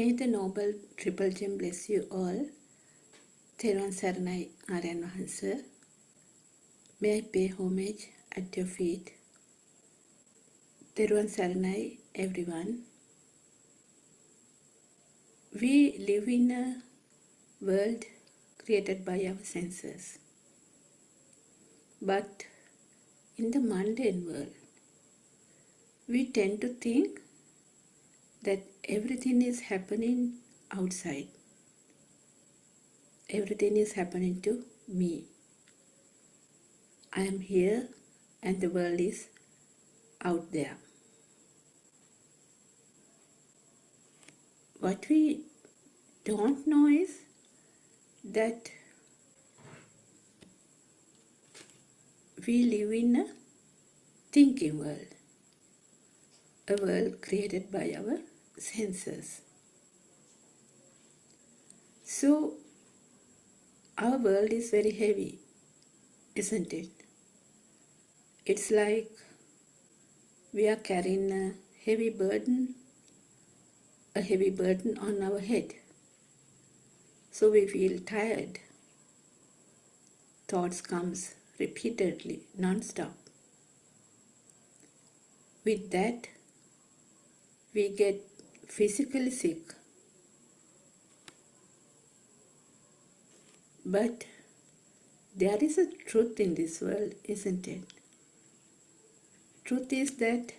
May the Noble Triple Gem bless you all. Theruvan Saranai Aryan Wahanse. May I pay homage at your feet. Theruvan Saranai everyone. We live in a world created by our senses. But in the mundane world, we tend to think that everything is happening outside. Everything is happening to me. I am here and the world is out there. What we don't know is that we live in a thinking world, a world created by our senses. So, our world is very heavy, isn't it? It's like we are carrying a heavy burden on our head. So we feel tired. Thoughts comes repeatedly, non-stop. With that, we get physically sick. But there is a truth in this world, isn't it? Truth is that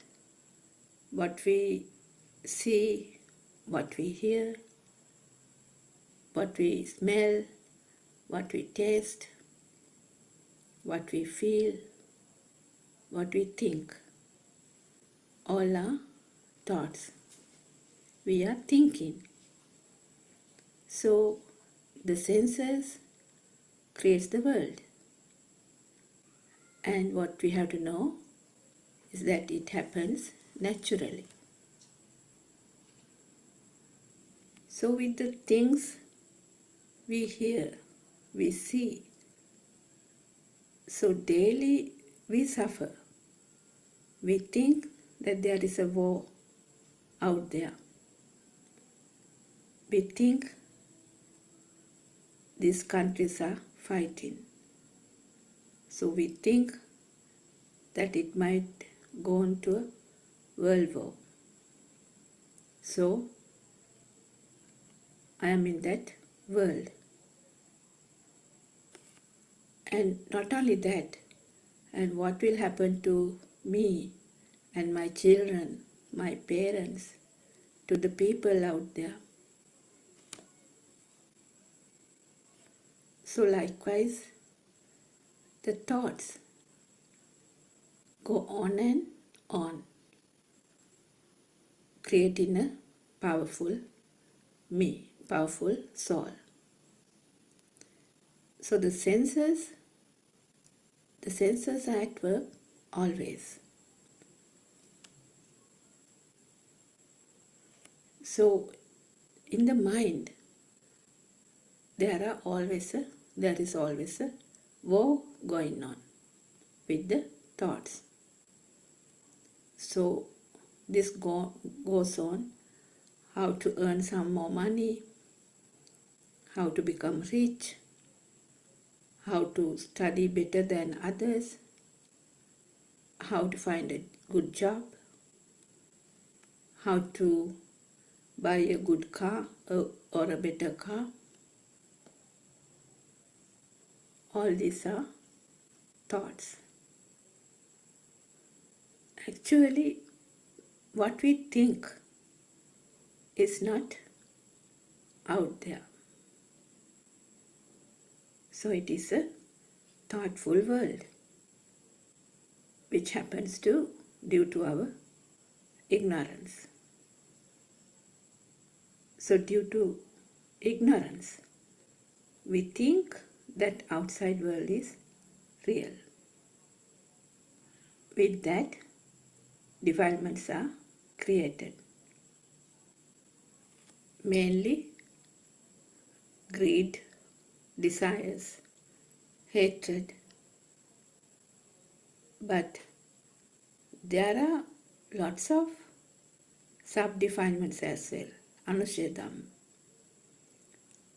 what we see, what we hear, what we smell, what we taste, what we feel, what we think, all are thoughts. We are thinking. So the senses creates the world. And what we have to know is that it happens naturally. So with the things we hear, we see, so daily we suffer. We think that there is a war out there. We think these countries are fighting. So we think that it might go on to a world war. So I am in that world. And not only that, and what will happen to me and my children, my parents, to the people out there. So likewise, the thoughts go on and on, creating a powerful me, powerful soul. So the senses are at work always. So in the mind, there is always a war going on with the thoughts. So this goes on, how to earn some more money, how to become rich, how to study better than others, how to find a good job, how to buy a good car or a better car. All these are thoughts. Actually, what we think is not out there. So it is a thoughtful world, which happens due to our ignorance. So due to ignorance, we think that outside world is real. With that, defilements are created. Mainly greed, desires, hatred. But there are lots of sub-defilements as well anushedam.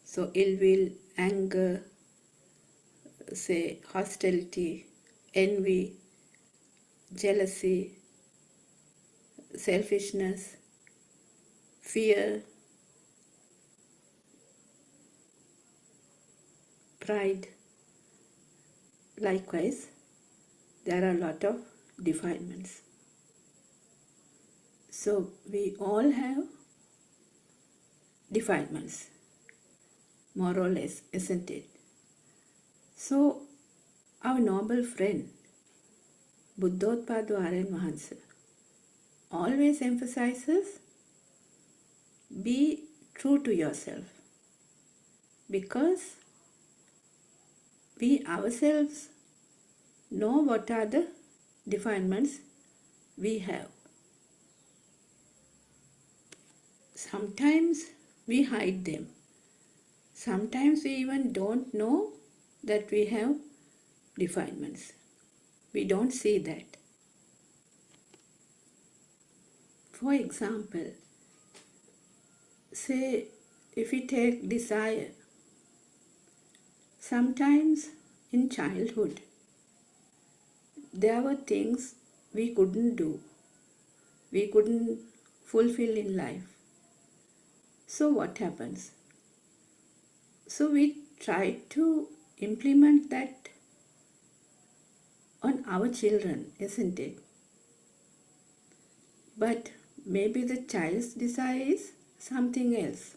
So ill will, anger, say hostility, envy, jealousy, selfishness, fear, pride. Likewise, there are a lot of defilements. So we all have defilements, more or less, isn't it? So our noble friend Buddothpada always emphasizes, be true to yourself, because we ourselves know what are the defilements we have. Sometimes we hide them. Sometimes we even don't know that we have defilements. We don't see that. For example, say if we take desire, sometimes in childhood there were things we couldn't do, we couldn't fulfill in life. So what happens? So we try to implement that on our children, isn't it? But maybe the child's desire is something else.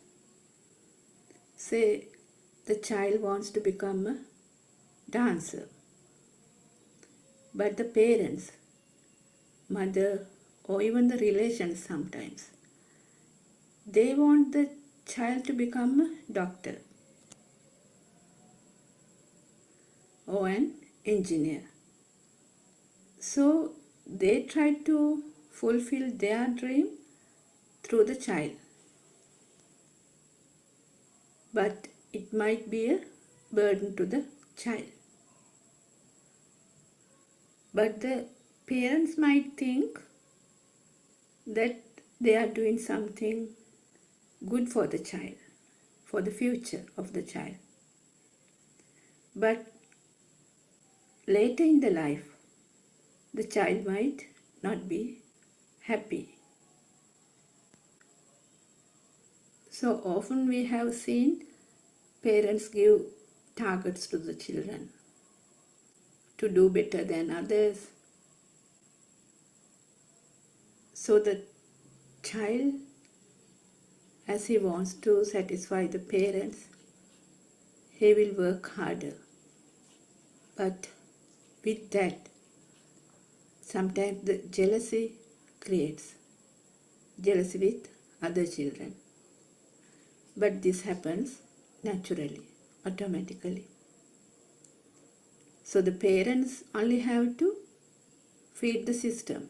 Say the child wants to become a dancer, but the parents, mother, or even the relations sometimes, they want the child to become a doctor or an engineer. So they try to fulfill their dream through the child. But it might be a burden to the child. But the parents might think that they are doing something good for the child, for the future of the child. But later in the life, the child might not be happy. So often we have seen parents give targets to the children to do better than others. So the child, as he wants to satisfy the parents, he will work harder. But with that, sometimes the jealousy creates jealousy with other children. But this happens naturally, automatically. So the parents only have to feed the system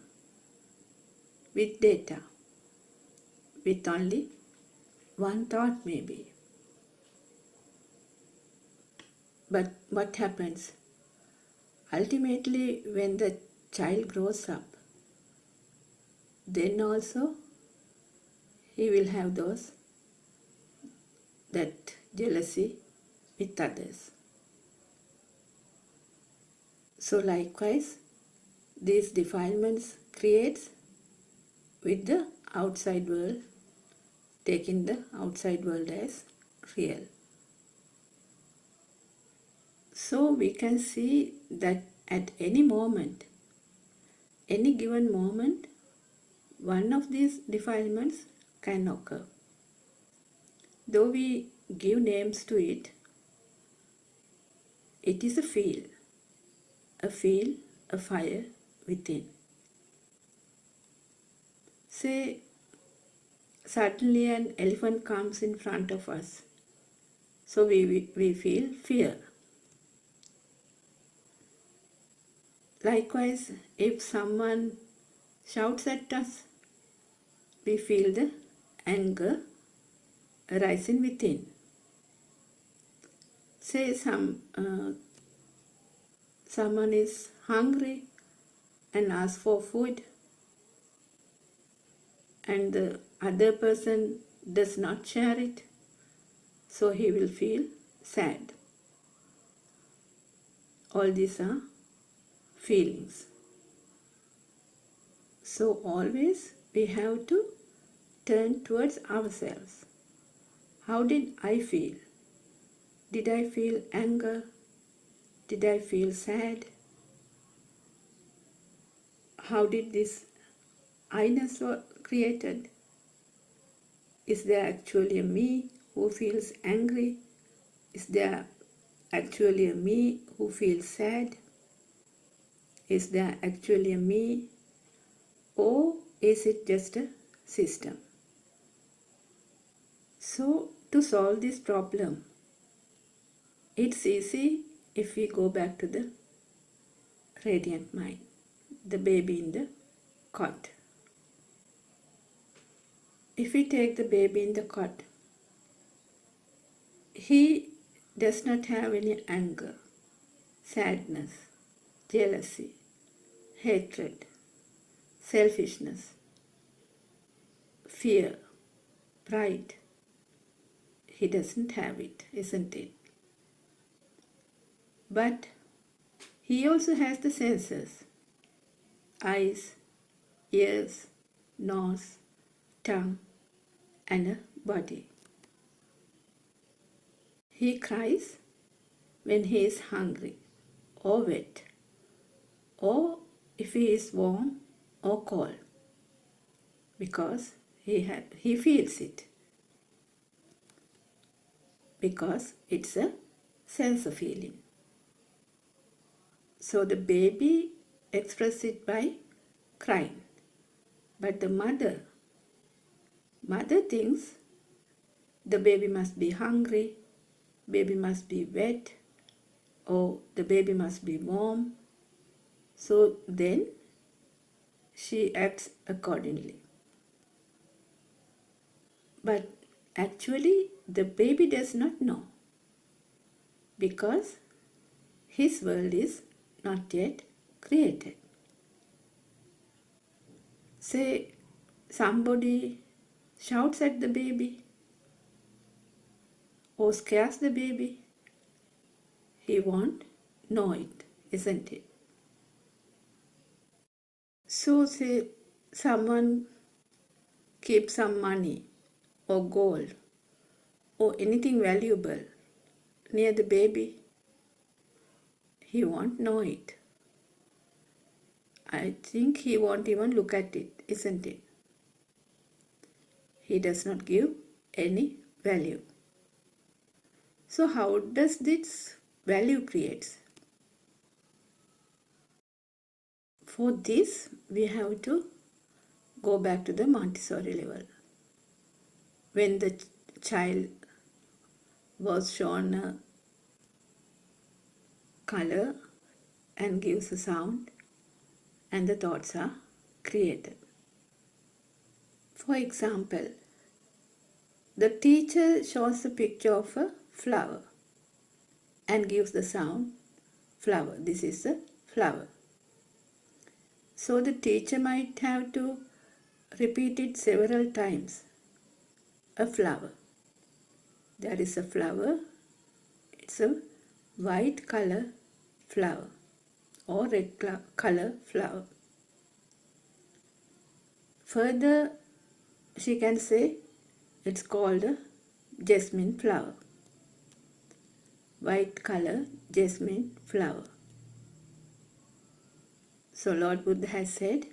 with data, with only one thought maybe. But what happens? Ultimately, when the child grows up, then also he will have that jealousy with others. So likewise, these defilements creates with the outside world, taking the outside world as real. So we can see that at any moment, any given moment, one of these defilements can occur. Though we give names to it, it is a feel, a fire within. Say, suddenly an elephant comes in front of us, so we feel fear. Likewise, if someone shouts at us, we feel the anger arising within. Say someone is hungry and asks for food, and the other person does not share it, so he will feel sad. All these are feelings. So always we have to turn towards ourselves. How did I feel? Did I feel anger? Did I feel sad? How did this I-ness was created? Is there actually a me who feels angry? Is there actually a me who feels sad? Is there actually a me? Or is it just a system? So to solve this problem, it's easy if we go back to the radiant mind, the baby in the cot. If we take the baby in the cot, he does not have any anger, sadness, jealousy, hatred, selfishness, fear, pride. He doesn't have it, isn't it? But he also has the senses: eyes, ears, nose, tongue, and a body. He cries when he is hungry or wet, or if he is warm or cold, because he feels it, because it's a sense of feeling. So the baby expresses it by crying, but the mother thinks the baby must be hungry, baby must be wet, or the baby must be warm. So then she acts accordingly. But actually the baby does not know, because his world is not yet created. Say somebody shouts at the baby or scares the baby, he won't know it, isn't it? So say someone keeps some money or gold or anything valuable near the baby, he won't know it. I think he won't even look at it, isn't it? He does not give any value. So how does this value creates? For this, we have to go back to the Montessori level. When the child was shown a color and gives a sound, and the thoughts are created. For example, the teacher shows a picture of a flower and gives the sound flower. This is a flower. So the teacher might have to repeat it several times. A flower. There is a flower. It's a white color flower or red color flower. Further, she can say it's called a jasmine flower. White color jasmine flower. So Lord Buddha has said,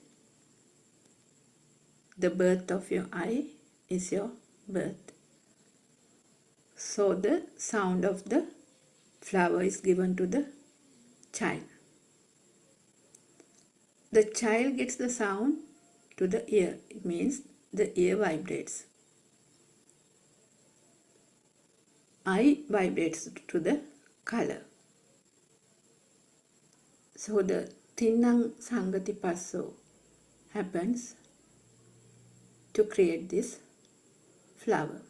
the birth of your eye is your birth. So the sound of the flower is given to the child. The child gets the sound to the ear. It means the ear vibrates. Eye vibrates to the color. So the Tinnang Sangati Passo happens to create this flower.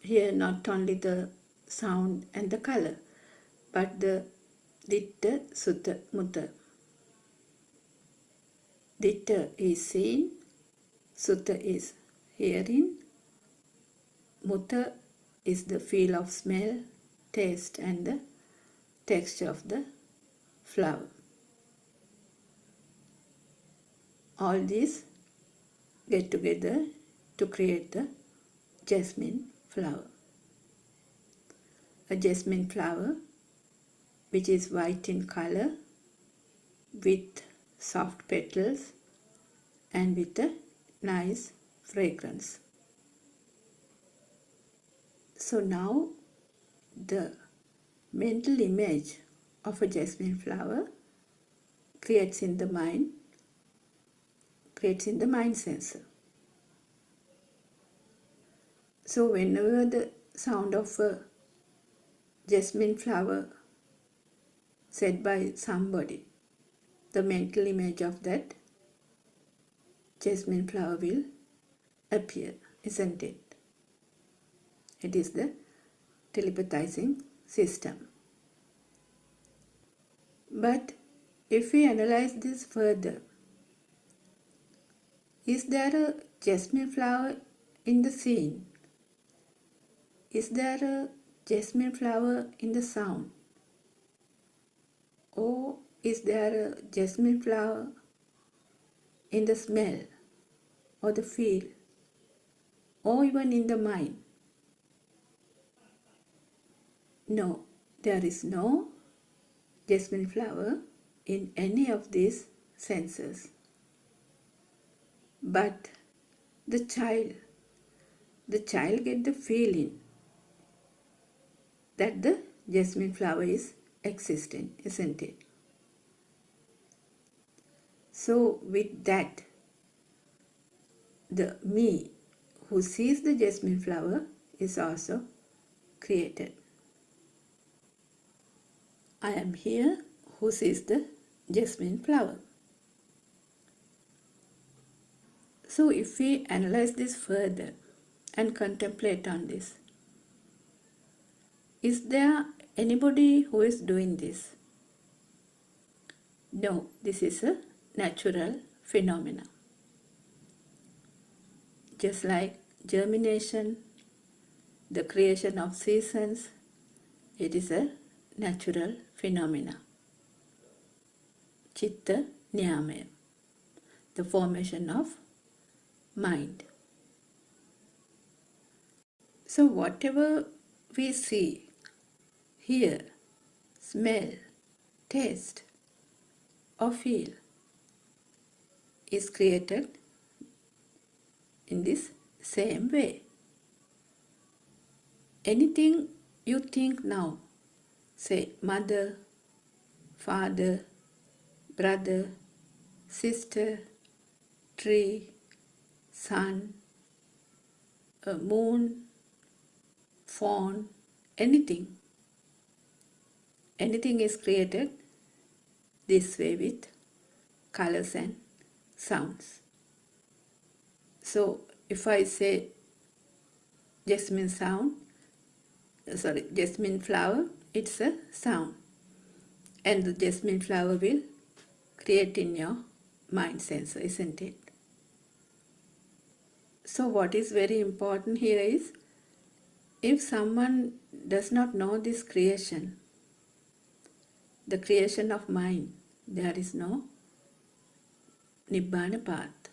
Here not only the sound and the color, but the Ditta, Sutta, Mutta. Ditta is seen, Sutta is Herein, Mutta is the feel of smell, taste and the texture of the flower. All these get together to create the jasmine flower. A jasmine flower which is white in color with soft petals and with a nice fragrance. So now the mental image of a jasmine flower creates in the mind sensor. So whenever the sound of a jasmine flower said by somebody, the mental image of that jasmine flower will appear, isn't it? It is the telepathizing system. But if we analyze this further, is there a jasmine flower in the scene? Is there a jasmine flower in the sound? Or is there a jasmine flower in the smell or the feel or even in the mind? No, there is no jasmine flower in any of these senses. But the child get the feeling that the jasmine flower is existing, isn't it? So with that, the me who sees the jasmine flower is also created. I am here who sees the jasmine flower. So if we analyze this further and contemplate on this, is there anybody who is doing this? No, this is a natural phenomenon. Just like germination, the creation of seasons, it is a natural phenomena. Chitta Niyamaya, the formation of mind. So whatever we see, hear, smell, taste or feel is created in this same way. Anything you think now, say mother, father, brother, sister, tree, sun, a moon, phone, anything is created this way with colors and sounds. So if I say jasmine flower, it's a sound, and the jasmine flower will create in your mind sensor, isn't it? So what is very important here is, if someone does not know this creation, the creation of mind, there is no Nibbana path.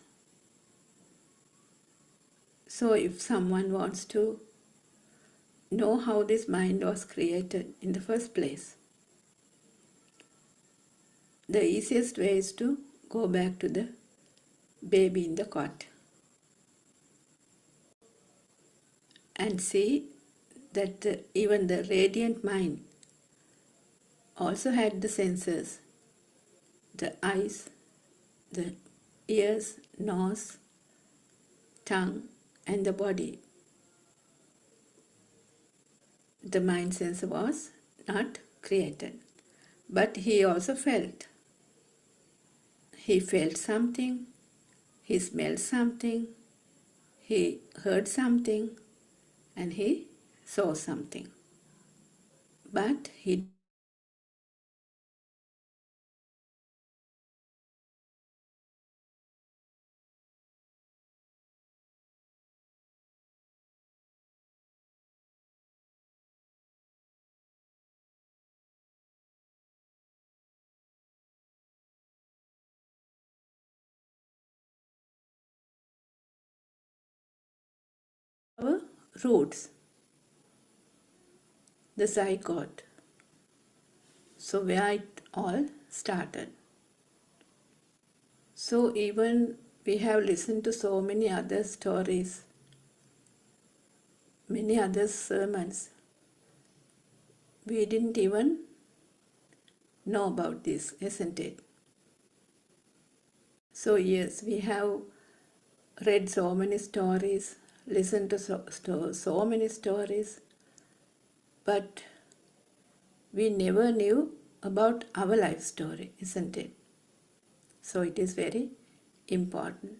So if someone wants to know how this mind was created in the first place, the easiest way is to go back to the baby in the cot and see that even the radiant mind also had the senses, the eyes, the ears, nose, tongue and the body. The mind sensor was not created, but he also felt. He felt something, he smelled something, he heard something, and he saw something. But he our roots, the zygote. So where it all started. So even we have listened to so many other stories, many other sermons. We didn't even know about this, isn't it? So yes, we have read so many stories, listened to so many stories, but we never knew about our life story, isn't it? So it is very important.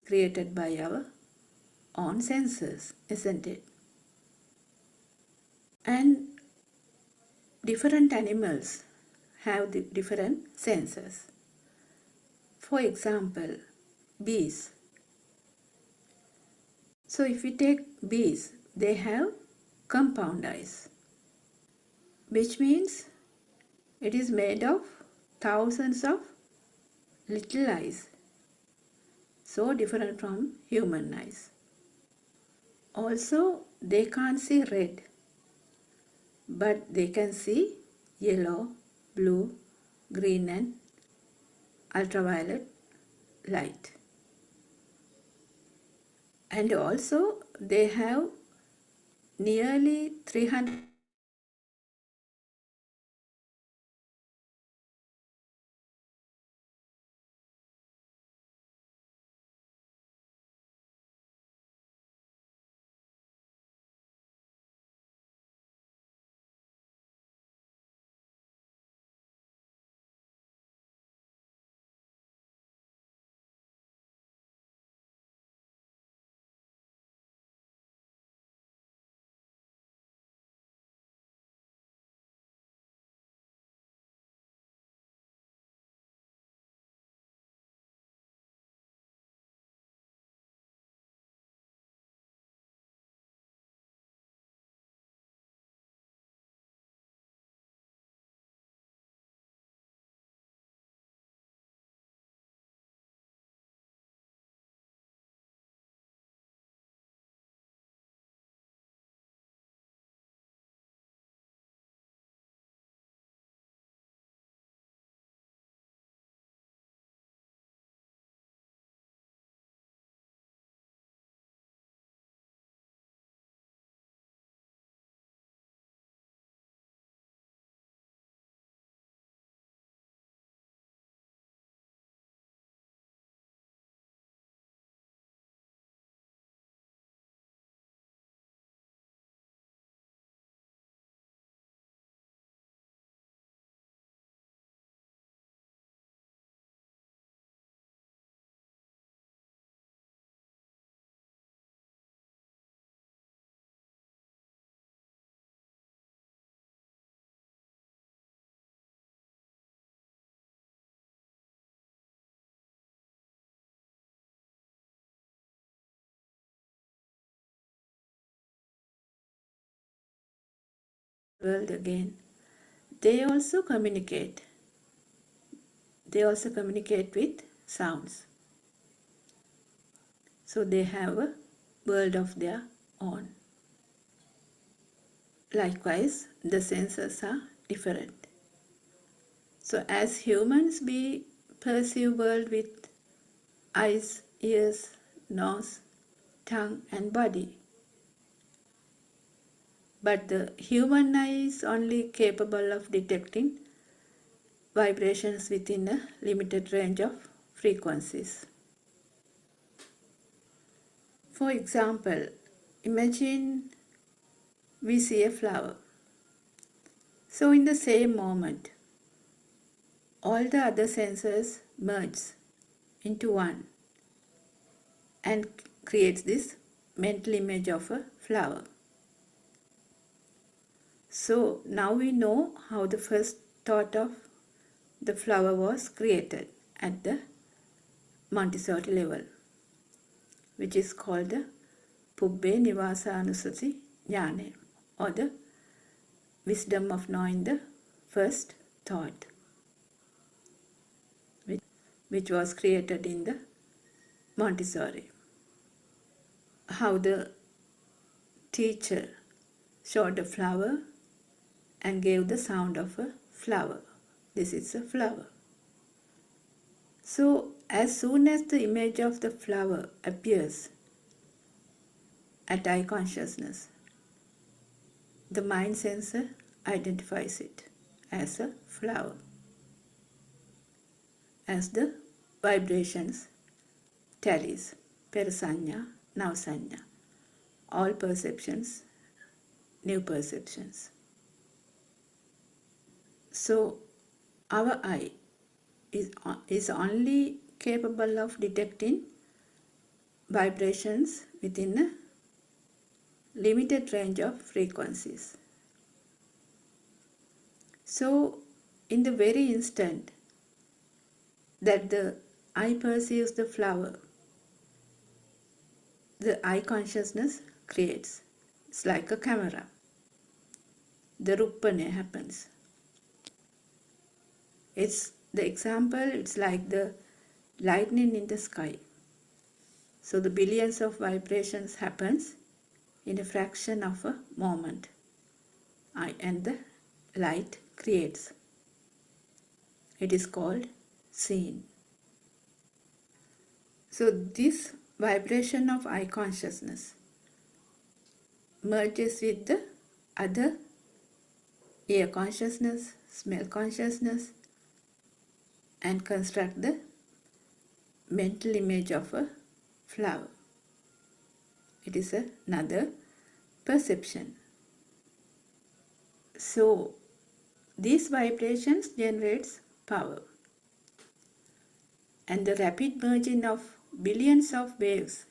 Created by our own senses, isn't it? And different animals have the different senses. For example, bees. So if we take bees, they have compound eyes, which means it is made of thousands of little eyes, so different from human eyes. Also, they can't see red, but they can see yellow, blue, green and ultraviolet light. And also they have nearly 300 world again. They also communicate. They also communicate with sounds. So they have a world of their own. Likewise, the senses are different. So as humans, we perceive world with eyes, ears, nose, tongue and body. But the human eye is only capable of detecting vibrations within a limited range of frequencies. For example, imagine we see a flower. So in the same moment, all the other senses merge into one and creates this mental image of a flower. So now we know how the first thought of the flower was created at the Montessori level, which is called the Pubbe Nivasanusati Jnane, or the wisdom of knowing the first thought, which was created in the Montessori. How the teacher showed a flower and gave the sound of a flower. This is a flower. So as soon as the image of the flower appears at eye consciousness, the mind sensor identifies it as a flower. As the vibrations tallies, Perasanya, Navsanya, all perceptions, new perceptions. So our eye is only capable of detecting vibrations within a limited range of frequencies. So, in the very instant that the eye perceives the flower, the eye consciousness creates. It's like a camera. The ruppana happens. It's the example, it's like the lightning in the sky. So the billions of vibrations happens in a fraction of a moment. And the light creates. It is called seeing. So this vibration of eye consciousness merges with the other ear consciousness, smell consciousness, and construct the mental image of a flower. It is another perception. So these vibrations generates power, and the rapid merging of billions of waves,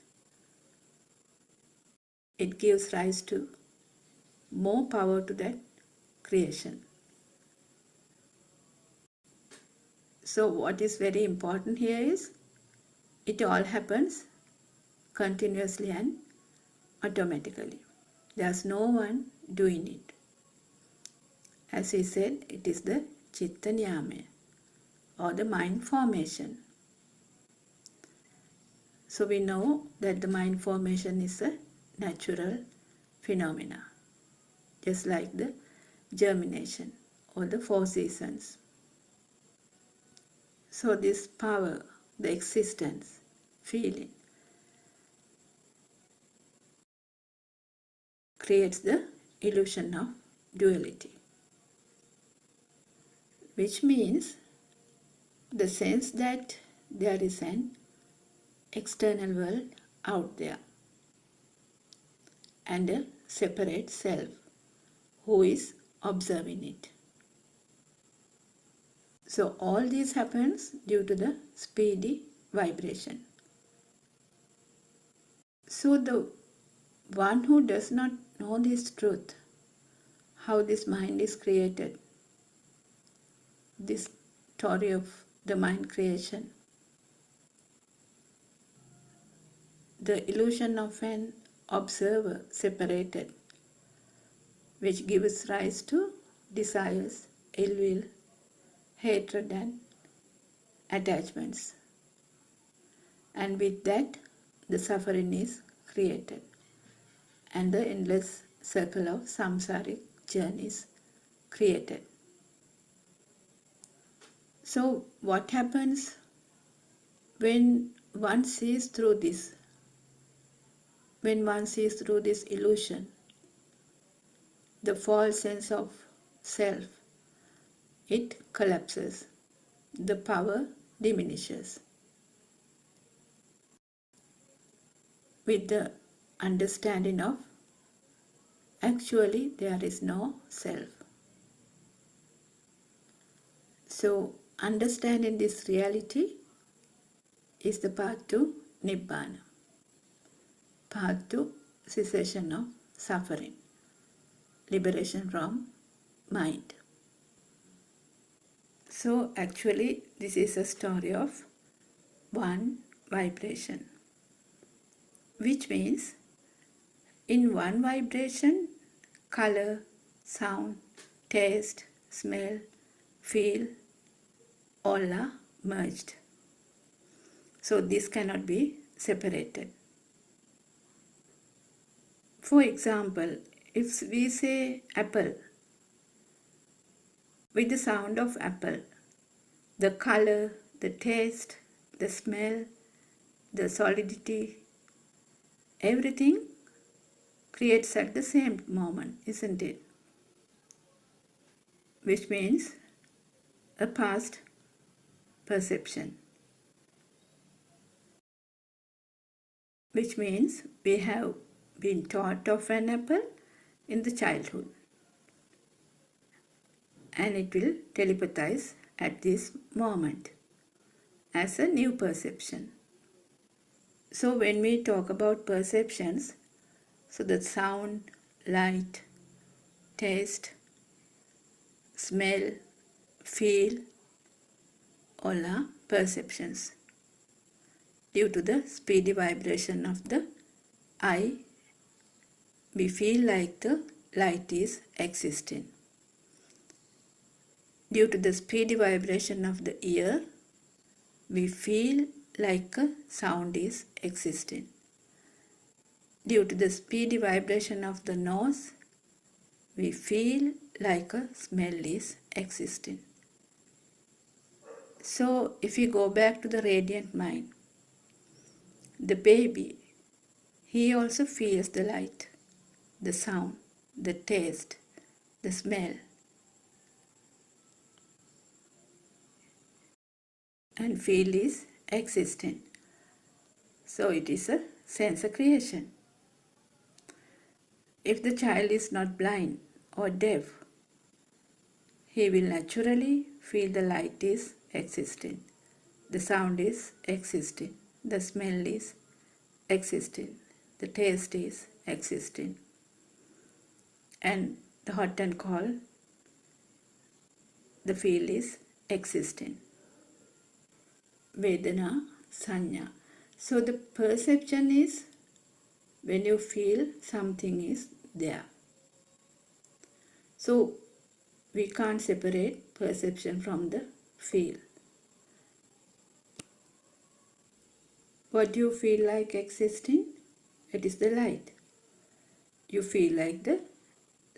it gives rise to more power to that creation. So what is very important here is it all happens continuously and automatically. There's no one doing it. As he said, it is the chitta niyama or the mind formation. So we know that the mind formation is a natural phenomena, just like the germination or the four seasons. So this power, the existence, feeling, creates the illusion of duality, which means the sense that there is an external world out there and a separate self who is observing it. So all this happens due to the speedy vibration. So the one who does not know this truth, how this mind is created, this story of the mind creation, the illusion of an observer separated, which gives rise to desires, ill will, hatred and attachments. And with that, the suffering is created. And the endless circle of samsaric journeys created. So what happens when one sees through this? When one sees through this illusion, the false sense of self, it collapses. The power diminishes. With the understanding of actually there is no self. So understanding this reality is the path to Nibbana, path to cessation of suffering, liberation from mind. So actually this is a story of one vibration, which means in one vibration, color, sound, taste, smell, feel, all are merged. So this cannot be separated. For example, if we say apple, with the sound of apple, the color, the taste, the smell, the solidity, everything creates at the same moment, isn't it? Which means a past perception. Which means we have been taught of an apple in the childhood. And it will telepathize at this moment as a new perception. So when we talk about perceptions, so the sound, light, taste, smell, feel, all are perceptions. Due to the speedy vibration of the eye, we feel like the light is existing. Due to the speedy vibration of the ear, we feel like a sound is existing. Due to the speedy vibration of the nose, we feel like a smell is existing. So if we go back to the radiant mind, the baby, he also feels the light, the sound, the taste, the smell, and feel is existent. So it is a sense creation. If the child is not blind or deaf, he will naturally feel the light is existing, the sound is existing, the smell is existing, the taste is existing, and the hot and cold, the feel is existing. Vedana, Sanya. So the perception is when you feel something is there. So we can't separate perception from the feel. What you feel like existing, it is the light. You feel like the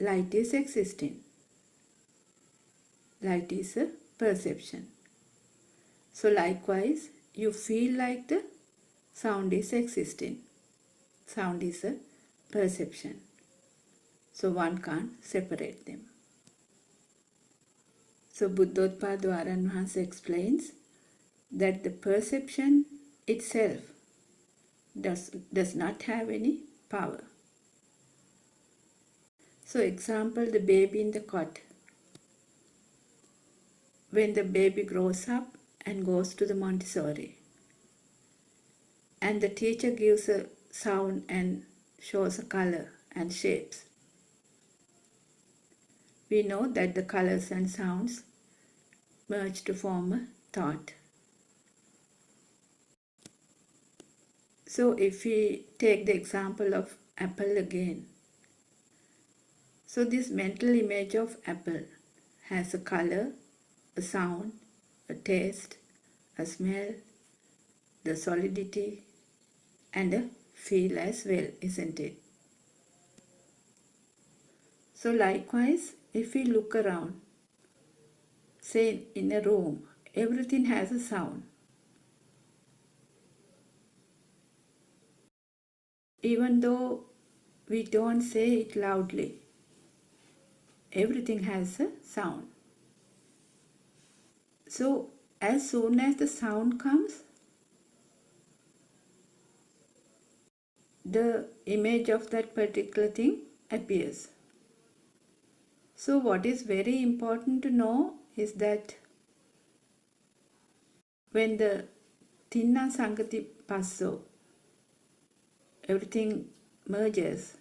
light is existing. Light is a perception. So likewise, you feel like the sound is existing. Sound is a perception. So one can't separate them. So Buddothpada Varanvahans explains that the perception itself does not have any power. So example, the baby in the cot. When the baby grows up and goes to the Montessori, and the teacher gives a sound and shows a color and shapes, we know that the colors and sounds merge to form a thought. So if we take the example of apple again, so this mental image of apple has a color, a sound, a taste, a smell, the solidity, and a feel as well, isn't it? So likewise, if we look around, say in a room, everything has a sound. Even though we don't say it loudly, everything has a sound. So as soon as the sound comes, the image of that particular thing appears. So what is very important to know is that when the Tinna Sangati Passo, everything merges,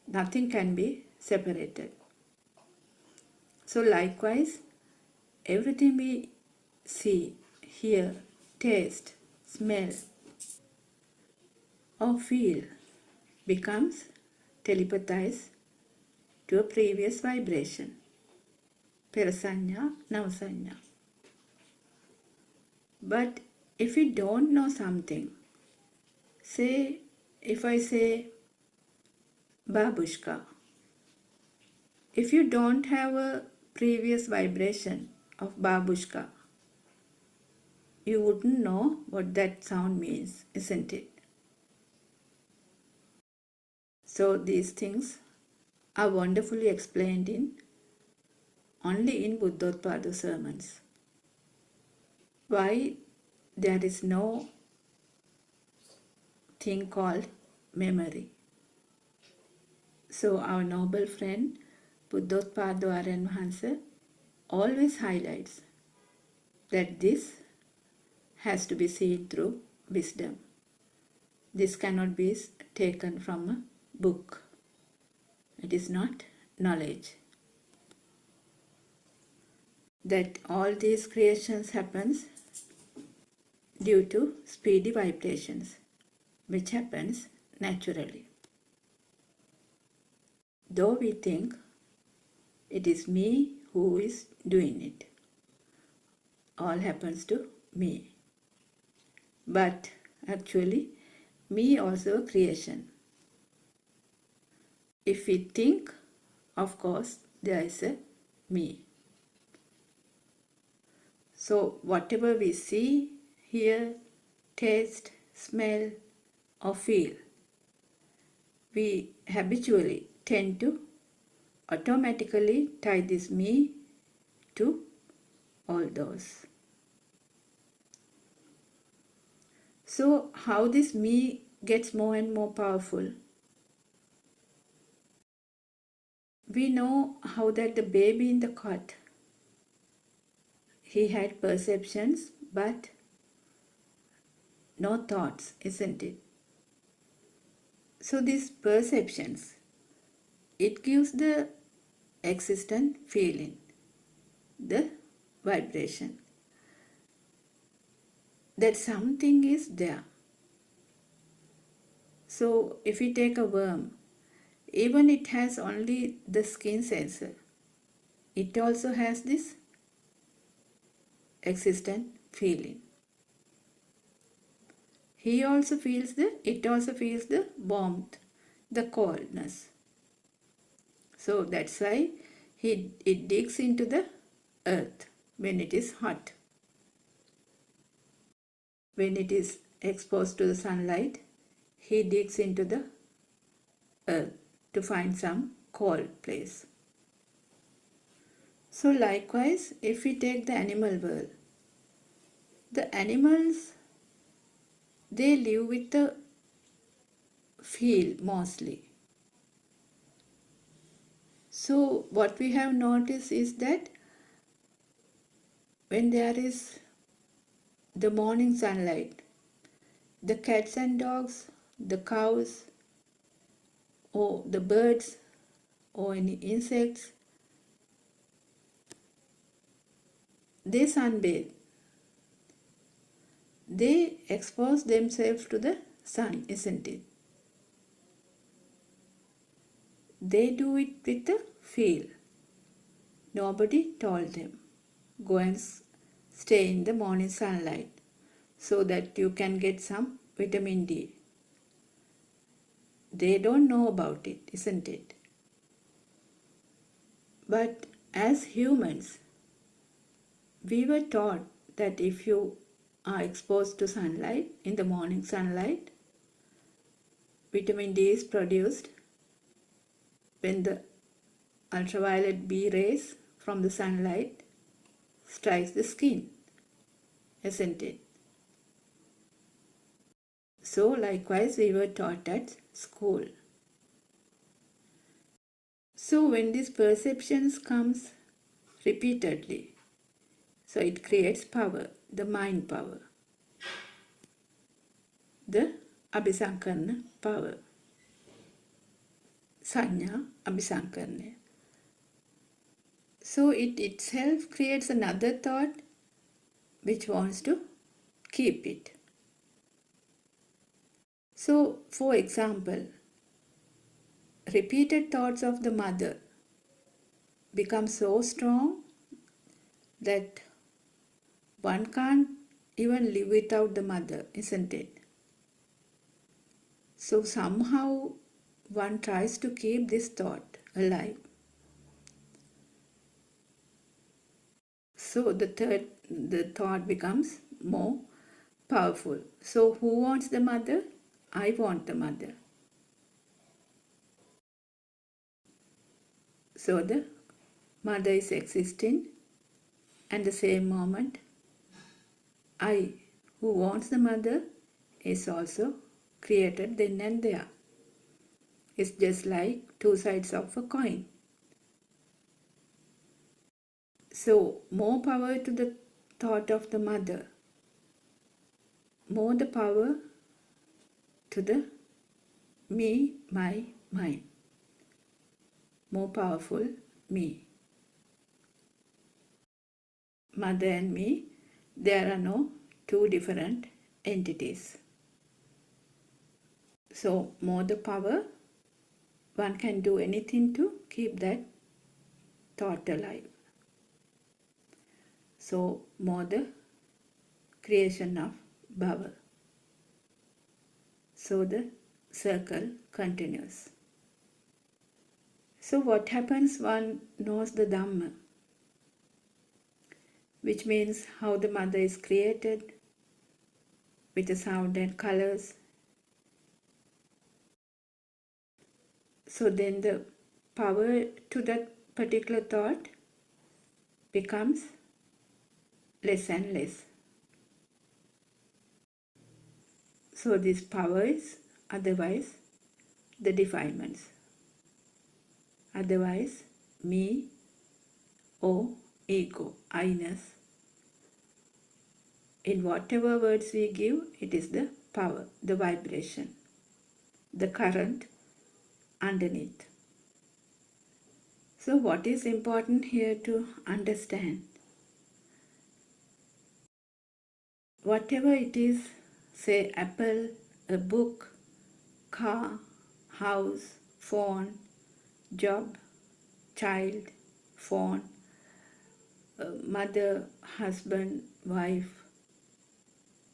nothing can be separated. So likewise, everything we see, hear, taste, smell, or feel becomes telepathized to a previous vibration, Perasanya, Navasanya. But if we don't know something, say if I say babushka, if you don't have a previous vibration of babushka, you wouldn't know what that sound means, isn't it? So these things are wonderfully explained only in Buddothpada sermons. Why there is no thing called memory. So our noble friend Buddothpada Varanvahans always highlights that this has to be seen through wisdom. This cannot be taken from a book. It is not knowledge. That all these creations happens due to speedy vibrations, which happens naturally. Though we think it is me who is doing it, all happens to me. But actually, me also a creation. If we think, of course, there is a me. So whatever we see, hear, taste, smell, or feel, we habitually tend to automatically tie this me to all those. So how this me gets more and more powerful? We know how that the baby in the cot, he had perceptions but no thoughts, isn't it? So these perceptions, it gives the existent feeling, the vibration, that something is there. So if we take a worm, even it has only the skin sensor, it also has this existent feeling. It also feels the warmth, the coldness. So that's why it digs into the earth when it is hot. When it is exposed to the sunlight, he digs into the earth to find some cold place. So likewise, if we take the animal world, the animals, they live with the feel mostly. So what we have noticed is that when there is the morning sunlight, the cats and dogs, the cows, or the birds, or any insects, they sunbathe. They expose themselves to the sun, isn't it? They do it with the feel. Nobody told them, go and stay in the morning sunlight so that you can get some vitamin D. They don't know about it, isn't it? But as humans, we were taught that if you are exposed to sunlight, in the morning sunlight, vitamin D is produced when the ultraviolet B rays from the sunlight strikes the skin, isn't it? So likewise we were taught at school. So when these perceptions comes repeatedly, so it creates power, the mind power, the abhisankarana power, sanya abhisankarana. So it itself creates another thought which wants to keep it. So for example, repeated thoughts of the mother become so strong that one can't even live without the mother, isn't it? So somehow one tries to keep this thought alive. So the thought becomes more powerful. So who wants the mother? I want the mother. So the mother is existing, and the same moment I, who wants the mother, is also created then and there. It's just like two sides of a coin. So more power to the thought of the mother, more the power to the me, my, mine. More powerful me. Mother and me, there are no two different entities. So more the power, one can do anything to keep that thought alive. So more the creation of bhava. So the circle continues. So what happens one knows the Dhamma, which means how the mother is created with the sound and colors. So then the power to that particular thought becomes less and less. So this power is otherwise the defilements. Otherwise me or ego, I-ness. In whatever words we give, it is the power, the vibration, the current underneath. So what is important here to understand? Whatever it is, say apple, a book, car, house, phone, job, child, phone, mother, husband, wife,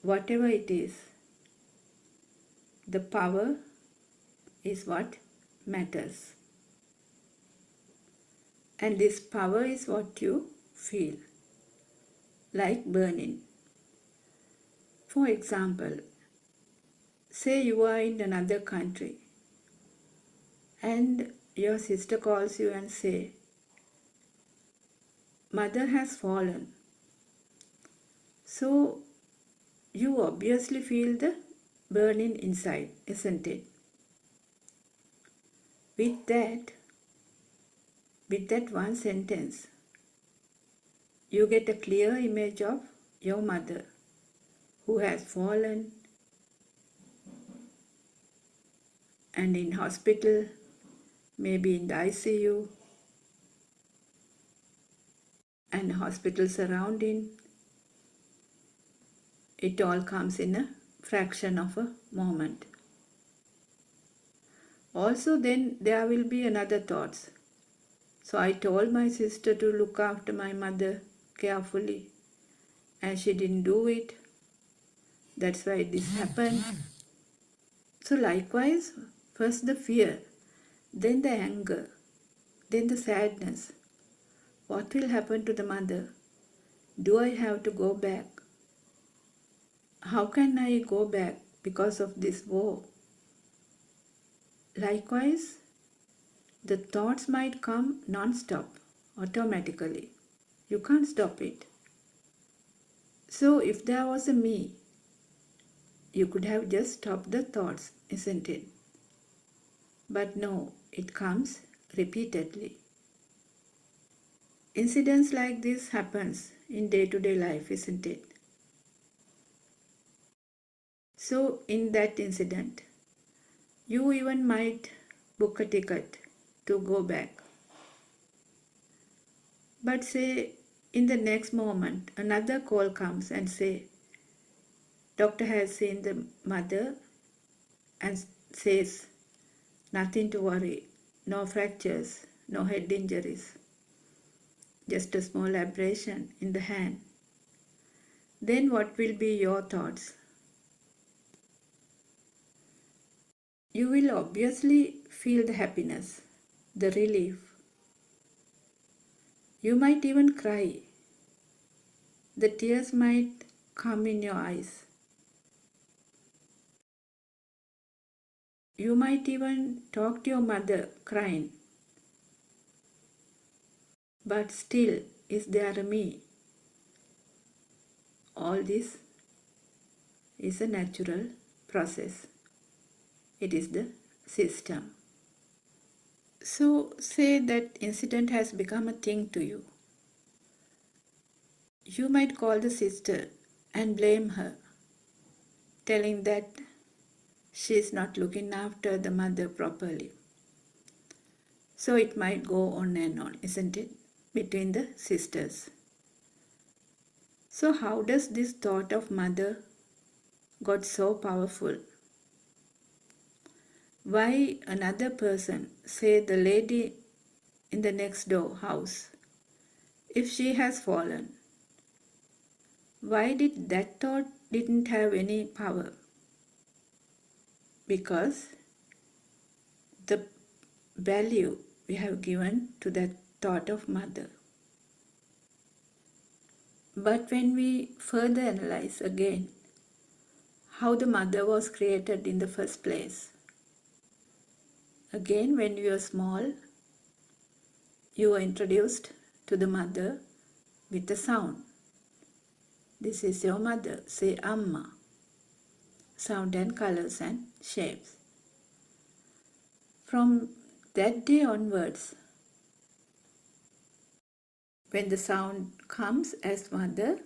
whatever it is, the power is what matters. And this power is what you feel, like burning. For example, say you are in another country and your sister calls you and say, mother has fallen. So you obviously feel the burning inside, isn't it? With that one sentence, you get a clear image of your mother who has fallen and in hospital, maybe in the ICU, and hospital surrounding. It all comes in a fraction of a moment. Also then there will be another thoughts. So I told my sister to look after my mother carefully and she didn't do it. That's why this happened. So likewise, first the fear, then the anger, then the sadness. What will happen to the mother? Do I have to go back? How can I go back because of this war? Likewise, the thoughts might come non-stop, automatically. You can't stop it. So if there was a me, you could have just stopped the thoughts, isn't it? But no, it comes repeatedly. Incidents like this happens in day-to-day life, isn't it? So in that incident, you even might book a ticket to go back. But say in the next moment, another call comes and say, doctor has seen the mother and says, nothing to worry, no fractures, no head injuries, just a small abrasion in the hand. Then what will be your thoughts? You will obviously feel the happiness, the relief. You might even cry. The tears might come in your eyes. You might even talk to your mother crying. But still, is there a me? All this is a natural process. It is the system. So say that incident has become a thing to you. You might call the sister and blame her, telling that she is not looking after the mother properly. So it might go on and on, isn't it, between the sisters. So how does this thought of mother got so powerful? Why another person, say the lady in the next door house, if she has fallen, why did that thought didn't have any power? Because the value we have given to that thought of mother. But when we further analyze again how the mother was created in the first place, again when you are small, you are introduced to the mother with a sound. This is your mother, say Amma. Sound and colors and shapes. From that day onwards, when the sound comes as mother,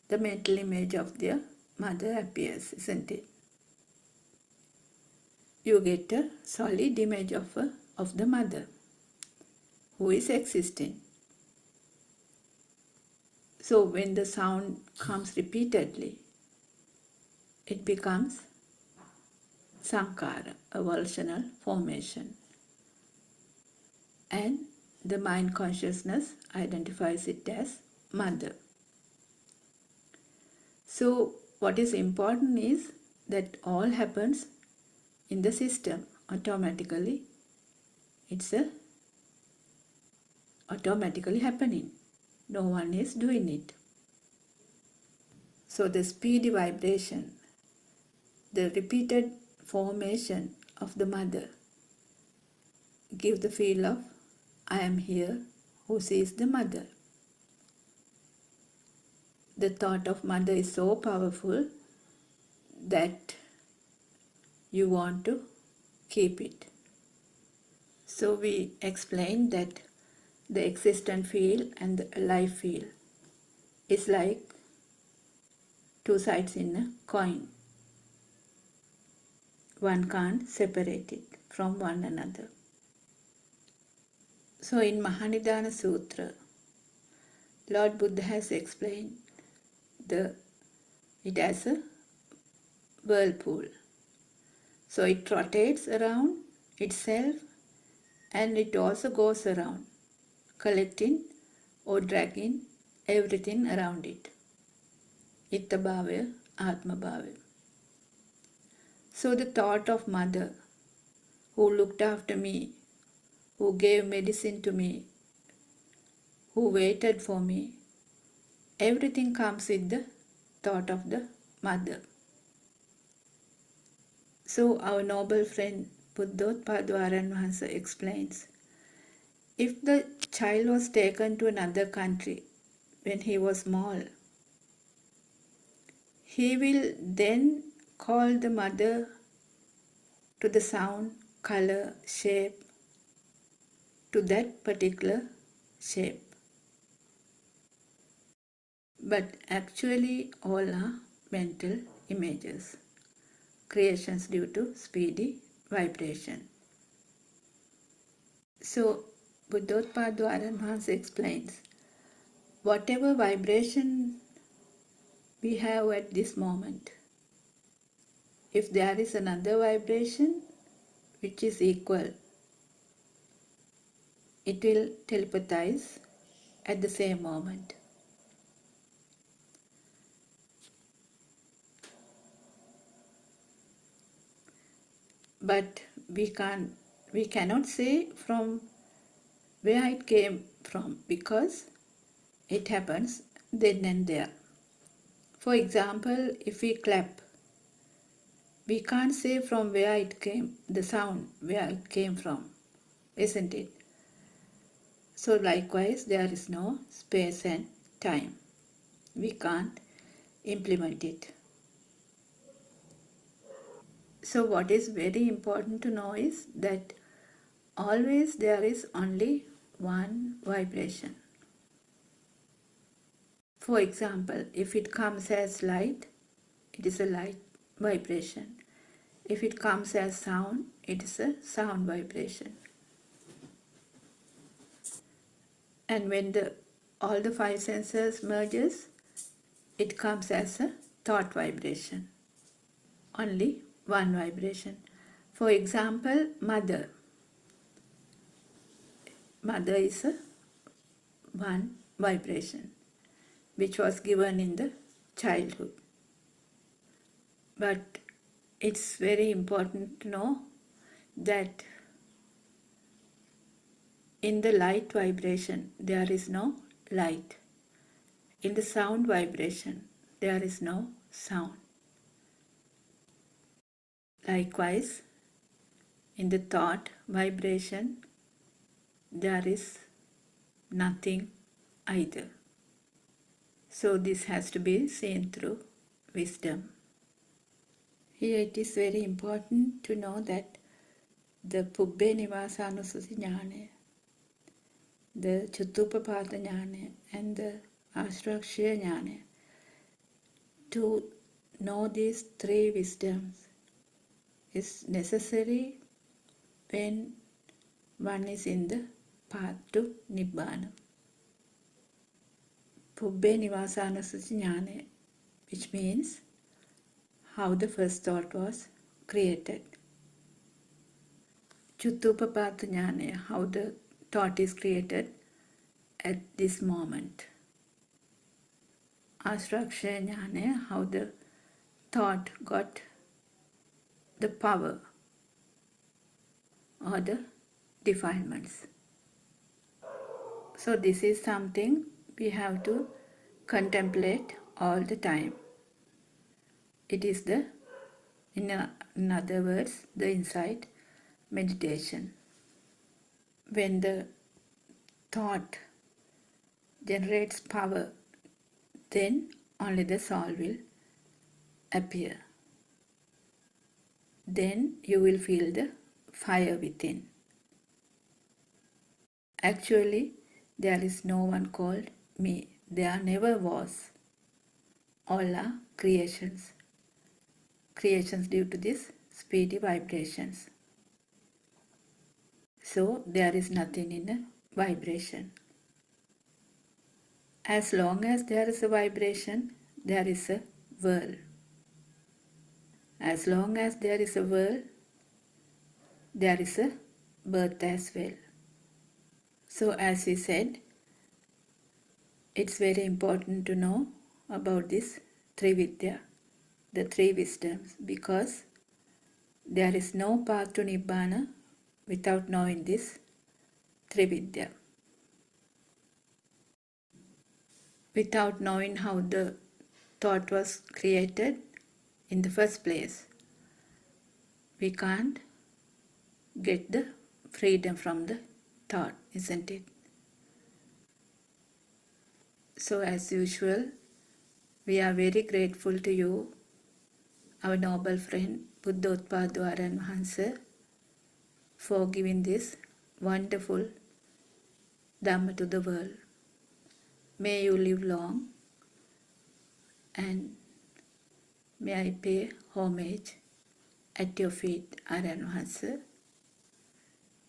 the mental image of their mother appears, isn't it? You get a solid image of the mother who is existing. So when the sound comes repeatedly, it becomes Sankara, a volitional formation. And the mind consciousness identifies it as mother. So what is important is that all happens in the system automatically. It's automatically happening. No one is doing it. So the speedy vibration, the repeated formation of the mother give the feel of I am here who sees the mother. The thought of mother is so powerful that you want to keep it. So we explained that the existent field and the alive field is like two sides in a coin. One can't separate it from one another. So in Mahanidana Sutra, Lord Buddha has explained it as a whirlpool. So it rotates around itself and it also goes around, collecting or dragging everything around it. Itta bhavaya, atma bhavaya. So the thought of mother who looked after me, who gave medicine to me, who waited for me, everything comes with the thought of the mother. So our noble friend Buddothpada explains, if the child was taken to another country when he was small, he will then call the mother to the sound, color, shape, to that particular shape. But actually all are mental images, creations due to speedy vibration. So Buddothpada explains, whatever vibration we have at this moment, if there is another vibration which is equal, it will telepathize at the same moment. But we cannot say from where it came from because it happens then and there. For example, if we clap, we can't say from where it came, the sound, where it came from, isn't it? So likewise, there is no space and time. We can't implement it. So what is very important to know is that always there is only one vibration. For example, if it comes as light, it is a light vibration. If it comes as sound, it is a sound vibration. And when all the five senses merges, it comes as a thought vibration. Only one vibration. For example, mother. Mother is a one vibration which was given in the childhood. But it's very important to know that in the light vibration there is no light. In the sound vibration there is no sound. Likewise, in the thought vibration there is nothing either. So this has to be seen through wisdom. Here it is very important to know that the Pubbē Nivāsānussati jnana, the Chuttupapada jnana and the Ashrakshya jnana, to know these three wisdoms is necessary when one is in the path to Nibbana. Pubbē Nivāsānussati jnana, which means how the first thought was created. Chuttupapada jnana, how the thought is created at this moment. Ashrakshya jnana, how the thought got the power or the defilements. So this is something we have to contemplate all the time. It is in other words, the insight meditation. When the thought generates power, then only the soul will appear. Then you will feel the fire within. Actually, there is no one called me. There never was. All are creations. Creations due to these speedy vibrations. So there is nothing in a vibration. As long as there is a vibration, there is a world. As long as there is a world, there is a birth as well. So as we said, it's very important to know about this Trividya, the three wisdoms, because there is no path to Nibbana without knowing this Trividya. Without knowing how the thought was created in the first place, we can't get the freedom from the thought, isn't it? So as usual, we are very grateful to you, our noble friend Buddothpada Varanwahansa, for giving this wonderful Dhamma to the world. May you live long, and may I pay homage at your feet, Varanwahansa.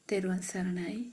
Therwan Saranai.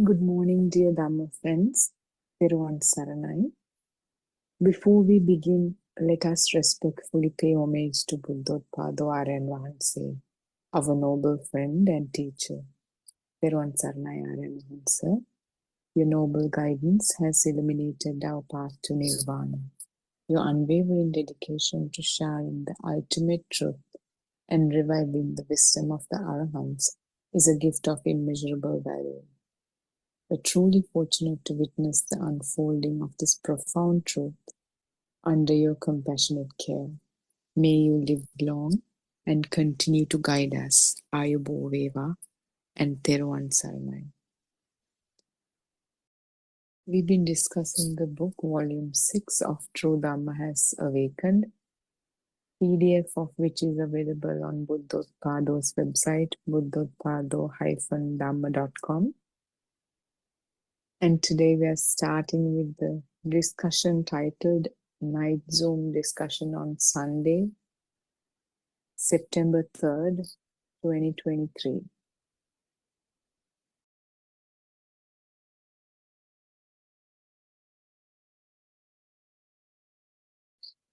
Good morning, dear Dhamma friends. Peruvan Saranai. Before we begin, let us respectfully pay homage to Buddothpada Aryan Vahanse, our noble friend and teacher. Peruvan Saranai Aryan Vahanse. Your noble guidance has illuminated our path to Nirvana. Your unwavering dedication to sharing the ultimate truth and reviving the wisdom of the Arahants is a gift of immeasurable value. We're truly fortunate to witness the unfolding of this profound truth under your compassionate care. May you live long and continue to guide us. Ayubo Veva and Teruvan Saranai. We've been discussing the book, Volume 6 of True Dhamma Has Awakened, PDF of which is available on Buddothpada's website, buddothpado-dhamma.com. And today we are starting with the discussion titled Night Zoom Discussion on Sunday, September 3rd, 2023.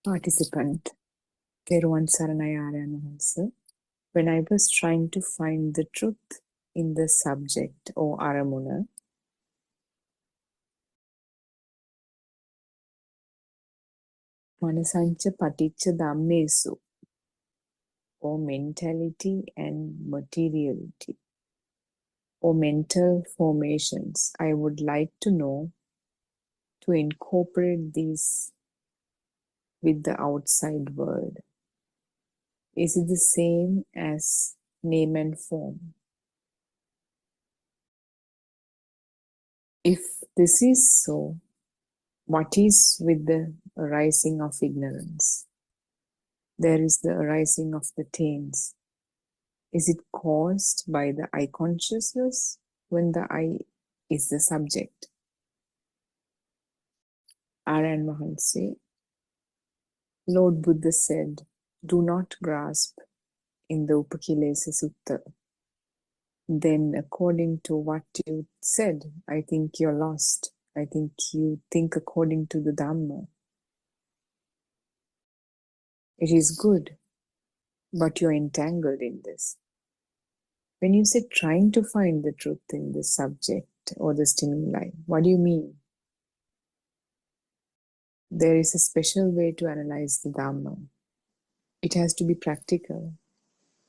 Participant, Peruvan Saranai Aryan Vahanse. When I was trying to find the truth in the subject or aramuna, Manasancha Paticca Dhammesu, or mentality and materiality, or mental formations, I would like to know to incorporate these with the outside world. Is it the same as name and form? If this is so, what is with the arising of ignorance? There is the arising of the taints. Is it caused by the I consciousness when the I is the subject? Aryan Vahanse, Lord Buddha said, do not grasp in the Upakilesa Sutta. Then according to what you said, I think you're lost. I think you think according to the Dhamma. It is good, but you're entangled in this. When you say trying to find the truth in the subject or the stimuli, what do you mean? There is a special way to analyze the Dhamma. It has to be practical.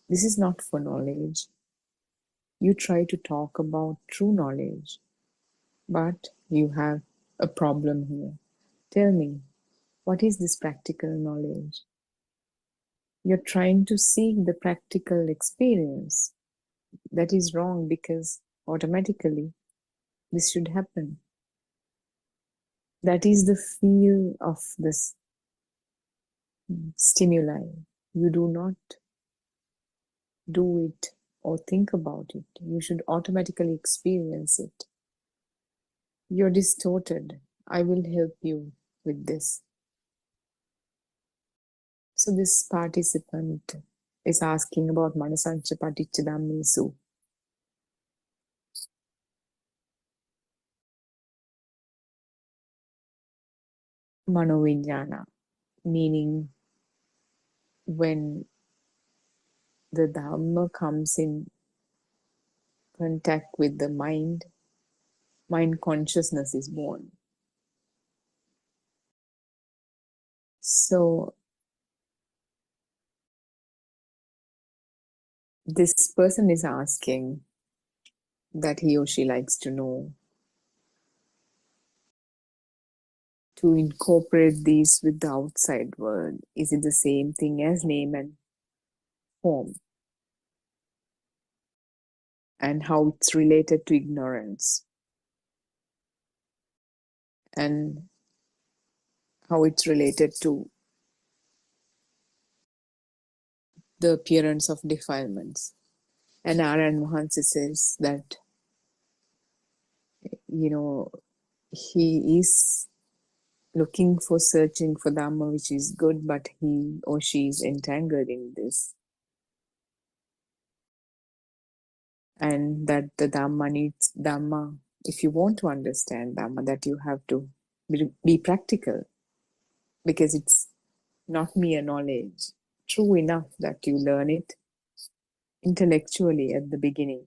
This is not for knowledge. You try to talk about true knowledge, but you have a problem here. Tell me, what is this practical knowledge? You're trying to seek the practical experience. That is wrong because automatically this should happen. That is the feel of this stimuli. You do not do it or think about it. You should automatically experience it. You're distorted. I will help you with this. So this participant is asking about Manasancha Paticca Dhammesu. Manovinyana, meaning when the Dhamma comes in contact with the mind, mind consciousness is born. So this person is asking that he or she likes to know to incorporate these with the outside world. Is it the same thing as name and form? And how it's related to ignorance. And how it's related to the appearance of defilements. And Aryan Vahanse says that, he is looking for searching for Dhamma, which is good, but he or she is entangled in this. And that the Dhamma if you want to understand Dhamma, that you have to be practical, because it's not mere knowledge. True enough that you learn it intellectually at the beginning.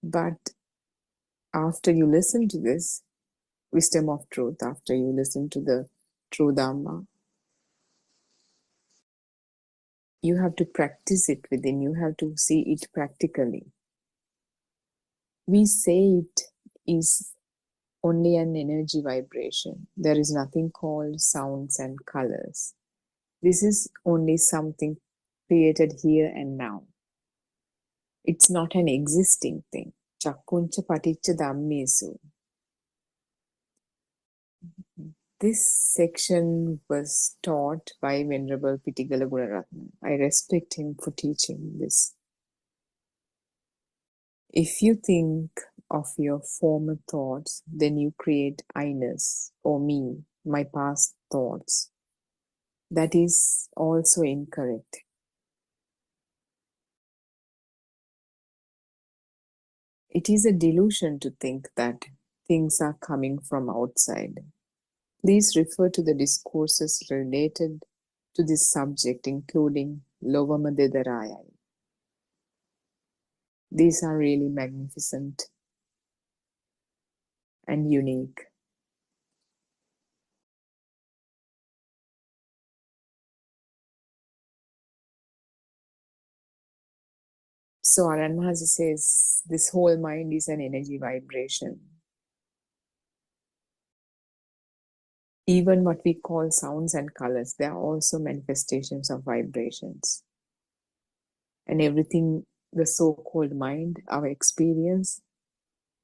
But after you listen to this wisdom of truth, after you listen to the true Dhamma, you have to practice it within, you have to see it practically. We say it is only an energy vibration. There is nothing called sounds and colors. This is only something created here and now. It's not an existing thing. Chakkuncha paticca dhammesu. This section was taught by Venerable Pittigala Gunaratna. I respect him for teaching this. If you think of your former thoughts, then you create I-ness, or me, my past thoughts. That is also incorrect. It is a delusion to think that things are coming from outside. Please refer to the discourses related to this subject, including Lovama Dedaraya. These are really magnificent and unique. So Aran Mahasi says this whole mind is an energy vibration. Even what we call sounds and colors, they are also manifestations of vibrations. And everything, the so-called mind, our experience,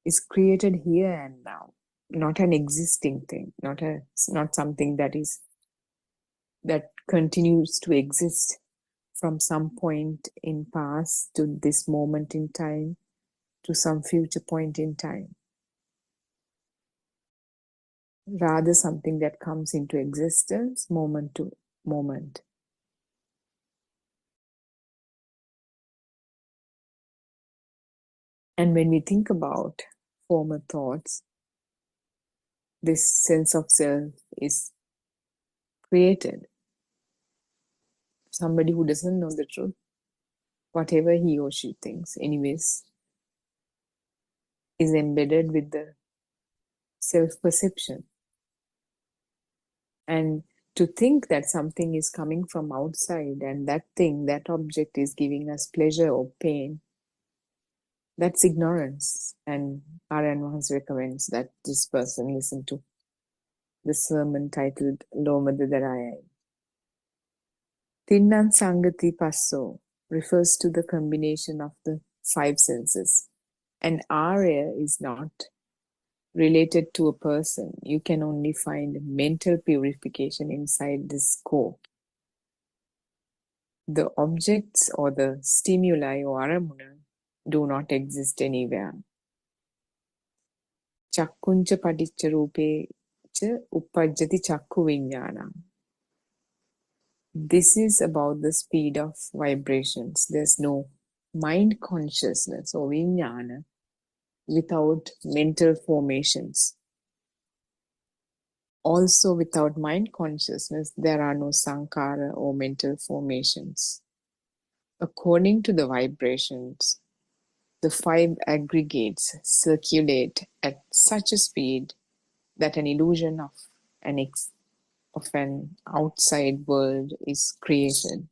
is created here and now, not an existing thing, not something that continues to exist from some point in past to this moment in time to some future point in time. Rather something that comes into existence moment to moment. And when we think about former thoughts, this sense of self is created. Somebody who doesn't know the truth, whatever he or she thinks, anyways, is embedded with the self-perception. And to think that something is coming from outside and that thing, that object is giving us pleasure or pain, that's ignorance. And R.N. Vahans recommends that this person listen to the sermon titled Loma Dedaraya. Tinnan Sangati Passo refers to the combination of the five senses. And Arya is not related to a person. You can only find mental purification inside this scope. The objects or the stimuli or aramuna do not exist anywhere. Chakkuncha padicca rupe cha uppajjati chakku viññānam. This is about the speed of vibrations. There's no mind consciousness or viññāna without mental formations. Also, without mind consciousness, there are no sankara or mental formations. According to the vibrations, the five aggregates circulate at such a speed that an illusion of an outside world is created.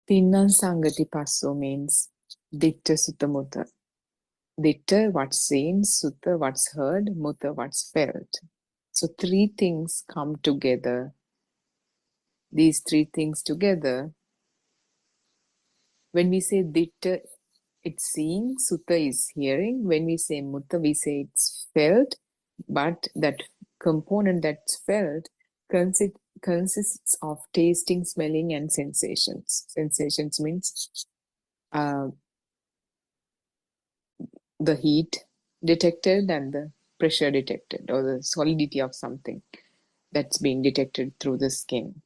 Tinnan Sangati Passo means Ditta Sutta Mutta. Ditta, what's seen, Sutta, what's heard, Mutta, what's felt. So three things come together. These three things together, when we say Ditta, it's seeing, Sutta is hearing. When we say Mutta, we say it's felt, but that component that's felt consists of tasting, smelling, and sensations. Sensations means the heat detected and the pressure detected, or the solidity of something that's being detected through the skin.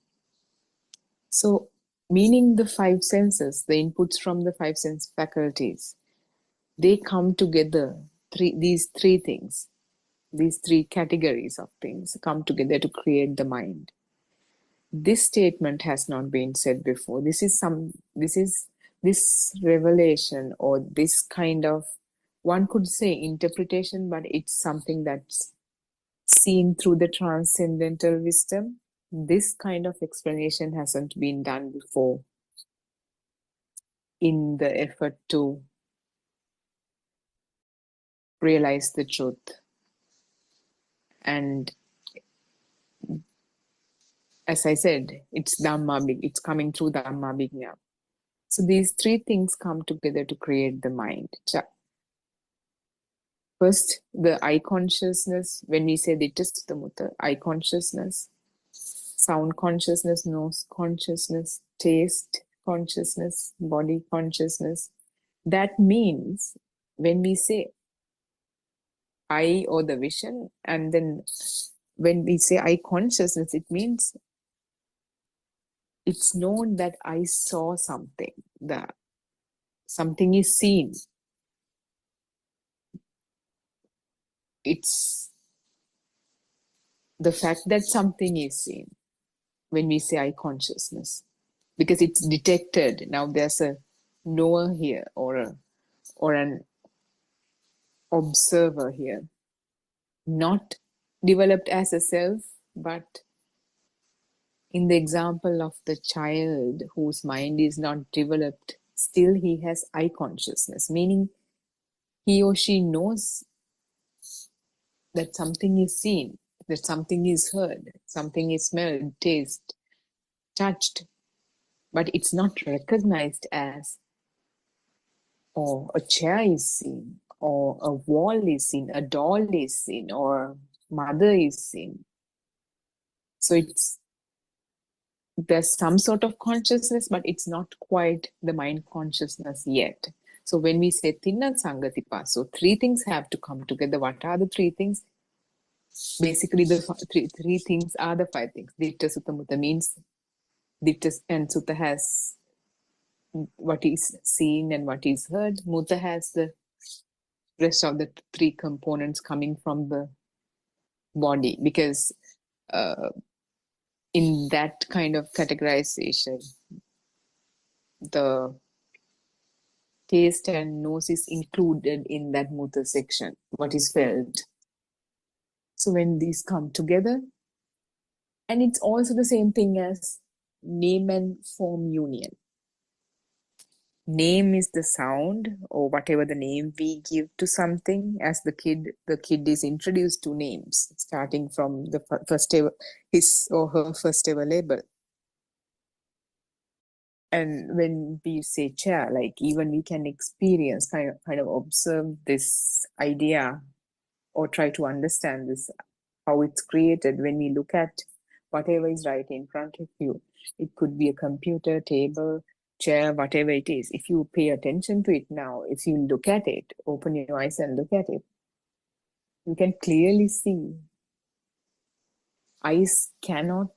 So meaning the five senses, the inputs from the five sense faculties, they come together. These three things, these three categories of things come together to create the mind. This statement has not been said before. This revelation, or this kind of, one could say interpretation, but it's something that's seen through the transcendental wisdom. This kind of explanation hasn't been done before in the effort to realize the truth. And as I said, it's Dhamma, it's coming through Dhamma Vigna. So these three things come together to create the mind. First, the eye consciousness. When we say Dittha, eye consciousness, sound consciousness, nose consciousness, taste consciousness, body consciousness. That means when we say eye or the vision, and then when we say eye consciousness, it means it's known that I saw something, that something is seen. It's the fact that something is seen when we say eye consciousness, because it's detected. Now there's a knower here, or an observer here, not developed as a self, but in the example of the child whose mind is not developed, still he has eye consciousness, meaning he or she knows that something is seen, that something is heard, something is smelled, tasted, touched, but it's not recognized as, or a chair is seen, or a wall is seen, a doll is seen, or mother is seen. So there's some sort of consciousness, but it's not quite the mind consciousness yet. So when we say Tinna Sangatipa, so three things have to come together. What are the three things? Basically, the three things are the five things. Ditta Sutta Mutta means Ditta and Sutta has what is seen and what is heard. Mutta has the rest of the three components coming from the body, because in that kind of categorization, the taste and nose is included in that Mutta section, what is felt. So when these come together, and it's also the same thing as name and form union. Name is the sound, or whatever the name we give to something. As the kid is introduced to names, starting from the first ever, his or her first ever label. And when we say chair, like even we can experience, kind of observe this idea, or try to understand this, how it's created when we look at whatever is right in front of you. It could be a computer, table, chair, whatever it is. If you pay attention to it now, if you look at it, open your eyes and look at it, you can clearly see. Eyes cannot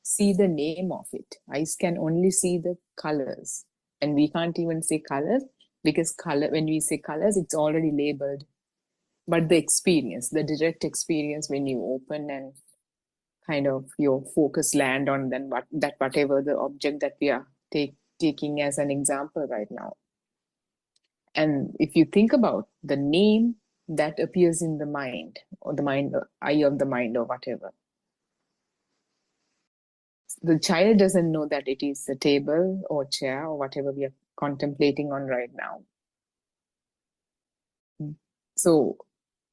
see the name of it. Eyes can only see the colors. And we can't even say colors, because color, when we say colors, it's already labeled. But the experience, the direct experience, when you open and kind of your focus land on then whatever the object that we are taking as an example right now. And if you think about the name that appears in the mind, or the mind, eye of the mind, or whatever, the child doesn't know that it is a table or chair or whatever we are contemplating on right now. So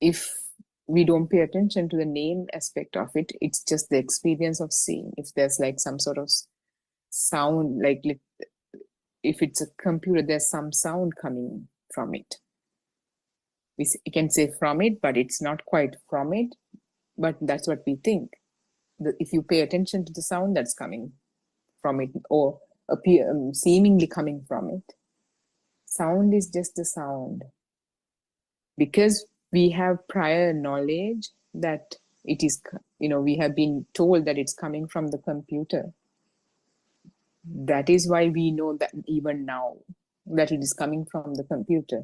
if we don't pay attention to the name aspect of it, it's just the experience of seeing. If there's like some sort of sound, like if it's a computer, there's some sound coming from it. We can say from it, but it's not quite from it, but that's what we think. If you pay attention to the sound that's coming from it, or seemingly coming from it, sound is just a sound. Because we have prior knowledge that it is, we have been told that it's coming from the computer. That is why we know that even now that it is coming from the computer.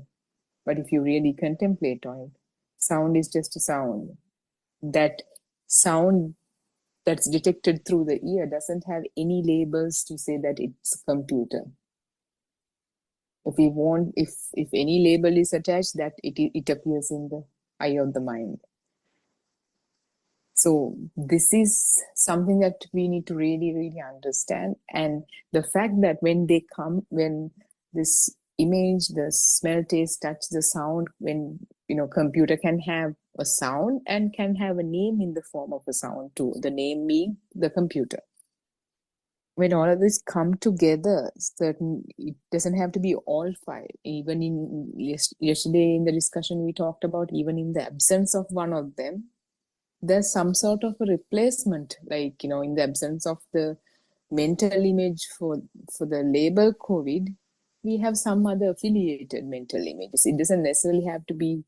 But if you really contemplate on it, sound is just a sound. That sound that's detected through the ear doesn't have any labels to say that it's a computer. If we want, if any label is attached, that it appears in the eye of the mind. So this is something that we need to really, really understand. And the fact that when they come, when this image, the smell, taste, touch, the sound, when, computer can have a sound and can have a name in the form of a sound too, the name being the computer. When all of this come together, it doesn't have to be all five. Even yesterday in the discussion we talked about, even in the absence of one of them, there's some sort of a replacement, like, in the absence of the mental image for the label COVID, we have some other affiliated mental images. It doesn't necessarily have to be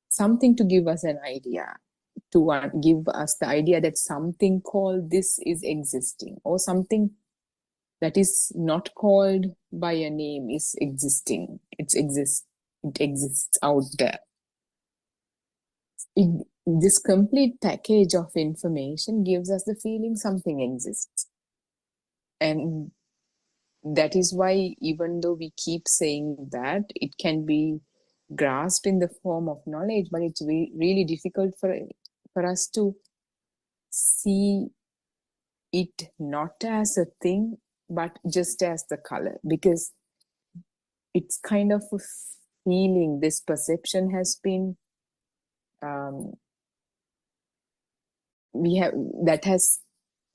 something to give us an idea, to give us the idea that something called this is existing, or something that is not called by a name is existing. It exists out there. This complete package of information gives us the feeling something exists. And that is why, even though we keep saying that it can be grasped in the form of knowledge, but it's really difficult for us to see it not as a thing, but just as the color, because it's kind of a feeling. This perception has been that has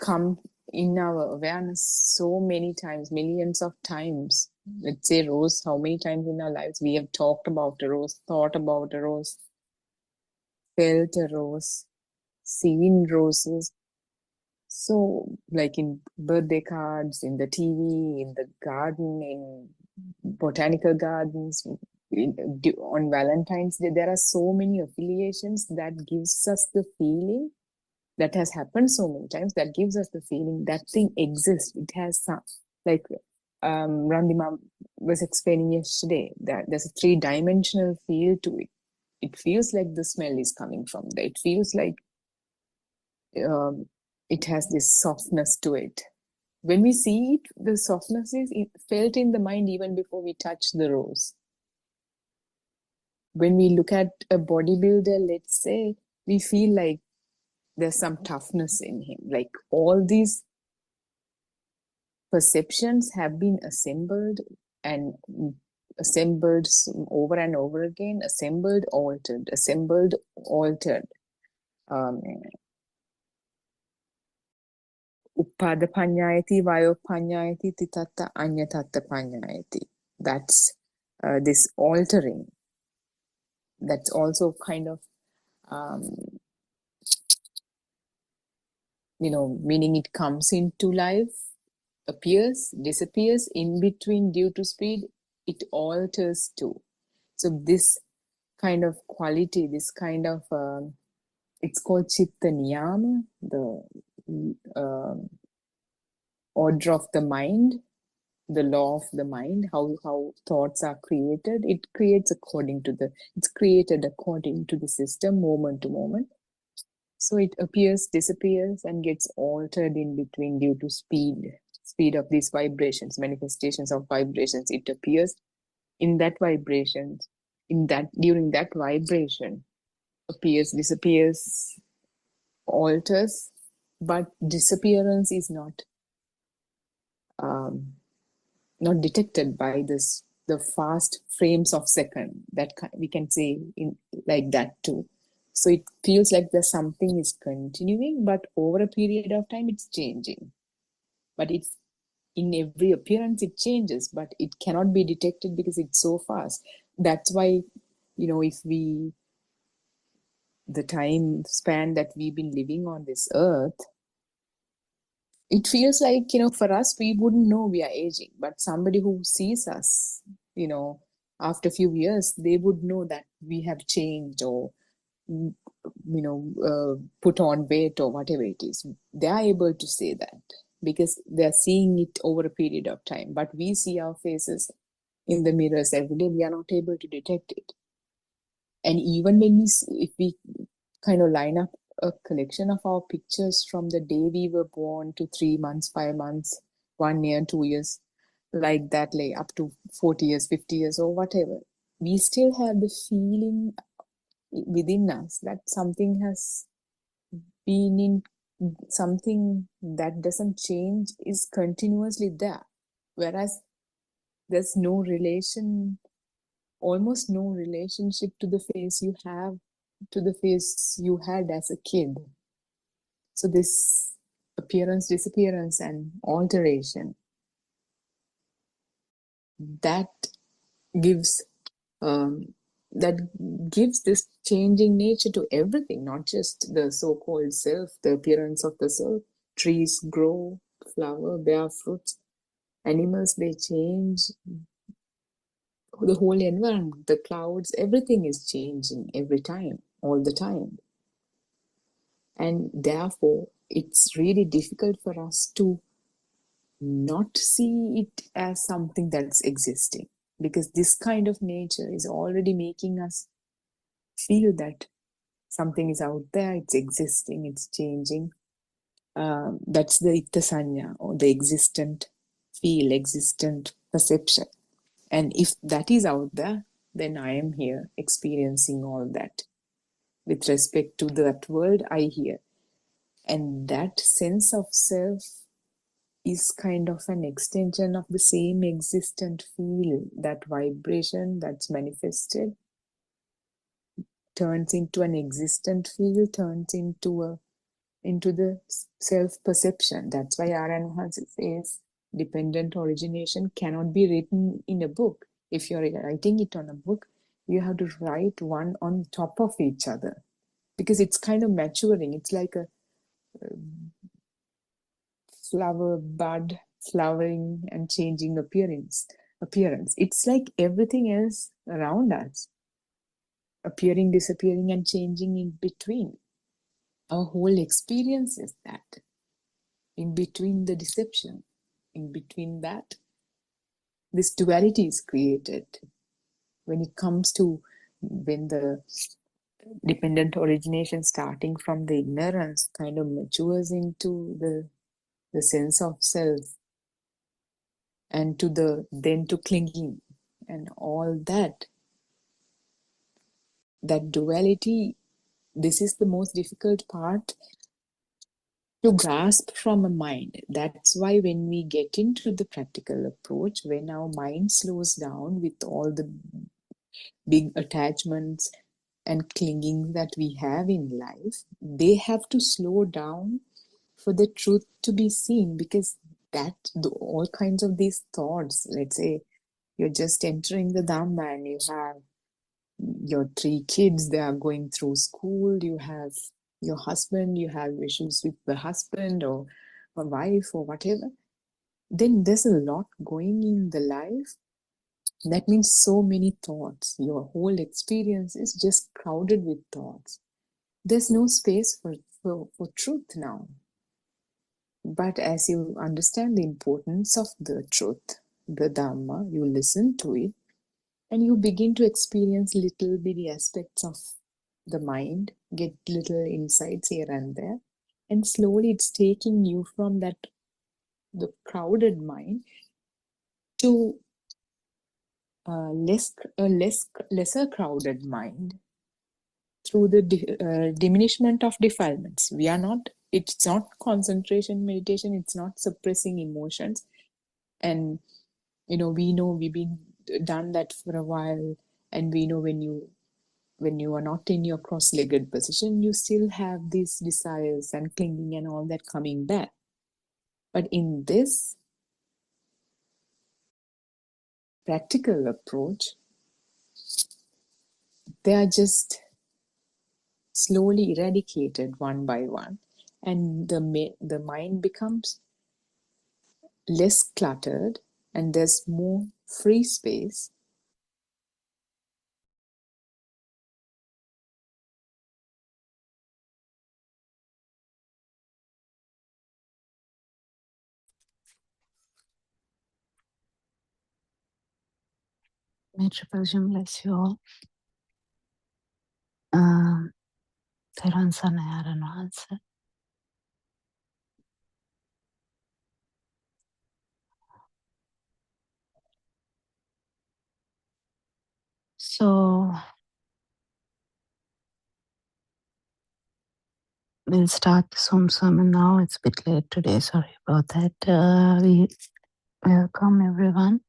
come in our awareness so many times, millions of times. Let's say rose, how many times in our lives we have talked about a rose, thought about a rose, felt a rose, seen roses. So, like in birthday cards, in the TV, in the garden, in botanical gardens, on Valentine's Day, there are so many affiliations that gives us the feeling, that has happened so many times, that gives us the feeling that thing exists. It has some, like Randima was explaining yesterday, that there's a 3-dimensional feel to it. It feels like the smell is coming from there. It feels like it has this softness to it. When we see it, the softness is felt in the mind even before we touch the rose. When we look at a bodybuilder, let's say, we feel like there's some toughness in him. Like all these perceptions have been assembled over and over again, assembled, altered. Uppada panyayati, vayo panyayati, titatta anyatatta panyayati. That's this altering. That's also kind of, meaning it comes into life, appears, disappears, in between, due to speed, it alters too. So this kind of quality, this kind of, it's called chitta niyama, the order of the mind, the law of the mind, how thoughts are created. It's created according to the system, moment to moment. So it appears, disappears, and gets altered in between due to speed of these vibrations, manifestations of vibrations. It appears in that vibration, during that vibration, appears, disappears, alters, but disappearance is not detected by the fast frames of second, that we can say in like that too. So it feels like there's something is continuing, but over a period of time it's changing. But it's in every appearance it changes, but it cannot be detected because it's so fast. That's why, if the time span that we've been living on this earth, it feels like, for us, we wouldn't know we are aging, but somebody who sees us, after a few years, they would know that we have changed, or, put on weight, or whatever it is. They are able to say that. because they're seeing it over a period of time. But we see our faces in the mirrors every day, we are not able to detect it. And even when if we kind of line up a collection of our pictures from the day we were born to 3 months, 5 months, 1 year, 2 years, like that, like up to 40 years, 50 years, or whatever, we still have the feeling within us that something has been in, something that doesn't change is continuously there. Whereas there's no relation, almost no relationship to the face you have, to the face you had as a kid. So this appearance, disappearance, and alteration, that gives um, that gives this changing nature to everything, not just the so-called self, the appearance of the self. Trees grow, flower, bear fruits, animals, they change, the whole environment, the clouds, everything is changing every time, all the time. And therefore, it's really difficult for us to not see it as something that's existing, because this kind of nature is already making us feel that something is out there, it's existing, it's changing. That's the itta sanya, or the existent feel, existent perception. And if that is out there, then I am here experiencing all that with respect to that world I hear. And that sense of self is kind of an extension of the same existent feel. That vibration that's manifested turns into an existent feel, turns into the self-perception. That's why R.N. says dependent origination cannot be written in a book. If you're writing it on a book, you have to write one on top of each other, because it's kind of maturing. It's like a flower bud flowering and changing appearance. It's like everything else around us, appearing, disappearing, and changing in between. Our whole experience is that. In between the deception, in between that, this duality is created. When it comes to, when the dependent origination starting from the ignorance kind of matures into the sense of self, and to the then to clinging and all that, that duality, this is the most difficult part to grasp from a mind. That's why when we get into the practical approach, when our mind slows down with all the big attachments and clinging that we have in life, they have to slow down for the truth to be seen, because all kinds of these thoughts, let's say you're just entering the Dhamma and you have your 3 kids, they are going through school, you have your husband, you have issues with the husband or a wife or whatever, then there's a lot going in the life. That means so many thoughts. Your whole experience is just crowded with thoughts. There's no space for truth now. But as you understand the importance of the truth, the Dhamma, you listen to it, and you begin to experience little bitty aspects of the mind, get little insights here and there, and slowly it's taking you from the crowded mind to lesser crowded mind, through the diminishment of defilements. It's not concentration meditation, it's not suppressing emotions. And we know we've been done that for a while, and we know when you are not in your cross-legged position, you still have these desires and clinging and all that coming back. But in this practical approach, they are just slowly eradicated one by one, and the mind becomes less cluttered, and there's more free space. May Triple Gem bless you all. Theron Sanayara no answer. So we'll start the Zoom sermon now. It's a bit late today. Sorry about that. We welcome everyone.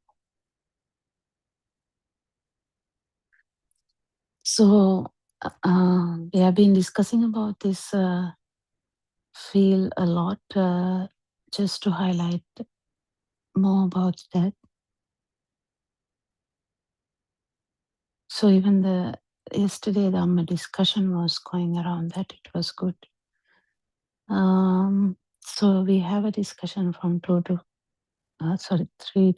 So we have been discussing about this feel a lot. Just to highlight more about that. So even yesterday the discussion was going around that. It was good. So we have a discussion from 3 to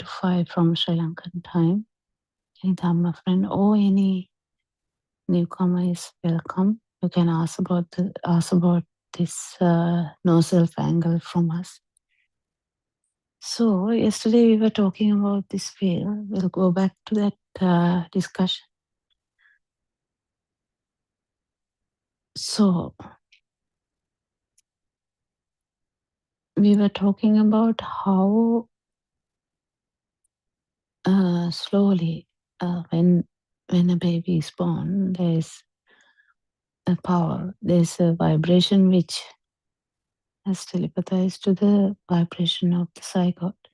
5 from Sri Lankan time. Any Dhamma friend or any newcomer is welcome. You can ask about this no self angle from us. So yesterday we were talking about this feel. We'll go back to that discussion. So we were talking about how slowly when a baby is born, there's a power, there's a vibration which has telepathized to the vibration of the zygote.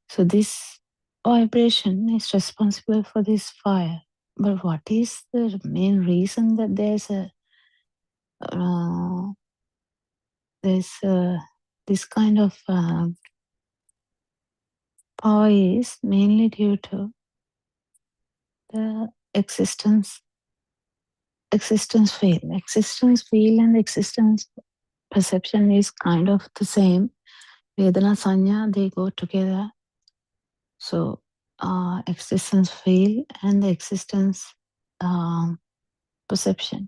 So this vibration is responsible for this fire. But what is the main reason that there's this kind of power is mainly due to the existence field. Existence field and existence perception is kind of the same. Vedana Sanya, they go together. So existence field and the existence perception.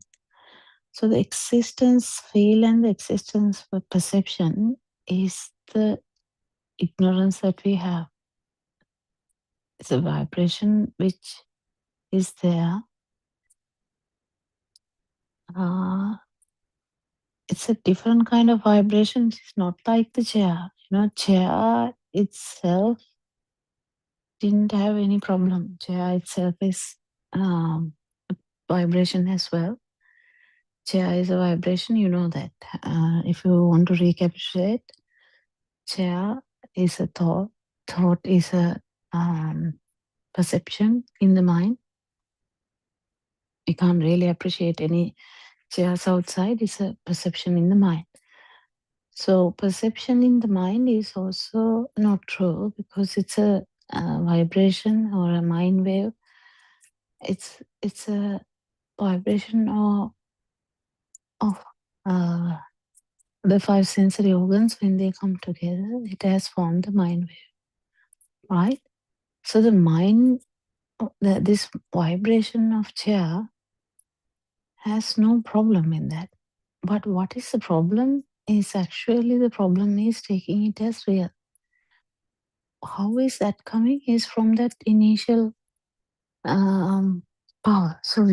So the existence field and the existence perception is the ignorance that we have. It's a vibration which is there. It's a different kind of vibration. It's not like the chair. Chair itself didn't have any problem. Chair itself is a vibration as well. Chair is a vibration, you know that. If you want to recapitulate, chair is a thought. Thought is a perception in the mind. We can't really appreciate any chairs outside. It's a perception in the mind. So perception in the mind is also not true because it's a vibration or a mind wave. It's a vibration of the 5 sensory organs. When they come together, it has formed the mind wave, right? So the mind, this vibration of chair has no problem in that. But what is the problem is actually the problem is taking it as real. How is that coming? Is from that initial power. So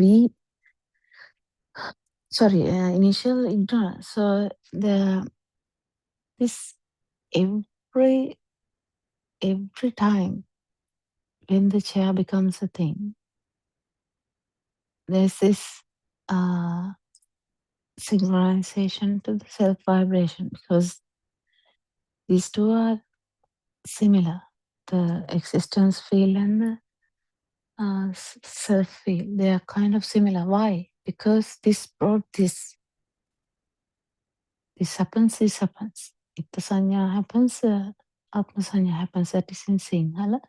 initial ignorance. So this every time when the chair becomes a thing, there's this synchronization to the self vibration because these two are similar. The existence field and the self field, they are kind of similar. Why? Because this brought this happens. Itta sanya happens, atma sanya happens. That is in Sinhala.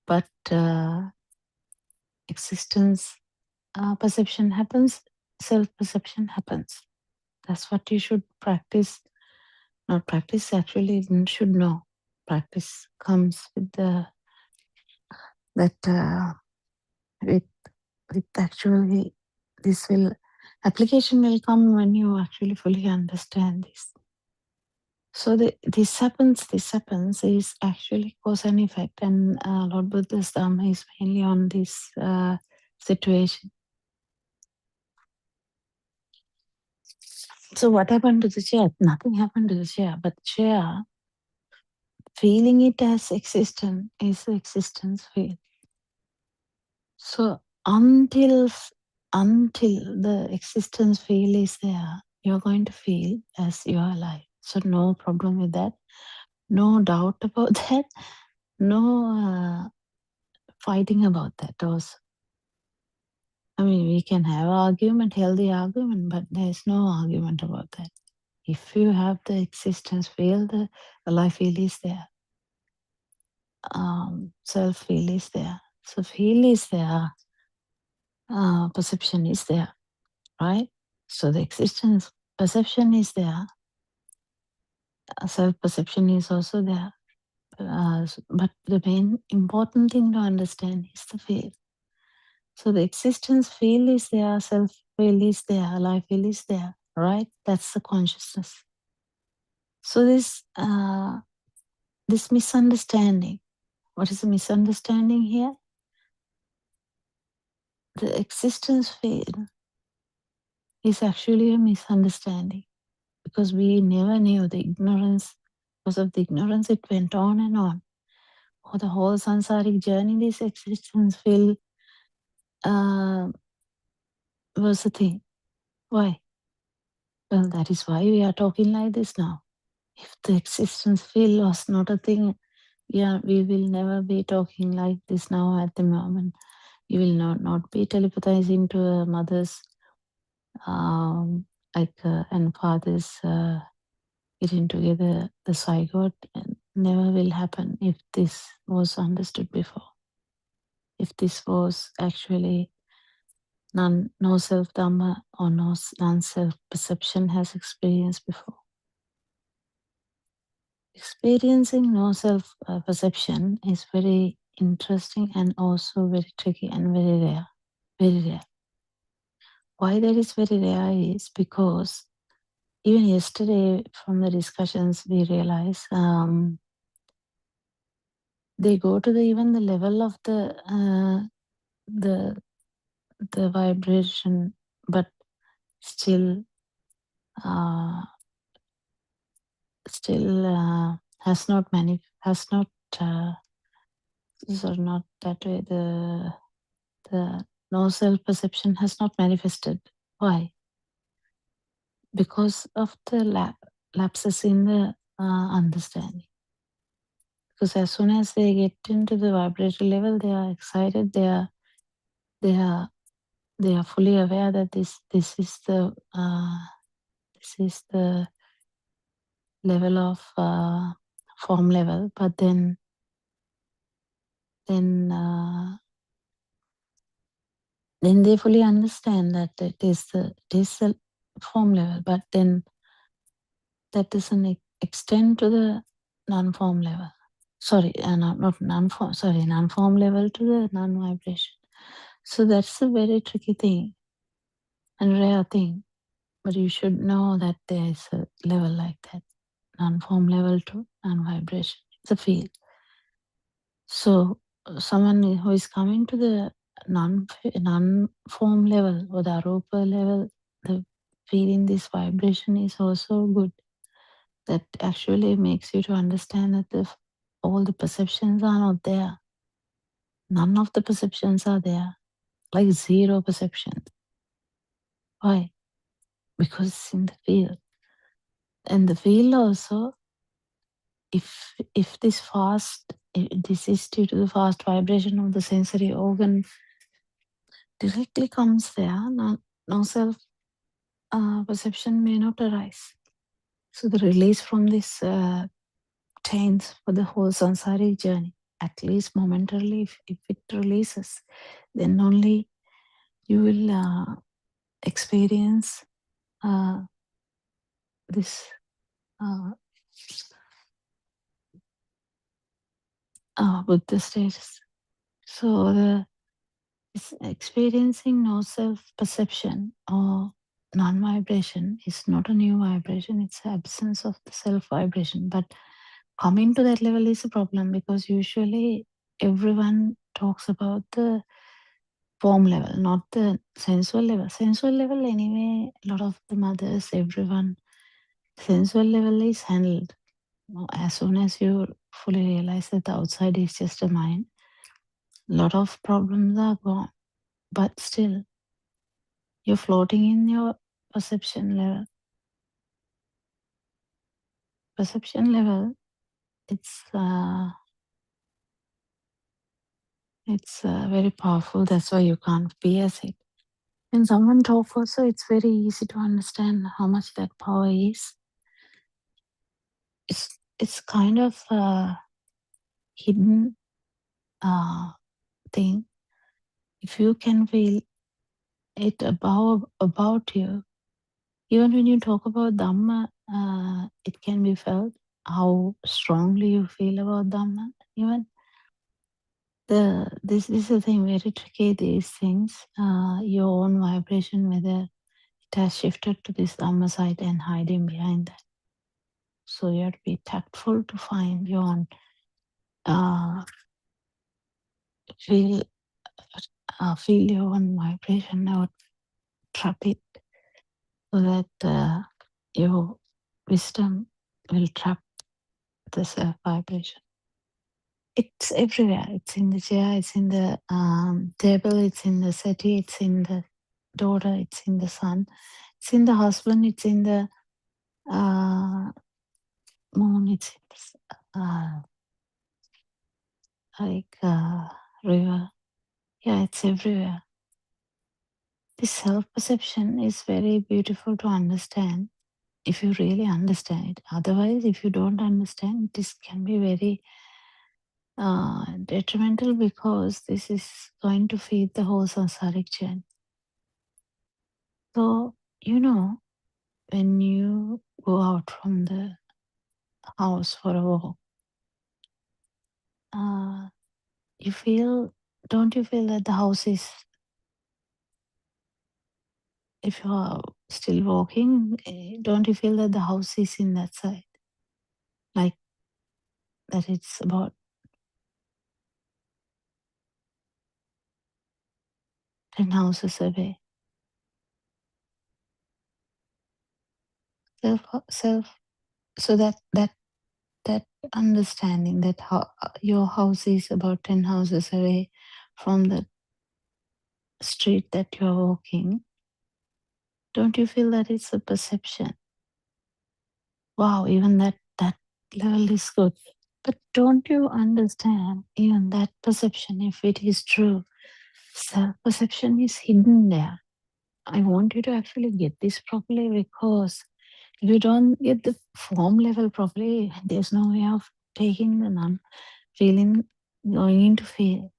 But existence perception happens, self-perception happens. That's what you should practice. Not practice, actually, you should know. Practice comes with with actually, application will come when you actually fully understand this. So this happens is actually cause and effect, and Lord Buddha's Dhamma is mainly on this situation. So what happened to the chair? Nothing happened to the chair, but chair, feeling it as existence, is the existence feel. So until the existence feel is there, you're going to feel as you are alive. So no problem with that. No doubt about that. No fighting about that also. I mean, we can have argument, healthy argument, but there's no argument about that. If you have the existence feel, the life feel is there. Self feel is there. So feel is there. Perception is there, right? So the existence perception is there. Self perception is also there. But the main important thing to understand is the feel. So the existence feel is there, self feel is there, life feel is there, right? That's the consciousness. So this misunderstanding. What is the misunderstanding here? The existence feel is actually a misunderstanding because we never knew the ignorance. Because of the ignorance, it went on and on. For the whole samsaric journey, this existence feel was a thing. Why? Well, that is why we are talking like this now. If the existence feel was not a thing, we will never be talking like this now at the moment. You will not be telepathizing to a mother's and fathers getting together. The zygote never will happen if this was understood before. If this was actually no self dhamma or non-self perception has experienced before. Experiencing no self perception is very interesting and also very tricky and very rare. Very rare. Why that is very rare is because even yesterday from the discussions we realize they go to even the level of the vibration, but still has not not that way. The no self perception has not manifested. Why? Because of the lapses in the understanding. Because as soon as they get into the vibratory level, they are excited. They are fully aware that this is the level of form level. But then they fully understand that it is the form level. But then that doesn't extend to the non-form level. Sorry, not non-form. Sorry, non-form level to the non-vibration. So that's a very tricky thing and rare thing. But you should know that there is a level like that, non-form level to non-vibration. It's a field. So someone who is coming to the non-form level or the arupa level, the feeling this vibration is also good. That actually makes you to understand that all the perceptions are not there. None of the perceptions are there. Like zero perception. Why? Because it's in the field. And the field also, if this is due to the fast vibration of the sensory organ directly comes there, no self perception may not arise. So the release from this chains for the whole samsaric journey, at least momentarily, if it releases, then only you will experience this Buddha status. So it's experiencing no self perception or non-vibration is not a new vibration, it's the absence of the self-vibration. But coming to that level is a problem, because usually everyone talks about the form level, not the sensual level. Sensual level, anyway, a lot of the mothers, everyone, sensual level is handled. As soon as you fully realize that the outside is just a mind, a lot of problems are gone. But still, you're floating in your perception level. Perception level, it's very powerful. That's why you can't pierce it. When someone talks also, it's very easy to understand how much that power is. It's kind of a hidden thing. If you can feel it about you, even when you talk about Dhamma, it can be felt how strongly you feel about Dhamma. Even this is the thing, very tricky, these things. Your own vibration, whether it has shifted to this Dhamma side and hiding behind that. So you have to be tactful to find your own feel your own vibration, or trap it, so that your wisdom will trap the self vibration. It's everywhere. It's in the chair, it's in the table, it's in the settee, it's in the daughter, it's in the son, it's in the husband, it's in the moon, it's in the river. Yeah, it's everywhere. This self-perception is very beautiful to understand if you really understand it. Otherwise, if you don't understand, this can be very detrimental, because this is going to feed the whole samsaric chain. So, when you go out from the house for a walk, don't you feel that the house is, if you are still walking, don't you feel that the house is in that side? Like that it's about 10 houses away. So that understanding that your house is about 10 houses away from the street that you're walking, don't you feel that it's a perception? Wow, even that level is good. But don't you understand, even that perception, if it is true, self-perception is hidden there. I want you to actually get this properly, because if you don't get the form level properly, there's no way of taking the non-feeling, going into feel,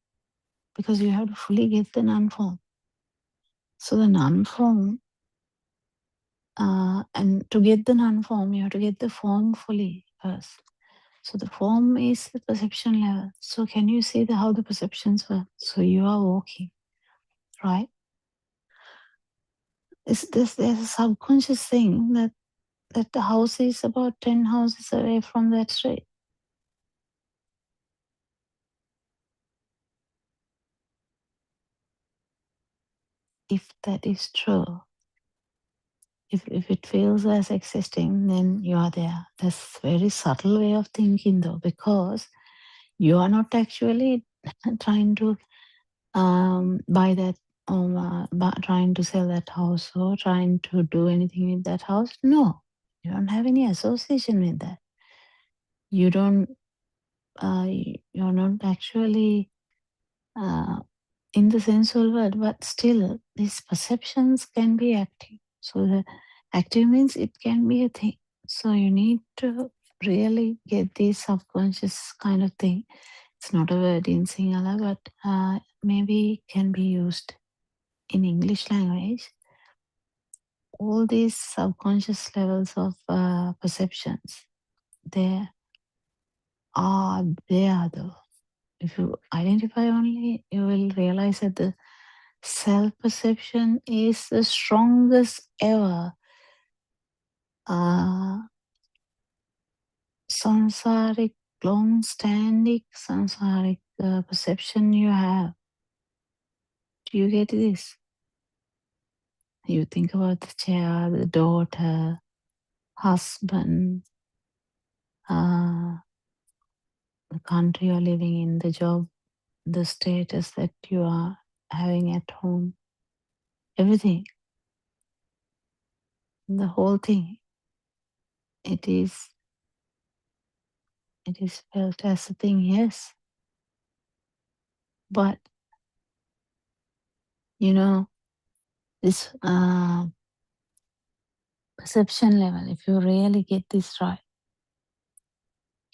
because you have to fully get the non-form. So the non-form, and to get the non-form, you have to get the form fully first. So the form is the perception level. So can you see how the perceptions work? So you are walking, right? There's a subconscious thing that the house is about 10 houses away from that street. If that is true, if it feels as existing, then you are there. That's a very subtle way of thinking, though, because you are not actually trying to buy that, trying to sell that house, or trying to do anything with that house. No, you don't have any association with that. You don't. You're not actually in the sensual world, but still, these perceptions can be active. So the active means it can be a thing. So you need to really get this subconscious kind of thing. It's not a word in Sinhala, but maybe can be used in English language. All these subconscious levels of perceptions, they are there though. If you identify only, you will realize that the Self-perception is the strongest ever samsaric, long-standing samsaric perception you have. Do you get this? You think about the chair, the daughter, husband, the country you're living in, the job, the status that you are having at home, everything, the whole thing. It is felt as a thing, yes. But you know, this perception level, if you really get this right,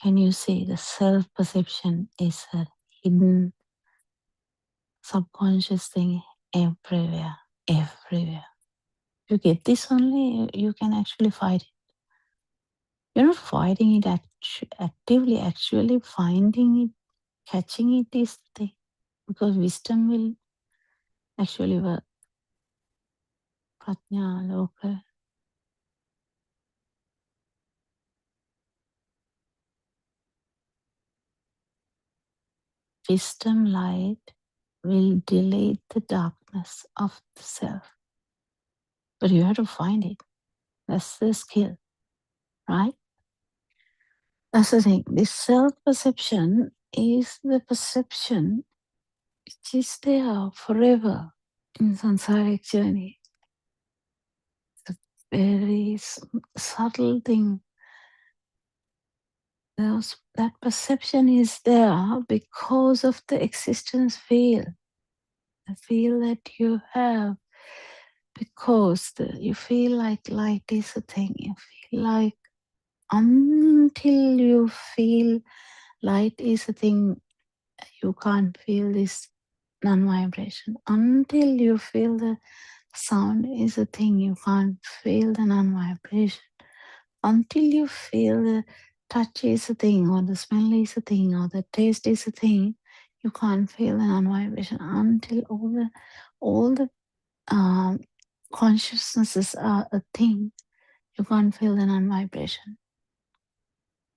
can you see the self-perception is a hidden subconscious thing everywhere, everywhere. If you get this only, you can actually fight it. You're not fighting it actively, actually finding it, catching it is the thing. Because wisdom will actually work. Pratnya, loka. Wisdom light will delete the darkness of the self. But you have to find it. That's the skill, right? That's the thing. This self-perception is the perception which is there forever in samsaric journey. It's a very subtle thing. That perception is there because of the existence field. The feel that you have, because you feel like light is a thing. You feel like until you feel light is a thing, you can't feel this non-vibration. Until you feel the sound is a thing, you can't feel the non-vibration. Until you feel the touch is a thing, or the smell is a thing, or the taste is a thing, you can't feel the non-vibration. Until all the consciousnesses are a thing, you can't feel the non-vibration.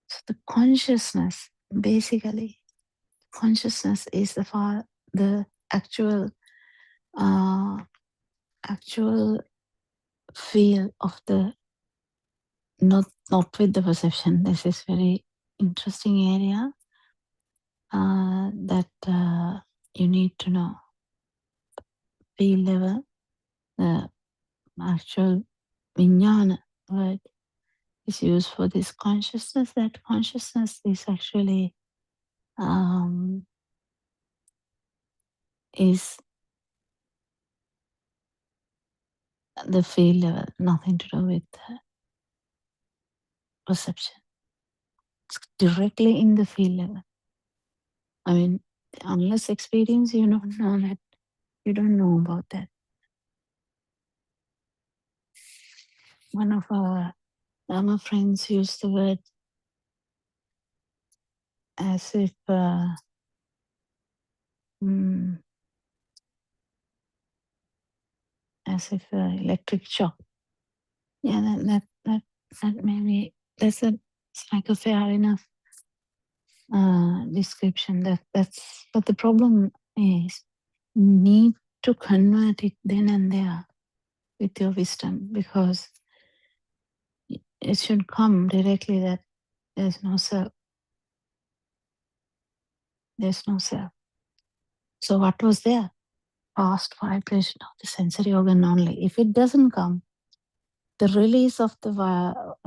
So the consciousness, basically, consciousness is the actual feel of the not with the perception. This is very interesting area that you need to know. Feel level, the actual vijnana word is used for this consciousness. That consciousness is actually is the feel level, nothing to do with perception. It's directly in the feel level. I mean, unless experience, you don't know that. You don't know about that. One of our Dharma friends used the word as if electric shock. Yeah, that maybe it's like a fair enough description. That's but the problem is you need to convert it then and there with your wisdom, because it should come directly that there's no self. There's no self. So what was there? Past vibration of the sensory organ only. If it doesn't come, the release of the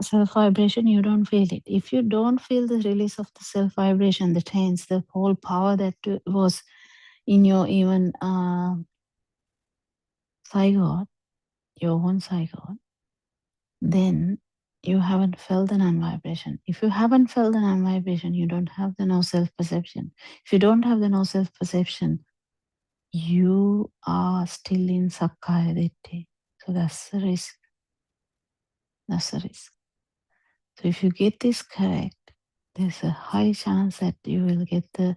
self vibration, you don't feel it. If you don't feel the release of the self vibration, the change, the whole power that was in your even zygote, your own zygote, then you haven't felt the non-vibration. If you haven't felt the non-vibration, you don't have the no self-perception. If you don't have the no self-perception, you are still in Sakkaya Ditthi. So that's the risk. That's the risk. So if you get this correct, there's a high chance that you will get the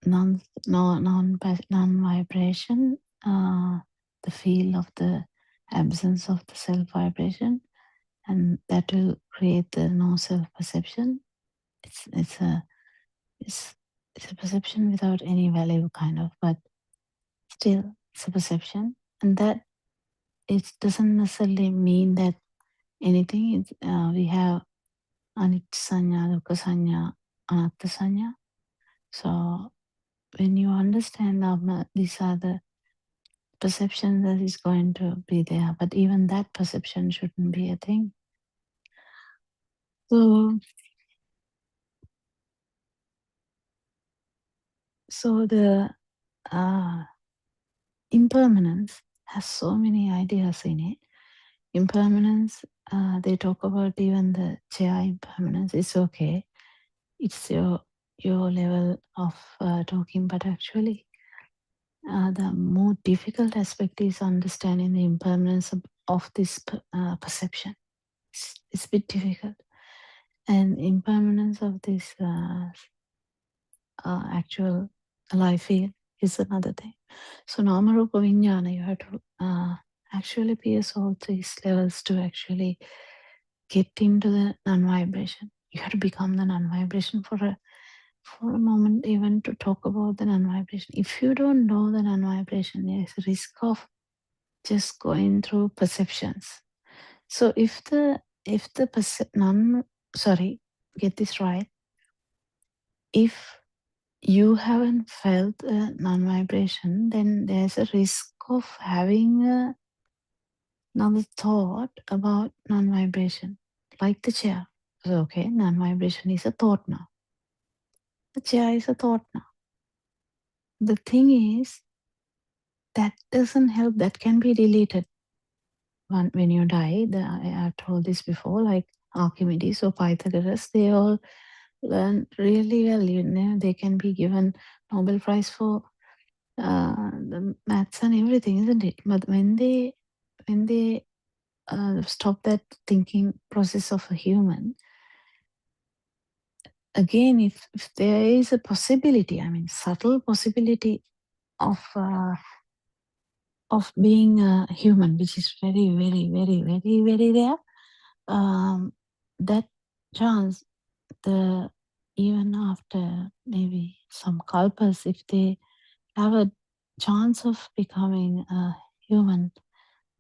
non-vibration the feel of the absence of the self vibration, and that will create the no self perception. It's a it's it's a perception without any value, kind of, but still it's a perception, and that it doesn't necessarily mean that anything. We have anitya sanya, dukkha sanya, anatta sanya. So when you understand Dhamma, these are the perception that is going to be there, but even that perception shouldn't be a thing. So the impermanence has so many ideas in it. Impermanence, they talk about even the chair impermanence. It's okay. It's your level of talking, but actually the more difficult aspect is understanding the impermanence of this perception. It's a bit difficult. And impermanence of this actual life field is another thing. So Nama Rupa Vijnana, you have to actually pierce all these levels to actually get into the non-vibration. You have to become the non-vibration for a moment, even to talk about the non-vibration. If you don't know the non-vibration, there is a risk of just going through perceptions. So if the get this right. If you haven't felt a non-vibration, then there's a risk of having another thought about non-vibration, like the chair. So, okay, non-vibration is a thought now. The chair is a thought now. The thing is, that doesn't help. That can be deleted when you die. I told this before, like Archimedes or Pythagoras, they all learn really well. You know, they can be given Nobel Prize for the maths and everything, isn't it? But when they stop that thinking process of a human, again, if there is a possibility, I mean, subtle possibility of being a human, which is very, very, very, very, very rare, that chance, even after maybe some kalpas, if they have a chance of becoming a human,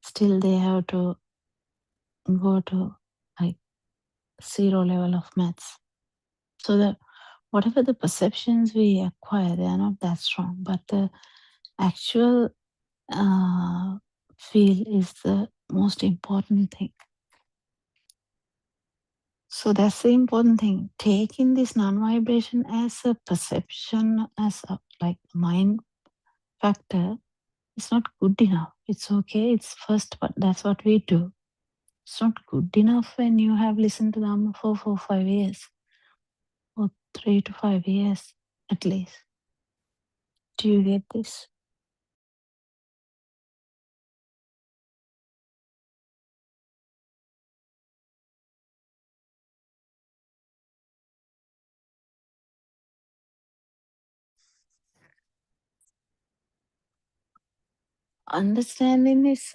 still they have to go to like 0 level of maths. So that whatever the perceptions we acquire, they are not that strong, but the actual feel is the most important thing. So that's the important thing. Taking this non-vibration as a perception, as a like mind factor, is not good enough. It's okay. It's first, but that's what we do. It's not good enough when you have listened to Dhamma for 4 or 5 years, or 3 to 5 years at least. Do you get this? Understanding is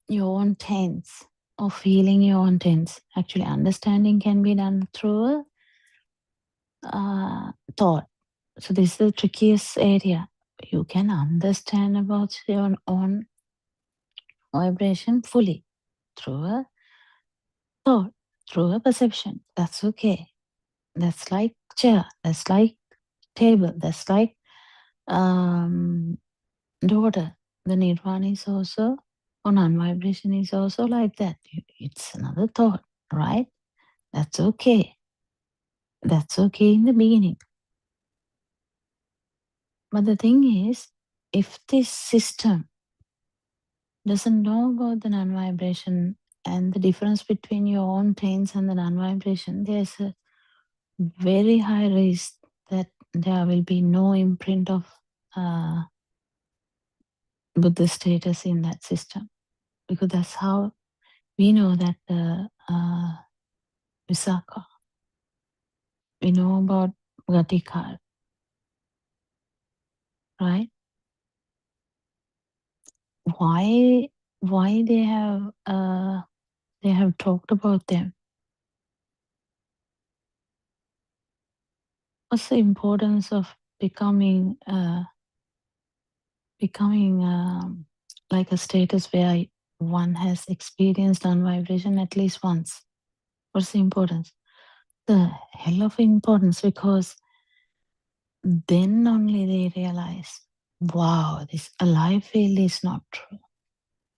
your own tense, or feeling your own tense. Actually, understanding can be done through a thought. So this is the trickiest area. You can understand about your own vibration fully through a thought, through a perception. That's okay. That's like chair. That's like table. That's like daughter. The nirvana is also, or non-vibration is also like that. It's another thought, right? That's okay. That's okay in the beginning. But the thing is, if this system doesn't know about the non-vibration and the difference between your own taints and the non-vibration, there's a very high risk that there will be no imprint of Buddha status in that system. Because that's how we know that the Visakha, we know about Gatikar, right? why they have talked about them. What's the importance of becoming like a status where one has experienced down vibration at least once? What's the importance? The hell of importance, because then only they realize, wow, this alive field is not true.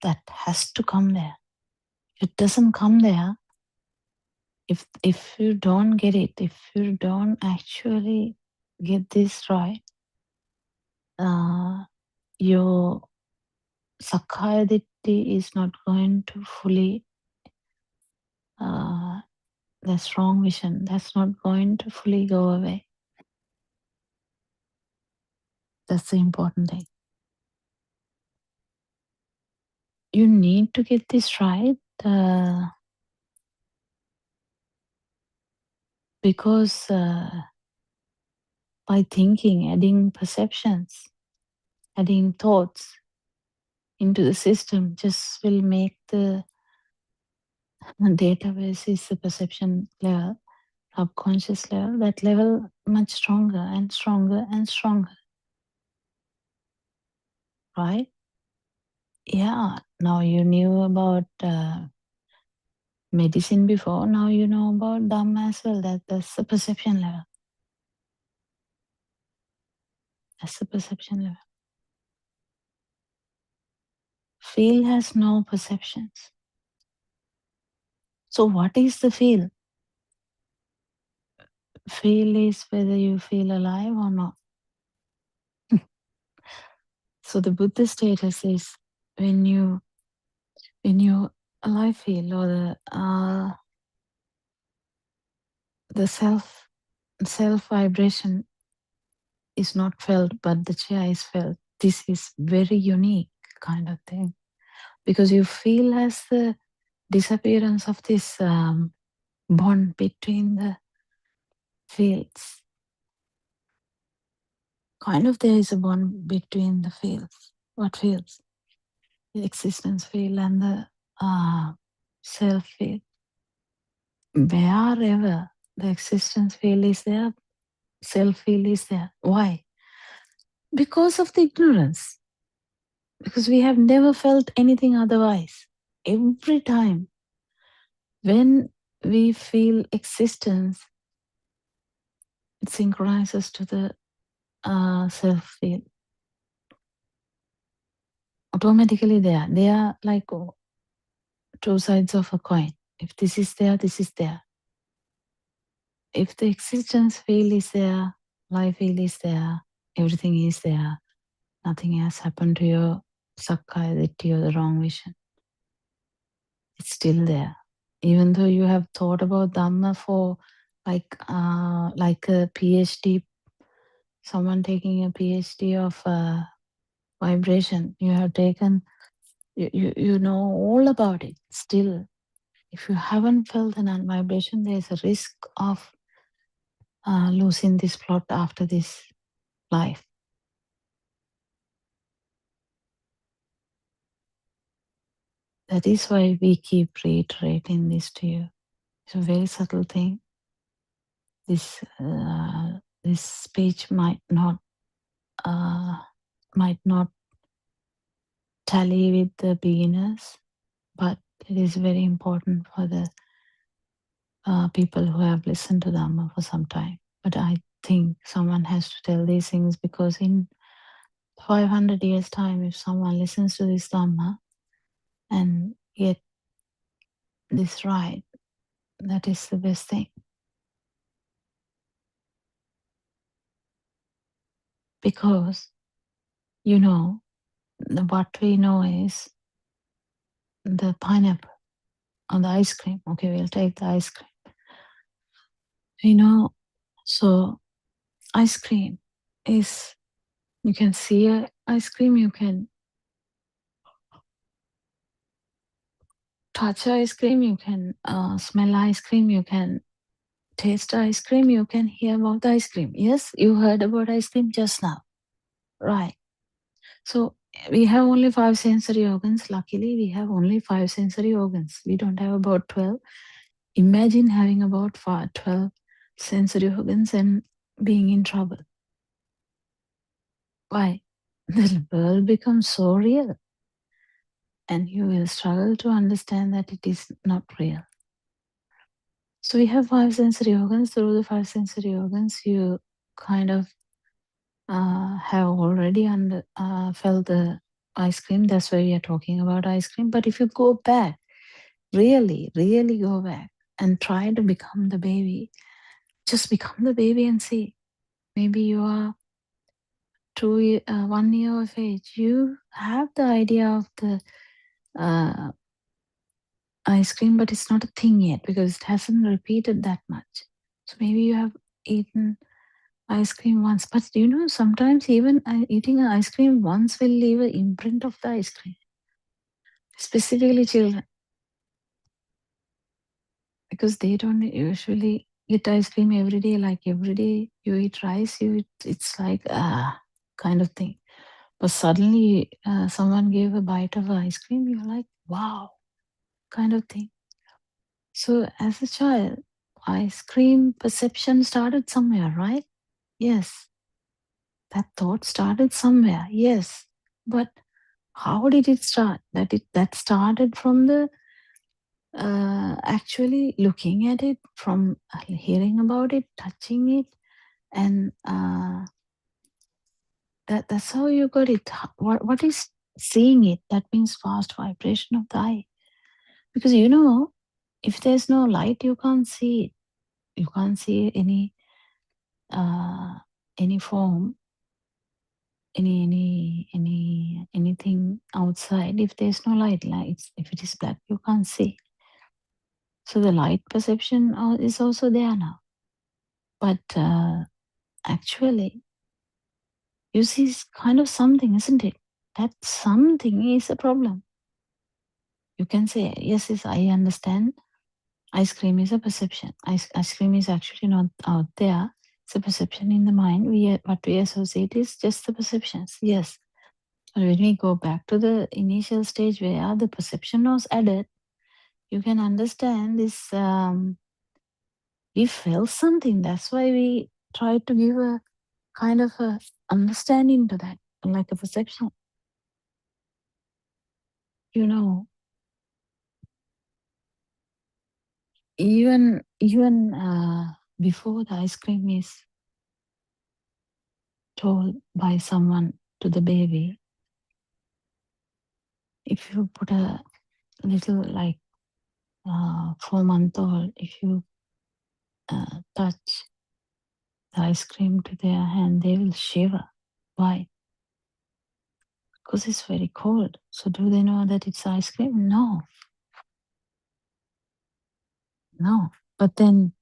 That has to come there. If it doesn't come there, if you don't get it, if you don't actually get this right, your Sakkaya Ditthi is not going to fully, the strong vision, that's not going to fully go away. That's the important thing. You need to get this right, because by thinking, adding perceptions, adding thoughts into the system just will make the database is the perception level, subconscious level, that level much stronger and stronger and stronger. Right? Yeah. Now you knew about medicine before. Now you know about Dhamma as well. That's the perception level. That's the perception level. Feel has no perceptions. So what is the feel? Feel is whether you feel alive or not. So the Buddha status is when you alive feel, or the self vibration is not felt, but the chair is felt. This is very unique kind of thing, because you feel as the disappearance of this bond between the fields. Kind of there is a bond between the fields. What fields? The existence field and the self field. Wherever the existence field is there, self field is there. Why? Because of the ignorance. Because we have never felt anything otherwise. Every time when we feel existence, it synchronizes to the self field. Automatically they are like two sides of a coin. If this is there, this is there. If the existence field is there, life field is there, everything is there, nothing has happened to your Sakkaya Ditthi or the wrong vision. It's still there. Even though you have thought about Dhamma for like a PhD, someone taking a PhD of vibration, you have taken, you know all about it. Still, if you haven't felt the non-vibration, there's a risk of losing this plot after this life. That is why we keep reiterating this to you. It's a very subtle thing. This speech might not tally with the beginners, but it is very important for the people who have listened to Dhamma for some time. But I think someone has to tell these things, because in 500 years' time, if someone listens to this Dhamma and get this right, that is the best thing. Because, what we know is the pineapple on the ice cream. Okay, we'll take the ice cream. So ice cream is, you can see ice cream, you can touch ice cream, you can smell ice cream, you can taste ice cream, you can hear about ice cream. Yes, you heard about ice cream just now. Right. So we have only 5 sensory organs. Luckily, we have only 5 sensory organs. We don't have about 12. Imagine having about 12 sensory organs and being in trouble. Why? The world becomes so real, and you will struggle to understand that it is not real. So we have 5 sensory organs. Through the 5 sensory organs, you kind of have already felt the ice cream. That's why we are talking about ice cream. But if you go back, really go back and try to become the baby, just become the baby and see. Maybe you are 1 year of age. You have the idea of the ice cream, but it's not a thing yet because it hasn't repeated that much. So maybe you have eaten ice cream once, but sometimes even eating ice cream once will leave an imprint of the ice cream, specifically children, because they don't usually eat ice cream every day. Like every day you eat rice, it's like kind of thing. But suddenly someone gave a bite of ice cream, you're like, wow, kind of thing. So as a child, ice cream perception started somewhere, right? Yes. That thought started somewhere, yes. But how did it start? That started from the actually looking at it, from hearing about it, touching it, and that's how you got it. What is seeing it? That means fast vibration of the eye. Because if there's no light, you can't see it. You can't see any form, anything outside. If there's no light, if it is black, you can't see. So the light perception is also there now. But actually, you see kind of something, isn't it? That something is a problem. You can say, yes, I understand. Ice cream is a perception. Ice cream is actually not out there. It's a perception in the mind. What we associate is just the perceptions. Yes. But when we go back to the initial stage where the perception was added, you can understand this. We felt something. That's why we try to give a kind of a understanding to that, like a perception. Even before the ice cream is told by someone to the baby, if you put a little 4-month-old, if you touch the ice cream to their hand, they will shiver. Why? Because it's very cold. So do they know that it's ice cream? No. But then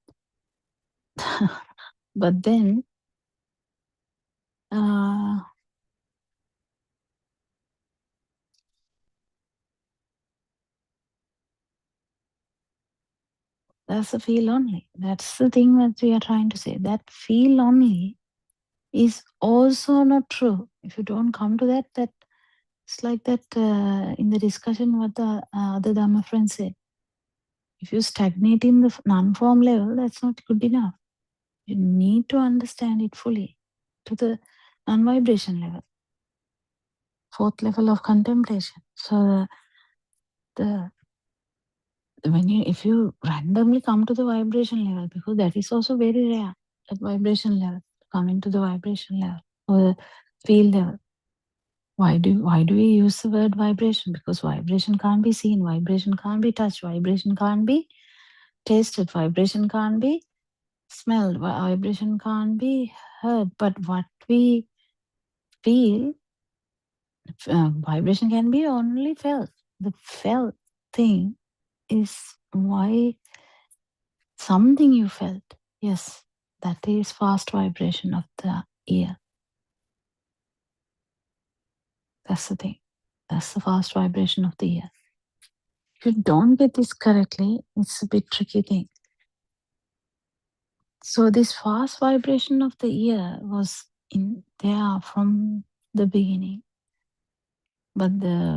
that's a feel only. That's the thing that we are trying to say. That feel only is also not true. If you don't come to that it's like that in the discussion what the other Dhamma friend said. If you stagnate in the non-form level, that's not good enough. You need to understand it fully to the non-vibration level, 4th level of contemplation. So if you randomly come to the vibration level, because that is also very rare, that vibration level, coming to the vibration level or the field level. Why do we use the word vibration? Because vibration can't be seen, vibration can't be touched, vibration can't be tasted, vibration can't be smelled, vibration can't be heard. But what we feel, vibration can be only felt. The felt thing is why something you felt. Yes, that is fast vibration of the ear. That's the thing. That's the fast vibration of the ear. If you don't get this correctly, it's a bit tricky thing. So this fast vibration of the ear was in there from the beginning. But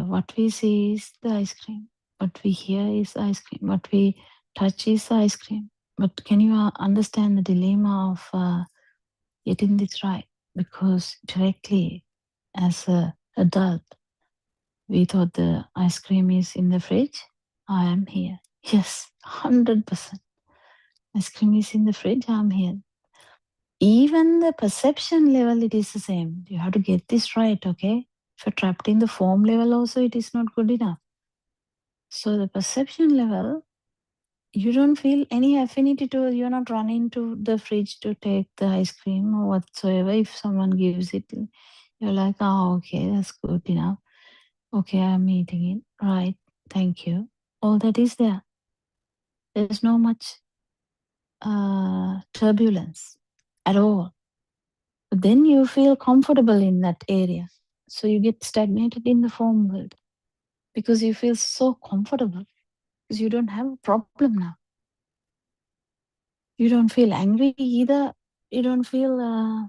what we see is the ice cream. What we hear is ice cream. What we touch is ice cream. But can you understand the dilemma of getting this right? Because directly as an adult, we thought the ice cream is in the fridge. I am here. Yes, 100%. Ice cream is in the fridge. I'm here. Even the perception level, it is the same. You have to get this right, okay? If you're trapped in the form level also, it is not good enough. So the perception level, you don't feel any affinity to, you're not running to the fridge to take the ice cream or whatsoever. If someone gives it, you're like, oh, okay, that's good enough. Okay, I'm eating it. Right, thank you. All that is there. There's no much turbulence at all. But then you feel comfortable in that area. So you get stagnated in the form world because you feel so comfortable because you don't have a problem now. You don't feel angry either. You don't feel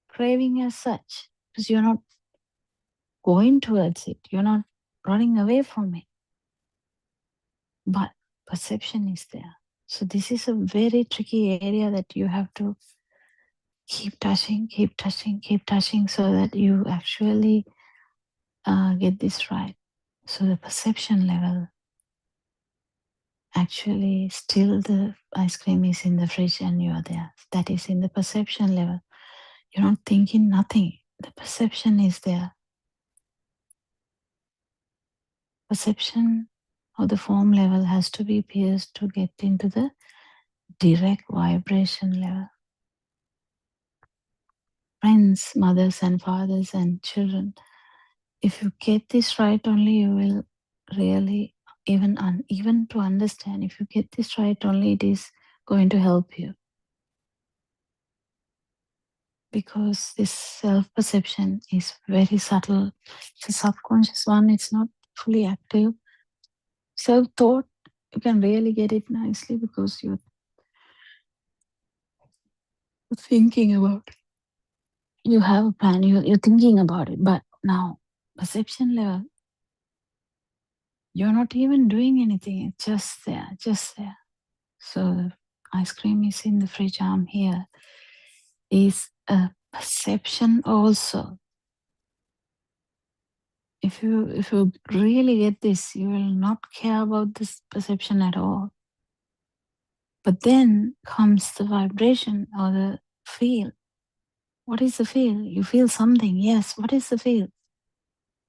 craving as such because you're not going towards it. You're not running away from it. But perception is there. So this is a very tricky area that you have to keep touching so that you actually get this right. So the perception level, actually still the ice cream is in the fridge and you are there. That is in the perception level. You're not thinking nothing. The perception is there. Perception of the form level has to be pierced to get into the direct vibration level. Friends, mothers and fathers and children, if you get this right, only you will really, even to understand, if you get this right, only it is going to help you. Because this self-perception is very subtle. The subconscious one, it's not fully active. Self-thought, you can really get it nicely because you're thinking about it. You have a plan, you're thinking about it. But now, perception level, you're not even doing anything. It's just there, just there. So the ice cream is in the fridge, I'm here. Is a perception also. If you really get this, you will not care about this perception at all. But then comes the vibration or the feel. What is the feel? You feel something. Yes, what is the feel?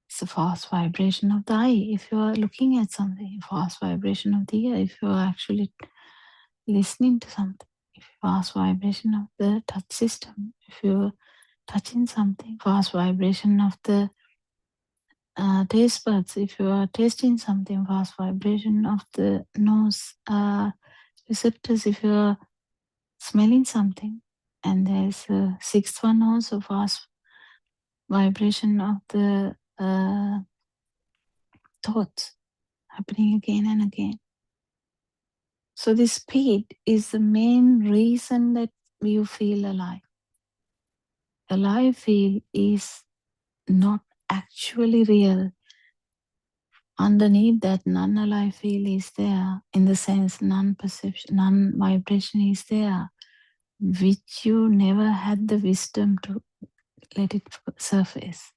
It's a fast vibration of the eye. If you are looking at something, fast vibration of the ear. If you are actually listening to something, fast vibration of the touch system. If you're touching something, fast vibration of the taste buds. If you are tasting something, fast vibration of the nose receptors. If you are smelling something, and there's a sixth one also, fast vibration of the thoughts happening again and again. So this speed is the main reason that you feel alive. Alive feel is not actually real. Underneath that non-alive feel is there, in the sense non-perception, non-vibration is there, which you never had the wisdom to let it surface.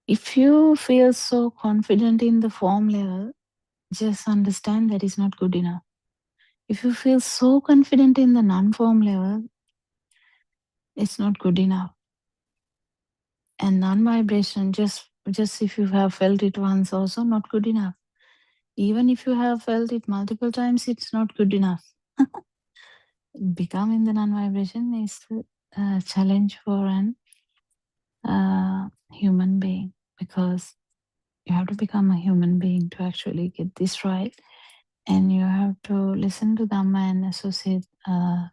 If you feel so confident in the form level, just understand that is not good enough. If you feel so confident in the non-form level, it's not good enough. And non-vibration, just if you have felt it once also, not good enough. Even if you have felt it multiple times, it's not good enough. Becoming the non-vibration is a challenge for an human being, because you have to become a human being to actually get this right. And you have to listen to Dhamma and associate a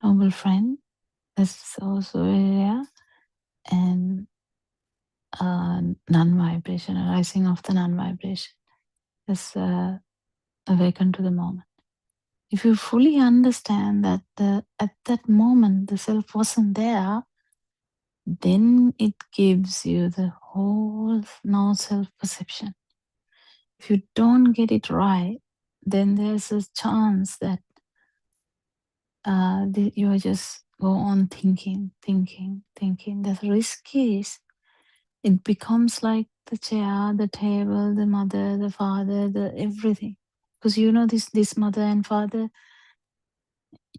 noble friend. That's also area. And non-vibration, arising of the non-vibration. That's awaken to the moment. If you fully understand that at that moment the self wasn't there, then it gives you the whole no self-perception. If you don't get it right, then there's a chance that you just go on thinking. The risk is it becomes like the chair, the table, the mother, the father, the everything. Because you know this mother and father,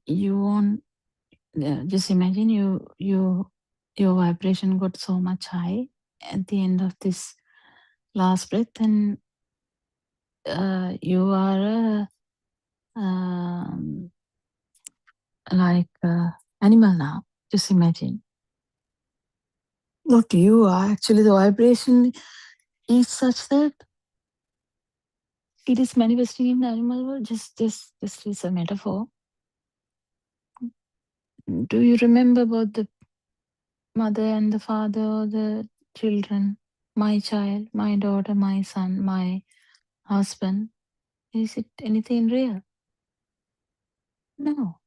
you won't just imagine your vibration got so much high at the end of this last breath, and you are like animal now. Just imagine. Not you are actually the vibration is such that it is manifesting in the animal world. Just is a metaphor. Do you remember about the mother and the father or the children? My child, my daughter, my son, my husband. Is it anything real? No.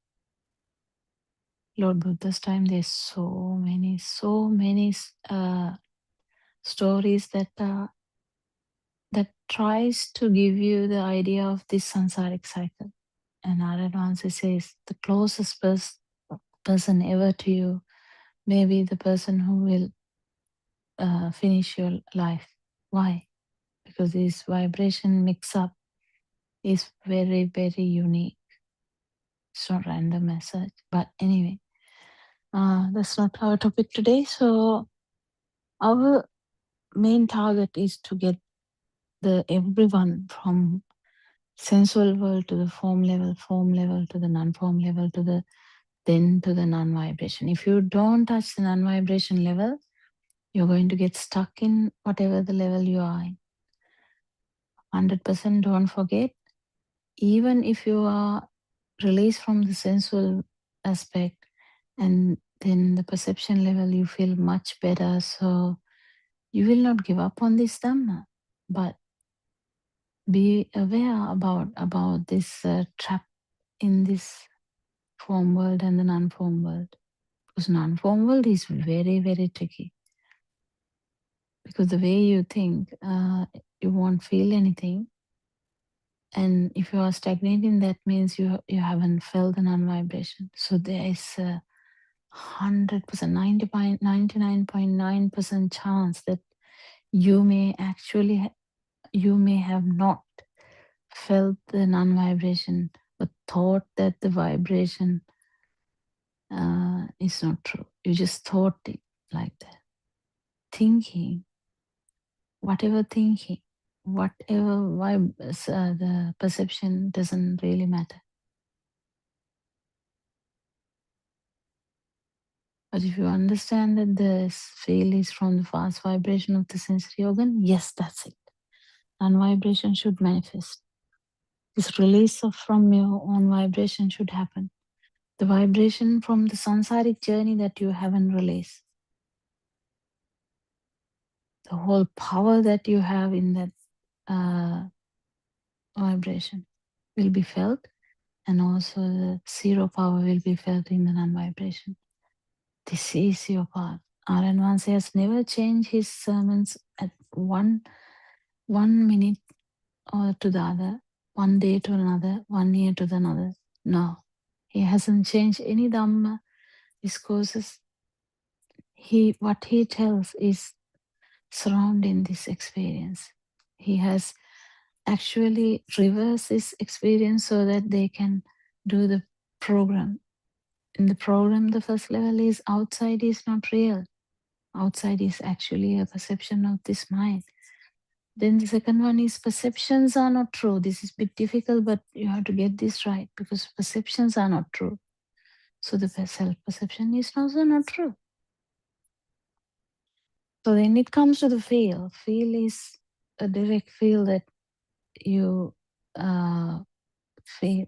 Lord Buddha's time, there's so many stories that tries to give you the idea of this samsaric cycle. And our advancer says the closest person ever to you may be the person who will finish your life. Why? Because this vibration mix up is very, very unique. It's not random as such. But anyway, that's not our topic today. So our main target is to get everyone from sensual world to the form level to the non-form level to the non-vibration. If you don't touch the non-vibration level, you're going to get stuck in whatever the level you are in. 100% don't forget, even if you are released from the sensual aspect and then the perception level, you feel much better. So you will not give up on this Dhamma, but be aware about this trap in this form world and the non-form world. Because non-form world is very, very tricky. Because the way you think, you won't feel anything. And if you are stagnating, that means you haven't felt the non-vibration. So there is a 100%, 99.9% chance that you may have not felt the non-vibration, but thought that the vibration is not true. You just thought it like that. Thinking, whatever vibe, the perception doesn't really matter. But if you understand that the feel is from the fast vibration of the sensory organ, yes, that's it. Non-vibration should manifest. This release from your own vibration should happen. The vibration from the samsaric journey that you haven't released. The whole power that you have in that vibration will be felt, and also the zero power will be felt in the non-vibration. This is your path. Aran Vanse has never changed his sermons at one minute or to the other, one day to another, 1 year to the another. No, he hasn't changed any Dhamma discourses. What he tells is surrounding this experience. He has actually reversed this experience so that they can do the program. In the program, the first level is outside is not real. Outside is actually a perception of this mind. Then the second one is perceptions are not true. This is a bit difficult, but you have to get this right because perceptions are not true. So the self-perception is also not true. So then it comes to the feel. Feel is a direct feel that you feel.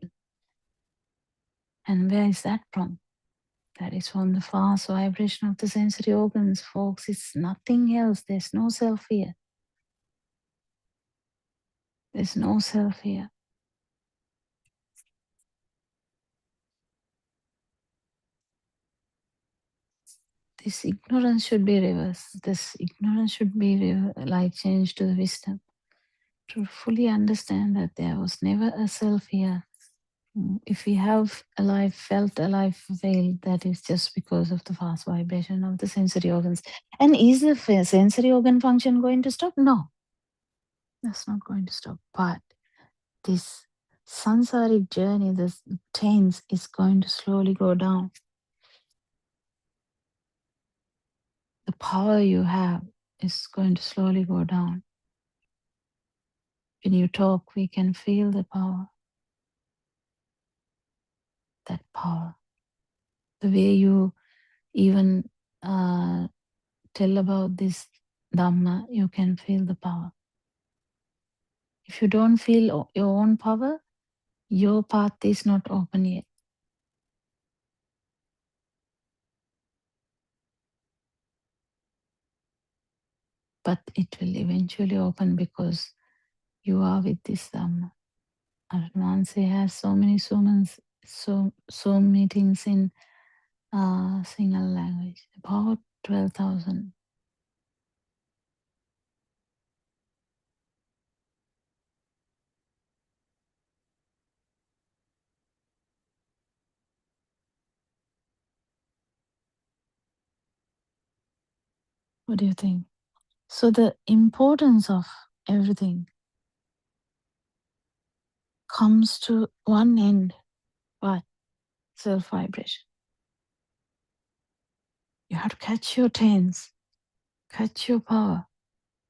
And where is that from? That is from the fast vibration of the sensory organs, folks. It's nothing else. There's no self here. There's no self here. this ignorance should be reversed. This ignorance should be like changed to the wisdom. To fully understand that there was never a self here. If we have alive, felt alive, failed, that is just because of the fast vibration of the sensory organs. And is the sensory organ function going to stop? No, that's not going to stop. But this samsaric journey, this chains is going to slowly go down. The power you have is going to slowly go down. When you talk, we can feel the power. That power. The way you even tell about this Dhamma, you can feel the power. If you don't feel your own power, your path is not open yet. But it will eventually open because you are with this Dhamma. Arunansi has so many Zoom meetings in single language, about 12,000. What do you think? So the importance of everything comes to one end, what? Self-vibration. You have to catch your tails, catch your power,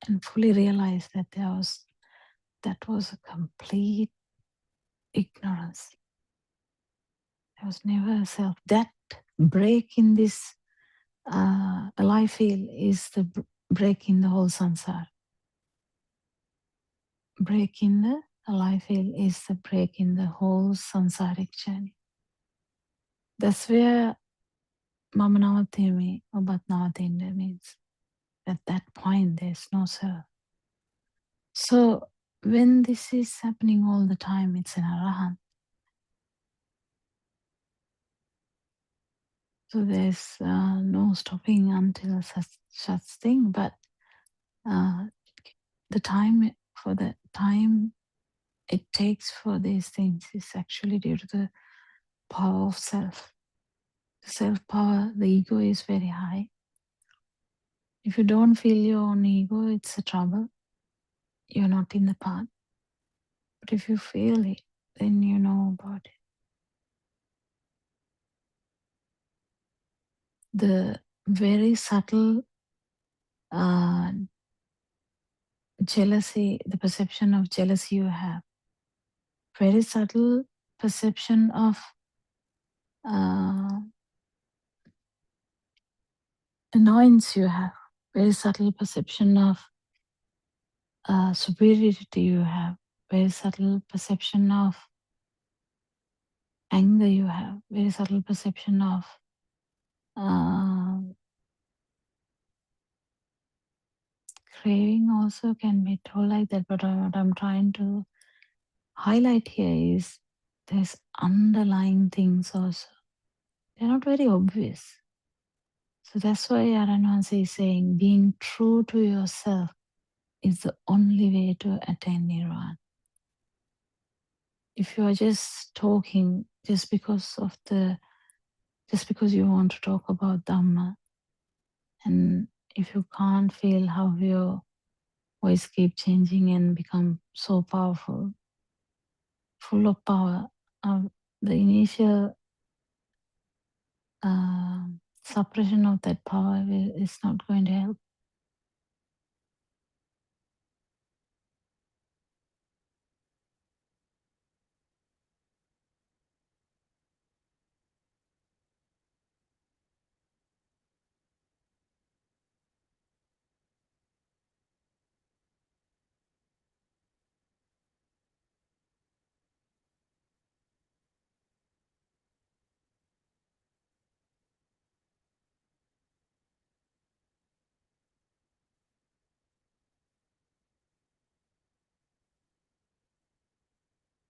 and fully realize that that was a complete ignorance. There was never a self. That break in this alive field is the break in the whole samsara. Break in the alive field is the break in the whole samsaric journey. That's where Mama Navatimi or Bat Navatinda means. At that point, there's no self. So when this is happening all the time, it's an arahant. So there's no stopping until such thing. But the time it takes for these things is actually due to the power of self. The self power, the ego is very high. If you don't feel your own ego, it's a trouble. You're not in the path. But if you feel it, then you know about it. The very subtle jealousy, the perception of jealousy you have, very subtle perception of annoyance you have, very subtle perception of superiority you have, very subtle perception of anger you have, very subtle perception of craving also can be told like that. But what I'm trying to highlight here is there's underlying things also. They're not very obvious. So that's why Aranwansi is saying being true to yourself is the only way to attain nirvana. If you are just talking just because you want to talk about Dhamma, and if you can't feel how your voice keep changing and become so powerful, full of power, the initial suppression of that power is not going to help.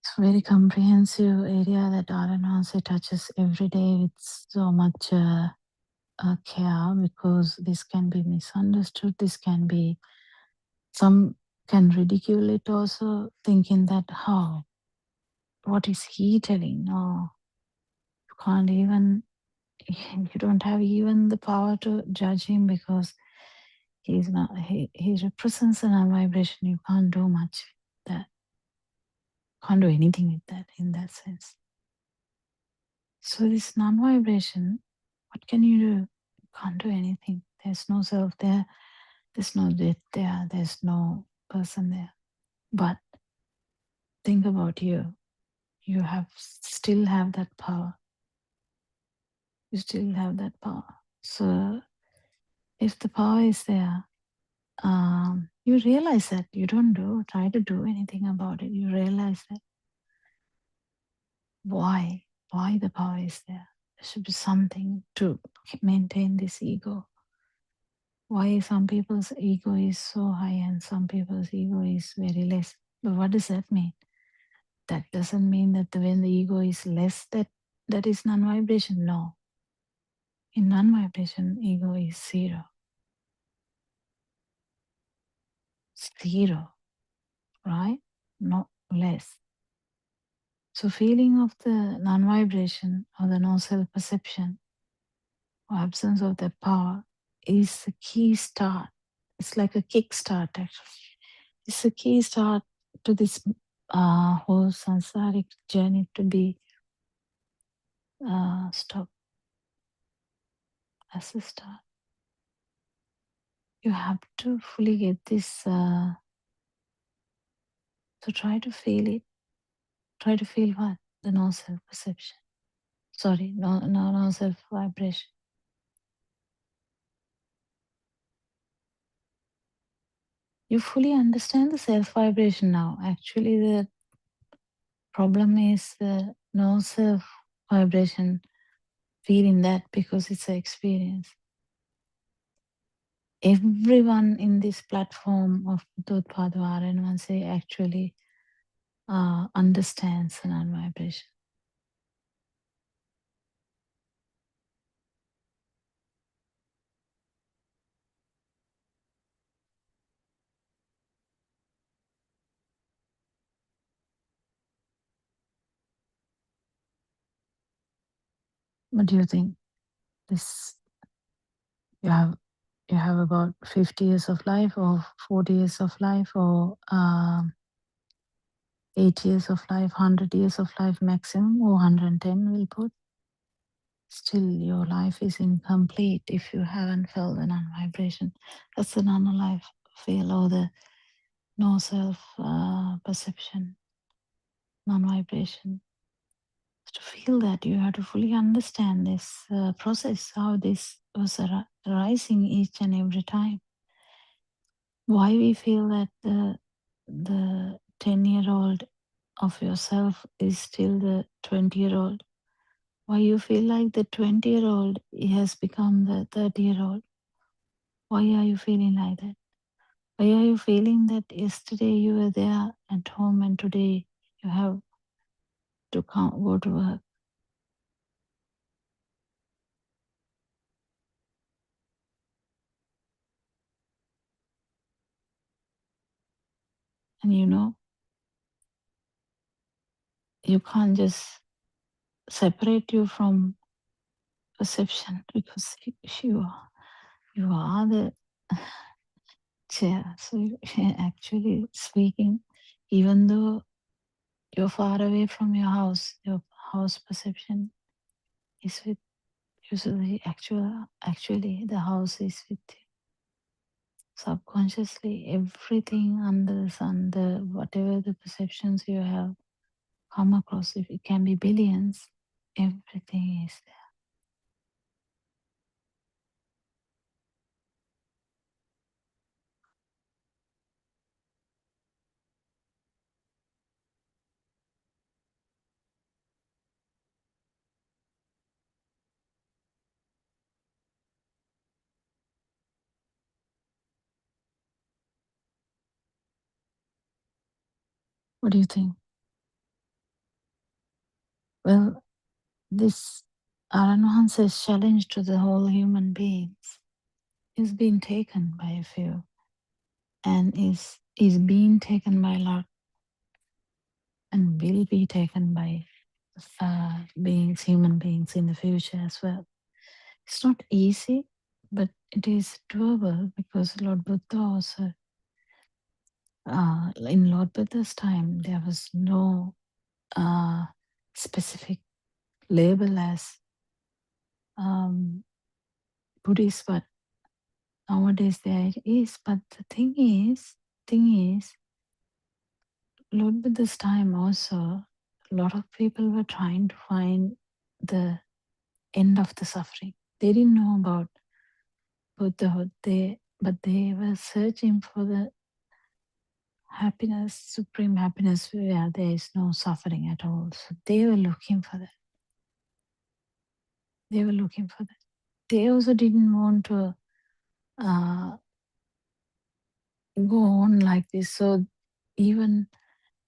It's a very comprehensive area that Aranwansi touches every day with so much care, because this can be misunderstood. This can be, some can ridicule it also, thinking that how, what is he telling? No, you can't even, you don't have even the power to judge him, because he's not, he represents a non-vibration. You can't do much with that. Can't do anything with that in that sense. So this non-vibration, what can you do? You can't do anything. There's no self there. There's no death there. There's no person there. But think about you. You have still have that power. You still have that power. So if the power is there, you realize that you don't try to do anything about it. You realize that why the power is there. There should be something to maintain this ego. Why some people's ego is so high and some people's ego is very less. But what does that mean? That doesn't mean that when the ego is less, that is non-vibration. No. In non-vibration, ego is zero. Zero, right? Not less. So feeling of the non-vibration or the no-self perception or absence of that power is the key start. It's like a kickstart, actually. It's a key start to this whole samsaric journey to be stopped as a start. You have to fully get this. So try to feel it. Try to feel what? The no self perception. Sorry, no self vibration. You fully understand the self vibration now. Actually, the problem is the no self vibration, feeling that because it's an experience. Everyone in this platform of Buddothpada RN1 actually understands the non-vibration. What do you think? This you have about 50 years of life, or 40 years of life, or 8 years of life, 100 years of life maximum, or 110 we'll put. Still, your life is incomplete if you haven't felt the non-vibration. That's the non-life feel, or the no self perception, non-vibration. To feel that, you have to fully understand this process, how this was arising each and every time. Why we feel that the 10-year-old of yourself is still the 20-year-old. Why you feel like the 20-year-old has become the 30-year-old. Why are you feeling like that? Why are you feeling that yesterday you were there at home and today you have to go to work? And you can't just separate you from perception, because you are the chair. So actually speaking, even though you're far away from your house perception is with you. So actually the house is with you. Subconsciously, everything under the sun, whatever the perceptions you have come across, if it can be billions, everything is there. What do you think? Well, this Aranwance's challenge to the whole human beings is being taken by a few and is being taken by a lot and will be taken by human beings in the future as well. It's not easy, but it is doable because Lord Buddha also, in Lord Buddha's time, there was no specific label as Buddhist, but nowadays there is. But the thing is, Lord Buddha's time also, a lot of people were trying to find the end of the suffering. They didn't know about Buddhahood, but they were searching for the happiness, supreme happiness, where there is no suffering at all. So they were looking for that. They were looking for that. They also didn't want to go on like this. So even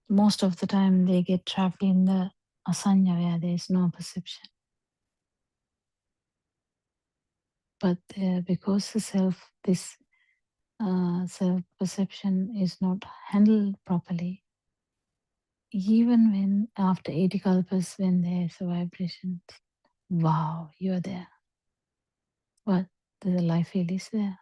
most of the time they get trapped in the asanya where there is no perception. But because this self-perception is not handled properly, even when after 80 kalpas, when there is a vibration, wow, you're there. But the life field is there.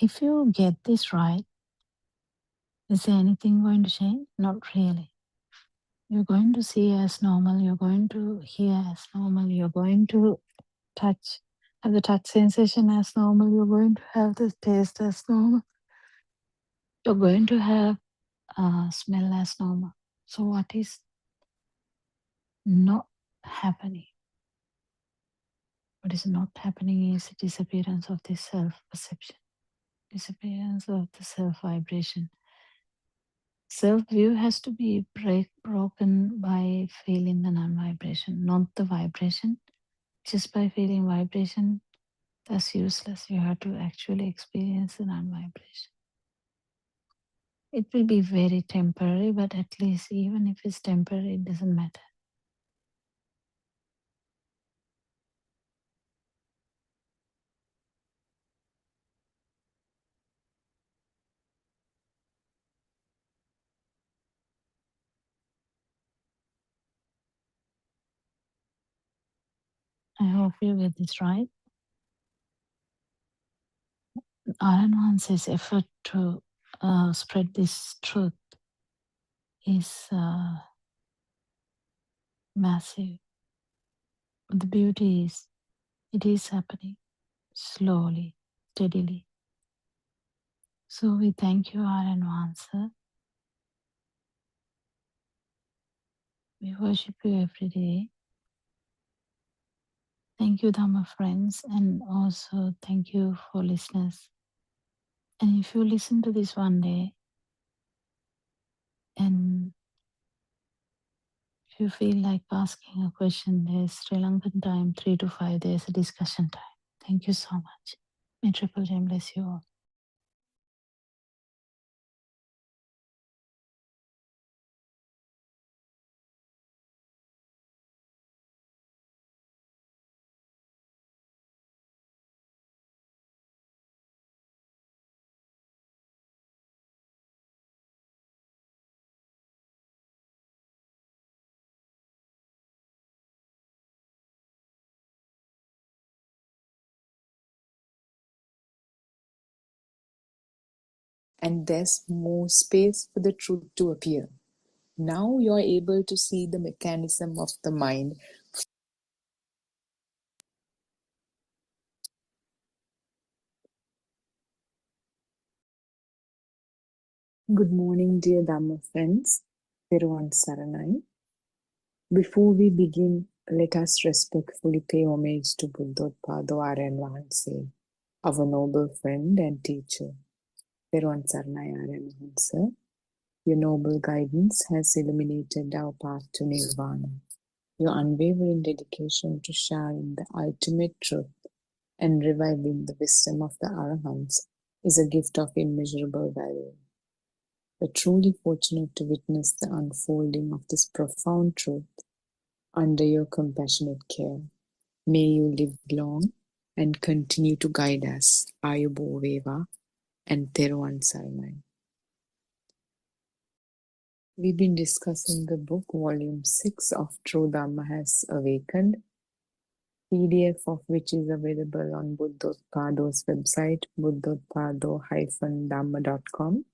If you get this right, is there anything going to change? Not really. You're going to see as normal, you're going to hear as normal, you're going to have the touch sensation as normal, you're going to have the taste as normal, you're going to have smell as normal. So what is not happening? What is not happening is the disappearance of this self-perception, disappearance of the self-vibration. Self-view has to be broken by feeling the non-vibration, not the vibration. Just by feeling vibration, that's useless. You have to actually experience the non-vibration. It will be very temporary, but at least even if it's temporary, it doesn't matter. I hope you get this right. Aranwance's effort to spread this truth is massive. But the beauty is, it is happening slowly, steadily. So we thank you, Aranwance. We worship you every day. Thank you, Dhamma friends, and also thank you for listeners. And if you listen to this one day, and if you feel like asking a question, there's Sri Lankan time 3 to 5, there's a discussion time. Thank you so much. May Triple Gem bless you all. And there's more space for the truth to appear. Now you're able to see the mechanism of the mind. Good morning, dear Dhamma friends. Thiruvan Saranai. Before we begin, let us respectfully pay homage to Buddothpada Aryan Vahanse, our noble friend and teacher. Thiruvan Saranai Aryan Vahanse. Your noble guidance has illuminated our path to nirvana. Your unwavering dedication to sharing the ultimate truth and reviving the wisdom of the Arahants is a gift of immeasurable value. We're truly fortunate to witness the unfolding of this profound truth under your compassionate care. May you live long and continue to guide us. Ayubo Veva and Teruvan Saranai. We've been discussing the book, Volume 6 of True Dhamma Has Awakened, PDF of which is available on Buddothpada's website, buddothpado-dhamma.com.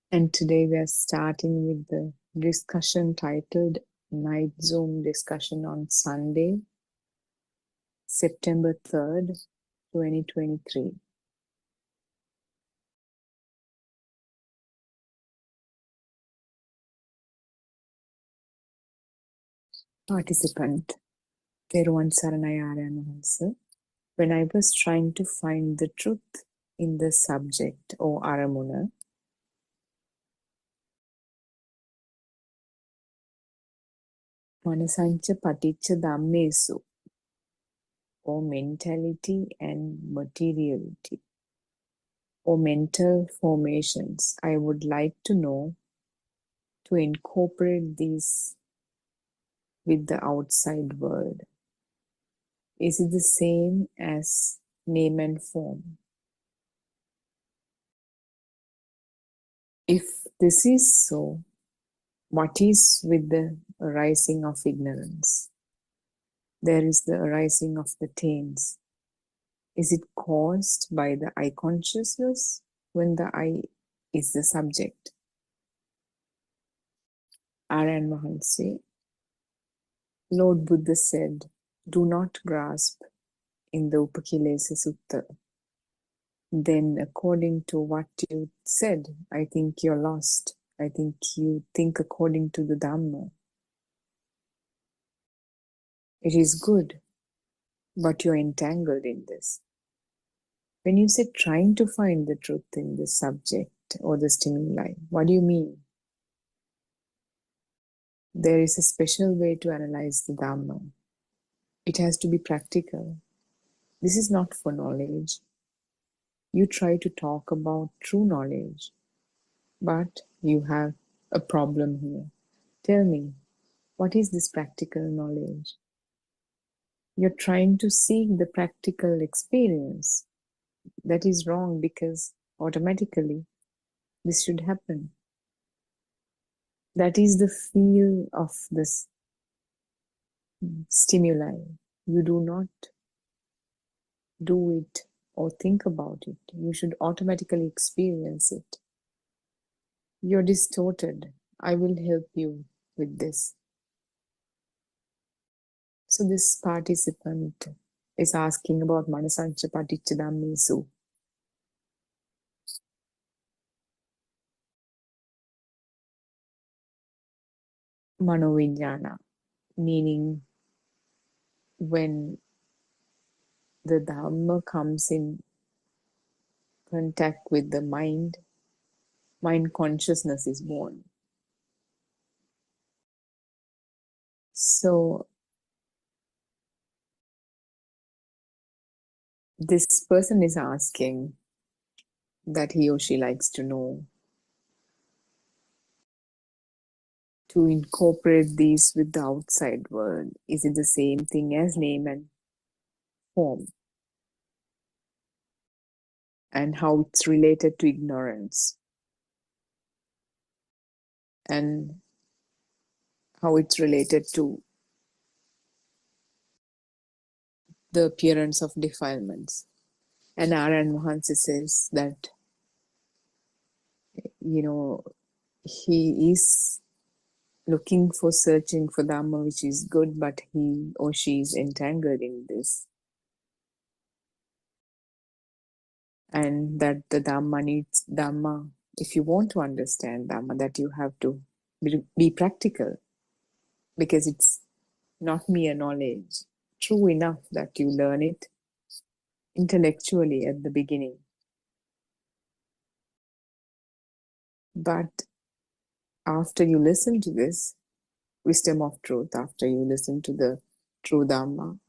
And today we are starting with the discussion titled Night Zoom Discussion on Sunday, September 3rd, 2023. Participant, Teruvan Saranai Aryan Wahanse. When I was trying to find the truth in the subject or aramuna, Manasancha Paticca Dhammesu, or mentality and materiality, or mental formations, I would like to know to incorporate these with the outside world. Is it the same as name and form? If this is so, what is with the arising of ignorance? There is the arising of the taints. Is it caused by the I consciousness when the I is the subject? Aryan Wahanse, Lord Buddha said, do not grasp in the Upakilesa Sutta. Then according to what you said, I think you're lost. I think you think according to the Dhamma. It is good, but you're entangled in this. When you say trying to find the truth in the subject or the stimuli, what do you mean? There is a special way to analyze the Dhamma. It has to be practical. This is not for knowledge. You try to talk about true knowledge, but you have a problem here. Tell me, what is this practical knowledge? You're trying to seek the practical experience. That is wrong because automatically this should happen. That is the feel of this stimuli. You do not do it or think about it. You should automatically experience it. You're distorted. I will help you with this. So this participant is asking about Manasancha Paticca Dhammesu. Manovinyana, meaning when the Dhamma comes in contact with the mind, mind consciousness is born. So this person is asking that he or she likes to know to incorporate these with the outside world. Is it the same thing as name and form? And how it's related to ignorance? And how it's related to the appearance of defilements. And Aryan Wahanse says that, he is looking for searching for Dhamma, which is good, but he or she is entangled in this. And that the Dhamma needs Dhamma. If you want to understand Dhamma, that you have to be practical, because it's not mere knowledge. True enough that you learn it intellectually at the beginning. But after you listen to this wisdom of truth, after you listen to the true Dhamma,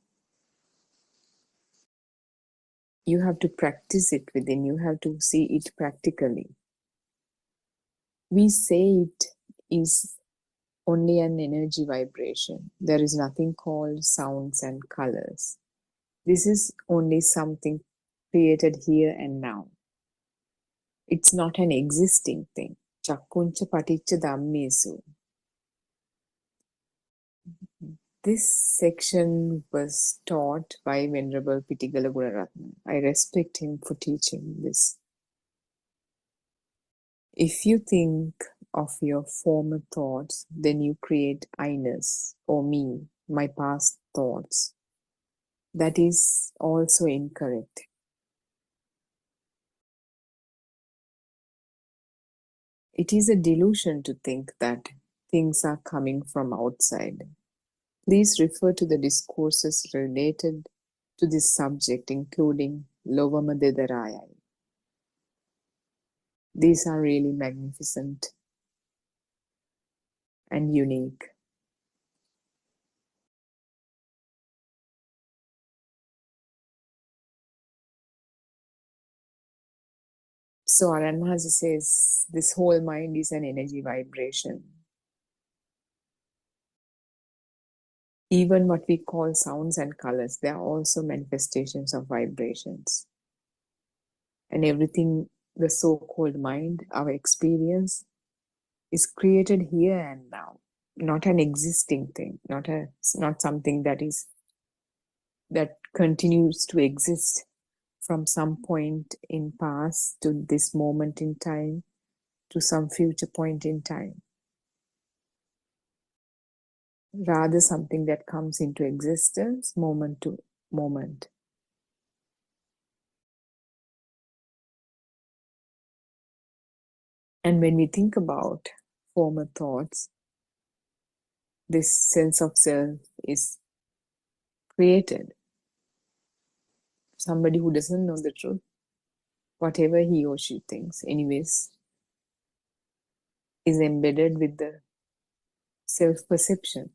you have to practice it within, you have to see it practically. We say it is only an energy vibration. There is nothing called sounds and colors. This is only something created here and now. It's not an existing thing. Chakkuncha paticca dhammesu. This section was taught by Venerable Pittigala Gunaratna. I respect him for teaching this. If you think of your former thoughts, then you create I-ness, or me, my past thoughts. That is also incorrect. It is a delusion to think that things are coming from outside. Please refer to the discourses related to this subject, including Lovama Dedaraya. These are really magnificent and unique. So Aran Mahasi says this whole mind is an energy vibration. Even what we call sounds and colors, they are also manifestations of vibrations. And everything, the so-called mind, our experience, is created here and now, not an existing thing, not something that continues to exist from some point in past to this moment in time to some future point in time. Rather something that comes into existence moment to moment. And when we think about former thoughts, this sense of self is created. Somebody who doesn't know the truth, whatever he or she thinks, anyways, is embedded with the self-perception.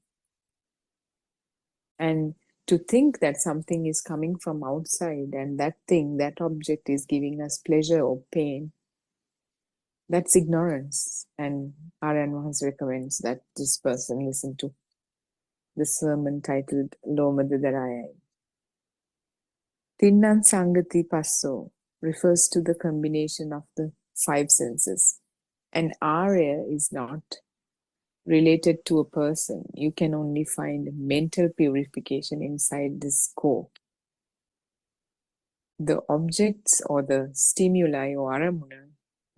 And to think that something is coming from outside and that thing, that object is giving us pleasure or pain, that's ignorance. And R.N. Mahas recommends that this person listen to the sermon titled Loma Dedaraya. Tinnan Sangati Passo refers to the combination of the five senses. And Arya is not related to a person. You can only find mental purification inside this scope. The objects or the stimuli or aramuna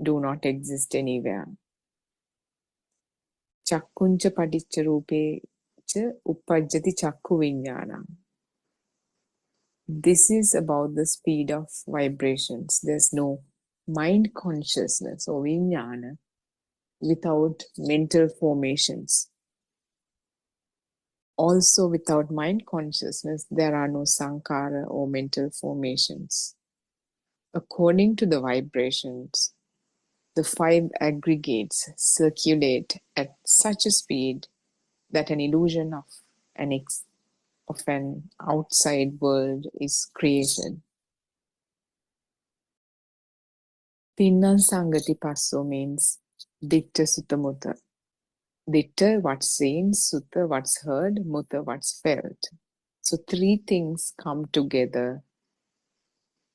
do not exist anywhere. Chakkuncha padicca rupe cha uppajjati chakku viññānam. This is about the speed of vibrations. There's no mind consciousness or viññāna without mental formations. Also, without mind consciousness, there are no sankara or mental formations. According to the vibrations, the five aggregates circulate at such a speed that an illusion of an outside world is created. Tinnan Sangati Passo means Ditta Sutta Mutta. Ditta, what's seen, Sutta, what's heard, Mutta, what's felt. So three things come together.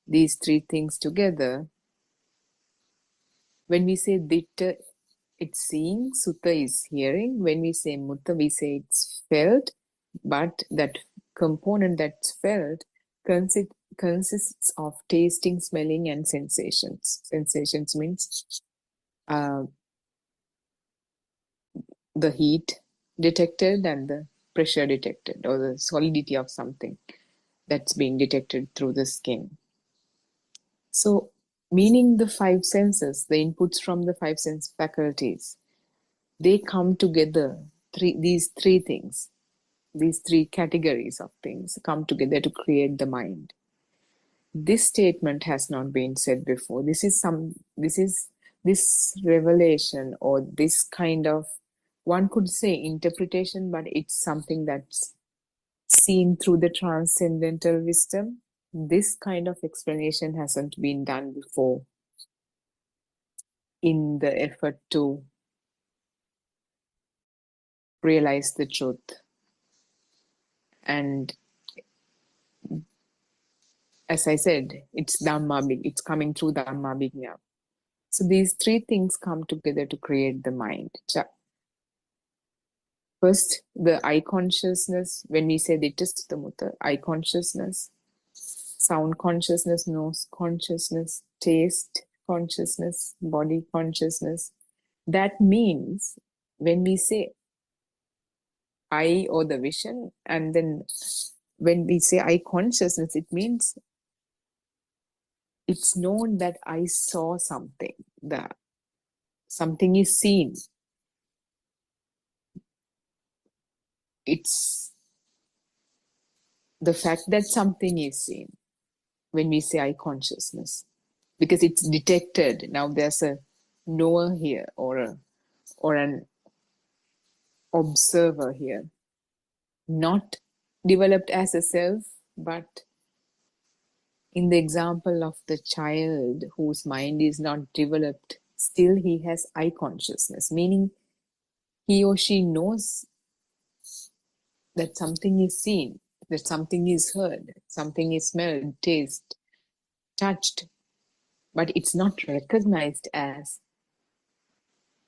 These three things together, when we say Ditta, it's seeing, Sutta is hearing. When we say Mutta, we say it's felt, but that component that's felt consists of tasting, smelling, and sensations. Sensations means the heat detected and the pressure detected, or the solidity of something that's being detected through the skin. So, meaning the five senses, the inputs from the five sense faculties, they come together, these three things, these three categories of things come together to create the mind. This statement has not been said before. This is this revelation or this kind of, one could say interpretation, but it's something that's seen through the transcendental wisdom. This kind of explanation hasn't been done before in the effort to realize the truth. And as I said, it's Dhamma, it's coming through Dhamma Vigna. So these three things come together to create the mind. First, the eye consciousness, when we say Dittasta Mutta, eye consciousness, sound consciousness, nose consciousness, taste consciousness, body consciousness. That means when we say eye or the vision, and then when we say eye consciousness, it means it's known that I saw something, that something is seen. It's the fact that something is seen when we say eye consciousness, because it's detected. Now there's a knower here or an observer here, not developed as a self, but in the example of the child whose mind is not developed, still he has eye consciousness, meaning he or she knows that something is seen, that something is heard, something is smelled, tasted, touched, but it's not recognized as,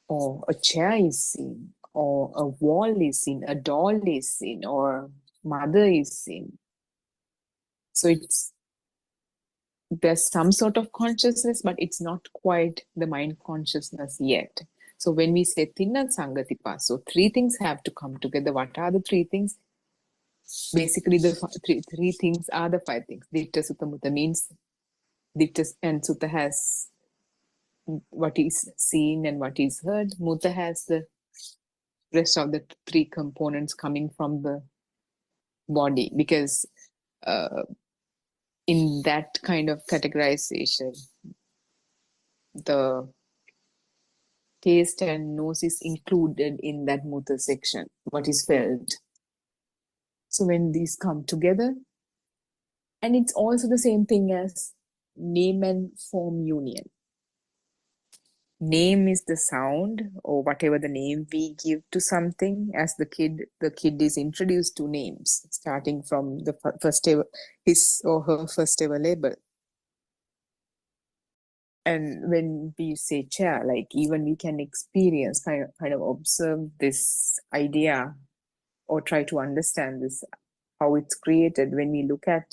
or a chair is seen, or a wall is seen, a doll is seen, or mother is seen. So there's some sort of consciousness, but it's not quite the mind consciousness yet. So when we say Tinna Sangatipa, so three things have to come together. What are the three things? Basically, the three things are the five things. Ditta Sutta Mutta means Ditta and Sutta has what is seen and what is heard. Mutta has the rest of the three components coming from the body, because in that kind of categorization, the taste and nose is included in that Mutta section, what is felt. So when these come together, and it's also the same thing as name and form union. Name is the sound or whatever the name we give to something. As the kid is introduced to names, starting from the first ever, his or her first ever label. And when we say chair, like even we can experience, kind of observe this idea or try to understand this, how it's created when we look at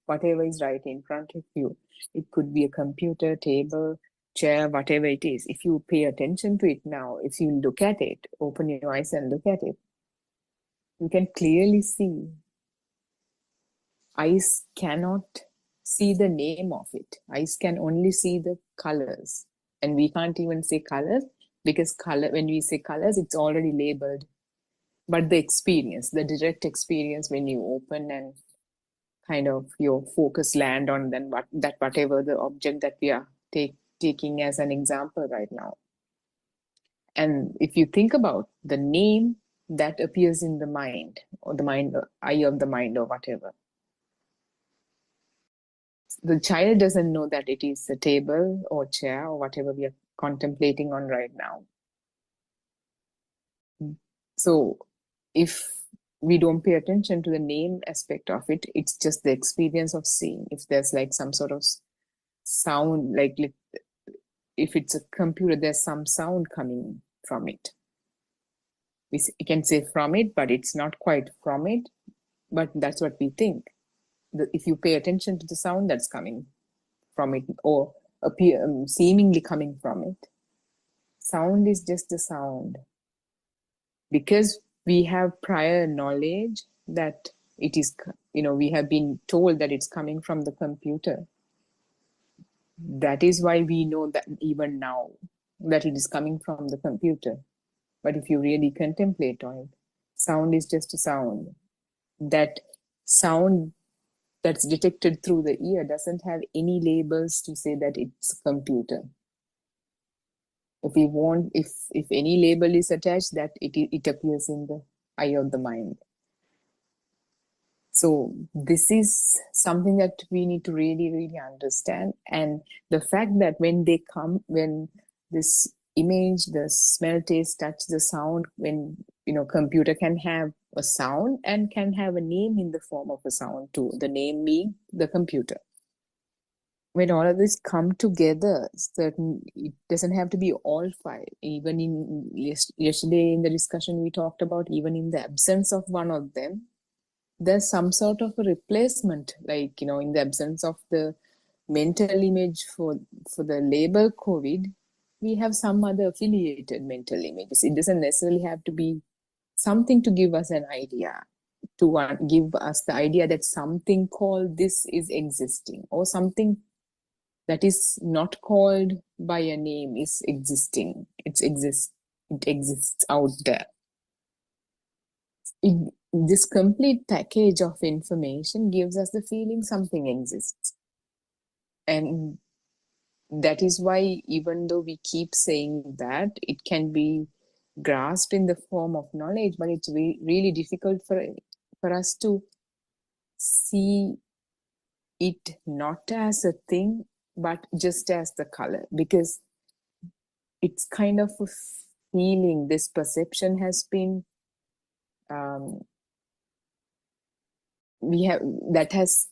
whatever is right in front of you. It could be a computer, table, chair, whatever it is. If you pay attention to it now, if you look at it, open your eyes and look at it, you can clearly see. Eyes cannot see the name of it. Eyes can only see the colors. And we can't even say colors, because color, when we say colors, it's already labeled. But the experience, the direct experience when you open and kind of your focus land on then whatever the object that we are taking as an example right now. And if you think about the name that appears in the mind, or the mind, eye of the mind, or whatever, the child doesn't know that it is a table or chair or whatever we are contemplating on right now. So if we don't pay attention to the name aspect of it, it's just the experience of seeing. If there's like some sort of sound, like if it's a computer, there's some sound coming from it. We can say from it, but it's not quite from it, but that's what we think. If you pay attention to the sound that's coming from it, or seemingly coming from it, sound is just a sound. Because we have prior knowledge that it is, we have been told that it's coming from the computer. That is why we know that even now that it is coming from the computer. But if you really contemplate on it, sound is just a sound. That sound that's detected through the ear doesn't have any labels to say that it's a computer. If we want, if any label is attached, that it appears in the eye of the mind. So this is something that we need to really, really understand. And the fact that when they come, when this image, the smell, taste, touch, the sound, when, you know, computer can have a sound and can have a name in the form of a sound too, the name being the computer. When all of this come together, it doesn't have to be all five. Even in yesterday in the discussion we talked about, even in the absence of one of them, there's some sort of a replacement, like, you know, in the absence of the mental image for the label COVID, we have some other affiliated mental images. It doesn't necessarily have to be something to give us an idea, to give us the idea that something called this is existing, or something that is not called by a name is existing. It exists out there. This complete package of information gives us the feeling something exists. And that is why, even though we keep saying that it can be grasped in the form of knowledge, but it's really difficult for us to see it not as a thing, but just as the color, because it's kind of a feeling. This perception has been that has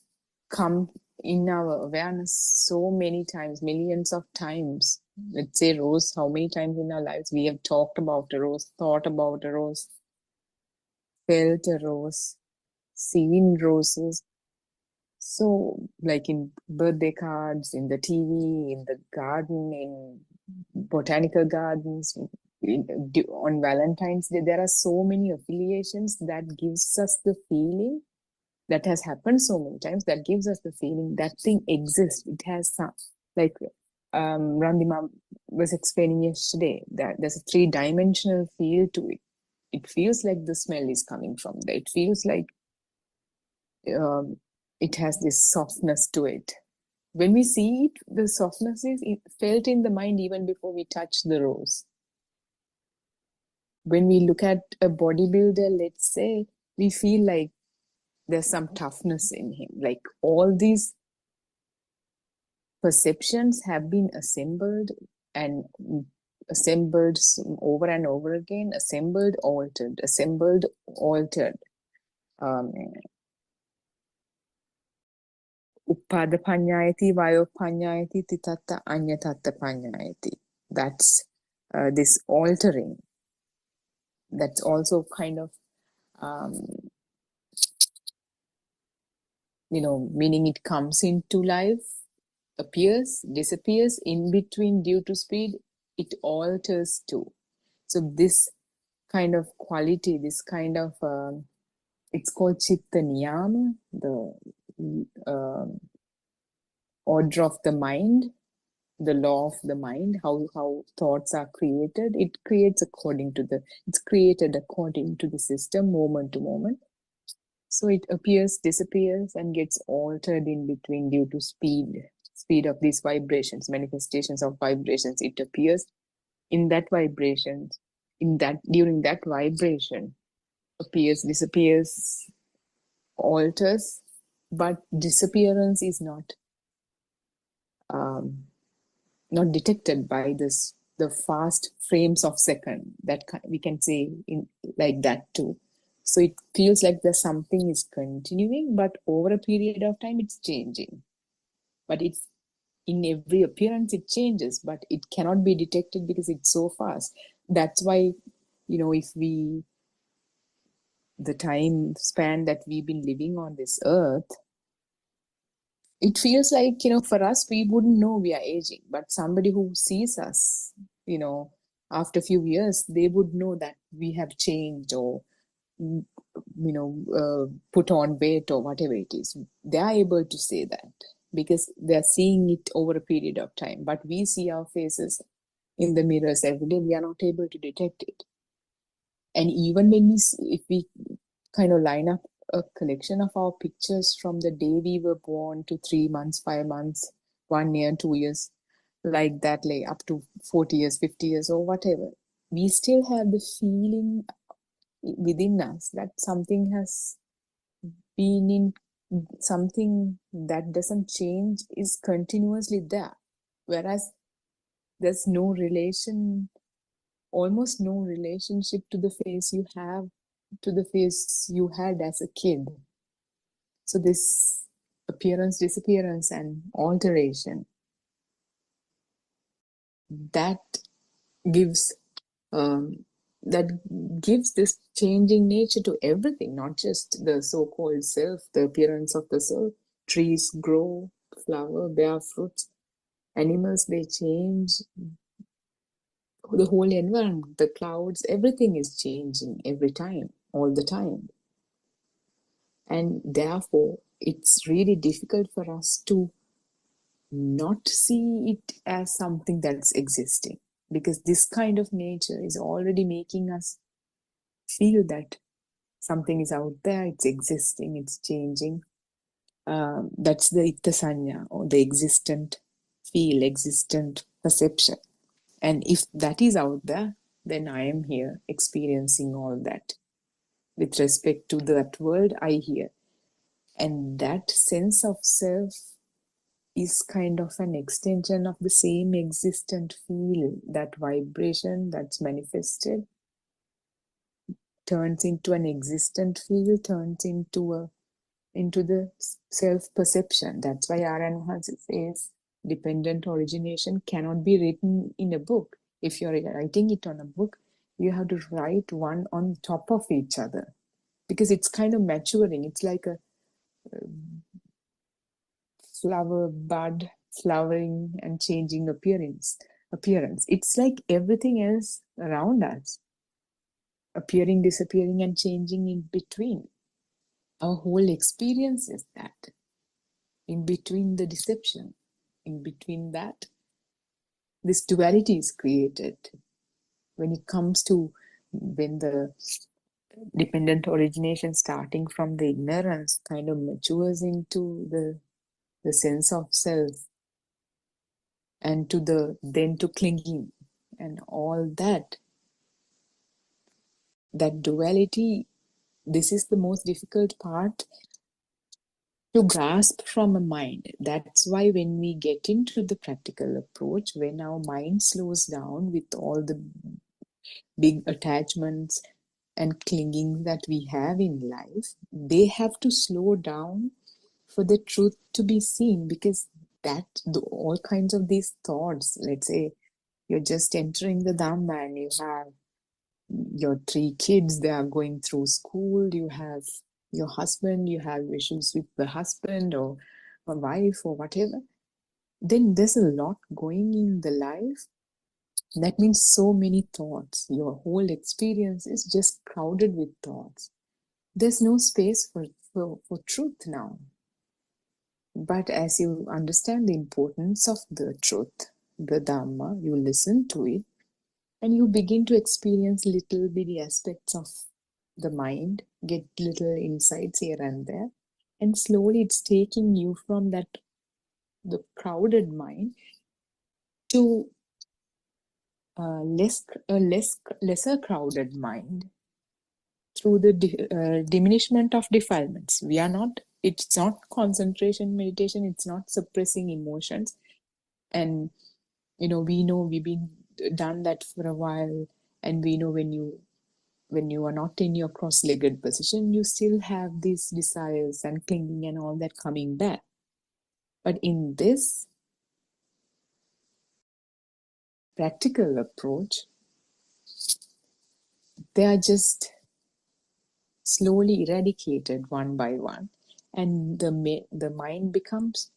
come in our awareness so many times, millions of times. Let's say rose, how many times in our lives we have talked about a rose, thought about a rose, felt a rose, seen roses. So, like in birthday cards, in the TV, in the garden, in botanical gardens, on Valentine's Day, there are so many affiliations that gives us the feeling, that has happened so many times, that gives us the feeling that thing exists. It has some, like Randima was explaining yesterday, that there's a 3-dimensional feel to it. It feels like the smell is coming from there. It feels like it has this softness to it. When we see it, the softness is felt in the mind even before we touch the rose. When we look at a bodybuilder, let's say, we feel like there's some toughness in him. Like all these perceptions have been assembled and assembled over and over again, assembled, altered, assembled, altered. Uppada panyayati, vayo panyayati, titatta anyatatta panyayati. That's this altering. That's also kind of, you know, meaning it comes into life, appears, disappears, in between, due to speed, it alters too. So this kind of quality, this kind of, it's called chitta niyama, the order of the mind, the law of the mind, how thoughts are created. It's created according to the system, moment to moment. So it appears, disappears, and gets altered in between due to speed of these vibrations, manifestations of vibrations. It appears in that vibration, during that vibration, appears, disappears, alters, but disappearance is not detected by the fast frames of second, that we can say in like that too. So it feels like there's something is continuing, but over a period of time it's changing. But it's in every appearance it changes, but it cannot be detected because it's so fast. That's why, you know, the time span that we've been living on this earth, it feels like, you know, for us, we wouldn't know we are aging, but somebody who sees us, you know, after a few years, they would know that we have changed, or, you know, put on weight or whatever it is. They are able to say that because they're seeing it over a period of time. But we see our faces in the mirrors every day, we are not able to detect it. And even when if we kind of line up a collection of our pictures from the day we were born to 3 months, 5 months, 1 year, 2 years, like that, like up to 40 years, 50 years, or whatever, we still have the feeling within us that something has been in, something that doesn't change is continuously there. Whereas there's no relation, almost no relationship to the face you have, to the face you had as a kid. So this appearance, disappearance, and alteration, that gives um, that gives this changing nature to everything, not just the so-called self, the appearance of the self. Trees grow, flower, bear fruits, animals, they change, the whole environment, the clouds, everything is changing every time, all the time. And therefore, it's really difficult for us to not see it as something that's existing, because this kind of nature is already making us feel that something is out there, it's existing, it's changing. That's the itta sanya, or the existent feel, existent perception. And if that is out there, then I am here experiencing all that. With respect to that world, I hear. And that sense of self is kind of an extension of the same existent feel. That vibration that's manifested turns into an existent feel, turns into the self-perception. That's why R.N. says dependent origination cannot be written in a book. If you're writing it on a book, you have to write one on top of each other, because it's kind of maturing. It's like a flower bud flowering and changing appearance. It's like everything else around us, appearing, disappearing, and changing in between. Our whole experience is that. In between the deception, in between that, this duality is created. When it comes to, when the dependent origination starting from the ignorance kind of matures into the sense of self, and to the, then to clinging and all that, that duality, this is the most difficult part to grasp from a mind. That's why when we get into the practical approach, when our mind slows down with all the big attachments and clinging that we have in life, they have to slow down for the truth to be seen, because that all kinds of these thoughts, let's say you're just entering the Dhamma and you have your 3 kids, they are going through school, you have your husband, you have issues with the husband or a wife or whatever, then there's a lot going in the life. That means so many thoughts. Your whole experience is just crowded with thoughts. There's no space for truth now. But as you understand the importance of the truth, the Dhamma, you listen to it, and you begin to experience little bitty aspects of the mind, get little insights here and there, and slowly it's taking you from that, the crowded mind, to a lesser crowded mind, through the diminishment of defilements. It's not concentration meditation, it's not suppressing emotions. And we know we've been done that for a while, and we know when you are not in your cross-legged position, you still have these desires and clinging and all that coming back. But in this practical approach, they are just slowly eradicated one by one, and the mind becomes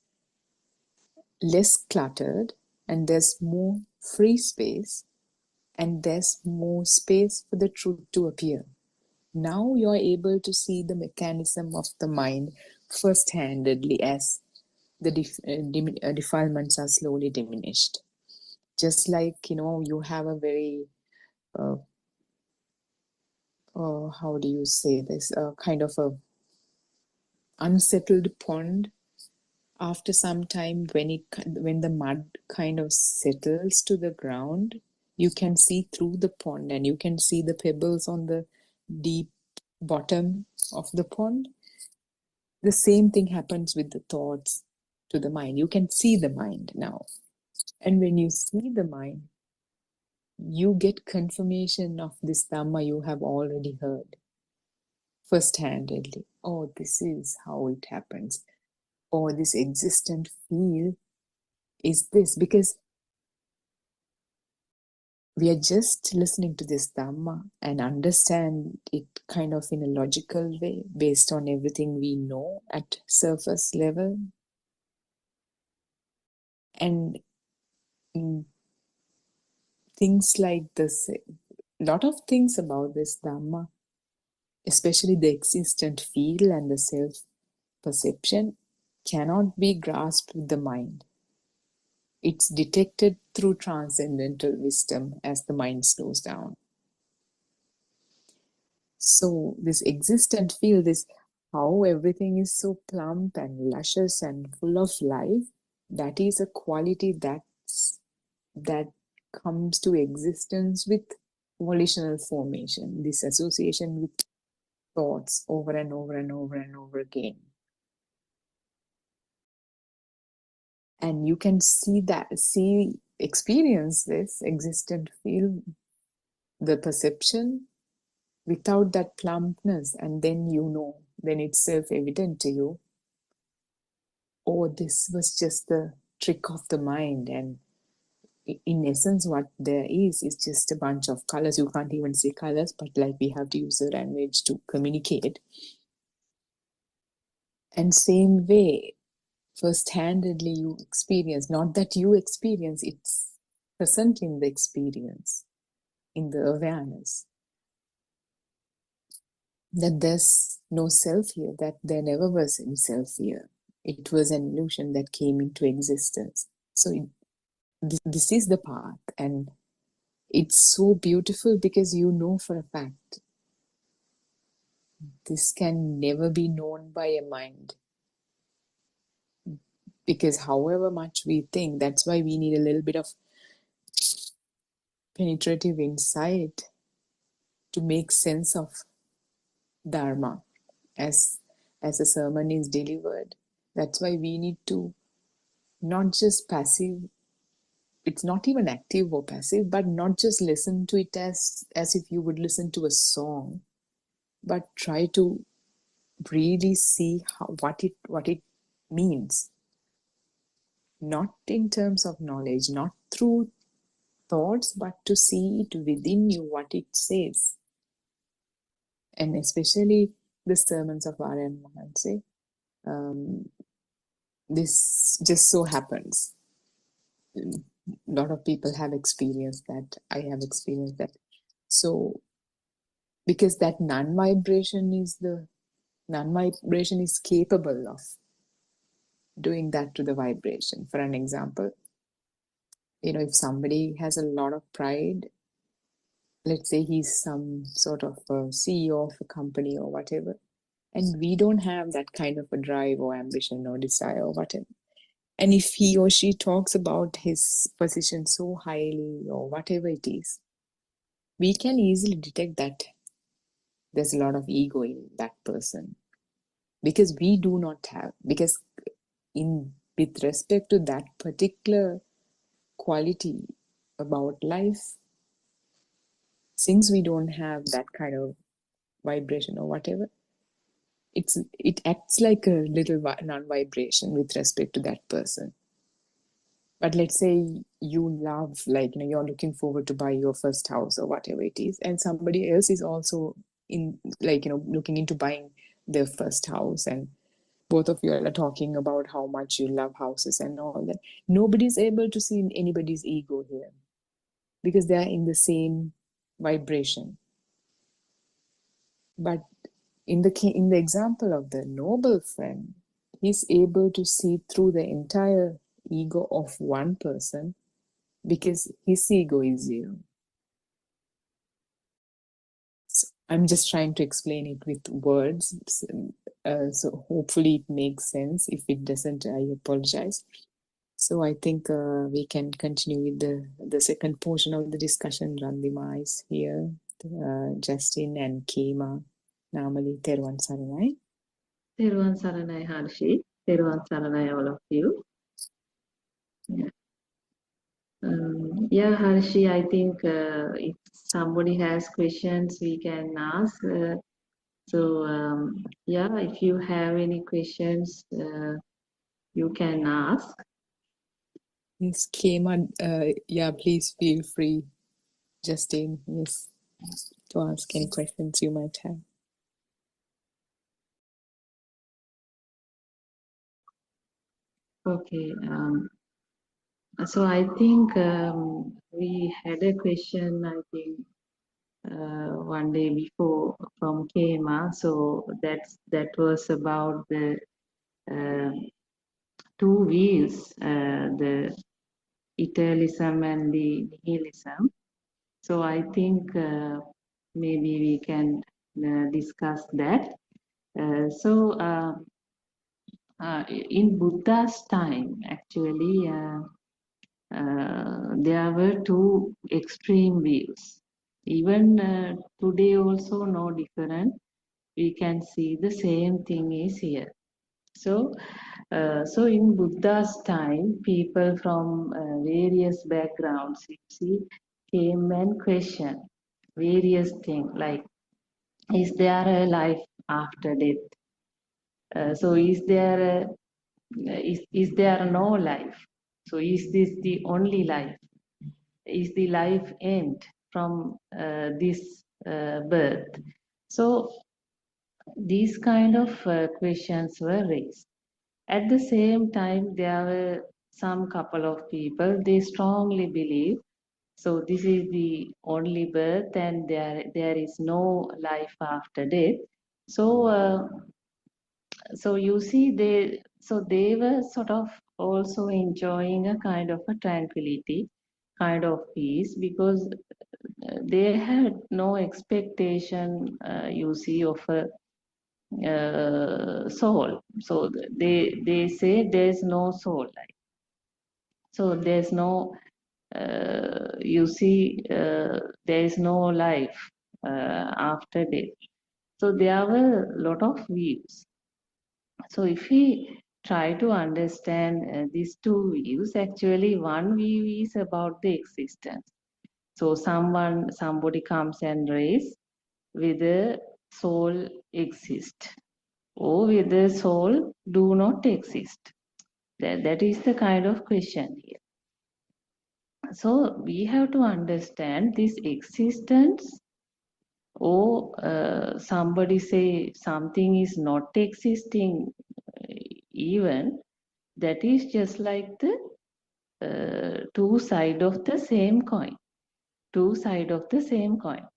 less cluttered, and there's more free space, and there's more space for the truth to appear. Now you're able to see the mechanism of the mind first-handedly as the defilements are slowly diminished. Just like, you have a very, how do you say this, kind of a unsettled pond after some time, when the mud kind of settles to the ground, you can see through the pond and you can see the pebbles on the deep bottom of the pond. The same thing happens with the thoughts to the mind. You can see the mind now. And when you see the mind, you get confirmation of this Dhamma you have already heard first-handedly. Oh, this is how it happens. Or this existent feel is this, because we are just listening to this Dhamma and understand it kind of in a logical way based on everything we know at surface level. And things like this, a lot of things about this Dhamma, especially the existent feel and the self-perception, cannot be grasped with the mind. It's detected through transcendental wisdom as the mind slows down. So this existent feel, this how everything is so plump and luscious and full of life, that is a quality that comes to existence with volitional formation, this association with thoughts over and over and over and over again. And you can experience this existent feel, the perception without that plumpness, and then then it's self-evident to you, oh, this was just the trick of the mind, and in essence what there is just a bunch of colors. You can't even say colors, but like we have to use the language to communicate. And same way, first-handedly you experience, not that you experience, it's present in the experience, in the awareness, that there's no self here, that there never was any self here. It was an illusion that came into existence. So this is the path, and it's so beautiful because you know for a fact this can never be known by a mind. Because however much we think, that's why we need a little bit of penetrative insight to make sense of Dharma as a sermon is delivered. That's why we need to not just passive, it's not even active or passive, but not just listen to it as if you would listen to a song, but try to really see what it means. Not in terms of knowledge, not through thoughts, but to see it within you, what it says. And especially the sermons of R.M. Mahanse, this just so happens. A lot of people have experienced that. I have experienced that. So, because that non-vibration is capable of doing that to the vibration. For an example, if somebody has a lot of pride, let's say he's some sort of a CEO of a company or whatever, and we don't have that kind of a drive or ambition or desire or whatever. And if he or she talks about his position so highly or whatever it is, we can easily detect that there's a lot of ego in that person. Because we do not have, because with respect to that particular quality about life, since we don't have that kind of vibration or whatever, it acts like a little non-vibration with respect to that person. But let's say you love, you're looking forward to buy your first house or whatever it is, and somebody else is also looking into buying their first house, and both of you are talking about how much you love houses and all that. Nobody's able to see anybody's ego here because they are in the same vibration. But in the example of the noble friend, he's able to see through the entire ego of one person because his ego is zero. I'm just trying to explain it with words. So hopefully it makes sense. If it doesn't, I apologize. So I think we can continue with the second portion of the discussion. Randima is here, Justin and Kema. Namali Teruvan Saranai. Teruvan Saranai Harshi. Teruvan Saranai all of you. Yeah, Harshi, I think if somebody has questions, we can ask. If you have any questions, you can ask. Yes, Kema, please feel free, Justin, yes, to ask any questions you might have. Okay. So I think we had a question, I think, one day before from Kema. So that was about the two views, the idealism and the nihilism. So I think maybe we can discuss that. In Buddha's time, actually, there were two extreme views. Even today also no different. We can see the same thing is here. So in Buddha's time, people from various backgrounds, you see, came and questioned various things like, is there a life after death? So is there no life? So is this the only life? Is the life end from this birth? So these kind of questions were raised. At the same time, there were some couple of people, they strongly believe, so this is the only birth and there is no life after death. So you see, they were sort of also enjoying a kind of a tranquility, kind of peace, because they had no expectation, you see, of a soul. So they say there's no soul, like, so there's no there is no life after death. So there were a lot of views. So if we try to understand these two views, actually one view is about the existence. So somebody comes and raise whether soul exists or whether soul do not exist. That is the kind of question here. So we have to understand this existence, or somebody say something is not existing, even that is just like the two sides of the same coin. Two sides of the same coin.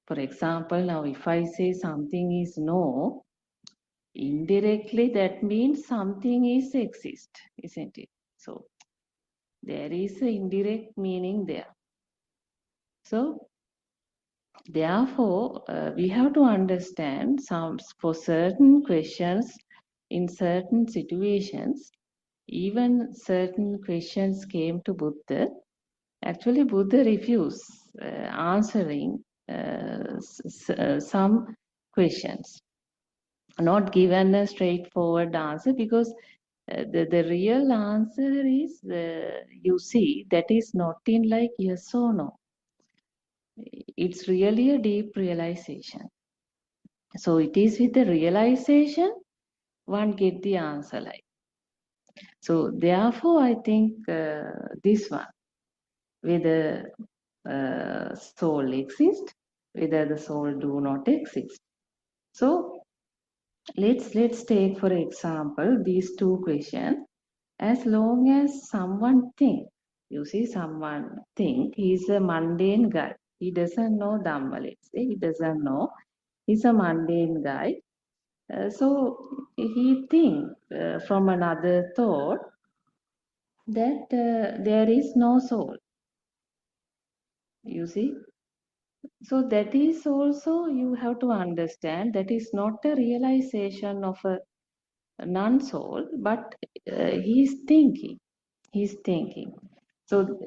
For example, now if I say something is no, indirectly that means something is exist, isn't it? So there is an indirect meaning there. So therefore, we have to understand for certain questions in certain situations, even certain questions came to Buddha. Actually, Buddha refused answering some questions, not given a straightforward answer, because the real answer is, you see, that is not in like yes or no. It's really a deep realization. So it is with the realization one get the answer like. So therefore, I think this one, whether soul exists, whether the soul do not exist. So let's take for example these two questions. As long as someone think, you see, someone think he's a mundane guy. He doesn't know Dhamma, let's say. He doesn't know. He's a mundane guy. So he think from another thought that there is no soul. You see? So that is also, you have to understand, that is not a realization of a non-soul, but he's thinking. He's thinking. So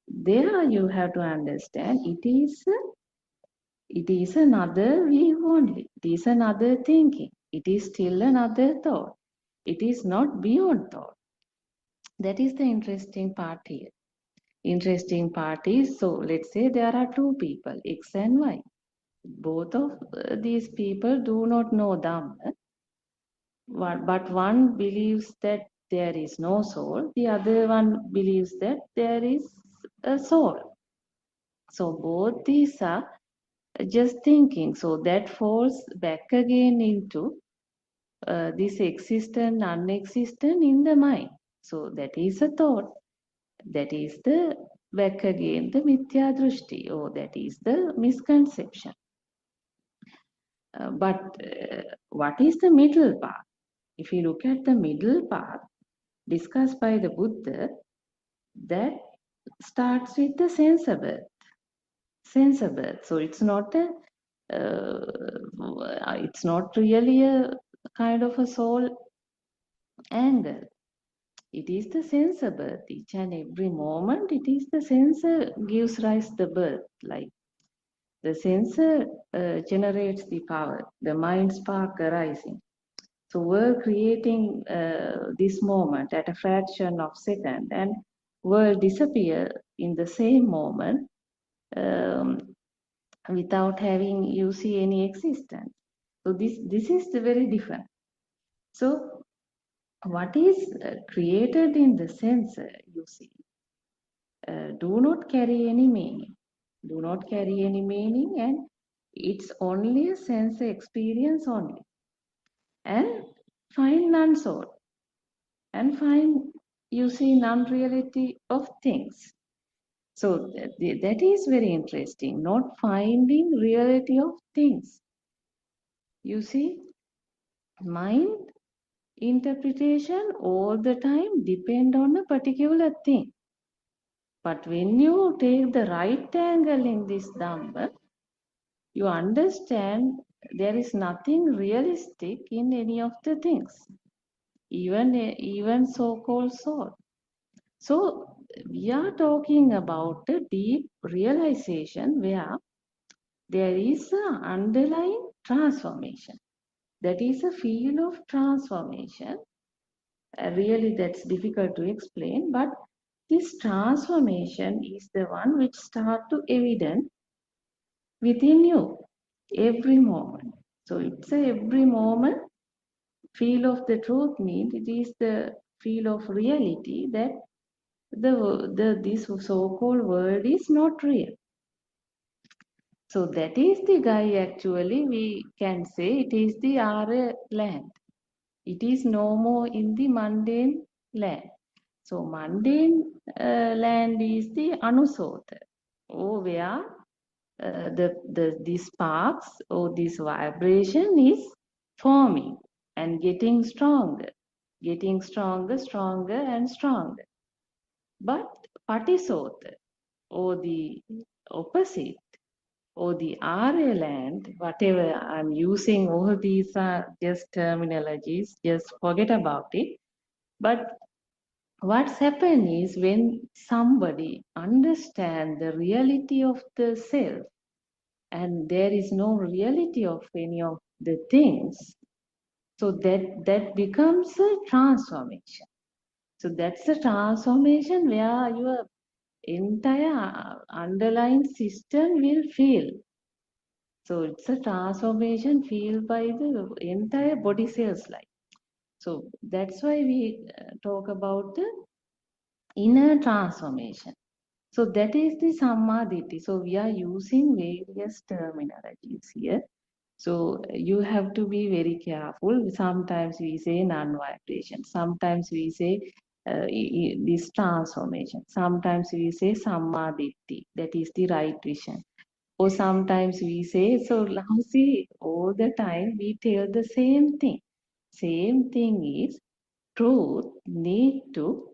there you have to understand, it is another view only. It is another thinking. It is still another thought. It is not beyond thought. That is the interesting part here. Interesting part is, so let's say there are two people, X and Y. Both of these people do not know Dhamma, but one believes that there is no soul, the other one believes that there is a soul. So both these are just thinking. So that falls back again into this existent, non-existent in the mind. So that is a thought. That is the back again the mithya drushti, or that is the misconception. But what is the middle path? If you look at the middle path discussed by the Buddha, that starts with the sense birth. Sense birth. So it's not really a kind of a soul angle. It is the sense birth. Each and every moment, it is the sensor gives rise the birth. Like the sensor generates the power, the mind spark arising. So we're creating this moment at a fraction of second, and will disappear in the same moment um, without having you see any existence. So this is the very different. So what is created in the sensor, you see, do not carry any meaning. Do not carry any meaning, and it's only a sense experience only. And find non-soul, and find, you see, non-reality of things. So that is very interesting, not finding reality of things. You see, mind interpretation all the time depend on a particular thing. But when you take the right angle in this Dhamma, you understand there is nothing realistic in any of the things, even so-called soul. So we are talking about a deep realization where there is an underlying transformation. That is a field of transformation. Really, that's difficult to explain, but this transformation is the one which start to evident within you every moment. So it's a every moment feel of the truth means it is the feel of reality that this so-called world is not real. So that is the guy, actually we can say it is the Arya land. It is no more in the mundane land. So mundane land is the Anusota, or where the sparks or this vibration is forming and getting stronger, stronger and stronger. But Patisota, or the opposite, or the Arya land, whatever I'm using, all these are just terminologies, just forget about it. But what's happened is when somebody understands the reality of the self, and there is no reality of any of the things, so that becomes a transformation. So that's a transformation where your entire underlying system will feel. So it's a transformation feel by the entire body cells like. So that's why we talk about the inner transformation. So that is the Sammaditi. So we are using various terminologies here. So you have to be very careful. Sometimes we say non-vibration. Sometimes we say this transformation. Sometimes we say Sammaditi. That is the right vision. Or sometimes we say, so now see, all the time we tell the same thing. Same thing is truth need to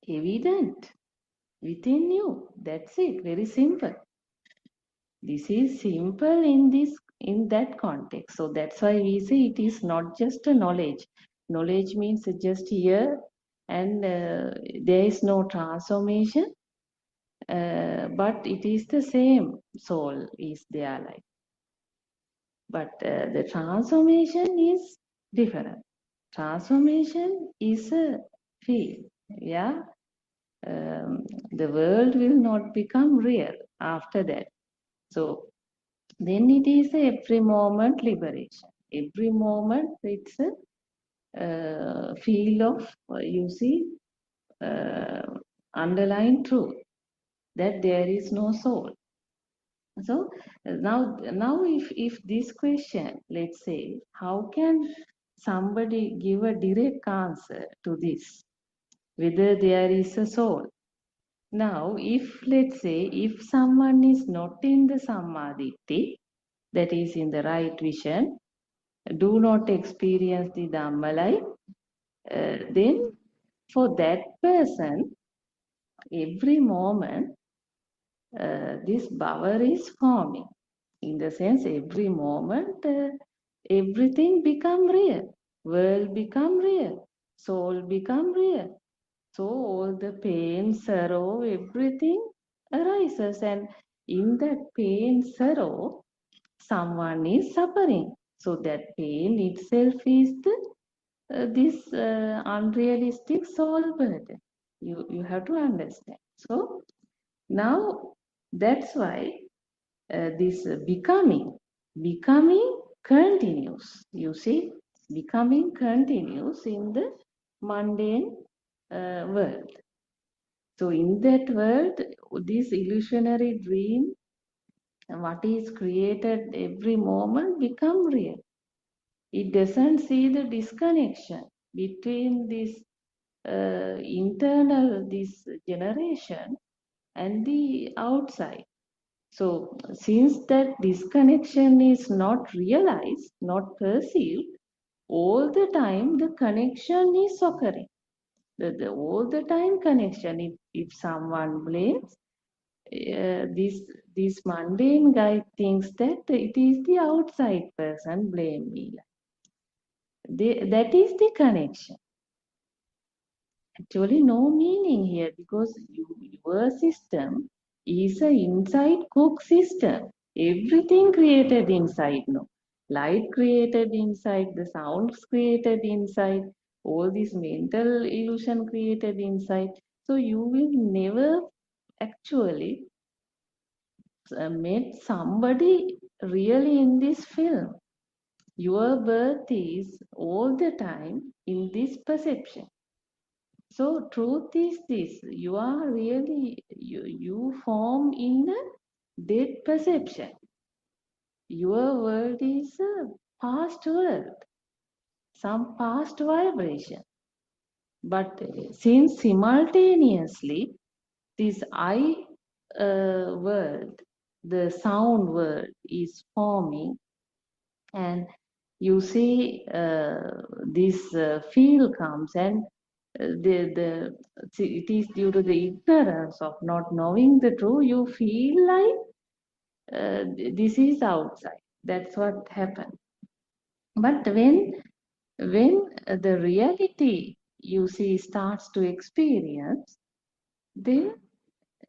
evident within you. That's it, very simple. This is simple in that context. So that's why we say it is not just a knowledge. Knowledge means just here, and there is no transformation, but it is the same soul is there, like. But the transformation is different. Transformation is a feel. Yeah, the world will not become real after that. So then it is every moment liberation. Every moment it's a feel of, you see, underlying truth that there is no soul. So now if this question, let's say, how can somebody give a direct answer to this, whether there is a soul? Now, if let's say, if someone is not in the Samadhi, that is in the right vision, do not experience the Dhamma life, then for that person, every moment, this power is forming. In the sense, every moment, everything become real. World become real. Soul become real. So all the pain, sorrow, everything arises, and in that pain, sorrow, someone is suffering. So that pain itself is this unrealistic soul burden. You have to understand. So now that's why this becoming continues. You see, becoming continues in the mundane world. So in that world, this illusionary dream, what is created every moment become real. It doesn't see the disconnection between this internal, this generation and the outside. So since that disconnection is not realized, not perceived, all the time the connection is occurring. All the time connection. If someone blames, this mundane guy thinks that it is the outside person blame me. That is the connection. Actually, no meaning here, because your system is an inside cook system. Everything created inside, no. Light created inside, the sounds created inside, all this mental illusion created inside. So you will never actually met somebody really in this film. Your birth is all the time in this perception. So truth is this: you are really you form in a dead perception. Your world is a past world, some past vibration. But since simultaneously this I world, the sound world is forming, and you see this feel comes, and it is due to the ignorance of not knowing the truth, you feel like this is outside. That's what happened. But when the reality you see starts to experience, then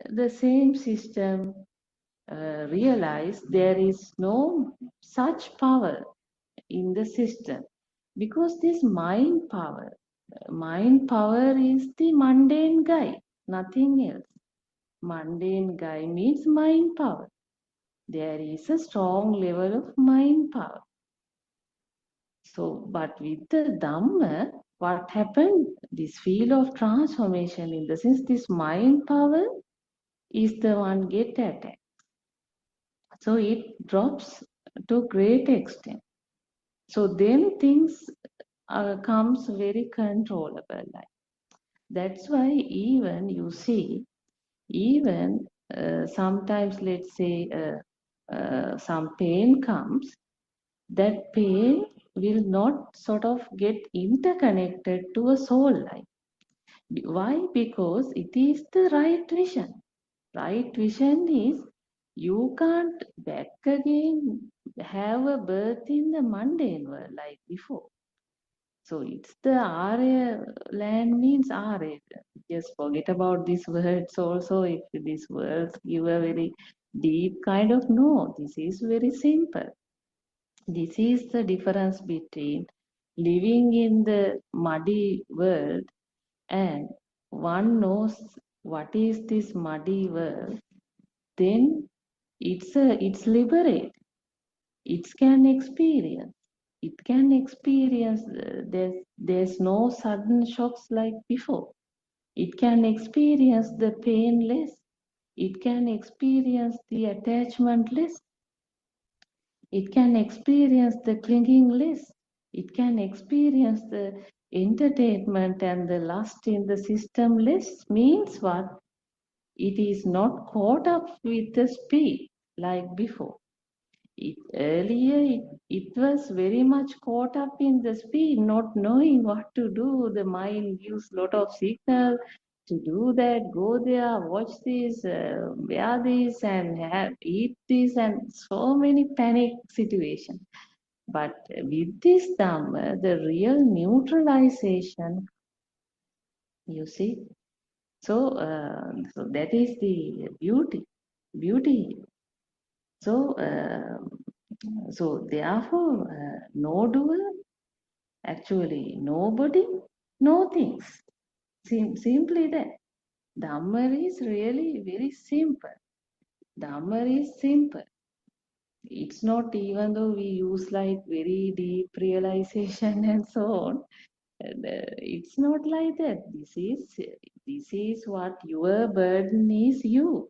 the same system realize there is no such power in the system, because this mind power is the mundane guy, nothing else. Mundane guy means mind power. There is a strong level of mind power. So, but with the Dhamma, what happened? This field of transformation, in the sense, this mind power is the one get attacked. So it drops to great extent. So then things comes very controllable. Like. That's why even you see, even sometimes, let's say, some pain comes, that pain will not sort of get interconnected to a soul life. Why? Because it is the right vision. Right vision is You can't back again have a birth in the mundane world like before. So it's the Arya land means Arya. Just forget about these words also. If these words give a very deep kind of no, this is very simple. This is the difference between living in the muddy world and one knows what is this muddy world, then it's liberate. It can experience. It can experience. There's no sudden shocks like before. It can experience the pain less. It can experience the attachment less. It can experience the clinging less. It can experience the entertainment and the lust in the system less. Means what? It is not caught up with the speed like before. Earlier, it was very much caught up in the speed, not knowing what to do. The mind gives lot of signal to do that, go there, watch this, wear this, and eat this, and so many panic situations. But with this Dhamma, the real neutralization, you see, so that is the beauty. So, so therefore, no doer, actually nobody, no things. Simply that. Dhamma is really very simple. Dhamma is simple. It's not even though we use like very deep realization and so on. It's not like that. This is what your burden is you.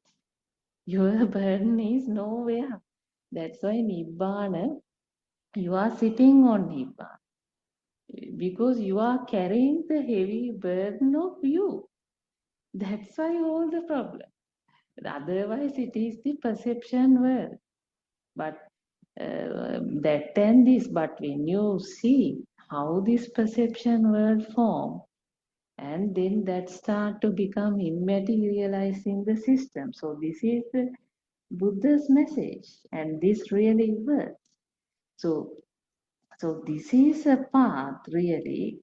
Your burden is nowhere. That's why Nibbana, you are sitting on Nibbana because you are carrying the heavy burden of you. That's why all the problem. Otherwise, it is the perception world. But that and this, but when you see how this perception world form, and then that start to become immaterialized in the system. So this is the Buddha's message, and this really works. So this is a path really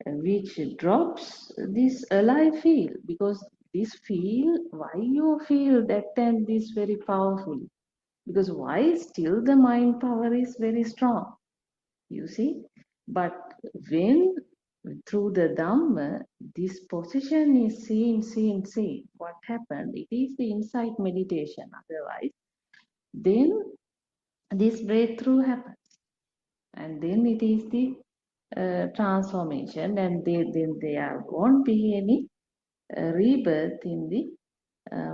which drops this alive feel, because this feel, why you feel that and this very powerful, because why still the mind power is very strong, you see. But when through the Dhamma this position is seen, what happened, it is the insight meditation, otherwise then this breakthrough happens, and then it is the transformation, and then there won't be any rebirth in the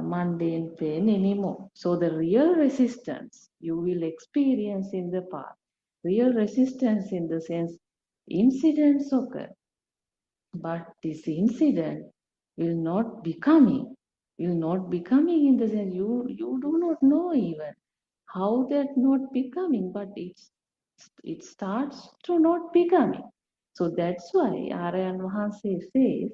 mundane pain anymore. So the real resistance you will experience in the path, real resistance in the sense incidents occur, but this incident will not be coming, in the sense you do not know even how that not becoming, but it starts to not becoming. So that's why Aryan Mahanse says,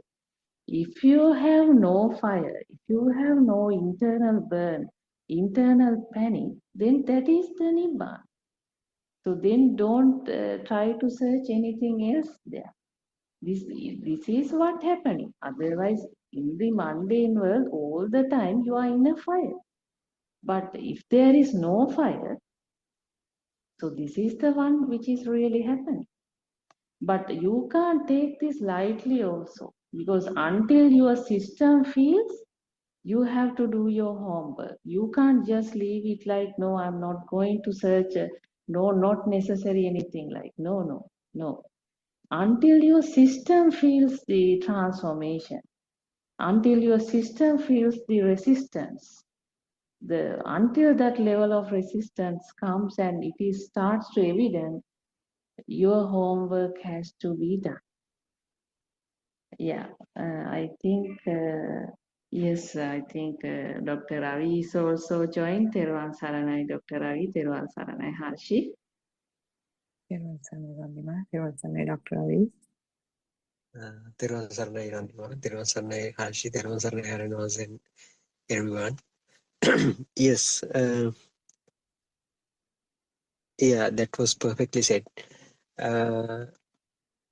if you have no fire, if you have no internal burn, internal panic, then that is the Nibbana. So then don't try to search anything else there. This is what happening. Otherwise, in the mundane world, all the time you are in a fire. But if there is no fire, so this is the one which is really happening. But you can't take this lightly also, because until your system feels, you have to do your homework. You can't just leave it like, no, I'm not going to search, no, not necessary anything like, no. Until your system feels the transformation, until your system feels the resistance, until that level of resistance comes and it is starts to evident, your homework has to be done. Yeah, I think, yes, I think Dr. Ravi is also joined. Teruvan Saranai, Dr. Ravi, Teruvan Saranai, Harshi. Teruvan Saranai, Randima. Teruvan Saranai, Dr. Ravi. Teruvan Saranai, Randima. Teruvan Saranai, Harshi. Teruvan Saranai, Aranwas, and everyone. Yes, yeah, that was perfectly said. Uh,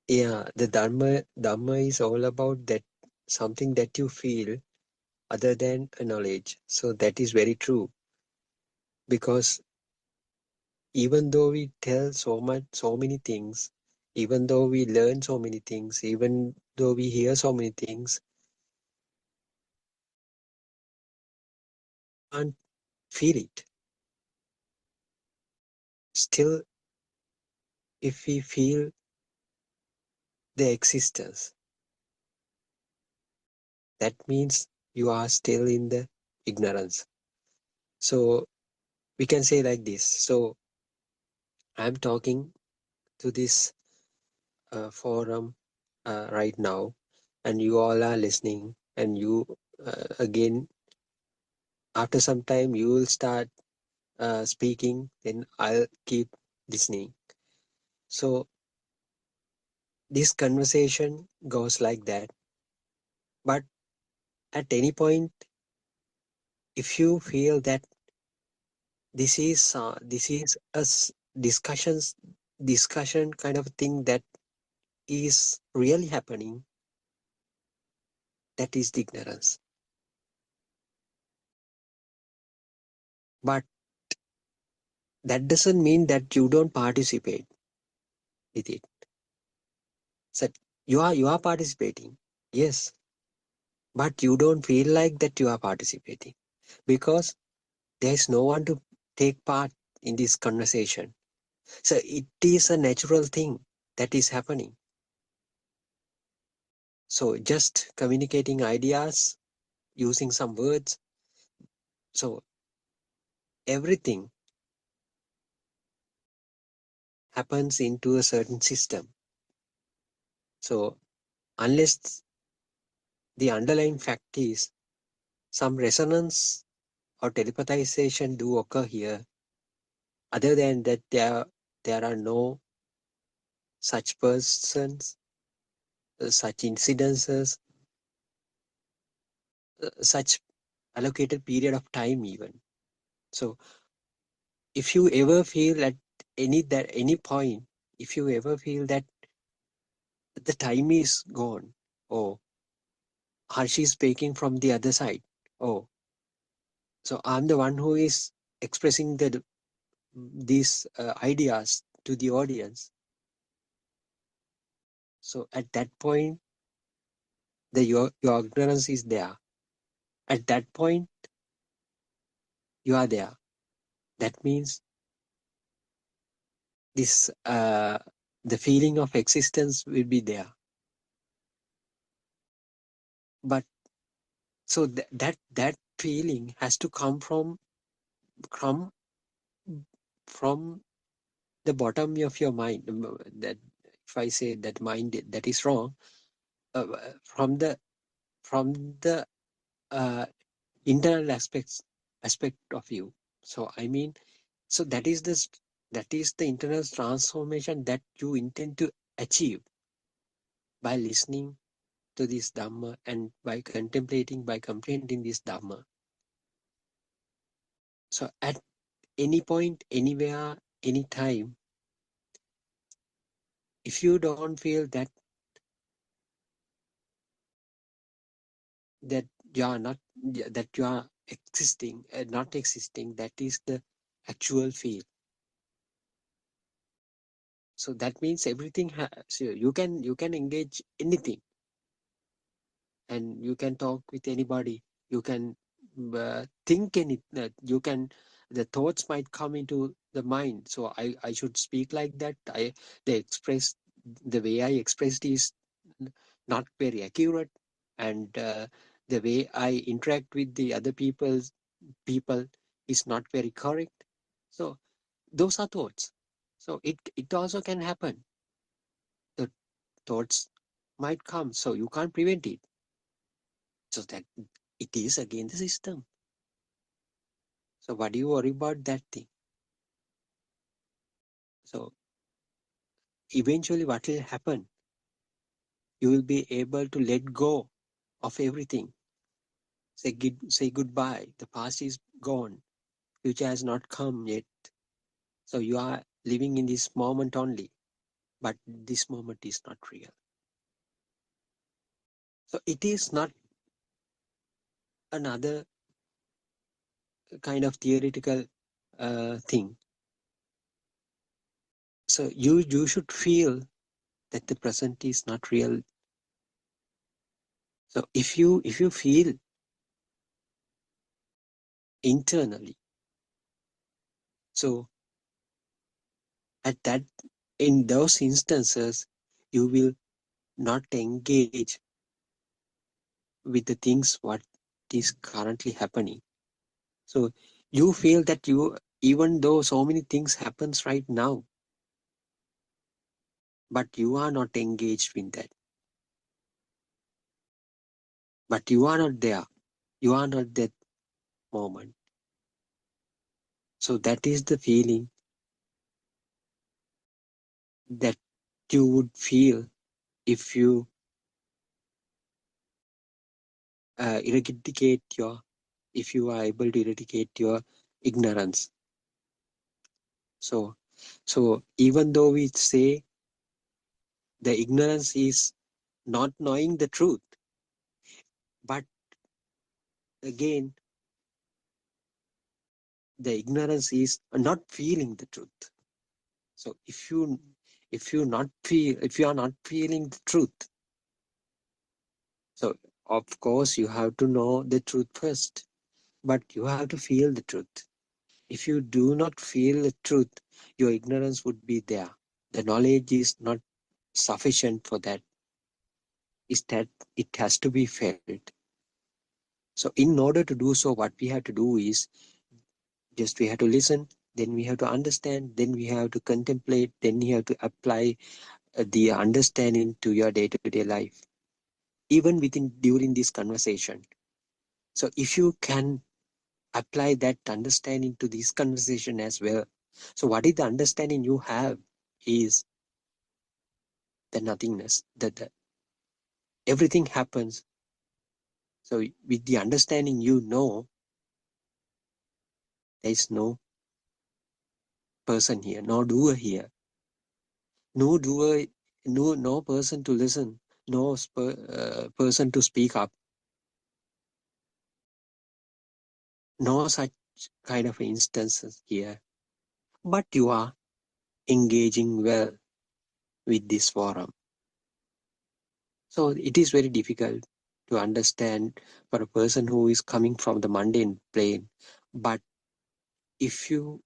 yeah, the Dharma is all about that, something that you feel other than a knowledge. So that is very true, because even though we tell so many things, even though we learn so many things, even though we hear so many things, can't feel it. Still, if we feel the existence, that means you are still in the ignorance. So we can say like this. So I'm talking to this forum right now, and you all are listening, and you again, after some time you will start speaking, then I'll keep listening. So this conversation goes like that. But at any point, if you feel that this is discussion kind of thing that is really happening, that is the ignorance. But that doesn't mean that you don't participate with it. So you are participating, yes, but you don't feel like that you are participating, because there is no one to take part in this conversation. So it is a natural thing that is happening. So just communicating ideas, using some words, so everything happens into a certain system. So unless the underlying fact is some resonance or telepathization do occur here, other than that there are no such persons, such incidences, such allocated period of time even. So if you ever feel at any point, if you ever feel that the time is gone, or Harshi is speaking from the other side, oh, so I'm the one who is expressing these ideas to the audience. So at that point, your ignorance is there. At that point, you are there. That means this the feeling of existence will be there. But so that feeling has to come from from the bottom of your mind. That if I say that mind, that is wrong. From the uh, internal aspect of you. So I mean, so that is the internal transformation that you intend to achieve by listening to this Dhamma and by contemplating, by comprehending this Dhamma. So at any point, anywhere, anytime, if you don't feel that you are not, that you are existing, not existing, that is the actual feel. So that means everything so you can engage anything, and you can talk with anybody. You can think you can, the thoughts might come into the mind. So I should speak like that. The way I expressed is not very accurate, and the way I interact with the other people is not very correct. So those are thoughts. So it also can happen. The thoughts might come, so you can't prevent it. So that it is again the system. So what do you worry about that thing? So eventually what will happen? You will be able to let go of everything. Say goodbye. The past is gone. Future has not come yet. So you are living in this moment only. But this moment is not real. So it is not another kind of theoretical thing. So you should feel that the present is not real. So if you feel internally, so at that, in those instances, you will not engage with the things what is currently happening. So you feel that you, even though so many things happens right now, but you are not engaged with that. But you are not there. You are not that moment. So that is the feeling that you would feel if you eradicate your, if you are able to eradicate your ignorance. So even though we say the ignorance is not knowing the truth, but again, the ignorance is not feeling the truth. So if you are not feeling the truth, so of course you have to know the truth first, but you have to feel the truth. If you do not feel the truth, your ignorance would be there. The knowledge is not sufficient for that. Is that it has to be felt. So in order to do so, what we have to do is just we have to listen, then we have to understand, then we have to contemplate, then we have to apply the understanding to your day-to-day life, even within during this conversation. So if you can apply that understanding to this conversation as well. So what is the understanding you have is the nothingness, that everything happens. So with the understanding, you know, there is no person here, no doer here, no doer, no person to listen, no person to speak up, no such kind of instances here. But you are engaging well with this forum. So it is very difficult to understand for a person who is coming from the mundane plane. But if you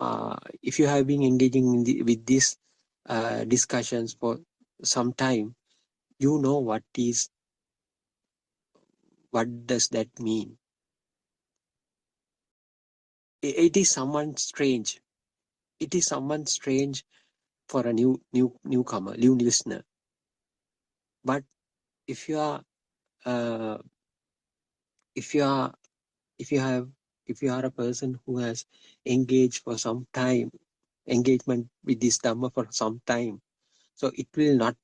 have been engaging in with these discussions for some time, you know what does that mean. It is someone strange. It is someone strange for a newcomer, new listener. But if you are uh, if you are if you have if you are a person who has engaged for some time, engagement with this Dhamma for some time, so it will not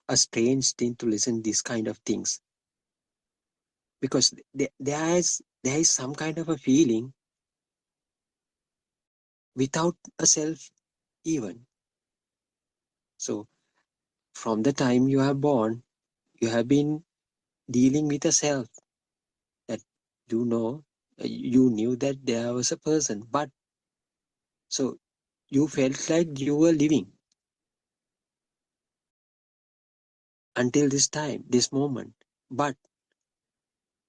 a strange thing to listen these kind of things, because there is some kind of a feeling without a self even. So from the time you are born, you have been dealing with a self that you know, you knew that there was a person, but so you felt like you were living until this time, this moment. But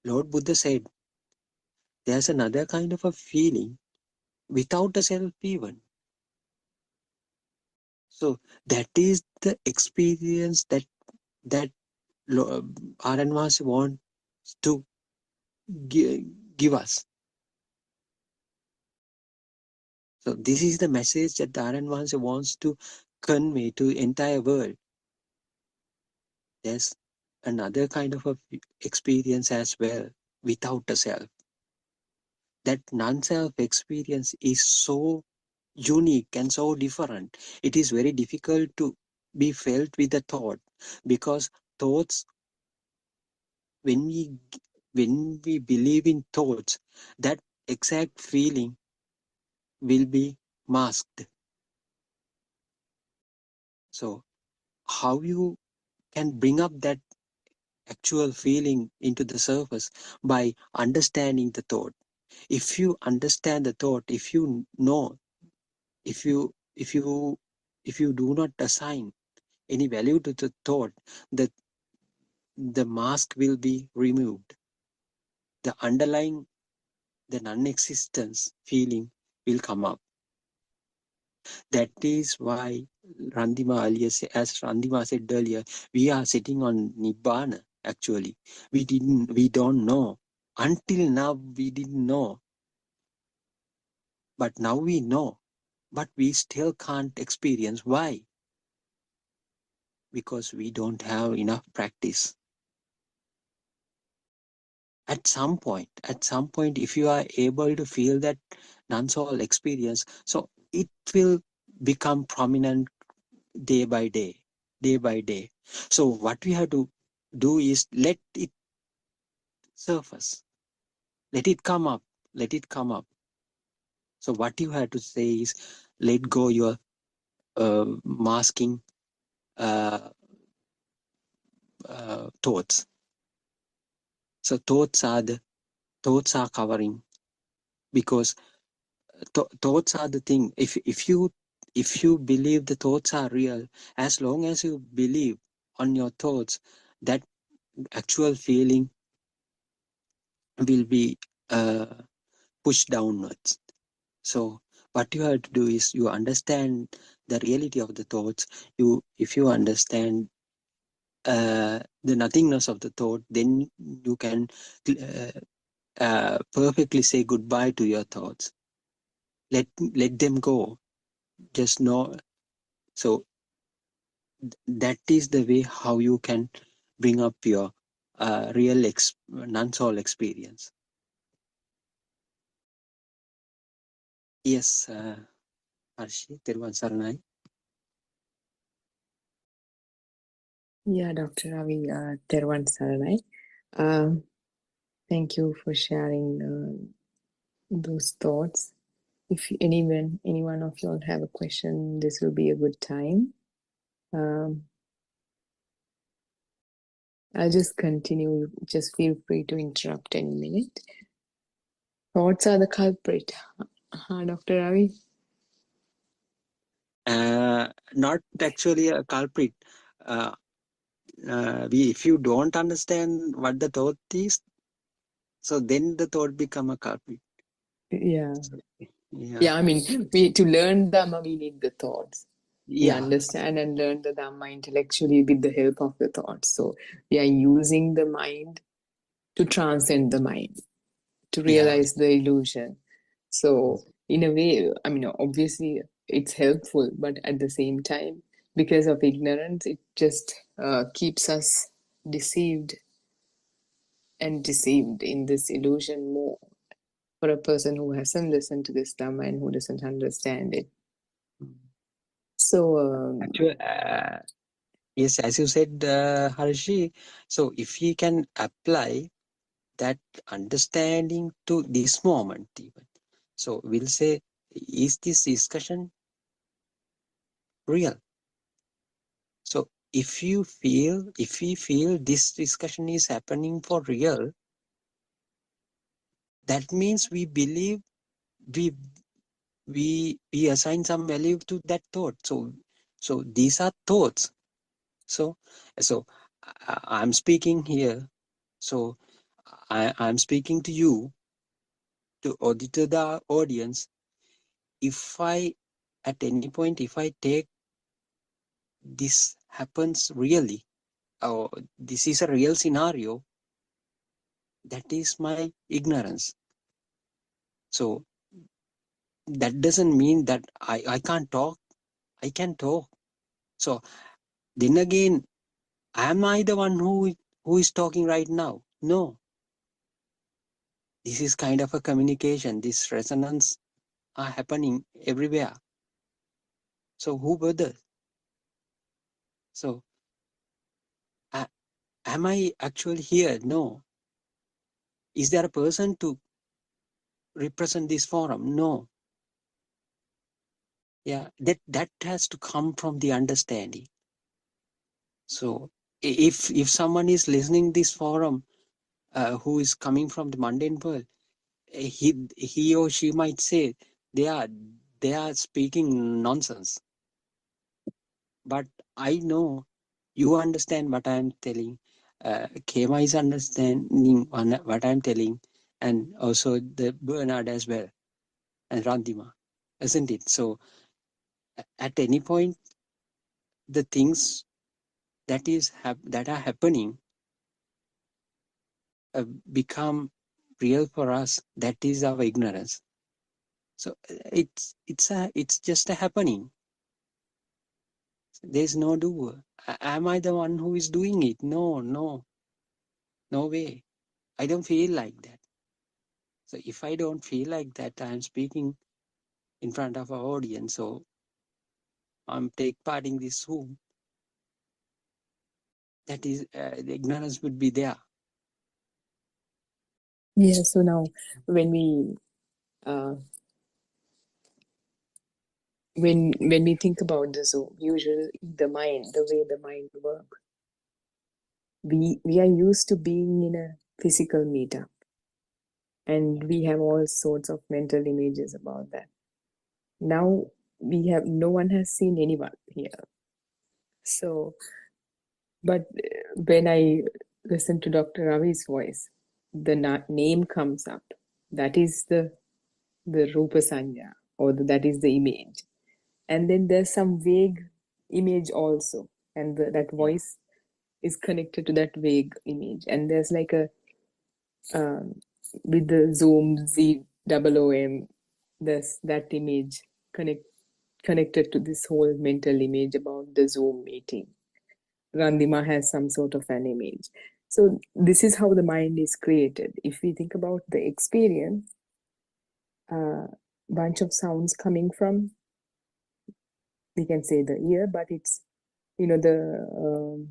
Lord Buddha said there's another kind of a feeling without a self even. So that is the experience that RNVAS wants to give us. So this is the message that the RNVAS wants to convey to the entire world. There's another kind of a experience as well without a self. That non-self experience is so unique and so different. It is very difficult to be felt with a thought, because thoughts, when we when we believe in thoughts, that exact feeling will be masked. So how you can bring up that actual feeling into the surface? By understanding the thought. If you understand the thought, if you know, if you do not assign any value to the thought, that the mask will be removed. The underlying, the non-existence feeling will come up. That is why Randima earlier, as Randima said earlier, we are sitting on Nibbana. Actually, we don't know. Until now, we didn't know. But now we know. But we still can't experience. Why? Because we don't have enough practice. At some point, if you are able to feel that non-soul experience, so it will become prominent day by day, day by day. So what we have to do is let it surface, let it come up, let it come up. So what you have to say is, let go your masking thoughts. So thoughts are covering, because thoughts are the thing. If you believe the thoughts are real, as long as you believe on your thoughts, that actual feeling will be pushed downwards. So what you have to do is, you understand the reality of the thoughts. If you understand the nothingness of the thought, then you can perfectly say goodbye to your thoughts. Let them go. Just know. So that is the way how you can bring up your real non-soul experience. Yes, Arshi, Teruvan Saranai. Yeah, Dr. Ravi, Tervan Saranai. Thank you for sharing those thoughts. If anyone of you all have a question, this will be a good time. I'll just continue. Just feel free to interrupt any minute. Thoughts are the culprit, Dr. Ravi? Not actually a culprit. If you don't understand what the thought is, so then the thought become a culprit. Yeah. So, yeah. Yeah, I mean, to learn Dhamma, we need the thoughts. We Yeah. understand and learn the Dhamma intellectually with the help of the thoughts. So we are using the mind to transcend the mind, to realize the illusion. So in a way, I mean, obviously it's helpful, but at the same time, because of ignorance, it just keeps us deceived and deceived in this illusion more. For a person who hasn't listened to this Dhamma and who doesn't understand it. So, Actually, yes, as you said, Harshi, so if he can apply that understanding to this moment even, so we'll say, is this discussion real? So if we feel this discussion is happening for real, that means we believe, we assign some value to that thought. So these are thoughts. So I'm speaking here. So I'm speaking to you, to the audience. If I, at any point, if I take this happens really, or this is a real scenario, that is my ignorance. So that doesn't mean that I can't talk. I can talk. So then again, am I the one who is talking right now? No. This is kind of a communication. This resonance are happening everywhere. So who bothers? So am I actually here? No. Is there a person to represent this forum? No. Yeah, that has to come from the understanding. So if someone is listening this forum who is coming from the mundane world, he or she might say they are speaking nonsense. But I know you understand what I am telling. Kema is understanding what I am telling, and also the Bernard as well, and Randima, isn't it? So at any point, the things that are happening become real for us. That is our ignorance. So it's just a happening. There's no doer. Am I the one who is doing it? No way. I don't feel like that. So if I don't feel like that, I'm speaking in front of an audience, so I'm take part in this Zoom. That is, the ignorance would be there. Yeah, so now when we uh, when we think about the Zoom, usually the way the mind works, we are used to being in a physical meetup, and we have all sorts of mental images about that. Now no one has seen anyone here. So, but when I listen to Dr. Ravi's voice, the name comes up. That is the Rupa Sanya, or that is the image. And then there's some vague image also, and that voice is connected to that vague image. And there's like a with the Zoom ZOOM, there's that image connected to this whole mental image about the Zoom meeting. Randima has some sort of an image. So this is how the mind is created. If we think about the experience, bunch of sounds coming from, we can say the ear, but it's, the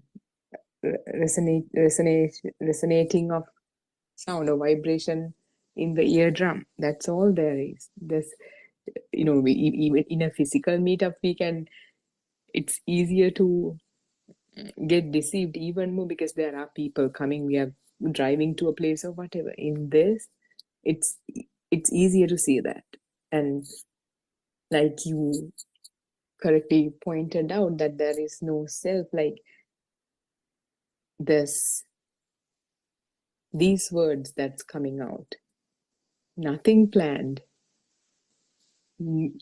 resonating of sound or vibration in the eardrum. That's all there is. There's, even in a physical meetup, it's easier to get deceived even more because there are people coming, we are driving to a place or whatever. In this, it's easier to see that. And like you correctly pointed out, that there is no self, like these words that's coming out, nothing planned. When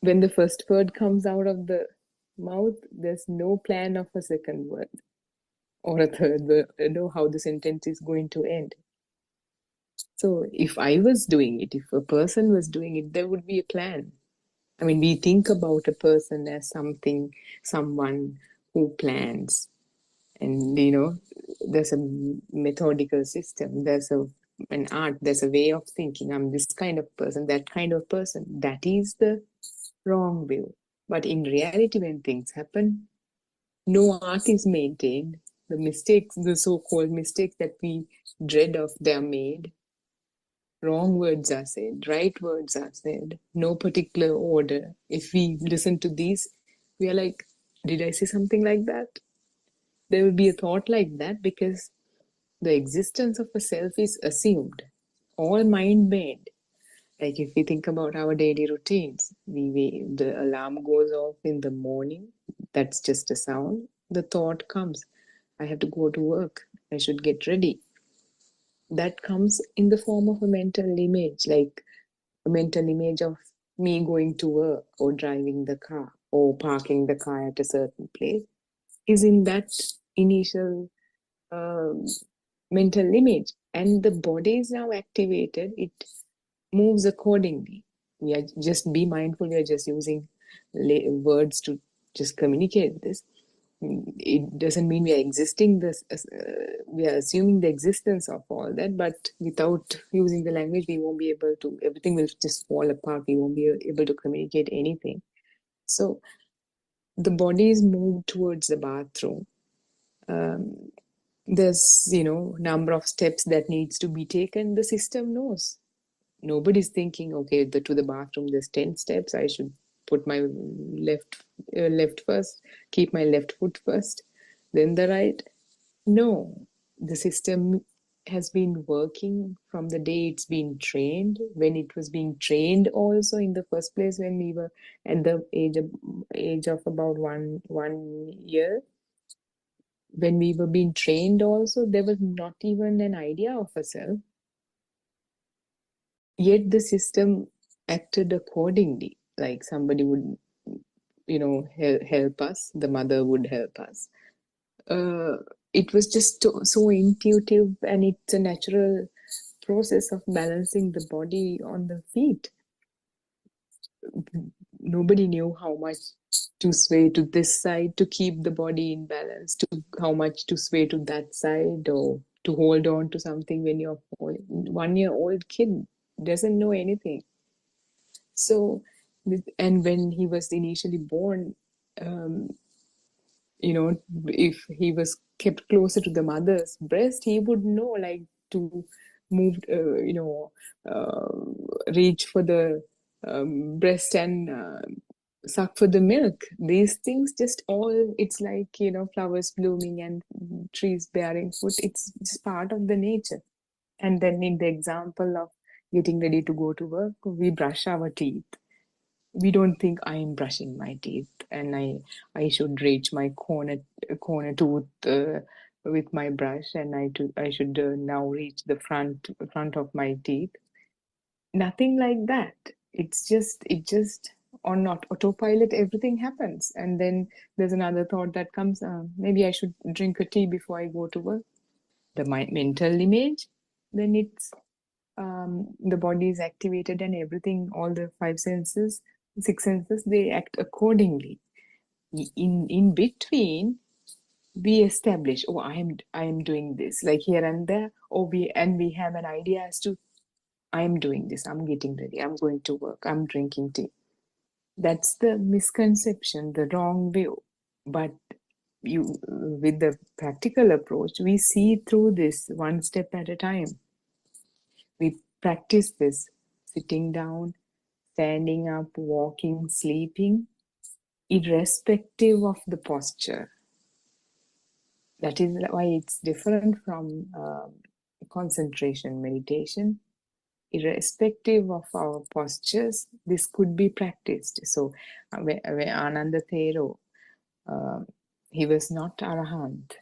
the first word comes out of the mouth, there's no plan of a second word or a third word, how the sentence is going to end. So if I was doing it, if a person was doing it, there would be a plan. I mean, we think about a person as someone who plans, and there's a methodical system, there's an art, there's a way of thinking. I'm this kind of person, that kind of person. That is the wrong view. But in reality, when things happen, no art is maintained. The mistakes, the so-called mistakes that we dread of, they're made. Wrong words are said, right words are said, no particular order. If we listen to these, we are like, did I say something like that? There will be a thought like that because the existence of a self is assumed, all mind-made. Like if we think about our daily routines, the alarm goes off in the morning, that's just a sound. The thought comes, I have to go to work, I should get ready. That comes in the form of a mental image, like a mental image of me going to work or driving the car or parking the car at a certain place, is in that initial mental image. And the body is now activated, it moves accordingly. We are just be mindful, we are just using words to just communicate this. It doesn't mean we are we are assuming the existence of all that, but without using the language, we won't be able to, everything will just fall apart. We won't be able to communicate anything. So the body is moved towards the bathroom. there's, number of steps that needs to be taken. The system knows. Nobody's thinking, okay, to the bathroom, there's 10 steps. I should put my left first, keep my left foot first, then the right. No, the system has been working from the day it's been trained. When it was being trained also in the first place, when we were at the age of about one year, when we were being trained also, there was not even an idea of a self. Yet the system acted accordingly. Like somebody would, help us. The mother would help us. It was just so intuitive, and it's a natural process of balancing the body on the feet. Nobody knew how much to sway to this side to keep the body in balance, to how much to sway to that side, or to hold on to something when you're 1-year-old kid doesn't know anything. So, and when he was initially born, if he was kept closer to the mother's breast, he would know, like, to move, reach for the breast and suck for the milk. These things just all, it's like, flowers blooming and trees bearing fruit. It's just part of the nature. And then in the example of getting ready to go to work, we brush our teeth. We don't think I am brushing my teeth and I should reach my corner tooth with my brush, and I should now reach the front of my teeth. Nothing like that. It just on not autopilot, everything happens. And then there's another thought that comes, maybe I should drink a tea before I go to work. The mental image, then it's the body is activated, and everything, all the 6 senses, they act accordingly. In between, we establish, oh, I am doing this, like here and there, or we have an idea as to, I am doing this, I'm getting ready, I'm going to work, I'm drinking tea. That's the misconception, the wrong view. But with the practical approach, we see through this one step at a time. We practice this sitting down, standing up, walking, sleeping, irrespective of the posture. That is why it's different from concentration meditation. Irrespective of our postures, this could be practiced. So, when Ananda Thero, he was not Arahant.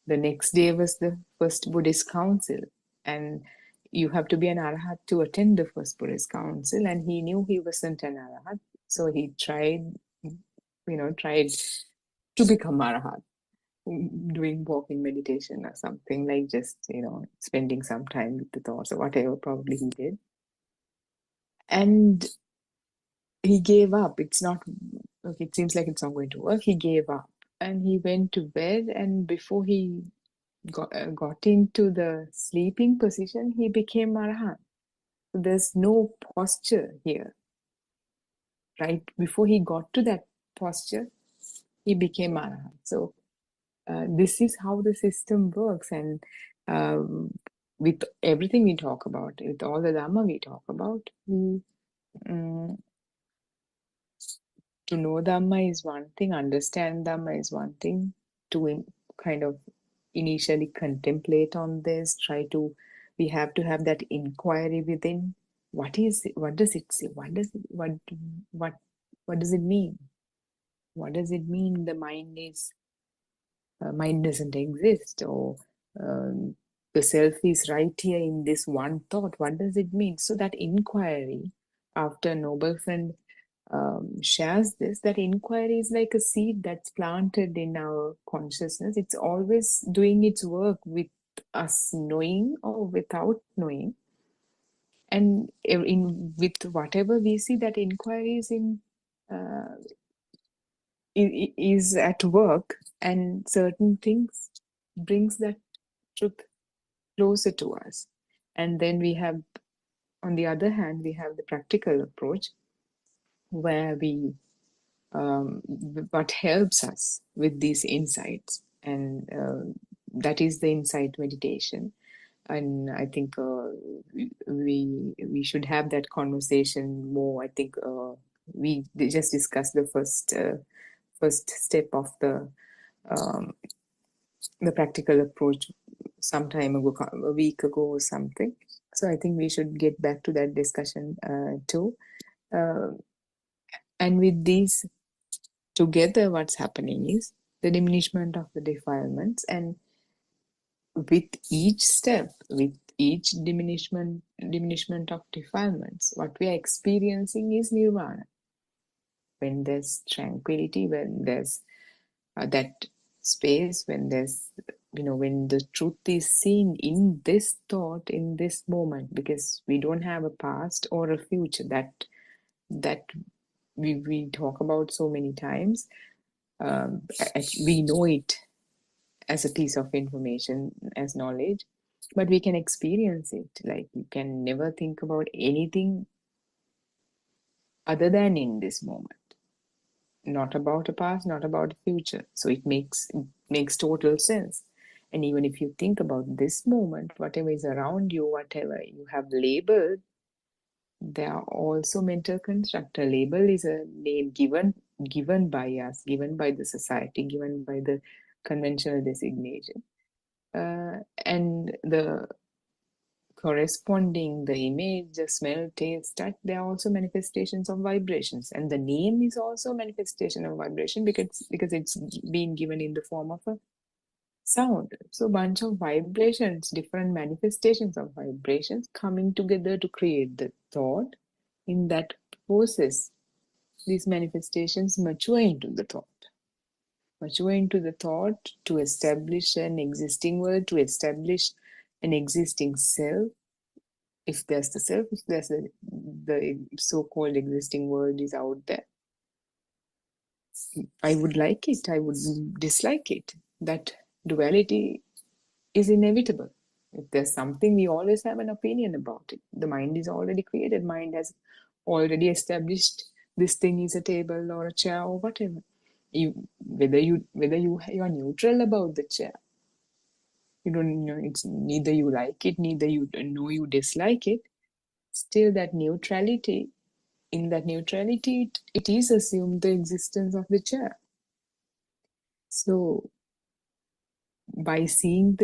The next day was the first Buddhist council, and you have to be an Arahat to attend the first Buddhist council, and he knew he wasn't an Arahat, so he tried to become Arahat, doing walking meditation or something, like just, spending some time with the thoughts or whatever probably he did. And he gave up. It seems like it's not going to work. He gave up and he went to bed, and before he got into the sleeping position, he became Arahant. So there's no posture here. Right before he got to that posture, he became Arahant. So this is how the system works. And with everything we talk about, with all the Dhamma we talk about, to know Dhamma is one thing, understand Dhamma is one thing, to kind of initially contemplate on this, we have to have that inquiry within. What is it? What does it say? What does it mean? What does it mean the mind doesn't exist, or the self is right here in this one thought? What does it mean? So that inquiry, after Noble Friend shares this, that inquiry is like a seed that's planted in our consciousness. It's always doing its work with us knowing or without knowing. And with whatever we see, that inquiry is at work, and certain things brings that truth closer to us. And then we have, on the other hand, we have the practical approach, where what helps us with these insights, and that is the insight meditation. And I think we should have that conversation more. I think we just discussed the first step of the practical approach some time ago, a week ago or something. So I think we should get back to that discussion too. And with these together, what's happening is the diminishment of the defilements, and with each step, with each diminishment of defilements, what we are experiencing is nirvana. When there's tranquility, when there's that space, when there's, when the truth is seen in this thought, in this moment, because we don't have a past or a future that we talk about so many times. We know it as a piece of information, as knowledge, but we can experience it. Like, you can never think about anything other than in this moment, not about a past, not about a future. So it makes total sense. And even if you think about this moment, whatever is around you, whatever you have labeled, they are also mental construct. A label is a name given by us, given by the society, given by the conventional designation. And the corresponding, the image, the smell, taste, touch, they are also manifestations of vibrations. And the name is also a manifestation of vibration because it's been given in the form of a sound. So bunch of vibrations, different manifestations of vibrations coming together to create the thought. In that process, these manifestations mature into the thought. Mature into the thought to establish an existing world, to establish an existing self. If there's the self, if there's the so-called existing world is out there, I would like it, I would dislike it. That duality is inevitable. If there's something, we always have an opinion about it. The mind is already created. Mind has already established this thing is a table or a chair or whatever. Whether you are neutral about the chair, you don't know, it's neither you like it, neither you know you dislike it. Still, that neutrality, in that neutrality, it is assumed the existence of the chair. So by seeing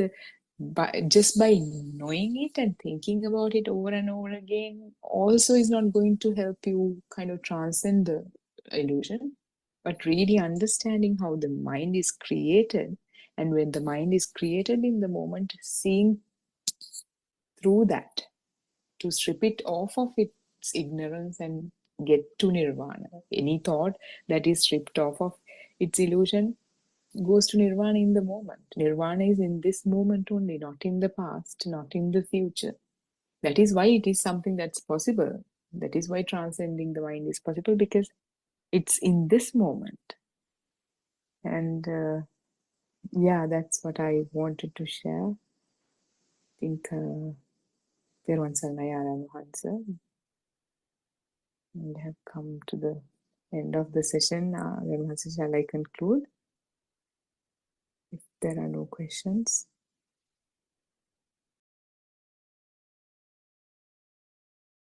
just by knowing it and thinking about it over and over again also is not going to help you kind of transcend the illusion, but really understanding how the mind is created. And when the mind is created in the moment, seeing through that, to strip it off of its ignorance and get to nirvana. Any thought that is stripped off of its illusion goes to nirvana in the moment. Nirvana is in this moment only, not in the past, not in the future. That is why it is something that's possible. That is why transcending the mind is possible, because it's in this moment. And yeah, that's what I wanted to share. I think Teruvan Saranai Aramahansa. We have come to the end of the session. Shall I conclude? If there are no questions.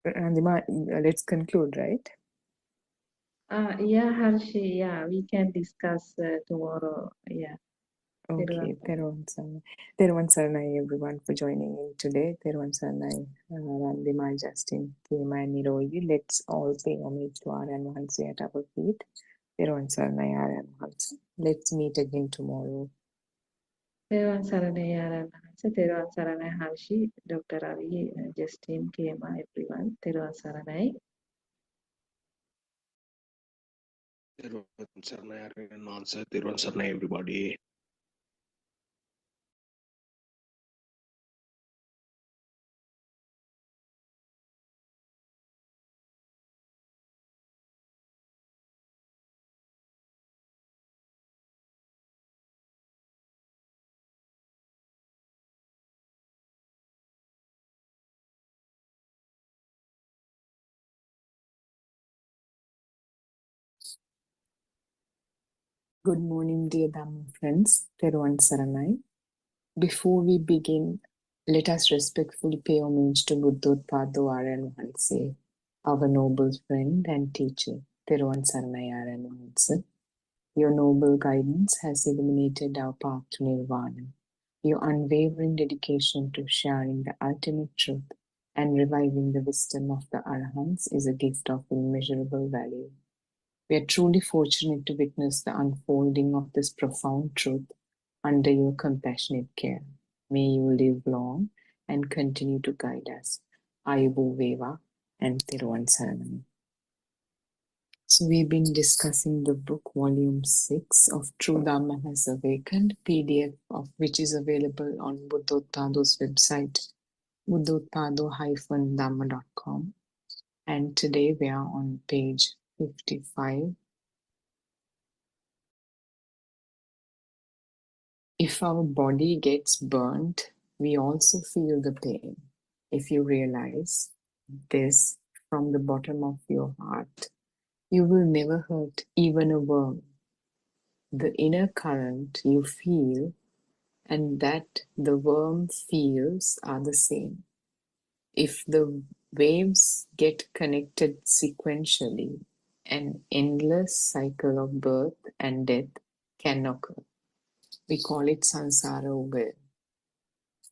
Randima, let's conclude, right? Yeah, Harshi, yeah, we can discuss tomorrow. Yeah. Okay, Teruvan Saranai, everyone, for joining in today. Teruvan Saranai, Randima, Justin, Kema, and Niroyi. Let's all pay homage to Aryan Mahansi at our feet. Teruvan Saranai, Aryan Mahansi. Let's meet again tomorrow. Teruvan Saranai Aramahansa, Teruvan Saranai Harshi, Dr. Ravi, Justin, Kema, everyone. Teruvan Saranai. Teruvan Saranai Aramahansa, Teruvan Saranai, everybody. Good morning, dear Dhamma friends. Teruvan Saranai. Before we begin, let us respectfully pay homage to Buddothpada Aryan Vanse, our noble friend and teacher, Theruvan Saranai Aryan Vanse. Your noble guidance has illuminated our path to Nirvana. Your unwavering dedication to sharing the ultimate truth and reviving the wisdom of the Arahants is a gift of immeasurable value. We are truly fortunate to witness the unfolding of this profound truth under your compassionate care. May you live long and continue to guide us. Ayubu Veva and Thiruvan Saranam. So we've been discussing the book volume 6 of True Dhamma Has Awakened, PDF of which is available on Buddothpada's website, buddothpada-dhamma.com. And today we are on page 55. If our body gets burnt, we also feel the pain. If you realize this from the bottom of your heart, you will never hurt even a worm. The inner current you feel and that the worm feels are the same. If the waves get connected sequentially, an endless cycle of birth and death can occur. We call it samsara ugaya.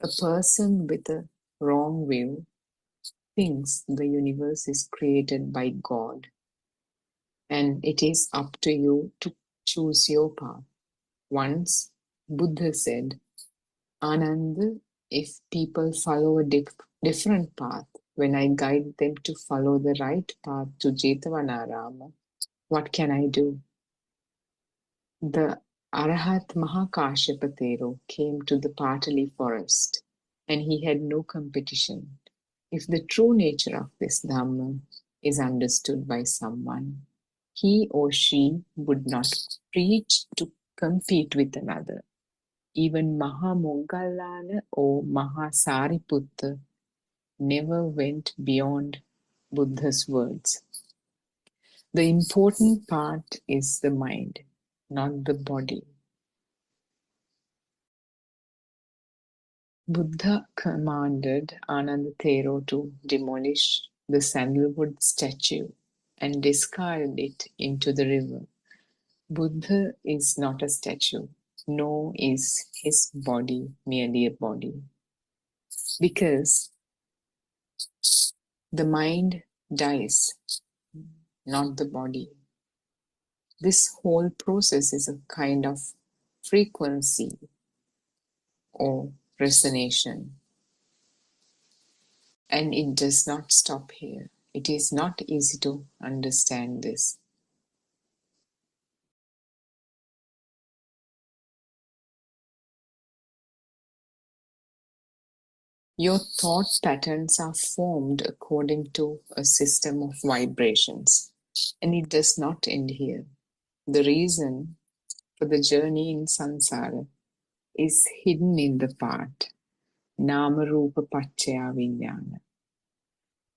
A person with a wrong view thinks the universe is created by God, and it is up to you to choose your path. Once Buddha said, Ananda, if people follow a different path, when I guide them to follow the right path to Jetavanarama, what can I do? The Arahat Mahakashyapa Thero came to the Patali forest, and he had no competition. If the true nature of this Dhamma is understood by someone, he or she would not preach to compete with another. Even Mahamoggallana or Mahasariputta never went beyond Buddha's words. The important part is the mind, not the body. Buddha commanded Ananda Thero to demolish the sandalwood statue and discard it into the river. Buddha is not a statue, nor is his body merely a body. Because the mind dies, not the body. This whole process is a kind of frequency or resonation. And it does not stop here. It is not easy to understand this. Your thought patterns are formed according to a system of vibrations, and it does not end here. The reason for the journey in samsara is hidden in the part Nama Rupa Pacchaya Vijnana.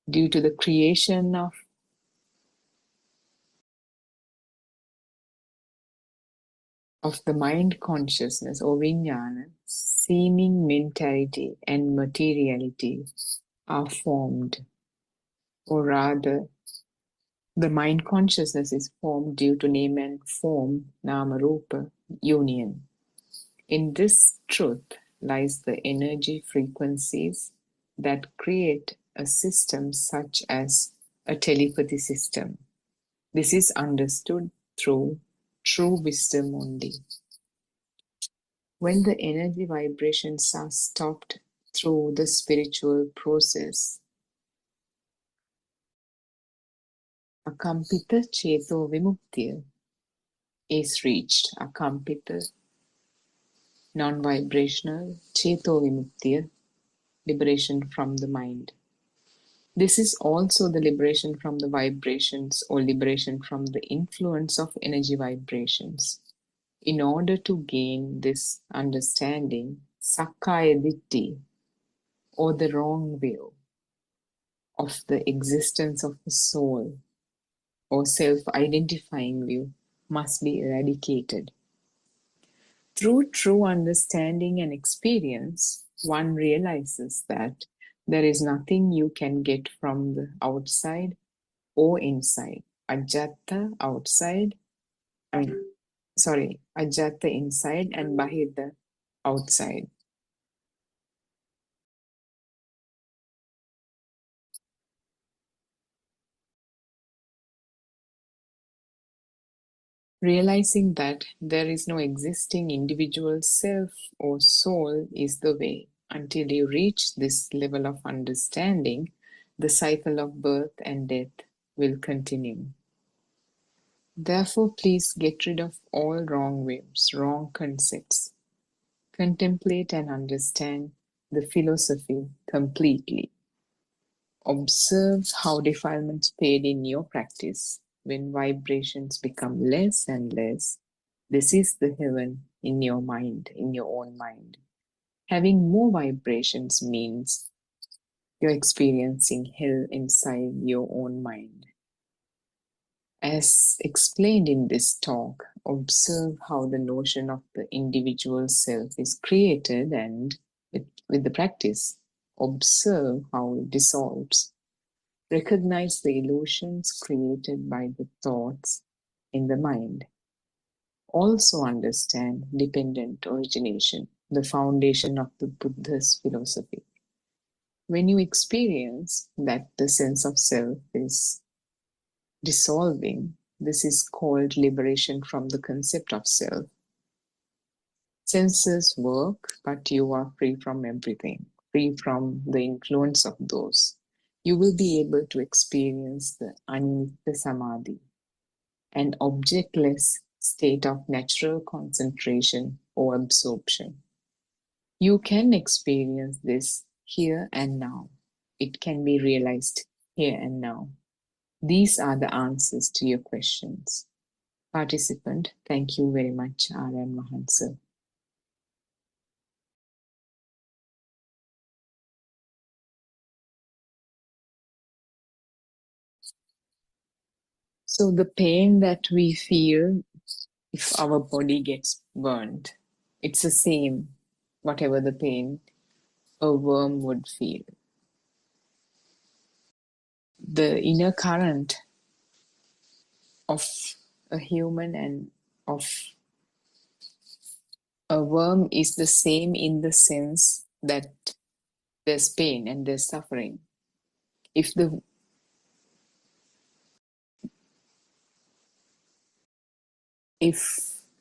Due to the creation of the mind consciousness or vijnana, seeming mentality and materiality are formed, or rather, the mind consciousness is formed due to name and form, nama rupa, union. In this truth lies the energy frequencies that create a system such as a telepathy system. This is understood through true wisdom only. When the energy vibrations are stopped through the spiritual process, Akampita Cheto Vimuktiya is reached. Akampita, non-vibrational, Cheto Vimuktiya, liberation from the mind. This is also the liberation from the vibrations or liberation from the influence of energy vibrations. In order to gain this understanding, Sakkaya Ditti, or the wrong view of the existence of the soul, or self-identifying view, must be eradicated. Through true understanding and experience, one realizes that there is nothing you can get from the outside or inside. Ajata outside, Ajata inside and Bahida outside. Realizing that there is no existing individual self or soul is the way. Until you reach this level of understanding, the cycle of birth and death will continue. Therefore, please get rid of all wrong views, wrong concepts. Contemplate and understand the philosophy completely. Observe how defilements fade in your practice. When vibrations become less and less, this is the heaven in your mind, in your own mind. Having more vibrations means you're experiencing hell inside your own mind. As explained in this talk, observe how the notion of the individual self is created, and with the practice, observe how it dissolves. Recognize the illusions created by the thoughts in the mind. Also understand dependent origination, the foundation of the Buddha's philosophy. When you experience that the sense of self is dissolving, this is called liberation from the concept of self. Senses work, but you are free from everything, free from the influence of those. You will be able to experience the Animitta Samadhi, an objectless state of natural concentration or absorption. You can experience this here and now. It can be realized here and now. These are the answers to your questions. Participant, thank you very much, R.M. Mahansa. So the pain that we feel if our body gets burned, it's the same, whatever the pain a worm would feel. The inner current of a human and of a worm is the same in the sense that there's pain and there's suffering. If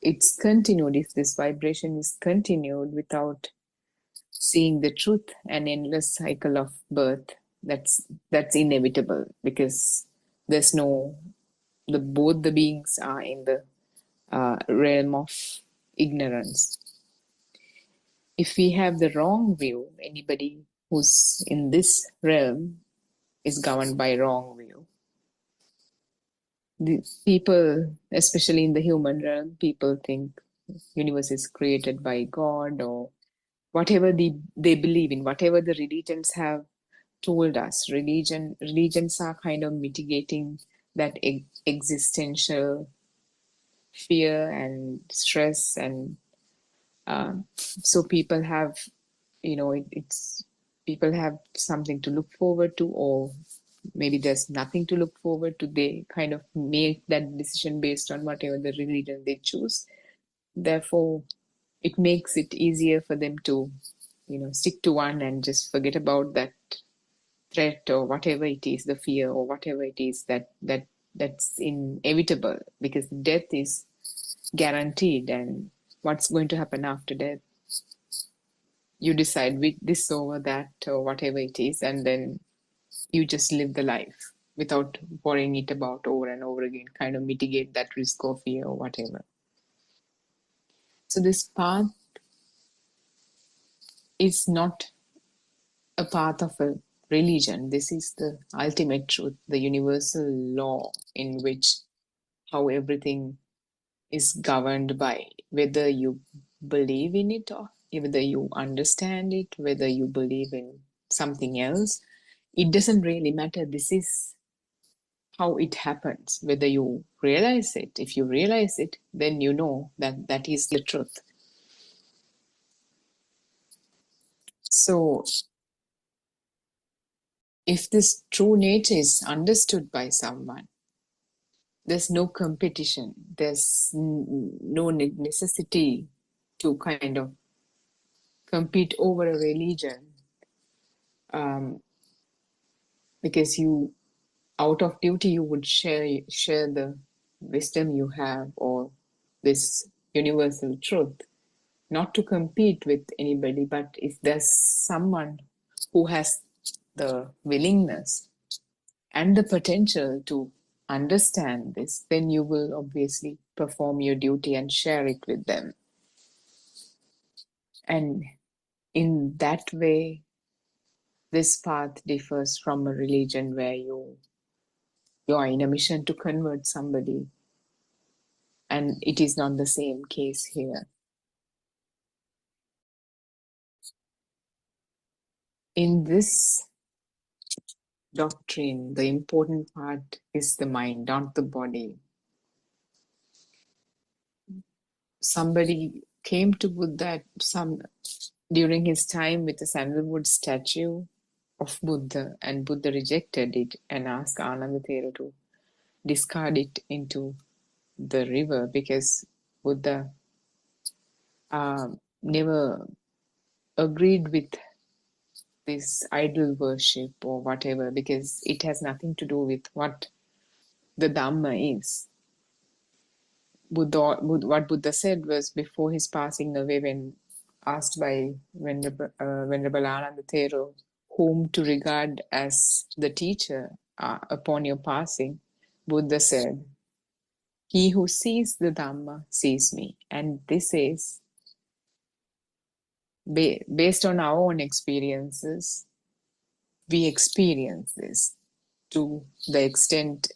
it's continued, if this vibration is continued without seeing the truth, an endless cycle of birth, that's inevitable, because there's no, both the beings are in the realm of ignorance. If we have the wrong view, anybody who's in this realm is governed by wrong view. The people, especially in the human realm, people think universe is created by God, or whatever they believe in, whatever the religions have told us. Religions are kind of mitigating that existential fear and stress, and so people have, it's people have something to look forward to, or maybe there's nothing to look forward to. They kind of make that decision based on whatever the religion they choose. Therefore, it makes it easier for them to, stick to one and just forget about that threat or whatever it is, the fear or whatever it is that's inevitable, because death is guaranteed, and what's going to happen after death, you decide with this over that or whatever it is, and then you just live the life without worrying it about over and over again, kind of mitigate that risk or fear or whatever. So this path is not a path of a religion. This is the ultimate truth, the universal law in which how everything is governed by, whether you believe in it or whether you understand it, whether you believe in something else. It doesn't really matter. This is how it happens, whether you realize it. If you realize it, then you know that that is the truth. So, if this true nature is understood by someone, there's no competition, there's no necessity to kind of compete over a religion, because you, out of duty, you would share the wisdom you have, or this universal truth, not to compete with anybody, but if there's someone who has the willingness and the potential to understand this, then you will obviously perform your duty and share it with them. And in that way, this path differs from a religion where you are in a mission to convert somebody. And it is not the same case here. In this doctrine, the important part is the mind, not the body. Somebody came to Buddha during his time with a sandalwood statue of Buddha, and Buddha rejected it and asked Anandathera to discard it into the river, because Buddha never agreed with this idol worship or whatever, because it has nothing to do with what the Dhamma is. What Buddha said was, before his passing away, when asked by Venerable Anandathera whom to regard as the teacher upon your passing, Buddha said, "He who sees the Dhamma sees me." And this is based on our own experiences. We experience this to the extent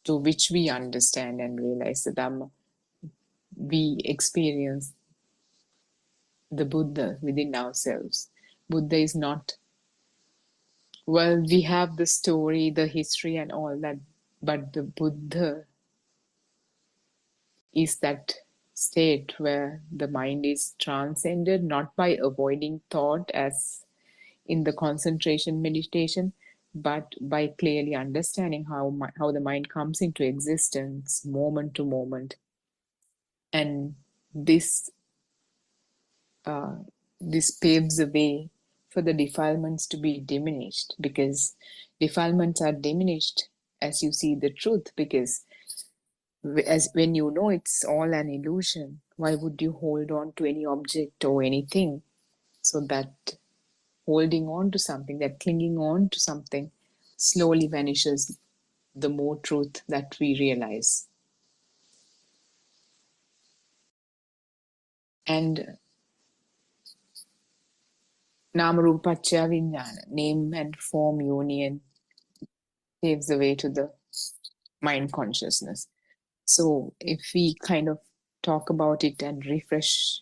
to which we understand and realize the Dhamma. We experience the Buddha within ourselves. Buddha is not, well, we have the story, the history and all that, but the Buddha is that state where the mind is transcended, not by avoiding thought as in the concentration meditation, but by clearly understanding how the mind comes into existence moment to moment. And this paves the way for the defilements to be diminished, because defilements are diminished as you see the truth, because when you know it's all an illusion, why would you hold on to any object or anything? So that holding on to something, that clinging on to something, slowly vanishes the more truth that we realize. And Nama-rupa paccaya vijnana, name and form union, paves the way to the mind consciousness. So if we kind of talk about it and refresh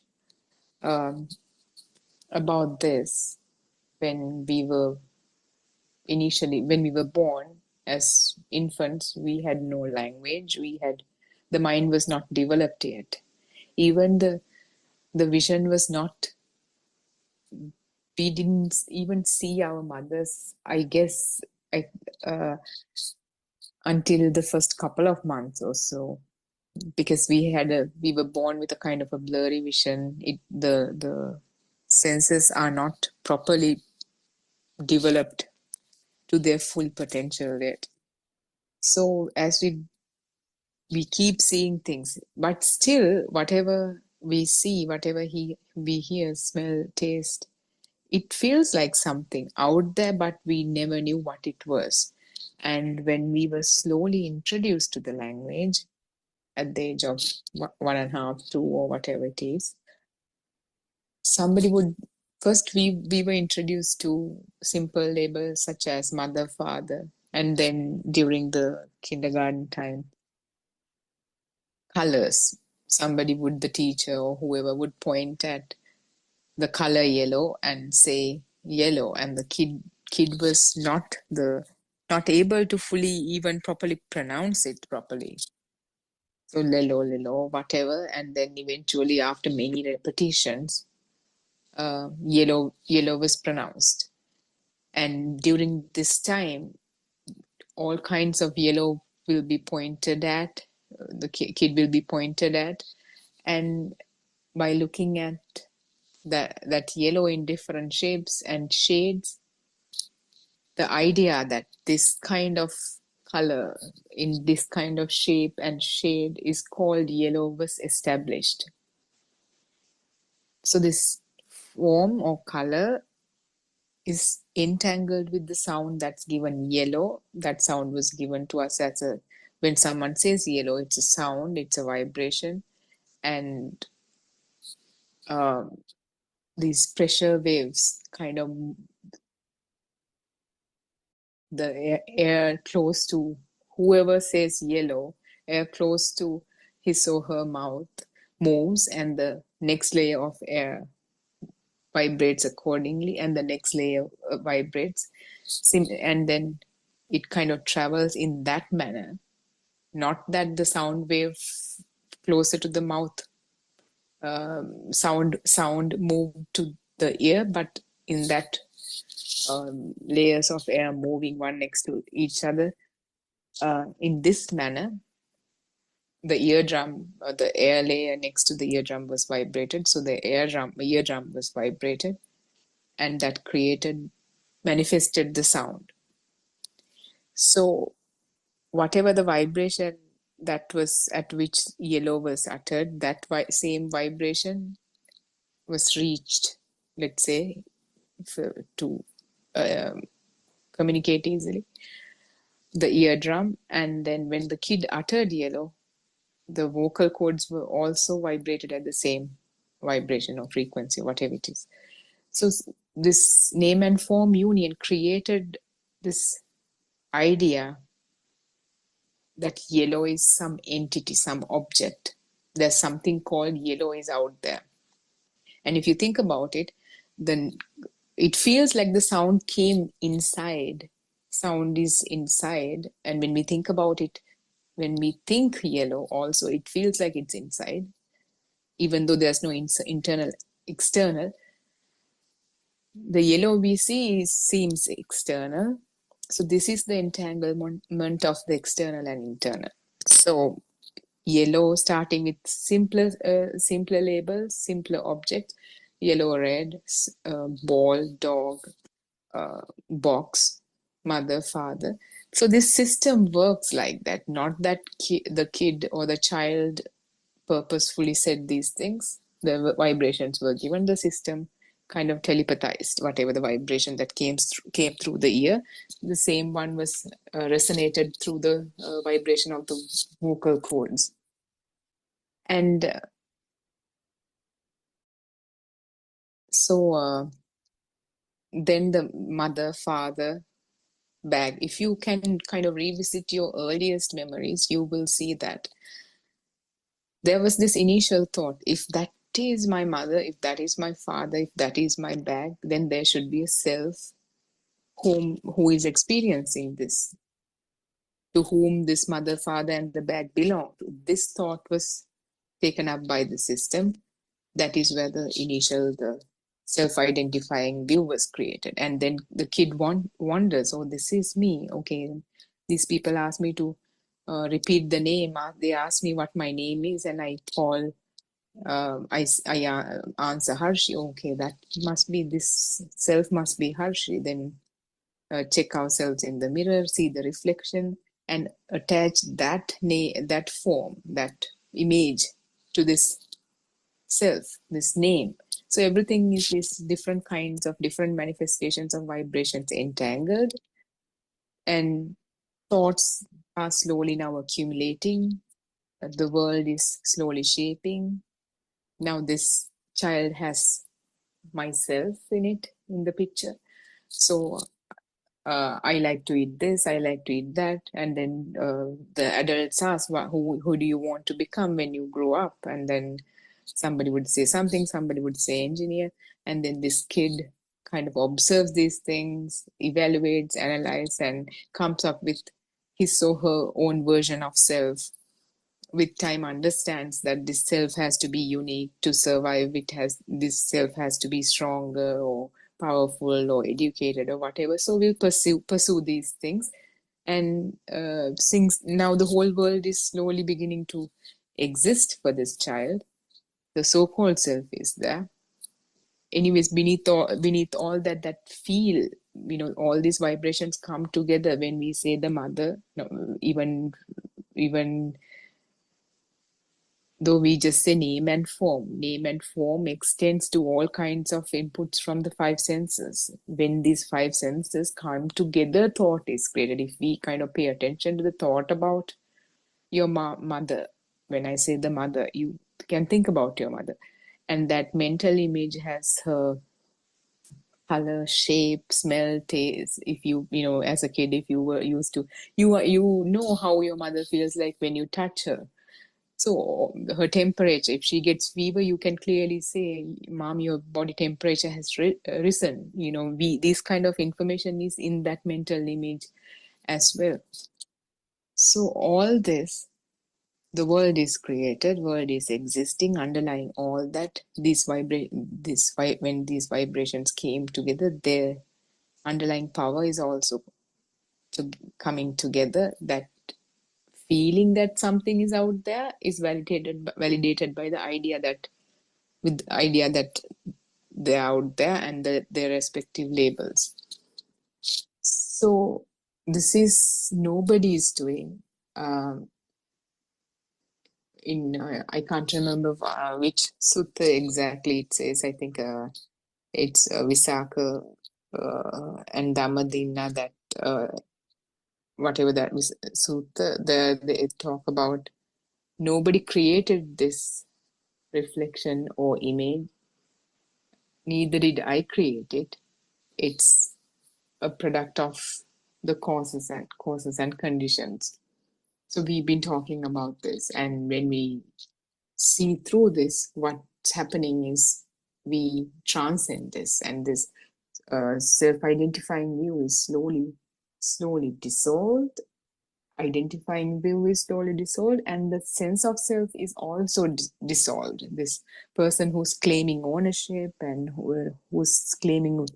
about this, when we were born as infants, we had no language, the mind was not developed yet. Even the vision was not, we didn't even see our mothers, I guess, until the first couple of months or so, because we were born with a kind of a blurry vision. The senses are not properly developed to their full potential yet. So as we keep seeing things, but still whatever we see, whatever we hear, smell, taste, it feels like something out there, but we never knew what it was. And when we were slowly introduced to the language at the age of 1.5, 2, or whatever it is, first we were introduced to simple labels such as mother, father, and then during the kindergarten time, colors. The teacher or whoever would point at the color yellow and say yellow, and the kid was not able to fully even properly pronounce it properly. So lelo, whatever, and then eventually after many repetitions, yellow was pronounced. And during this time, all kinds of yellow will be pointed at, the kid will be pointed at, and by looking at that yellow in different shapes and shades, the idea that this kind of color in this kind of shape and shade is called yellow was established. So this form or color is entangled with the sound that's given yellow. That sound was given to us as a, when someone says yellow, it's a sound, it's a vibration, and these pressure waves kind of, the air close to whoever says yellow, air close to his or her mouth moves, and the next layer of air vibrates accordingly, and the next layer vibrates, and then it kind of travels in that manner. Not that the sound wave closer to the mouth sound moved to the ear, but in that layers of air moving one next to each other. In this manner, the eardrum, the air layer next to the eardrum was vibrated. So the eardrum was vibrated, and that manifested the sound. So whatever the vibration that was at which yellow was uttered, that same vibration was reached, let's say, to communicate easily, the eardrum. And then when the kid uttered yellow, the vocal cords were also vibrated at the same vibration or frequency, whatever it is. So this name and form union created this idea that yellow is some entity, some object. There's something called yellow is out there. And if you think about it, then it feels like the sound came inside. Sound is inside. And when we think about it, when we think yellow also, it feels like it's inside, even though there's no internal, external. The yellow we see seems external. So this is the entanglement of the external and internal. So yellow, starting with simpler labels, simpler objects, yellow, red, ball, dog, box, mother, father. So this system works like that, not that the kid or the child purposefully said these things. The vibrations were given, the system kind of telepathized whatever the vibration that came through the ear. The same one was resonated through the vibration of the vocal cords. And so then the mother, father, bag. If you can kind of revisit your earliest memories, you will see that there was this initial thought, if that is my mother, if that is my father, if that is my bag, then there should be a self who is experiencing this, to whom this mother, father, and the bag belong to. This thought was taken up by the system. That is where the initial, the self-identifying view was created. And then the kid wonders, oh, this is me. Okay, these people ask me to repeat the name. They ask me what my name is, and I call, I answer Harshi. Okay, that must be, this self must be Harshi. Then check ourselves in the mirror, see the reflection, and attach that that form, that image to this self, this name. So everything is these different kinds of different manifestations of vibrations entangled, and thoughts are slowly now accumulating. The world is slowly shaping. Now this child has myself in it, in the picture. So I like to eat this, I like to eat that. And then the adults ask, who do you want to become when you grow up? And then somebody would say something, somebody would say engineer. And then this kid kind of observes these things, evaluates, analyzes, and comes up with his or her own version of self. with time understands that this self has to be unique to survive. This self has to be stronger or powerful or educated or whatever. So we'll pursue these things. And since now the whole world is slowly beginning to exist for this child, the so-called self is there. Anyways, beneath all that feel, all these vibrations come together when we say the mother. No, even though we just say name and form extends to all kinds of inputs from the five senses. When these five senses come together, thought is created. If we kind of pay attention to the thought about your mother, when I say the mother, you can think about your mother, and that mental image has her color, shape, smell, taste. If as a kid, if you were used to, you know how your mother feels like when you touch her. So her temperature, if she gets fever, you can clearly say, "Mom, your body temperature has risen." This kind of information is in that mental image as well. So all this, the world is created, world is existing, underlying all that. When these vibrations came together, their underlying power is also coming together. That feeling that something is out there is validated by the idea that they're out there and their respective labels. So this is nobody's doing. I can't remember which sutta exactly it says. I think it's Visakha and Dhammadinna, that whatever that was sutta, they talk about nobody created this reflection or image, neither did I create it. It's a product of the causes and conditions. So we've been talking about this, and when we see through this, what's happening is we transcend this, and this self-identifying view is slowly dissolved. Identifying view is slowly dissolved, and the sense of self is also dissolved. This person who's claiming ownership and who's claiming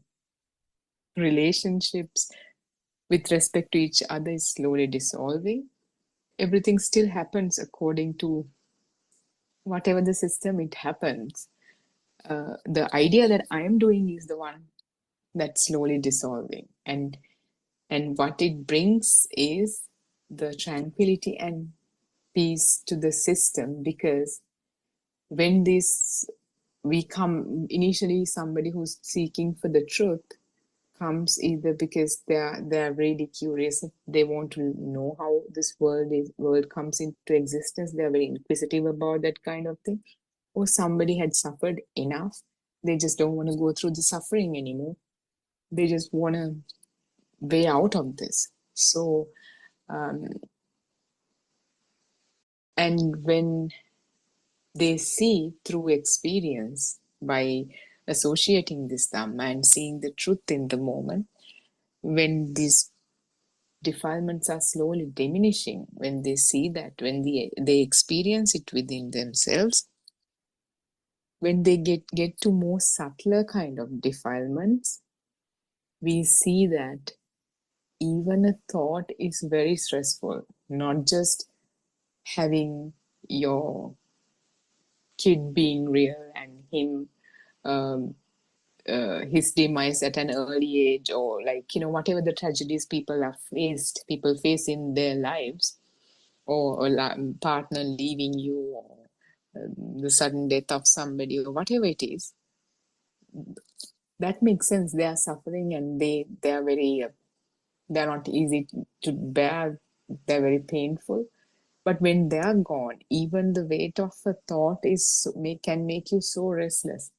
relationships with respect to each other is slowly dissolving. Everything still happens according to whatever the system it happens. The idea that I am doing is the one that's slowly dissolving, and what it brings is the tranquility and peace to the system, because when we come initially, somebody who's seeking for the truth comes either because they're really curious, they want to know how this world comes into existence, they're very inquisitive about that kind of thing, or somebody had suffered enough, they just don't want to go through the suffering anymore, they just want to way out of this. So and when they see through experience, by associating this Dhamma and seeing the truth in the moment, when these defilements are slowly diminishing, when they see that, when they experience it within themselves, when they get to more subtler kind of defilements, we see that even a thought is very stressful. Not just having your kid being real and him his demise at an early age, or whatever the tragedies people face in their lives, or partner leaving you, or the sudden death of somebody, or whatever it is, that makes sense. They are suffering, and they're not easy to bear, they're very painful. But when they are gone, even the weight of a thought can make you so restless.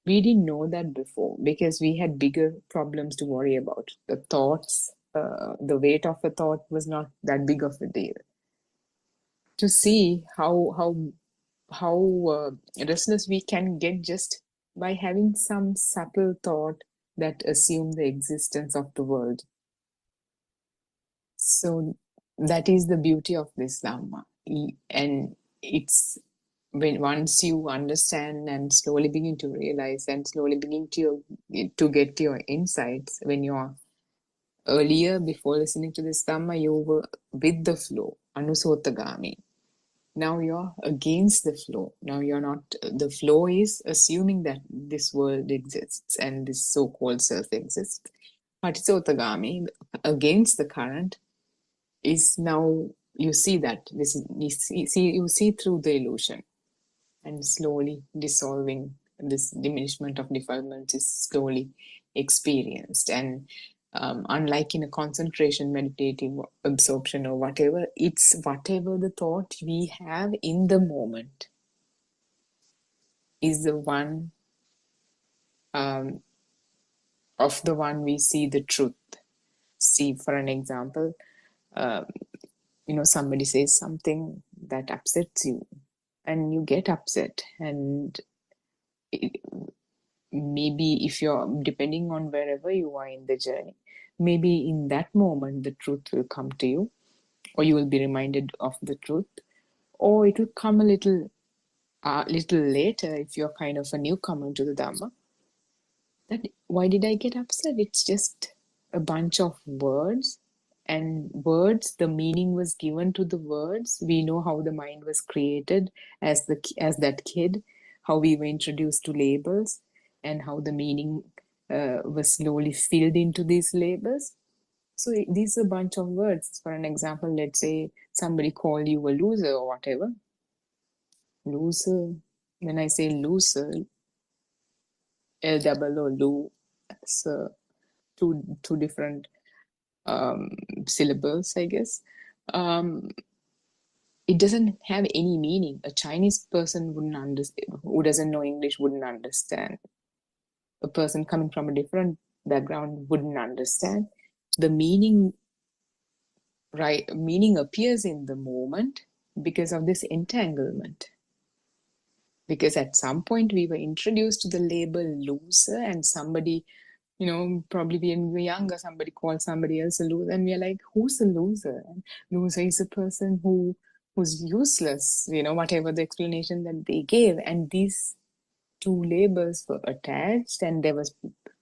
We didn't know that before because we had bigger problems to worry about. The thoughts, the weight of a thought was not that big of a deal. To see how restless we can get just by having some subtle thought that assume the existence of the world. So that is the beauty of this Dhamma. and it's when once you understand and slowly begin to realize and slowly begin to get your insights, when you're earlier before listening to this Dhamma, you were with the flow, anusotagami. Now you're against the flow. Now you're not, the flow is assuming that this world exists and this so-called self exists. Patisotagami, against the current, is now you see that this you see through the illusion, and slowly dissolving. This diminishment of defilement is slowly experienced, and unlike in a concentration, meditative absorption or whatever, it's whatever the thought we have in the moment is the one of the one we see the truth. See, for an example, somebody says something that upsets you and you get upset, and maybe if you're depending on wherever you are in the journey, maybe in that moment the truth will come to you, or you will be reminded of the truth, or it will come a little later if you're kind of a newcomer to the Dhamma. That why did I get upset? It's just a bunch of words, and words, the meaning was given to the words. We know how the mind was created as that kid, how we were introduced to labels, and how the meaning was slowly filled into these labels. So these are a bunch of words. For an example, let's say somebody called you a loser or whatever. Loser. When I say loser, L-double-O, so two different syllables, I guess. It doesn't have any meaning. A Chinese person wouldn't understand, who doesn't know English wouldn't understand. A person coming from a different background wouldn't understand. The meaning appears in the moment because of this entanglement. Because at some point we were introduced to the label loser, and somebody, probably when we were younger, somebody called somebody else a loser, and we are like, who's a loser? And loser is a person who's useless, whatever the explanation that they gave. And these two labels were attached, and there was,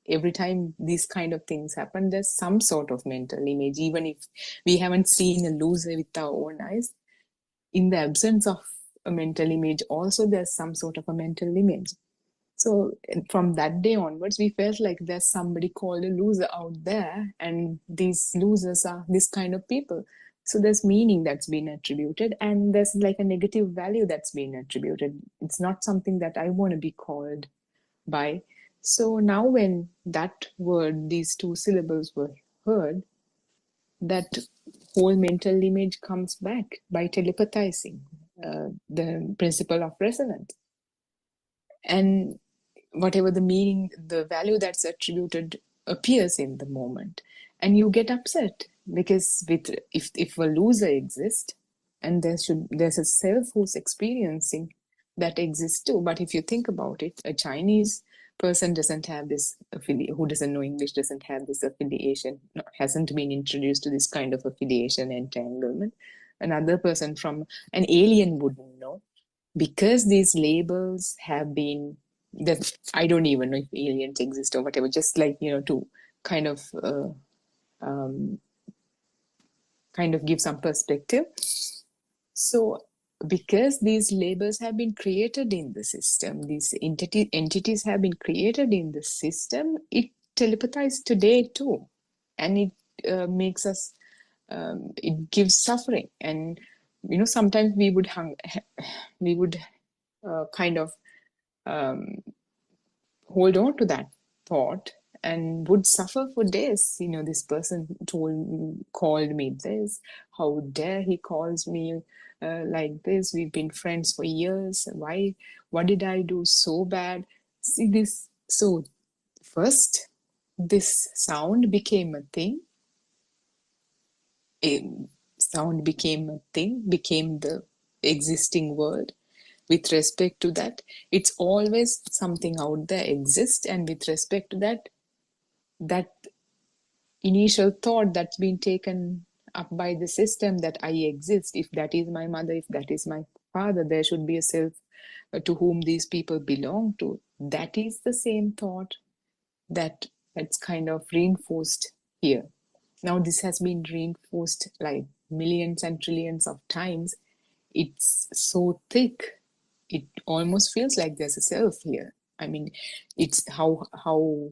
every time these kind of things happen, there's some sort of mental image, even if we haven't seen a loser with our own eyes. In the absence of a mental image, also there's some sort of a mental image. So from that day onwards, we felt like there's somebody called a loser out there, and these losers are this kind of people. So there's meaning that's been attributed, and there's like a negative value that's been attributed. It's not something that I want to be called by. So now when that word, these two syllables were heard, that whole mental image comes back by telepathizing, the principle of resonance. And whatever the meaning, the value that's attributed appears in the moment. And you get upset because if a loser exists, and there's a self who's experiencing that exists too. But if you think about it, a Chinese person doesn't have this who doesn't know English doesn't have this affiliation, hasn't been introduced to this kind of affiliation entanglement. Another person from an alien wouldn't know, because these labels have been, that I don't even know if aliens exist or whatever, just like, to kind of give some perspective. So because these labels have been created in the system, these entities have been created in the system, it telepathizes today too. And it makes us, it gives suffering. And, sometimes we would kind of hold on to that thought and would suffer for days. This person called me this. How dare he calls me like this? We've been friends for years. Why? What did I do so bad? See this. So first, this sound became a thing. Sound became a thing, became the existing world. With respect to that, it's always something out there exists, and with respect to that initial thought that's been taken up by the system that I exist. If that is my mother, if that is my father, there should be a self to whom these people belong to. That is the same thought that's kind of reinforced here. Now, this has been reinforced like millions and trillions of times. It's so thick, it almost feels like there's a self here. I mean, it's how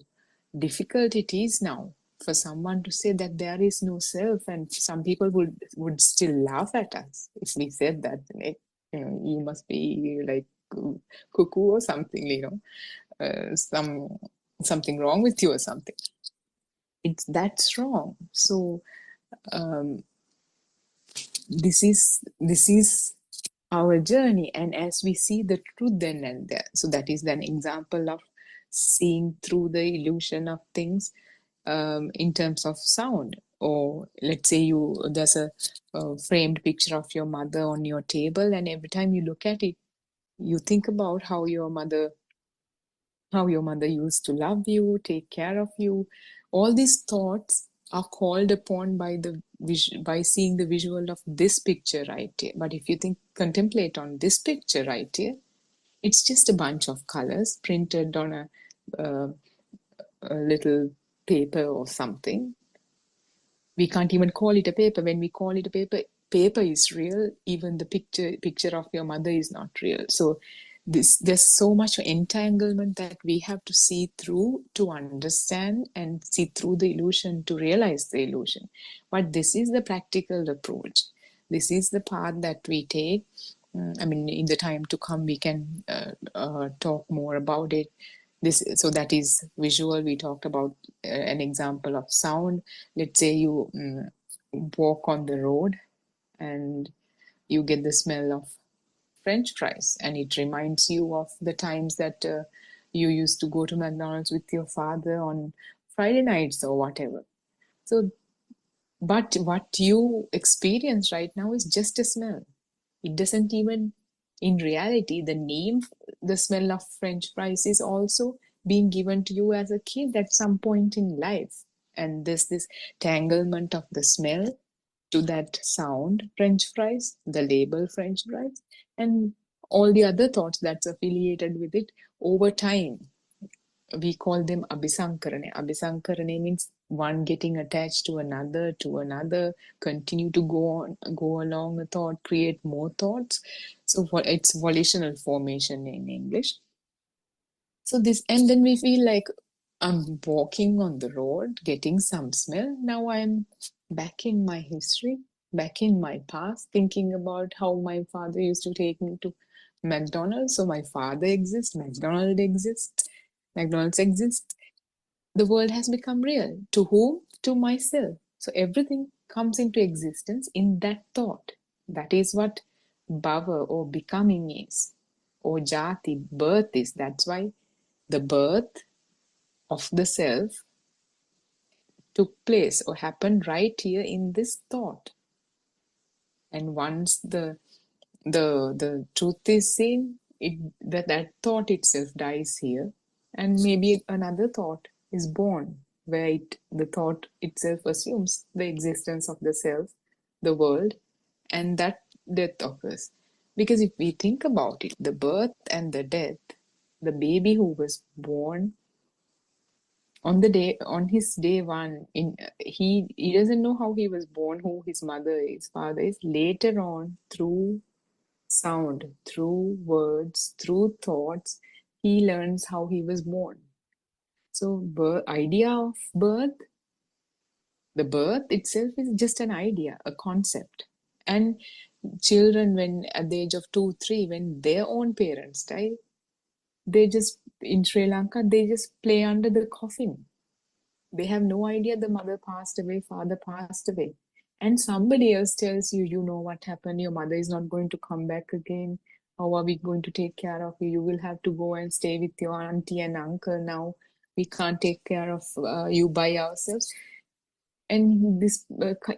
difficult it is now for someone to say that there is no self, and some people would still laugh at us if we said that. Like, you must be like cuckoo or something, something wrong with you or something. That's wrong. So this is our journey, and as we see the truth then and there, so that is an example of seeing through the illusion of things in terms of sound. Or let's say there's a framed picture of your mother on your table, and every time you look at it, you think about how your mother used to love you, take care of you. All these thoughts are called upon by seeing the visual of this picture right here. But if you contemplate on this picture right here, it's just a bunch of colors printed on a little paper or something. We can't even call it a paper. When we call it a paper, paper is real. Even the picture of your mother is not real. So there's so much entanglement that we have to see through to understand, and see through the illusion to realize the illusion. But this is the practical approach. This is the path that we take. I mean, in the time to come, we can talk more about it. So that is visual. We talked about an example of sound. Let's say you walk on the road and you get the smell of French fries, and it reminds you of the times that you used to go to McDonald's with your father on Friday nights or whatever. So, but what you experience right now is just a smell. It doesn't even, in reality, the smell of French fries is also being given to you as a kid at some point in life. And there's this tanglement of the smell to that sound, French fries, the label French fries, and all the other thoughts that's affiliated with it over time. We call them abhisankarane. Abhisankarane means one getting attached to another, continue to go along a thought, create more thoughts. So it's volitional formation in English. So and then we feel like I'm walking on the road, getting some smell. Now I'm back in my history, back in my past, thinking about how my father used to take me to McDonald's. So my father exists, McDonald's exists. The world has become real. To whom? To myself. So everything comes into existence in that thought. That is what bhava or becoming is, or jati, birth is. That's why the birth of the self took place or happened right here in this thought. And once the truth is seen, that thought itself dies here, and maybe another thought is born, where the thought itself assumes the existence of the self, the world, and that death occurs. Because if we think about it, the birth and the death, the baby who was born on his day one, he doesn't know how he was born, who his father is. Later on, through sound, through words, through thoughts, he learns how he was born. So idea of birth, the birth itself is just an idea, a concept. And children, when at the age of 2, 3, when their own parents die, in Sri Lanka, they just play under the coffin. They have no idea the mother passed away, father passed away. And somebody else tells you, you know what happened, your mother is not going to come back again. How are we going to take care of you? You will have to go and stay with your auntie and uncle now. We can't take care of you by ourselves. And this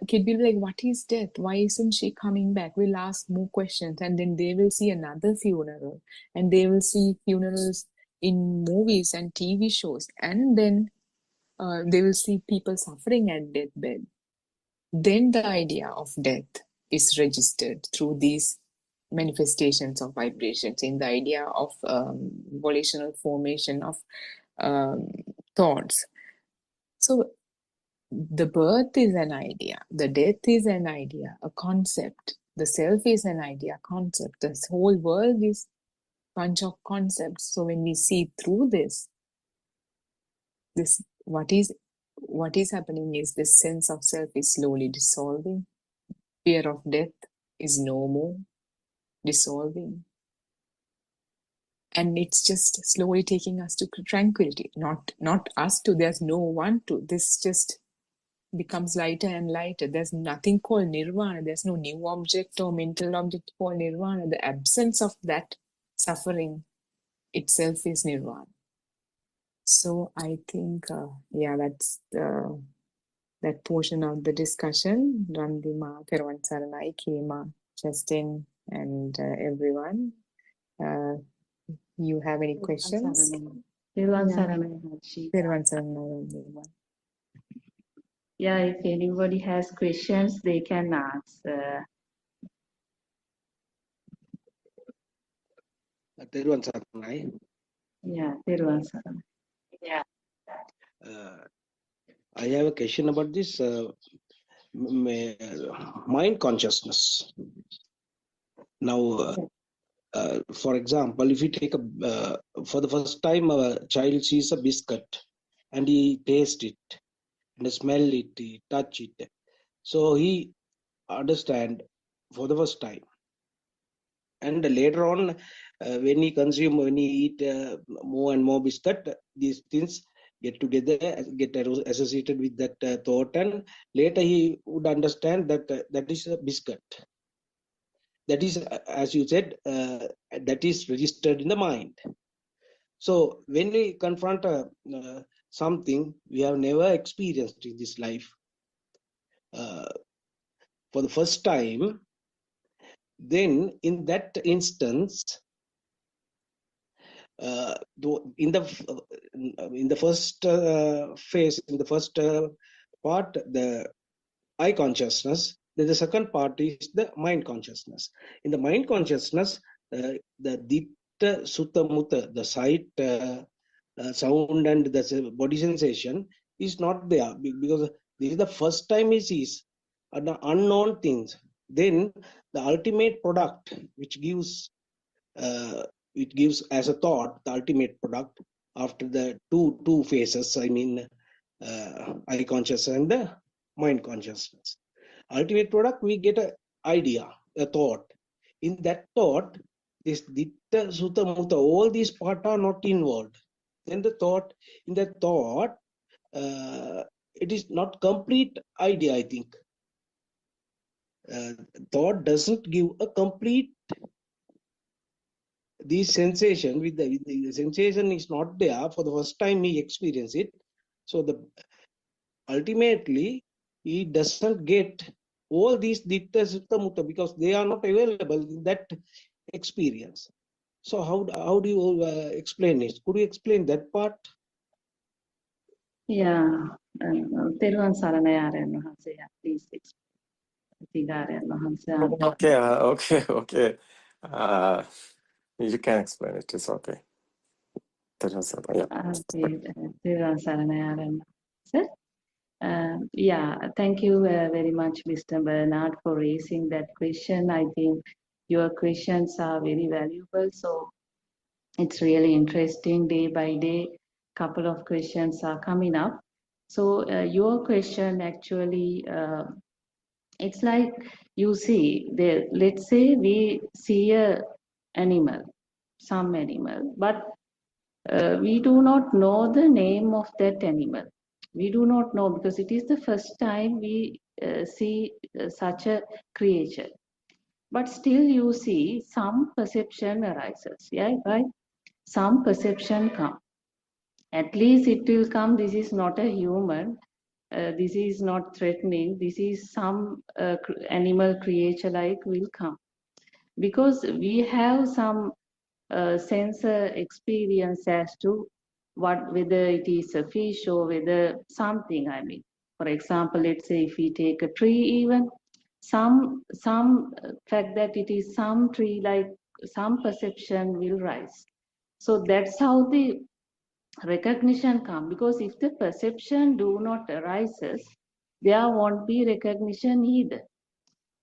kid will be like, what is death? Why isn't she coming back? We'll ask more questions. And then they will see another funeral. And they will see funerals in movies and TV shows. And then they will see people suffering at deathbed. then the idea of death is registered through these manifestations of vibrations in the idea of volitional formation of thoughts. So the birth is an idea, the death is an idea, a concept, the self is an idea, concept. This whole world is bunch of concepts. So when we see through this what is happening is this sense of self is slowly dissolving. Fear of death is no more, dissolving. And it's just slowly taking us to tranquility. Not us to, there's no one to. This just becomes lighter and lighter. There's nothing called nirvana. There's no new object or mental object called nirvana. The absence of that suffering itself is nirvana. So I think, that's that portion of the discussion. Randima, Therwan Saranai, Kema, Justin, and everyone. You have any questions? Therwan Yeah. Saranai, Harshita. Therwan Saranai, everyone. Yeah, if anybody has questions, they can ask. Therwan Saranai. Yeah, Therwan Saranai. Yeah. I have a question about this mind consciousness. Now, for example, if you take for the first time a child sees a biscuit and he tastes it and smell it, he touch it, so he understand for the first time. And later on, when he eat more and more biscuit, these things get together, get associated with that thought, and later he would understand that that is a biscuit. That is, as you said, that is registered in the mind. So when we confront something we have never experienced in this life for the first time, then in that instance, in the first phase, in the first part, the eye consciousness, then the second part is the mind consciousness. In the mind consciousness, the ditta sutta mutta, the sight, sound and the body sensation is not there, because this is the first time he sees unknown things. Then the ultimate product, which gives it gives as a thought the ultimate product after the two phases, I mean eye consciousness and the mind consciousness. Ultimate product, we get an idea, a thought. In that thought, this ditta sutta mutta, all these parts are not involved. Then the thought, in that thought, it is not complete idea, I think. Thought doesn't give a complete this sensation. With the sensation is not there for the first time he experience it. So the ultimately he doesn't get all these ditta sutta mutta because they are not available in that experience. So how do you explain it? Could you explain that part? Yeah, Therwan Saranai Aryan Wahanse, please explain. Aryan Wahanse. Okay. You can explain it. It's okay. Yeah. Okay, Therwan Saranai Aryan Wahanse. Yeah, thank you very much, Mr. Bernard, for raising that question. I think your questions are very valuable. So it's really interesting. Day by day, couple of questions are coming up. So your question actually, it's like you see, let's say we see some animal, but we do not know the name of that animal. We do not know because it is the first time we see such a creature. But still you see some perception arises, yeah, right? Some perception come. At least it will come, this is not a human, this is not threatening, this is some animal creature like will come. Because we have some sensor experience as to whether it is a fish or whether something, I mean. For example, let's say if we take a tree, even some fact that it is some tree, like some perception will rise. So that's how the recognition come, because if the perception do not arises, there won't be recognition either.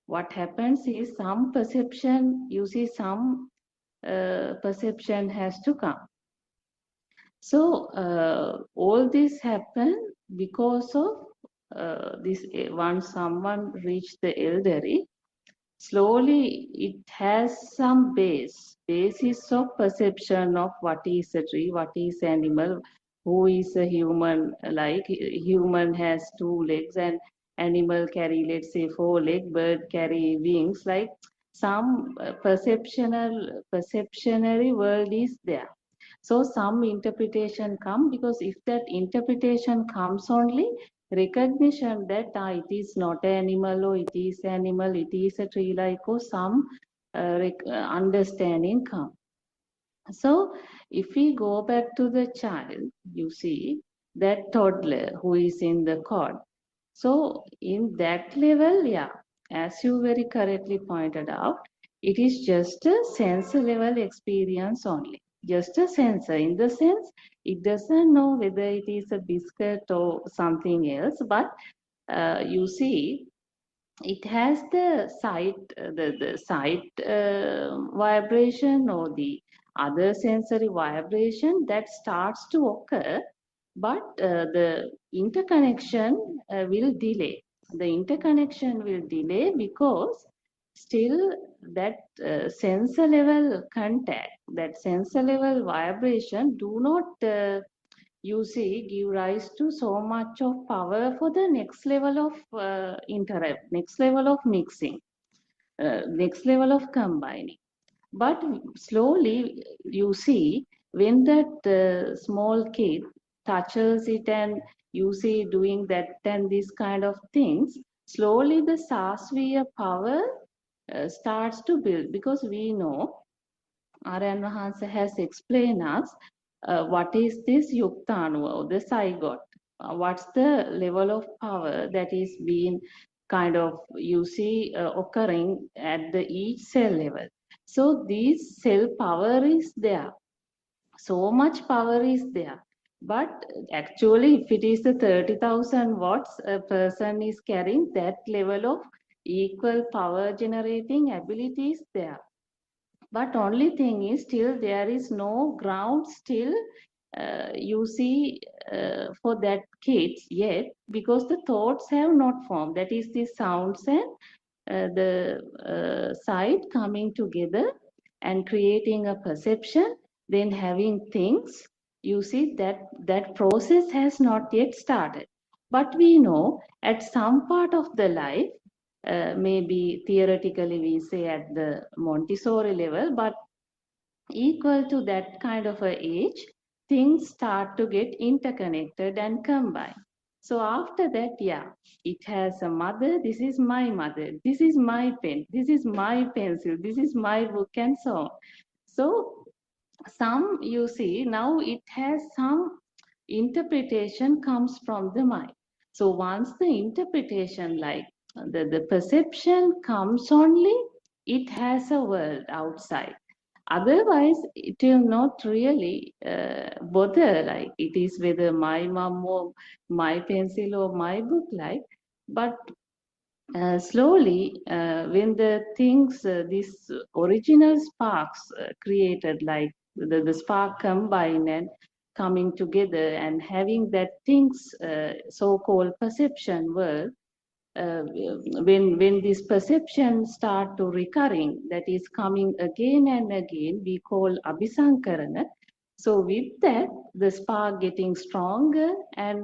What happens is some perception, you see, some perception has to come. So all this happen because of this. Once someone reach the elderly, slowly it has some basis of perception of what is a tree, what is animal, who is a human. Like human has 2 legs and animal carry, let's say, 4 legs, bird carry wings. Like some perceptionary world is there. So some interpretation come, because if that interpretation comes only, recognition that it is not an animal, or it is animal, it is a tree, like, or some understanding come. So if we go back to the child, you see that toddler who is in the cot. So in that level, yeah, as you very correctly pointed out, it is just a sensor level experience only. Just a sensor, in the sense it doesn't know whether it is a biscuit or something else, but you see, it has the sight, the sight vibration or the other sensory vibration that starts to occur, but the interconnection will delay. The interconnection will delay because still that sensor level contact, that sensor level vibration do not you see, give rise to so much of power for the next level of interrupt, next level of mixing, next level of combining. But slowly, you see, when that small kid touches it and you see doing that and these kind of things, slowly the Sasviya power starts to build, because we know Aryan Vahansa has explained us what is this Yuktanuva, the zygote. What's the level of power that is being kind of, you see, occurring at the each cell level. So this cell power is there. So much power is there. But actually, if it is the 30,000 watts a person is carrying, that level of equal power generating ability is there. But only thing is, still there is no ground still, you see, for that kids yet, because the thoughts have not formed. That is the sounds and the sight coming together and creating a perception, then having things. You see that process has not yet started. But we know at some part of the life, maybe theoretically we say at the Montessori level, but equal to that kind of a age, things start to get interconnected and combined. So after that, yeah, it has a mother, this is my mother, this is my pen, this is my pencil, this is my book, and so on. So some, you see, now it has some interpretation comes from the mind. So once the interpretation, like the perception comes only, it has a world outside. Otherwise, it will not really bother, like it is whether my mom or my pencil or my book, like. But slowly, when the things, these original sparks created, like the spark combine and coming together and having that things, so-called perception world, when this perception start to recurring, that is coming again and again, we call abhisankarana. So with that, the spark getting stronger and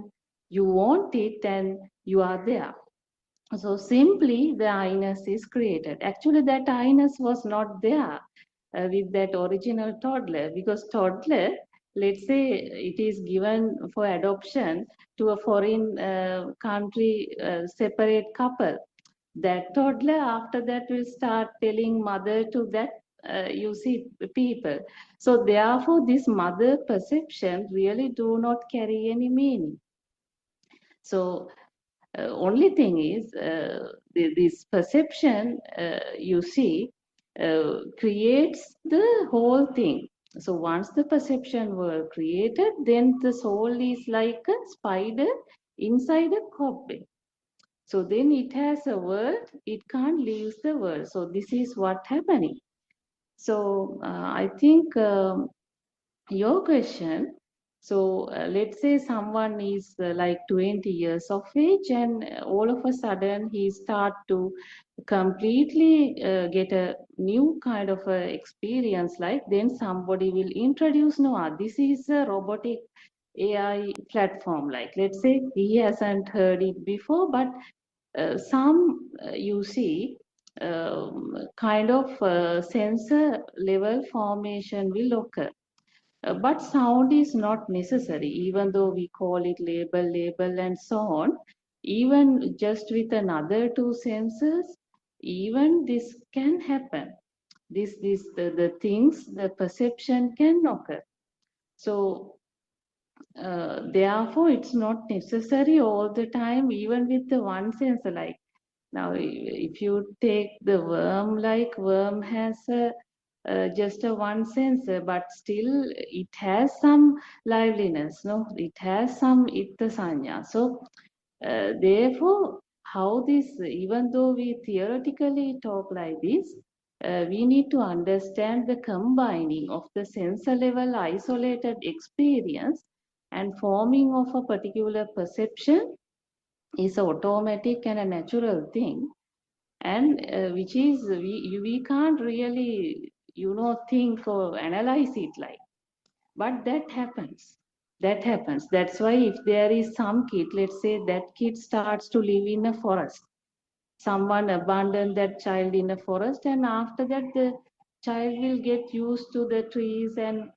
you want it and you are there. So simply the I-ness is created. Actually, that I-ness was not there with that original toddler, because toddler, let's say it is given for adoption to a foreign country, separate couple. That toddler after that will start telling mother to that, you see, people. So therefore, this mother perception really do not carry any meaning. So Only thing is this perception, you see, creates the whole thing. So once the perception were created, then the soul is like a spider inside a cobweb. So then it has a world, it can't leave the world. So this is what happening. So I think your question, so let's say someone is like 20 years of age, and all of a sudden he start to completely get a new kind of experience, like then somebody will introduce, no, this is a robotic AI platform, like let's say he hasn't heard it before, but some you see kind of sensor level formation will occur. But sound is not necessary, even though we call it label, and so on. Even just with another two sensors, even this can happen. The things, the perception can occur. So therefore, it's not necessary all the time, even with the one sensor. Like now, if you take the worm, like worm has just a one sensor, but still it has some liveliness, no? It has some itta sanya. So therefore, how this, even though we theoretically talk like this, we need to understand the combining of the sensor level isolated experience and forming of a particular perception is automatic and a natural thing, and which is we can't really think or analyze it like, but that happens. That's why if there is some kid, let's say that kid starts to live in a forest, someone abandoned that child in a forest, and after that the child will get used to the trees and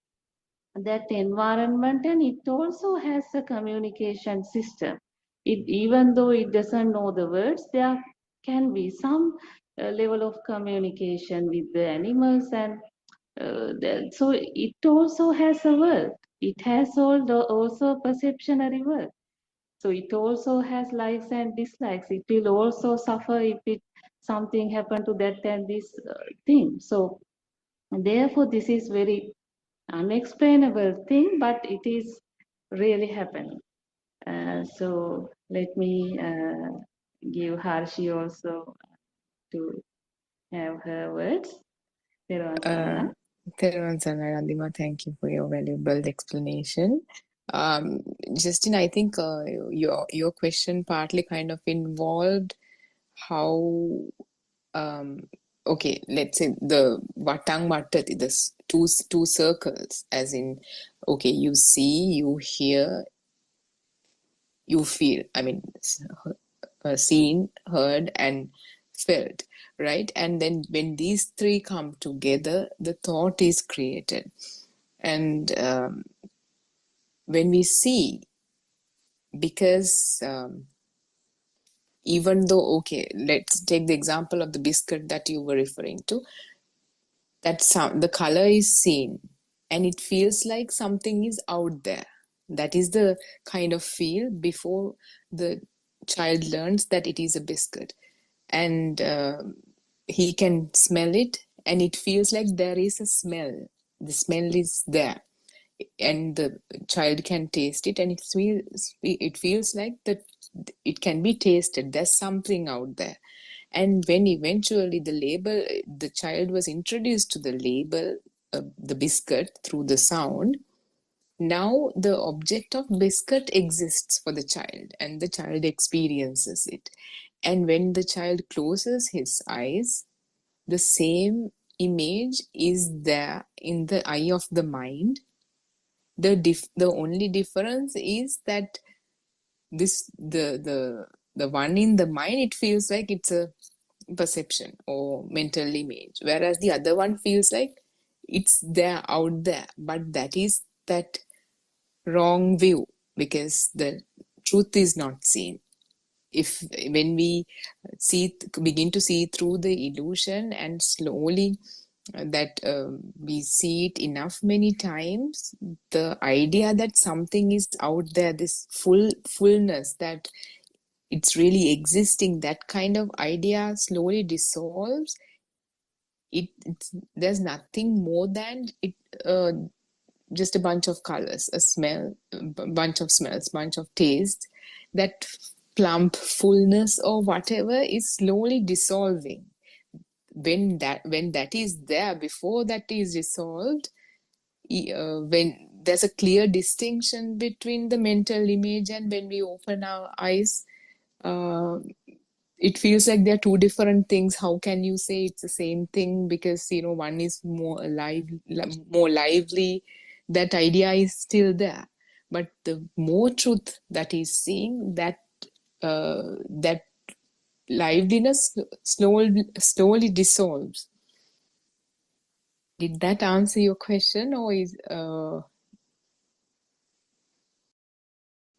that environment, and it also has a communication system. It, even though it doesn't know the words, there can be some level of communication with the animals, and so it also has a world. It has also a perceptionary world. So it also has likes and dislikes. It will also suffer if it something happen to that and this thing. So therefore this is very unexplainable thing, but it is really happening. So let me give Harshi also to have her words. Therwan Saranai. Therwan Saranai, Radhima, thank you for your valuable explanation. Justin, I think your question partly kind of involved how okay, let's say the Vatang Vattati, the two circles, as in, okay, you see, you hear, you feel. I mean, seen, heard, and felt, right? And then when these three come together, the thought is created. And when we see, because even though, okay, let's take the example of the biscuit that you were referring to, that sound, the color is seen and it feels like something is out there. That is the kind of feel before the child learns that it is a biscuit. And he can smell it and it feels like there is a smell. The smell is there. And the child can taste it and it feels like that it can be tasted. There's something out there. And when eventually the child was introduced to the label, the biscuit, through the sound, now the object of biscuit exists for the child and the child experiences it. And when the child closes his eyes, the same image is there in the eye of the mind. The only difference is that the one in the mind, it feels like it's a perception or mental image, whereas the other one feels like it's there, out there, but that is that wrong view, because the truth is not seen. If when we begin to see through the illusion, and slowly that we see it enough many times, the idea that something is out there, this fullness, that it's really existing, that kind of idea slowly dissolves. There's nothing more than it, just a bunch of colors, a smell, bunch of smells, bunch of tastes. That plump fullness or whatever is slowly dissolving. When that is there, before that is dissolved, when there's a clear distinction between the mental image and when we open our eyes, it feels like they're two different things. How can you say it's the same thing? Because one is more alive, more lively. That idea is still there, but the more truth that is seeing, that that liveliness slowly dissolves. Did that answer your question, or is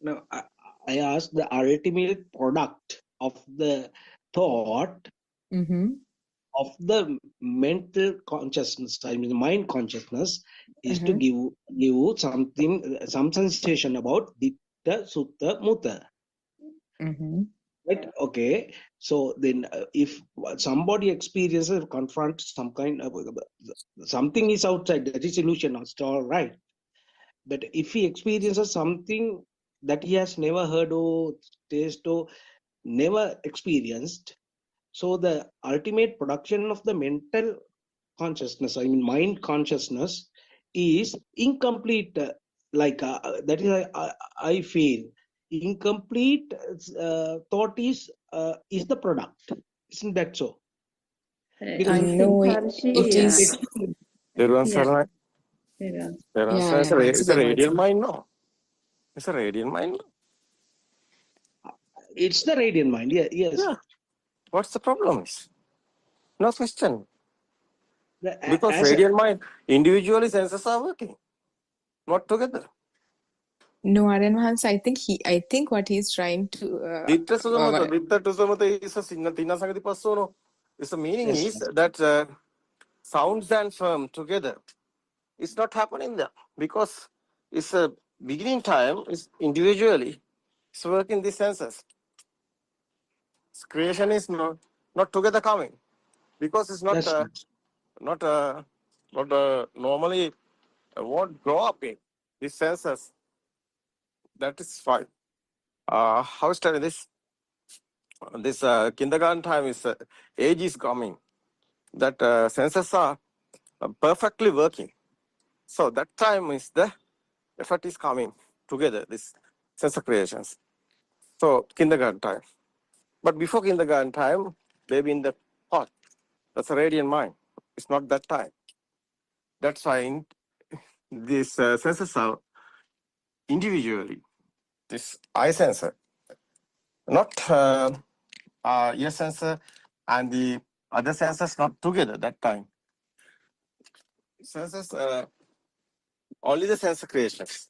No, I asked the ultimate product of the thought mm-hmm, of the mental consciousness, I mean, mind consciousness, is to uh-huh, give something, some sensation about Ditta, Sutta, Mutta. mm-hmm, Right? Okay. So then, if somebody experiences, confronts some kind of something is outside, that is illusion, it's all right. But if he experiences something that he has never heard or taste or never experienced, so the ultimate production of the mental consciousness, I mean mind consciousness, is incomplete. That is, I feel incomplete thought is the product. Isn't that so? Because I no, think, it Harshi, is, yeah, There yeah, it's yeah, it's it's a good radial answer. mind, no? It's a radial mind. it's the radiant mind. Yeah, yes. Yeah. What's the problem? No question. Because As a, radial mind, individually senses are working, not together. No, Aranhans, I think what he's trying to, Ditta Sudamata, Ditta Tusamata is a Sina Sagati Pasono. The meaning yes, is that sounds and firm together. It's not happening there because it's a beginning time, is individually, it's working these senses. Creation is not together coming because it's not that's not normally won't grow up in these senses. That is fine. How study this? This kindergarten time is age is coming. That senses are perfectly working. So that time is the effort is coming together. This sense of creations. So kindergarten time. But before kindergarten time, baby in the pot. That's a radiant mind. It's not that time. That's why these senses are individually. This eye sensor, not ear sensor, and the other sensors not together that time. Senses, only the sensor creations.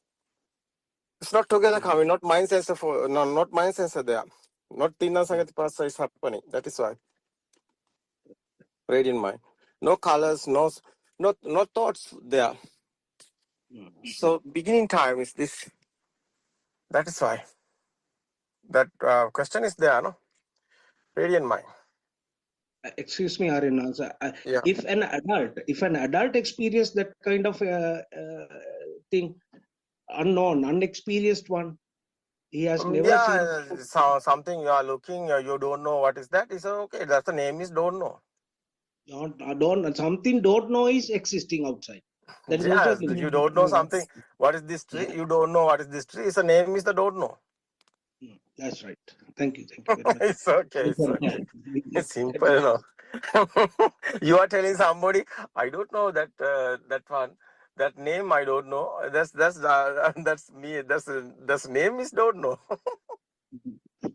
It's not together coming, not mind sensor not mind sensor there. Not Tina Sangati Pasa is happening. That is why. Radiant mind. No colors, no thoughts there. So beginning time is this. That is why. That question is there, no? Radiant mind. excuse me, Aryan. Yeah. If an adult experience that kind of thing, unknown, unexperienced one, he has never seen. So something you are looking, you don't know what is that. Is okay. That's the name is don't know. Something don't know is existing outside. That is also Yes, you don't know something. What is this tree? You don't know what is this tree. It's a name is the don't know. that's right. Thank you very much. It's okay. It's okay. It's simple, you know. You are telling somebody, I don't know that that one, that name I don't know. That's me. That's name is don't know.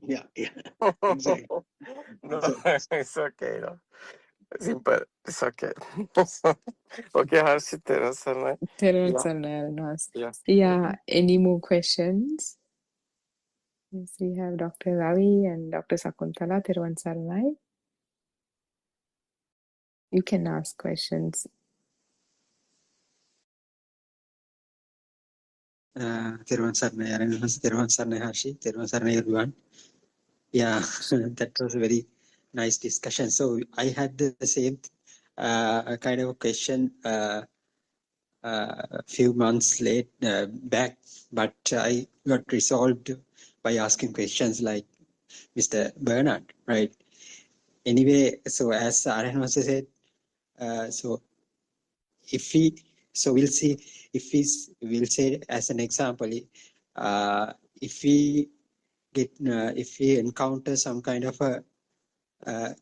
Yeah, exactly. No, So, it's okay. You know. Simple. It's okay. Okay, Harshit, yeah. Yeah, any more questions? Yes, we have Dr. Ravi and Dr. Sakuntala Thiruvan Saranai. You can ask questions. Thiruvan Saranai, Harshi, Thiruvan Saranai everyone. Yeah, that was a very nice discussion. So I had the same kind of a question a few months back, but I got resolved by asking questions like Mr. Bernard, right? Anyway, so as Aryan also said, so if we, so we'll see if we'll say as an example, if we if we encounter some kind of a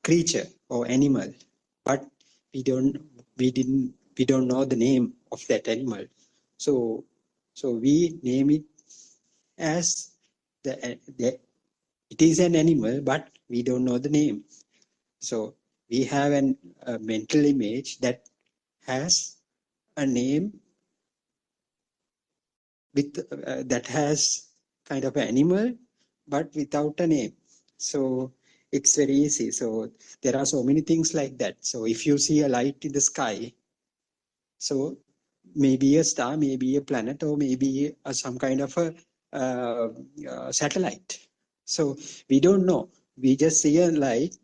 creature or animal, but we don't know the name of that animal, so we name it as the it is an animal, but we don't know the name. So we have a mental image that has a name with that has kind of an animal but without a name. So it's very easy. So there are so many things like that. So if you see a light in the sky, so maybe a star, maybe a planet, or maybe some kind of a satellite. So we don't know. We just see a light.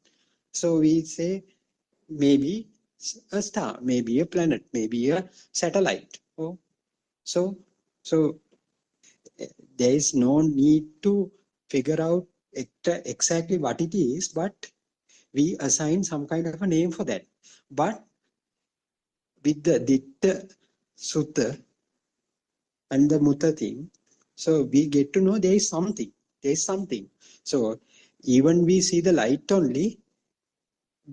So we say maybe a star, maybe a planet, maybe a satellite. Oh, so there is no need to figure out exactly what it is, but we assign some kind of a name for that. But with the Ditta, Sutta, and the Mutta thing, so we get to know there is something. There is something. So even we see the light only,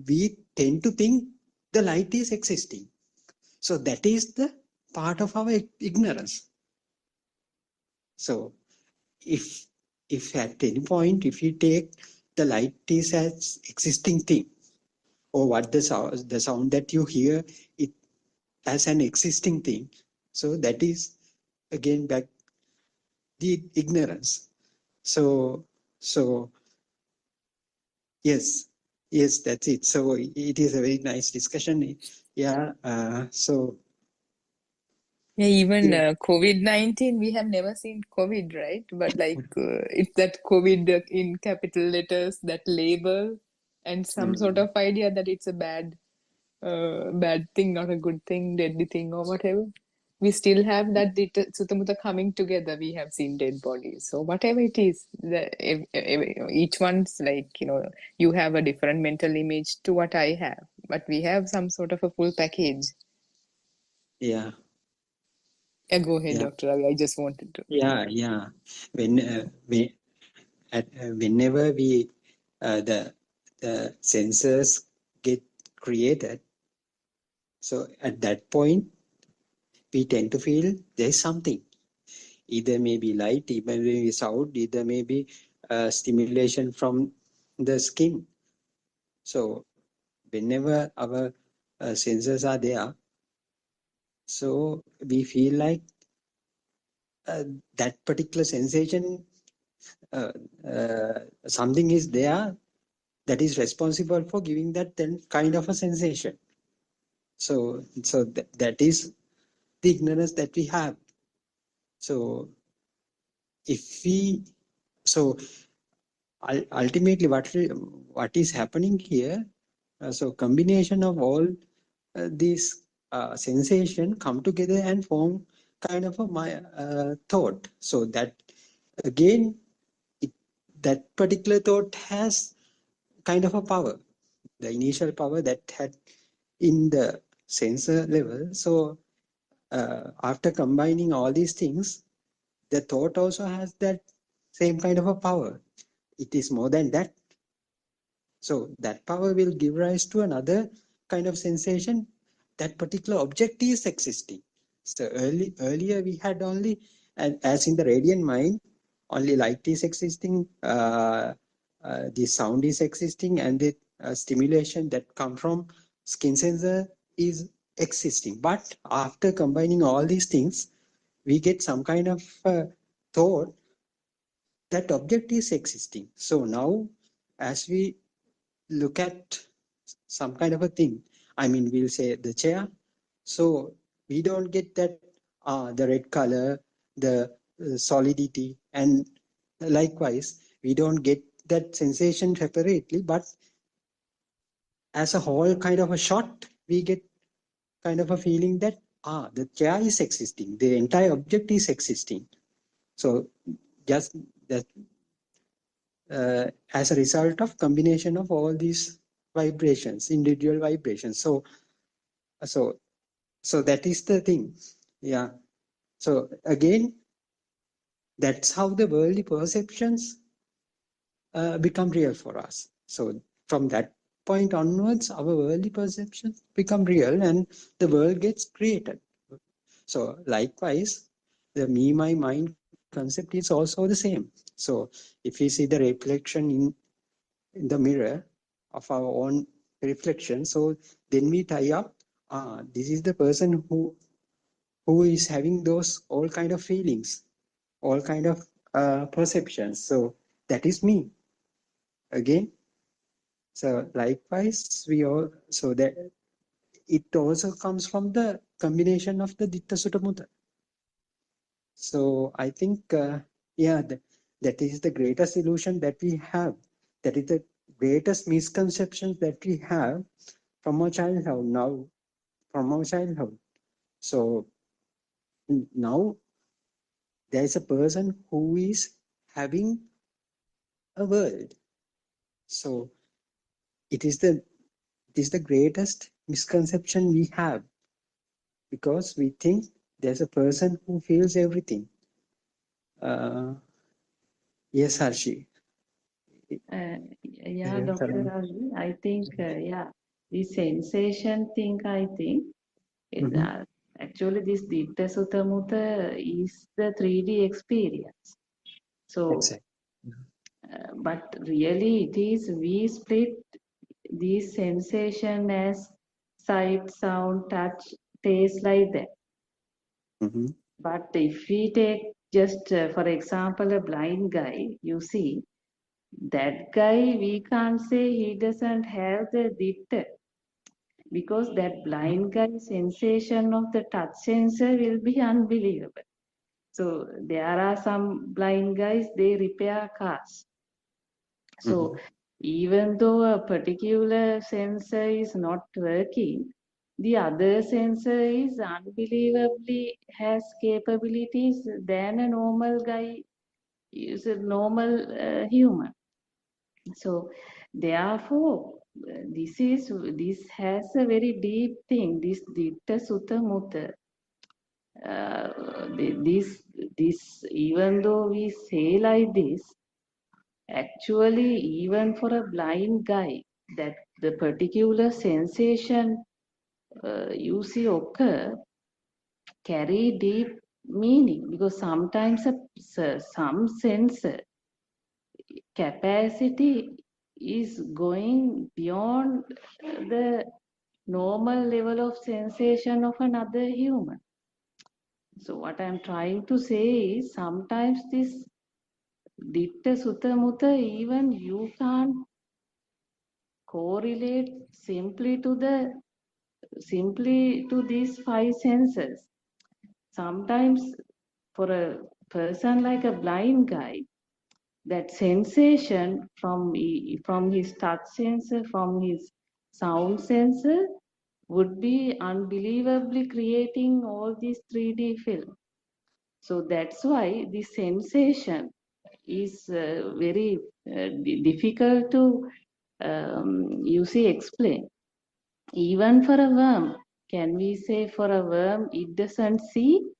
we tend to think the light is existing. So that is the part of our ignorance. So if at any point, if you take the light is as existing thing, or what the sound that you hear it as an existing thing, so that is again back the ignorance. So yes, that's it. So it is a very nice discussion. Yeah. So Yeah, even yeah. COVID-19, we have never seen COVID, right? But like it's that COVID in capital letters, that label, and some sort of idea that it's a bad thing, not a good thing, deadly thing, or whatever. We still have that Sutta coming together. We have seen dead bodies. So whatever it is, each one's like, you have a different mental image to what I have, but we have some sort of a full package. Yeah. Go ahead, Yeah. Dr. Ravi. I just wanted to. Yeah. Whenever we the sensors get created, so at that point we tend to feel there's something. Either maybe light, either maybe sound, either maybe stimulation from the skin. So whenever our sensors are there, so we feel like that particular sensation, something is there that is responsible for giving that then kind of a sensation. So that is the ignorance that we have. So if we, so ultimately what is happening here, so combination of all these sensation come together and form kind of a thought. So that again, that particular thought has kind of a power, the initial power that had in the sensor level. So after combining all these things, the thought also has that same kind of a power. It is more than that. So that power will give rise to another kind of sensation. That particular object is existing. So earlier we had only, and as in the radiant mind, only light is existing, the sound is existing, and the stimulation that come from skin sensor is existing. But after combining all these things, we get some kind of thought that object is existing. So now, as we look at some kind of a thing, I mean, we'll say the chair. So we don't get that the red color, the solidity, and likewise, we don't get that sensation separately, but as a whole kind of a shot, we get kind of a feeling that the chair is existing, the entire object is existing. So just that as a result of combination of all these vibrations, individual vibrations. So that is the thing. Yeah. So again, that's how the worldly perceptions become real for us. So from that point onwards, our worldly perceptions become real and the world gets created. So likewise, the me, my, mind concept is also the same. So if we see the reflection in the mirror of our own reflection, so then we tie up, this is the person who is having those all kind of feelings, all kind of perceptions. So that is me again. So likewise, we all, so that it also comes from the combination of the Ditta Sutta Mutta. So I think, that is the greatest illusion that we have. That is the greatest misconceptions that we have from our childhood now, from our childhood. So now there is a person who is having a world. So it is the greatest misconception we have, because we think there's a person who feels everything. Yes, Harshi. Yeah, Dr. Ravi, I think, the sensation thing, I think, actually this Ditta Sutta Mutta is the 3D experience. So, Exactly. but really it is, we split these sensation as sight, sound, touch, taste, like that. Mm-hmm. But if we take just, for example, a blind guy, you see, that guy, we can't say he doesn't have the ditta, because that blind guy sensation of the touch sensor will be unbelievable. So there are some blind guys, they repair cars. So even though a particular sensor is not working, the other sensor is unbelievably has capabilities than a normal guy, is a normal human. So therefore, this has a very deep thing. This Ditta Sutta Mutta. This even though we say like this, actually even for a blind guy, that the particular sensation you see occur carry deep meaning, because sometimes some sensor capacity is going beyond the normal level of sensation of another human. So what I'm trying to say is, sometimes this Ditta Sutta Mutta, even you can't correlate simply to these five senses. Sometimes for a person like a blind guy, that sensation from his touch sensor, from his sound sensor, would be unbelievably creating all these 3D film. So that's why the sensation is very difficult to explain. Even for a worm, can we say for a worm it doesn't see?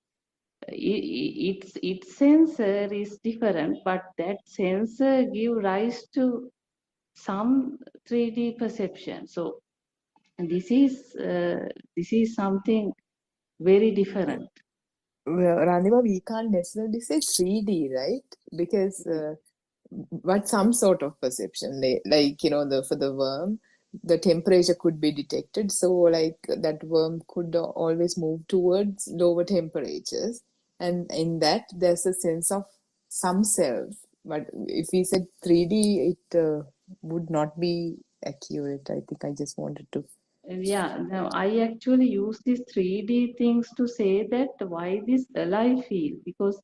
Its sensor is different, but that sensor give rise to some 3D perception. So this is something very different. Well, Randiva, we can't necessarily say 3D, right? Because but some sort of perception, like for the worm, the temperature could be detected, so like that worm could always move towards lower temperatures, and in that there's a sense of some cells. But if we said 3D, it would not be accurate. I think I just wanted to. Yeah, now I actually use these 3D things to say that why this alive feel, because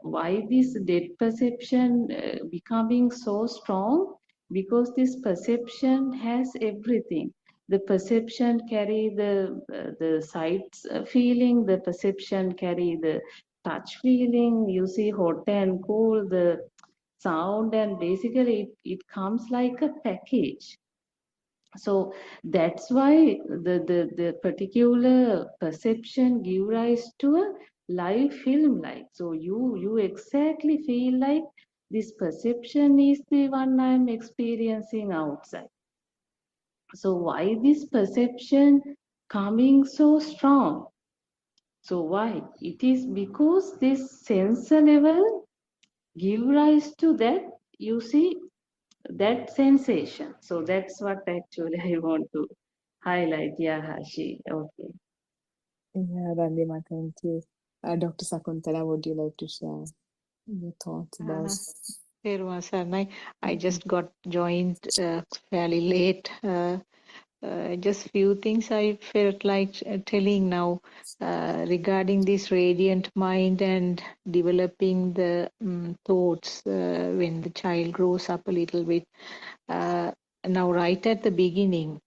why this dead perception becoming so strong? Because this perception has everything. The perception carry the sight feeling, the perception carry the touch feeling. You see hot and cold, the sound, and basically it comes like a package. So that's why the particular perception give rise to a live film like. So you exactly feel like this perception is the one I'm experiencing outside. So why this perception coming so strong? So why? It is because this sensor level give rise to that, you see, that sensation. So that's what actually I want to highlight. Yeah, Hashi. Okay. Yeah, Randima, thank you. Dr. Sakuntala, would you like to share your thoughts about? Theruma Sarnai, I just got joined fairly late. Just few things I felt like telling now regarding this radiant mind and developing the thoughts when the child grows up a little bit. Now, right at the beginning,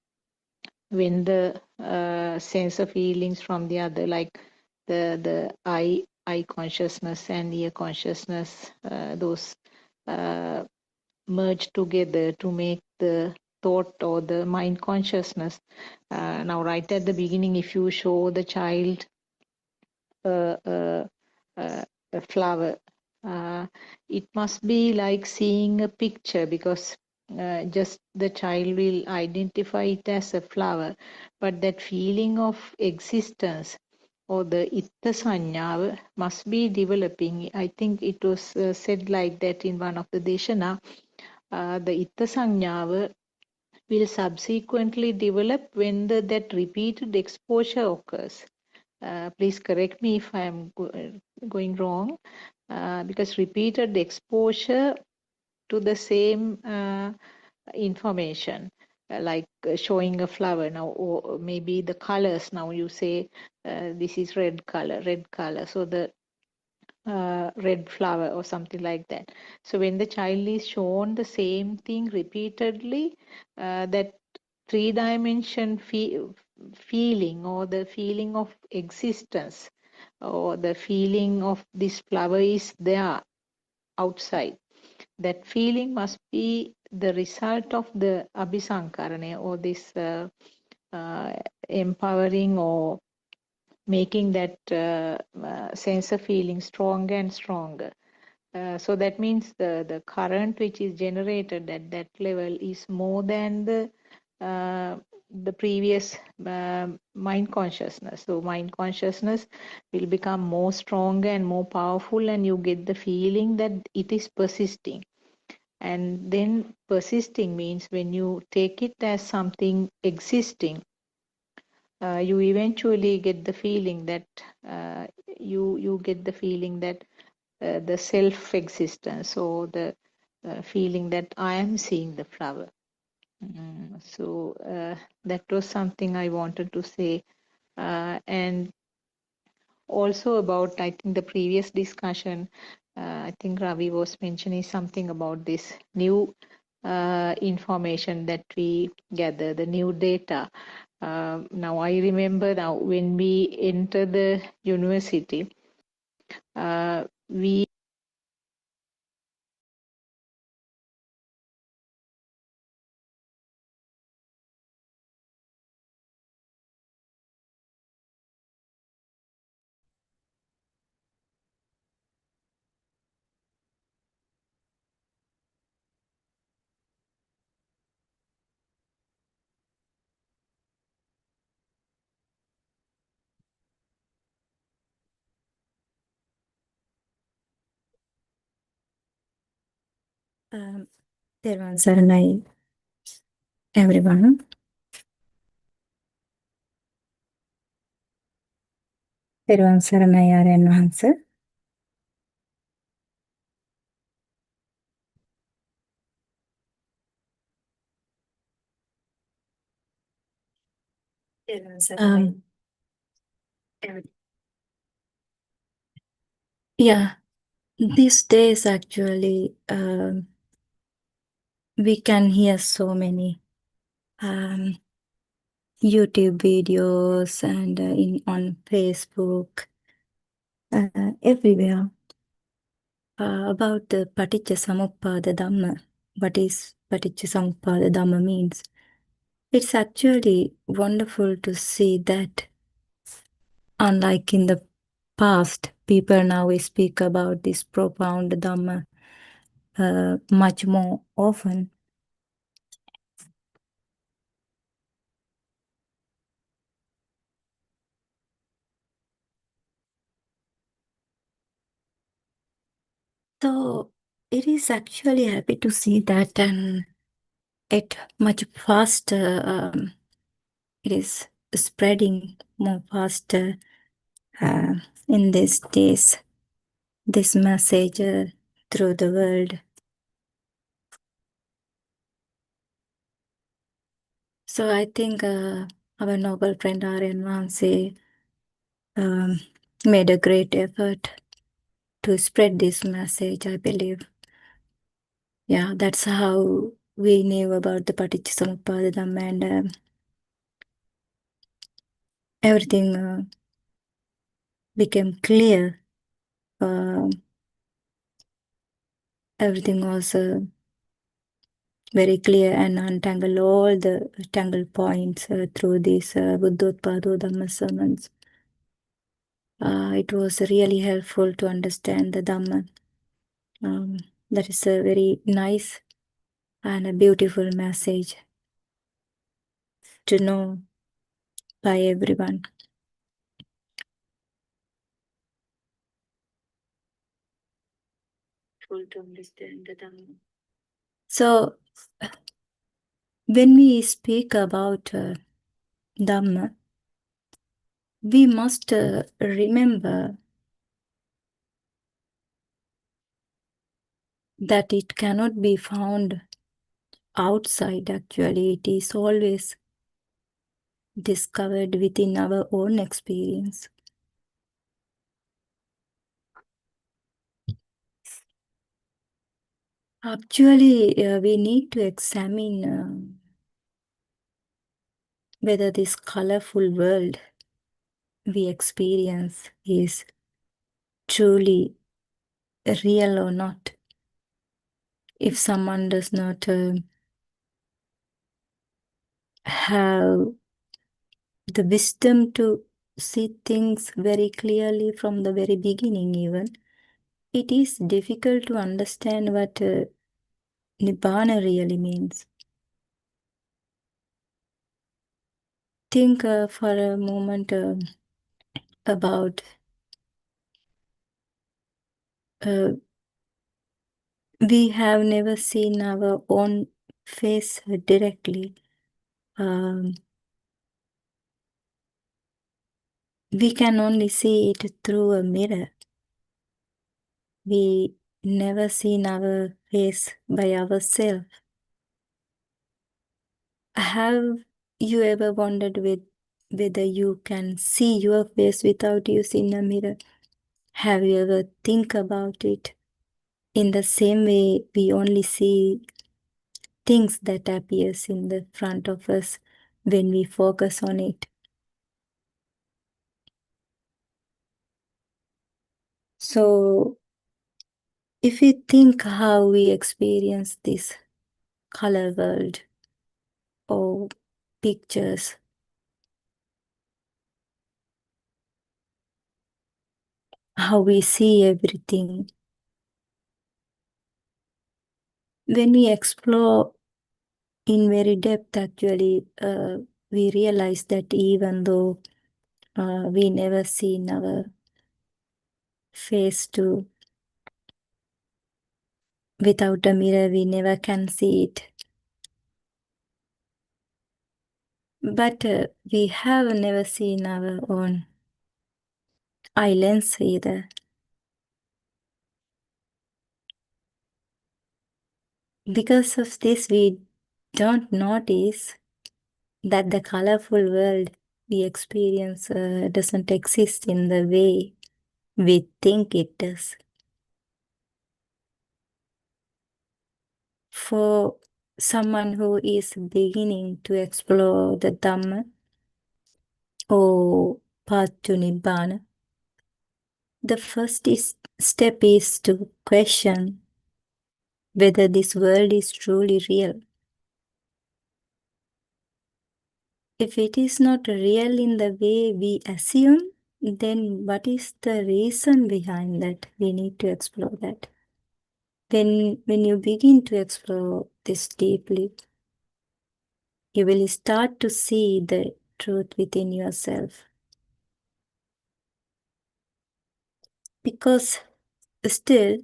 when the sense of feelings from the other, like the eye consciousness and ear consciousness, those merge together to make the thought or the mind consciousness. Now, right at the beginning, if you show the child uh, uh, a flower, it must be like seeing a picture, because just the child will identify it as a flower, but that feeling of existence or the itta sanyava must be developing. I think it was said like that in one of the deshana. The itta sanyava will subsequently develop when that repeated exposure occurs. Please correct me if I am going wrong, because repeated exposure to the same information, like showing a flower now, or maybe the colors. Now you say this is red color. So the red flower or something like that. So when the child is shown the same thing repeatedly, that three-dimension feeling or the feeling of existence or the feeling of this flower is there outside, that feeling must be the result of the abhisankarana, or this empowering or making that sense of feeling stronger and stronger. So that means the current which is generated at that level is more than the previous mind consciousness. So mind consciousness will become more stronger and more powerful, and you get the feeling that it is persisting. And then persisting means when you take it as something existing, you eventually get the feeling that you get the feeling that the self-existence, or the feeling that I am seeing the flower. So that was something I wanted to say. And also about, I think, the previous discussion, I think Ravi was mentioning something about this new information that we gather, the new data. Now I remember now when we enter the university, we තෙරුවන් සරණයි everyone. තෙරුවන් සරණයි ආරයන් වහන්ස. Yeah, These days, actually, we can hear so many YouTube videos and on Facebook, everywhere, about the Paticca Dhamma. What is Paticca Dhamma means? It's actually wonderful to see that, unlike in the past, people now speak about this profound Dhamma much more often. So it is actually happy to see that, and it much faster. It is spreading more faster uh, in these days. This message through the world. So I think our noble friend Aryan Vanse made a great effort to spread this message, I believe. Yeah, that's how we knew about the Paticca Dhamma, and everything became clear. Everything was very clear and untangle all the tangled points through these Buddothpada Dhamma sermons. It was really helpful to understand the Dhamma. That is a very nice and a beautiful message to know by everyone. To understand the Dhamma. So, when we speak about Dhamma, we must remember that it cannot be found outside. Actually, it is always discovered within our own experience. Actually, we need to examine whether this colorful world we experience is truly real or not. If someone does not have the wisdom to see things very clearly from the very beginning, even, it is difficult to understand what Nibbana really means. Think for a moment about we have never seen our own face directly. We can only see it through a mirror. We never seen our face by ourselves. Have you ever wondered whether you can see your face without using a mirror? Have you ever think about it? In the same way, we only see things that appears in the front of us when we focus on it. So, if we think how we experience this color world or pictures, how we see everything, when we explore in very depth, actually, we realize that even though we never seen our face to without a mirror, we never can see it. But we have never seen our own eye lens either. Because of this, we don't notice that the colorful world we experience doesn't exist in the way we think it does. For someone who is beginning to explore the Dhamma or path to Nibbana, the first step is to question whether this world is truly real. If it is not real in the way we assume, then what is the reason behind that? We need to explore that. When you begin to explore this deeply, you will start to see the truth within yourself. Because still,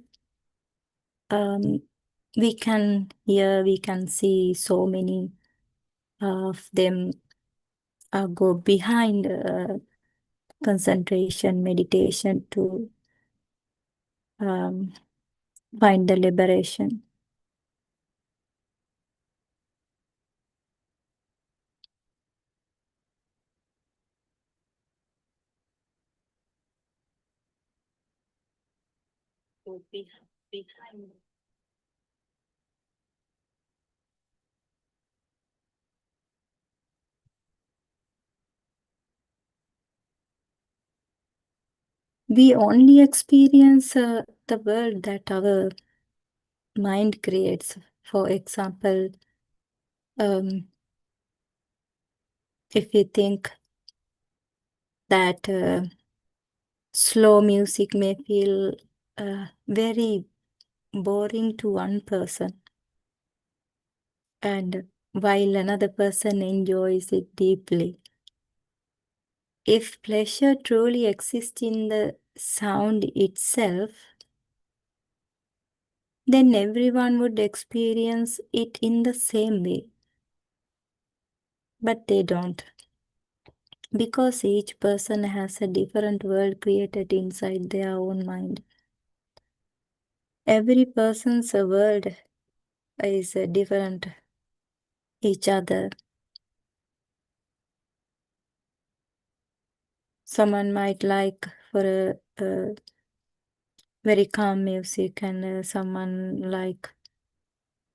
we can hear, we can see so many of them go behind concentration, meditation to find the liberation. Behind. We only experience the world that our mind creates. For example, if you think that slow music may feel very boring to one person, and while another person enjoys it deeply. If pleasure truly exists in the sound itself, then everyone would experience it in the same way. But they don't. Because each person has a different world created inside their own mind. Every person's world is different each other. Someone might like for a very calm music, and someone like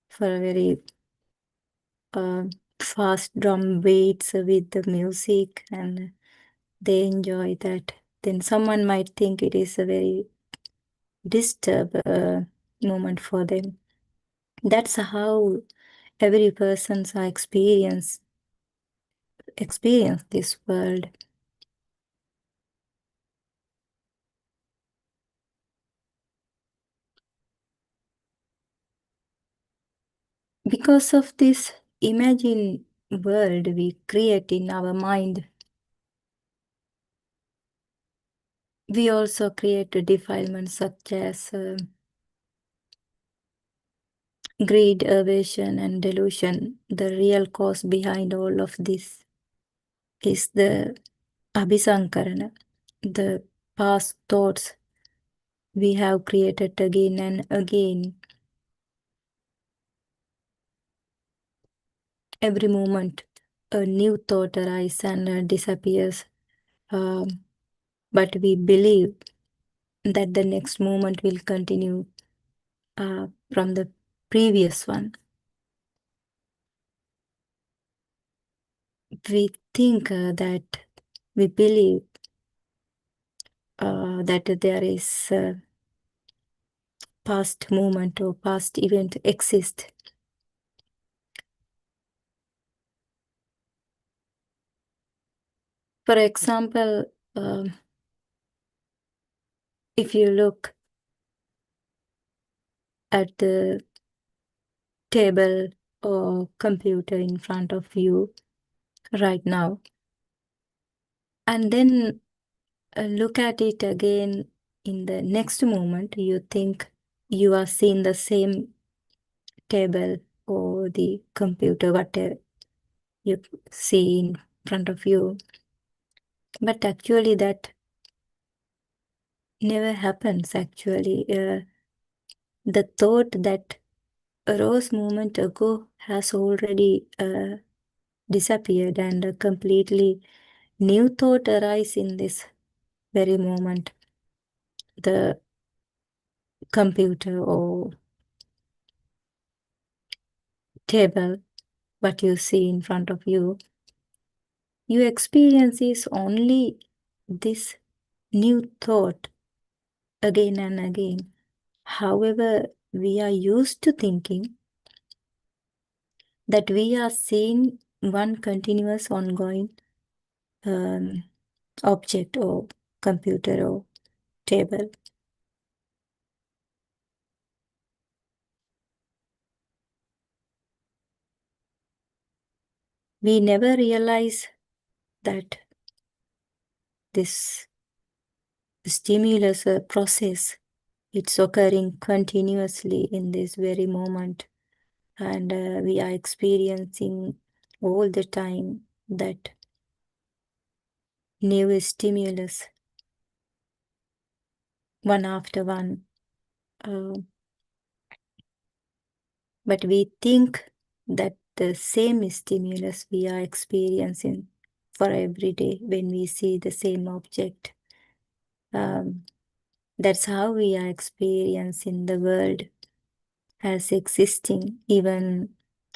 for a very fast drum beats with the music, and they enjoy that. Then someone might think it is a very disturbed moment for them. That's how every person's experience this world. Because of this imagined world we create in our mind, we also create defilements such as greed, aversion, and delusion. The real cause behind all of this is the abhisankarana, the past thoughts we have created again and again. Every moment, a new thought arises and disappears. But we believe that the next moment will continue from the previous one. We think that we believe that there is a past moment or past event exist. For example, if you look at the table or computer in front of you right now, and then look at it again in the next moment, you think you are seeing the same table or the computer, whatever you see in front of you. But actually that never happens actually. The thought that arose moment ago has already disappeared, and a completely new thought arises in this very moment. The computer or table, what you see in front of you, your experience is only this new thought again and again. However, we are used to thinking that we are seeing one continuous ongoing object or computer or table. We never realize that this stimulus process, it's occurring continuously in this very moment, and we are experiencing all the time that new stimulus one after one. But we think that the same stimulus we are experiencing for every day when we see the same object. That's how we are experiencing the world as existing, even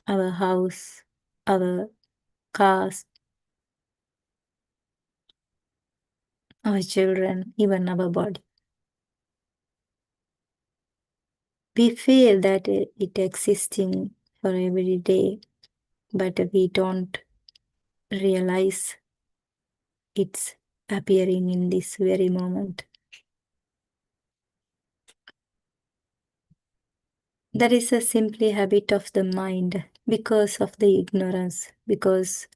our house, our cars, our children, even our body. We feel that it existing for every day, but we don't realize it's appearing in this very moment. That is a simply habit of the mind because of the ignorance, because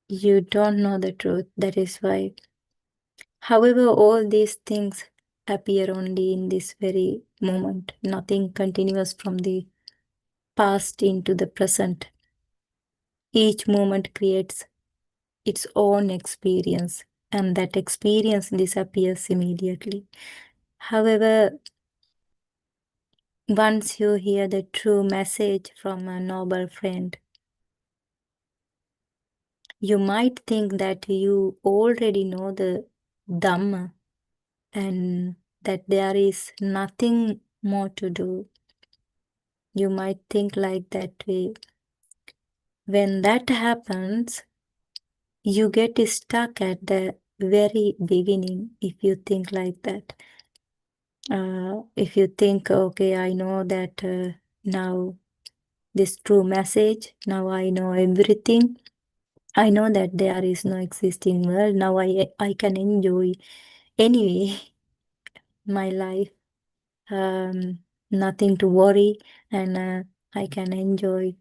you don't know the truth. That is why. However, all these things appear only in this very moment. Nothing continues from the past into the present. Each moment creates its own experience, and that experience disappears immediately. However, once you hear the true message from a noble friend, you might think that you already know the Dhamma and that there is nothing more to do. You might think like that way. When that happens, you get stuck at the very beginning if you think like that. If you think, okay, I know that now this true message, now I know everything. I know that there is no existing world. Now I can enjoy anyway my life. Nothing to worry, and I can enjoy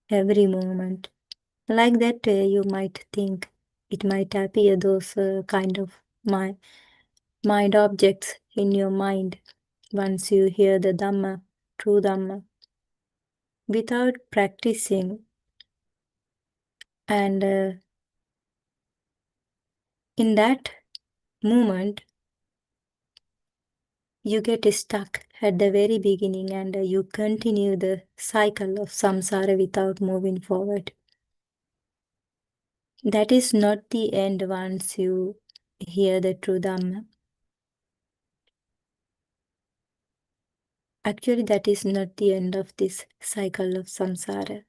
every moment. Like that, you might think it might appear those kind of mind objects in your mind once you hear the Dhamma, true Dhamma, without practicing. And in that moment, you get stuck at the very beginning and you continue the cycle of samsara without moving forward. That is not the end once you hear the true Dhamma. Actually, that is not the end of this cycle of samsara.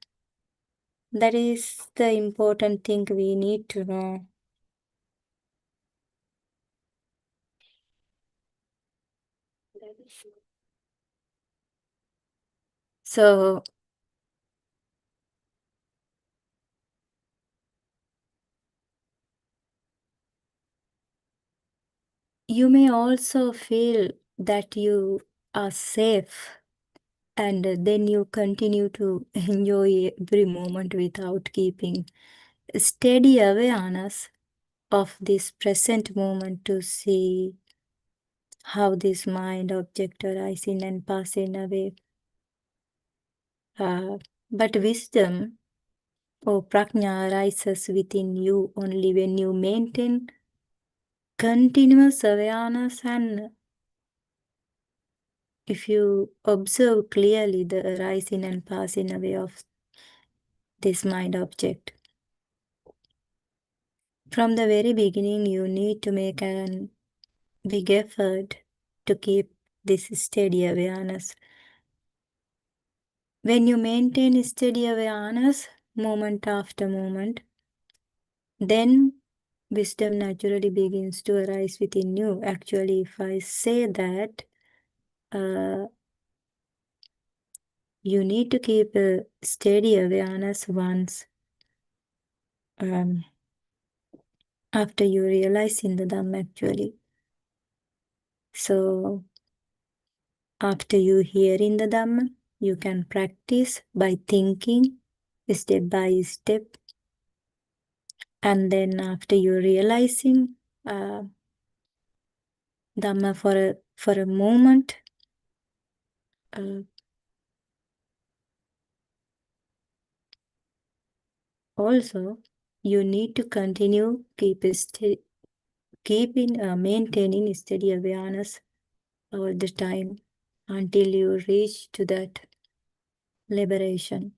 That is the important thing we need to know. So, you may also feel that you are safe, and then you continue to enjoy every moment without keeping steady awareness of this present moment to see how this mind object arising and passing away. But wisdom or prajna arises within you only when you maintain continuous awareness, and if you observe clearly the arising and passing away of this mind object. From the very beginning, you need to make a big effort to keep this steady awareness. When you maintain steady awareness moment after moment, then wisdom naturally begins to arise within you. Actually, if I say that you need to keep a steady awareness once after you realize in the Dhamma actually. So after you hear in the Dhamma, you can practice by thinking step by step. And then after you realizing Dhamma for a moment, also you need to continue maintaining steady awareness all the time until you reach to that liberation.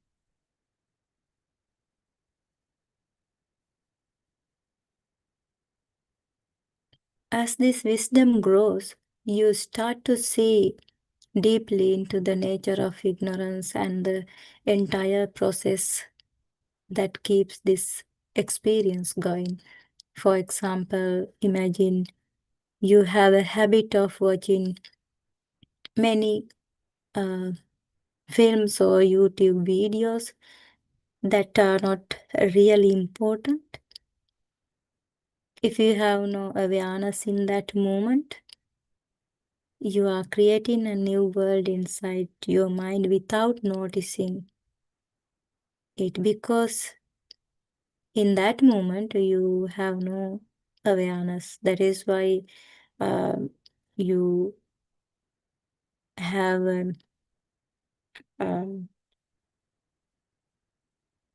As this wisdom grows, you start to see deeply into the nature of ignorance and the entire process that keeps this experience going. For example, imagine you have a habit of watching many films or YouTube videos that are not really important. If you have no awareness in that moment, you are creating a new world inside your mind without noticing it, because in that moment you have no awareness. That is why you have a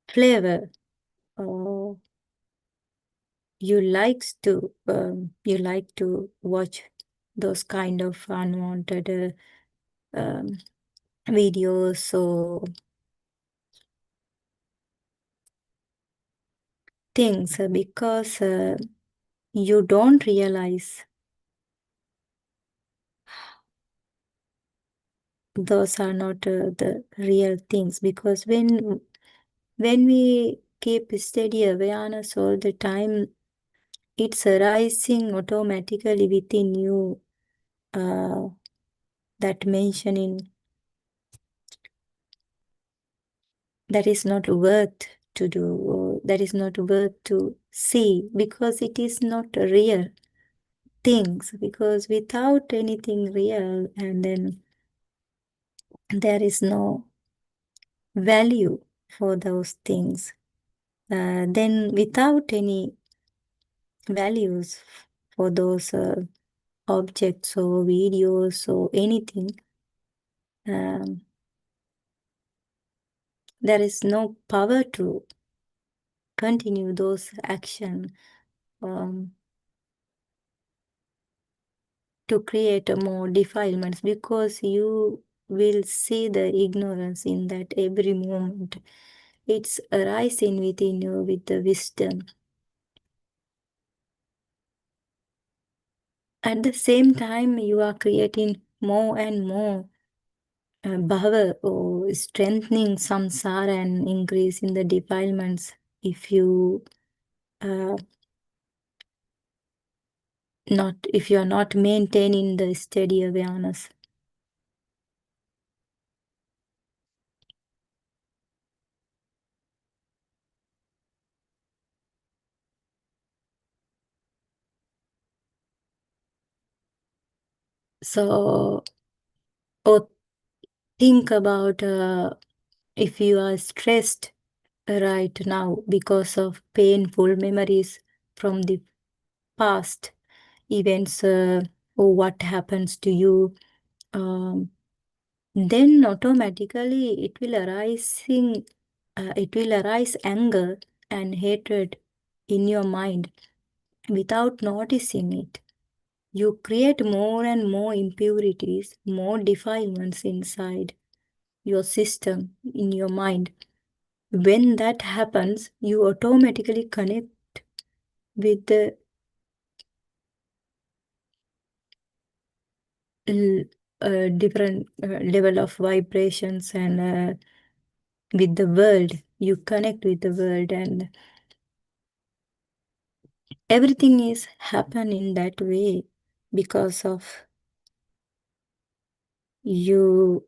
flavor, or you like to watch those kind of unwanted videos or things, because you don't realize those are not the real things. Because when we keep steady awareness all the time, it's arising automatically within you, that mentioning that is not worth to do, or that is not worth to see, because it is not real things. Because without anything real, and then there is no value for those things. Then without any values for those objects or videos or anything, there is no power to continue those actions, to create more defilements, because you will see the ignorance in that every moment. It's arising within you with the wisdom. At the same time, you are creating more and more bhava, or strengthening samsara and increasing the defilements, if you are not maintaining the steady awareness. So, or think about if you are stressed right now because of painful memories from the past events, or what happens to you, then automatically it will arise anger and hatred in your mind without noticing it. You create more and more impurities, more defilements inside your system, in your mind. When that happens, you automatically connect with the different level of vibrations, and with the world, you connect with the world, and everything is happen in that way because of you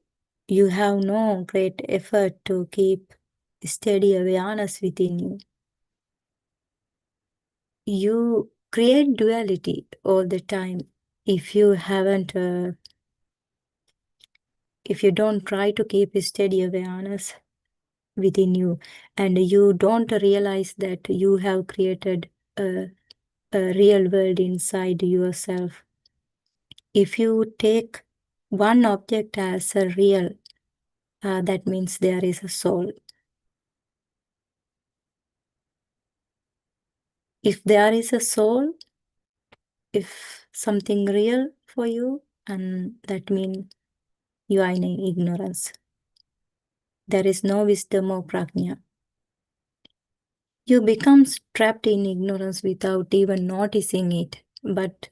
have no great effort to keep steady awareness within you. You create duality all the time if you haven't if you don't try to keep a steady awareness within you, and you don't realize that you have created a real world inside yourself. If you take one object as a real, that means there is a soul. If there is a soul, if something real for you, and that means you are in ignorance. There is no wisdom or prajna. You become trapped in ignorance without even noticing it. But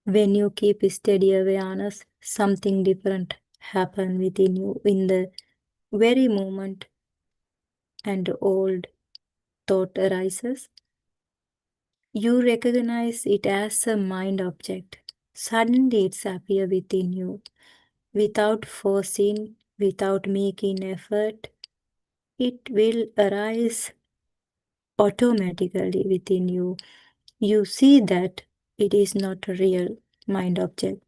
when you keep steady awareness, something different happens within you in the very moment, and old thought arises. You recognize it as a mind object. Suddenly it's appear within you, without forcing, without making effort. It will arise automatically within you. You see that it is not a real mind object.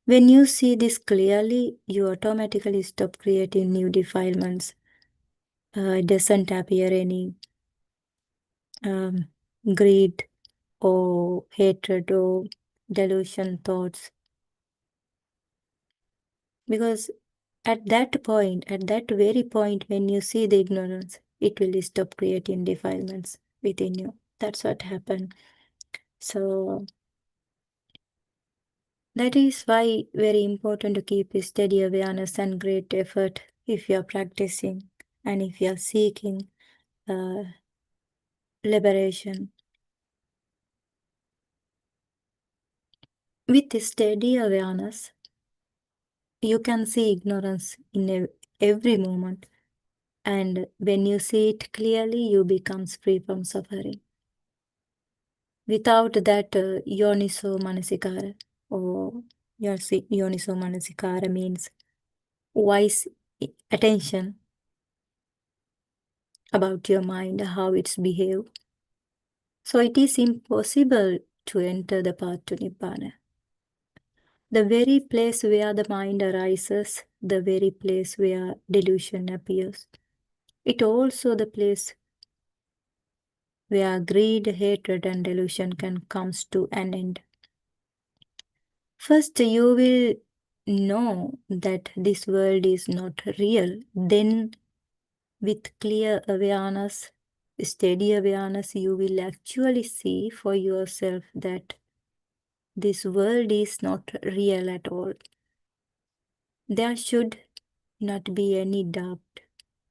When you see this clearly, you automatically stop creating new defilements. It doesn't appear any greed or hatred or delusion thoughts. Because at that point, at that very point, when you see the ignorance, it will stop creating defilements within you. That's what happened. So that is why very important to keep a steady awareness and great effort if you are practicing and if you are seeking liberation. With a steady awareness, you can see ignorance in every moment. And when you see it clearly, you become free from suffering. Without that yoniso manasikara, or yoniso manasikara means wise attention about your mind, how it's behave. So it is impossible to enter the path to Nibbana. The very place where the mind arises, the very place where delusion appears. It also the place where greed, hatred, and delusion can comes to an end. First, you will know that this world is not real. Then, with clear awareness, steady awareness, you will actually see for yourself that this world is not real at all. There should not be any doubt,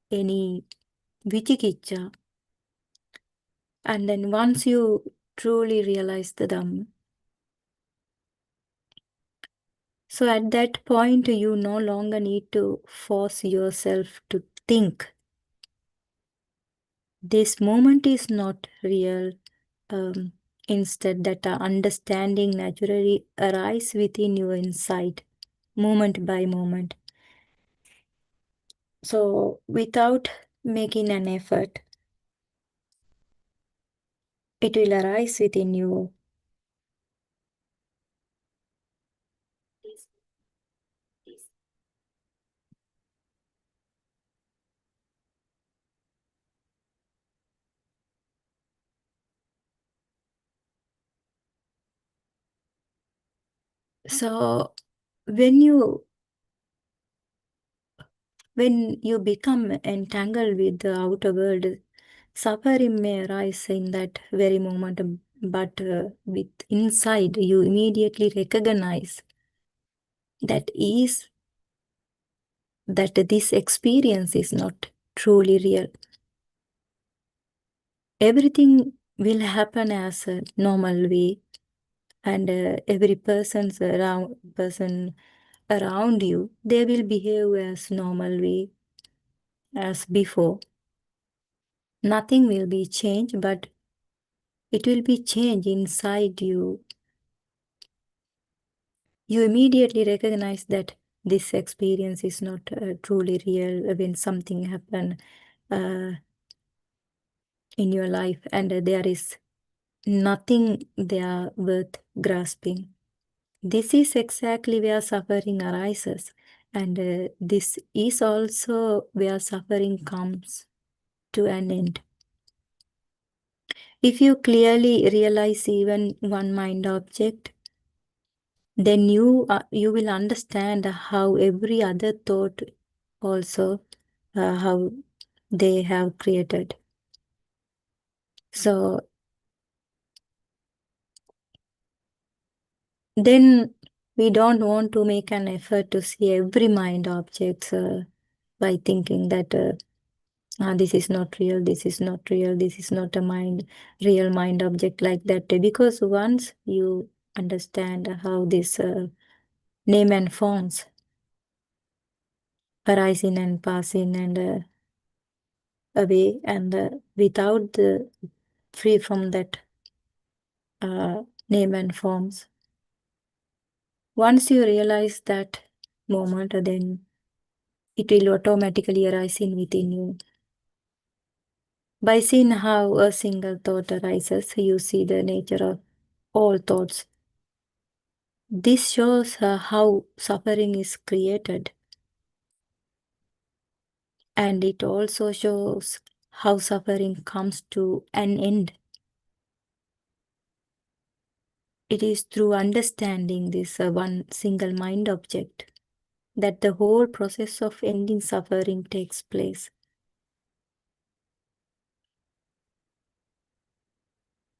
any vichikicha. And then once you truly realize the Dhamma, so at that point, you no longer need to force yourself to think. This moment is not real. Instead, that understanding naturally arises within you inside, moment by moment. So without making an effort, it will arise within you. So when you become entangled with the outer world, suffering may arise in that very moment, but with inside you immediately recognize that this experience is not truly real. Everything will happen as a normal way, and every person around you, they will behave as normal way as before. Nothing will be changed, but it will be changed inside you. You immediately recognize that this experience is not truly real when something happens in your life, and there is nothing there worth grasping. This is exactly where suffering arises, and this is also where suffering comes to an end. If you clearly realize even one mind object, then you will understand how every other thought also how they have created. So then we don't want to make an effort to see every mind objects by thinking that this is not real, this is not real, this is not a real mind object like that. Because once you understand how this name and forms arising and passing and away, and without the free from that name and forms, once you realize that moment, then it will automatically arise in within you. By seeing how a single thought arises, you see the nature of all thoughts. This shows how suffering is created, and it also shows how suffering comes to an end. It is through understanding this one single mind object that the whole process of ending suffering takes place.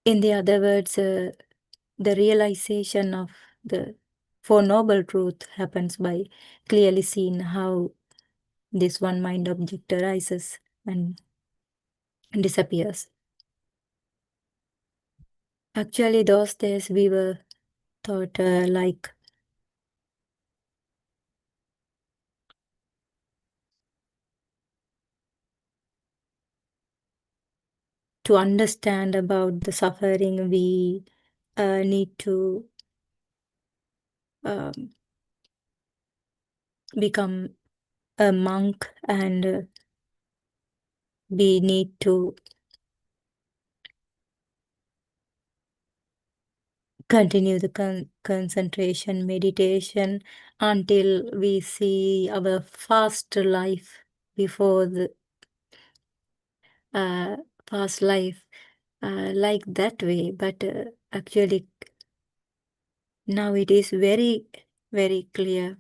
In the other words, the realization of the Four Noble Truth happens by clearly seeing how this one mind object arises and disappears. Actually, those days we were taught like to understand about the suffering, we need to become a monk, and we need to continue the concentration meditation until we see our fast life before the past life like that way. But actually now it is very, very clear.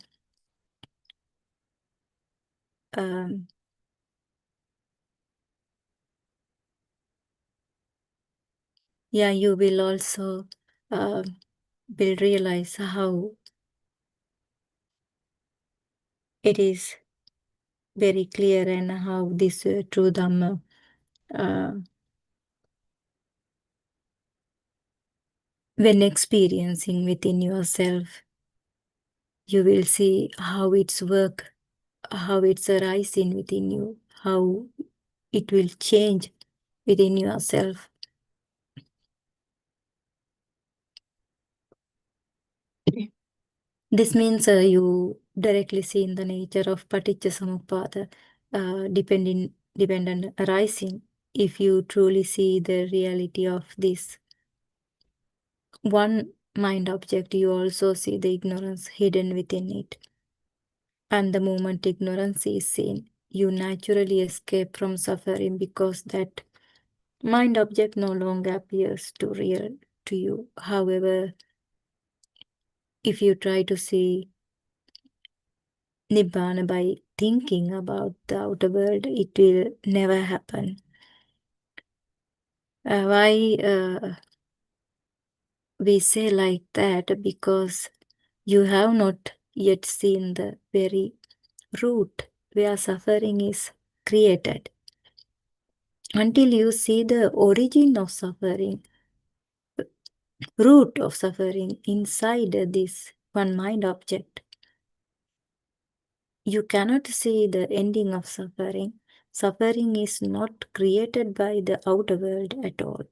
Yeah, you will also will realize how it is very clear, and how this true Dhamma when experiencing within yourself, you will see how it's work, how it's arising within you, how it will change within yourself. This means you directly see in the nature of Paticca Samuppada, dependent arising. If you truly see the reality of this one mind object, you also see the ignorance hidden within it. And the moment ignorance is seen, you naturally escape from suffering, because that mind object no longer appears to real to you. However, if you try to see Nibbana by thinking about the outer world, it will never happen. Why we say like that? Because you have not yet seen the very root where suffering is created. Until you see the origin of suffering, root of suffering inside this one mind object. You cannot see the ending of suffering. Suffering is not created by the outer world at all.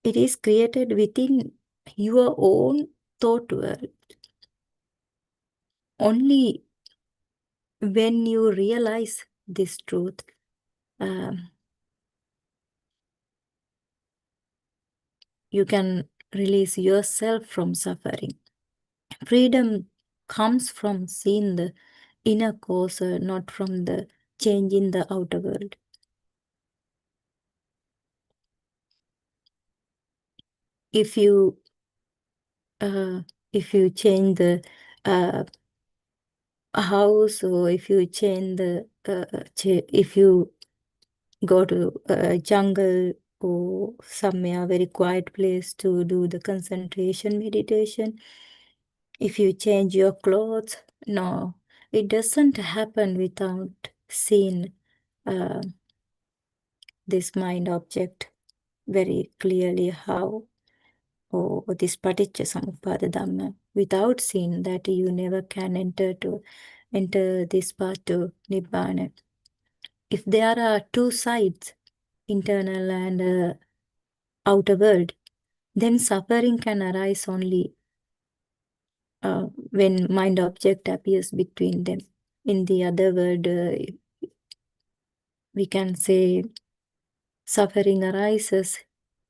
It is created within your own thought world. Only when you realize this truth, you can release yourself from suffering. Freedom comes from seeing the inner cause, not from the change in the outer world. If you change the house, or if you change the if you go to a jungle or somewhere very quiet place to do the concentration meditation, if you change your clothes, no, it doesn't happen without seeing this mind object very clearly, how, or this paticca samuppada dhamma. Without seeing that, you never can enter this path to nibbana. If there are two sides, internal and outer world, then suffering can arise only when mind object appears between them. In the other word, we can say suffering arises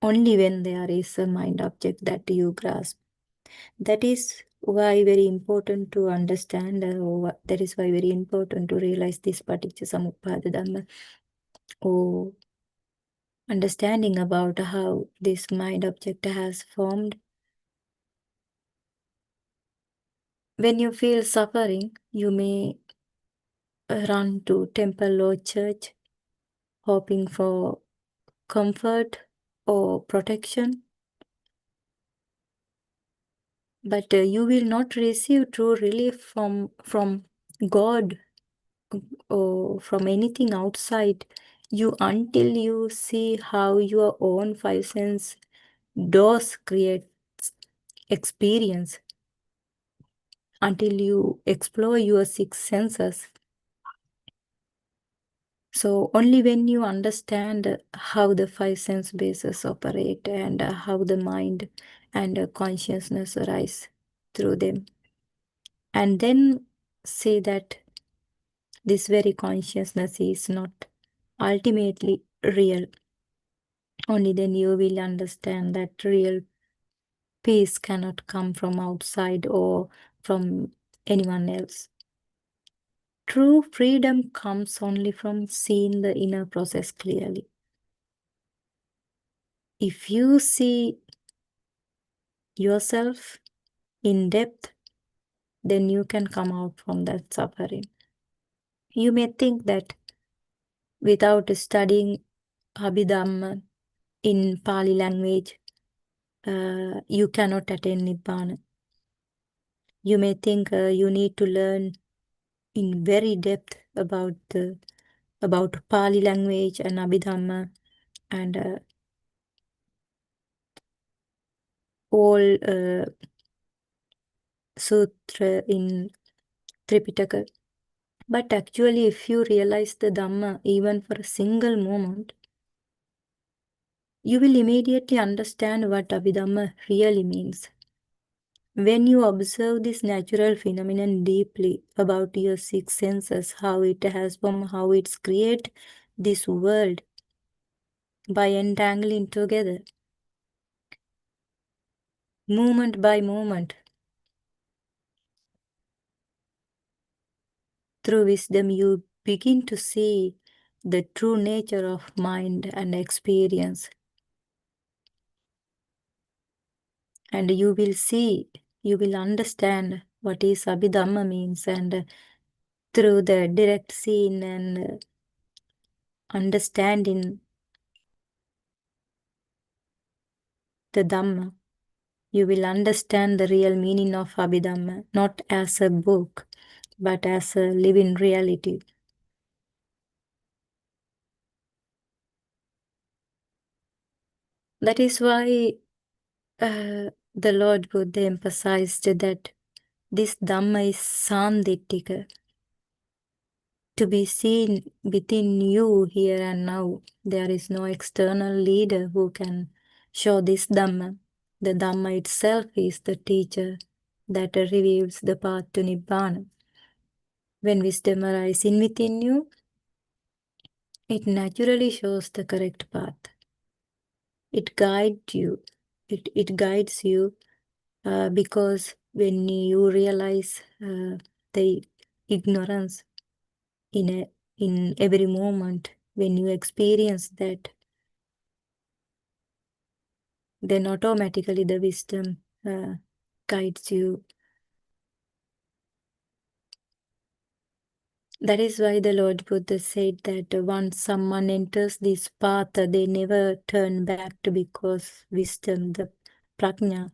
only when there is a mind object that you grasp. That is why very important to understand, that is why very important to realize this paticca samuppada dhamma, or understanding about how this mind object has formed. When you feel suffering, you may run to temple or church, hoping for comfort or protection. But you will not receive true relief from God or from anything outside you until you see how your own five sense doors creates experience, until you explore your six senses. So only when you understand how the five sense bases operate and how the mind and consciousness arise through them, and then say that this very consciousness is not ultimately real, only then you will understand that real peace cannot come from outside or from anyone else. True freedom comes only from seeing the inner process clearly. If you see yourself in depth, then you can come out from that suffering. You may think that without studying Abhidhamma in Pali language, you cannot attain Nibbana. You may think you need to learn in very depth about Pali language and Abhidhamma and all sutra in Tripitaka. But actually, if you realize the Dhamma even for a single moment, you will immediately understand what Abhidhamma really means. When you observe this natural phenomenon deeply about your six senses, how it has formed, how it's created this world by entangling together, moment by moment, through wisdom you begin to see the true nature of mind and experience. And you will understand what is Abhidhamma means, and through the direct seeing and understanding the Dhamma, you will understand the real meaning of Abhidhamma, not as a book, but as a living reality. That is why the Lord Buddha emphasized that this Dhamma is Sandittika, to be seen within you here and now. There is no external leader who can show this Dhamma. The Dhamma itself is the teacher that reveals the path to Nibbana. When wisdom arises within you, it naturally shows the correct path. It guides you. It guides you because when you realize the ignorance in every moment, when you experience that, then automatically the wisdom guides you. That is why the Lord Buddha said that once someone enters this path, they never turn back, because wisdom, the prajna,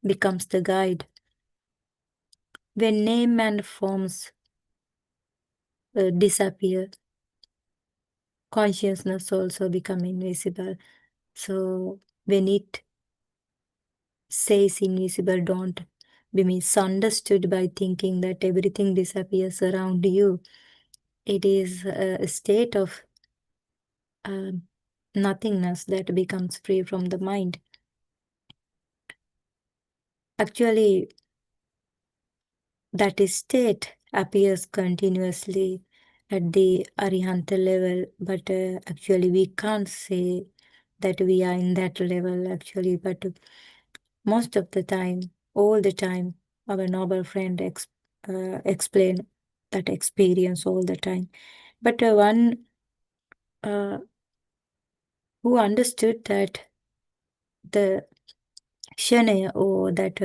becomes the guide. When name and forms disappear, consciousness also become invisible. So when it says invisible, don't be misunderstood by thinking that everything disappears around you. It is a state of nothingness that becomes free from the mind. Actually, that state appears continuously at the Arihanta level, but actually we can't say that we are in that level actually, but most of the time, all the time, our noble friend explain that experience all the time. But one who understood that the Shana, or that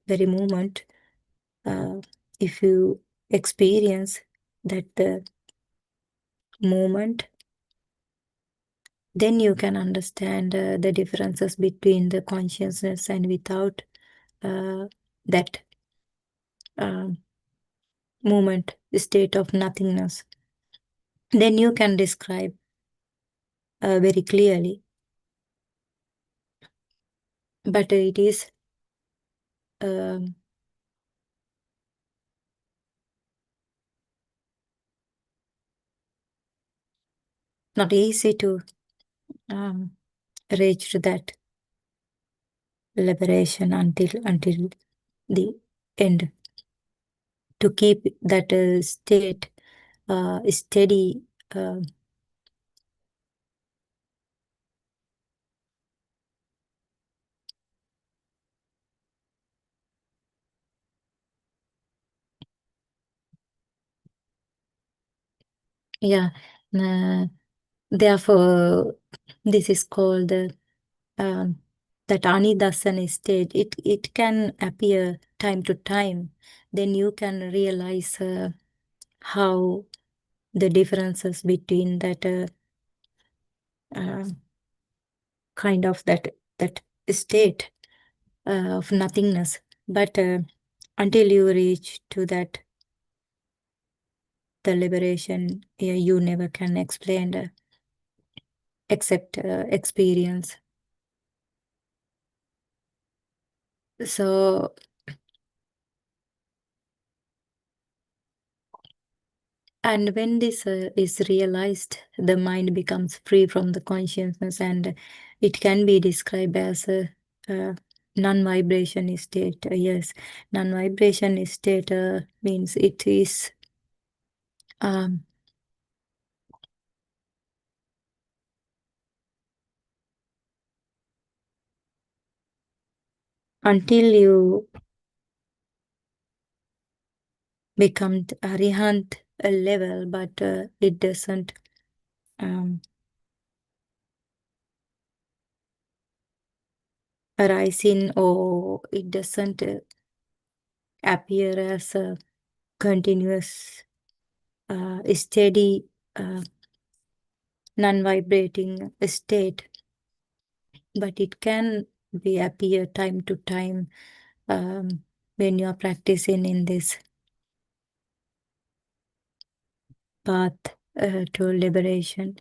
very moment, if you experience that the moment, then you can understand the differences between the consciousness and without that moment, state of nothingness. Then you can describe very clearly. But it is not easy to reach to that liberation until the end. To keep that state steady, yeah. Therefore, this is called that anidasana state. It can appear time to time. Then you can realize how the differences between that kind of that state of nothingness. But until you reach to that the liberation, you never can explain except experience. So and when this is realized, the mind becomes free from the consciousness, and it can be described as a non-vibration state. Yes, non-vibration state means it is until you become arihant level, but it doesn't arise in, or it doesn't appear as a continuous steady non-vibrating state, but it can be appear time to time when you are practicing in this path to liberation.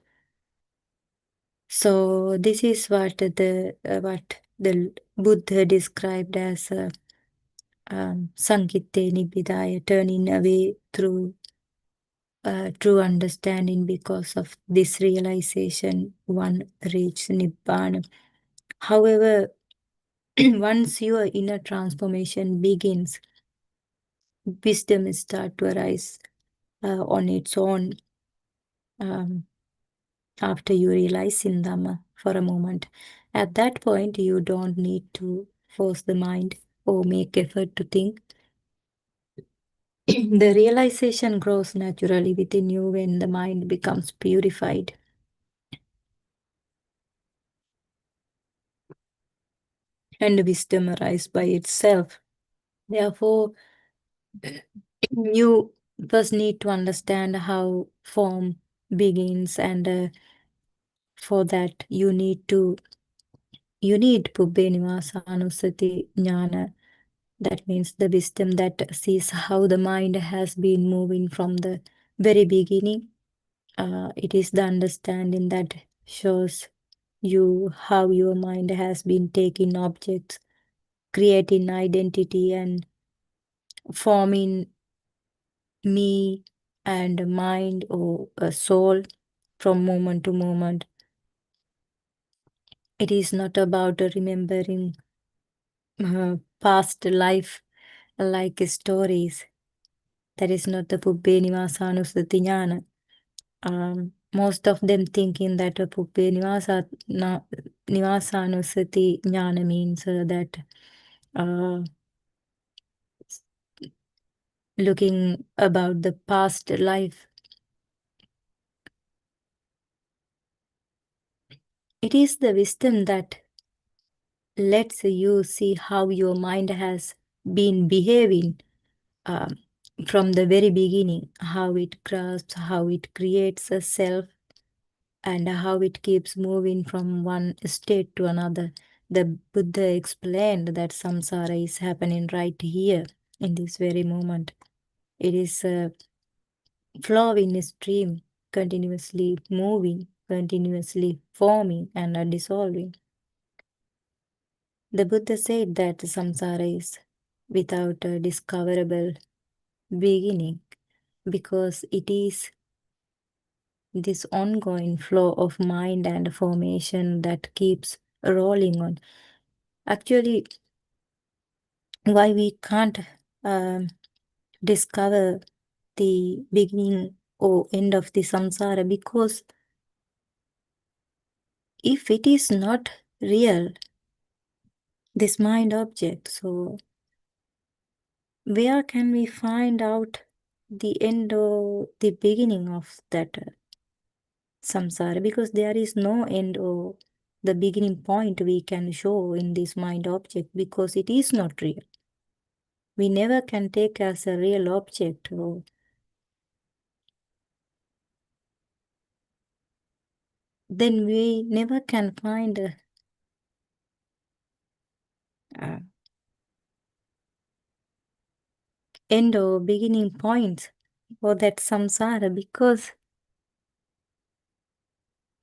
So this is what the Buddha described as Sankitte Nibbidaya, turning away through true understanding. Because of this realization, one reaches Nibbana. However, once your inner transformation begins, wisdom starts to arise on its own after you realize in Dhamma for a moment. At that point, you don't need to force the mind or make effort to think. The realization grows naturally within you when the mind becomes purified. And wisdom arises by itself. Therefore, you first need to understand how form begins, and for that you need Pubbē Nivāsa-anusati Jnana. That means the wisdom that sees how the mind has been moving from the very beginning. It is the understanding that shows you how your mind has been taking objects, creating identity, and forming me and mind or a soul from moment to moment. It is not about remembering past life like stories. That is not the Pubbē Nivāsa-anusati Jnana. Most of them thinking that a Pubbē Nivāsa-anusati Jnana means that looking about the past life. It is the wisdom that lets you see how your mind has been behaving from the very beginning, how it grasps, how it creates a self, and how it keeps moving from one state to another. The Buddha explained that samsara is happening right here in this very moment. It is a flowing stream, continuously moving, continuously forming and dissolving. The Buddha said that samsara is without a discoverable beginning, because it is this ongoing flow of mind and formation that keeps rolling on. Actually, why we can't discover the beginning or end of the samsara? Because if it is not real, this mind object, so where can we find out the end or the beginning of that samsara? Because there is no end or the beginning point we can show in this mind object, because it is not real. We never can take as a real object, or then we never can find end or beginning points for that samsara, because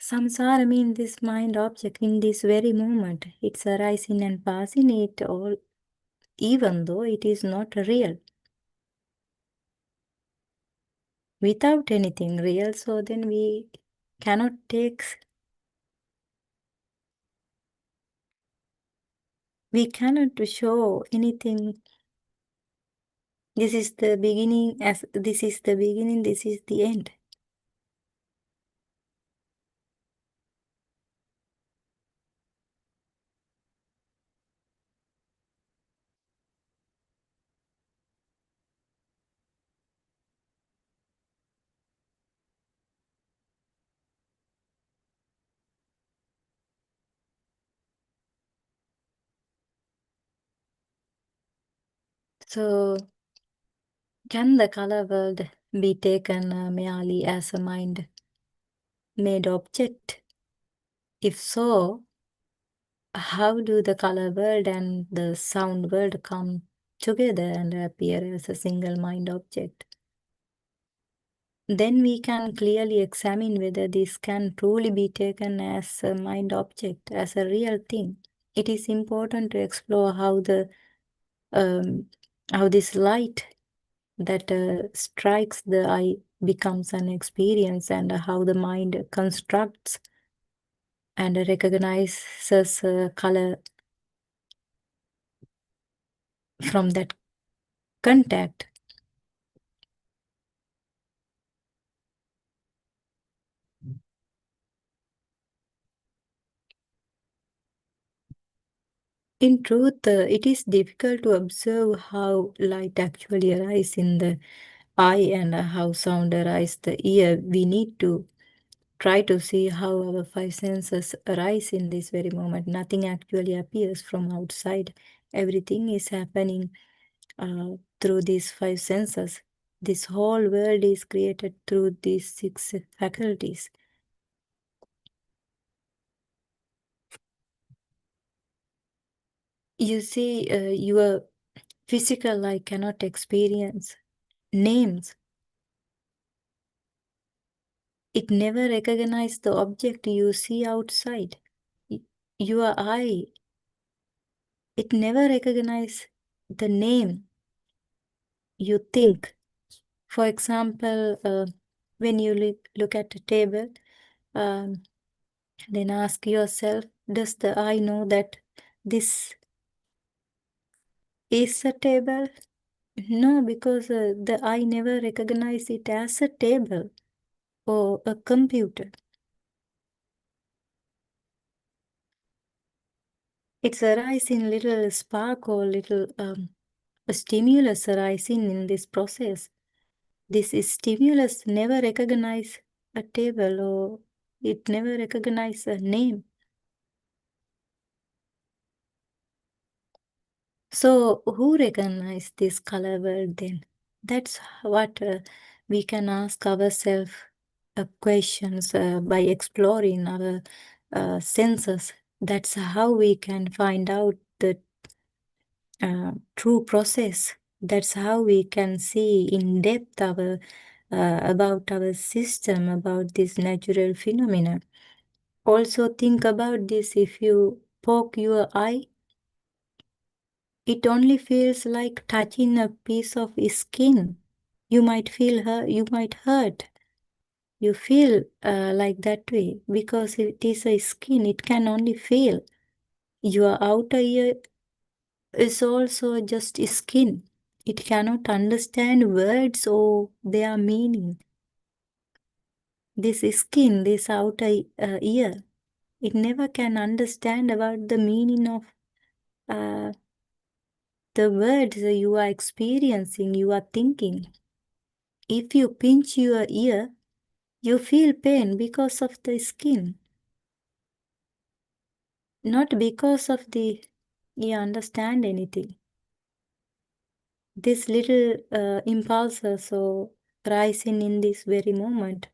samsara means this mind object in this very moment. It's arising and passing it all, even though it is not real. Without anything real, so then we cannot take, we cannot show anything. This is the beginning, as this is the beginning, this is the end. So, can the color world be taken merely as a mind-made object? If so, how do the color world and the sound world come together and appear as a single mind object? then we can clearly examine whether this can truly be taken as a mind object, as a real thing. It is important to explore how this light that strikes the eye becomes an experience, and how the mind constructs and recognizes color from that contact. In truth, it is difficult to observe how light actually arises in the eye and how sound arises the ear. We need to try to see how our five senses arise in this very moment. Nothing actually appears from outside. Everything is happening through these five senses. This whole world is created through these six faculties. You see, your physical eye cannot experience names. It never recognizes the object you see outside. Your eye, it never recognizes the name you think. For example, when you look at a table, then ask yourself, does the eye know that this is a table? No, because the eye never recognizes it as a table or a computer. It's arising little spark or little a stimulus arising in this process. This stimulus never recognize a table or it never recognize a name. So who recognize this color world then? That's what we can ask ourselves questions by exploring our senses. That's how we can find out the true process. That's how we can see in depth about our system, about this natural phenomena. Also think about this: if you poke your eye, it only feels like touching a piece of skin. You might feel hurt, you might hurt. You feel like that way because it is a skin, it can only feel. Your outer ear is also just skin. It cannot understand words or their meaning. This skin, this outer ear, it never can understand about the meaning of the words you are experiencing, you are thinking. If you pinch your ear, you feel pain because of the skin, not because of you understand anything. This little impulses or rising in this very moment,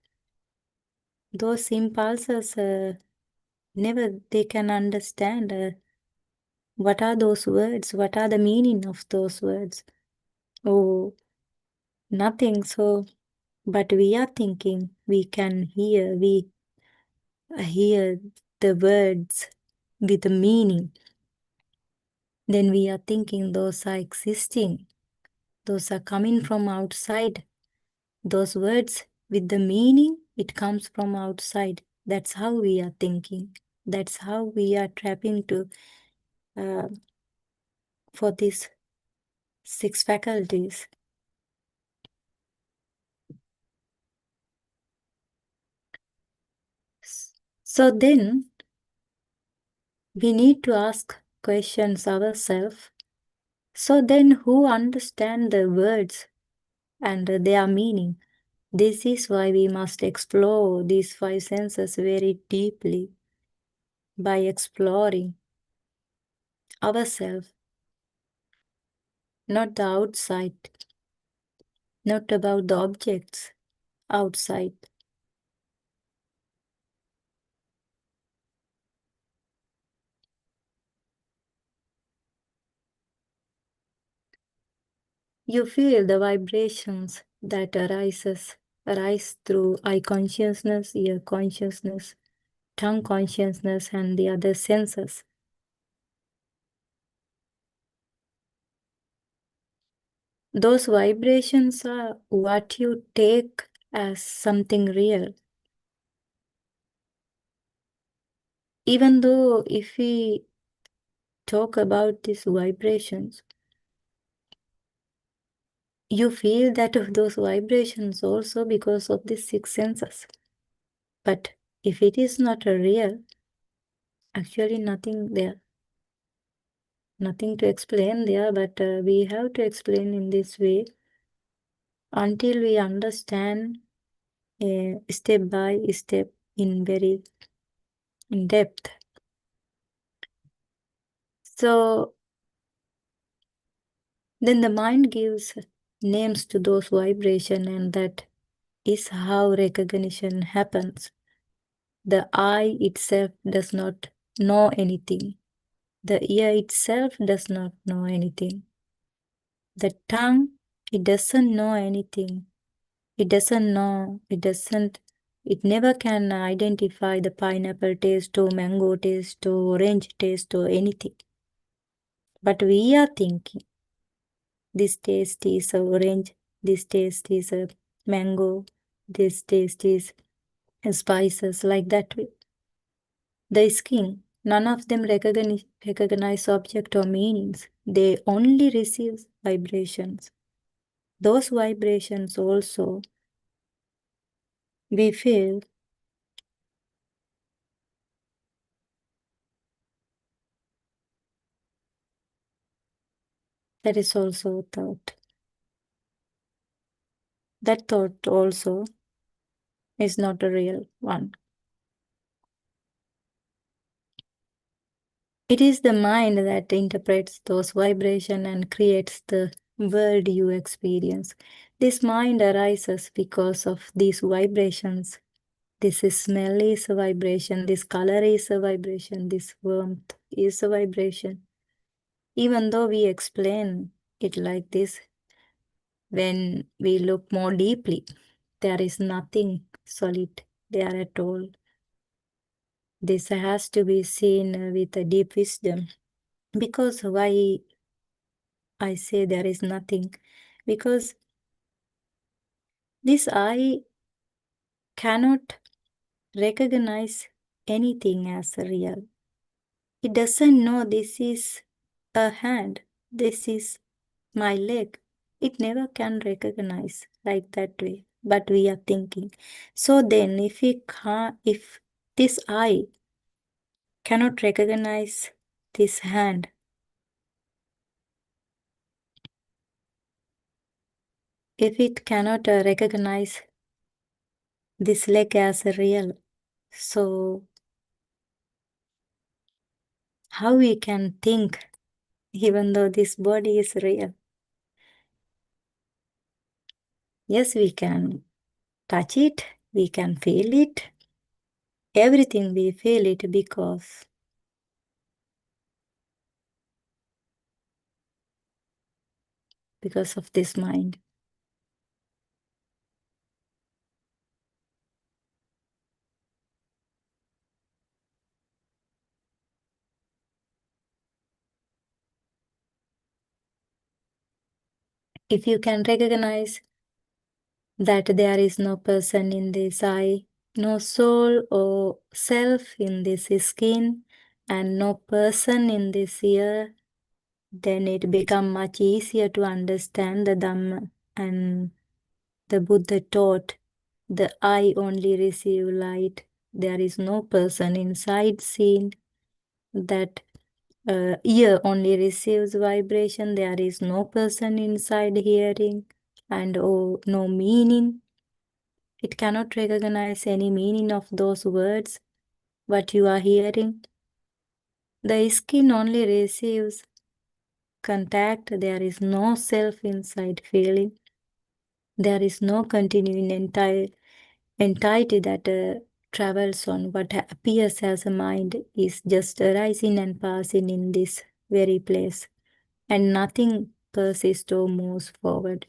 those impulses never they can understand what are those words, what are the meaning of those words. Oh, nothing. So, but we are thinking, we can hear, we hear the words with the meaning. Then we are thinking those are existing, those are coming from outside. Those words with the meaning, it comes from outside. That's how we are thinking. That's how we are trapping to for these six faculties. So then we need to ask questions ourselves. So then who understand the words and their meaning? This is why we must explore these five senses very deeply by exploring ourselves, not the outside, not about the objects outside. You feel the vibrations that arises arise through eye consciousness, ear consciousness, tongue consciousness, and the other senses. Those vibrations are what you take as something real. Even though if we talk about these vibrations, you feel that of those vibrations also because of the six senses. But if it is not a real, actually nothing there. Nothing to explain there, but we have to explain in this way until we understand step by step in very in depth. So then the mind gives names to those vibrations, and that is how recognition happens. The eye itself does not know anything. The ear itself does not know anything. The tongue, it doesn't know anything. It never can identify the pineapple taste or mango taste or orange taste or anything. But we are thinking, this taste is a orange, this taste is a mango, this taste is spices, like that way. The skin, none of them recognize object or meanings. They only receive vibrations. Those vibrations also we feel that is also a thought. That thought also is not a real one. It is the mind that interprets those vibrations and creates the world you experience. This mind arises because of these vibrations. This smell is a vibration, this color is a vibration, this warmth is a vibration. Even though we explain it like this, when we look more deeply, there is nothing solid there at all. This has to be seen with a deep wisdom. Because why I say there is nothing? Because this eye cannot recognize anything as real. It doesn't know this is a hand, this is my leg. It never can recognize like that way. But we are thinking. So then if this eye cannot recognize this hand, if it cannot recognize this leg as real, so how we can think even though this body is real? Yes, we can touch it, we can feel it. Everything we feel it because of this mind. If you can recognize that there is no person in this eye, no soul or self in this skin, and no person in this ear, then it becomes much easier to understand the Dhamma. And the Buddha taught the eye only receive light. There is no person inside seen. That ear only receives vibration. There is no person inside hearing, and no meaning. It cannot recognize any meaning of those words, what you are hearing. The skin only receives contact. There is no self inside feeling. There is no continuing entity that travels on. What appears as a mind is just arising and passing in this very place, and nothing persists or moves forward.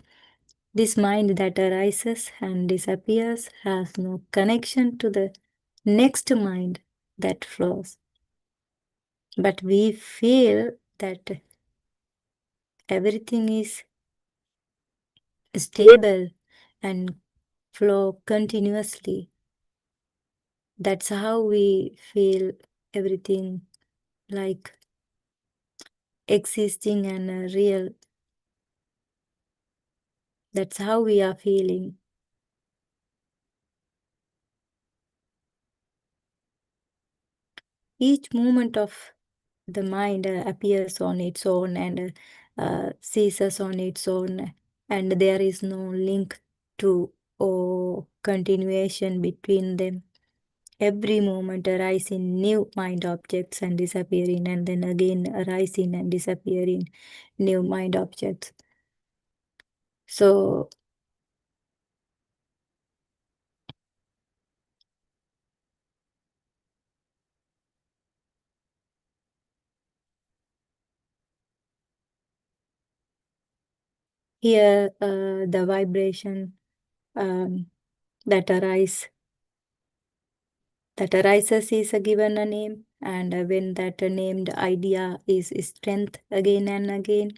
This mind that arises and disappears has no connection to the next mind that flows. But we feel that everything is stable and flow continuously. That's how we feel everything like existing and real. That's how we are feeling. Each movement of the mind appears on its own and ceases on its own, and there is no link to or continuation between them. Every moment arise in new mind objects and disappear in, and then again arise in and disappear in new mind objects. So here the vibration that arises is given a name, and when that named idea is strength again and again,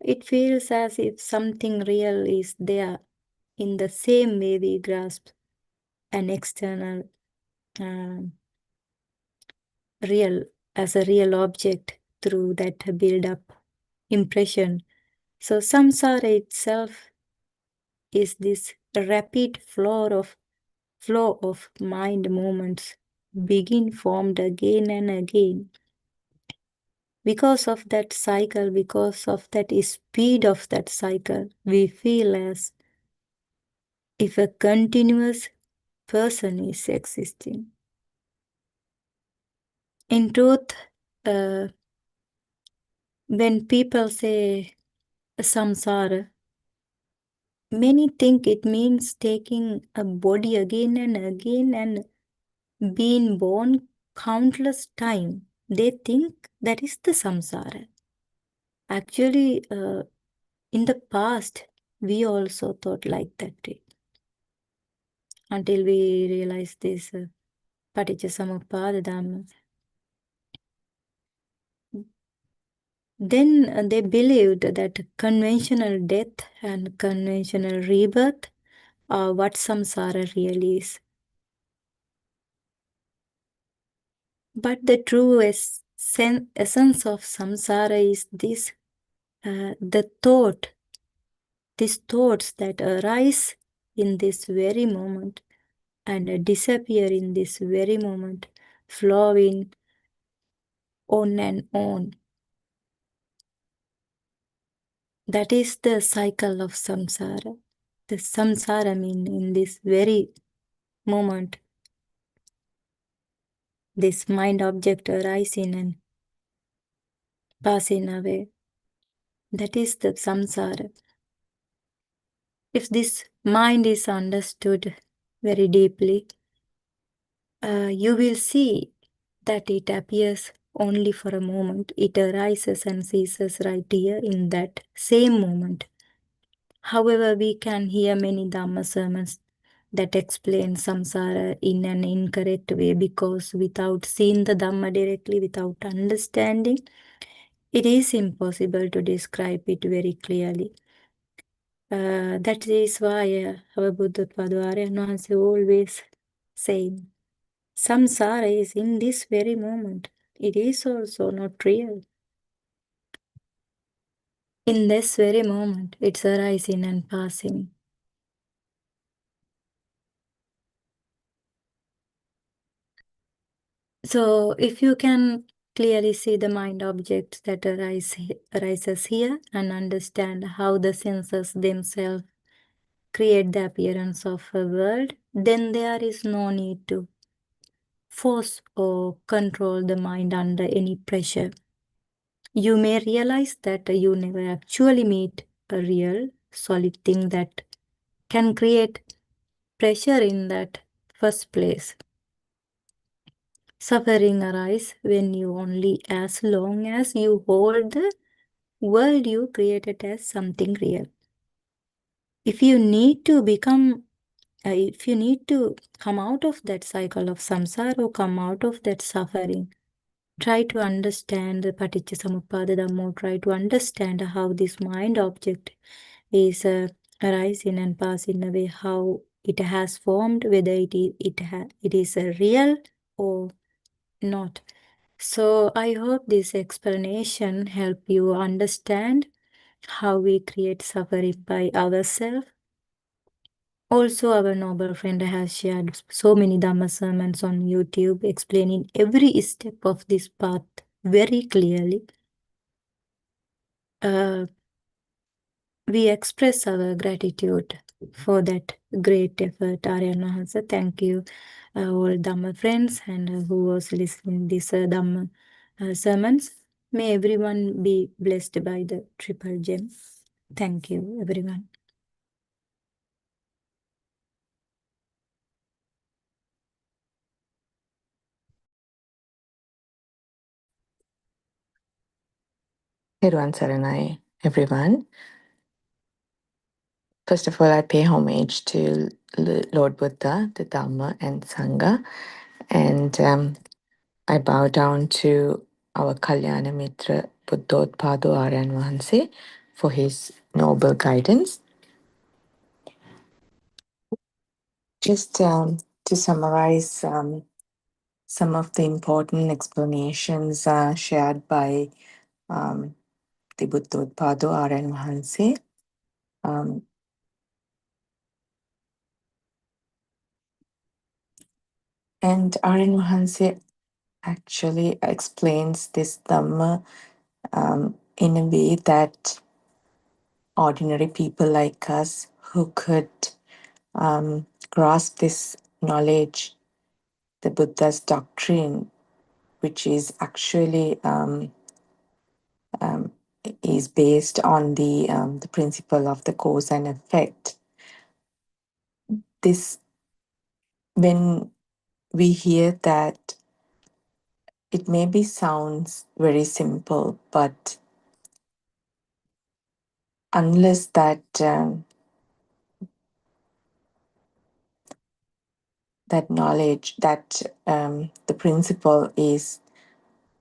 it feels as if something real is there. In the same way we grasp an external real as a real object through that build-up impression. So samsara itself is this rapid flow of mind movements, begin formed again and again. Because of that cycle, because of that speed of that cycle, we feel as if a continuous person is existing. In truth, when people say samsara, many think it means taking a body again and again and being born countless times. They think that is the samsara. Actually, in the past, we also thought like that until we realized this Paticca Dhamma. Then they believed that conventional death and conventional rebirth are what samsara really is. But the true essence of samsara is this, the these thoughts that arise in this very moment and disappear in this very moment, flowing on and on. That is the cycle of samsara. The samsara means in this very moment, this mind object arising and passing away. That is the samsara. If this mind is understood very deeply, you will see that it appears only for a moment. It arises and ceases right here in that same moment. However, we can hear many Dhamma sermons that explain samsara in an incorrect way, because without seeing the Dhamma directly, without understanding, it is impossible to describe it very clearly. That is why our Buddothpada always saying, samsara is in this very moment. It is also not real. In this very moment, it's arising and passing. So if you can clearly see the mind objects that arises here and understand how the senses themselves create the appearance of a world, then there is no need to force or control the mind under any pressure. You may realize that you never actually meet a real solid thing that can create pressure in that first place. Suffering arises when you only as long as you hold the world you created as something real. if you need to become, if you need to come out of that cycle of samsara or come out of that suffering, try to understand the Paticca Samuppada Dhamma, try to understand how this mind object is arising and passing away, how it has formed, whether it is real or not. So I hope this explanation help you understand how we create suffering by ourselves. Also, our noble friend has shared so many Dhamma sermons on YouTube explaining every step of this path very clearly. We express our gratitude for that great effort, Aryan Mahansa. Thank you, all Dhamma friends and who was listening these Dhamma sermons. May everyone be blessed by the triple gem. Thank you, everyone. Peruan Saranai, everyone. First of all, I pay homage to Lord Buddha, the Dhamma, and Sangha. And I bow down to our Kalyana Mitra, Buddothpada Aryan Wahanse, for his noble guidance. Just to summarize some of the important explanations shared by the Buddothpada Aryan Wahanse. And Aryan Wahanse actually explains this Dhamma in a way that ordinary people like us who could grasp this knowledge, the Buddha's doctrine, which is actually is based on the principle of the cause and effect. This, when we hear that, it maybe sounds very simple, but unless that that knowledge, that the principle is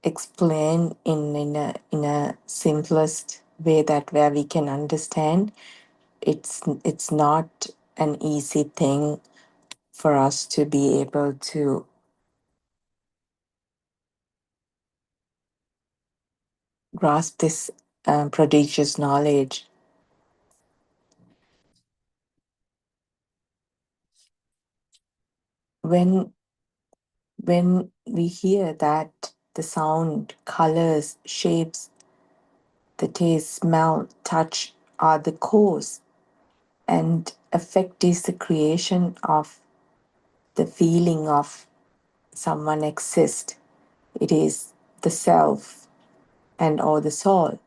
explained in a simplest way, that where we can understand, it's not an easy thing for us to be able to grasp this prodigious knowledge. When we hear that the sound, colors, shapes, the taste, smell, touch are the cause, and effect is the creation of the feeling of someone exist. It is the self and or the soul.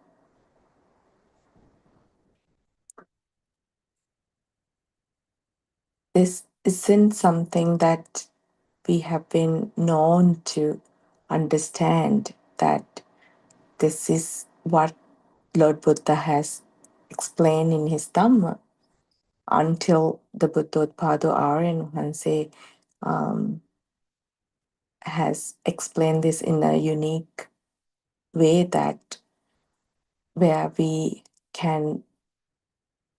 This isn't something that we have been known to understand, that this is what Lord Buddha has explained in his Dhamma, until the Buddothpada Aryan Wahanse has explained this in a unique way, that where we can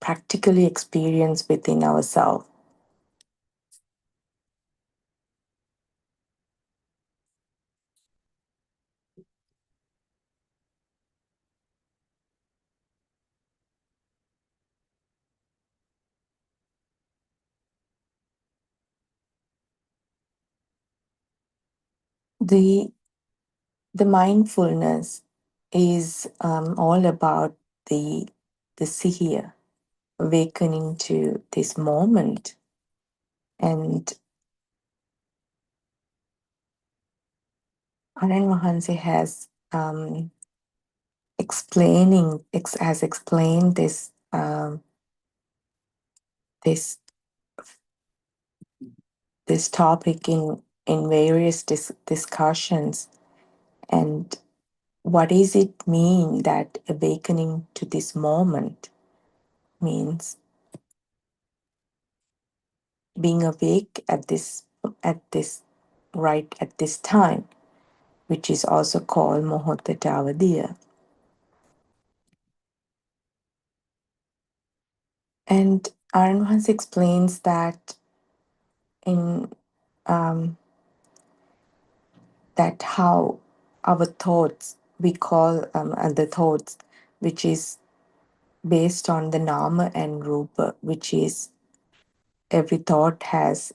practically experience within ourselves. The mindfulness is all about the siya, awakening to this moment. And Aryan Wahanse has explained this this topic in various discussions. And what does it mean that awakening to this moment means? being awake at this right at this time, which is also called Mohottatavadiya. And Aran explains that in that how our thoughts, we call the thoughts, which is based on the nama and rupa, which is every thought has,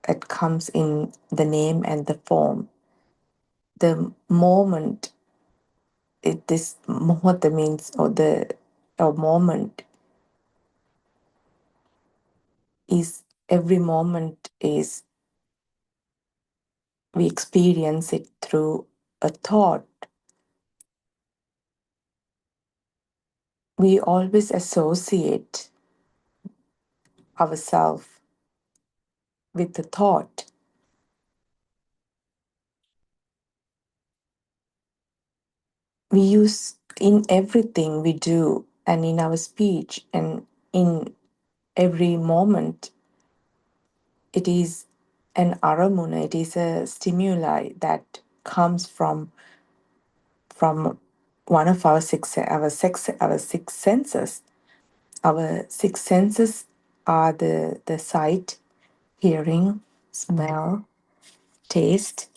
it comes in the name and the form. The moment this muhurta means, or moment is, every moment is, we experience it through a thought. We always associate ourselves with the thought. We use in everything we do and in our speech and in every moment. It is an aramuna, it is a stimuli that comes from one of our six senses. Our six senses are the sight, hearing, smell, taste,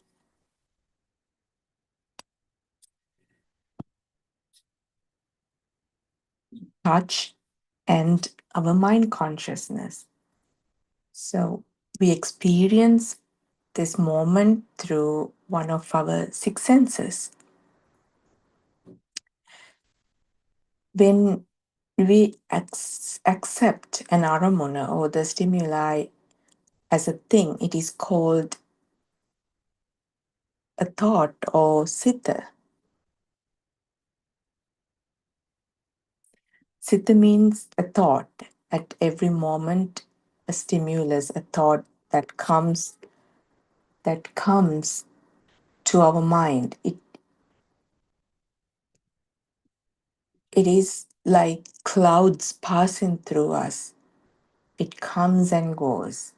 touch, and our mind consciousness. So we experience this moment through one of our six senses. When we accept an aramuna or the stimuli as a thing, it is called a thought or citta. Citta means a thought. At every moment, a stimulus, a thought that comes to our mind. It is like clouds passing through us. It comes and goes.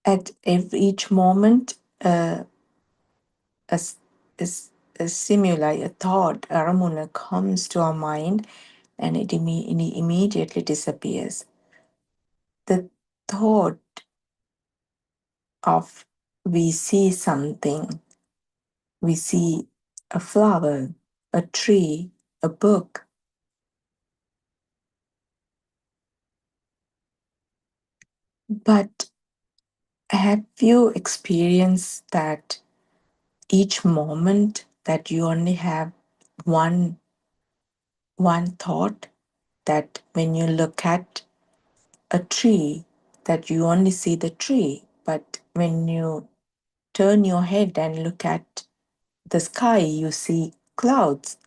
At each moment, a stimuli, a thought, aramuna comes to our mind, and it immediately disappears. The thought of we see something, we see a flower, a tree, a book. But have you experienced that each moment that you only have one thought, that when you look at a tree, that you only see the tree, but when you turn your head and look at the sky, you see clouds.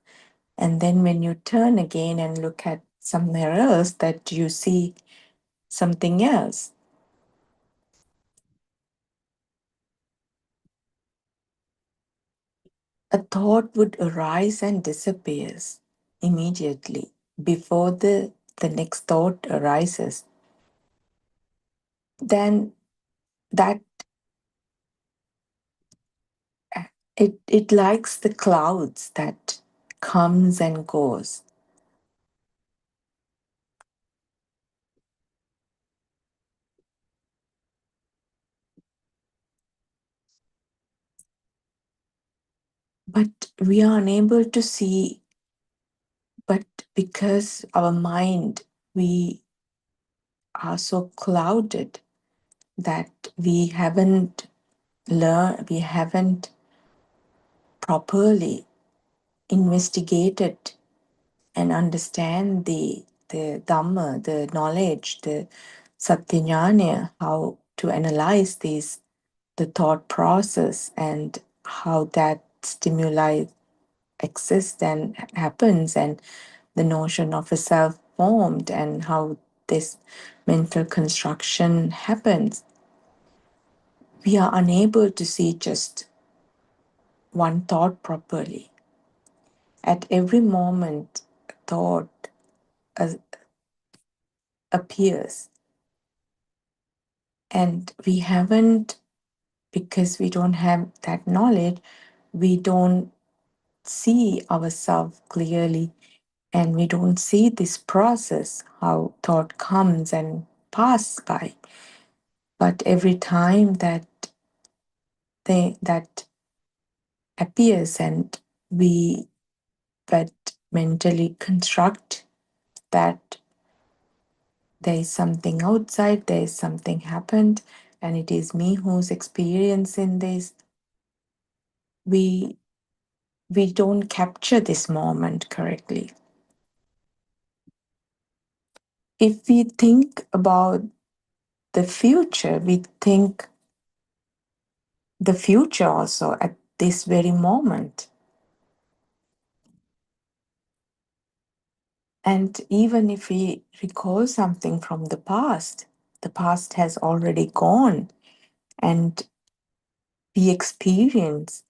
And then when you turn again and look at somewhere else, that you see something else. A thought would arise and disappears immediately before the next thought arises. Then that it likes the clouds that comes and goes. But we are unable to see, but because our mind, we are so clouded that we haven't learned, we haven't properly investigated and understand the Dhamma, the knowledge, the Satyajnana, how to analyze these, the thought process and how that stimuli exists and happens, and the notion of a self formed and how this mental construction happens. We are unable to see just one thought properly. At every moment, a thought appears. And we haven't, because we don't have that knowledge, we don't see ourselves clearly, and we don't see this process, how thought comes and passes by. But every time that appears, and we but mentally construct that there is something outside, there is something happened, and it is me who's experiencing this, we don't capture this moment correctly. If we think about the future, we think the future also at this very moment. And even if we recall something from the past has already gone, and we experience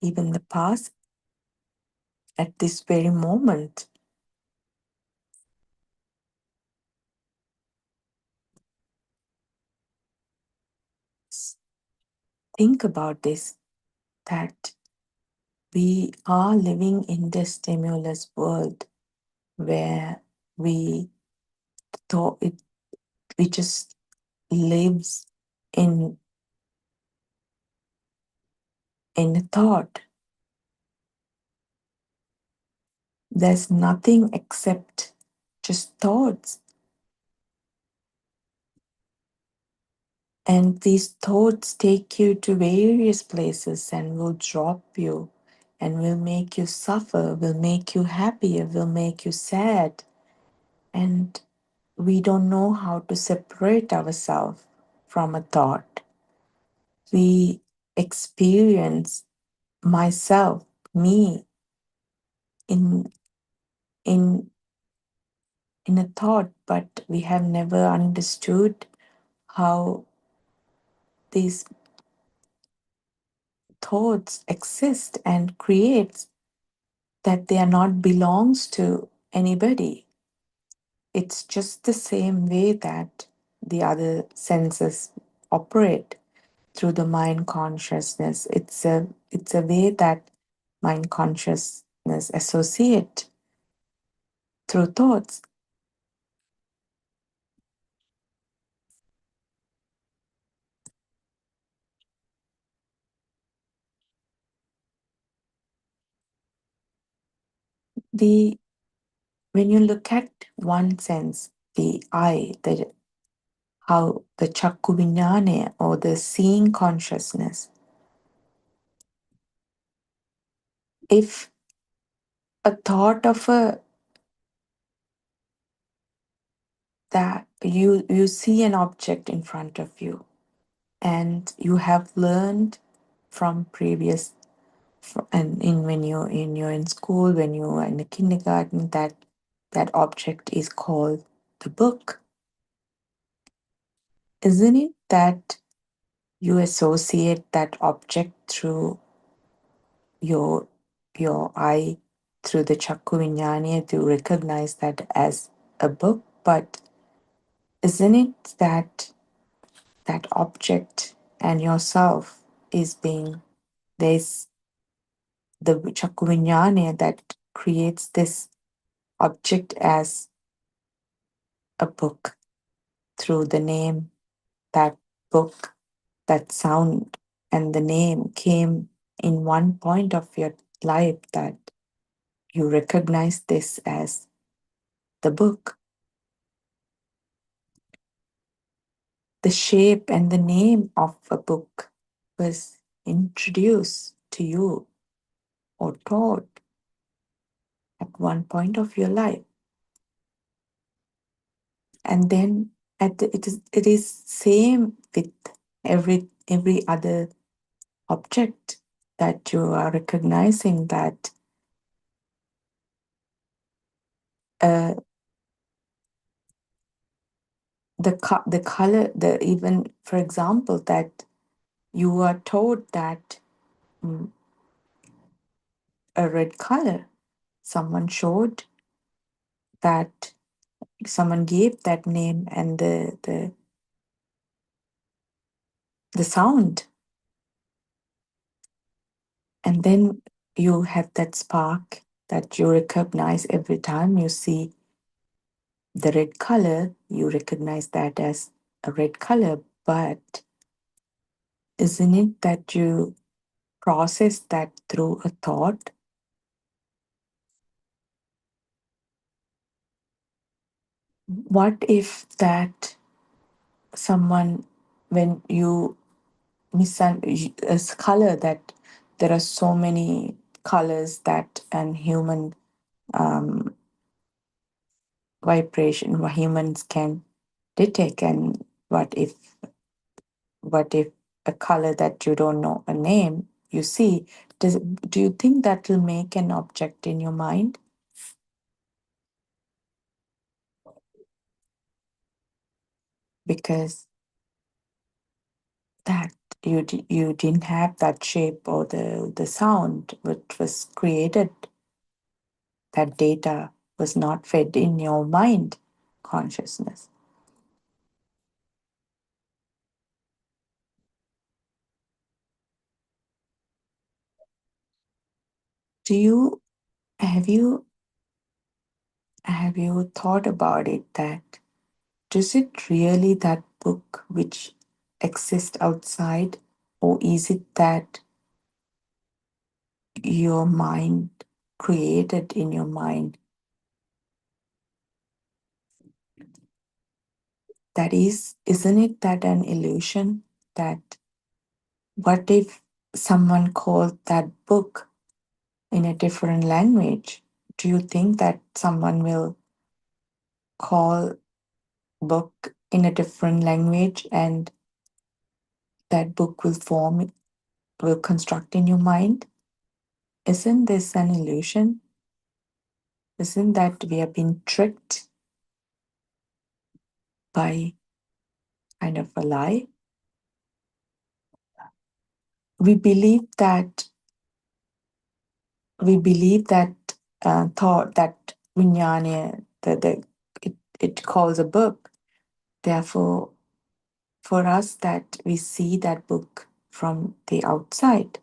even the past at this very moment. Think about this, that we are living in the stimulus world where we thought we just lives in a thought. There's nothing except just thoughts. And these thoughts take you to various places and will drop you and will make you suffer, will make you happier, will make you sad. And we don't know how to separate ourselves from a thought. We experience myself, me, in a thought, but we have never understood how these thoughts exist and creates, that they are not belongs to anybody. It's just the same way that the other senses operate through the mind consciousness. It's a way that mind consciousness associate through thoughts. When you look at one sense, the eye, how the chakku vinyane, or the seeing consciousness, if a thought of that you see an object in front of you, and you have learned from previous, and when you're in school, when you're in the kindergarten, that object is called the book. Isn't it that you associate that object through your eye, through the chakku vinyana, to recognize that as a book? But isn't it that object and yourself is being, there's the chakku vinyana that creates this object as a book, through the name, that book, that sound and the name came in one point of your life, that you recognize this as the book. The shape and the name of a book was introduced to you or taught at one point of your life. And then it is same with every other object that you are recognizing, that the color, even for example, that you are told that a red color, someone showed that, someone gave that name and the sound. And then you have that spark that you recognize every time you see the red color, you recognize that as a red color. But isn't it that you process that through a thought? What if that someone, when you misunderstand a color, that there are so many colors that an human vibration humans can detect, and what if a color that you don't know a name you see, do you think that will make an object in your mind? Because that you didn't have that shape or the sound which was created, that data was not fed in your mind consciousness. Have you thought about it, that is it really that book which exists outside, or is it that your mind created in your mind? Isn't it that an illusion? That what if someone called that book in a different language? Do you think that someone will call book in a different language and that book will construct in your mind? Isn't this an illusion? Isn't that we have been tricked by kind of a lie? We believe that thought that vinyana, it calls a book. Therefore, for us, that we see that book from the outside.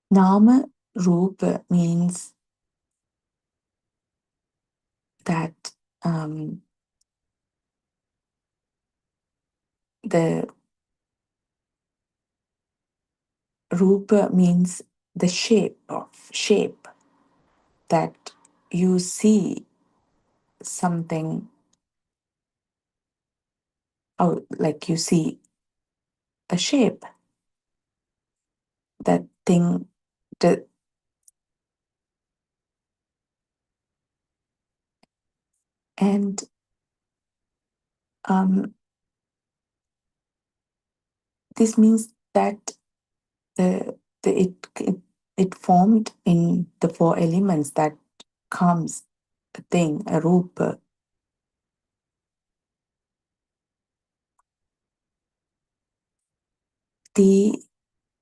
Nama Rupa means that the Rupa means the shape that you see something, like you see a shape, that thing, and this means that it formed in the four elements, that comes a thing, a rupa.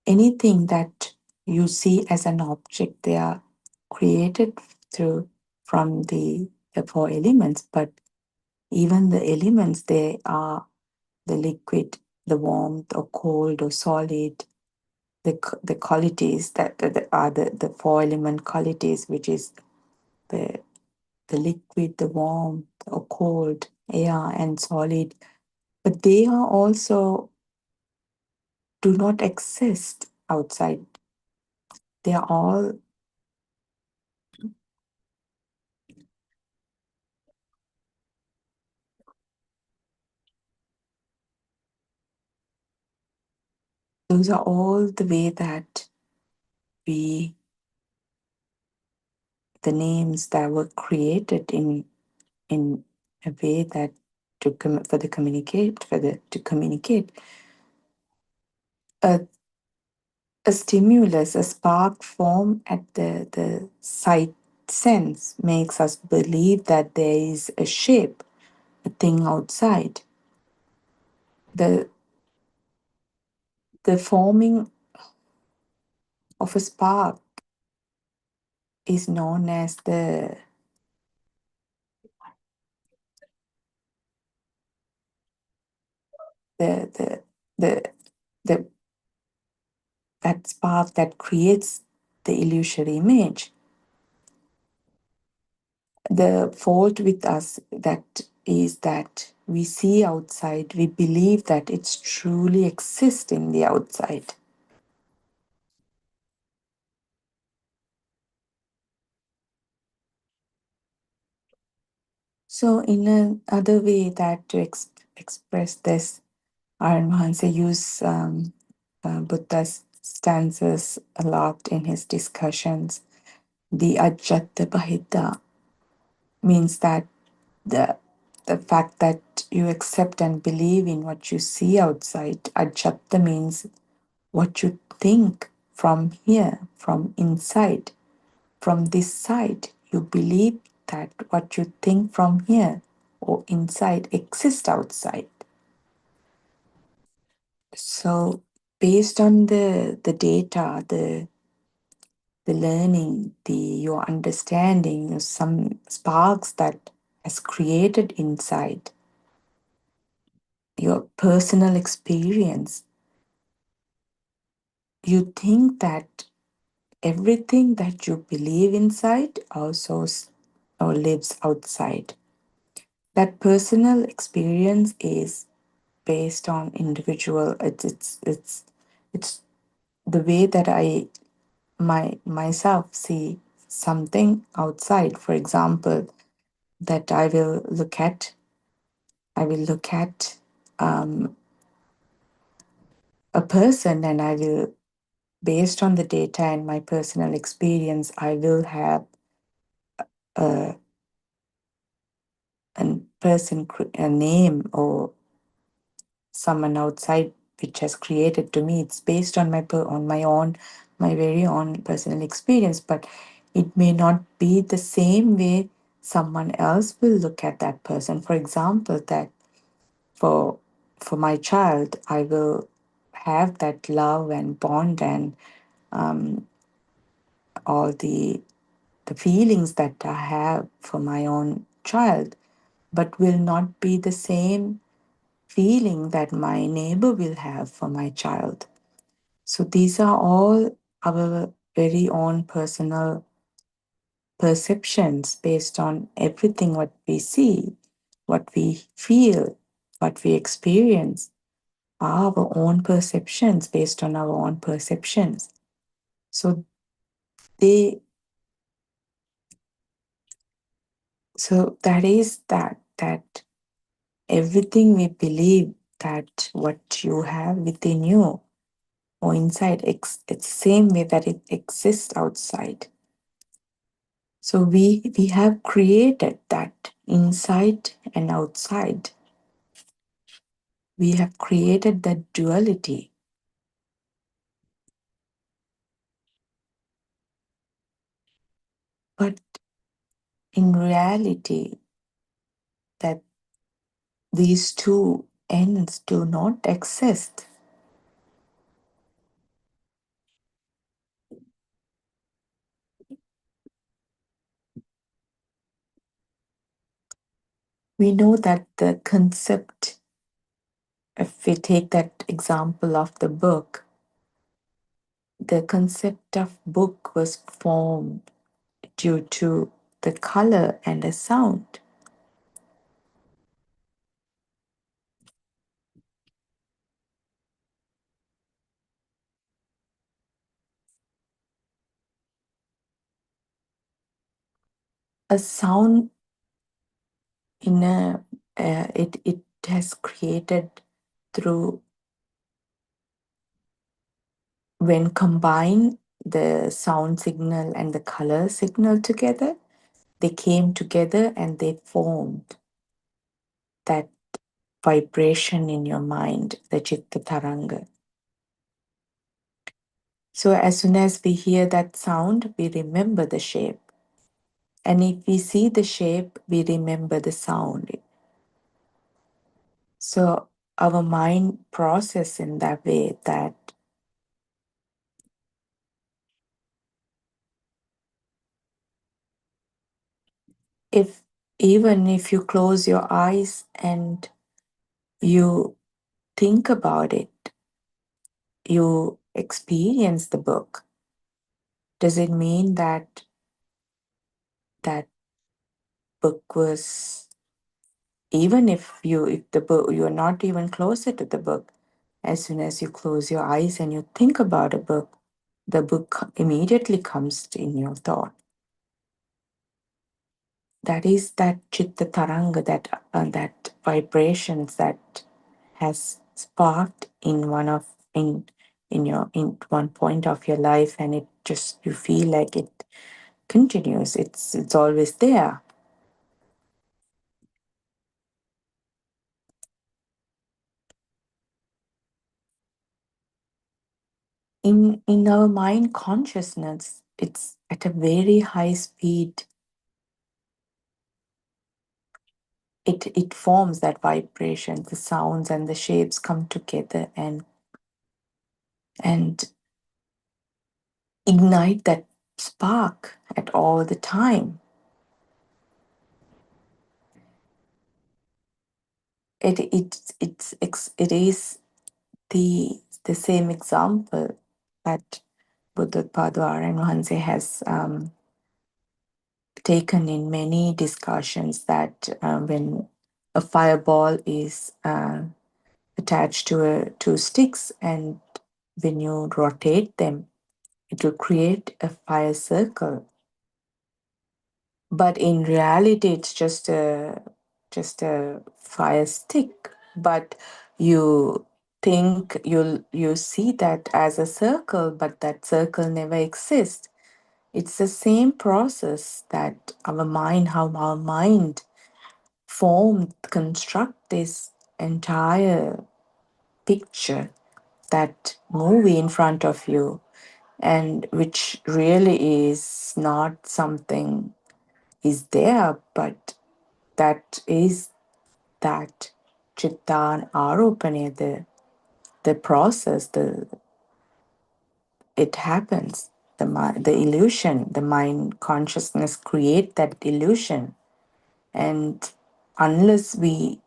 Anything that you see as an object, they are created from the four elements, but even the elements, they are the liquid, the warmth, or cold, or solid, the qualities that are the four element qualities, which is the liquid, the warmth, or cold, air, and solid. But they are also do not exist outside. They are all those are all the way that the names that were created in a way that to communicate. A stimulus, a spark form at the site sense makes us believe that there is a shape, a thing outside. The forming of a spark is known as the that spark that creates the illusory image. The fault with us that is that we see outside, we believe that it's truly exists in the outside. So in another way that to express this, Aaron Mahansa used Buddha's stanzas a lot in his discussions. The Ajata Bahita means that the fact that you accept and believe in what you see outside. Ajata means what you think from here, from inside, from this side. You believe that what you think from here or inside exists outside. So based on the data, the learning, your understanding, some sparks that has created inside, your personal experience, you think that everything that you believe inside also or lives outside. That personal experience is based on individual. It's the way that I myself see something outside. For example, that I will look at a person, and I will, based on the data and my personal experience, I will have a person, a name, or someone outside which has created to me. It's based on my very own personal experience, but it may not be the same way someone else will look at that person. For example, that for my child, I will have that love and bond and all the feelings that I have for my own child, but will not be the same feeling that my neighbor will have for my child. So these are all our very own personal perceptions based on everything what we see, what we feel, what we experience, are our own perceptions based on our own perceptions. So that is that everything we believe that what you have within you or inside, it's the same way that it exists outside. So we have created that inside and outside. We have created that duality. But in reality, that these two ends do not exist. We know that the concept, if we take that example of the book, the concept of book was formed due to the color and the sound. A sound in it has created through when combined the sound signal and the color signal together, they came together and they formed that vibration in your mind, the Chitta Taranga. So as soon as we hear that sound, we remember the shape. And if we see the shape, we remember the sound. So our mind process in that way that even if you close your eyes and you think about it, you experience the book, does it mean that that book was, even if the book, you're not even closer to the book, as soon as you close your eyes and you think about a book, the book immediately comes in your thought. That is that chitta taranga, that vibrations that has sparked in one point of your life, and it just, you feel like it continues. It's always there. In our mind consciousness, it's at a very high speed. It forms that vibration, the sounds and the shapes come together and ignite that spark at all the time. It is the same example that Buddothpada and Hanse has taken in many discussions, that when a fireball is attached to two sticks, and when you rotate them, it will create a fire circle. But in reality, it's just a fire stick. But you think you see that as a circle, but that circle never exists. It's the same process that how our mind construct this entire picture, that movie in front of you, and which really is not something is there, but that is that chitta aropane, the process, it happens. The illusion, the mind consciousness create that illusion, and unless we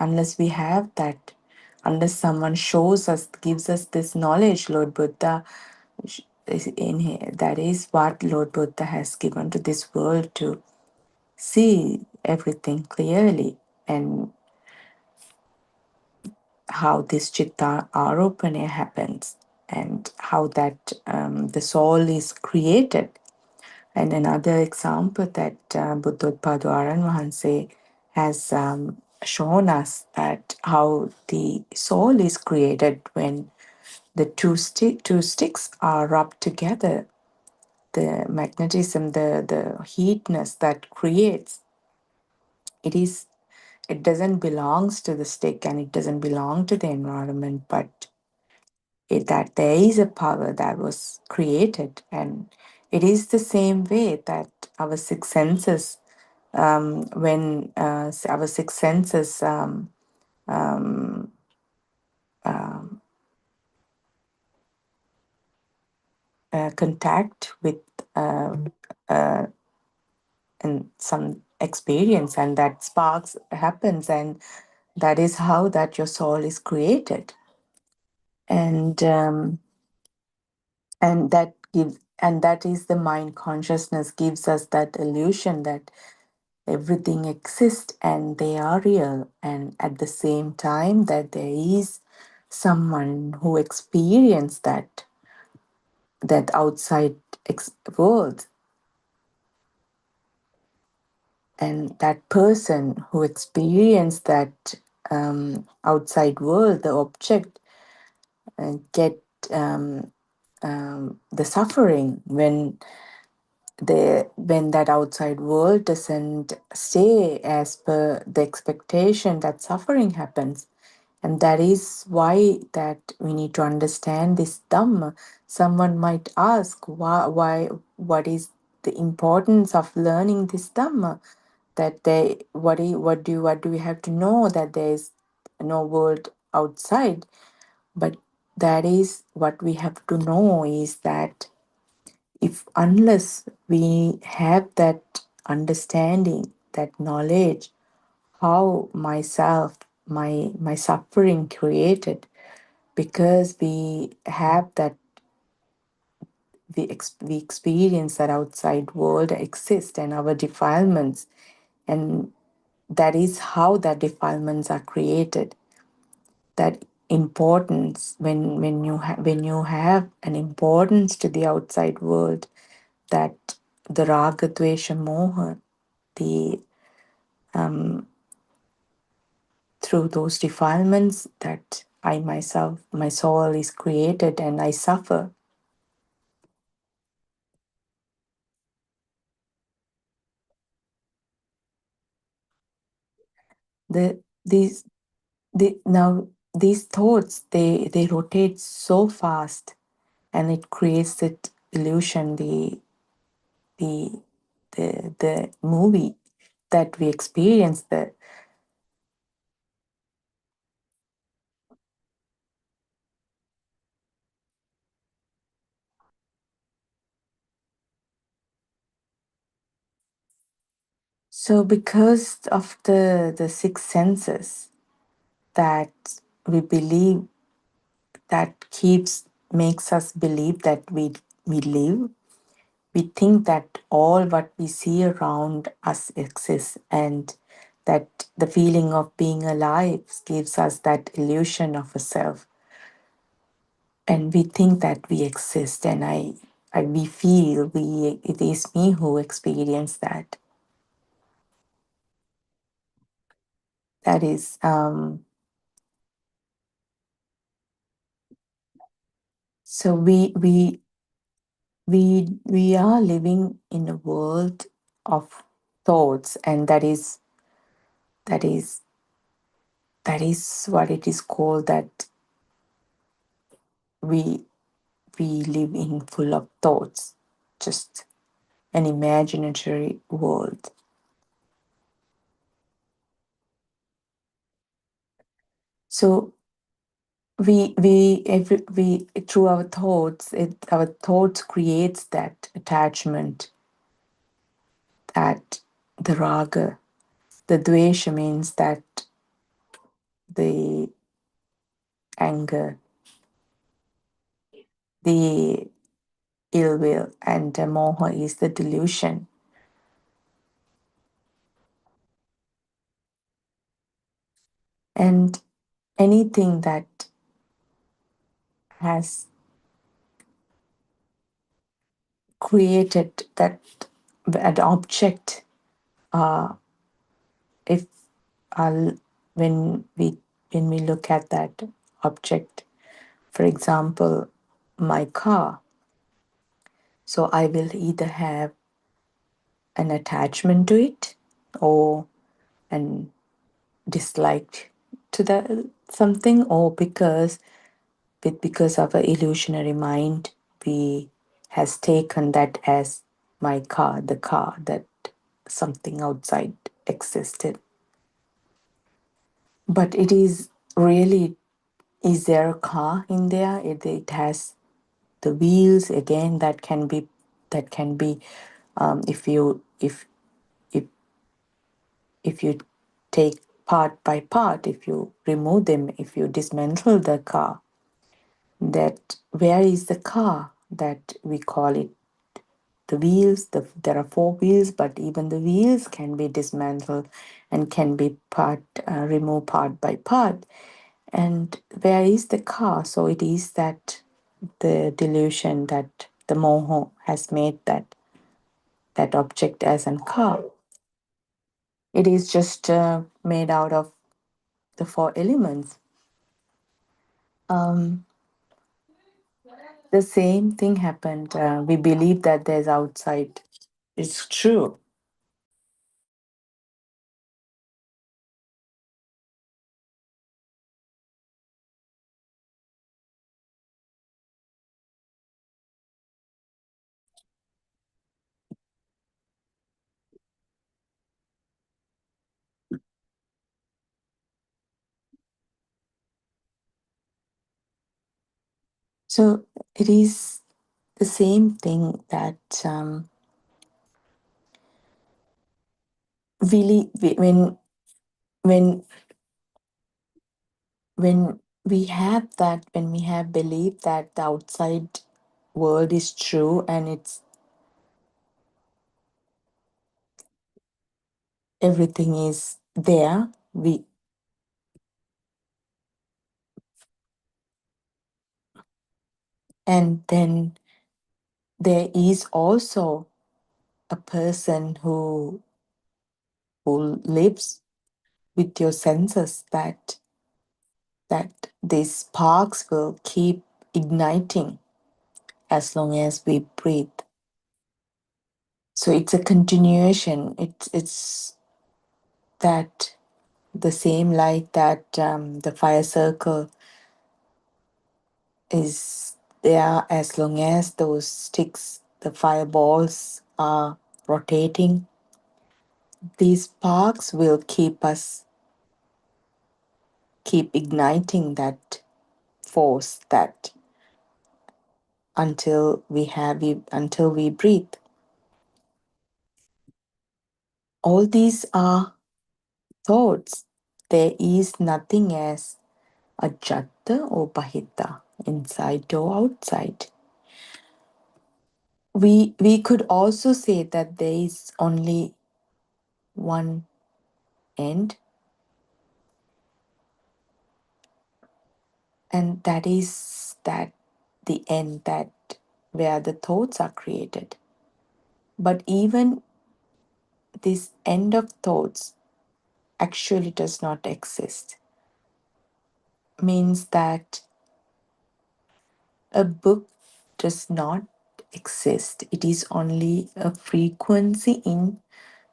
have that, unless someone shows us, gives us this knowledge, Lord Buddha is in here. That is what Lord Buddha has given to this world, to see everything clearly, and how this chitta aropane happens, and how that the soul is created. And another example that Buddothpada Varanmahanse has shown us, that how the soul is created when the two sticks are rubbed together. The magnetism, the heatness that creates, it doesn't belongs to the stick, and it doesn't belong to the environment, but that there is a power that was created. And it is the same way that our six senses, when our six senses contact with and some experience, and that sparks happens, and that is how that your soul is created. And that is the mind consciousness gives us that illusion that everything exists and they are real, and at the same time that there is someone who experienced that outside world, and that person who experienced that outside world, the object, get the suffering when that outside world doesn't stay as per the expectation, that suffering happens. And that is why that we need to understand this Dhamma. Someone might ask, why what is the importance of learning this Dhamma, that what do we have to know, that there is no world outside, but that is what we have to know, is that if unless we have that understanding, that knowledge, how my suffering created, because we have that we experience that outside world exists and our defilements, and that is how that defilements are created. That importance, when you have an importance to the outside world, that the raga dvesha moha, the through those defilements, that I myself, my soul is created and I suffer. Now these thoughts, they rotate so fast, and it creates that illusion, the the movie that we experience. So because of the six senses that we believe, that makes us believe that we live, we think that all what we see around us exists, and that the feeling of being alive gives us that illusion of a self, and we think that we exist, and we feel it is me who experienced that. That is so we are living in a world of thoughts, and that is what it is called, that we live in full of thoughts, just an imaginary world. So we through our thoughts, our thoughts creates that attachment, that the raga, the dvesha means that the anger, the ill will, and the moha is the delusion. And anything that has created that an object, if I'll, when we look at that object, for example, my car, so I will either have an attachment to it, or an dislike to the something, or because of an illusionary mind, we has taken that as my car, the car, that something outside existed. But it is really, is there a car in there? It has the wheels again, that can be if you take part by part, if you remove them, if you dismantle the car, that where is the car that we call it? The wheels, there are four wheels, but even the wheels can be dismantled and can be removed part by part. And where is the car? So it is that the delusion, that the moho has made that object as a car. It is just made out of the four elements. The same thing happened. We believe that there's outside. It's true. So it is the same thing that really when we have that, when we have belief that the outside world is true and it's everything is there, and then there is also a person who lives with your senses, that these sparks will keep igniting as long as we breathe. So it's a continuation. It's that the same like that the fire circle is there as long as those sticks, the fireballs are rotating. These sparks will keep igniting that force, that until we breathe. All these are thoughts. There is nothing as a jatta or bahita, inside or outside. We could also say that there is only one end, and that is that the end, that where the thoughts are created. But even this end of thoughts actually does not exist. Means that a book does not exist. It is only a frequency in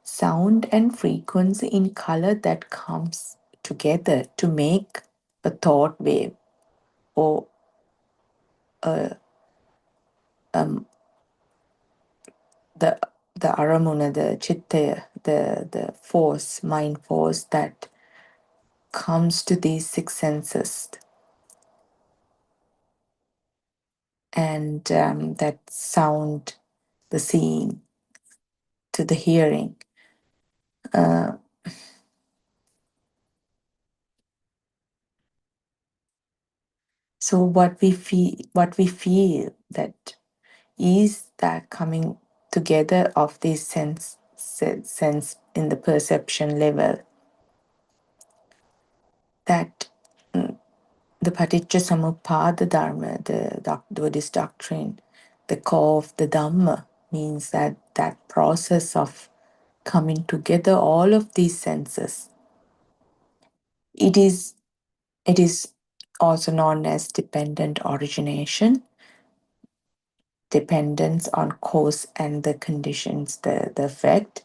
sound and frequency in color that comes together to make a thought wave or the aramuna, the chitta, the force, mind force that comes to these six senses, and that sound, the seeing, to the hearing. So what we feel that is that coming together of this sense in the perception level, that the Paticca Samuppada Dharma, the Buddhist doctrine, the core of the Dhamma, means that process of coming together all of these senses. It is also known as dependent origination, dependence on cause and the conditions, the effect.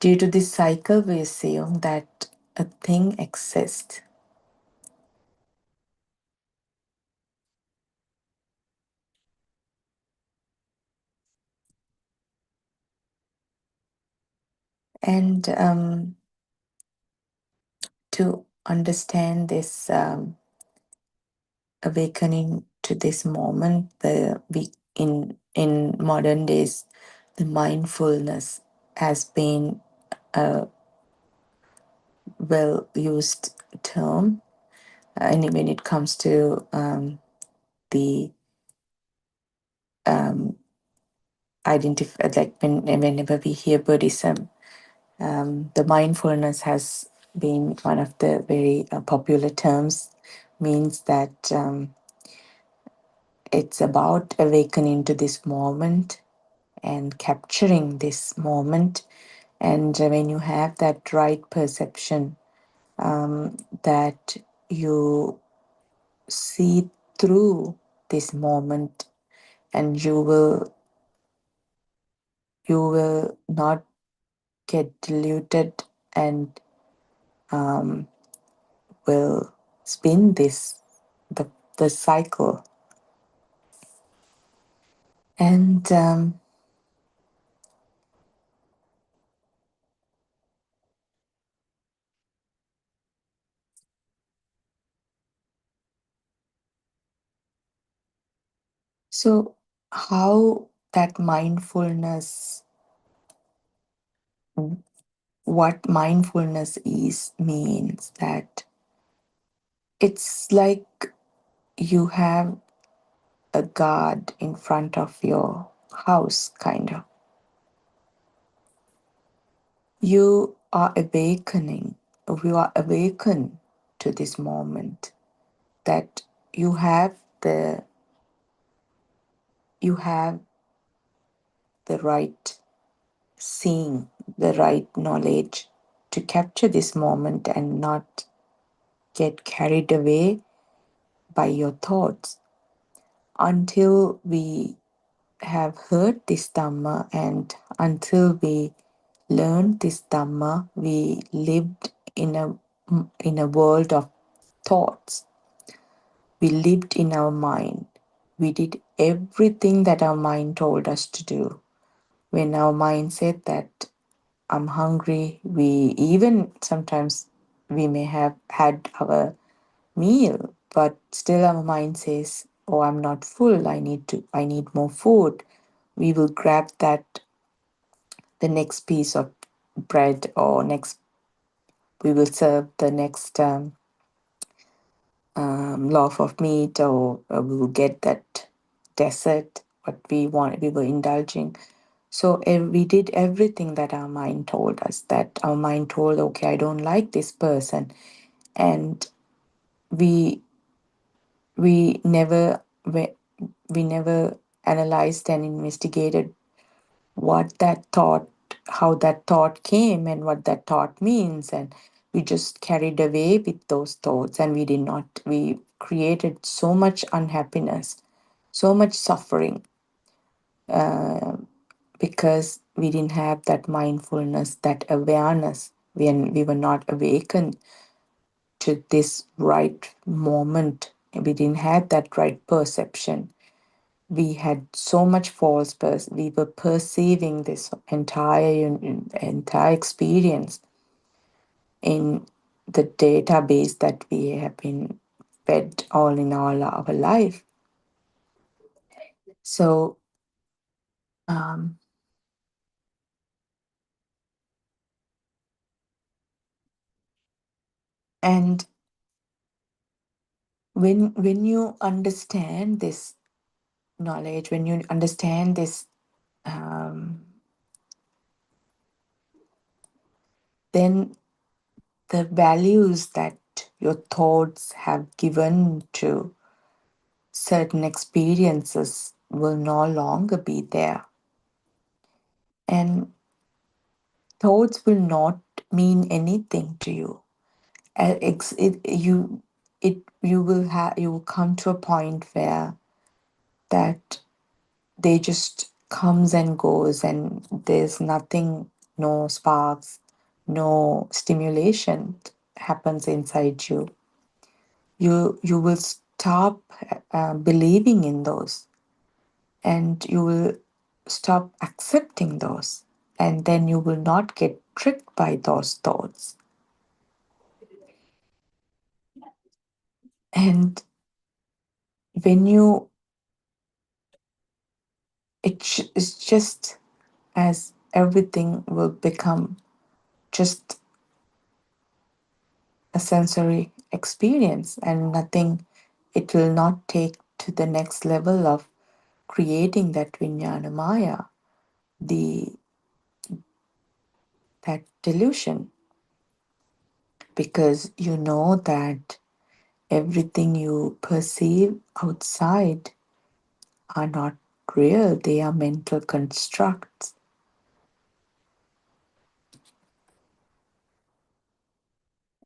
Due to this cycle, we assume that a thing exists. And to understand this awakening to this moment, in modern days, the mindfulness has been a well used term. And when it comes to the like whenever we hear Buddhism, the mindfulness has been one of the very popular terms. Means that it's about awakening to this moment and capturing this moment. And when you have that right perception, that you see through this moment, and you will not get diluted, and will spin the cycle. And So, how that mindfulness, what mindfulness is, means that it's like you have a guard in front of your house, kind of. You are awakening, you are awakened to this moment that you have the right seeing, the right knowledge to capture this moment and not get carried away by your thoughts. Until we have heard this Dhamma and until we learned this Dhamma, we lived in a world of thoughts. We lived in our mind. We did everything that our mind told us to do. When our mind said that I'm hungry, we even sometimes we may have had our meal, but still our mind says, oh, I'm not full, I need more food. We will grab the next piece of bread, or we will serve the next loaf of meat, or we will get that dessert, what we were indulging. So we did everything that our mind told us, that our mind told, okay, I don't like this person. And we never analyzed and investigated how that thought came and what that thought means. And we just carried away with those thoughts, and we created so much unhappiness, so much suffering, because we didn't have that mindfulness, that awareness, when we were not awakened to this right moment. We didn't have that right perception. We had so much we were perceiving this entire experience in the database that we have been fed all in all our life. So and when you understand this knowledge, when you understand this, then the values that your thoughts have given to certain experiences will no longer be there. And thoughts will not mean anything to you. You will come to a point where that they just comes and goes, and there's nothing, no sparks, no stimulation happens inside you. You will stop believing in those, and you will stop accepting those, and then you will not get tricked by those thoughts. And when it's just as everything will become just a sensory experience, and nothing, it will not take to the next level of creating that vijnana maya, that delusion, because you know that everything you perceive outside are not real, they are mental constructs.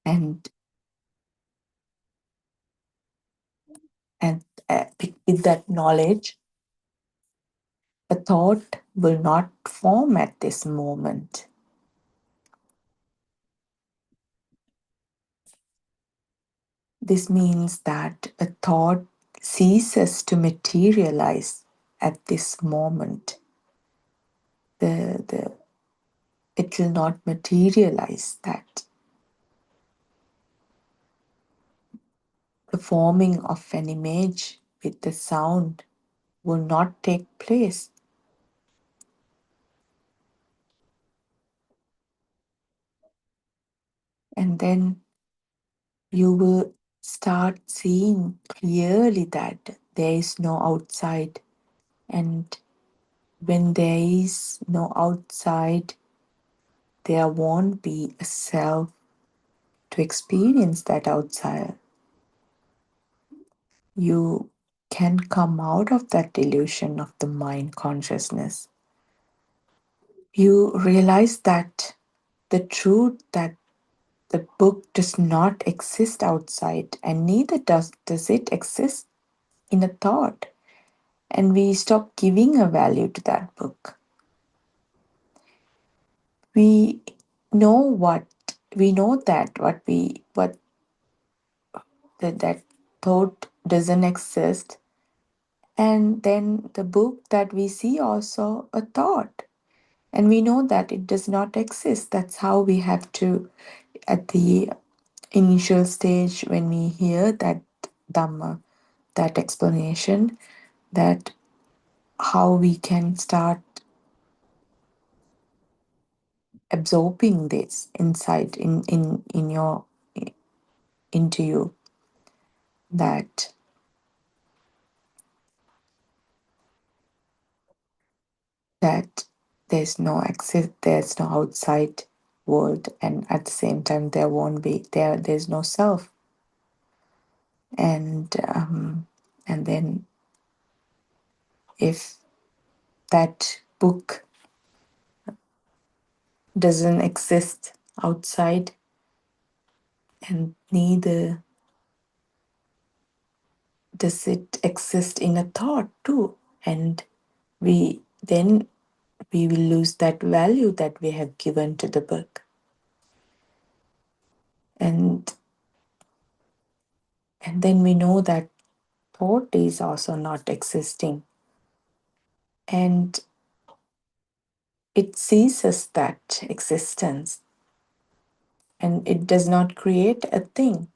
And with that knowledge, a thought will not form at this moment. This means that a thought ceases to materialize at this moment. It will not materialize that. The forming of an image with the sound will not take place. And then you will start seeing clearly that there is no outside. And when there is no outside, there won't be a self to experience that outside. You can come out of that illusion of the mind consciousness. You realize that the truth that the book does not exist outside, and neither does it exist in a thought. And we stop giving a value to that book. We know that thought doesn't exist, and then the book that we see also a thought, and we know that it does not exist. That's how we have to, at the initial stage, when we hear that Dhamma, that explanation, that how we can start absorbing this insight into you, that there's no outside world, and at the same time there's no self. And then if that book doesn't exist outside, and neither does it exist in a thought too, and we will lose that value that we have given to the book. And then we know that thought is also not existing, and it ceases that existence, and it does not create a thing.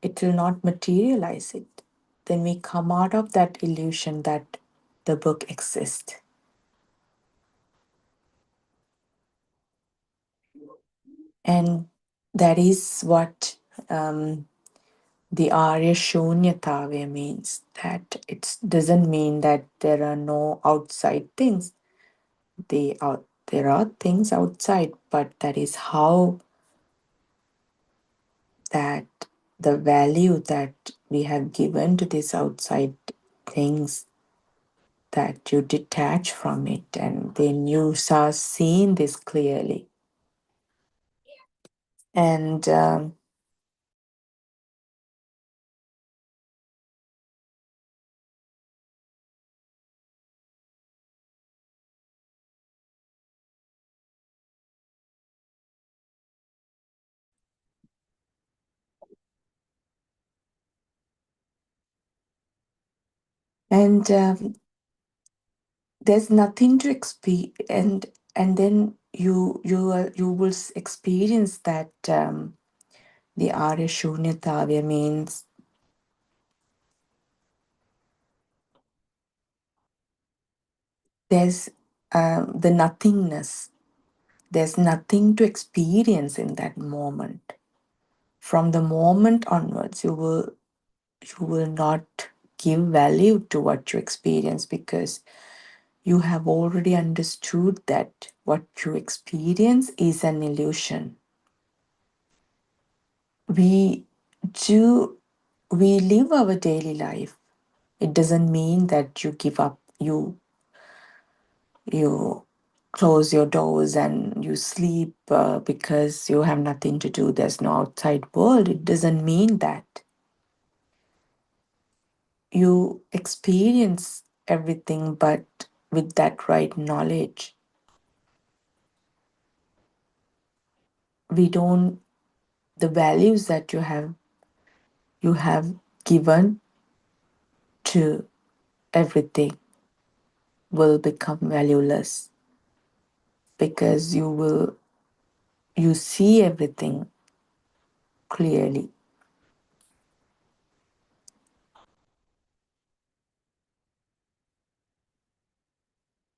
It will not materialize it. Then we come out of that illusion that the book exists. And that is what the Arya Shunyatavya means. That it doesn't mean that there are no outside things. There are things outside, but that is how that the value that we have given to these outside things, that you detach from it, and then you start seeing this clearly. And there's nothing to experience, and then you will experience that the Arya Shunyatavya means there's the nothingness. There's nothing to experience in that moment. From the moment onwards, you will not give value to what you experience, because you have already understood that what you experience is an illusion. We live our daily life. It doesn't mean that you give up, you close your doors and you sleep because you have nothing to do. There's no outside world. It doesn't mean that. You experience everything, but with that right knowledge. The values that you have given to everything will become valueless, because you see everything clearly.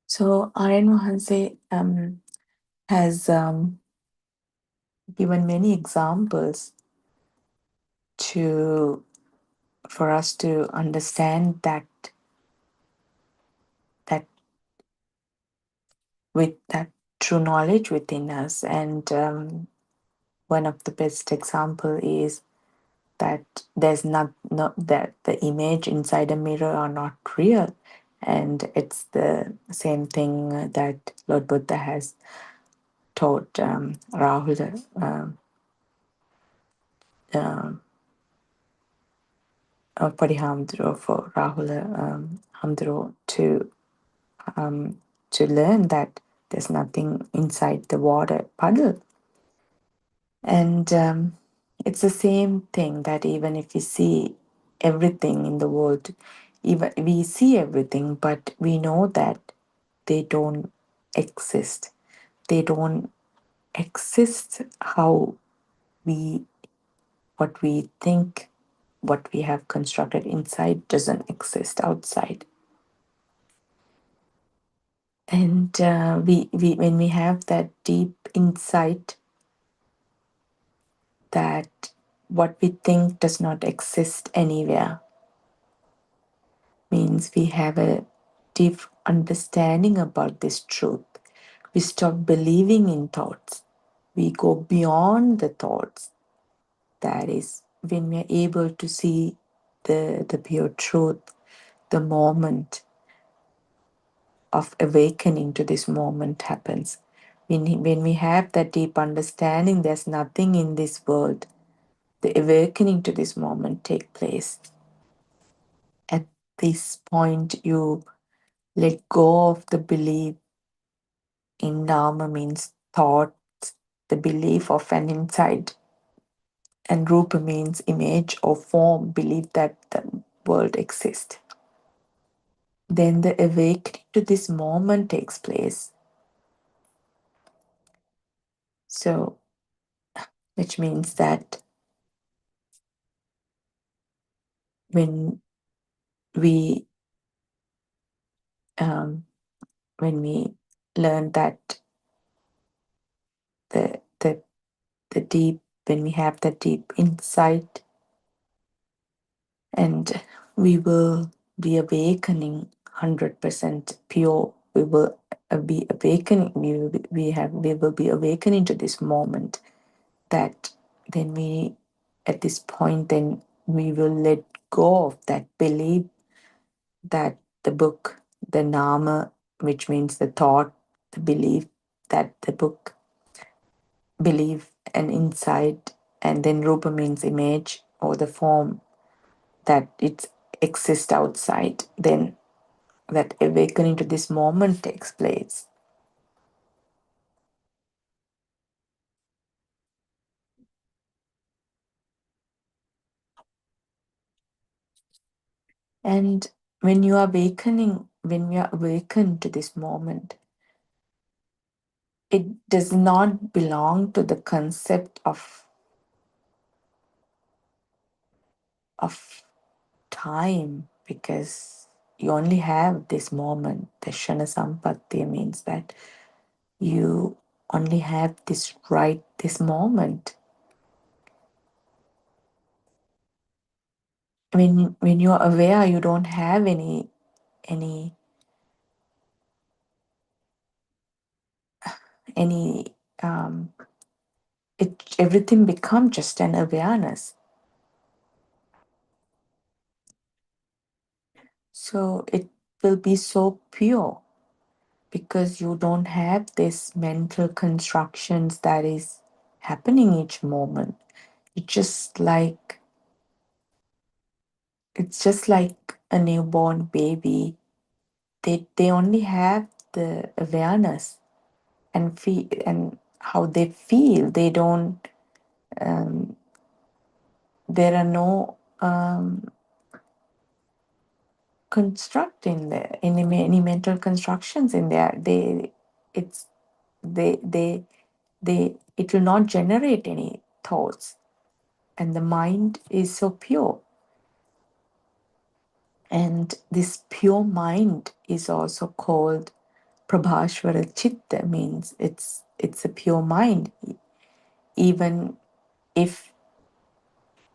So Aryan Mahanse has given many examples for us to understand that with that true knowledge within us. And one of the best example is that there's not that the image inside a mirror are not real, and it's the same thing that Lord Buddha has taught Rahul, Parihamdro, for Rahul Hamdro to learn that there's nothing inside the water puddle. And it's the same thing that even if we see everything in the world, even we see everything, but we know that they don't exist. They don't exist how what we think, what we have constructed inside doesn't exist outside. And we when we have that deep insight that what we think does not exist anywhere, means we have a deep understanding about this truth. We stop believing in thoughts. We go beyond the thoughts. That is when we're able to see the pure truth, the moment of awakening to this moment happens. When we have that deep understanding, there's nothing in this world, the awakening to this moment take place. At this point, you let go of the belief in Dharma means thoughts, the belief of an inside, and Rupa means image or form, belief that the world exists. Then the awakening to this moment takes place. So, which means that when we learn that the deep, when we have the deep insight, and we will be awakening 100% pure. We will be awakening. We will be awakening to this moment. That then we, at this point, then we will let go of that belief that the book, the nama, which means the thought, the belief that the book, belief and insight, and then rupa means image or the form, that it exists outside. Then that awakening to this moment takes place. And when we are awakened to this moment, it does not belong to the concept of time, because you only have this moment. The Shana Sampatti means that you only have this moment. When you're aware, you don't have any everything becomes just an awareness. So it will be so pure because you don't have this mental constructions that is happening each moment. It's just like a newborn baby. They only have the awareness and feel and how they feel. They don't. There are no construct in there, any mental constructions in there. It will not generate any thoughts, and the mind is so pure. And this pure mind is also called Prabhashvara Chitta means it's a pure mind. Even if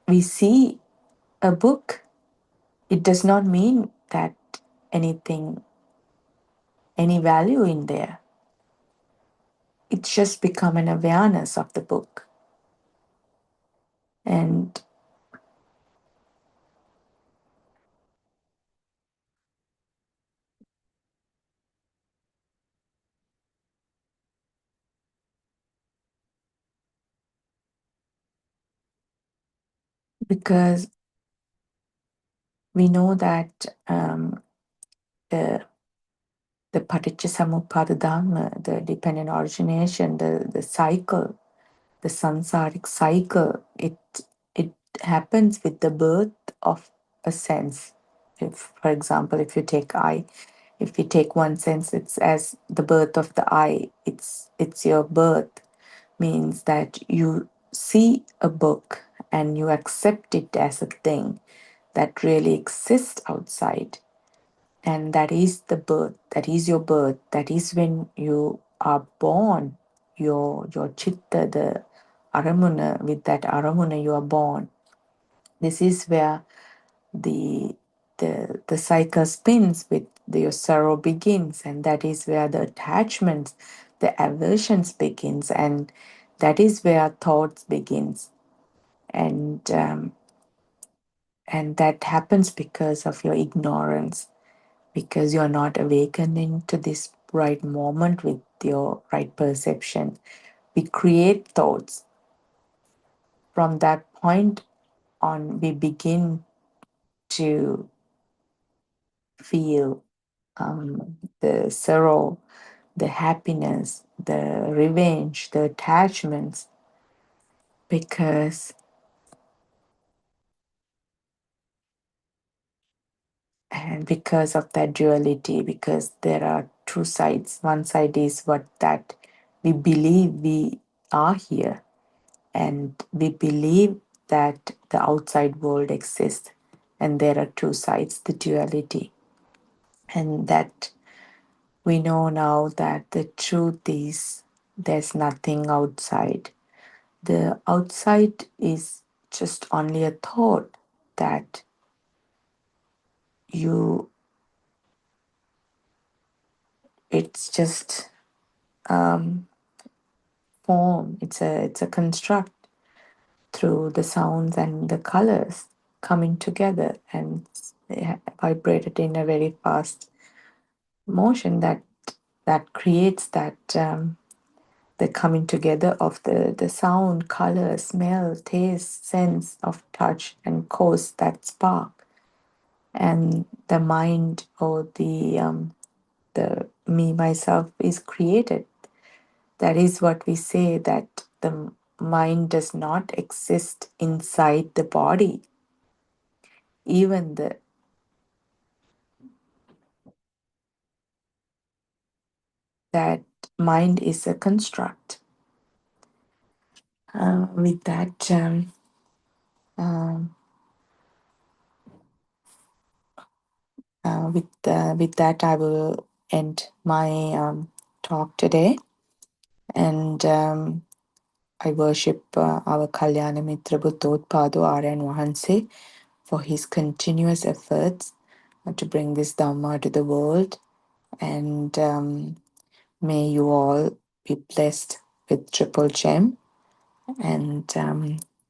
we see a book, it does not mean that any value in there. It's just become an awareness of the book. And because we know that the Paticca Dhamma, the dependent origination, the cycle, the samsaric cycle, it happens with the birth of a sense. If, for example, if you take one sense, it's as the birth of the eye. It's your birth means that you see a book and you accept it as a thing that really exists outside. And that is the birth, that is your birth, that is when you are born, your chitta, the aramuna, with that aramuna you are born. This is where the cycle spins, with your sorrow begins, and that is where the attachments, the aversions begins, and that is where thoughts begins. And that happens because of your ignorance, because you're not awakening to this right moment with your right perception. We create thoughts. From that point on, we begin to feel the sorrow, the happiness, the revenge, the attachments, because of that duality, because there are two sides. One side is what that we believe we are here, and we believe that the outside world exists, and there are two sides, the duality. And that we know now that the truth is there's nothing outside. The outside is just only a thought that it's just form. It's a construct through the sounds and the colors coming together and vibrated in a very fast motion that creates that the coming together of the sound, color, smell, taste, sense of touch, and cause that spark. And the mind, or the me myself, is created. That is what we say, that the mind does not exist inside the body. Even that mind is a construct. With that, with that, I will end my talk today, and I worship our Kalyana Mitra Buddothpada Aryan Wahanse for his continuous efforts to bring this Dhamma to the world, and may you all be blessed with triple gem, and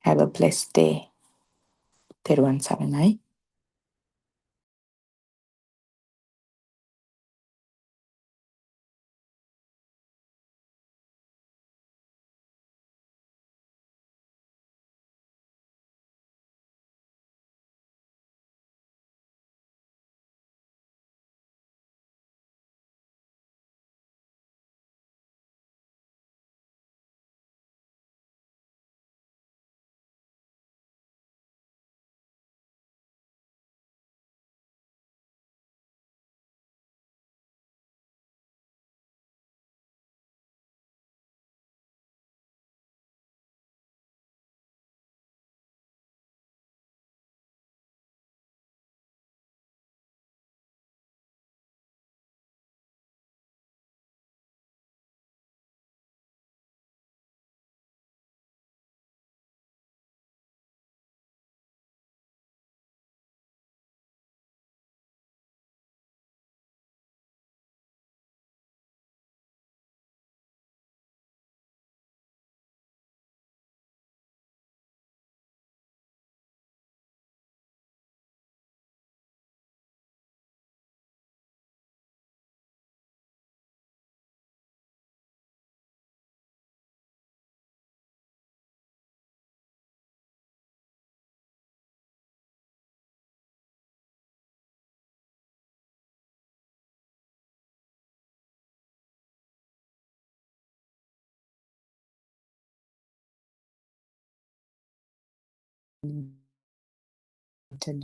have a blessed day. Teruvan Saranai.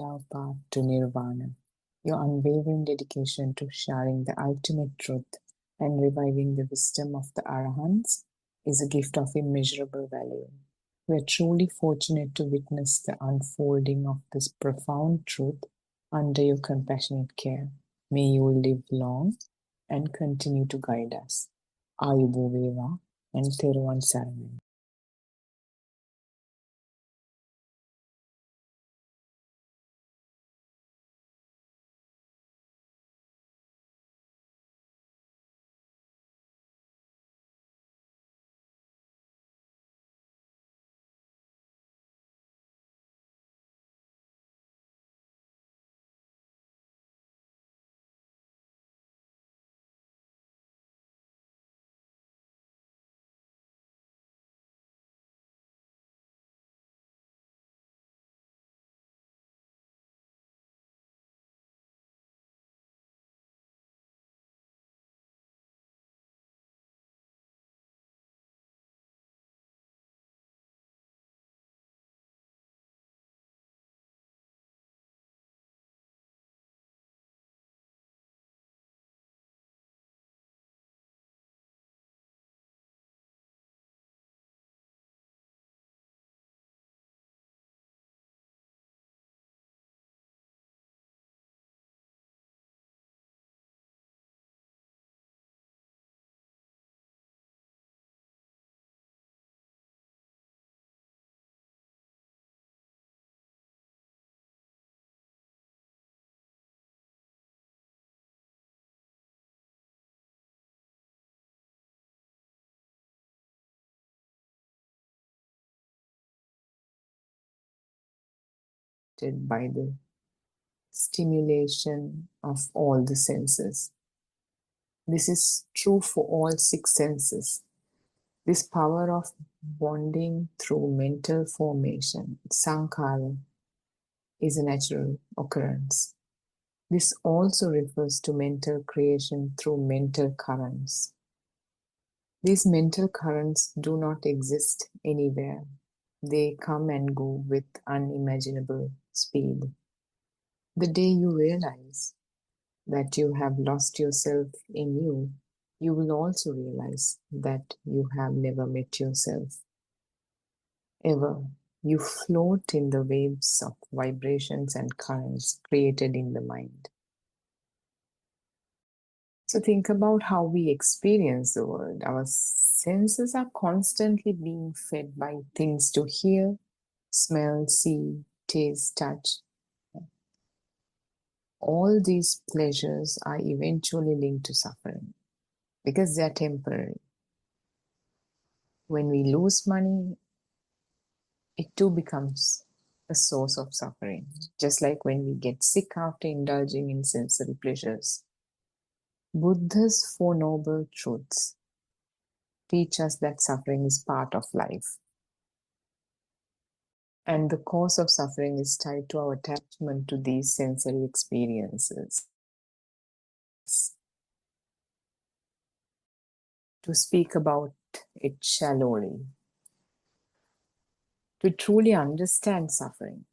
our path to nirvana. Your unwavering dedication to sharing the ultimate truth and reviving the wisdom of the Arahants is a gift of immeasurable value. We are truly fortunate to witness the unfolding of this profound truth under your compassionate care. May you live long and continue to guide us. Ayubo Veva and Theruvan Saranai. By the stimulation of all the senses. This is true for all 6 senses. This power of bonding through mental formation, sankhara, is a natural occurrence. This also refers to mental creation through mental currents. These mental currents do not exist anywhere. They come and go with unimaginable speed. The day you realize that you have lost yourself in you, you will also realize that you have never met yourself. Ever, you float in the waves of vibrations and currents created in the mind. So think about how we experience the world. Our senses are constantly being fed by things to hear, smell, see, taste, touch. All these pleasures are eventually linked to suffering because they are temporary. When we lose money, it too becomes a source of suffering, just like when we get sick after indulging in sensory pleasures. Buddha's 4 noble truths teach us that suffering is part of life. And the cause of suffering is tied to our attachment to these sensory experiences. To speak about it shallowly, to truly understand suffering,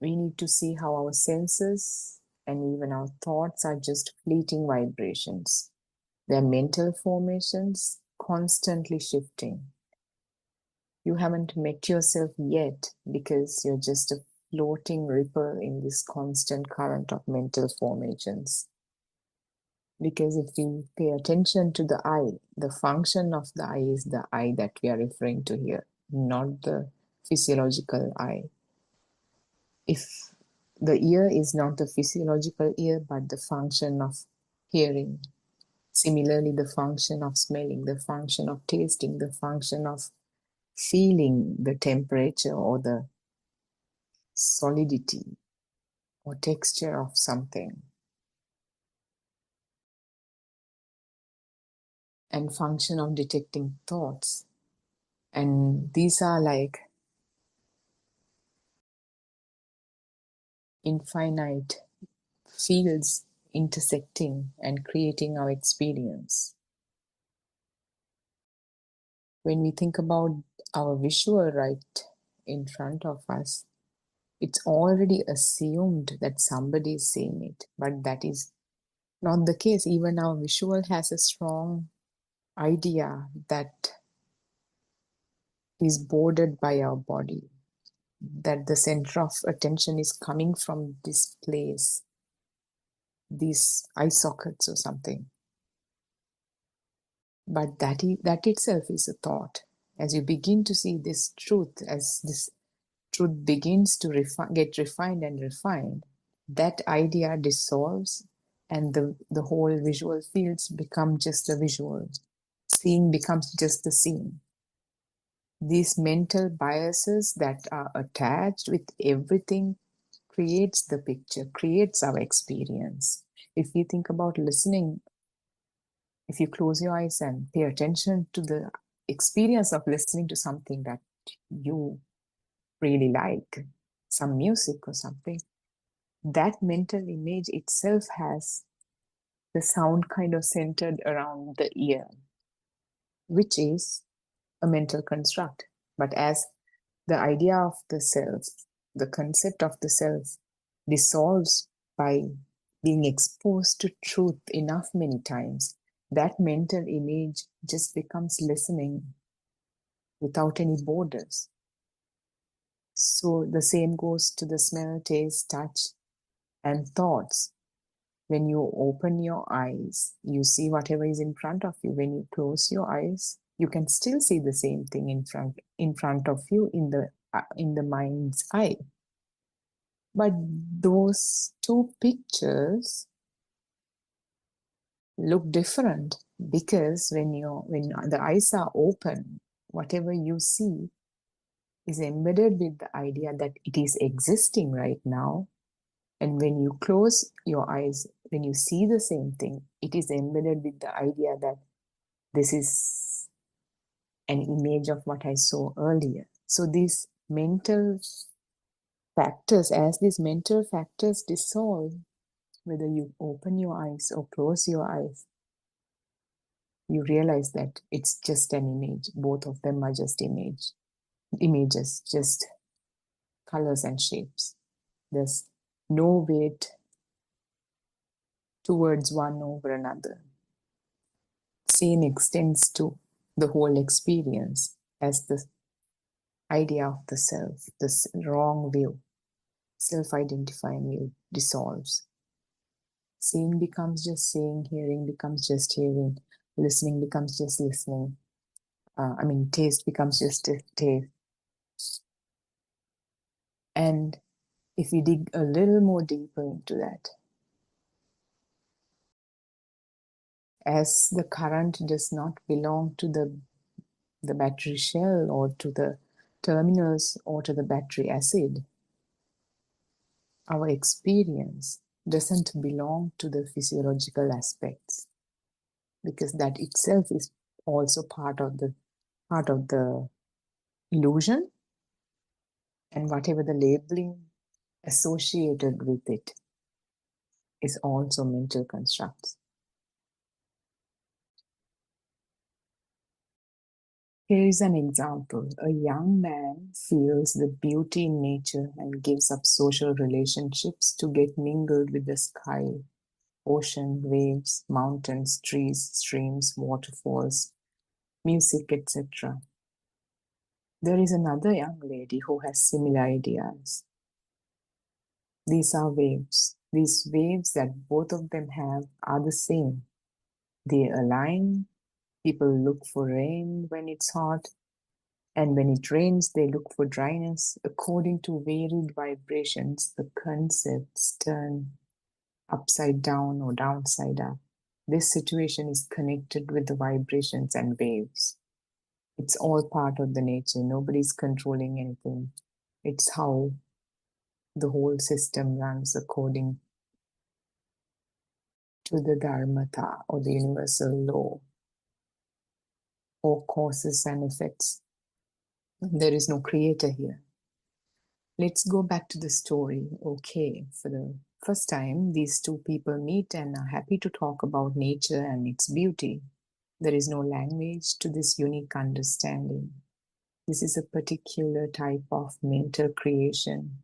we need to see how our senses and even our thoughts are just fleeting vibrations. They're mental formations constantly shifting. You haven't met yourself yet because you're just a floating ripple in this constant current of mental formations. Because if we pay attention to the eye, the function of the eye is the eye that we are referring to here, not the physiological eye. If the ear is not the physiological ear, but the function of hearing. Similarly, the function of smelling, the function of tasting, the function of feeling the temperature or the solidity or texture of something. And function of detecting thoughts. And these are like infinite fields intersecting and creating our experience. When we think about our visual right in front of us, It's already assumed that somebody is seeing it, but that is not the case. Even our visual has a strong idea that is bordered by our body, that the center of attention is coming from this place, these eye sockets or something. But that itself is a thought. As you begin to see this truth, as this truth begins to get refined and refined, that idea dissolves and the whole visual fields become just a visual. Seeing becomes just the seeing. These mental biases that are attached with everything creates the picture, creates our experience. If you think about listening, if you close your eyes and pay attention to the experience of listening to something that you really like, some music or something, that mental image itself has the sound kind of centered around the ear, which is a mental construct. But as the idea of the self, the concept of the self dissolves by being exposed to truth enough many times, that mental image just becomes listening without any borders. So the same goes to the smell, taste, touch, and thoughts. When you open your eyes, you see whatever is in front of you. When you close your eyes, you can still see the same thing in front of you in the mind's eye. But those two pictures look different because when the eyes are open, whatever you see is embedded with the idea that it is existing right now. And when you close your eyes, when you see the same thing, it is embedded with the idea that this is an image of what I saw earlier. So these mental factors, as these mental factors dissolve, whether you open your eyes or close your eyes, you realize that it's just an image. Both of them are just images, just colors and shapes. There's no weight towards one over another. Same extends to the whole experience as the idea of the self, this wrong view, self-identifying view dissolves. Seeing becomes just seeing, hearing becomes just hearing, listening becomes just listening. Taste becomes just a taste. And if we dig a little more deeper into that, as the current does not belong to the battery shell or to the terminals or to the battery acid, our experience doesn't belong to the physiological aspects, because that itself is also part of the illusion, and whatever the labeling associated with it is also mental constructs. Here is an example. A young man feels the beauty in nature and gives up social relationships to get mingled with the sky, ocean, waves, mountains, trees, streams, waterfalls, music, etc. There is another young lady who has similar ideas. These are waves. These waves that both of them have are the same. They align. People look for rain when it's hot, and when it rains, they look for dryness. According to varied vibrations, the concepts turn upside down or downside up. This situation is connected with the vibrations and waves. It's all part of the nature. Nobody's controlling anything. It's how the whole system runs according to the dharmata or the universal law, or causes and effects. There is no creator here. Let's go back to the story. Okay, for the first time, these two people meet and are happy to talk about nature and its beauty. There is no language to this unique understanding. This is a particular type of mental creation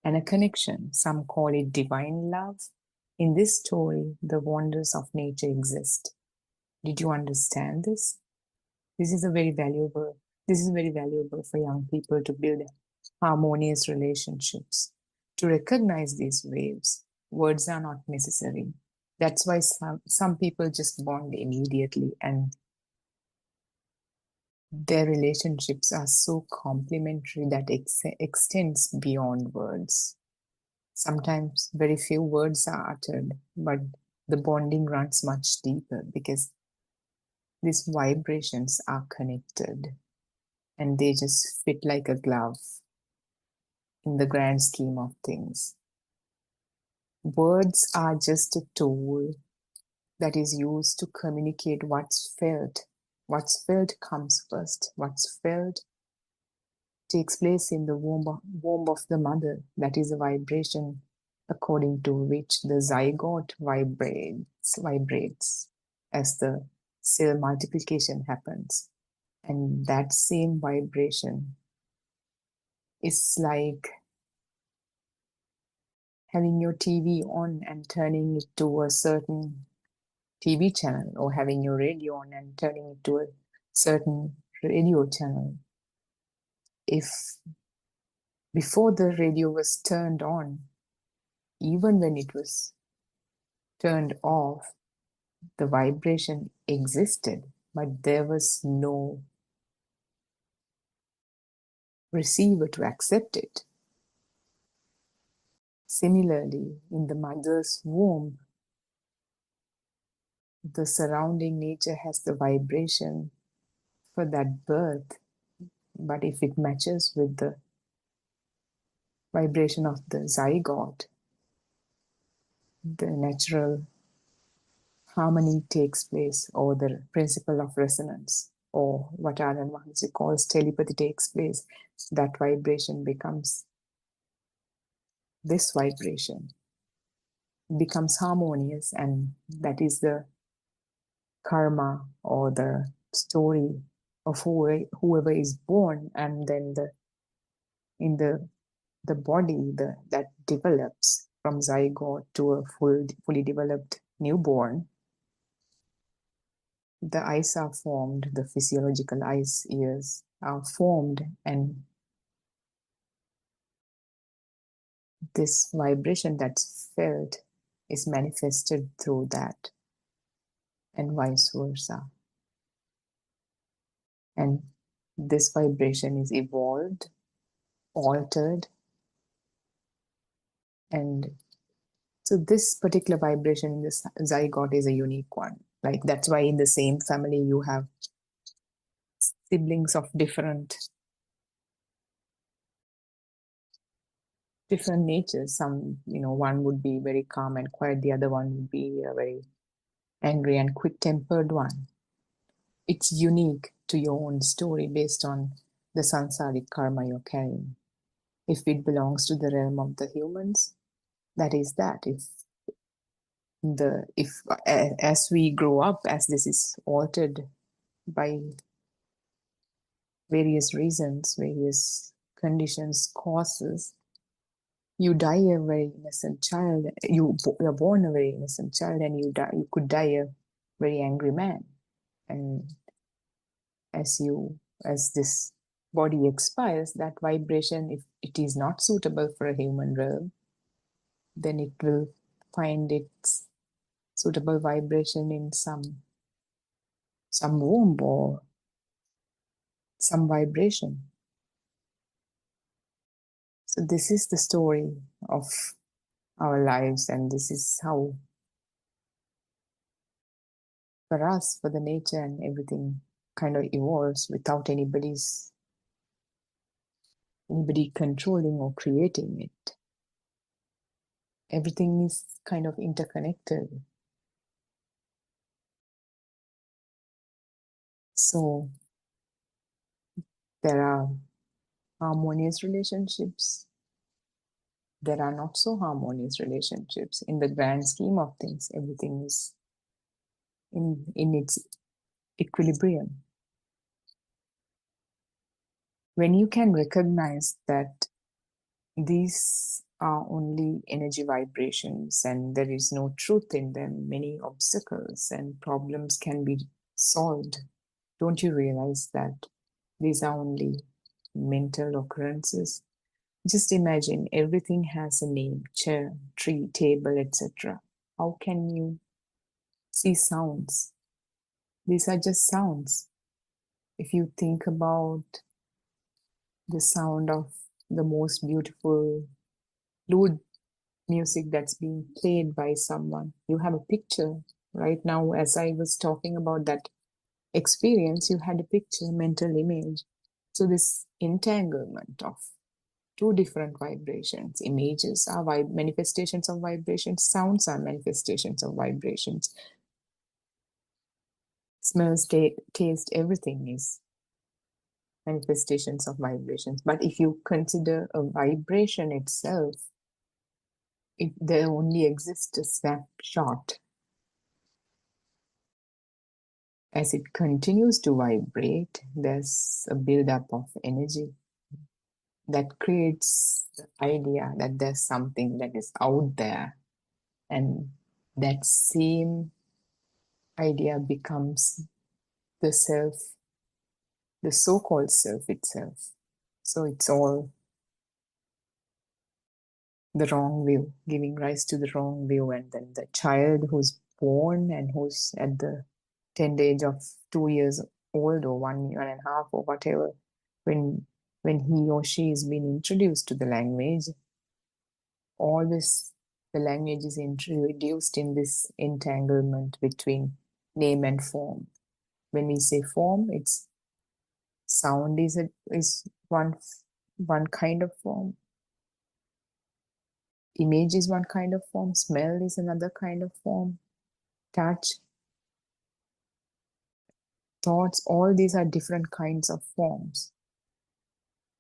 and a connection. Some call it divine love. In this story, the wonders of nature exist. Did you understand this? This is very valuable for young people to build harmonious relationships. To recognize these waves, words are not necessary. That's why some people just bond immediately, and their relationships are so complementary that extends beyond words. Sometimes very few words are uttered, but the bonding runs much deeper because these vibrations are connected and they just fit like a glove in the grand scheme of things. Words are just a tool that is used to communicate what's felt. What's felt comes first. What's felt takes place in the womb of the mother. That is a vibration according to which the zygote vibrates as the cell multiplication happens. And that same vibration is like having your TV on and turning it to a certain TV channel, or having your radio on and turning it to a certain radio channel. If before the radio was turned on, even when it was turned off, the vibration existed, but there was no receiver to accept it. Similarly, in the mother's womb, the surrounding nature has the vibration for that birth, but if it matches with the vibration of the zygote, the natural harmony takes place, or the principle of resonance, or what Alan Wansi calls telepathy takes place. That vibration becomes this vibration, becomes harmonious, and that is the karma or the story of whoever is born, and then in the body that develops from zygote to a fully developed newborn. The eyes are formed, the physiological eyes, ears are formed, and this vibration that's felt is manifested through that, and vice versa. And this vibration is evolved, altered, and so this particular vibration in this zygote is a unique one. Like that's why in the same family you have siblings of different natures. Some, one would be very calm and quiet, the other one would be a very angry and quick-tempered one. It's unique to your own story based on the samsaric karma you're carrying. If it belongs to the realm of the humans, that is that. As we grow up, as this is altered by various reasons, various conditions, causes, you die a very innocent child. You are born a very innocent child, and you could die a very angry man. And as this body expires, that vibration, if it is not suitable for a human realm, then it will find its suitable vibration in some womb or some vibration. So this is the story of our lives, and this is how, for us, for the nature and everything kind of evolves without anybody controlling or creating it. Everything is kind of interconnected. So there are harmonious relationships. There are not so harmonious relationships. In the grand scheme of things, everything is in its equilibrium. When you can recognize that these are only energy vibrations and there is no truth in them. Many obstacles and problems can be solved. Don't you realize that these are only mental occurrences? Just imagine everything has a name: chair, tree, table, etc. How can you see sounds? These are just sounds. If you think about the sound of the most beautiful flute music that's being played by someone, you have a picture. Right now, as I was talking about that experience, you had a picture, mental image. So this entanglement of two different vibrations, images are manifestations of vibrations, sounds are manifestations of vibrations, smells, taste, everything is manifestations of vibrations. But if you consider a vibration itself, there only exists a snapshot. As it continues to vibrate, there's a buildup of energy that creates the idea that there's something that is out there. And that same idea becomes the self, the so-called self itself. So it's all the wrong view, giving rise to the wrong view. And then the child who's born and who's at the tender age of 2 years old or 1 year and a half or whatever, when he or she is being introduced to the language, always the language is introduced in this entanglement between name and form. When we say form, it's sound is one kind of form. Image is one kind of form. Smell is another kind of form. Touch, thoughts, all these are different kinds of forms.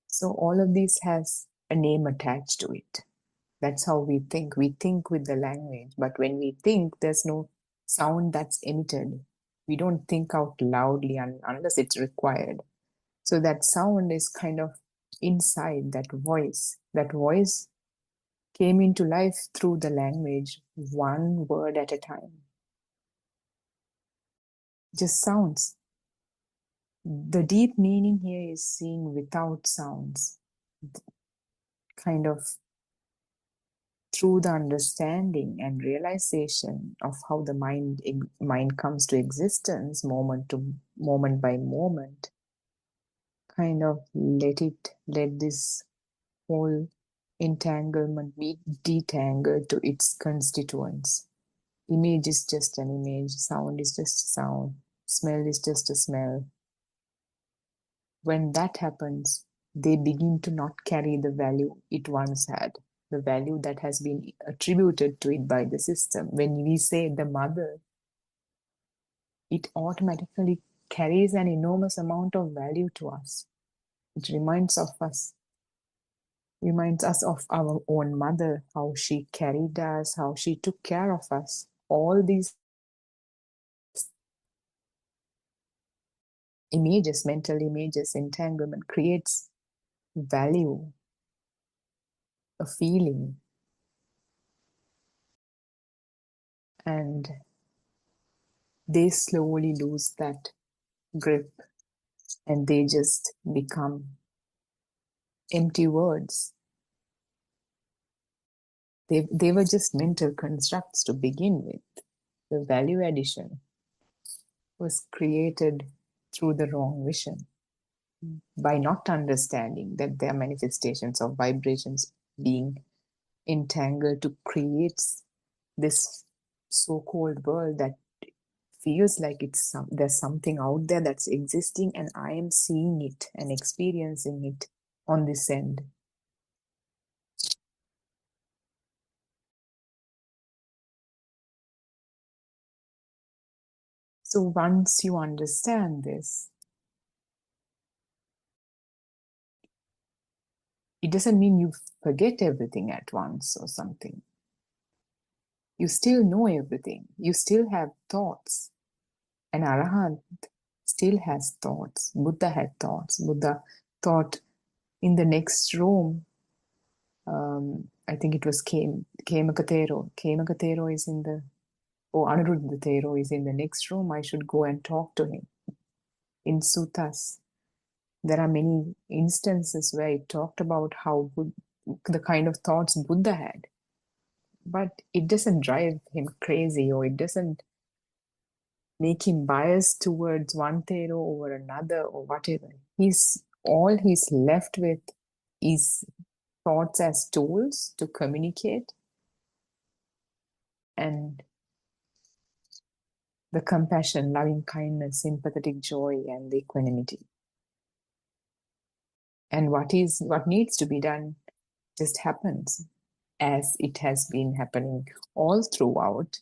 So all of these has a name attached to it. That's how we think. We think with the language, but when we think, there's no sound that's emitted. We don't think out loudly unless it's required. So that sound is kind of inside that voice. That voice came into life through the language, one word at a time. Just sounds. The deep meaning here is seen without sounds, kind of through the understanding and realization of how the mind comes to existence moment by moment. Kind of let this whole entanglement be detangled to its constituents. Image is just an image, sound is just a sound, smell is just a smell. When that happens, they begin to not carry the value it once had, the value that has been attributed to it by the system. When we say the mother, it automatically carries an enormous amount of value to us. It reminds us of our own mother, how she carried us, how she took care of us. All these images, mental images, entanglement creates value, a feeling. And they slowly lose that grip and they just become empty words. They were just mental constructs to begin with. The value addition was created through the wrong vision, by not understanding that they are manifestations of vibrations being entangled to create this so-called world that feels like there's something out there that's existing and I am seeing it and experiencing it on this end. So once you understand this, it doesn't mean you forget everything at once or something. You still know everything. You still have thoughts. An Arahant still has thoughts. Buddha had thoughts. Buddha thought in the next room I think it was Kemakatero. Kemakatero is in the, or Anuruddha Thero is in the next room. I should go and talk to him. In suttas, there are many instances where it talked about how the kind of thoughts Buddha had. But it doesn't drive him crazy, or it doesn't make him biased towards one Thero over another or whatever. All he's left with is thoughts as tools to communicate, and the compassion, loving kindness, sympathetic joy, and the equanimity. And what needs to be done just happens, as it has been happening all throughout.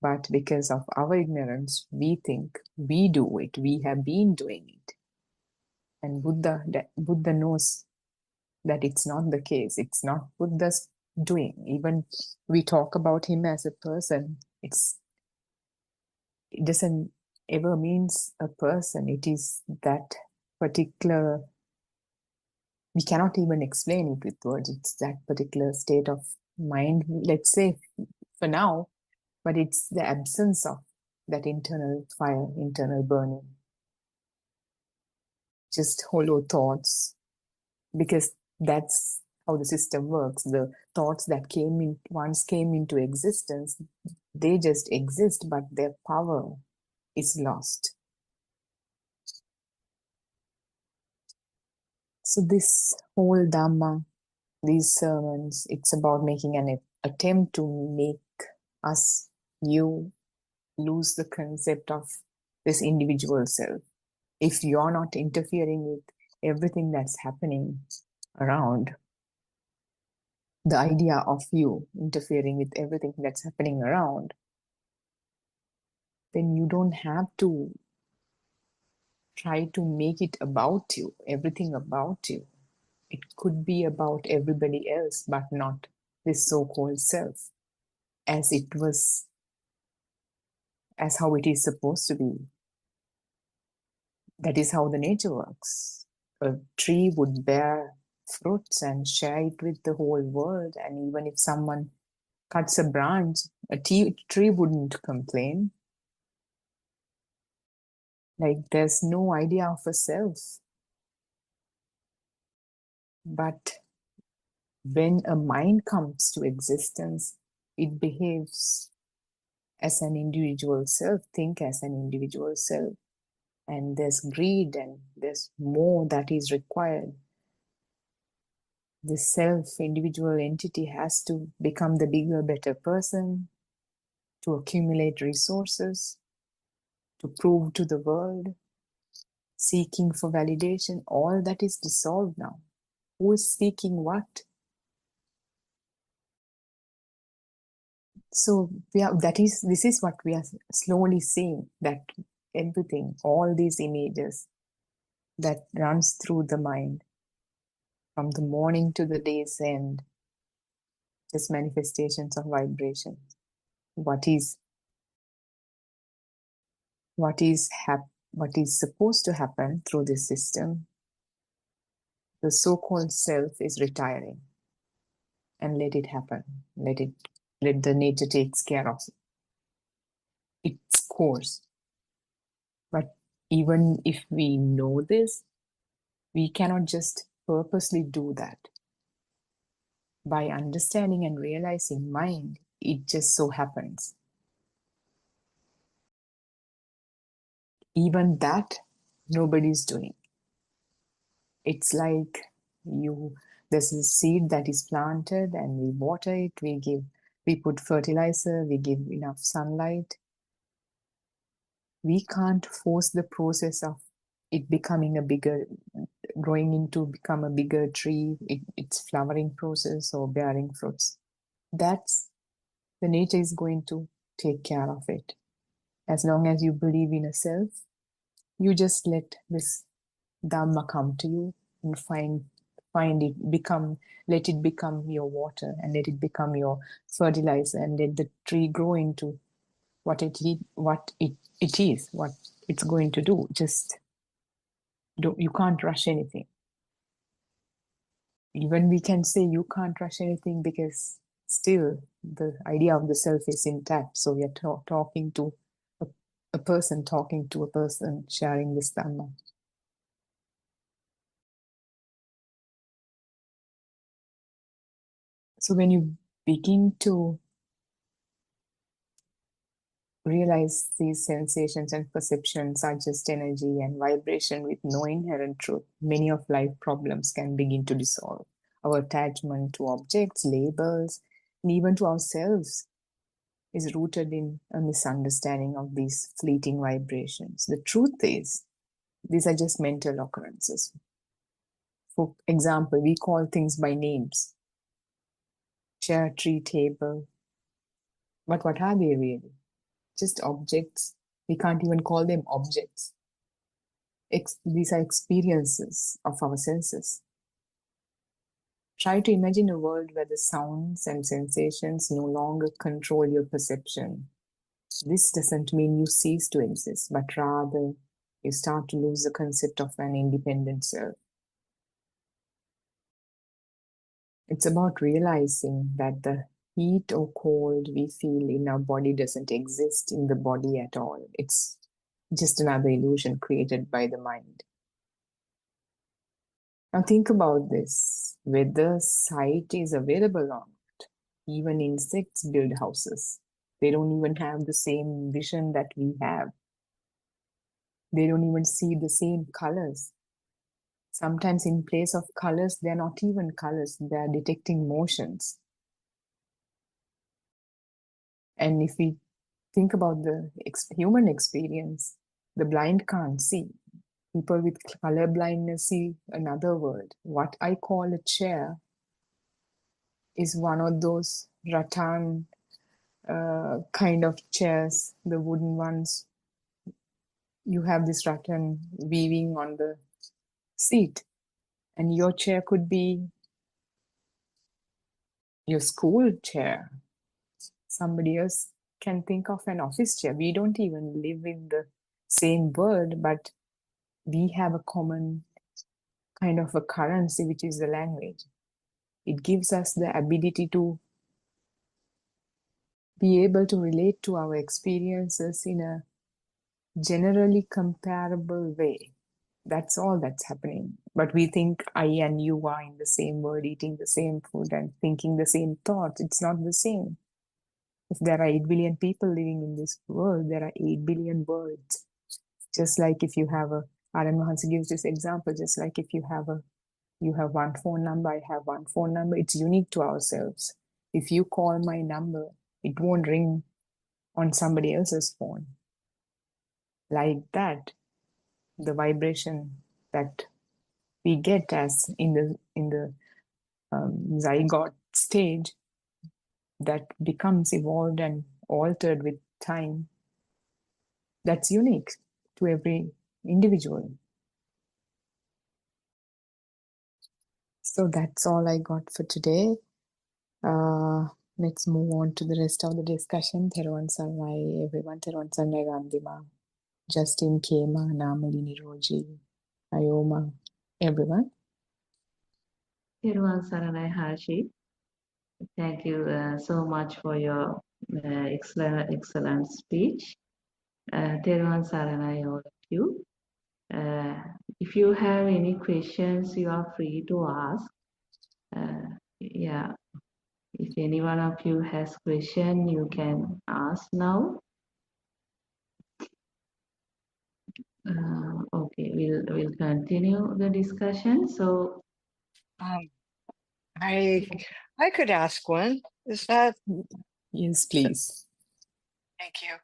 But because of our ignorance, we think we do it, we have been doing it. And Buddha knows that it's not the case. It's not Buddha's doing. Even we talk about him as a person, it doesn't ever means a person. It is that particular, we cannot even explain it with words. It's that particular state of mind, let's say for now, but it's the absence of that internal fire, internal burning. Just hollow thoughts, because that's how the system works. The thoughts that once came into existence, they just exist, but their power is lost. So this whole Dhamma, these sermons, it's about making an attempt to make you lose the concept of this individual self. If you're not interfering with everything that's happening around, the idea of you interfering with everything that's happening around, then you don't have to try to make it about you, everything about you. It could be about everybody else, but not this so-called self, as how it is supposed to be. That is how the nature works. A tree would bear fruits and share it with the whole world. And even if someone cuts a branch, a tree wouldn't complain. Like, there's no idea of a self. But when a mind comes to existence, it behaves as an individual self, think as an individual self. And there's greed and there's more that is required. The self, individual entity has to become the bigger, better person, to accumulate resources, to prove to the world, seeking for validation. All that is dissolved now. Who is seeking what? So this is what we are slowly seeing, that everything, all these images that runs through the mind from the morning to the day's end, just manifestations of vibration. What is supposed to happen through this system? The so-called self is retiring, and let it happen. Let the nature takes care of its course. But even if we know this, we cannot just purposely do that. By understanding and realizing mind, it just so happens. Even that, nobody's doing. It's like there's a seed that is planted and we water it, we put fertilizer, we give enough sunlight. We can't force the process of it becoming become a bigger tree, its flowering process or bearing fruits. That's the nature is going to take care of it. As long as you believe in a self, you just let this Dhamma come to you and let it become your water, and let it become your fertilizer, and let the tree grow into what it's going to do. You can't rush anything. Even we can say you can't rush anything because still the idea of the self is intact. So we are talking to a person, talking to a person, sharing this Dhamma. So when you begin to realize these sensations and perceptions are just energy and vibration with no inherent truth, many of life problems can begin to dissolve. Our attachment to objects, labels, and even to ourselves is rooted in a misunderstanding of these fleeting vibrations. The truth is, these are just mental occurrences. For example, we call things by names: chair, tree, table. But what are they really? Just objects. We can't even call them objects. These are experiences of our senses. Try to imagine a world where the sounds and sensations no longer control your perception. This doesn't mean you cease to exist, but rather you start to lose the concept of an independent self. It's about realizing that the heat or cold we feel in our body doesn't exist in the body at all. It's just another illusion created by the mind. Now think about this. Whether sight is available or not. Even insects build houses. They don't even have the same vision that we have. They don't even see the same colors. Sometimes in place of colors, they're not even colors. They're detecting motions. And if we think about the human experience, the blind can't see. People with color blindness see another world. What I call a chair is one of those rattan kind of chairs, the wooden ones. You have this rattan weaving on the seat, and your chair could be your school chair. Somebody else can think of an office chair. We don't even live in the same world, but we have a common kind of a currency, which is the language. It gives us the ability to be able to relate to our experiences in a generally comparable way. That's all that's happening. But we think I and you are in the same world, eating the same food and thinking the same thoughts. It's not the same. If there are 8 billion people living in this world, there are 8 billion words. Just like if you have Aryan Mahansa gives this example, just like if you have one phone number, I have one phone number, it's unique to ourselves. If you call my number, it won't ring on somebody else's phone. Like that, the vibration that we get as in the zygote stage that becomes evolved and altered with time, that's unique to every individual. So that's all I got for today. Let's move on to the rest of the discussion. Theruwan Saranai, everyone. Theruwan Saranai Randima, Justin, Kema, Namali, Niroji, Ayoma, everyone. Thiruvan Saranai Hashi. Thank you so much for your excellent speech. Thiruvan Saranai, all of you. If you have any questions, you are free to ask. Yeah, if any one of you has question, you can ask now. Okay, we'll continue the discussion. So, I could ask one. Is that? Yes, please. Thank you.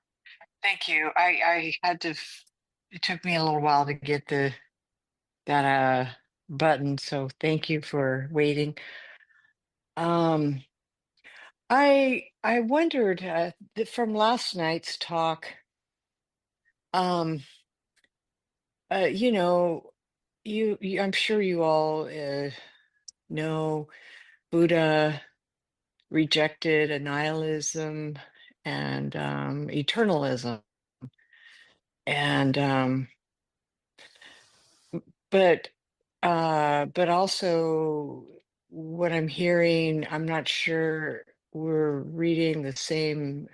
Thank you. I had to. It took me a little while to get that button. So thank you for waiting. I wondered from last night's talk. You know, you I'm sure you all know Buddha rejected annihilism and eternalism, and but also what I'm hearing, I'm not sure we're reading the same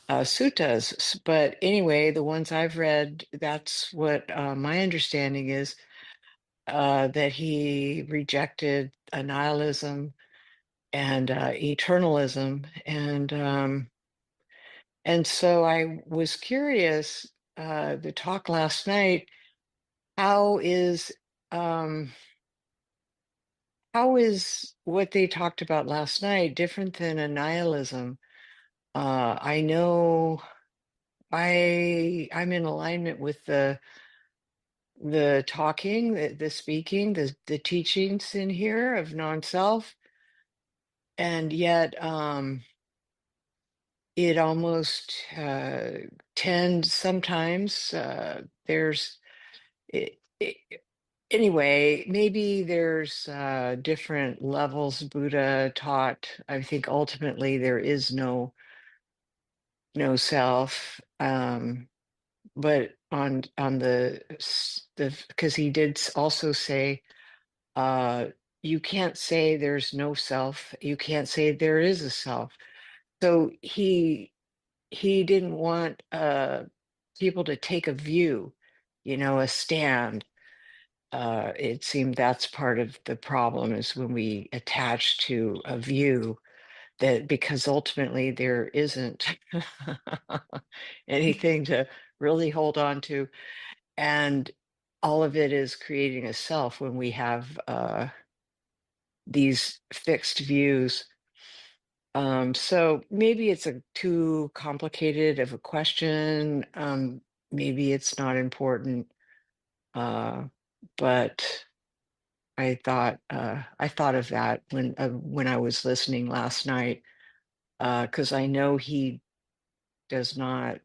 suttas, but anyway, the ones I've read, that's what my understanding is, that he rejected nihilism and eternalism, and so I was curious, the talk last night, how is what they talked about last night different than a nihilism? I know I'm in alignment with the talking, the speaking, the teachings in here of non-self, and yet it almost tends sometimes there's it, anyway, maybe there's different levels Buddha taught. I think ultimately there is no self, but on the because he did also say you can't say there's no self, you can't say there is a self. So he didn't want people to take a view, a stand. It seemed that's part of the problem, is when we attach to a view, that because ultimately there isn't anything to really hold on to, and all of it is creating a self when we have these fixed views. So maybe it's a too complicated of a question. Maybe it's not important, but I thought of that when I was listening last night, because I know he does not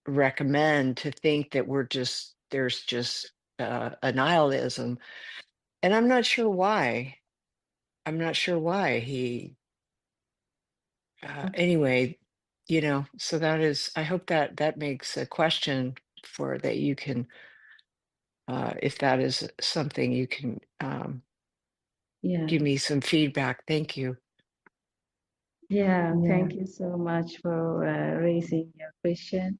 recommend to think that there's just a nihilism, and I'm not sure why. He anyway, so that is, I hope that makes a question for that you can, if that is something you can Yeah. give me some feedback. Thank you. Yeah, Yeah. thank you so much for raising your question.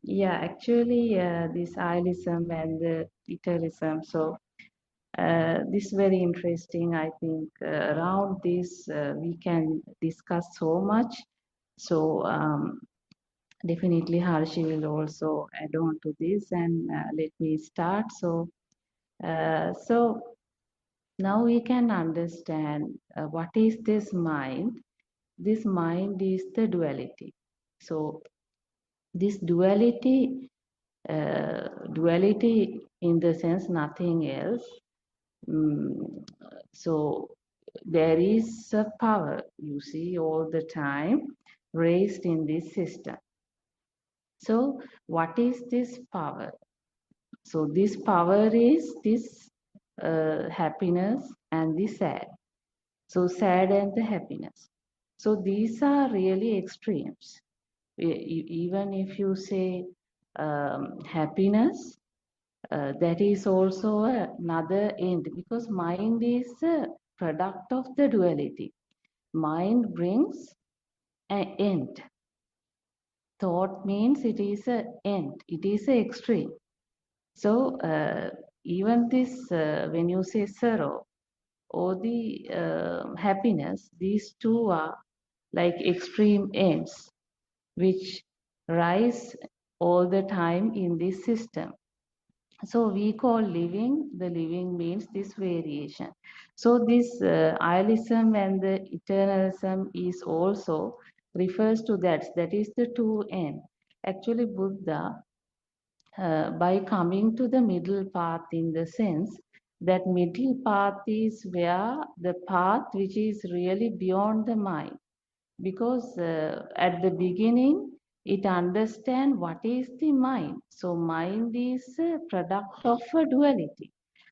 Yeah, actually, this idealism and the literalism. So, this is very interesting. I think around this we can discuss so much. So, definitely, Harshi will also add on to this, and let me start. So, now we can understand what is this mind. This mind is the duality. So this duality in the sense nothing else. So there is a power, you see, all the time raised in this system. So what is this power? So this power is this happiness and the sad. So sad and the happiness. So these are really extremes. Even if you say happiness, that is also another end, because mind is a product of the duality. Mind brings an end. Thought means it is an end. It is an extreme. So even this, when you say sorrow or the happiness, these two are like extreme ends, which rise all the time in this system. So we call living, the living means this variation. So this idealism and the eternalism is also refers to that is the two end. Actually, Buddha, by coming to the middle path, in the sense that middle path is where the path which is really beyond the mind, because at the beginning it understand what is the mind. So mind is a product of a duality.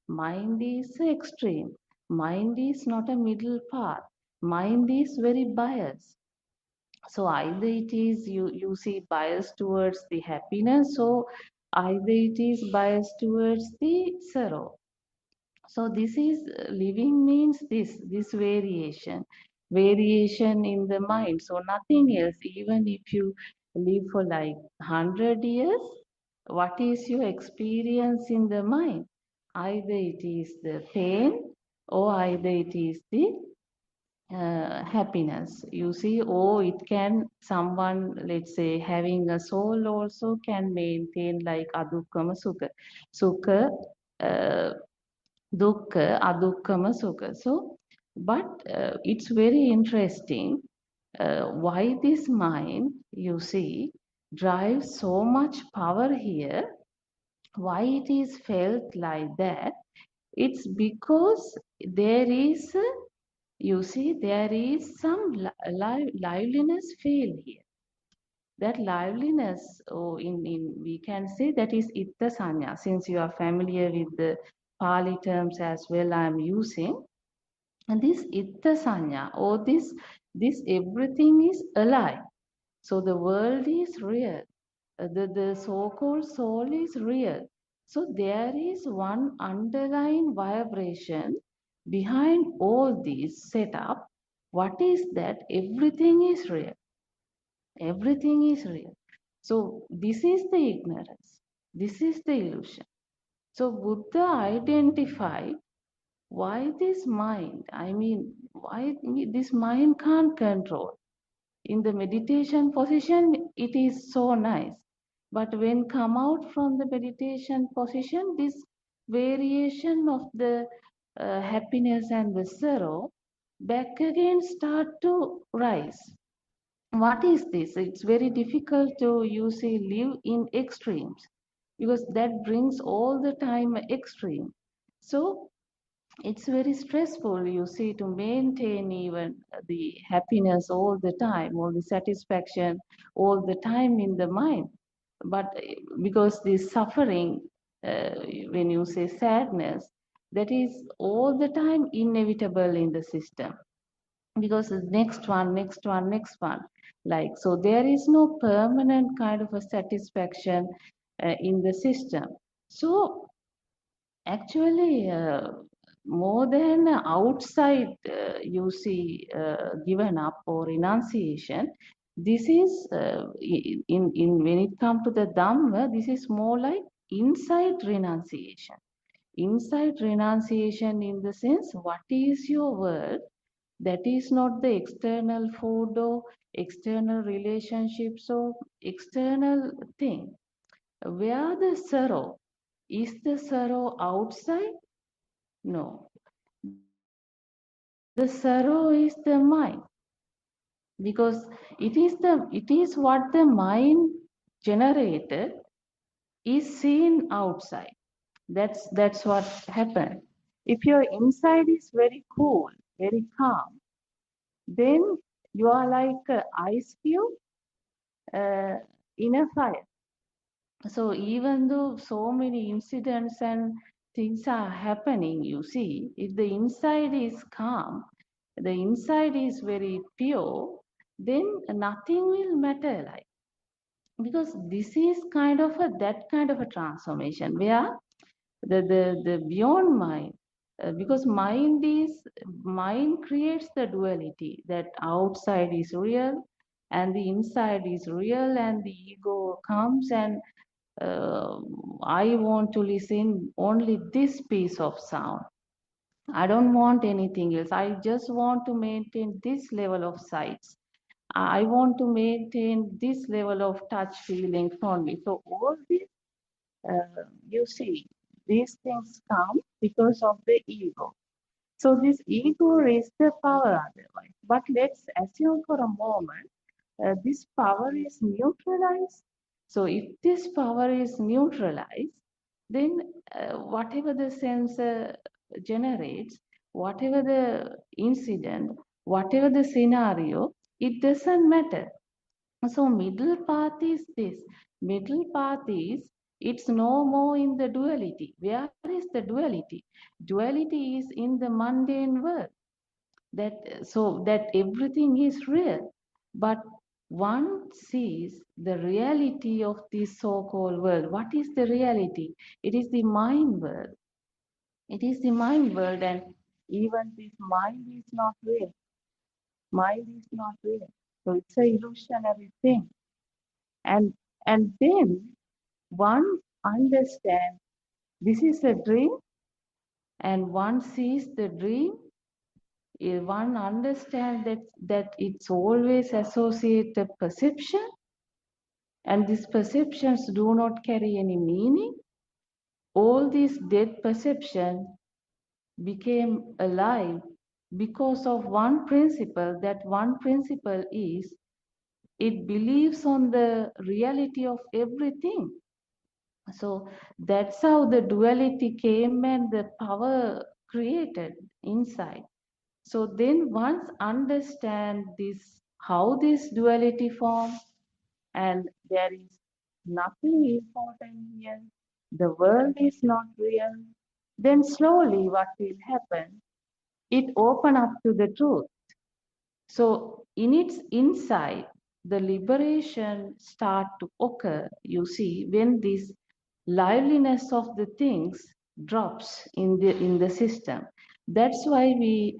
Mind is extreme. Mind is not a middle path. Mind is very biased. So either it is you see bias towards the happiness, or either it is biased towards the sorrow. So this is living means this variation in the mind. So nothing else. Even if you live for like 100 years, what is your experience in the mind? Either it is the pain or either it is the happiness. You see, or it can someone, let's say, having a soul also can maintain like adukkama sukha. Sukha, dukkha, adukkama sukha. So, but it's very interesting why this mind, you see, drives so much power here. Why it is felt like that? It's because there is, you see, there is some liveliness fail here. That liveliness, oh, in we can say that is itta sanya. Since you are familiar with the Pali terms as well, I am using. And this itta sanya, or this everything is alive. So the world is real. The so-called soul is real. So there is one underlying vibration behind all this setup. What is that? Everything is real. Everything is real. So this is the ignorance. This is the illusion. So Buddha identified why this mind, I mean, why this mind can't control. In the meditation position, it is so nice. But when come out from the meditation position, this variation of the happiness and the sorrow back again start to rise. What is this? It's very difficult to, you see, live in extremes because that brings all the time extreme. So it's very stressful, you see, to maintain even the happiness all the time, all the satisfaction all the time in the mind. But because this suffering, when you say sadness, that is all the time inevitable in the system, because the next one, like, so there is no permanent kind of a satisfaction in the system. So actually, more than outside, you see, given up or renunciation, this is in when it comes to the Dhamma, this is more like inside renunciation. Inside renunciation, in the sense, what is your word? That is not the external food or external relationships or external thing. Where the sorrow? Is the sorrow outside? No. The sorrow is the mind, because it is what the mind generated is seen outside. That's what happened. If your inside is very cool, very calm, then you are like an ice cube in a fire. So even though so many incidents and things are happening, you see, if the inside is calm, the inside is very pure, then nothing will matter, like, because this is kind of a that kind of a transformation where the beyond mind, because mind creates the duality that outside is real and the inside is real, and the ego comes and I want to listen only this piece of sound. I don't want anything else. I just want to maintain this level of sights. I want to maintain this level of touch feelings only. So all this, you see, these things come because of the ego. So this ego is the power otherwise. But let's assume for a moment this power is neutralized. So if this power is neutralized, then whatever the sensor generates, whatever the incident, whatever the scenario, it doesn't matter. So middle path is this. Middle path is, it's no more in the duality. Where is the duality? Duality is in the mundane world. That everything is real. But one sees the reality of this so-called world. What is the reality? It is the mind world. It is the mind world, and even this mind is not real. Mind is not real. So it's an illusionary thing. And then one understands this is a dream, and one sees the dream, one understands that it's always associated perception, and these perceptions do not carry any meaning. All these dead perception became alive because of one principle. That one principle is it believes on the reality of everything. So that's how the duality came and the power created inside. So then once understand this, how this duality forms, and there is nothing important here, the world is not real, then slowly what will happen? It open up to the truth. So in its inside, the liberation start to occur, you see, when this liveliness of the things drops in the system. That's why we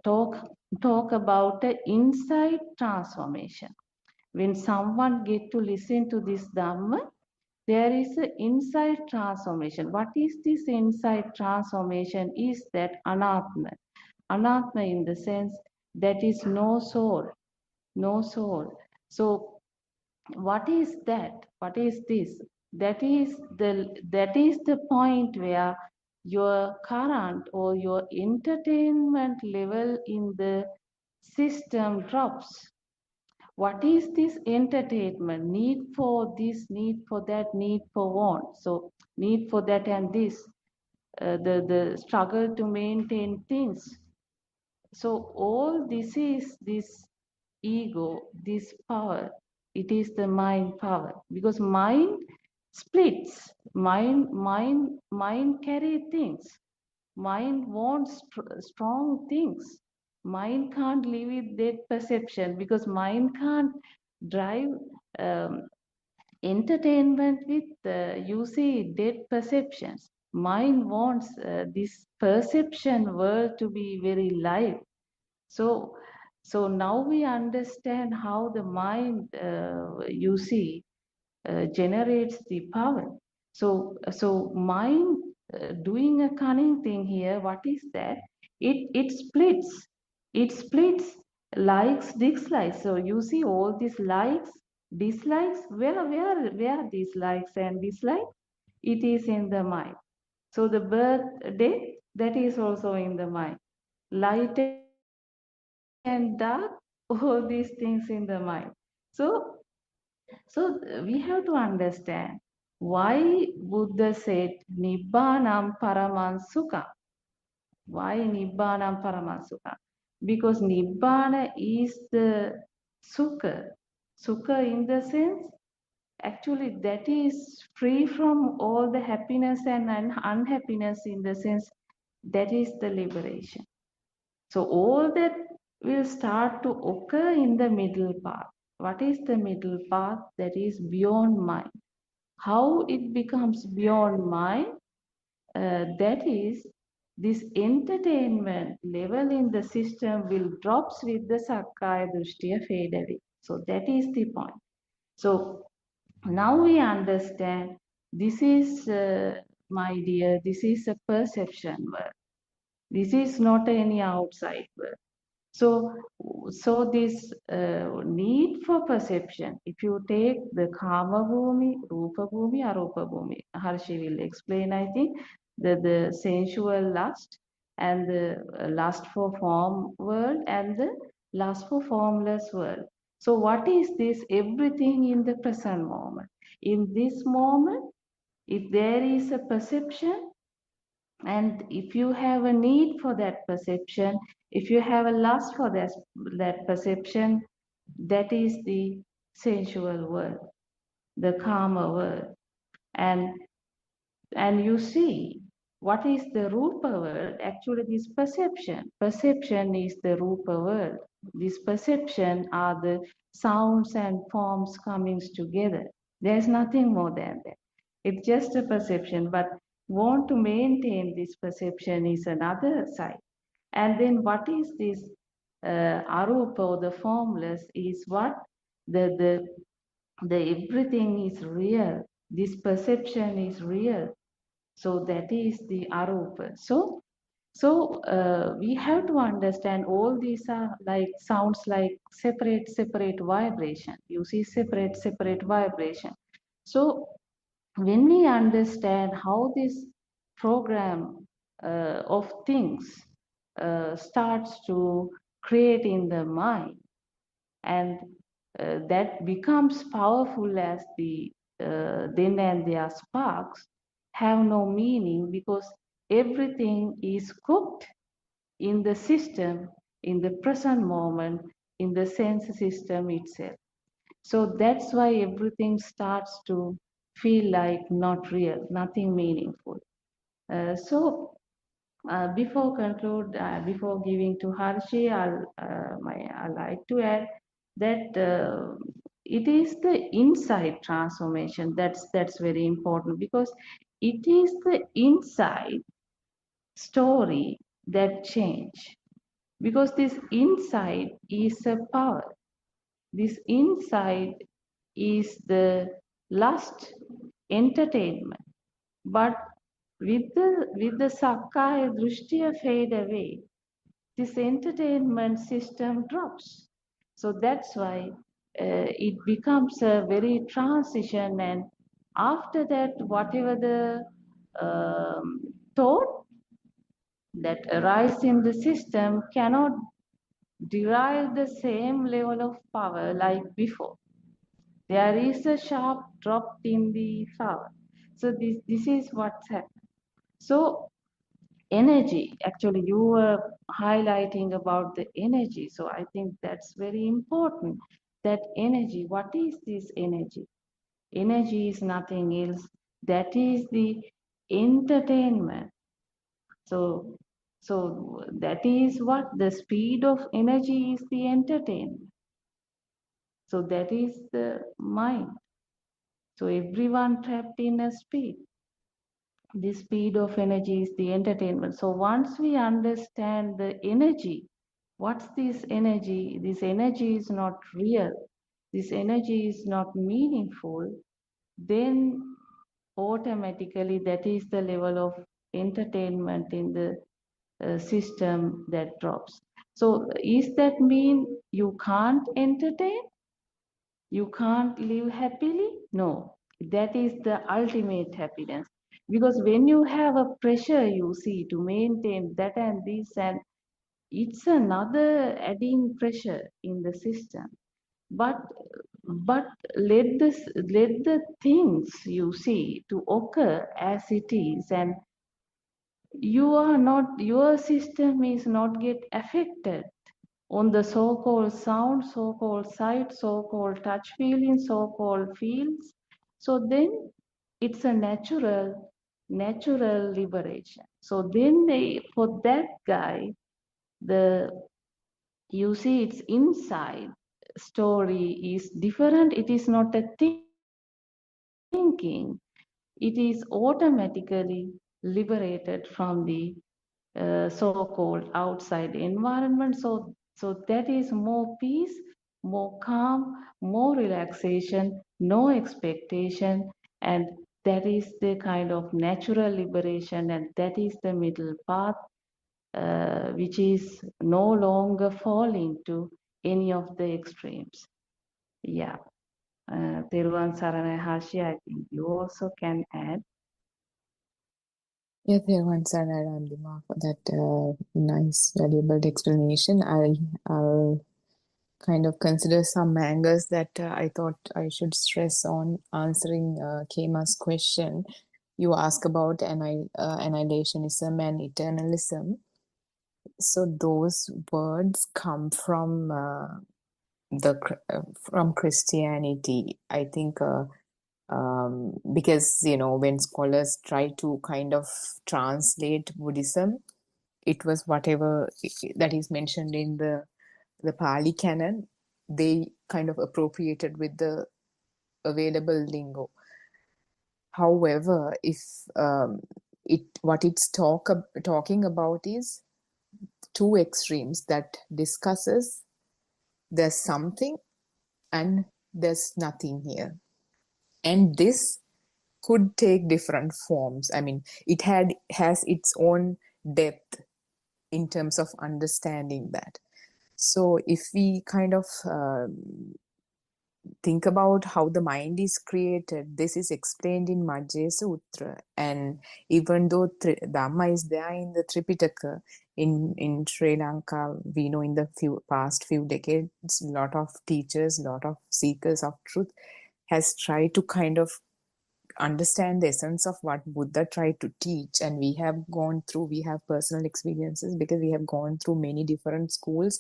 talk about the inside transformation. When someone get to listen to this Dhamma, there is an inside transformation. What is this inside transformation? Is that anatma. Anatma in the sense that is no soul, no soul. So what is that? What is this? That is the point where your current or your entertainment level in the system drops. What is this entertainment? Need for this, need for that, need for want. So need for that and this, the struggle to maintain things. So all this is this ego, this power. It is the mind power, because mind splits. Mind carry things. Mind wants strong things. Mind can't live with that perception, because mind can't drive entertainment with you see dead perceptions. Mind wants this perception world to be very live. So now we understand how the mind you see generates the power. So mind doing a cunning thing here. What is that? It splits. It splits likes, dislikes. So you see all these likes, dislikes. Where these likes and dislikes? It is in the mind. So the birth, death, that is also in the mind. Light and dark, all these things in the mind. So we have to understand why Buddha said Nibbanam Paraman Sukha. Why Nibbanam Paraman Sukha? Because Nibbana is the Sukha. Sukha in the sense, actually that is free from all the happiness and unhappiness, in the sense that is the liberation. So all that will start to occur in the middle path. What is the middle path? That is beyond mind. How it becomes beyond mind? That is, this entertainment level in the system will drops with the Sakkaya Drishtiya fade away. So that is the point. So now we understand this is, my dear, this is a perception world. This is not any outside world. So this need for perception, if you take the Kama Bhumi, Rupa Bhumi, Arupa Bhumi, Harshi will explain, I think, the sensual lust and the lust for form world and the lust for formless world. So what is this? Everything in the present moment. In this moment, if there is a perception, and if you have a need for that perception, if you have a lust for that perception, that is the sensual world, the karma world. And you see, what is the Rupa world? Actually, this perception. Perception is the Rupa world. This perception are the sounds and forms coming together. There's nothing more than that. It's just a perception, but want to maintain this perception is another side. And then what is this arupa, or the formless, is what the everything is real. This perception is real. So that is the arupa. So we have to understand all these are like sounds like separate vibration. You see, separate vibration. So when we understand how this program of things starts to create in the mind, and that becomes powerful as the then and there sparks have no meaning, because everything is cooked in the system, in the present moment, in the sense system itself. So that's why everything starts to feel like not real, nothing meaningful. Before conclude, before giving to Harshi, I like to add that it is the inside transformation that's very important, because it is the inside story that change. Because this inside is a power. This inside is the lust entertainment. But with the Sakkaya Drishtiya fade away, this entertainment system drops. So that's why it becomes a very transition, and after that, whatever the thought that arise in the system cannot derive the same level of power like before. There is a sharp drop in the power. So this is what's happened. So energy, actually you were highlighting about the energy. So I think that's very important. That energy, what is this energy? Energy is nothing else. That is the entertainment. So that is what the speed of energy is, the entertainment. So that is the mind. So everyone trapped in a speed. The speed of energy is the entertainment. So once we understand the energy, what's this energy? This energy is not real. This energy is not meaningful. Then automatically that is the level of entertainment in the system that drops. So is that mean you can't entertain? You can't live happily? No, that is the ultimate happiness. Because when you have a pressure, you see, to maintain that and this, and it's another adding pressure in the system. But let the things you see to occur as it is, and you are not, your system is not get affected on the so-called sound, so-called sight, so-called touch feeling, so-called feels. So then it's a natural liberation. So then for that guy, you see, its inside story is different. It is not a thinking. It is automatically liberated from the so-called outside environment. So that is more peace, more calm, more relaxation, no expectation, and that is the kind of natural liberation, and that is the middle path, which is no longer falling to any of the extremes. Yeah. Teruvan Saranai Hashi, I think you also can add. Yeah, Theruvan Saranai for that nice, valuable explanation. I'll kind of consider some angles that I thought I should stress on answering Kema's question. You ask about annihilationism and eternalism. So those words come from from Christianity. I think because when scholars try to kind of translate Buddhism, it was whatever that is mentioned in the Pali canon, they kind of appropriated with the available lingo. However, if what it's talking about is two extremes that discusses there's something and there's nothing here. And this could take different forms. I mean, it has its own depth in terms of understanding that. So if we kind of think about how the mind is created, this is explained in Majjhima Sutra. And even though Dhamma is there in the Tripitaka, in Sri Lanka, we know in the past few decades, a lot of teachers, a lot of seekers of truth has tried to kind of understand the essence of what Buddha tried to teach. And we have personal experiences because we have gone through many different schools,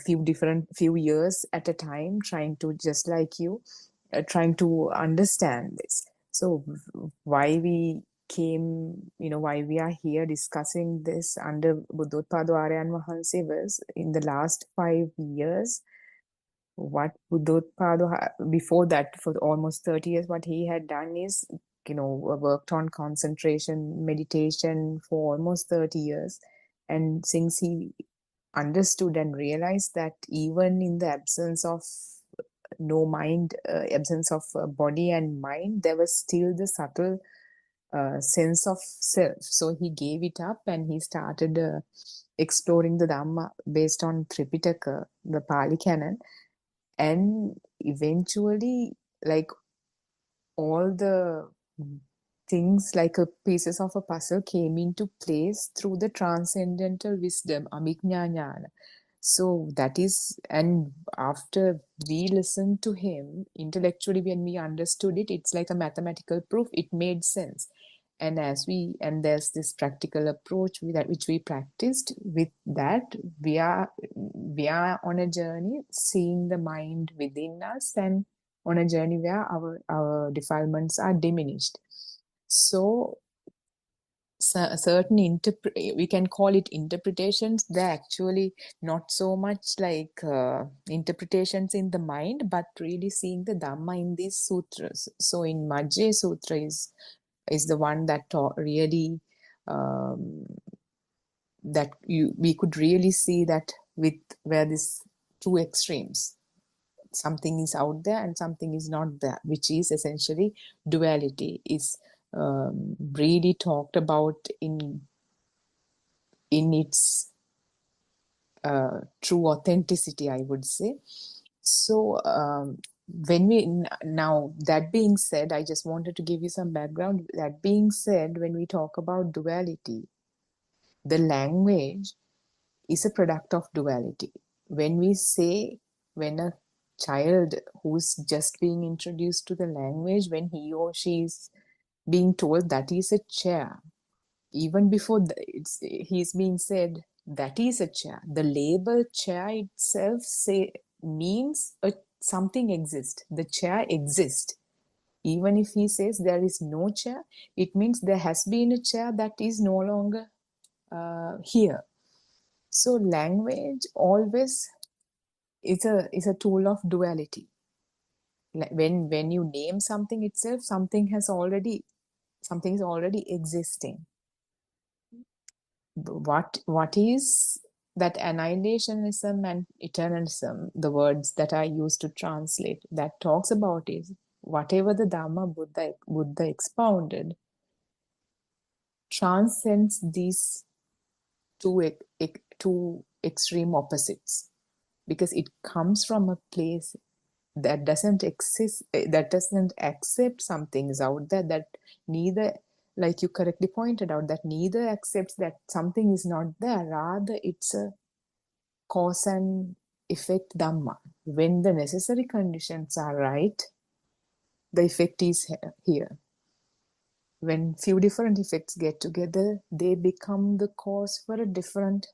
few years at a time, trying to, just like you, trying to understand this. So why we are here discussing this under Buddothpada Aryan Wahanse was in the last 5 years. What Buddothpada, before that, for almost 30 years, what he had done is, worked on concentration, meditation for almost 30 years. And since he understood and realized that even in the absence of no mind, absence of body and mind, there was still the subtle sense of self. So he gave it up and he started exploring the Dhamma based on Tripitaka, the Pali Canon. And eventually, like all the things like pieces of a puzzle came into place through the transcendental wisdom, Abhijnana. So that is, and after we listened to him intellectually, when we understood it, it's like a mathematical proof. It made sense. And there's this practical approach which we practiced. With that, we are on a journey seeing the mind within us, and on a journey where our defilements are diminished. So certain we can call it interpretations. They're actually not so much like interpretations in the mind, but really seeing the Dhamma in these sutras. So in Majjhima Sutra is the one that really that we could really see that with where these two extremes, something is out there and something is not there, which is essentially duality, is really talked about in its true authenticity, I would say. So now that being said, I just wanted to give you some background. That being said, when we talk about duality, the language is a product of duality. When a child who's just being introduced to the language, when he or she is being told that is a chair, even before he's being said that is a chair, the label chair itself means something exists. The chair exists. Even if he says there is no chair, it means there has been a chair that is no longer here. So language always is a tool of duality. When you name something itself, something is already existing. What is that annihilationism and eternalism, the words that I used to translate, that talks about is whatever the Dhamma Buddha expounded transcends these two extreme opposites, because it comes from a place that doesn't exist, that doesn't accept some things out there, that neither, like you correctly pointed out, that neither accepts that something is not there, rather it's a cause and effect Dhamma. When the necessary conditions are right, the effect is here. When few different effects get together, they become the cause for a different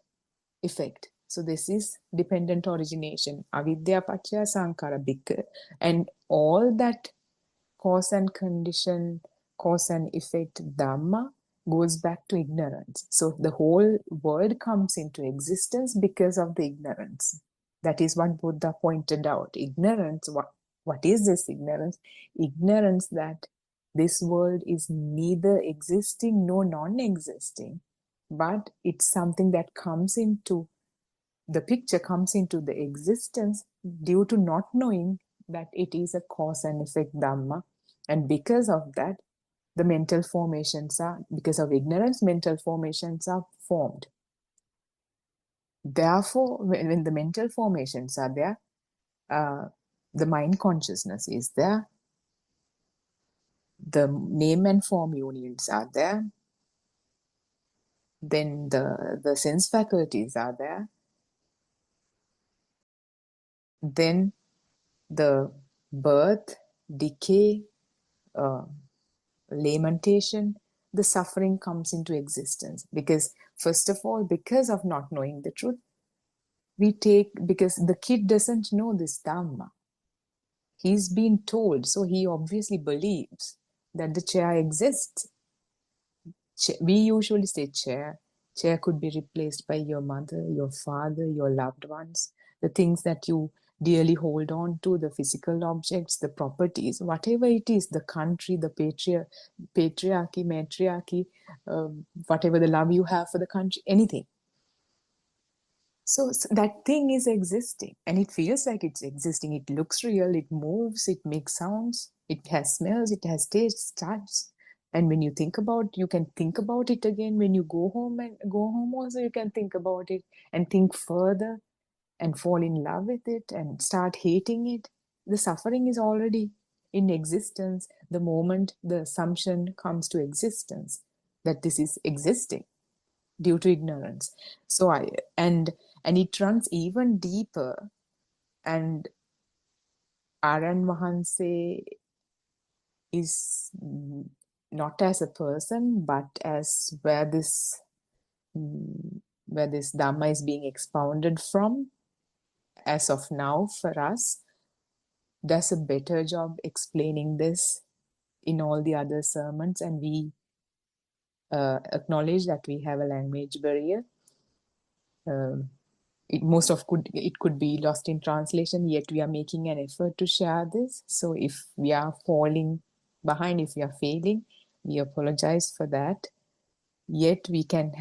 effect. So this is dependent origination, avidya paccaya sankhara bhikkhave, and all that cause and condition, cause and effect Dhamma goes back to ignorance. So the whole world comes into existence because of the ignorance. That is what Buddha pointed out. Ignorance, what is this ignorance? Ignorance that This world is neither existing nor non-existing, but it's something that comes into the picture, comes into the existence due to not knowing that it is a cause and effect Dhamma. And because of that, the mental formations are, because of ignorance, mental formations are formed. Therefore, when the mental formations are there, the mind consciousness is there, the name and form unions are there, then the sense faculties are there, then the birth, decay, lamentation, the suffering comes into existence. Because first of all, because of not knowing the truth, because the kid doesn't know this Dhamma. He's been told, so he obviously believes that the chair exists. We usually say chair. Chair could be replaced by your mother, your father, your loved ones, the things that you dearly hold on to, the physical objects, the properties, whatever it is, the country, the patriarchy, matriarchy, whatever the love you have for the country, anything. So that thing is existing and it feels like it's existing. It looks real, it moves, it makes sounds, it has smells, it has tastes, touch. And when you think about, you can think about it again. When you go home also, you can think about it and think further and fall in love with it and start hating it. The suffering is already in existence the moment the assumption comes to existence that this is existing due to ignorance. So and it runs even deeper. And Aran Mahanse is not as a person, but as where this Dhamma is being expounded from, as of now for us, does a better job explaining this in all the other sermons. And we acknowledge that we have a language barrier. It could be lost in translation, yet we are making an effort to share this. So if we are falling behind, if we are failing, we apologize for that. Yet we can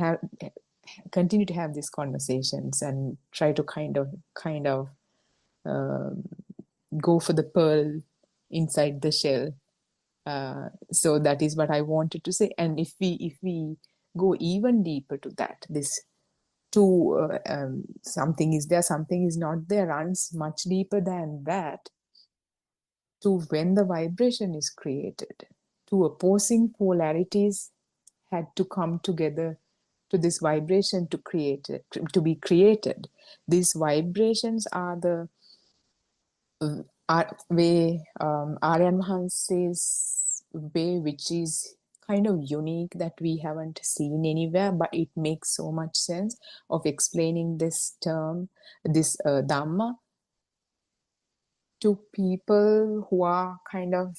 continue to have these conversations and try to kind of go for the pearl inside the shell. So that is what I wanted to say. And if we go even deeper to that, this something is there, something is not there, runs much deeper than that, to when the vibration is created, two opposing polarities had to come together to this vibration to be created. These vibrations are the way Aryan Mahanse's way, which is kind of unique, that we haven't seen anywhere, but it makes so much sense of explaining this term, this Dhamma, to people who are kind of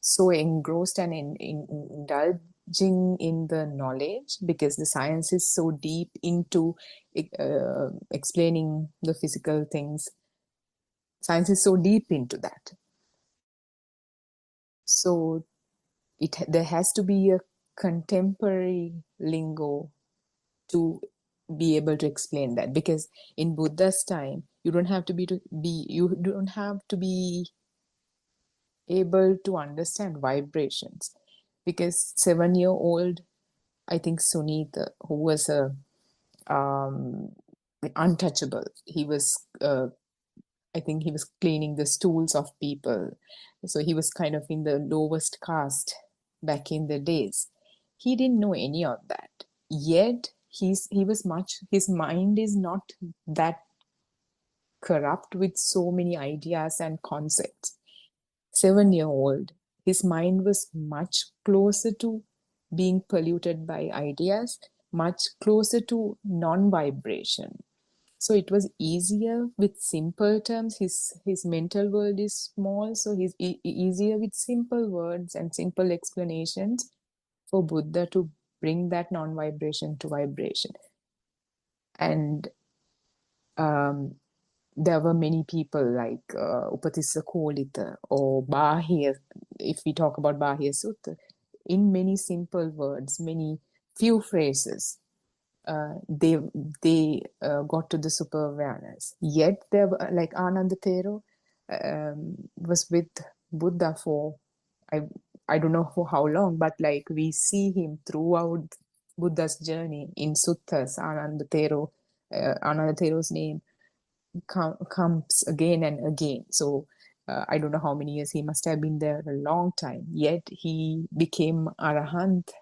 so engrossed and indulging in the knowledge, because the science is so deep into explaining the physical things. Science is so deep into that. So there has to be a contemporary lingo to be able to explain that, because in Buddha's time you don't have to be able to understand vibrations, because 7-year-old, I think Sunita, who was untouchable, he was I think he was cleaning the stools of people. So he was kind of in the lowest caste back in the days. He didn't know any of that. Yet his mind is not that corrupt with so many ideas and concepts. 7-year-old, his mind was much closer to being polluted by ideas, much closer to non-vibration. So it was easier with simple terms. His mental world is small, so he's easier with simple words and simple explanations for Buddha to bring that non-vibration to vibration. And there were many people like Upatissa Kolita or Bahya, if we talk about Bahya Sutta, in many simple words, many few phrases, they got to the super awareness. Yet there were, like Ananda Thero was with Buddha for I don't know for how long, but like we see him throughout Buddha's journey in suttas. Ananda Thero's name comes again and again. So I don't know how many years he must have been there, a long time. Yet he became Arahant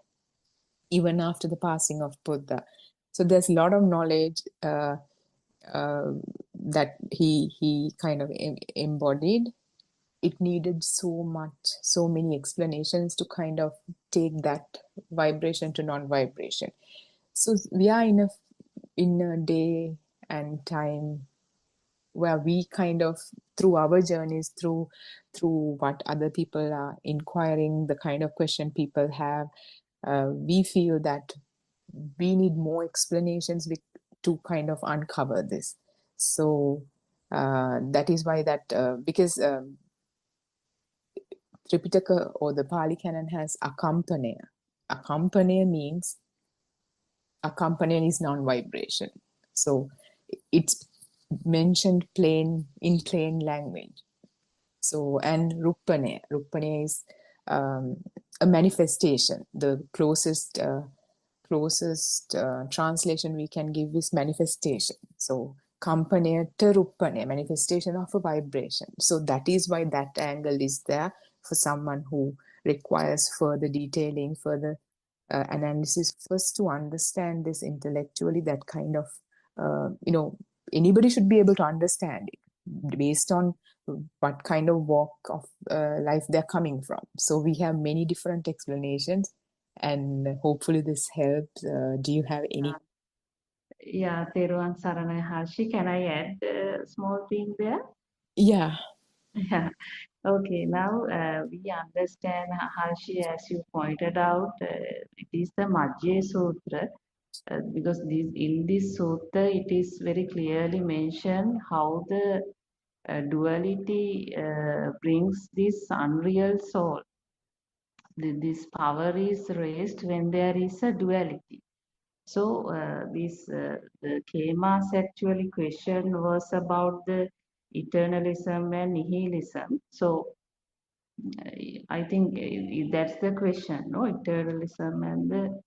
even after the passing of Buddha. So there's a lot of knowledge that he kind of embodied. It needed so many explanations to kind of take that vibration to non-vibration. So we are in a day and time where we kind of, through our journeys, through what other people are inquiring, the kind of question people have, we feel that we need more explanations to kind of uncover this. So that is why because Tripitaka or the Pali Canon has accompanier. Accompanier means accompanier is non-vibration. So it's mentioned in plain language. So, and Ruppane is a manifestation. The closest translation we can give is manifestation. So, Kampane to Ruppane, manifestation of a vibration. So that is why that angle is there for someone who requires further detailing, further analysis, first to understand this intellectually. That kind of anybody should be able to understand it based on what kind of walk of life they're coming from. So we have many different explanations, and hopefully this helps. Do you have any? Yeah, Teruvan Saranai Harshi, can I add a small thing there? Yeah. Yeah. Okay, now we understand, Harshi, as you pointed out, it is the Majje Sutra, because in this Sutra it is very clearly mentioned how the duality brings this unreal soul. This power is raised when there is a duality. So the Kema's actually question was about the eternalism and nihilism. So I think that's the question, no? Eternalism and the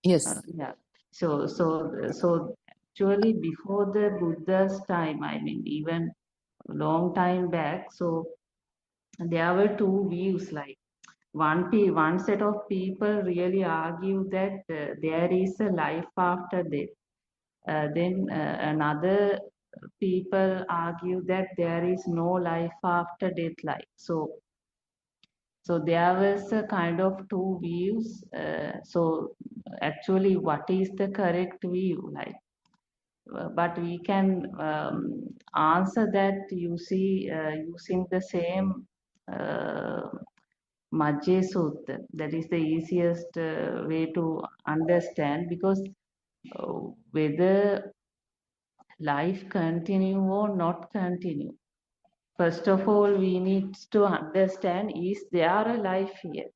yes. yeah. So actually before the Buddha's time, I mean even long time back, so there were two views. Like one set of people really argue that there is a life after death. Then another people argue that there is no life after death. Like so there was a kind of two views. So actually, what is the correct view? Like, but we can answer that using the same Majje Sutta. That is the easiest way to understand, because whether life continue or not continue, first of all, we need to understand, is there a life here?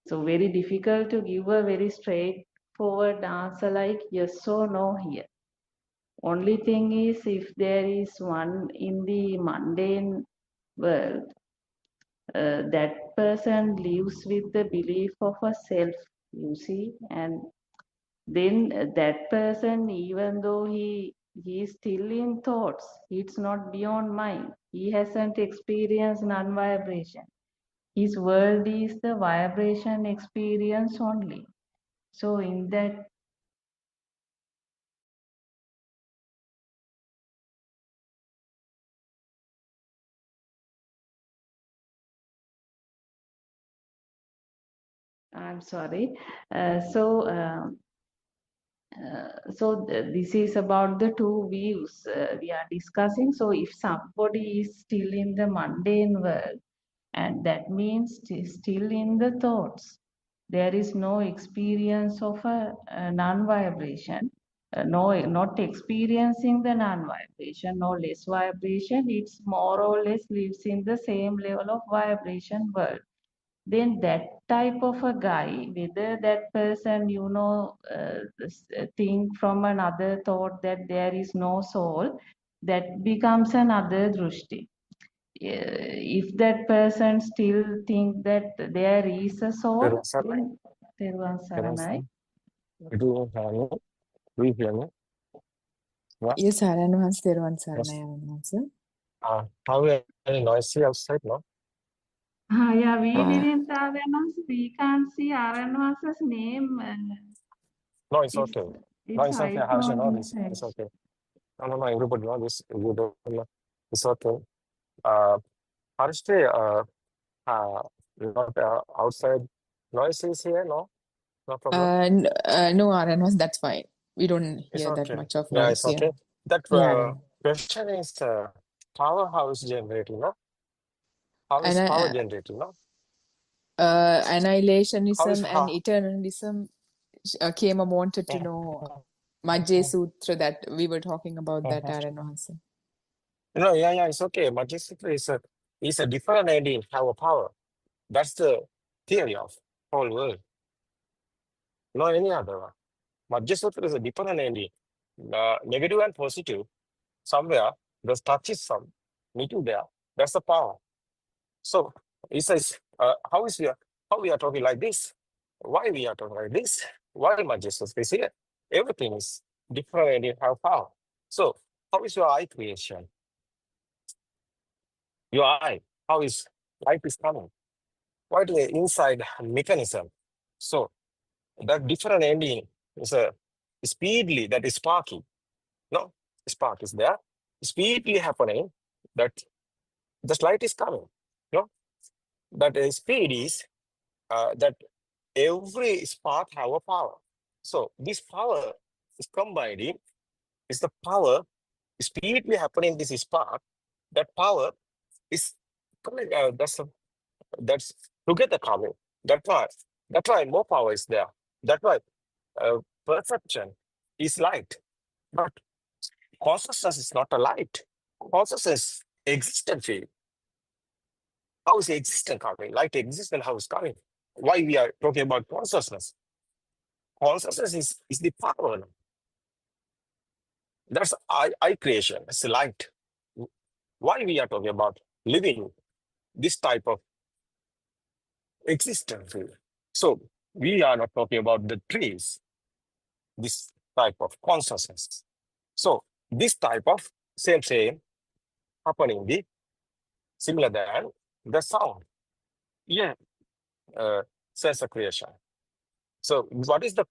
So very difficult to give a very straightforward answer like yes or no here. Only thing is, if there is one in the mundane world, that person lives with the belief of a self, you see, and then that person, even though he is still in thoughts, it's not beyond mind. He hasn't experienced non-vibration. His world is the vibration experience only. So in that I'm sorry. This is about the two views we are discussing. So if somebody is still in the mundane world, and that means still in the thoughts, there is no experience of a non-vibration. not experiencing the non-vibration, no less vibration. It's more or less lives in the same level of vibration world. Then that type of a guy, whether that person, think from another thought that there is no soul, that becomes another drushti. If that person still think that there is a soul, then Teruvan Saranai. Do you hear me? What? Yes, Aran Vans, Teruvan Saranai, Aran Vans. How very noisy outside, no? Yeah, we didn't have enough. We can't see Aranvasa's name. No, it's It's, okay. No, it's it's okay. How should icon know on this? his head. It's okay. No, everybody know this. You don't know. It's okay. Harshti, not outside noise is here, no? No problem. No, Aran Vans, that's fine. We don't It's hear that okay. much of Yeah, it's noise here. okay. That Yeah. question is powerhouse generating, no? How is And power generating, no? How is annihilationism and how? eternalism, Kema wanted to know Majje Sutra that we were talking about that, Aran Vans. No, yeah, it's okay. Majestity is a different idea have a power. That's the theory of whole world. No any other one. Majestity is a different idea. Negative and positive. Somewhere there's touches some meeting there. That's the power. So he says, how we are talking like this? Why we are talking like this? Why Majestity is here? Everything is different and it have power. So how is your eye creation? Your eye, how is light is coming? What is the inside mechanism? So that different ending is a speedily that is sparking. No, spark is there. Speedily happening that the light is coming. No, that speed is that every spark have a power. So this power is combining is the power speedily happening. This spark, that power is coming. That's together coming. That's why more power is there. That's why perception is light, but consciousness is not a light. Consciousness existent field. How is existent coming? Light existent, how is coming? Why we are talking about consciousness? Consciousness is the power. That's I creation. It's the light. Why we are talking about living this type of existence field? So we are not talking about the trees, this type of consciousness. So this type of same happening the similar than the sound. Yeah, sense of creation. So what is the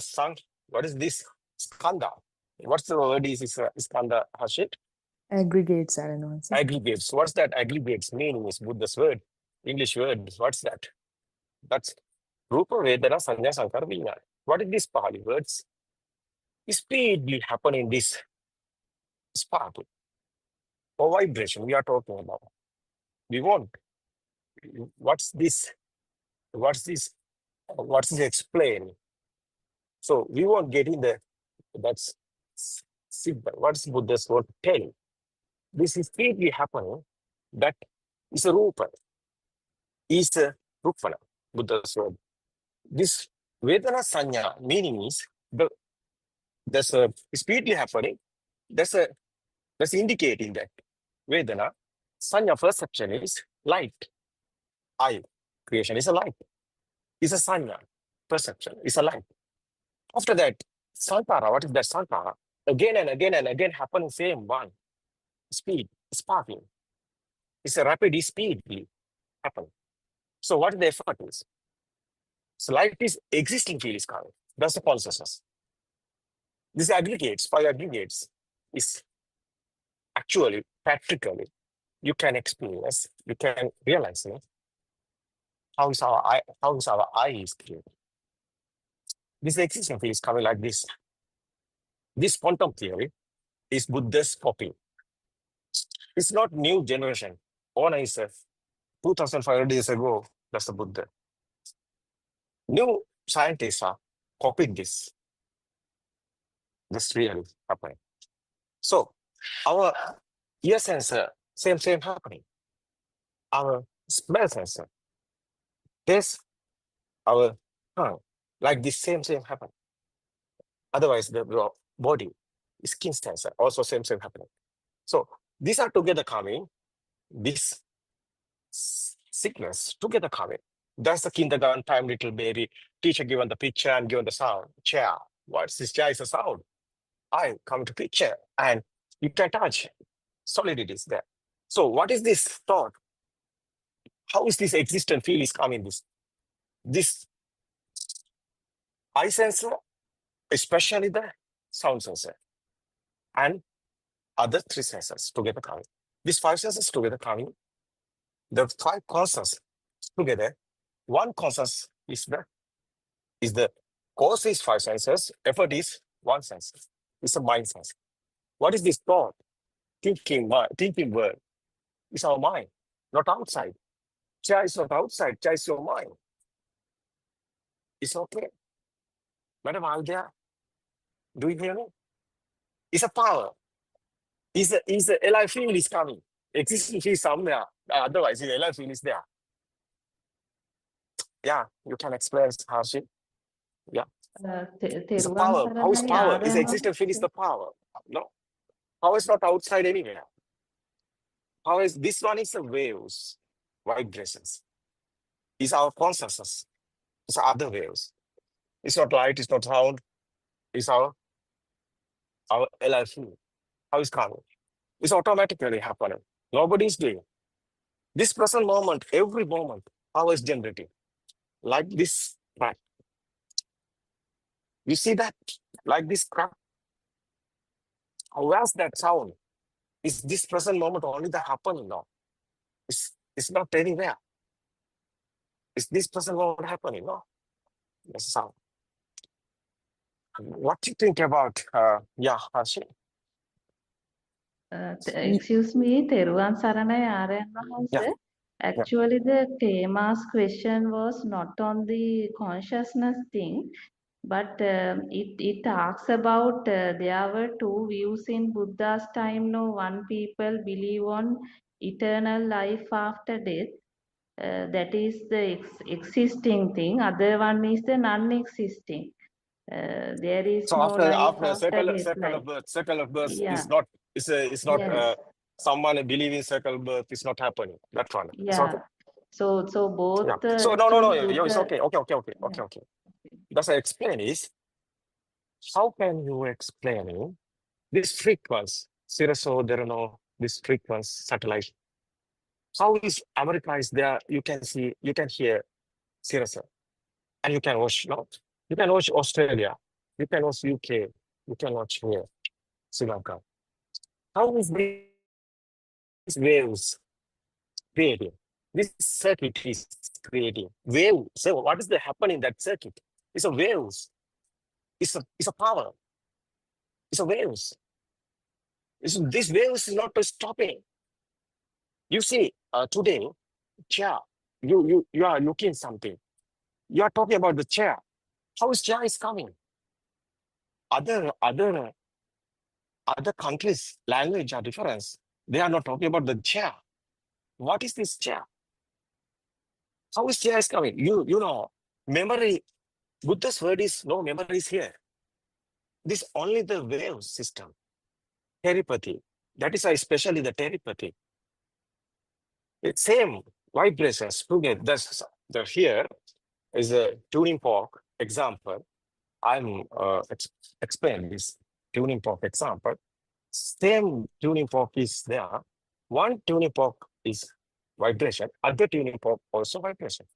sound? What is this skanda? What's the word is skanda, Hashit? Aggregates, Aran Vans. Aggregates. What's that aggregates meaning is Buddha's word, English word. What's that? That's Rupa Vedana Sanya Sankara Vijnana. What is this Pali words? Speedily happen in this spark or vibration we are talking about. We want what's this explain. So we won't get in that's simple. What's Buddha's word telling? This is speedily happening. That is a rupa. Is a rupana, Buddha's word. This Vedana Sanya meaning is there's a speedily happening. That's indicating that Vedana Sanya perception is light. Eye creation is a light. Is a Sanya perception is a light. After that, Sankara, what is that Sankara? Again and again and again happen same one. Speed, sparking. It's a rapid speedly happen. So what the effort is? So light is existing field is coming. That's the consciousness. This aggregates, five aggregates is actually practically you can experience, you can realize how is our eye is created. This existing field is coming like this. This quantum theory is Buddha's copy. It's not new generation. Ona is 2,500 years ago, that's the Buddha. New scientists are copying this. That's really happening. So our ear sensor, same happening. Our smell sensor, taste, our tongue, like this same happening. Otherwise, the body, skin sensor, also same happening. So these are together coming. This sickness together coming. That's the kindergarten time, little baby. Teacher given the picture and given the sound. Chair. What's this? Chair is a sound. I come to picture and you can touch. Solidity is there. So what is this thought? How is this existent feel is coming? This eye sensor, especially the sound sensor, and other three sensors together coming. These five sensors together coming. The five concepts together. One concept is the cause is five senses, effort is one sense. It's a mind sense. What is this thought? Thinking word. It's our mind, not outside. Chair is not outside, chair is your mind. It's okay. Madam, are you there? Do you hear me? It's a power. Is the alive feel is coming. Existing feel somewhere. Otherwise, the alive feel is there. Yeah, you can explain, Harshit. Yeah. It's a power. How is power? Is existent feel is the power. No. Power is not outside anywhere. Power is this one is the waves, vibrations. It's our consciousness. It's other waves. It's not light, it's not sound. It's our LIF. How is coming? It's automatically happening. Nobody's doing. This present moment, every moment, power is generating. Like this crack. You see that? Like this crack. Where's that sound? Is this present moment only that happening now? It's not anywhere. Is this present moment happening? No. That's sound. What do you think about Harshit? Excuse me, Teruvan Saranai Aryan Mahansa. Actually, the Kema's question was not on the consciousness thing, but it asks about there were two views in Buddha's time. No, one people believe on eternal life after death. That is the existing thing. Other one is the non-existing. There is So no life after after this circle of birth Yeah. is not it's not Yes. someone believing circle birth is not happening. That one. It's Yeah. okay. So both Yeah. So no, it's Buddha- okay. Okay. That's I explain is how can you explain this frequency? Siriso, there are no this frequency satellite. How is America is there? You can see, you can hear Siriso, and you can watch you can watch Australia, you can watch UK, you can watch here, Sri Lanka. How is these waves creating? This circuit is creating wave. So what is the happening in that circuit? It's a waves. It's a power. It's a waves. This waves is not stopping. You see, today, chair. You are looking something. You are talking about the chair. How is chair is coming? Other countries' language are different. They are not talking about the chair. What is this chair? How is chair is coming? You know, memory. Buddha's word is no memory is here. This only the wave system, telepathy. That is especially the telepathy. It's same vibrations together. The here is a tuning fork example. I'm explain this tuning fork example. Same tuning fork is there. One tuning fork is vibration. Other tuning fork also vibration.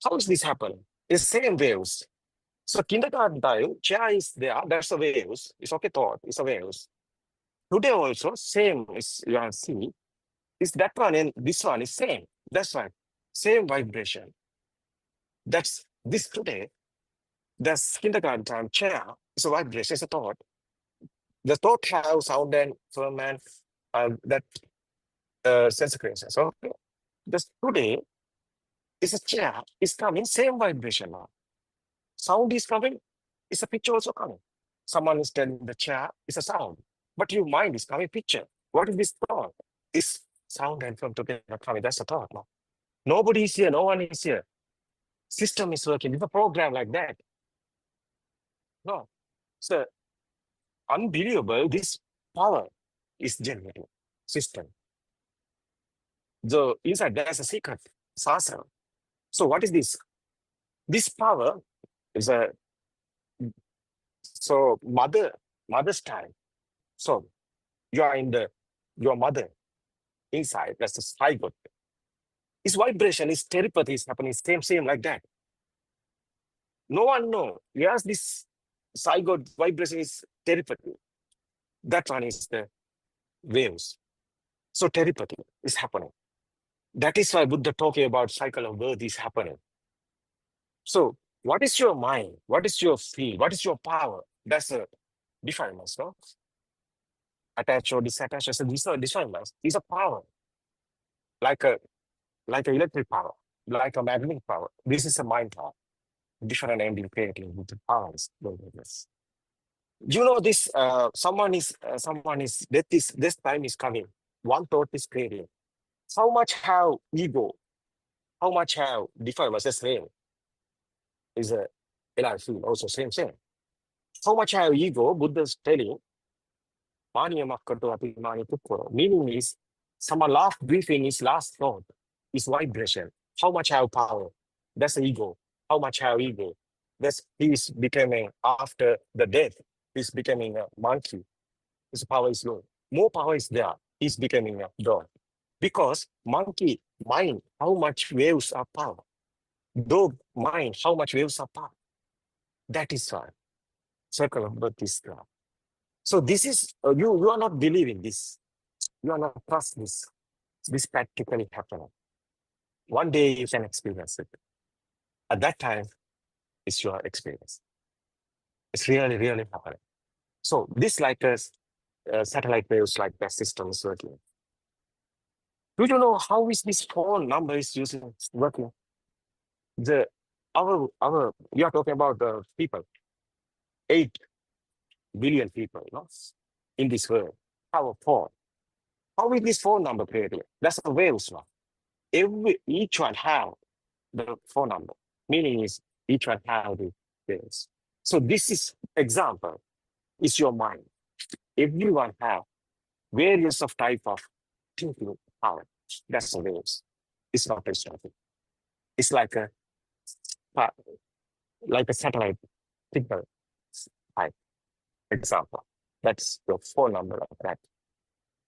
How is this happening? It's same waves. So kindergarten time, chair is there. That's the waves. It's okay thought. It's a waves. Today also same is you can see. Is that one and this one is same. That's right. Same vibration. That's this today. That's kindergarten time chair. It's a vibration. It's a thought. The thought have sound and firm and that sense creation. So this today is a chair. Is coming same vibration now. Sound is coming. Is a picture also coming. someone is telling the chair is a sound, but your mind is coming picture. What is this thought? This sound and film together coming, that's a thought. No? Nobody is here, no one is here. System is working, it's a program like that. No, so unbelievable, this power is generating system. So inside there's a secret, sasa. So what is this? This power is a, so mother's time. So you are in your mother inside, that's the zygote. Its vibration, its telepathy is happening same like that. No one know. Yes, this zygote vibration is telepathy. That one is the waves. So telepathy is happening. That is why Buddha talking about cycle of birth is happening. So what is your mind? What is your feel? What is your power? That's a defilement, no? Attach or disattach, so these are defilements. These are power. Like a electric power, like a magnetic power. This is a mind power. Different ending creating with the powers. You know this, someone is this time is coming. One thought is creating. How much have ego? How much have defilements? That's same. Is a feel also same. How much have ego? Buddha's telling. Meaning is someone last briefing is last thought is vibration. How much have power? That's ego. How much have ego? That's he's becoming after the death. He's becoming a monkey. His power is low. More power is there. He's becoming a dog. Because monkey mind, how much waves are power? Dog mind, how much waves are power? That is why circle of birth is there. So this is you are not believing this. You are not trust this. This practically happening. One day you can experience it. At that time, it's your experience. It's really happening. So this like a satellite waves like that system is working. Do you know how is this phone number is working? Our you are talking about the people, 8 billion people, no? In this world. Our phone. How is this phone number created? That's a waves now. Each one have the phone number. Meaning is each one have the waves. So this is example. Is your mind. Everyone have various of type of thinking power. That's the waves. It's not something. It's like a satellite signal type example. That's your phone number like that.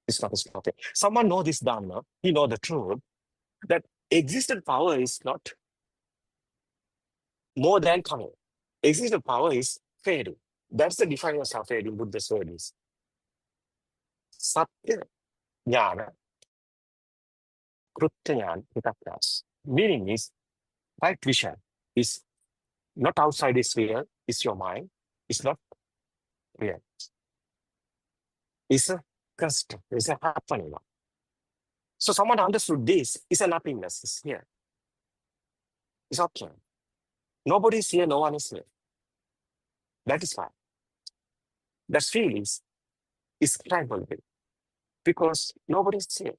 It's not something. Someone know this Dhamma, he know the truth, that existent power is not more than coming. Existent power is fading. That's the definition of fading. Buddha's word is Satya Jnana Krutya Jnana Vitakras. Meaning is right vision is not outside this real, it's your mind. It's not real. It's a constant, it's a happening one. So someone understood this, it's a nothingness, it's here. It's okay. Nobody is here, no one is here. That is why. That feelings is tribal because nobody is here.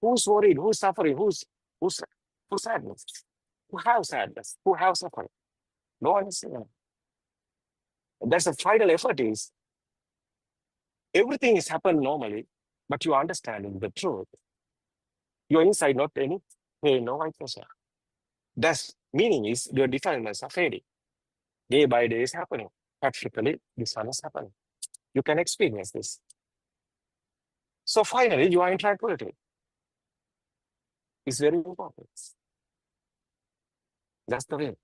Who's worried? Who's suffering? Who's sadness? Who have sadness? Who have suffering? No one is here. That's the final effort is everything is happening normally, but you are understanding the truth. You're inside not any pain, no white pressure. That's meaning is your defilements are fading. Day by day is happening. Practically, this one is happening. You can experience this. So finally, you are in tranquility. It's very important. That's the way.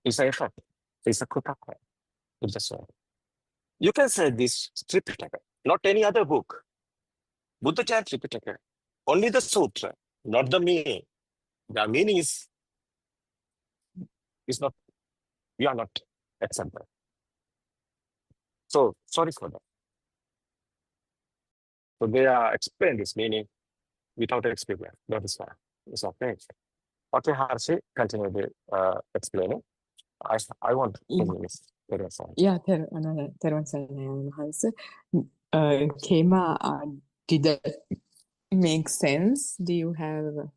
It's an effort. It's a kutakwa. It's just one. You can say this Tripitaka, not any other book. Buddha Chan Tripitaka. Only the sutra, not the meaning. The meaning is not, you are not accepted. So sorry for that. So they are explaining this meaning without experience. That is why. It's okay. Okay, Harshi, continue the explaining. I want to finish. Yeah, තෙරුවන් සරණයි වහන්ස. Kema, did that make sense? Do you have,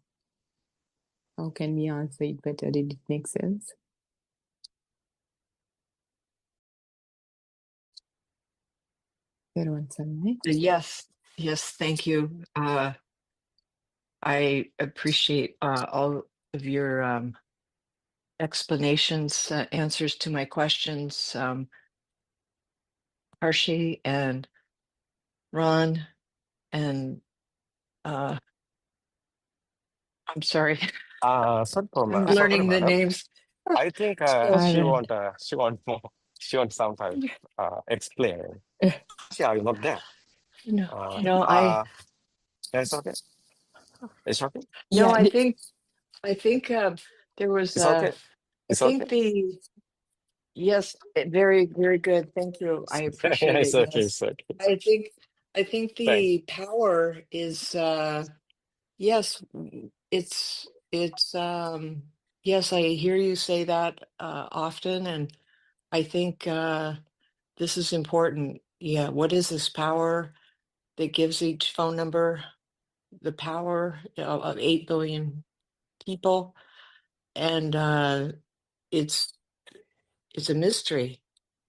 how can we answer it better? Did it make sense? තෙරුවන් සරණයි. Yes, thank you. I appreciate all of your explanations, answers to my questions, Harshi and Ron, and I'm sorry, Sorry, I'm sorry, learning the madam. names. I think So, she Alright. want more. She want some time explain. Yeah, you're not there. no, Uh, no, uh, it's okay. It's okay. no, Yeah, I think there was, It's okay. I It's think okay. yes, very, very good. Thank you. I appreciate It's it. okay. Yes. It's okay. I think Thanks. the power is, yes, it's, yes, I hear you say that, often, and I think, this is important. Yeah. What is this power that gives each phone number the power of 8 billion people? And, it's a mystery,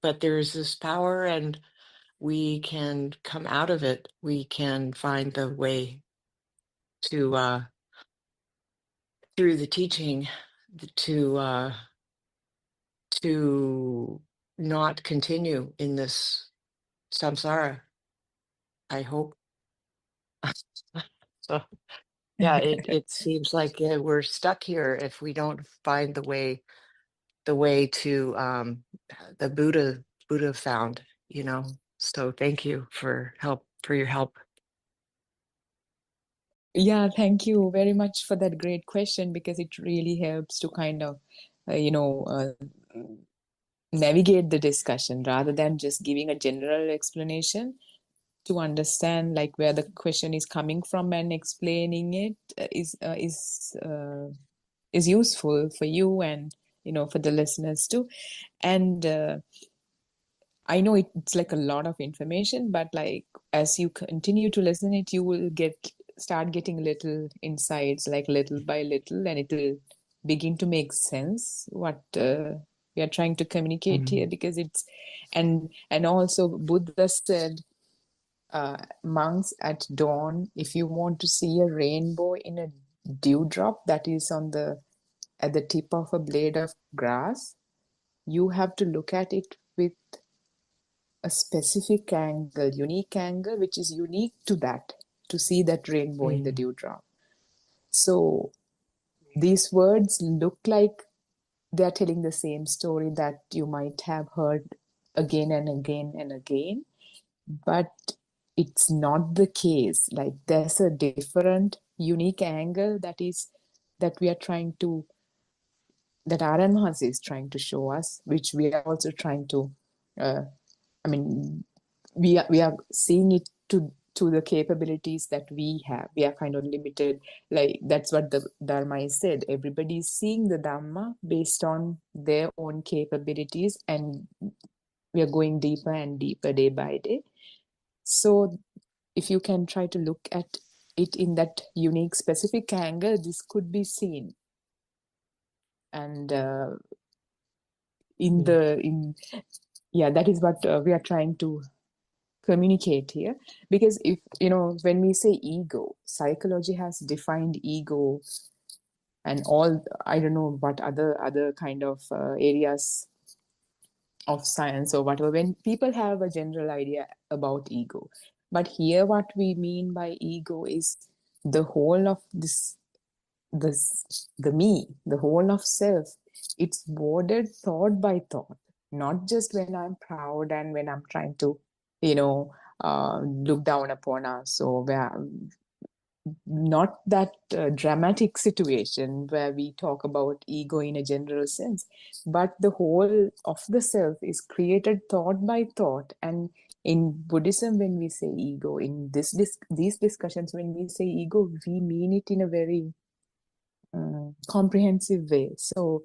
but there's this power, and we can come out of it. We can find the way to through the teaching to not continue in this samsara, I hope. So yeah, it seems like we're stuck here if we don't find the way to the Buddha found, so thank you for your help. Yeah, thank you very much for that great question, because it really helps to kind of, navigate the discussion rather than just giving a general explanation. To understand like where the question is coming from and explaining it is useful for you and for the listeners too. And I know it's like a lot of information, but like as you continue to listen it, you will start getting little insights, like little by little, and it will begin to make sense what we are trying to communicate here, because it's and also Buddha said, monks, at dawn, if you want to see a rainbow in a dewdrop that is at the tip of a blade of grass, you have to look at it with a specific angle, unique angle, which is unique to that, to see that rainbow in the dewdrop. So these words look like they're telling the same story that you might have heard again and again and again, but it's not the case. Like there's a different unique angle that we are trying to, that Aran Maharshi is trying to show us, which we are also trying to we are seeing it to the capabilities that we have. We are kind of limited. Like that's what the Dharma is said. Everybody is seeing the Dhamma based on their own capabilities, and we are going deeper and deeper day by day. So if you can try to look at it in that unique specific angle, this could be seen. And that is what we are trying to communicate here. Because if when we say ego, psychology has defined ego, and all, I don't know what other kind of areas of science or whatever, when people have a general idea about ego. But here what we mean by ego is the whole of the me, the whole of self. It's bordered thought by thought, not just when I'm proud and when I'm trying to look down upon us, or where not that dramatic situation where we talk about ego in a general sense, but the whole of the self is created thought by thought. And in Buddhism, when we say ego, in these discussions, when we say ego, we mean it in a very comprehensive way. So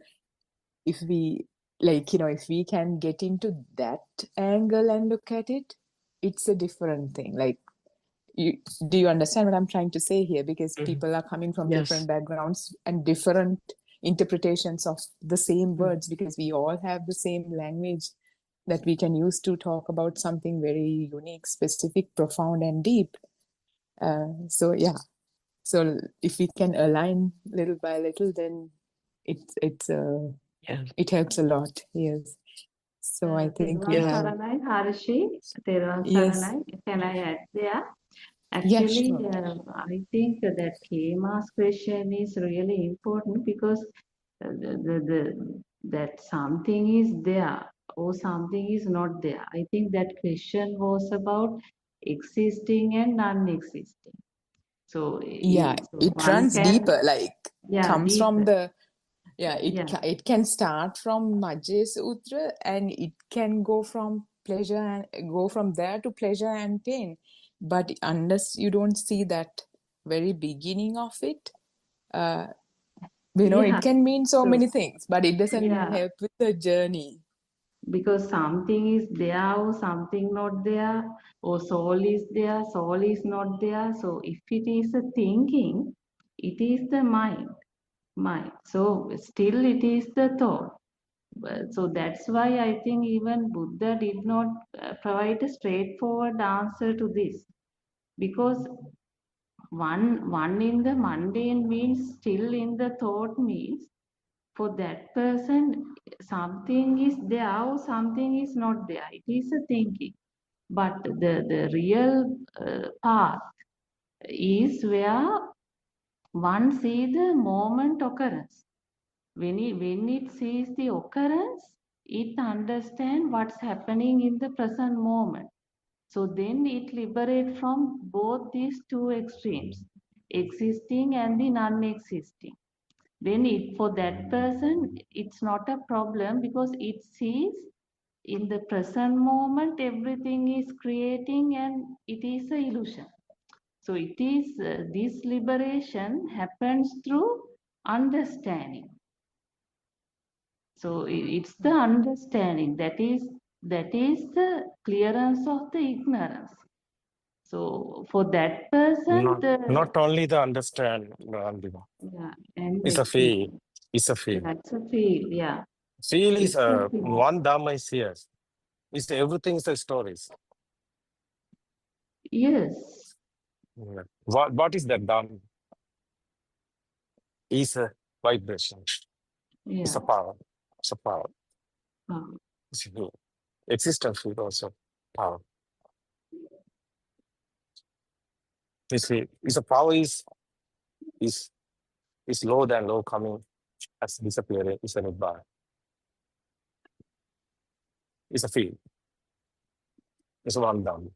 if we like, if we can get into that angle and look at it, it's a different thing. Like, do you understand what I'm trying to say here? Because people are coming from Yes. different backgrounds and different interpretations of the same words, because we all have the same language that we can use to talk about something very unique, specific, profound, and deep. So if we can align little by little, then it helps a lot. Yes. So I think we Thervan have. Saranai, Harishi, Thervan Yes. Saranai, can I add there? Yeah, Actually, sure. I think that Kema's question is really important because that something is there or something is not there. I think that question was about existing and non-existing. So Yeah, it one runs can, deeper, like comes from deeper. it can start from Majje Sutra, and it can go from pleasure and go from there to pleasure and pain. But unless you don't see that very beginning of it, it can mean so many things, but it doesn't help with the journey. Because something is there or something not there, or soul is there, soul is not there. So if it is a thinking, it is the mind. So still it is the thought. So that's why I think even Buddha did not provide a straightforward answer to this, because one in the mundane means still in the thought means for that person something is there or something is not there. It is a thinking, but the real path is where one see the moment occurrence. When it sees the occurrence, it understand what's happening in the present moment. So then it liberates from both these two extremes, existing and the non-existing. Then for that person, it's not a problem because it sees in the present moment everything is creating and it is an illusion. So it is this liberation happens through understanding. So it's the understanding that is the clearance of the ignorance. So for that person, Not only the understand, and it's a feel. It's a feel. That's a feel, yeah. Feel is It's a feel. one Dhamma is here. It's everything is a stories. Yes. What is that Dhamma? Is a vibration. It's a power. It's a power. It's a feel. Existence is also power. You see, it's a power is low than low coming as disappearing. It's a nibbana. It's a feel. It's one Dhamma.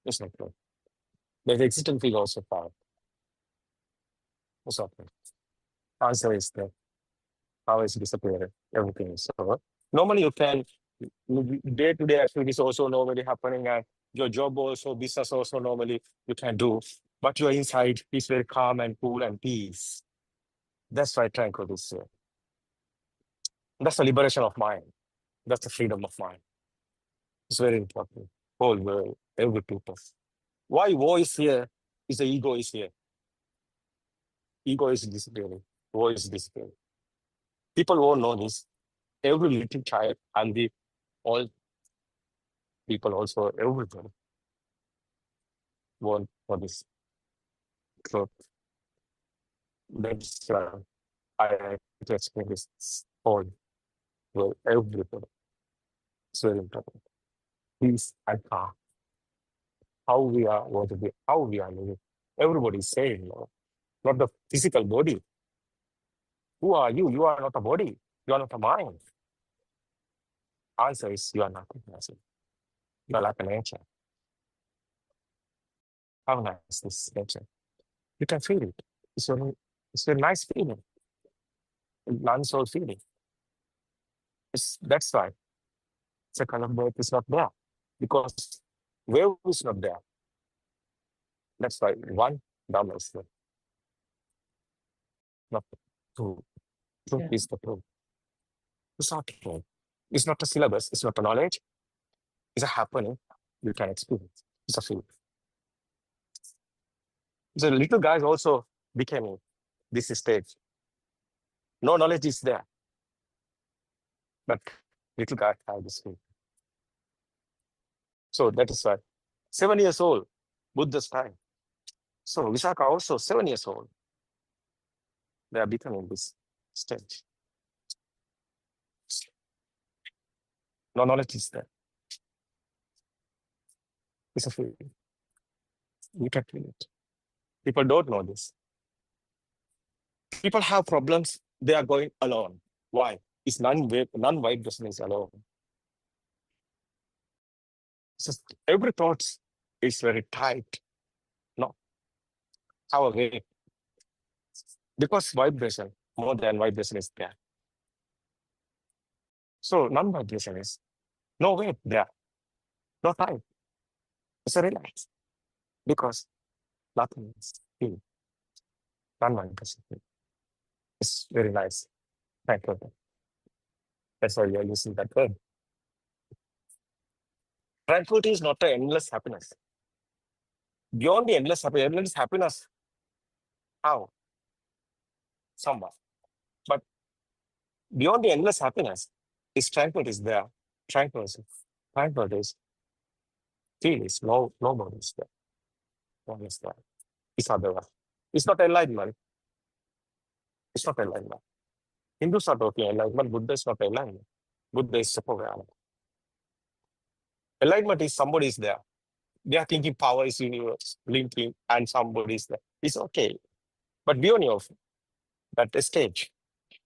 It's not true. The existence is also power. It's okay. Answer is that power is disappearing. Everything is over. Normally you can day-to-day activities also normally happening, and your job also, business also normally you can do, but your inside is very calm and cool and peace. That's why tranquil is here. That's the liberation of mind. That's the freedom of mind. It's very important. Whole world, every people. Why voice here is the ego is here. Ego is disappearing. Voice is disappearing. People won't know this. Every little child and the all people also, everything won't know this. So that's I like to explain this whole world, everything. It's very important. Peace and calm. How we are want to be, how we are living. Everybody is saying, not the physical body. Who are you? You are not a body. You are not a mind. Answer is you are nothing. You are like a nature. How nice this nature. You can feel it. It's a nice feeling. Non-soul feeling. That's why second of birth is not there. Because wave is not there. That's why one Dhamma is there. Not two. Truth is the truth. It's not technique. It's not a syllabus. It's not a knowledge. It's a happening. You can experience. It's a feeling. The little guys also became this stage. No knowledge is there, but little guy have this feeling. So that is why 7 years old, Buddha's time. So Visakha also 7 years old. They are becoming this stage. No knowledge is there. It's a feeling. You can feel it. People don't know this. People have problems. They are going alone. Why? It's non-vibration is alone. So every thought is very tight. No, have a way. Because vibration, more than vibration is there. So non-vibration is no weight there, no time. It's a relax. Because nothing is feel. Non-vibration. It's very nice. Thank you. That's why you're using that word. Tranquility is not an endless happiness. Beyond the endless happiness, how? Somewhat. But beyond the endless happiness, is tranquility is there. Tranquility is feel is nobody is there. One is there. It's otherwise. It's not enlightenment. It's not enlightenment. Hindus are talking enlightenment. Buddha is not enlightenment. Buddha is separate. Enlightenment is somebody is there. They are thinking power is universe, blinking, and somebody is there. It's okay. But beyond your that stage,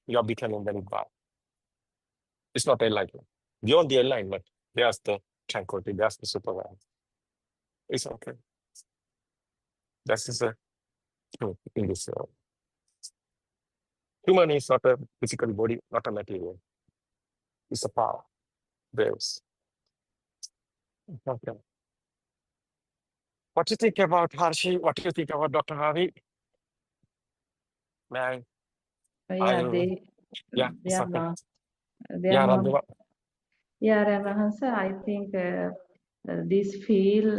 you are becoming very bad. It's not enlightenment. Beyond the enlightenment, there's the tranquility, there's the superman. It's okay. That is a truth in this world. Human is not a physical body, not a material. It's a power. Waves. Okay. What do you think about Harshi? What do you think about Dr. Harvey? Man, Yeah, they it's are okay. not. They Yeah, are not. Randhava. Yeah, Ramahansa, I think this feel,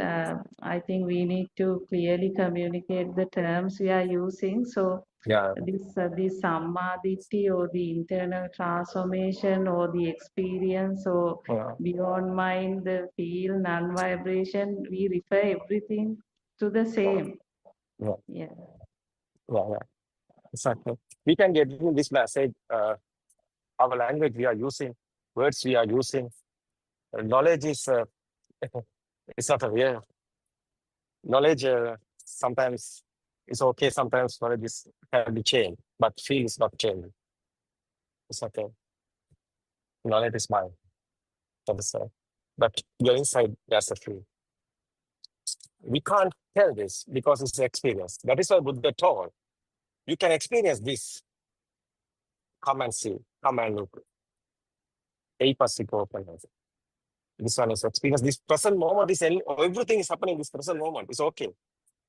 I think we need to clearly communicate the terms we are using. So Yeah, this sammaditi or the internal transformation or the experience or yeah, beyond mind, the feel, non-vibration, we refer everything to the same. yeah, Yeah. yeah. Exactly. We can get in this message, our language we are using, words we are using. Knowledge is, it's not a real knowledge. Sometimes it's okay, sometimes knowledge is, can be changed, but feel is not changed. It's okay. Knowledge is mine. But your inside, there's a feel. We can't tell this because it's experience. That is why Buddha told, you can experience this. Come and see, come and look. This one is experience. This present moment is everything is happening in this present moment. It's okay.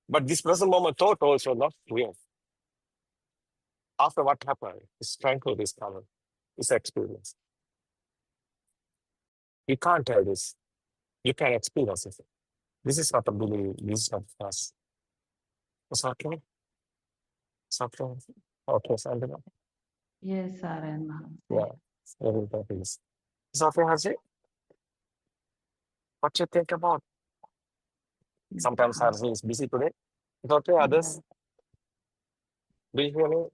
But this present moment thought also not real. After what happened, it's tranquil, this color. It's experience. You can't tell this. You can experience it. This is not a belief. This is not us. It's okay. It's okay. Okay, Sandra. Yes, Arana. Yeah. Everybody is. It's okay, Haji. What you think about? Sometimes Haji is busy today. It's okay, others. Do you hear me?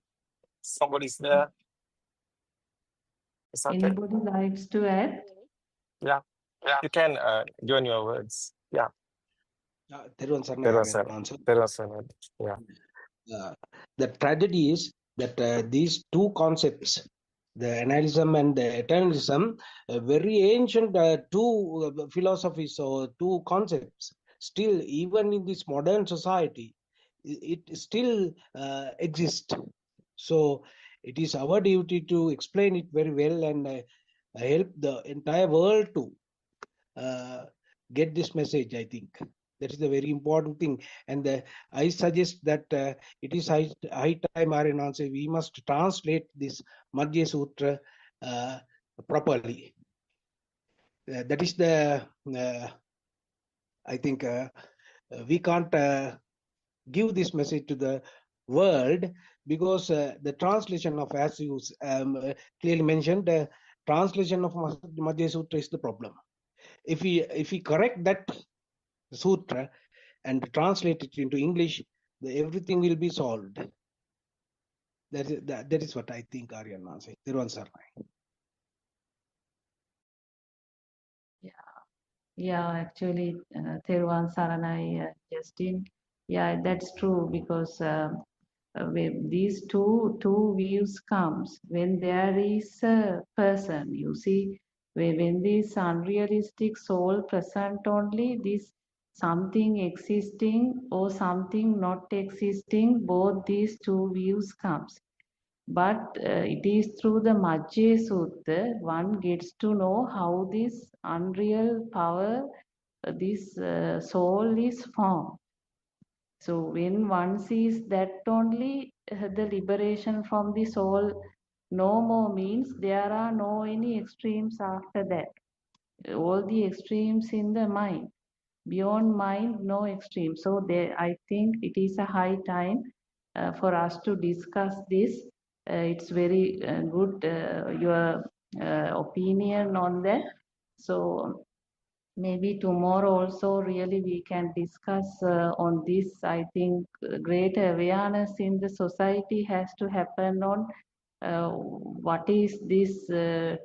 Somebody's there. It's okay. Anybody likes to add? Yeah. You can join your words. Yeah. There was an answer. Yeah. The tragedy is that these two concepts, the analysm and the eternalism, very ancient two philosophies or two concepts, still even in this modern society, it still exists. So it is our duty to explain it very well and help the entire world to get this message. I think that is the very important thing, and I suggest that it is high time, Aryan, we must translate this Madhya Sutra properly. That is the, I think we can't give this message to the world because the translation of, as you clearly mentioned, translation of Madhya Sutra is the problem. If we correct that sutra and translate it into English, everything will be solved. That is what I think, Aryan. Yeah, actually, Theruvan Saranai, Justin, yeah, that's true because when these two views comes when there is a person, you see, when this unrealistic soul present only, this something existing or something not existing, both these two views comes. But it is through the Majje Sutta one gets to know how this unreal power, this soul is formed. So when one sees that only, the liberation from the soul no more means there are no any extremes after that. All the extremes in the mind. Beyond mind, no extreme. So there, I think it is a high time for us to discuss this. It's very good your opinion on that. So maybe tomorrow also really we can discuss on this. I think greater awareness in the society has to happen on what is this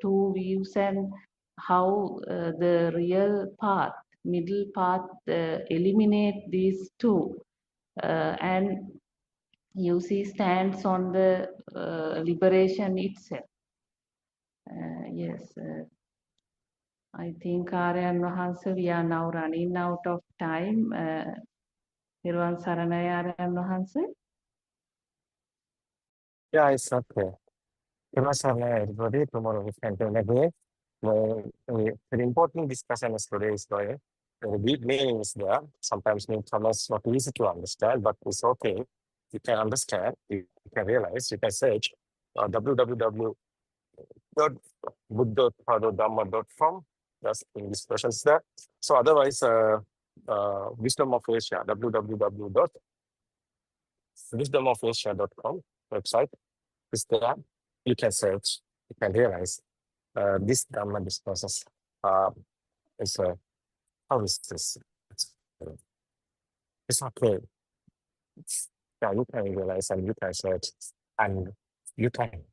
two views and how the real path, middle path, eliminate these two. And UC stands on the liberation itself. Yes. I think Aryan Wahanse, we are now running out of time. Hirwan Saranay Aryan Wahanse. Yeah, it's okay. Everybody, tomorrow we can do again. The important discussion is today is going. The deep meaning is there. Sometimes newcomers not easy to understand, but it's okay. You can understand, you can realize, you can search www.buddothpada.com. That's English versions there. So otherwise, Wisdom of Asia, www.wisdomofasia.com website is there. You can search, you can realize this Dhamma discourses is how is this? It's okay. Yeah, you can realize and you can search and you can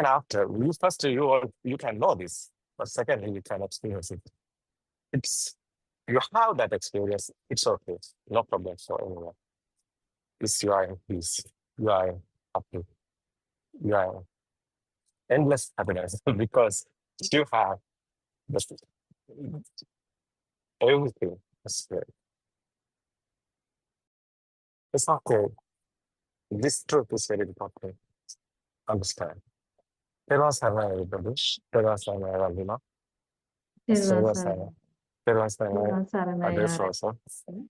after you first you can know this, but secondly you can experience it. It's you have that experience. It's okay. No problem for anyone. It's you are in peace. You are happy. You are endless happiness because you have just everything. It's okay. This truth is very important. Understand. There was a everybody. There was a Ralima. There was a Hirwan Saranay others Aryan. also.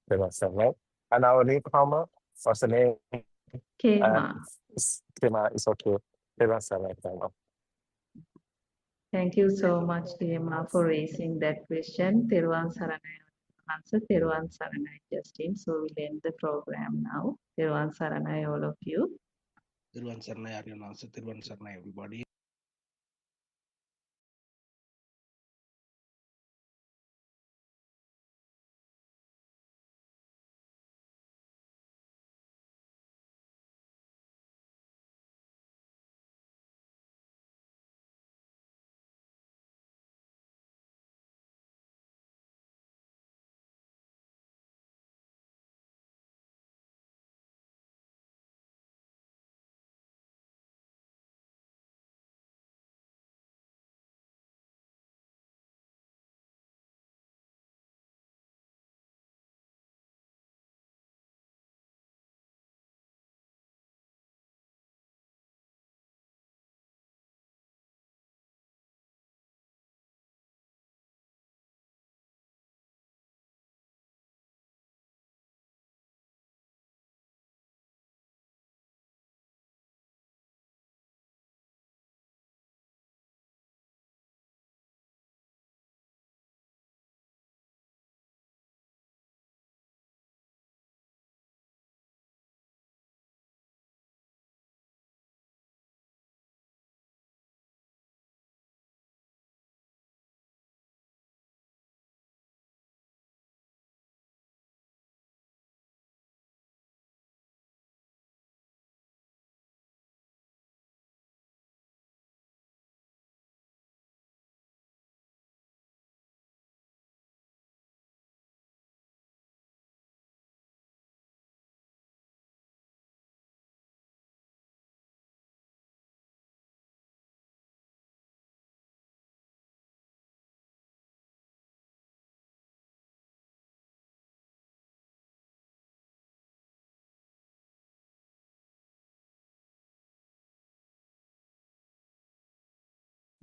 There was a and our newcomer was the name Kema. Kema is okay. There was a Thank you so much, Kema, for raising that question. Hirwan Saranay answer. Hirwan Saranay Justin. So we'll end the program now. Hirwan Saranay, all of you. Hirwan Saranay Aryan answer. Hirwan Saranay everybody.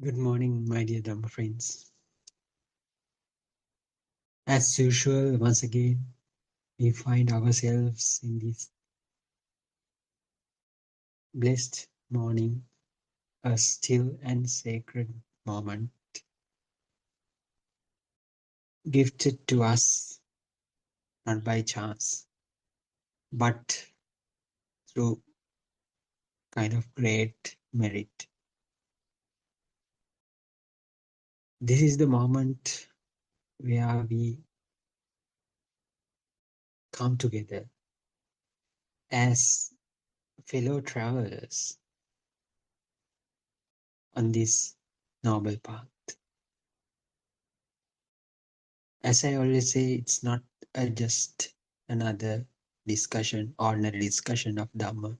Good morning, my dear Dhamma friends. As usual, once again, we find ourselves in this blessed morning, a still and sacred moment gifted to us not by chance, but through kind of great merit. This is the moment where we come together as fellow travelers on this noble path. As I always say, it's not just another discussion, ordinary discussion of Dhamma.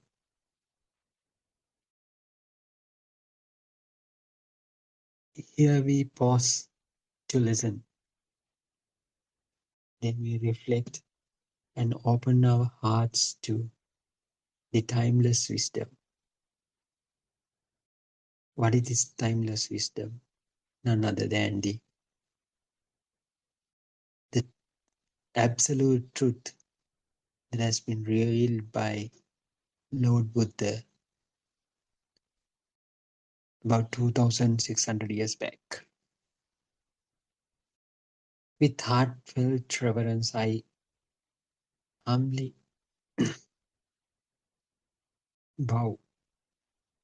Here we pause to listen, then we reflect and open our hearts to the timeless wisdom. What is this timeless wisdom? None other than the absolute truth that has been revealed by Lord Buddha about 2600 years back. With heartfelt reverence, I humbly bow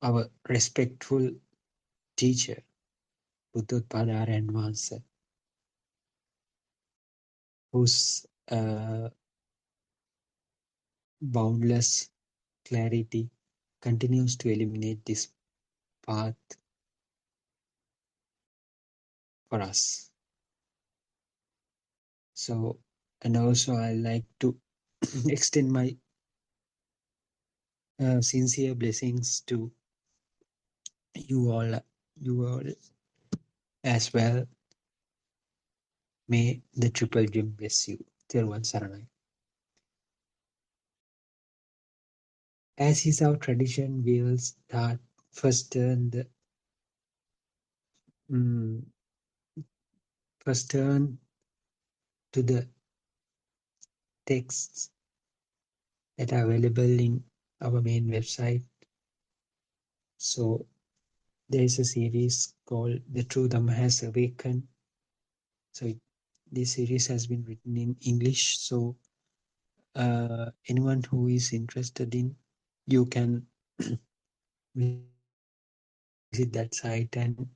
our respectful teacher, Buddothpada and Master, whose boundless clarity continues to illuminate this path for us. So, and also I like to extend my sincere blessings to you all as well. May the triple gem bless you. Tirvan Saranai. As is our tradition, we'll start first turn the first turn to the texts that are available in our main website. So there is a series called The True Dhamma Has Awakened. So this series has been written in English. So anyone who is interested in, you can visit that site, and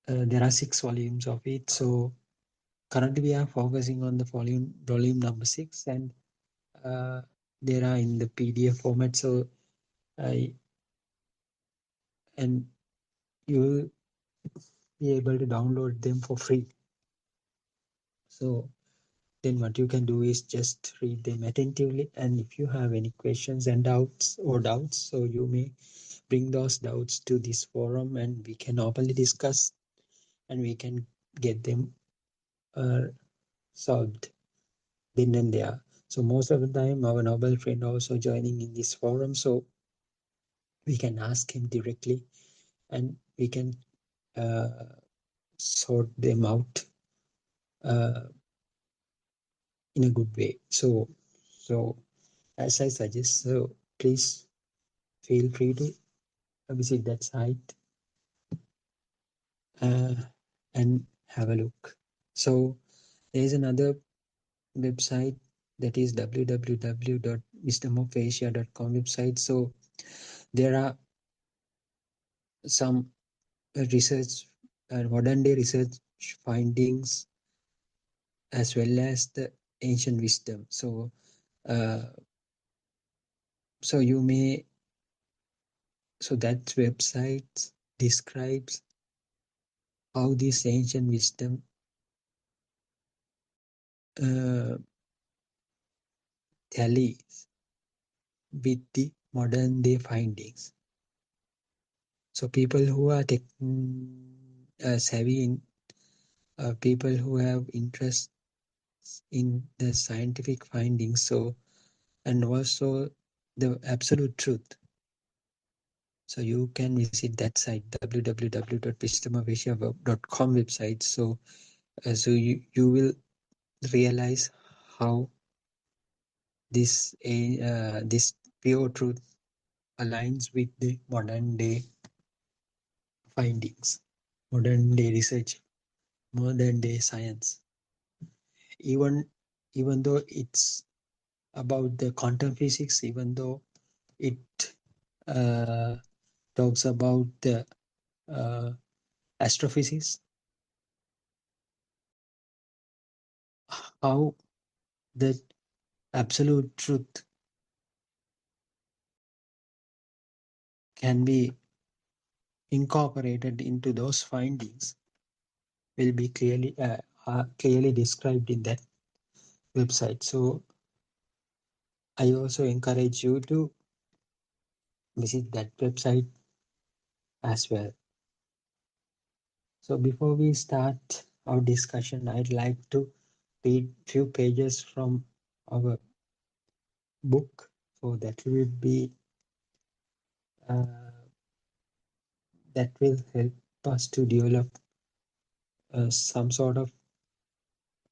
there are 6 volumes of it. So currently we are focusing on the volume number 6, and there are in the PDF format. So and you will be able to download them for free. So then what you can do is just read them attentively, and if you have any questions and doubts, so you may bring those doubts to this forum, and we can openly discuss, and we can get them solved then and there. So most of the time our noble friend also joining in this forum, so we can ask him directly, and we can sort them out in a good way. So as I suggest, so please feel free to visit that site and have a look. So there is another website, that is www.wisdomofasia.com website. So there are some research and modern day research findings as well as the ancient wisdom. So so you may, so that website describes how this ancient wisdom tallies with the modern day findings. So people who are savvy in people who have interest in the scientific findings, so and also the absolute truth. So you can visit that site, www.wisdomofasiaweb.com website. So you will realize how this pure truth aligns with the modern day findings, modern day research, modern day science. Even though it's about the quantum physics, even though it uh, talks about the uh, astrophysics, how the absolute truth can be incorporated into those findings will be clearly described in that website. So I also encourage you to visit that website as well. So before we start our discussion, I'd like to read few pages from our book. So uh, that will help us to develop some sort of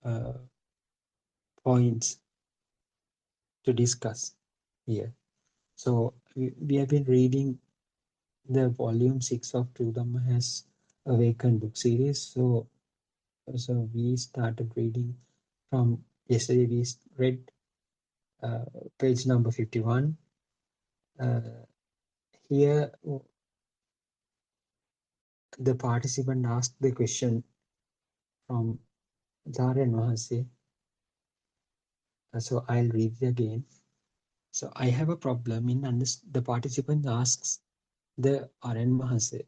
uh, points to discuss here. So we have been reading the volume 6 of True Dhamma Has Awakened book series. So we started reading from yesterday. We read uh, page number 51. Here the participant asked the question from Dharen Mahase. So I'll read it again. So I have a problem in the participant asks the RN Mahase.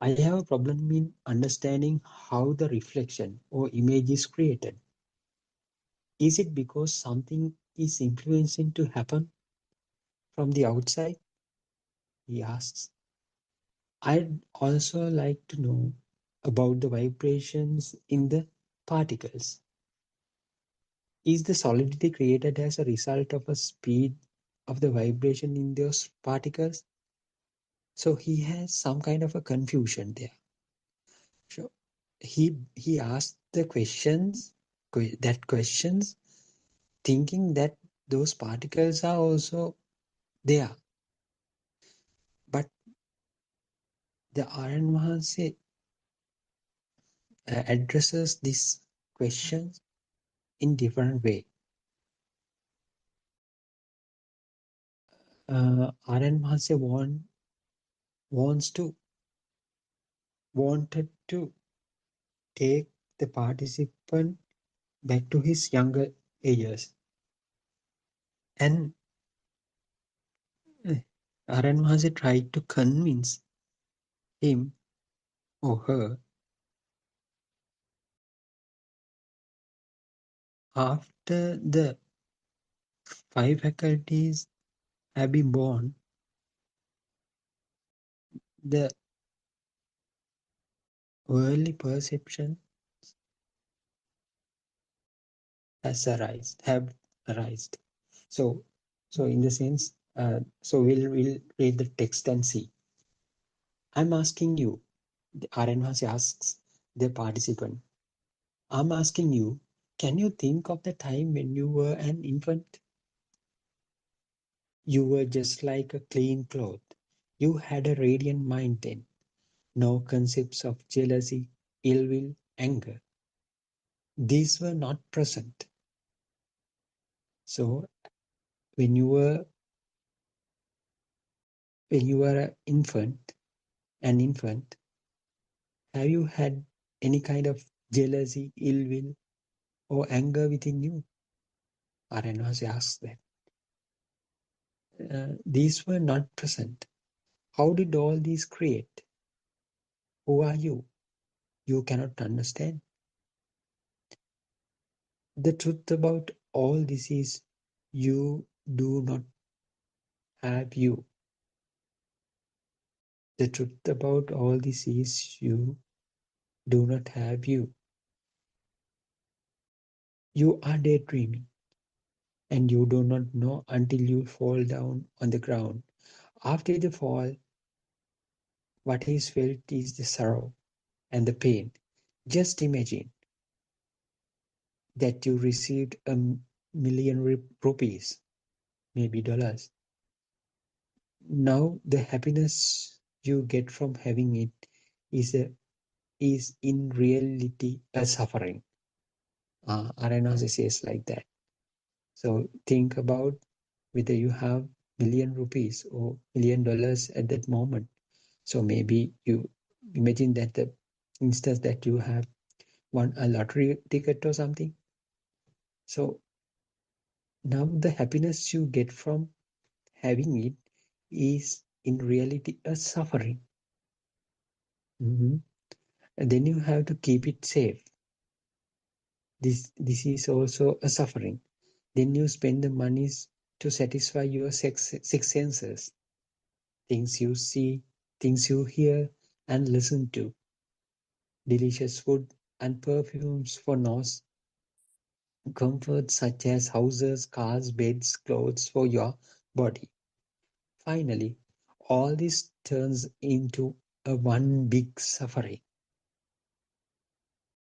I have a problem in understanding how the reflection or image is created. Is it because something is influencing to happen from the outside? He asks. I'd also like to know about the vibrations in the particles. Is the solidity created as a result of a speed of the vibration in those particles? So he has some kind of a confusion there. So he asked the questions, thinking that those particles are also there. But the Aryan Mahanse addresses these questions in different way. Aryan Mahanse wanted to take the participant back to his younger ages. And Aryan Mahanse tried to convince him or her after the 5 faculties have been born, the worldly perception have arisen. So in the sense, so we'll read the text and see. I'm asking you, the Aranhasi asks the participant, I'm asking you, can you think of the time when you were an infant? You were just like a clean cloth. You had a radiant mind then. No concepts of jealousy, ill will, anger. These were not present. So when you were an infant, have you had any kind of jealousy, ill will, or anger within you? Aranhasi asks that. These were not present. How did all these create? Who are you? You cannot understand. The truth about all this is you do not have you. The truth about all this is you do not have you. You are daydreaming and you do not know until you fall down on the ground. After the fall, what is felt is the sorrow and the pain. Just imagine that you received $1,000,000 rupees, maybe dollars. Now the happiness you get from having it is in reality a suffering. Aranasi says like that. So think about whether you have $1,000,000 or $1,000,000 at that moment. So maybe you imagine that the instance that you have won a lottery ticket or something. So now the happiness you get from having it is in reality a suffering. And then you have to keep it safe. This is also a suffering. Then you spend the monies to satisfy your six senses. Things you see, things you hear and listen to. Delicious food and perfumes for nose. Comforts such as houses, cars, beds, clothes for your body. Finally, all this turns into a one big suffering.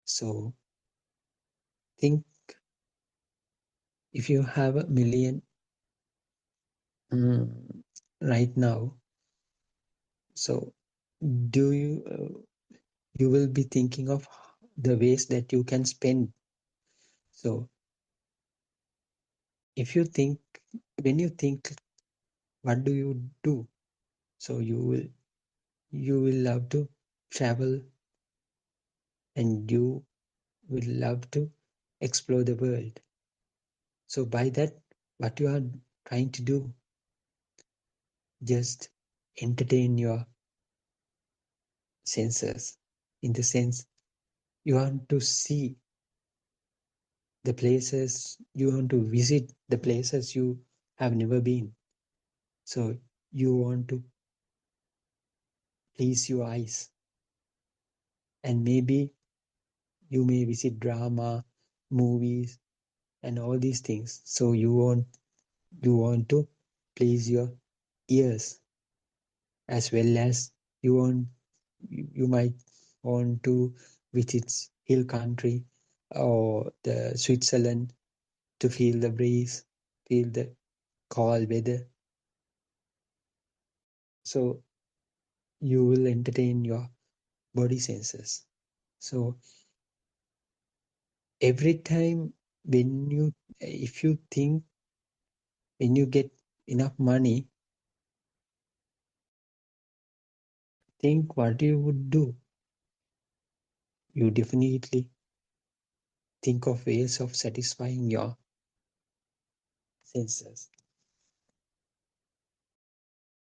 So think if you have $1 million right now, so do you will be thinking of the ways that you can spend. So if you think, when you think, what do you do? So you will love to travel and you will love to explore the world. So by that, what you are trying to do, just entertain your senses, in the sense you want to see the places, you want to visit the places you have never been. So you want to please your eyes, and maybe you may visit drama, movies, and all these things. So you want to please your ears, as well as you might want to visit hill country or the Switzerland to feel the breeze, feel the cold weather. So you will entertain your body senses. So every time if you think, when you get enough money, think what you would do. You definitely think of ways of satisfying your senses.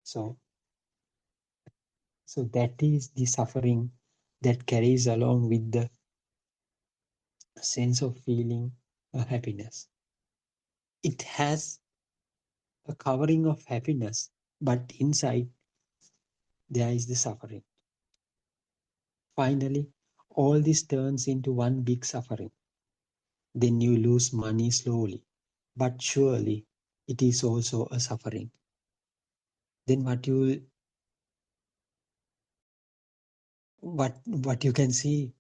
So that is the suffering that carries along with the sense of feeling a happiness. It has a covering of happiness, but inside there is the suffering. Finally, all this turns into one big suffering. Then you lose money slowly, but surely it is also a suffering. Then what you can see,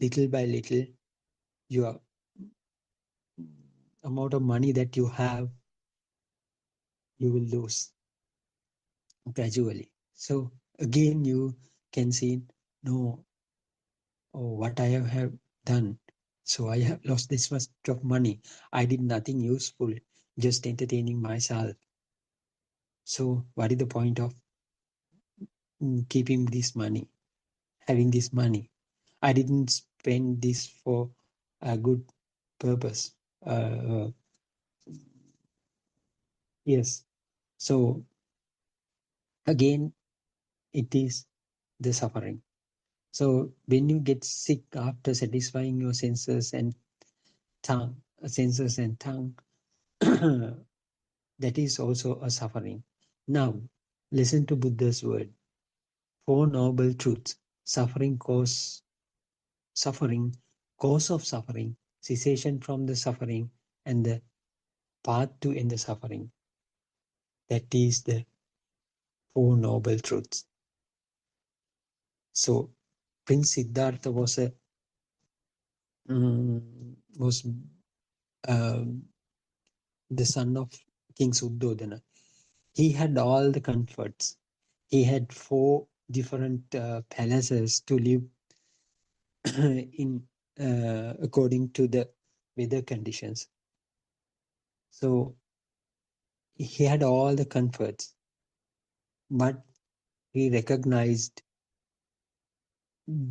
little by little, your amount of money that you have, you will lose gradually. So again, you can see, no, what I have done. So I have lost this much of money. I did nothing useful, just entertaining myself. So what is the point of keeping this money, having this money? I didn't spend this for a good purpose. Yes. So again, it is the suffering. So when you get sick after satisfying your senses and tongue, that is also a suffering. Now, listen to Buddha's word. 4 noble truths: suffering, cause of suffering, cessation from the suffering, and the path to end the suffering. That is the 4 noble truths. So Prince Siddhartha was was the son of King Suddhodana. He had all the comforts. He had 4 different palaces to live in according to the weather conditions. So he had all the comforts, but he recognized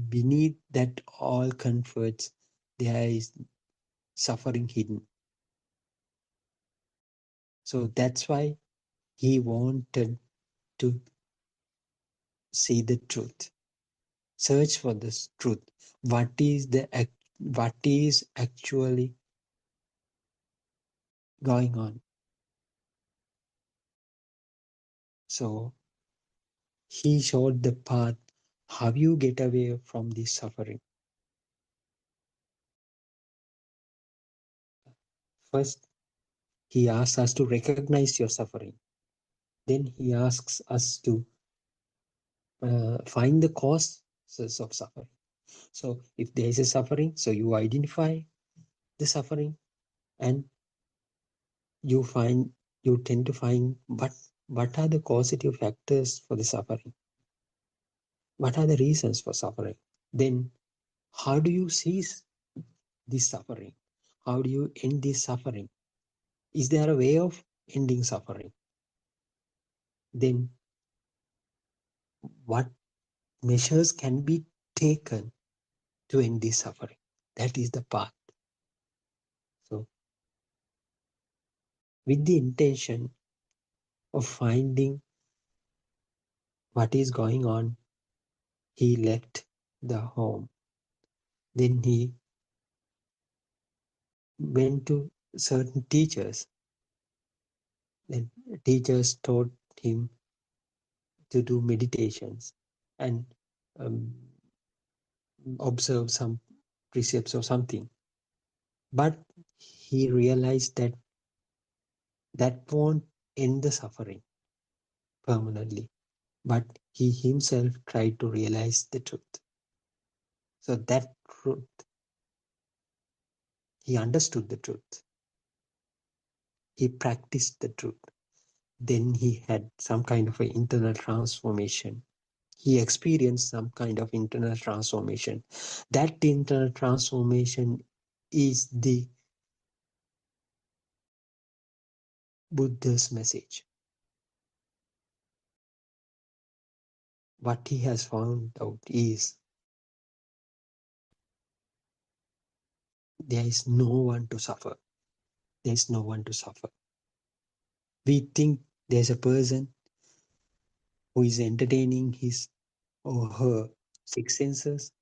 beneath that all comforts there is suffering hidden. So that's why he wanted to see the truth, search for this truth. What is actually going on? So he showed the path how you get away from this suffering. First, he asks us to recognize your suffering. Then he asks us to find the causes of suffering. So if there is a suffering, so you identify the suffering and you tend to find what are the causative factors for the suffering? What are the reasons for suffering? Then how do you cease this suffering? How do you end this suffering? Is there a way of ending suffering? Then what measures can be taken to end this suffering? That is the path. So with the intention of finding what is going on, he left the home. Then he went to certain teachers. Then teachers taught him to do meditations and observe some precepts or something. But he realized that that won't end the suffering permanently. But he himself tried to realize the truth. So that truth, he understood the truth. He practiced the truth. Then he had some kind of an internal transformation. He experienced some kind of internal transformation. That internal transformation is the Buddha's message. What he has found out is there is no one to suffer. There is no one to suffer. We think there's a person who is entertaining his or her 6 senses.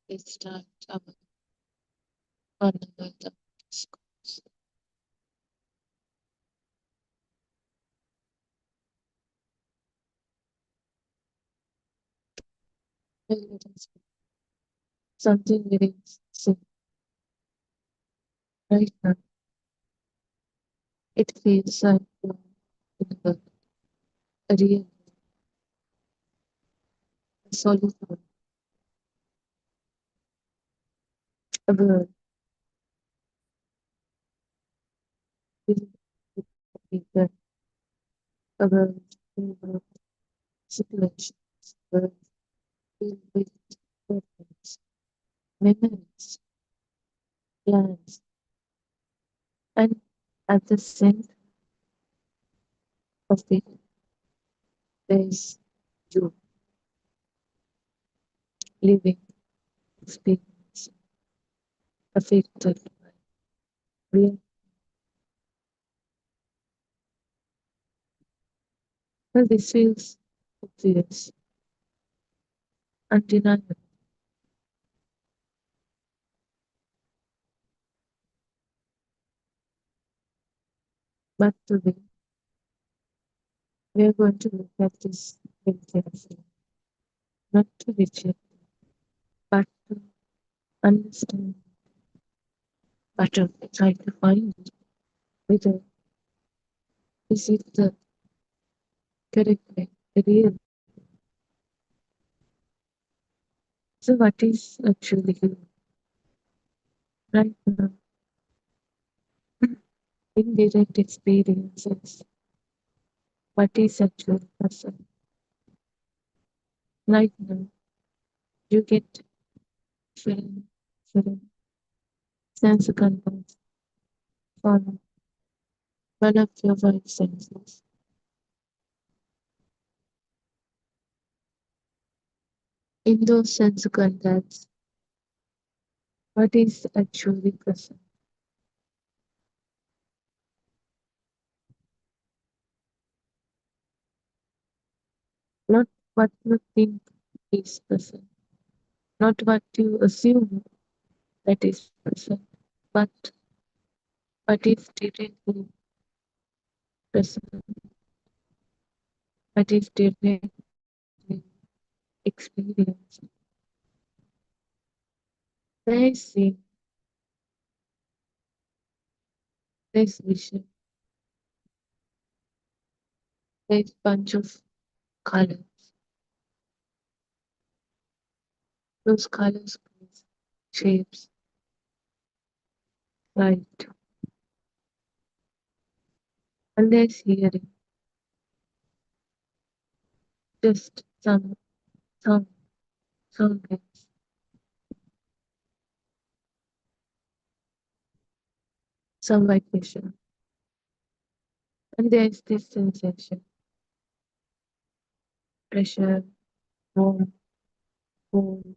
Let's start our another discourse. Let us something very simple. Right now, it feels like a real solitude, a world filled with people, a world filled with situations, a world filled with purpose, memories, plans, and at the center of it, there is you. living, experience, affected by real. Well, this feels obvious, undeniable. But today, we are going to look at this very carefully, not to reject, but to understand, but to try to find whether is it the correct way, the real. So, what is actually you right now? Indirect experiences. What is actually present right now? You get feeling, sense contents from one of your five senses. In those sense contacts, what is actually present? Not what you think is present, not what you assume that is present, but what is directly present, what is directly experienced. There is seeing, there is vision, there is bunch of colors. Those colors create shapes, light, and there's hearing, just sound, sound waves. Some vibration. And there's this sensation, pressure, warm, cold,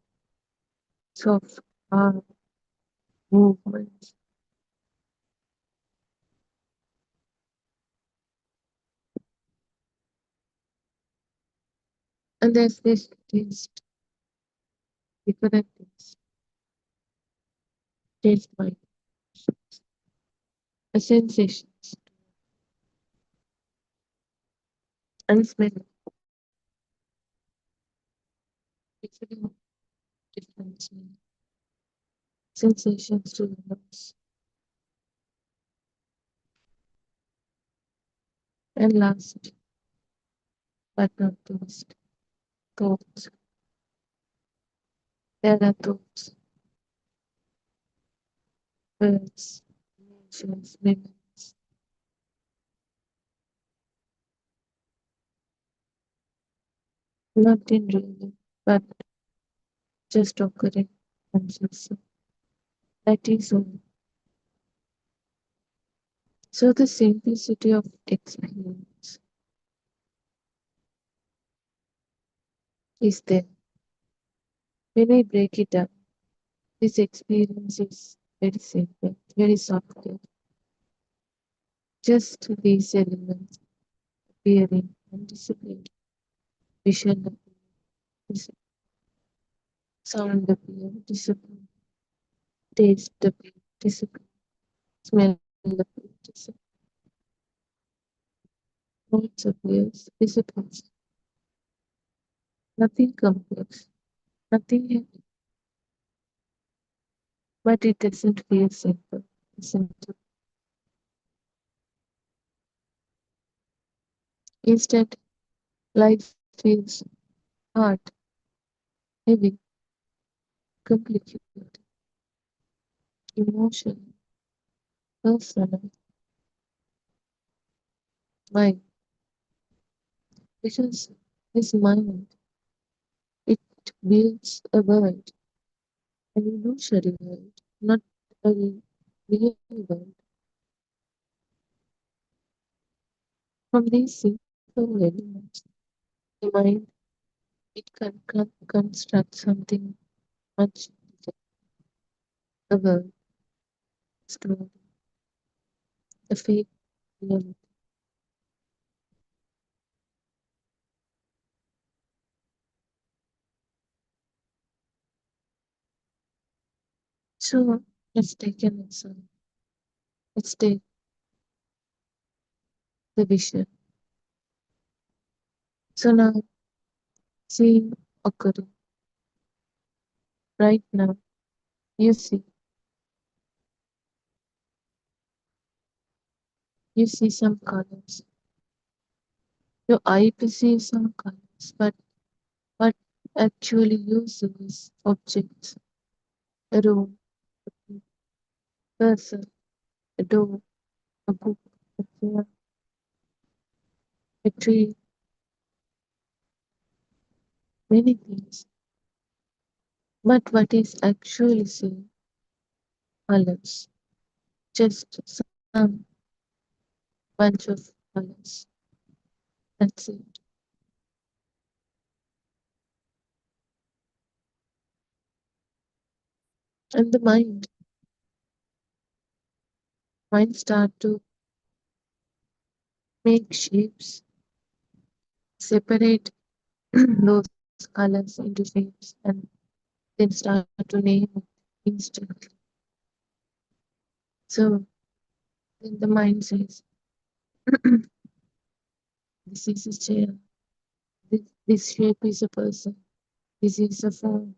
soft, hard, movement. And there's this taste, different taste mind, a sensations, and smell, different, different smell, sensations to the nose. And last but not least, thoughts. There are thoughts, words, emotions, memories. Not in really, but just occurring consciously. That is all. So the simplicity of experience is there. When I break it down, this experience is very simple, very subtle. Just these elements appearing and disappearing. Vision appear, disappear. Sound appear, disappear. Taste appear, disappear. Smell appear, disappear. Thoughts appears, disappears. Nothing complex, nothing heavy. But it doesn't feel simple, isn't it? Instead, life feels hard, heavy, complicated, emotional, personal, mind. Because this mind, it builds a world, an illusory world, not a real world. From these simple elements, the mind it can construct something much bigger. The world, story, the fake reality. So let's take an example. Let's take the vision. So now, seeing occurring right now, you see some colors. Your eye perceives some colors, but what actually you see is objects, a room, a person, a door, a book, a chair, a tree, many things. But what is actually seen? Colors, just some bunch of colors. That's it. And the mind start to make shapes, separate those colors into shapes, and then start to name it instantly. So then the mind says, this is a chair, this shape is a person, this is a form.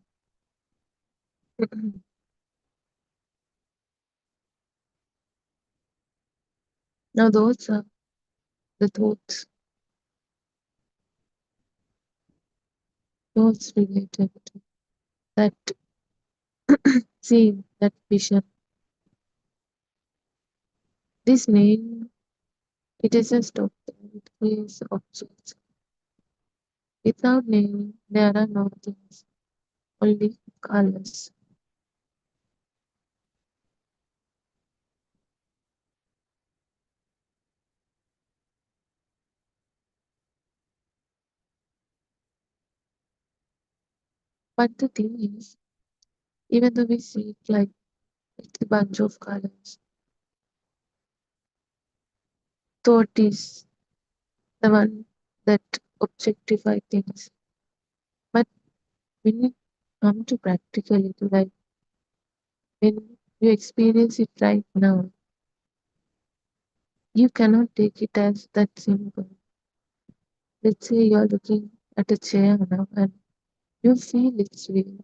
Now those are the thoughts related to that seeing, that vision. This name, it doesn't stop there, it creates objects. Without naming, there are no things, only colors. But the thing is, even though we see it like it's a bunch of colors, thought is the one that objectify things. But when you come to practically to like when you experience it right now, you cannot take it as that simple. Let's say you're looking at a chair now and you feel it's real.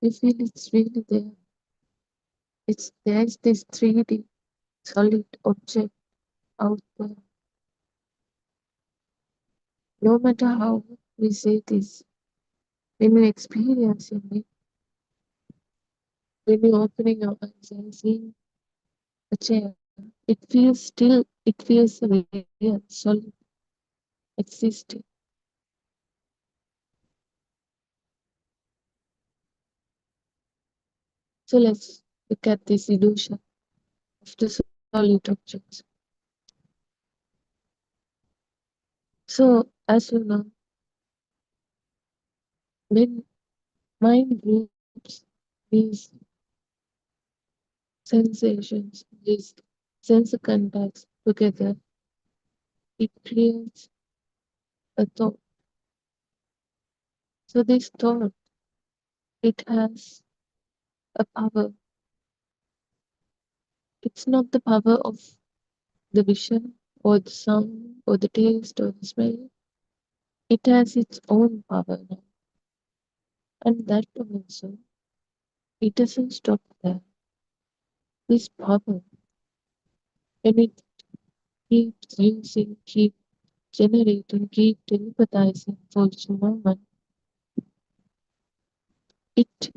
You feel it's really there. There's this 3D solid object out there. No matter how we say this, when we experience it, when you're opening your eyes and seeing a chair, it feels real, solid, existing. So let's look at this illusion of the solid objects. So as you know, when mind groups these sensations, these sense contacts together, it creates a thought. So this thought, it has a power. It's not the power of the vision or the sound or the taste or the smell. It has its own power now. And that also, it doesn't stop there. This power, when it keeps using, keep generating, keep telepathizing for each moment, it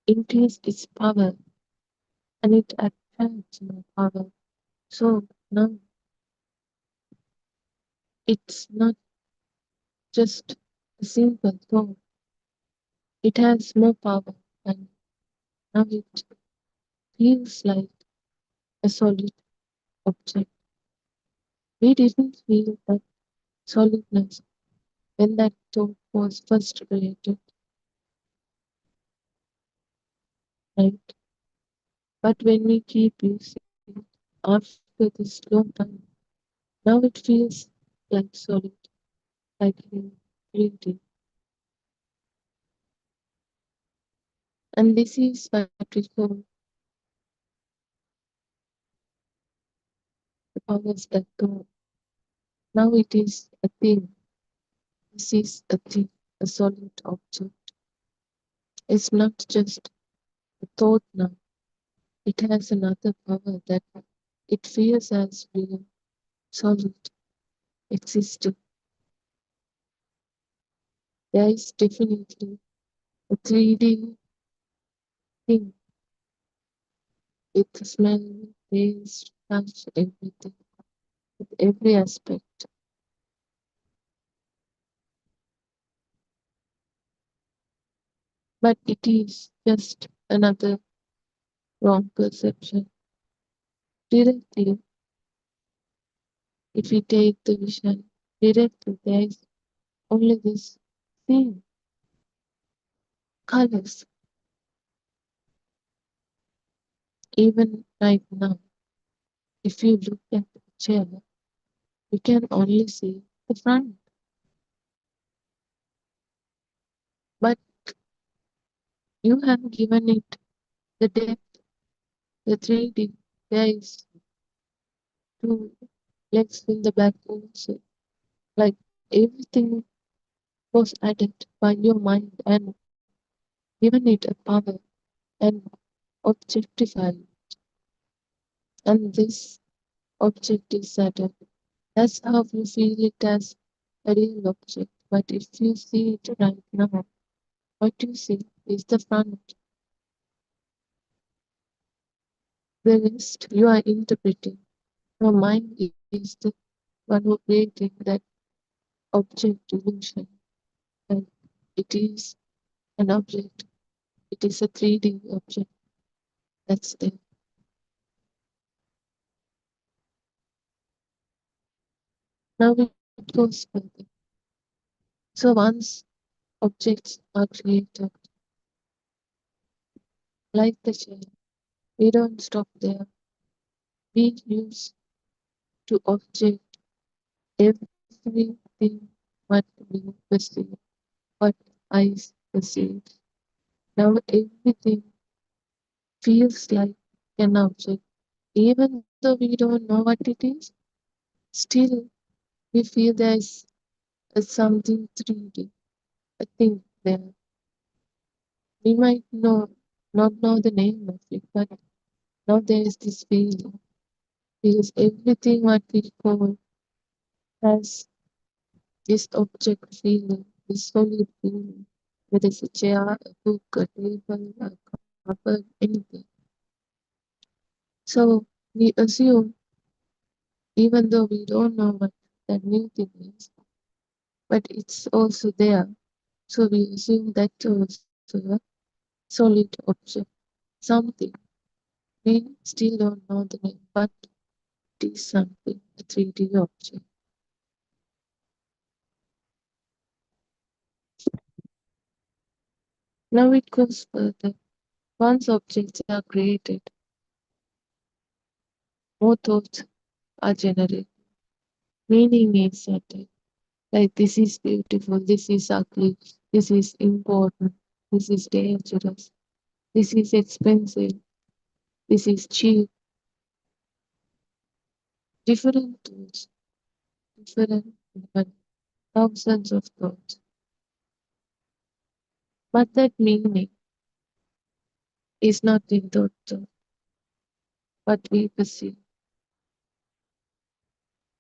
increases its power and it attracts more power. So now it's not just a simple thought, it has more power and now it feels like a solid object. We didn't feel that solidness when that thought was first created, right? But when we keep using after this long time, now it feels like solid, like in 3D. And this is what we call the powers that go. Now it is a thing. This is a thing, a solid object. It's not just a thought now. It has another power that it feels as real, solid, existing. There is definitely a 3D thing with smell, taste, touch, everything, with every aspect. But it is just another wrong perception. Directly, if we take the vision directly, there is only this thing, colors. Even right now, if you look at the chair, you can only see the front. But you have given it the depth, the 3D. There is two legs in the back also. Like everything was added by your mind and given it a power and objectified. And this object is added. That's how you feel it as a real object. But if you see it right now, what you see is the front. The rest you are interpreting. Your mind is the one who created that object illusion. And it is an object. It is a 3D object that's there. Now it goes further. So once objects are created, like the chair, we don't stop there. We use to object everything what we perceive, what eyes perceive. Now everything feels like an object. Even though we don't know what it is, still we feel there's a something 3D, a thing there. We might not know the name of it, but now there is this feeling. Because everything what we call has this object feeling, this solid feeling, whether it's a chair, a book, a table, a cupboard, anything. So we assume, even though we don't know what that new thing is, but it's also there. So we assume that also a solid object, something. We still don't know the name, but it is something, a 3D object. Now it goes further. Once objects are created, more thoughts are generated. Meaning is certain. Like this is beautiful, this is ugly, this is important, this is dangerous, this is expensive, this is cheap. Different thoughts, different, thousands of thoughts. But that meaning is not in thought, what we perceive.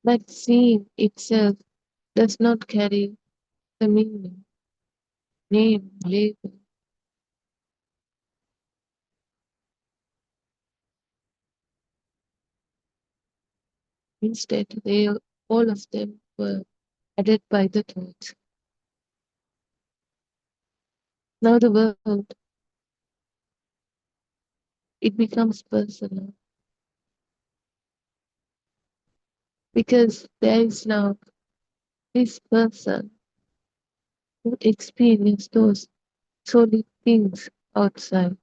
That seeing itself does not carry the meaning, name, label. Instead, all of them were added by the thoughts. Now the world, it becomes personal because there is now this person who experience those solid things outside.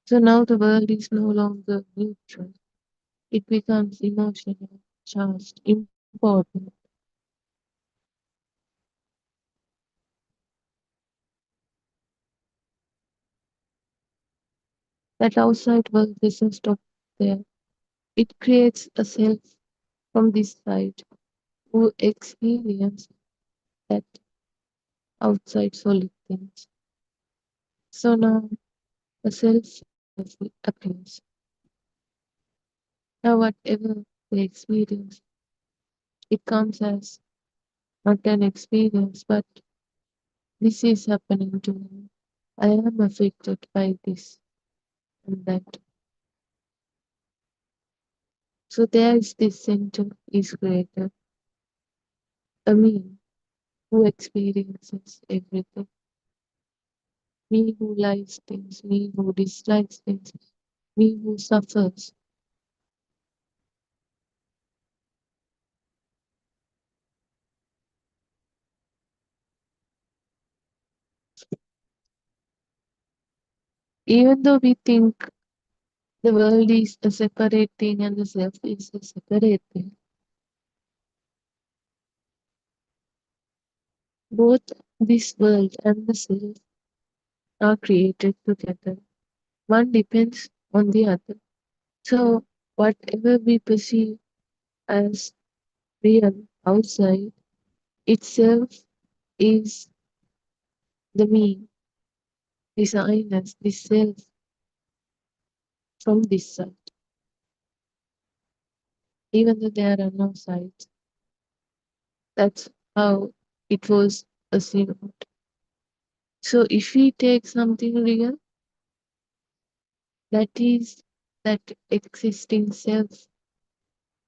So now the world is no longer neutral. It becomes emotional, charged, important. That outside world doesn't stop there. It creates a self from this side who experience that outside solid things. So now a self appears. Now whatever they experience, it comes as not an experience, but this is happening to me. I am affected by this and that. So there is this center is created, a me who experiences everything, me who likes things, me who dislikes things, me who suffers. Even though we think the world is a separate thing and the self is a separate thing, both this world and the self are created together. One depends on the other. So whatever we perceive as real outside itself is the me, this I-ness, this self from this side, even though there are no sides. That's how it was assumed. So if we take something real, that is that existing self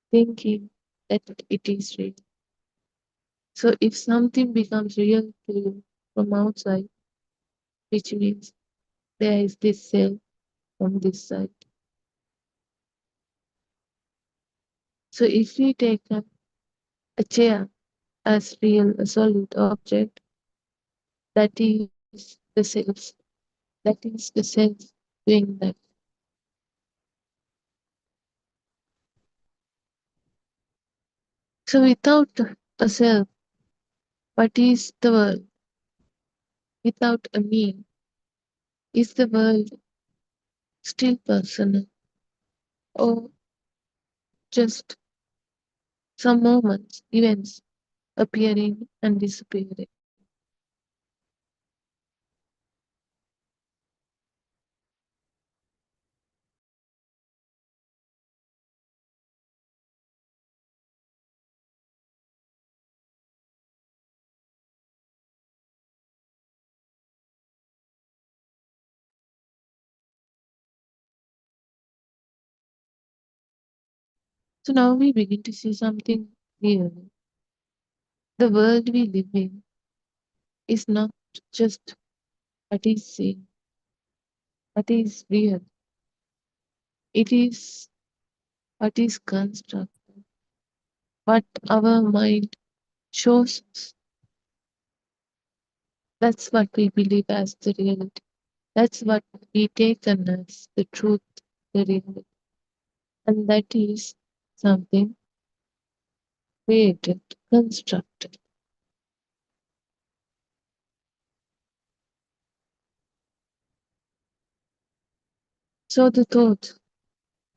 thinking that it is real. So if something becomes real to you from outside, which means there is this self from this side. So if we take a chair as real, a solid object, that is the self. That is the self doing that. So without a self, what is the world? Without a me, is the world still personal or just some moments, events appearing and disappearing? So now we begin to see something clearly. The world we live in is not just what is seen, what is real. It is what is constructed, what our mind shows us. That's what we believe as the reality. That's what we take on as the truth, the reality. And that is something created, constructed. So the thoughts,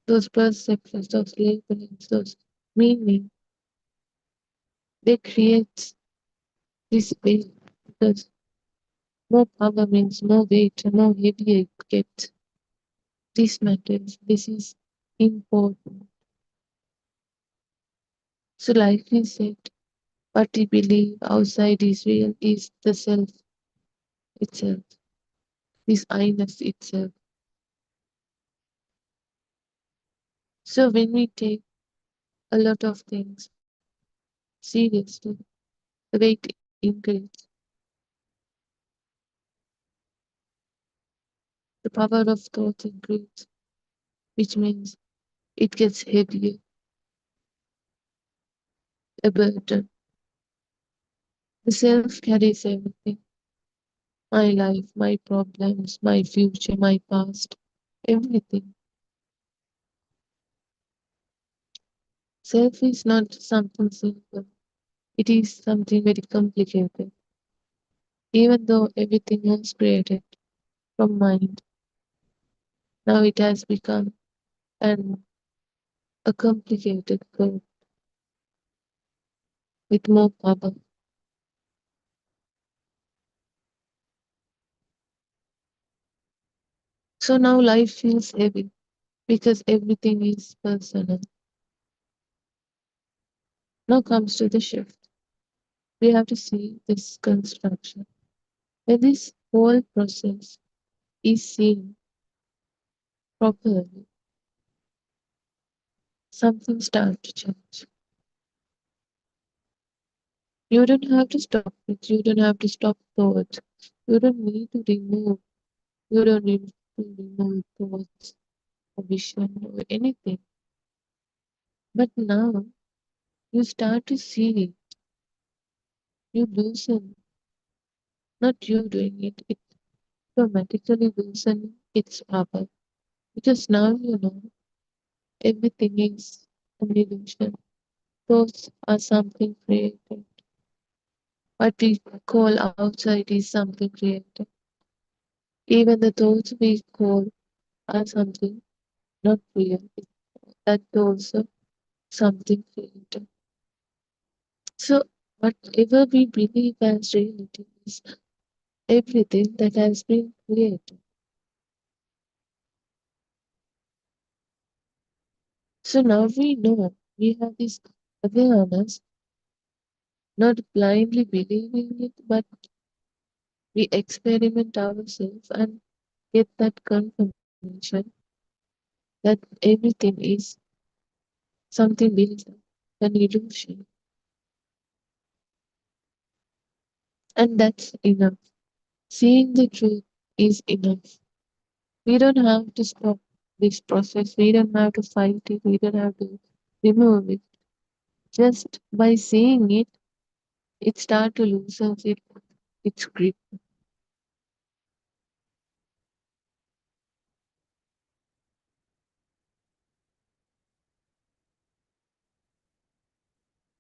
those perceptions, those labelings, those meaning, they create this weight because more power means more weight, more heavier it gets. This matters, this is important. So like we said, what we believe outside is real is the self itself, this I-ness itself. So when we take a lot of things seriously, the weight increases, the power of thought increases, which means it gets heavier. a burden. The self carries everything: my life, my problems, my future, my past, everything. Self is not something simple, it is something very complicated. Even though everything was created from mind, now it has become an a complicated code with more power. So now life feels heavy because everything is personal. Now comes to the shift. We have to see this construction. When this whole process is seen properly, something starts to change. You don't have to stop it. You don't have to stop thoughts. You don't need to remove. You don't need to remove thoughts or vision or anything. But now you start to see it. You loosen, not you doing it. It automatically loosen its power. Because now you know everything is an illusion. Thoughts are something created. What we call outside is something created. Even the thoughts we call are something not real. That also something created. So whatever we believe as reality is everything that has been created. So now we know we have this awareness, not blindly believing it, but we experiment ourselves and get that confirmation that everything is something built up, an illusion. And that's enough. Seeing the truth is enough. We don't have to stop this process. We don't have to fight it. We don't have to remove it. Just by seeing it, it starts to loosen its grip.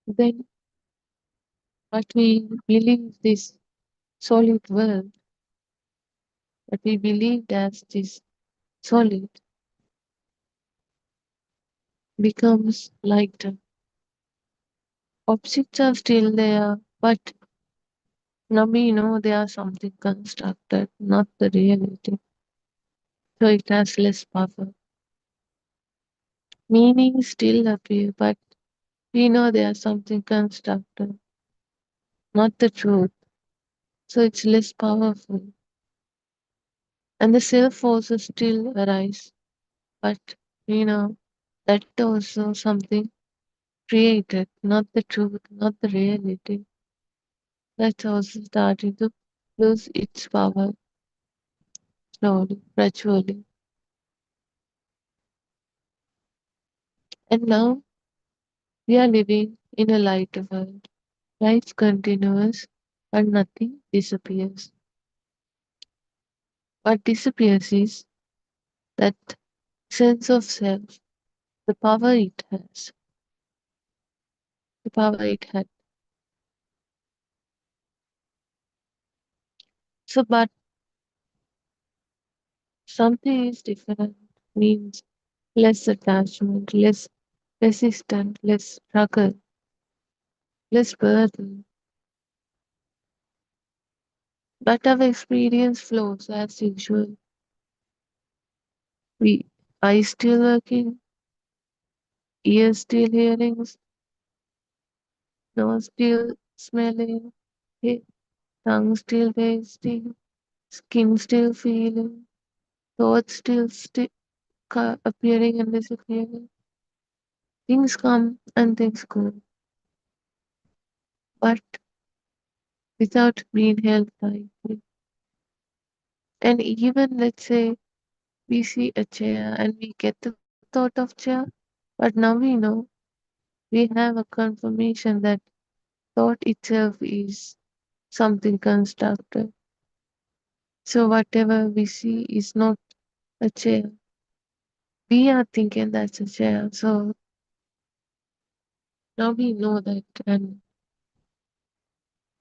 Then what we believe this solid world, what we believed as this solid, becomes lighter. Objects are still there, but now we know they are something constructed, not the reality. So it has less power. Meanings still appear, but we know they are something constructed, not the truth. So it's less powerful. And the self also still arise, but we know that also something created, not the truth, not the reality. That's also starting to lose its power slowly, gradually. And now we are living in a lighter world. Life continues and nothing disappears. What disappears is that sense of self, the power it has, the power it had. So, but something is different means less attachment, less resistance, less struggle, less burden. But our experience flows as usual. We eyes still working, ears still hearing, nose still smelling, tongue still tasting, skin still feeling, thoughts still appearing and disappearing. Things come and things go, but without being held tightly. And even let's say we see a chair and we get the thought of chair, but now we know we have a confirmation that thought itself is something constructed. So whatever we see is not a chair. We are thinking that's a chair. So now we know that, and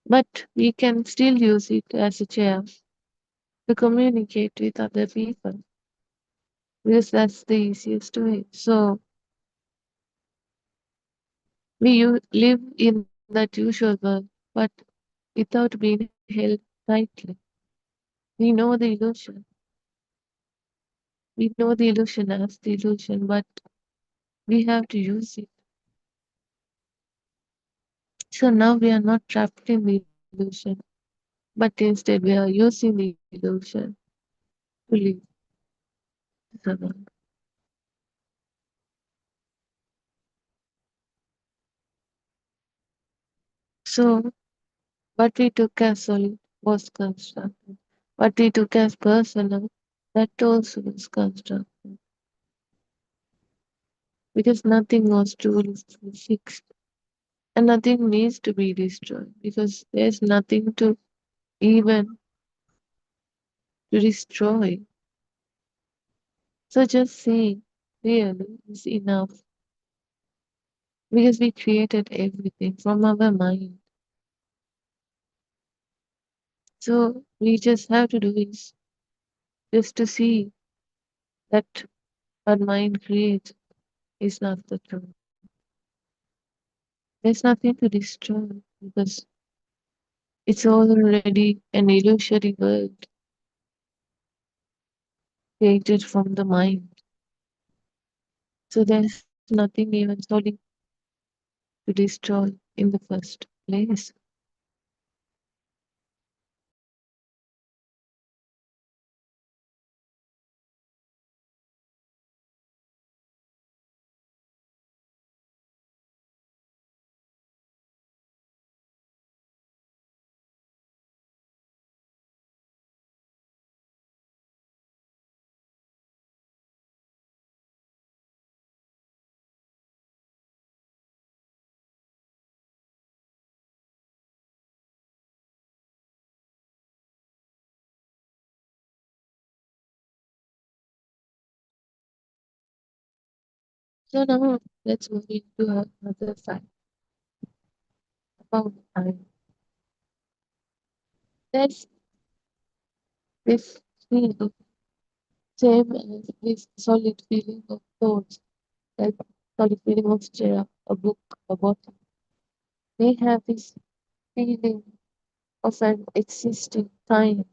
but we can still use it as a chair to communicate with other people because that's the easiest way. So live in that usual world, but without being held tightly. We know the illusion. We know the illusion as the illusion, but we have to use it. So now we are not trapped in the illusion, but instead we are using the illusion to live the world. So what we took as solid was constructed. What we took as personal, that also was constructed. Because nothing was truly fixed. And nothing needs to be destroyed because there's nothing to even to destroy. So just saying really is enough because we created everything from our mind. So we just have to do is just to see that our mind creates is not the truth. There's nothing to destroy because it's already an illusory world created from the mind. So there's nothing even solid to destroy in the first place. So now let's move into another fact about time. There's this feeling, same as this solid feeling of thoughts, like solid feeling of chair, a book, a bottle. They have this feeling of an existing time.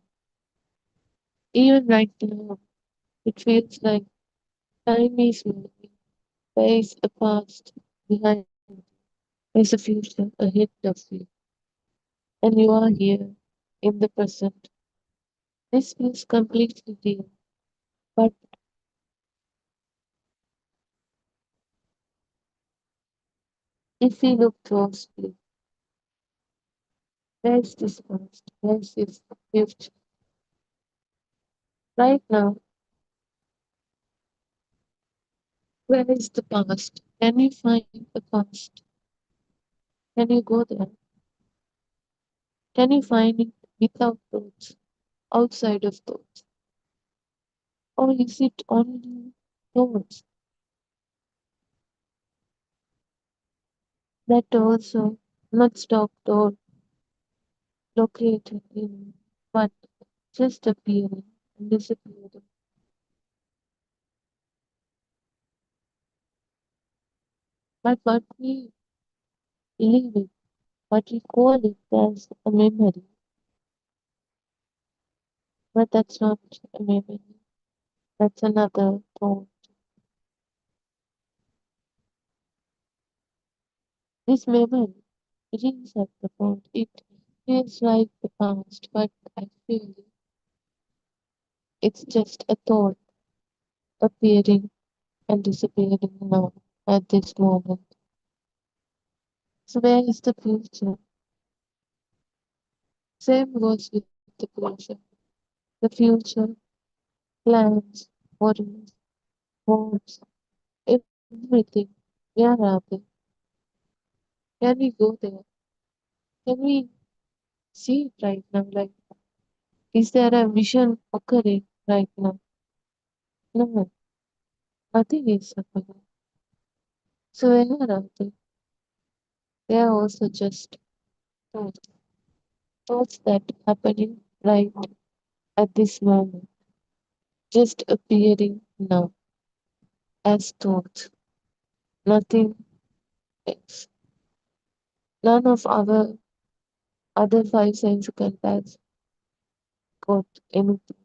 Even right now, it feels like time is moving. There is a past behind you. There's a future ahead of you. And you are here in the present. This feels completely real. But if we look closely, where's this past? Where's this future? Right now, where is the past? Can you find the past? Can you go there? Can you find it without thoughts, outside of thoughts? Or is it only thoughts that also not stopped or located in, but just appearing and disappearing? But what we live it, what we call it as a memory, but that's not a memory. That's another thought. This memory rings at the point. It feels like the past, but I feel it's just a thought appearing and disappearing now at this moment. So where is the future? Same goes with the future. The future, plans, worries, hopes, everything. Where are they? Can we go there? Can we see it right now? Like, is there a vision occurring right now? No, nothing is occurring. So where are they? They are also just thoughts. Thoughts that happening right at this moment, just appearing now as thoughts. Nothing else. None of our other five sense contacts got anything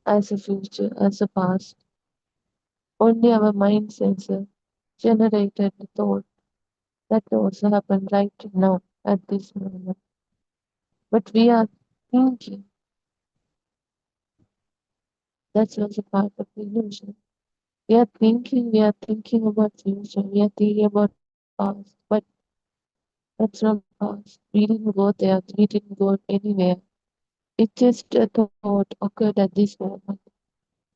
as a future, as a past. Only our mind sensor generated the thought that also happened right now at this moment. But we are thinking. That's also part of the illusion. We are thinking about future, we are thinking about past, but that's not past. We didn't go there, we didn't go anywhere. It's just a thought occurred at this moment.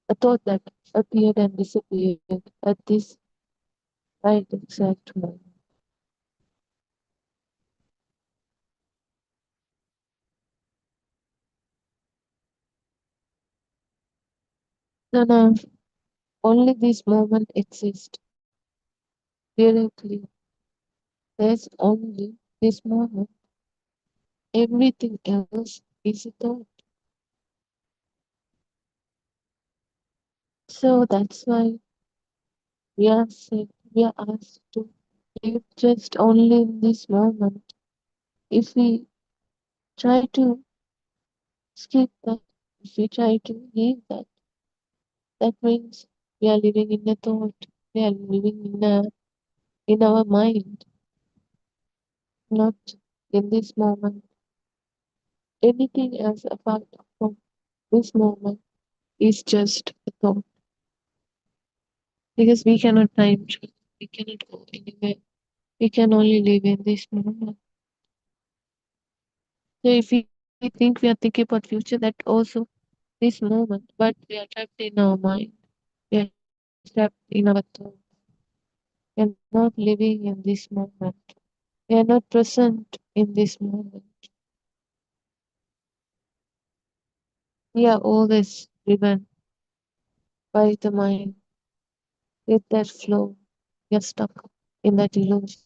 A thought that appeared and disappeared at this right exact moment. No, no, only this moment exists. Directly, there's only this moment. Everything else is a thought. So that's why we are said, we are asked to live just only in this moment. If we try to skip that, if we try to leave that, that means we are living in a thought. We are living in our mind, not in this moment. Anything else apart from this moment is just a thought. Because we cannot time travel, we cannot go anywhere. We can only live in this moment. So if we think we are thinking about future, that also this moment, but we are trapped in our mind. We are trapped in our thoughts. We are not living in this moment. We are not present in this moment. We are always driven by the mind. With that flow, we are stuck in that illusion.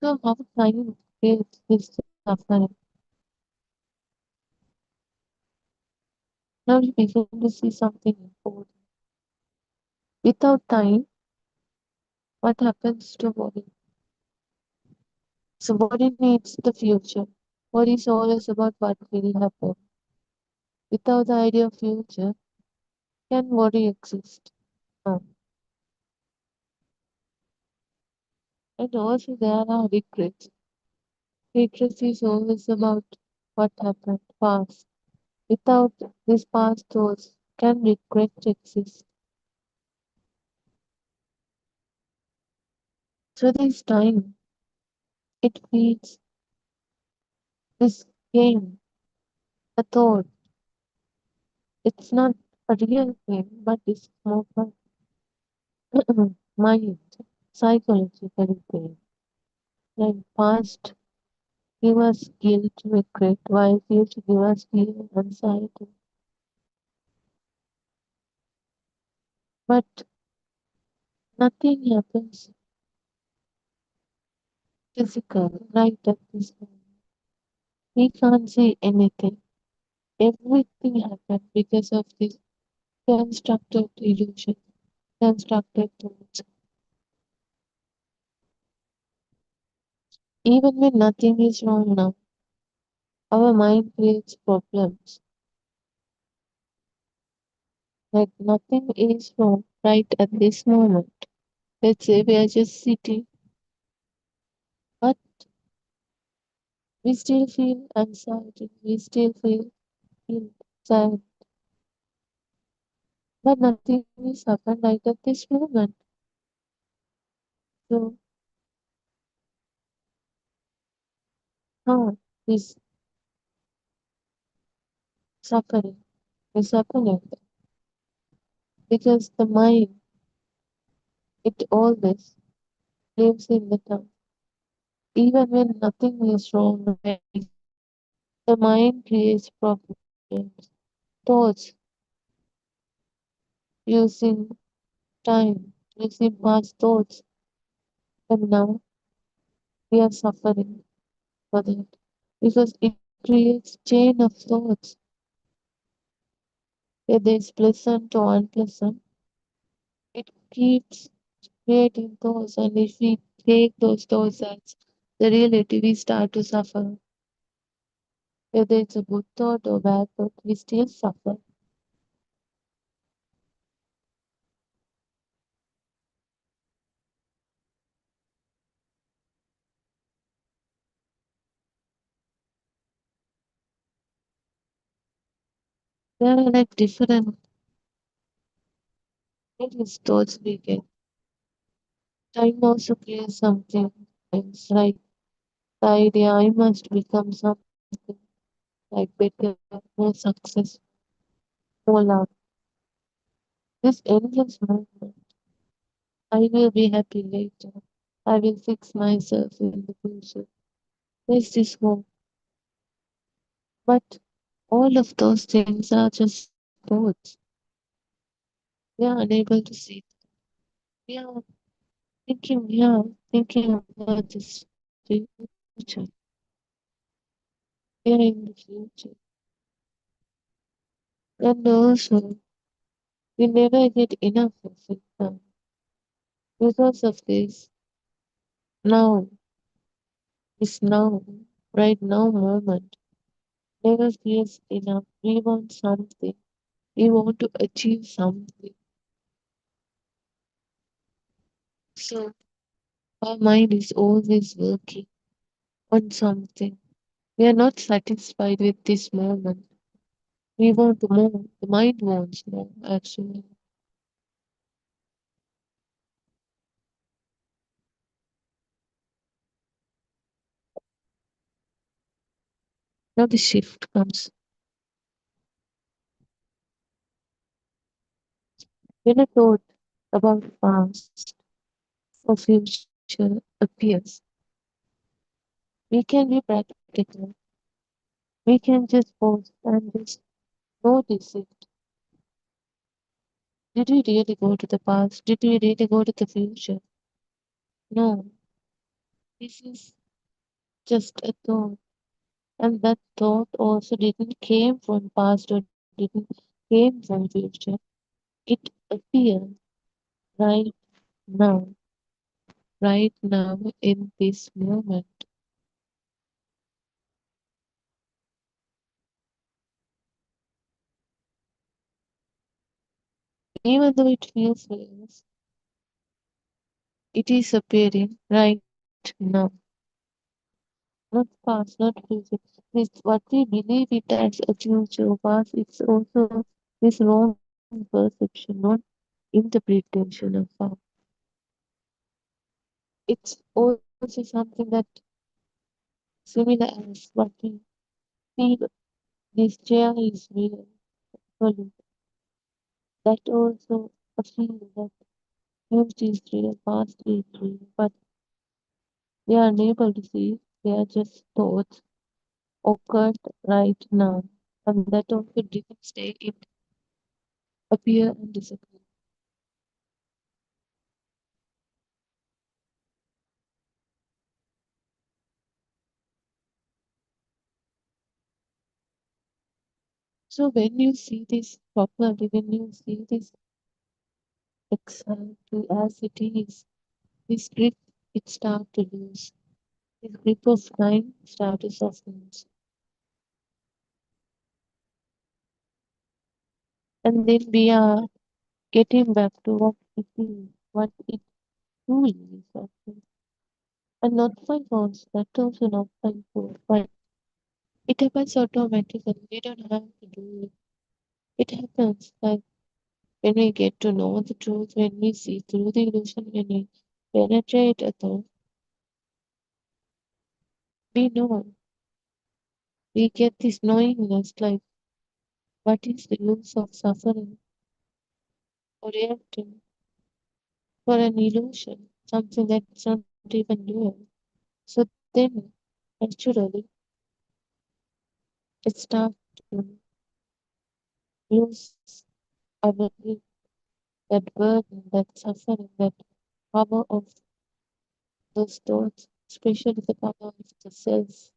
So how time creates this suffering? Now we begin to see something important. Without time, what happens to body? So body needs the future. Body is always about what will happen. Without the idea of future, can body exist? No. And also there are regrets. Regrets is always about what happened past. Without this past thoughts, can regret exist? So this time, it feeds this game, a thought. It's not a real game, but it's more of a mind, psychological game. Like past give us guilt, regret, while future give us fear, anxiety. But nothing happens physical right at this moment. We can't see anything. Everything happened because of this constructed illusion, constructed thoughts. Even when nothing is wrong now, our mind creates problems. Like nothing is wrong right at this moment. Let's say we are just sitting, but we still feel anxiety, we still feel sad. But nothing is happened right at this moment. So how is suffering is happening? Because the mind, it always lives in the now. Even when nothing is wrong, right? The mind creates problems, thoughts, using time, using past thoughts, and now we are suffering for that because it creates chain of thoughts, whether it's pleasant or unpleasant. It keeps creating thoughts, and if we take those thoughts as the reality, we start to suffer. Whether it's a good thought or bad thought, we still suffer. There are like different thoughts we get. Time also creates something else, like the idea I must become something like better, more successful, more love. This endless movement. I will be happy later. I will fix myself in the future. There's this hope. But all of those things are just thoughts. We are unable to see. We are thinking about this future. We are in the future. And also, we never get enough of it now. Because of this, now, this now, right now moment, never feels enough. We want something. We want to achieve something. So, our mind is always working on something. We are not satisfied with this moment. We want more. The mind wants more, actually. Now the shift comes. When a thought about past or future appears, we can be practical. We can just pause and just notice it. Did we really go to the past? Did we really go to the future? No. This is just a thought. And that thought also didn't came from past or didn't came from future. It appeared right now, right now in this moment. Even though it feels real, it is appearing right now. Not past, not future. It's what we believe it as a future or past. It's also this wrong perception, not interpretation of fact. It's also something that similar as what we feel this chair is real. Fully. That also a feel that future is real, past is real, but they are unable to see. They are just thoughts occurred right now, and that also didn't stay. It appear and disappear. So when you see this properly, when you see this exactly as it is, this grip it start to lose. This grip of time start to soften. And then we are getting back to what it is, what it truly is actually. And not by force, that also not by force, but it happens automatically. We don't have to do it. It happens like when we get to know the truth, when we see through the illusion, when we penetrate a thought, we know, we get this knowingness like what is the use of suffering or reacting for an illusion, something that's not even real. So then, naturally, it starts to lose our grip, that burden, that suffering, that power of those thoughts, especially the power of the self.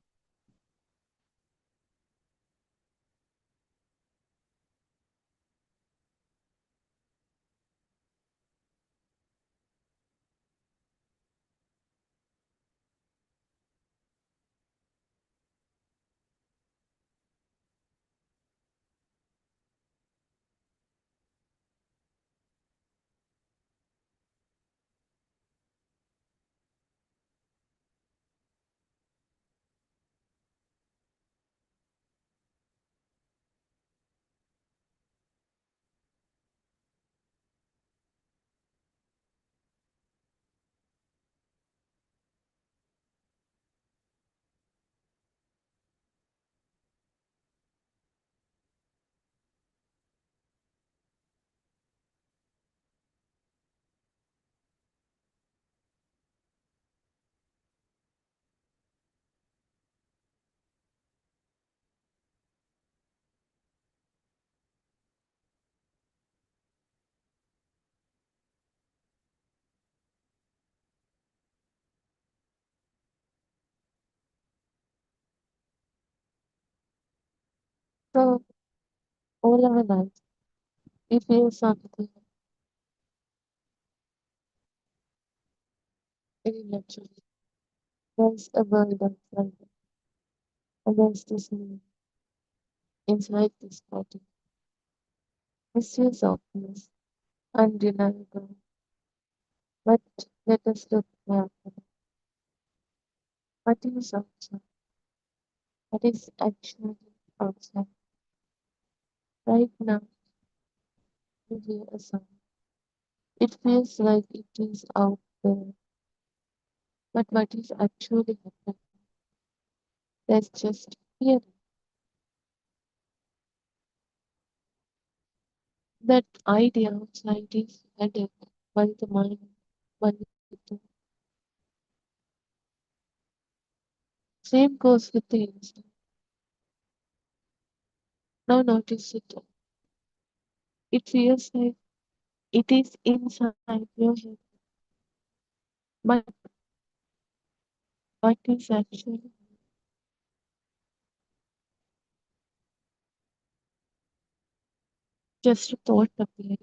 So all our life, we feel something very naturally. There's a world outside, and there's this me inside this body. This is obvious, undeniable, but let us look carefully. What is outside? What is actually outside? Right now, you hear a sound. It feels like it is out there, but what is actually happening? There's just hearing. That idea outside is headed by the mind, by the thought. Same goes with the inside. Now notice it. It feels like it is inside your head, but what is actually just a thought appearing?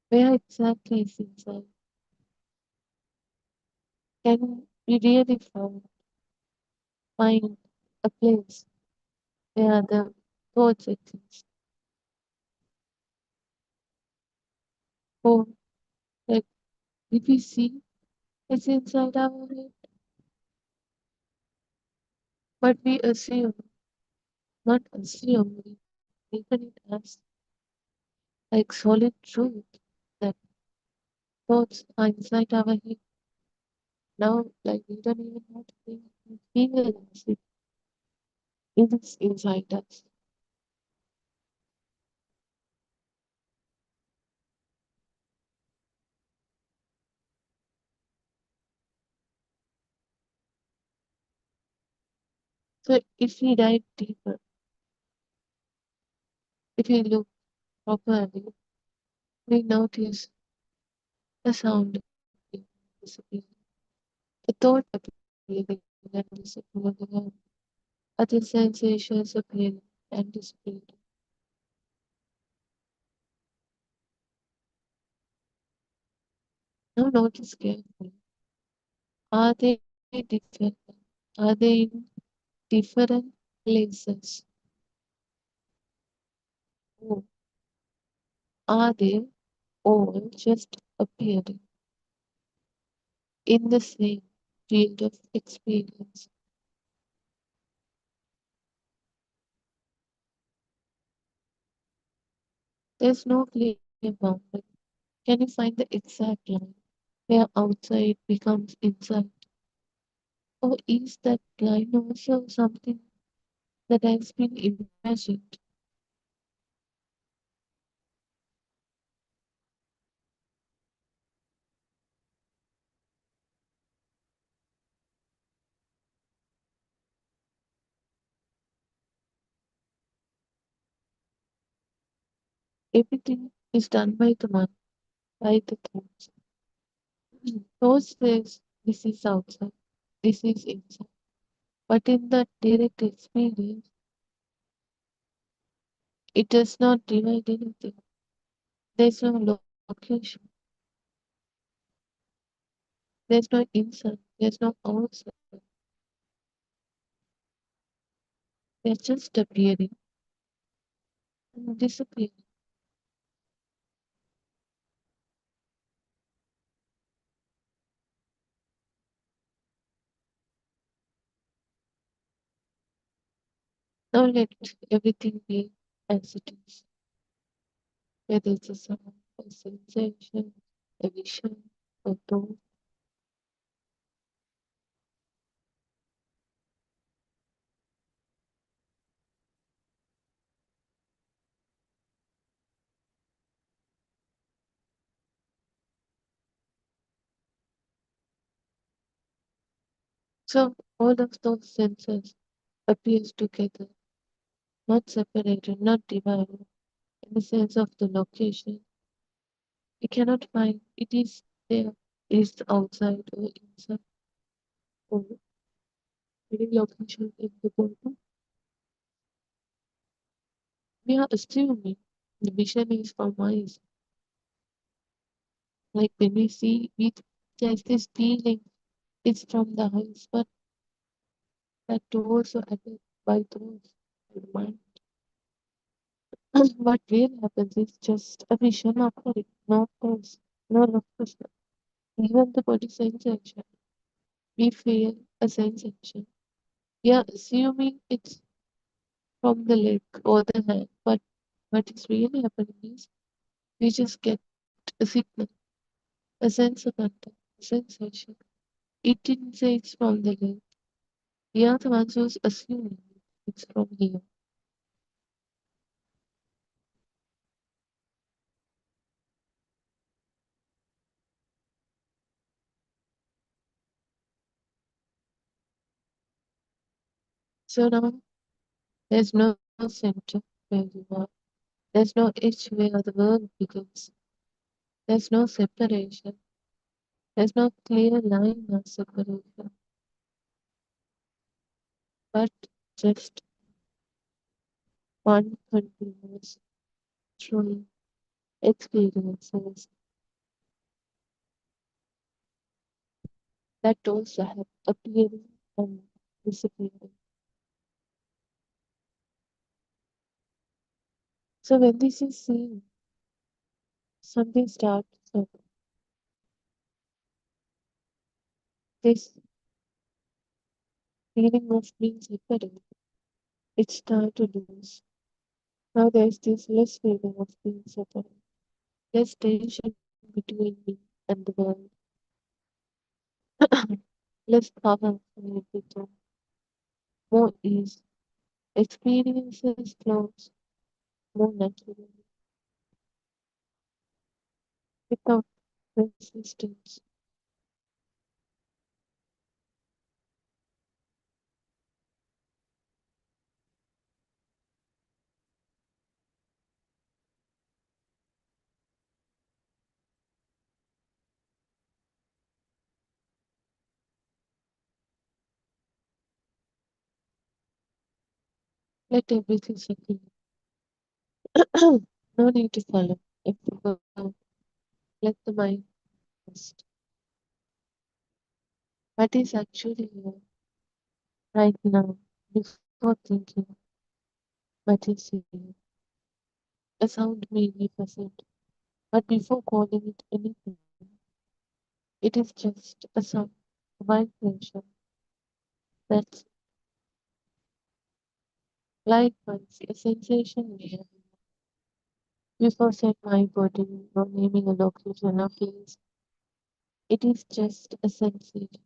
Where exactly is inside? Can we really find a place where the thoughts exist? Or like if we see it's inside our head, but we assume, not assume, we taken it as like solid truth that thoughts are inside our head. Now, like we don't even have to think, we feel it as if it is inside us. So if we dive deeper, if we look properly, we notice the sound disappearing, the thought appearing and disappearing, other sensations appearing and disappearing. Now notice carefully. Are they different? Are they in different places? Or are they all just appearing in the same field of experience? There's no clear boundary. Can you find the exact line where outside becomes inside? Or is that line also something that has been imagined? Everything is done by the mind, by the thoughts. Thoughts says this is outside, this is inside. But in the direct experience, it does not divide anything. There's no location. There's no inside. There's no outside. They're just appearing and disappearing. Now let everything be as it is. Whether it's a sound, a sensation, a vision, a thought. So all of those senses appears together, not separated, not divided, in the sense of the location. You cannot find it is there, it is outside or inside, or any location in the body. We are assuming the vision is from eyes. Like when we see it, there's this feeling it's from the eyes, but that also added by those in the mind. What really happens is just a vision of it, no cause, no location. Even the body sensation, we feel a sensation. We are assuming it's from the leg or the hand, but what is really happening is we just get a signal, a sense of contact, a sensation. It didn't say it's from the leg. We are the ones who's assuming it's from here. So now there's no center where you are. There's no edge where the world begins. There's no separation. There's no clear line of separation. But just one continuous true experiences that also have appearing and disappearing. So when this is seen, something starts up. This feeling of being separated, it starts to lose. Now there's this less feeling of being separated, less tension between me and the world, less power for everything, more ease, experiences flows more naturally, without resistance. Let everything settle. No need to follow every word. Let the mind rest. What is actually here right now before thinking what is here? A sound may be present, but before calling it anything, it is just a sound, a vibration. That's likewise a sensation we have. Before saying my body or naming a location or place, it is just a sensation.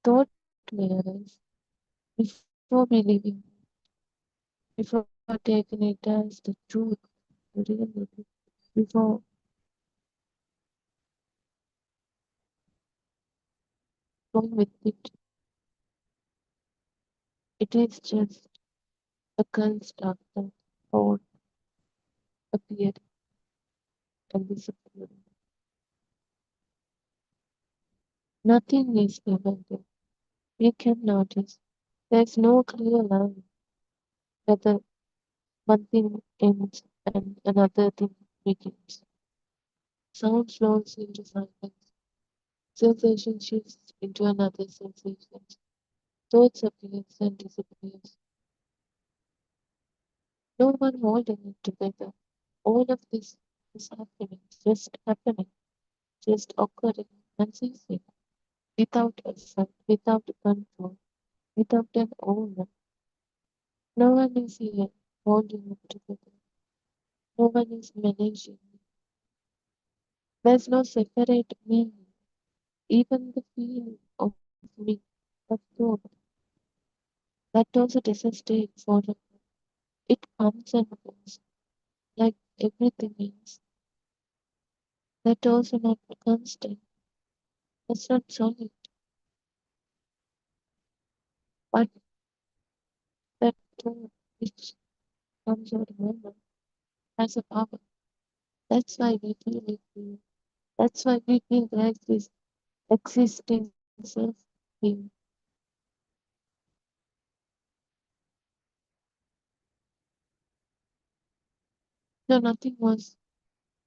Thought layers before believing, before taking it as the truth, the reality, before going with it. It is just a construct that thought appeared and disappeared. Nothing is prevented. We can notice there's no clear line whether one thing ends and another thing begins. Sound flows into silence. Sensation shifts into another sensation. Thoughts appears and disappears. No one holding it together. All of this is happening, just occurring and ceasing, without effort, without control, without an owner. No one is here holding it together. No one is managing it. There's no separate me, even the feeling of me, of thought. That also doesn't stay forever. It comes and goes, like everything else. That also not constant. That's not solid. But that thought which comes out of moment has a power. That's why we feel it. That's why we feel there's this existing self being. So nothing was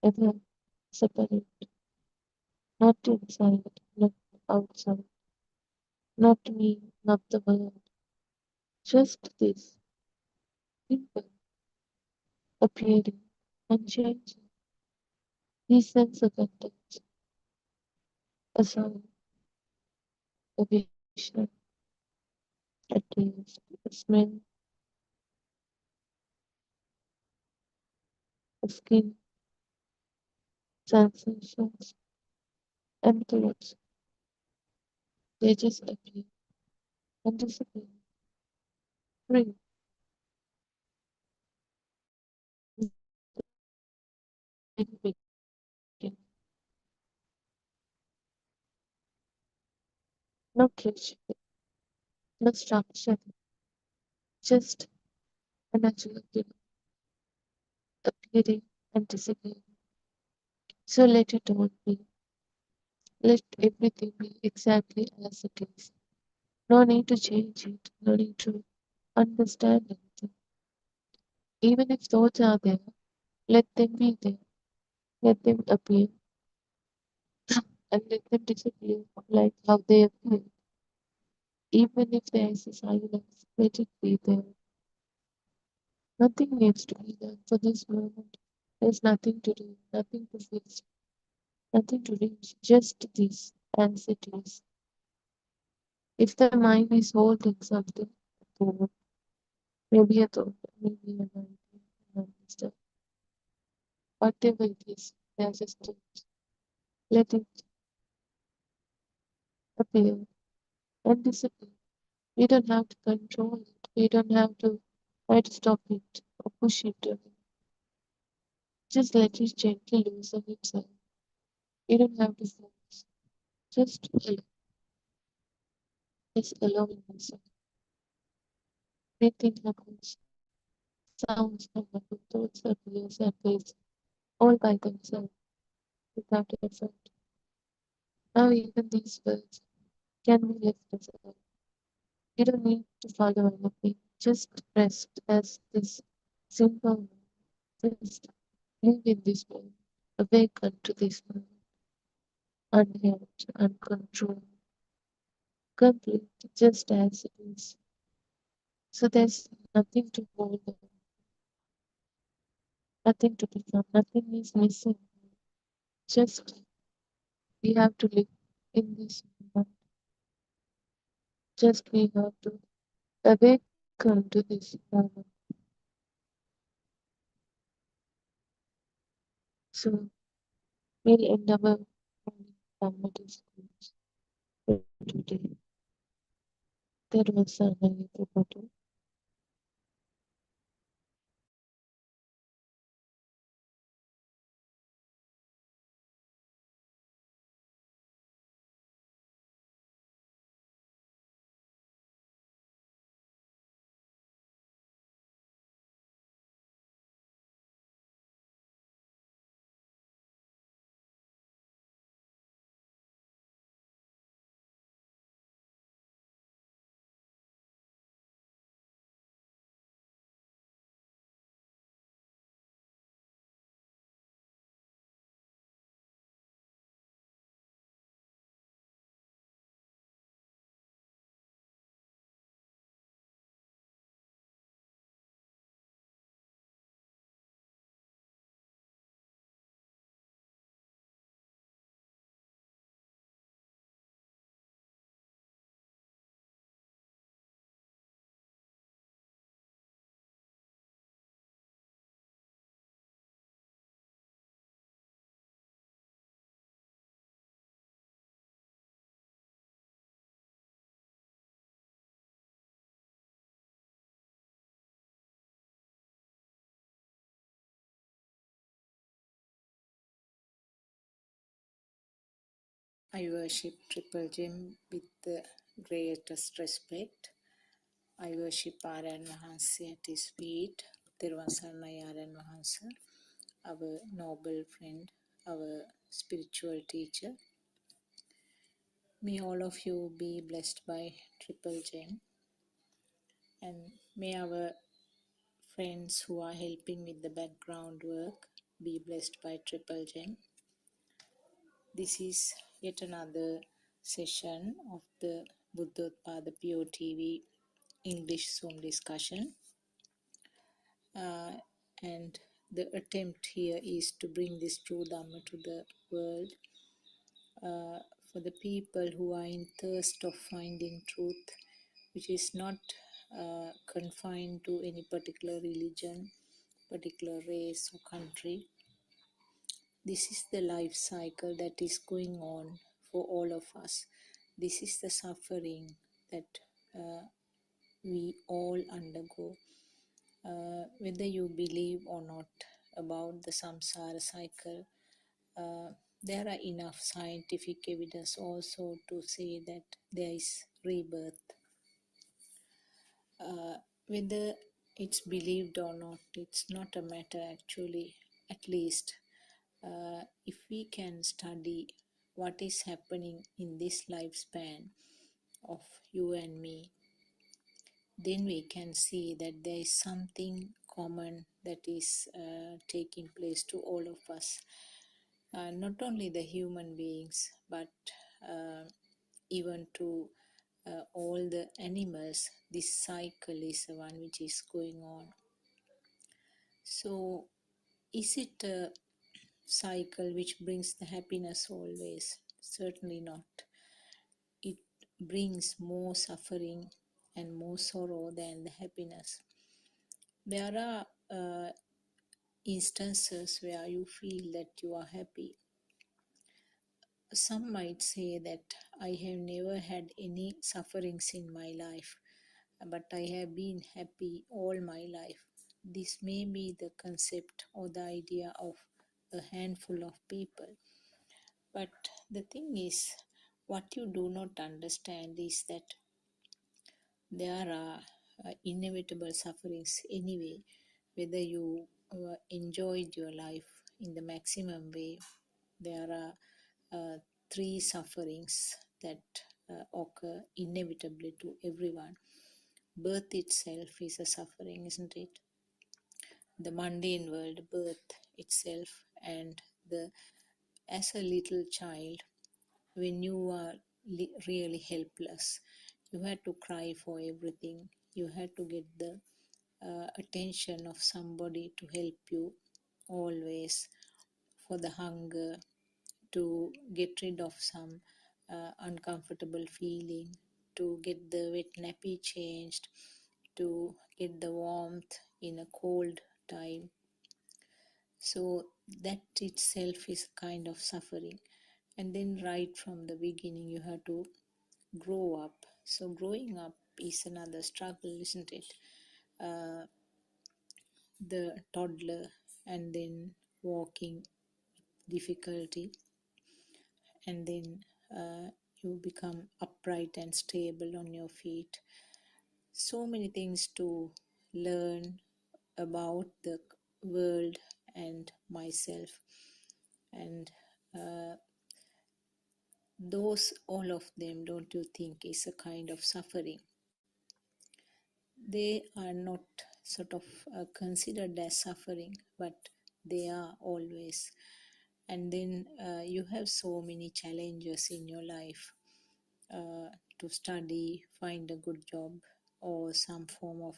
ever separate. Not inside, not outside. Not me, not the world. Just this, simple, appearing and changing. These sense of contents, a sound, a vision, a taste, a smell, a skin, sensations, and thoughts. They just appear and disappear. Free. Begin. No cliche, no structure, just a natural feeling, appearing and disappearing. So let it all be. Let everything be exactly as it is. No need to change it, no need to understand anything. Even if thoughts are there, let them be there. Let them appear and let them disappear like how they appear. Even if there is a silence, let it be there. Nothing needs to be done for this moment. There's nothing to do, nothing to fix, nothing to reach, just this as it is. If the mind is holding something, a thought, maybe a thought, maybe an idea, an idea, whatever it is, there's just let it appear and disappear. We don't have to control it. We don't have to try to stop it or push it away. Just let it gently loosen itself. You don't have to force. Just allow. Just allowing yourself. Breathing happens. Sounds come happen. Thoughts appears and fades all by themselves without effort. Now even these words can be left aside. You don't need to follow anything. Just rest as this simple, just live in this moment, awaken to this moment, unheld, uncontrolled, complete, just as it is. So there's nothing to hold on, nothing to become, nothing is missing. Just we have to live in this moment. Just we have to awaken to this moment. So we'll end our morning Dhamma discourse for today. That was Buddothpada. I worship Triple Gem with the greatest respect. I worship Aran Mahanse at his feet, Tiruvasarnai Aran Mahansa, our noble friend, our spiritual teacher. May all of you be blessed by Triple Gem, and may our friends who are helping with the background work be blessed by Triple Gem. This is yet another session of the Buddothpada POTV English Zoom discussion. And the attempt here is to bring this true Dhamma to the world for the people who are in thirst of finding truth, which is not confined to any particular religion, particular race or country. This is the life cycle that is going on for all of us. This is the suffering that we all undergo. Whether you believe or not about the samsara cycle, there are enough scientific evidence also to say that there is rebirth. Whether it's believed or not, it's not a matter actually. At least if we can study what is happening in this lifespan of you and me, then we can see that there is something common that is taking place to all of us. Not only the human beings, but even to all the animals. This cycle is the one which is going on. So, is it a cycle which brings the happiness always? Certainly not. It brings more suffering and more sorrow than the happiness. There are instances where you feel that you are happy. Some might say that I have never had any sufferings in my life, but I have been happy all my life. This may be the concept or the idea of a handful of people. But the thing is, what you do not understand is that there are inevitable sufferings anyway, whether you enjoyed your life in the maximum way. There are three sufferings that occur inevitably to everyone. Birth itself is a suffering, isn't it? The mundane world, birth itself, and the as a little child, when you are really helpless, you had to cry for everything. You had to get the attention of somebody to help you always, for the hunger, to get rid of some uncomfortable feeling, to get the wet nappy changed, to get the warmth in a cold time. So that itself is kind of suffering. And then right from the beginning you have to grow up. So growing up is another struggle, isn't it? The toddler, and then walking difficulty, and then you become upright and stable on your feet. So many things to learn about the world and myself. And those, all of them, don't you think, is a kind of suffering? They are not sort of considered as suffering, but they are always. And then you have so many challenges in your life, to study, find a good job, or some form of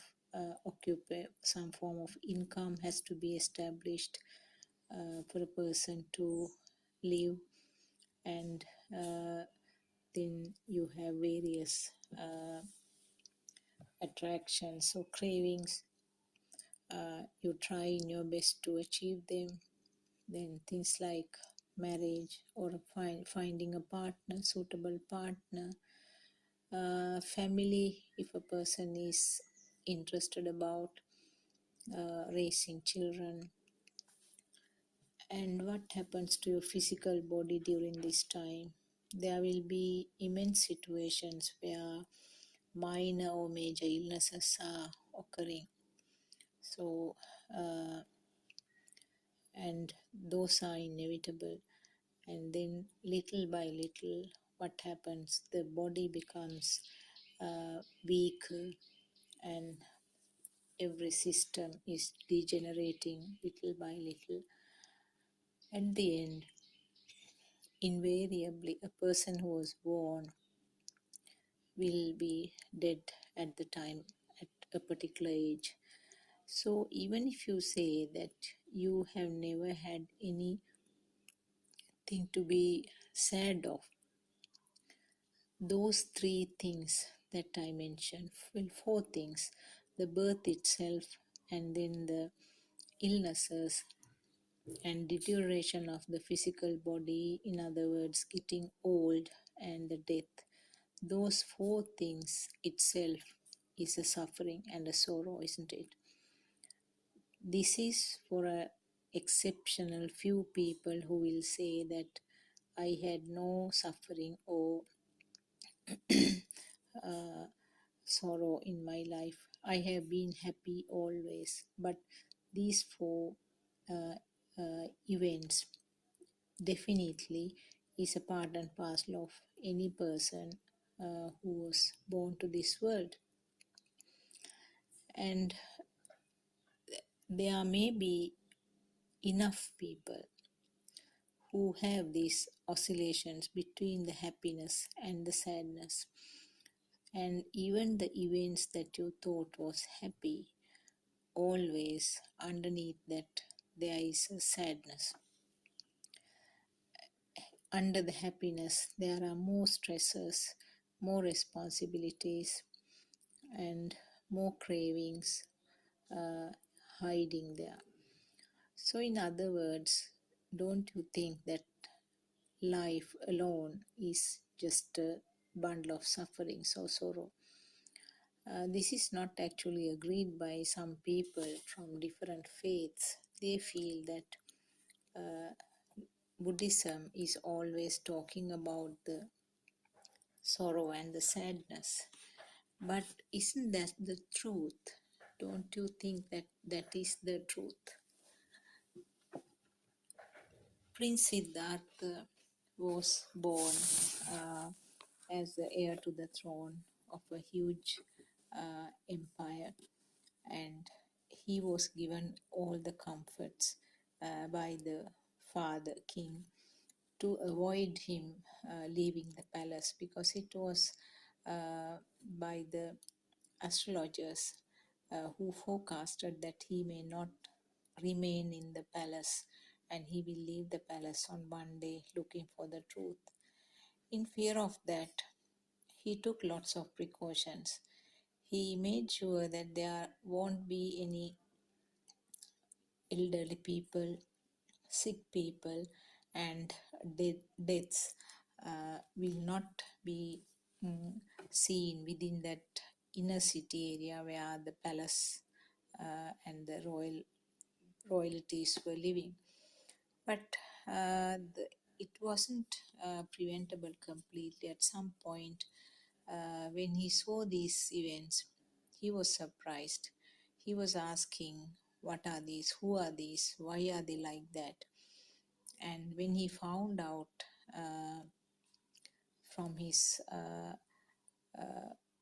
some form of income has to be established for a person to live. And then you have various attractions or cravings. You try in your best to achieve them. Then things like marriage, or finding a partner, suitable partner, family, if a person is interested about raising children. And what happens to your physical body during this time? There will be immense situations where minor or major illnesses are occurring. So and those are inevitable. And then little by little, what happens? The body becomes weaker, and every system is degenerating little by little. At the end, invariably, a person who was born will be dead at the time, at a particular age. So even if you say that you have never had anything to be sad of, those three things that I mentioned, well, four things: the birth itself, and then the illnesses and deterioration of the physical body, in other words, getting old, and the death. Those four things itself is a suffering and a sorrow, isn't it? This is for a exceptional few people who will say that I had no suffering or sorrow in my life. I have been happy always. But these four events definitely is a part and parcel of any person who was born to this world. And there may be enough people who have these oscillations between the happiness and the sadness. And even the events that you thought was happy, always underneath that there is a sadness. Under the happiness, there are more stresses, more responsibilities, and more cravings hiding there. So, in other words, don't you think that life alone is just a bundle of sufferings or sorrow? This is not actually agreed by some people from different faiths. They feel that Buddhism is always talking about the sorrow and the sadness. But isn't that the truth? Don't you think that that is the truth? Prince Siddhartha was born as the heir to the throne of a huge empire, and he was given all the comforts by the father king to avoid him leaving the palace, because it was by the astrologers who forecasted that he may not remain in the palace, and he will leave the palace on one day looking for the truth. In fear of that, he took lots of precautions. He made sure that there won't be any elderly people sick people and deaths will not be seen within that inner city area where the palace and the royalties were living. But it wasn't preventable completely. At some point, when he saw these events, he was surprised. He was asking, what are these? Who are these? Why are they like that? And when he found out from his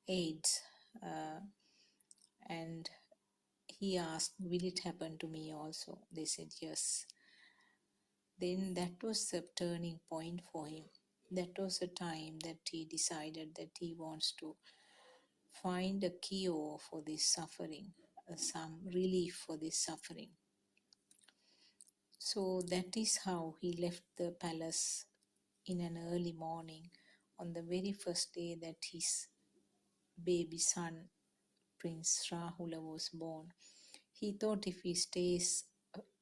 aides, and he asked, will it happen to me also? They said yes. Then that was the turning point for him. That was the time that he decided that he wants to find a cure for this suffering, some relief for this suffering. So that is how he left the palace in an early morning on the very first day that his baby son, Prince Rahula, was born. He thought if he stays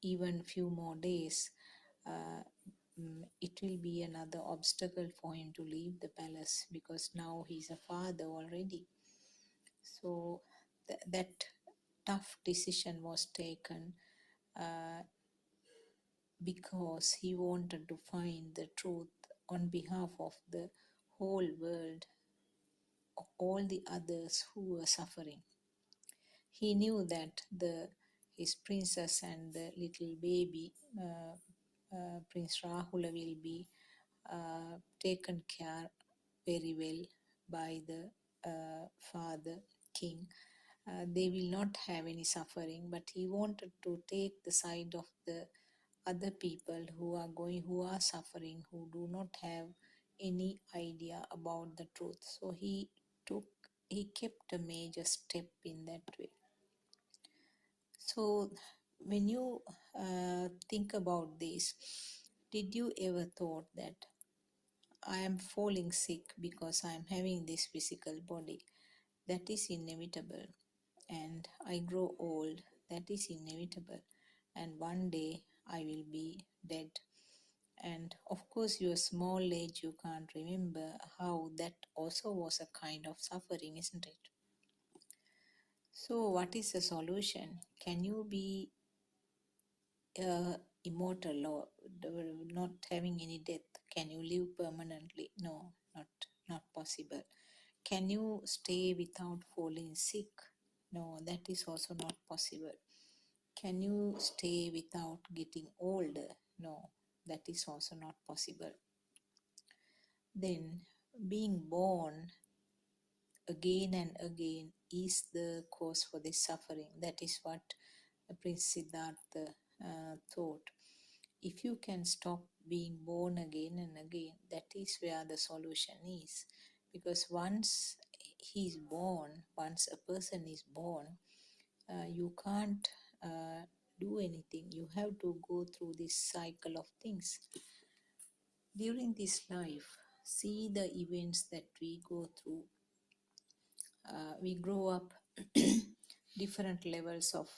even few more days, it will be another obstacle for him to leave the palace, because now he's a father already. So that tough decision was taken because he wanted to find the truth on behalf of the whole world, all the others who were suffering. He knew that his princess and the little baby, Prince Rahula, will be taken care very well by the father king. They will not have any suffering, but he wanted to take the side of the other people who are suffering, who do not have any idea about the truth. So he kept a major step in that way. So when you think about this, did you ever thought that I am falling sick because I am having this physical body? That is inevitable. And I grow old. That is inevitable. And one day I will be dead. And of course, your small age, you can't remember how that also was a kind of suffering, isn't it? So, what is the solution? Can you be immortal or not having any death? Can you live permanently? No, not possible. Can you stay without falling sick? No, that is also not possible. Can you stay without getting older? No, that is also not possible. Then being born again and again is the cause for this suffering. That is what Prince Siddhartha thought. If you can stop being born again and again, that is where the solution is. Because once once a person is born, you can't do anything. You have to go through this cycle of things. During this life, see the events that we go through. We grow up, different levels of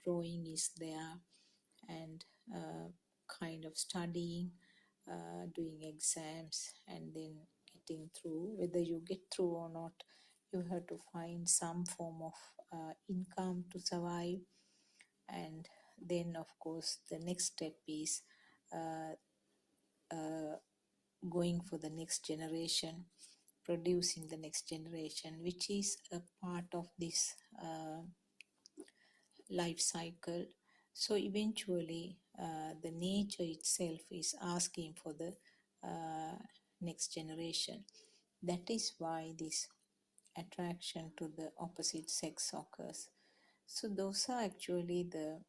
growing is there, and kind of studying, doing exams, and then getting through. Whether you get through or not, you have to find some form of income to survive. And then, of course, the next step is going for the next generation, producing the next generation, which is a part of this life cycle. So eventually, the nature itself is asking for the next generation. That is why this attraction to the opposite sex occurs. So those are actually the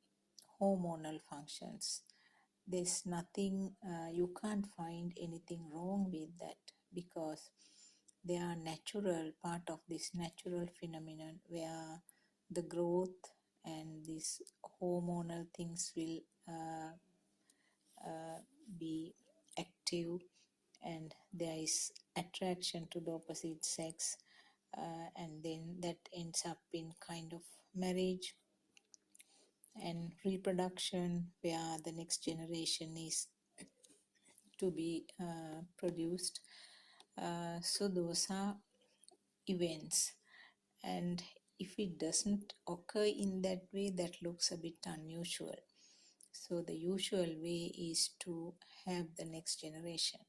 hormonal functions. There's nothing, you can't find anything wrong with that, because they are natural, part of this natural phenomenon where the growth and these hormonal things will be active, and there is attraction to the opposite sex, and then that ends up in kind of marriage, and reproduction, where the next generation is to be produced. So those are events, and if it doesn't occur in that way, that looks a bit unusual. So the usual way is to have the next generation,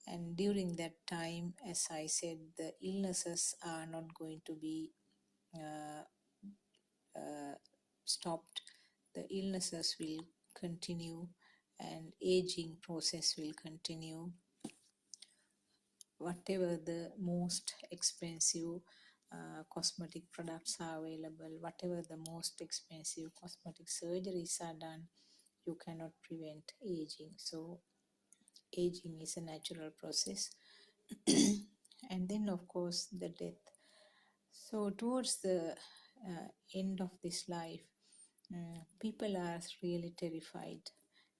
and during that time, as I said, the illnesses are not going to be uh, stopped. The illnesses will continue, and aging process will continue. Whatever the most expensive cosmetic products are available, whatever the most expensive cosmetic surgeries are done, you cannot prevent aging. So aging is a natural process. And then of course the death. So towards the end of this life, people are really terrified,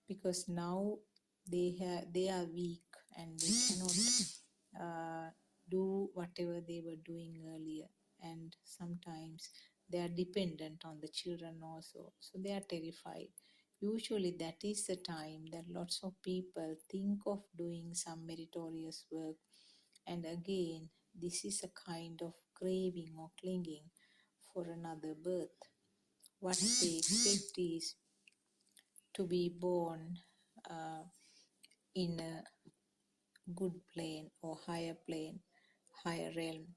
because now they are weak and they cannot do whatever they were doing earlier, and sometimes they are dependent on the children also, so they are terrified. Usually that is the time that lots of people think of doing some meritorious work, and again this is a kind of craving or clinging for another birth. What they expect is to be born in a good plane or higher plane, higher realm,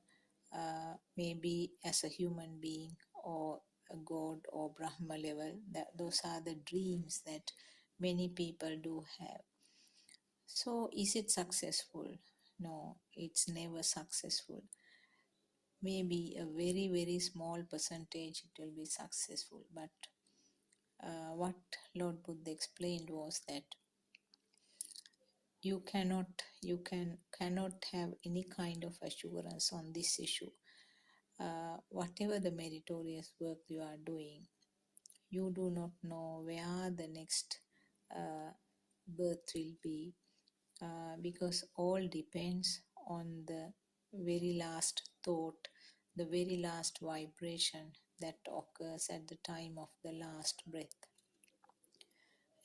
maybe as a human being or a god or Brahma level. Those are the dreams that many people do have. So is it successful? No, it's never successful. Maybe a very, very small percentage it will be successful. But what Lord Buddha explained was that you cannot have any kind of assurance on this issue. Whatever the meritorious work you are doing, you do not know where the next birth will be, because all depends on the very last thought, the very last vibration that occurs at the time of the last breath.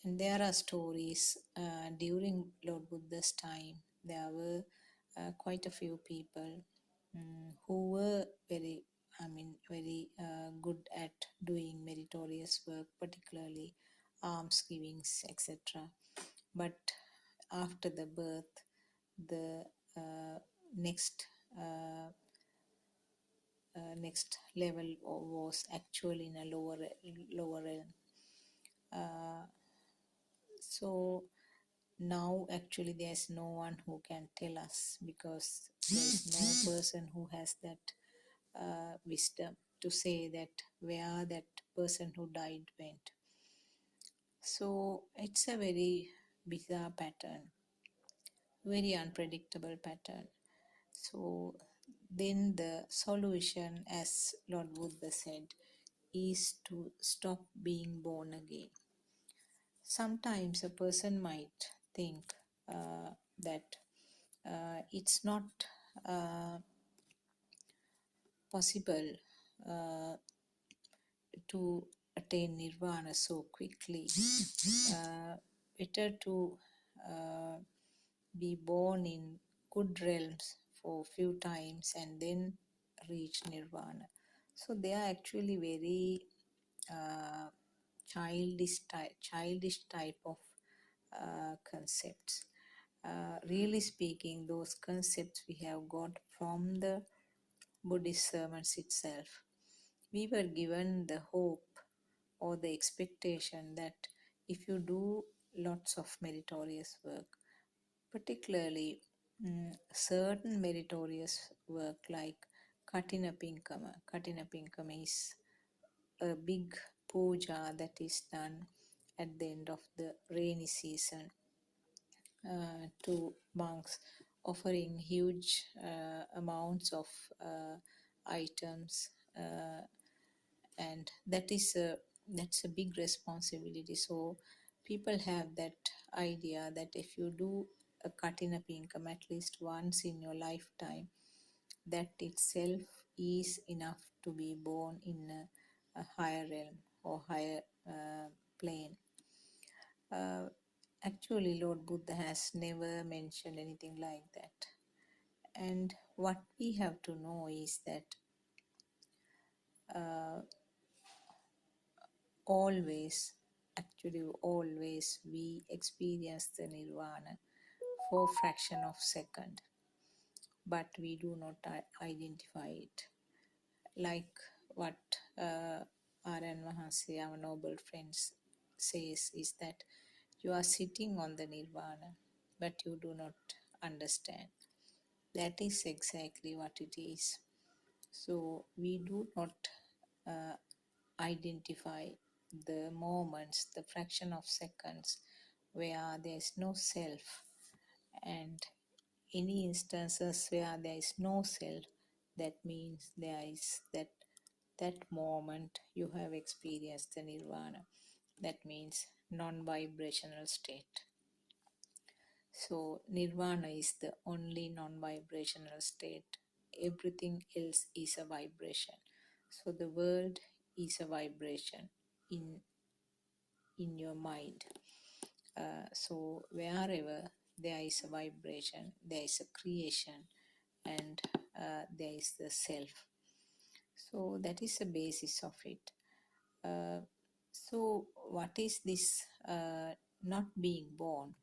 And there are stories during Lord Buddha's time. There were quite a few people who were very good at doing meritorious work, particularly alms givings, etc. But after the birth, the next level was actually in a lower realm. So now actually there's no one who can tell us, because there's no person who has that wisdom to say that where that person who died went. So it's a very bizarre pattern, very unpredictable pattern. So then the solution, as Lord Buddha said, is to stop being born again. Sometimes a person might think that it's not possible to attain nirvana so quickly. Better to be born in good realms for a few times and then reach nirvana. So they are actually very childish type of concepts. Really speaking, those concepts we have got from the Buddhist sermons itself. We were given the hope or the expectation that if you do lots of meritorious work, particularly certain meritorious work like Katina Pinkama. Katina Pinkama is a big puja that is done at the end of the rainy season to monks, offering huge amounts of items, and that's a big responsibility. So people have that idea that if you do a Katina Pinkam at least once in your lifetime, that itself is enough to be born in a higher realm or higher plane. Actually, Lord Buddha has never mentioned anything like that. And what we have to know is that always, actually always, we experience the nirvana for fraction of second, but we do not identify it. Like what R.N. Mahansi, our noble friends, says is that you are sitting on the nirvana, but you do not understand. That is exactly what it is. So we do not identify the moments, the fraction of seconds where there is no self, and any instances where there is no self, that means there is that moment you have experienced the nirvana. That means non-vibrational state. So nirvana is the only non-vibrational state. Everything else is a vibration. So the world is a vibration in your mind. So wherever there is a vibration, there is a creation, and there is the self. So that is the basis of it. So what is this not being born?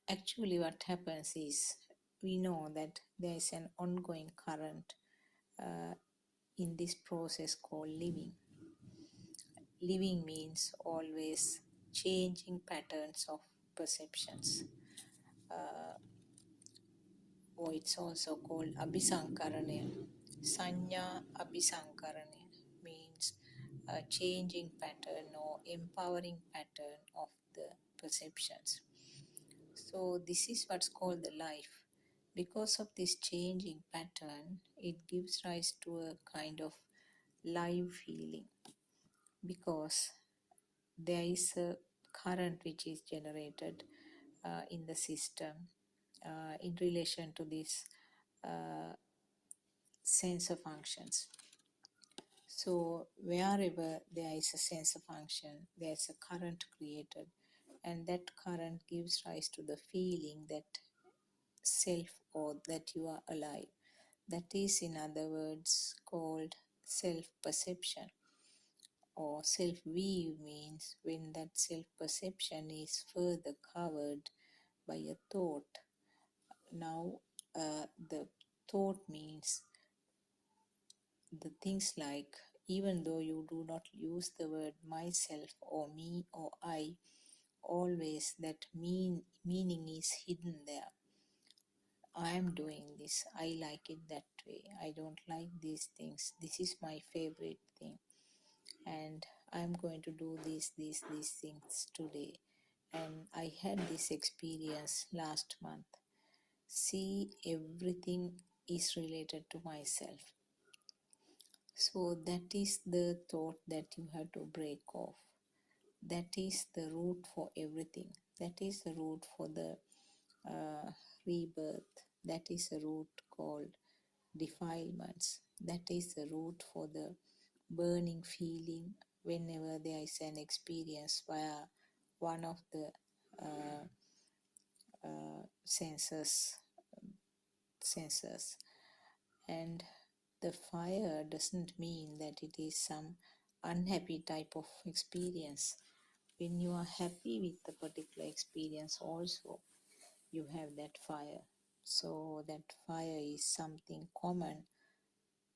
Actually, what happens is we know that there is an ongoing current in this process called living. Living means always changing patterns of perceptions. Or it's also called abhisankarana. Sanya abhisankarana means a changing pattern or empowering pattern of the perceptions. So this is what's called the life. Because of this changing pattern, it gives rise to a kind of live feeling, because there is a current which is generated in the system in relation to this sensor functions. So wherever there is a sensor function, there is a current created, and that current gives rise to the feeling that self or that you are alive. That is, in other words, called self-perception. Or self-view means when that self-perception is further covered by a thought. Now, the thought means the things like, even though you do not use the word myself or me or I, always that meaning is hidden there. I am doing this. I like it that way. I don't like these things. This is my favorite thing. And I'm going to do these things today. And I had this experience last month. See, everything is related to myself. So that is the thought that you have to break off. That is the root for everything. That is the root for the rebirth. That is a root called defilements. That is the root for the burning feeling whenever there is an experience where one of the senses. And the fire doesn't mean that it is some unhappy type of experience. When you are happy with the particular experience also, you have that fire. So that fire is something common,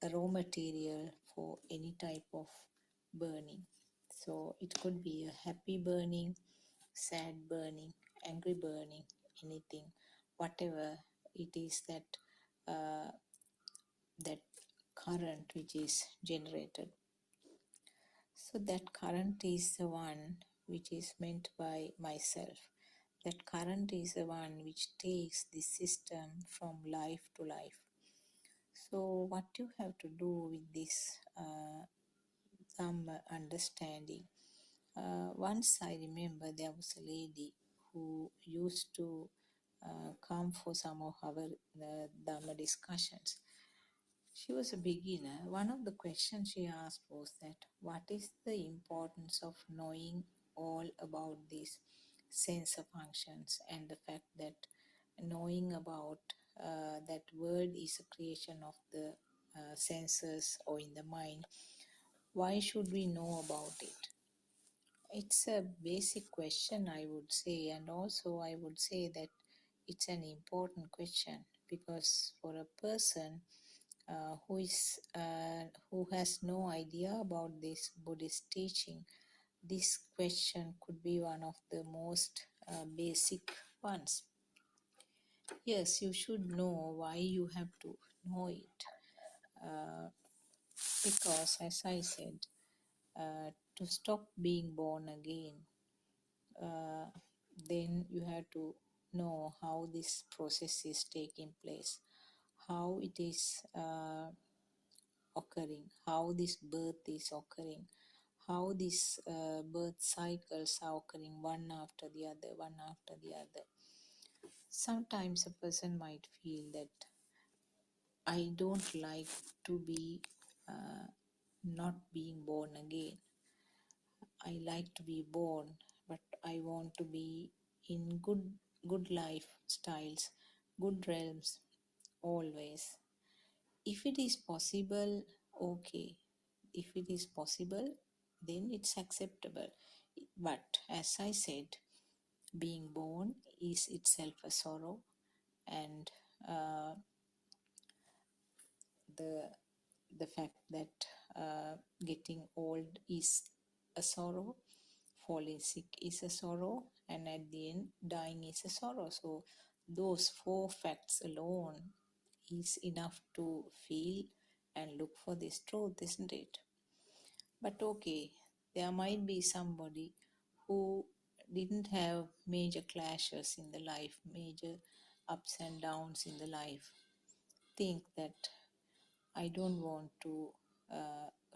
a raw material for any type of burning. So it could be a happy burning, sad burning, angry burning, anything, whatever it is that current which is generated. So that current is the one which is meant by myself. That current is the one which takes the system from life to life. So what you have to do with this Dhamma understanding. Once I remember there was a lady who used to come for some of our Dhamma discussions. She was a beginner. One of the questions she asked was that what is the importance of knowing all about these sensor functions and the fact that knowing about that word is a creation of the senses or in the mind. Why should we know about it? It's a basic question, I would say, and also I would say that it's an important question because for a person who has no idea about this Buddhist teaching, this question could be one of the most basic ones. Yes, you should know why you have to know it. Because, as I said, to stop being born again, then you have to know how this process is taking place, how it is occurring, how this birth is occurring, how these birth cycles are occurring one after the other, one after the other. Sometimes a person might feel that I don't like to be not being born again. I like to be born, but I want to be in good lifestyles, good realms always. If it is possible, okay. If it is possible, then it's acceptable. But as I said, being born is itself a sorrow, and the fact that getting old is a sorrow, falling sick is a sorrow, and at the end dying is a sorrow. So those four facts alone is enough to feel and look for this truth, isn't it? But okay, there might be somebody who didn't have major clashes in the life, major ups and downs in the life, think that I don't want to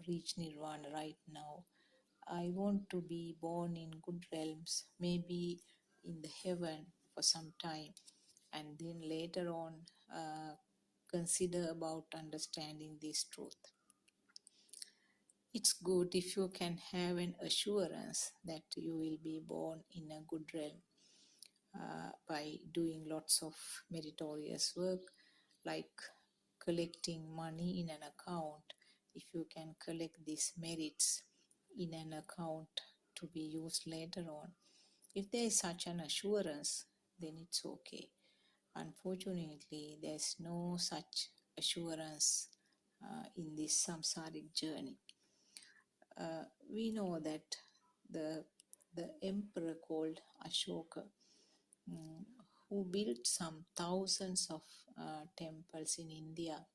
reach nirvana right now. I want to be born in good realms, maybe in the heaven for some time, and then later on consider about understanding this truth. It's good if you can have an assurance that you will be born in a good realm by doing lots of meritorious work like collecting money in an account. If you can collect these merits in an account to be used later on, if there is such an assurance, then it's okay. Unfortunately, there's no such assurance in this samsaric journey. We know that the emperor called Ashoka, who built some thousands of temples in India,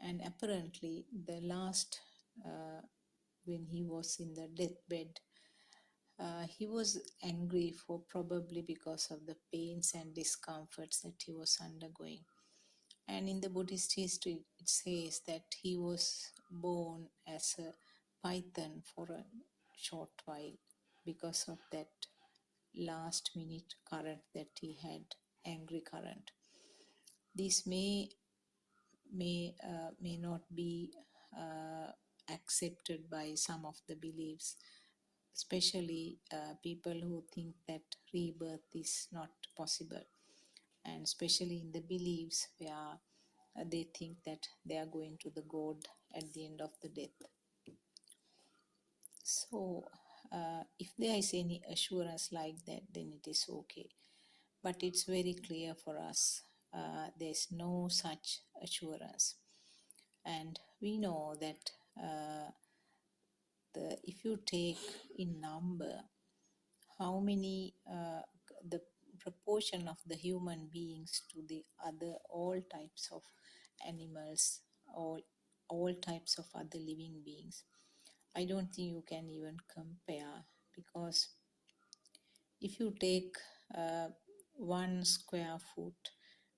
and apparently the last, when he was in the deathbed, he was angry for probably because of the pains and discomforts that he was undergoing. And in the Buddhist history, it says that he was born as a python for a short while because of that last minute current that he had, angry current. This may not be accepted by some of the beliefs, especially people who think that rebirth is not possible, and especially in the beliefs where they think that they are going to the God at the end of the death. So if there is any assurance like that, then it is okay. But it's very clear for us, there is no such assurance. And we know that if you take in number how many, the proportion of the human beings to the other, all types of animals, all types of other living beings, I don't think you can even compare, because if you take 1 square foot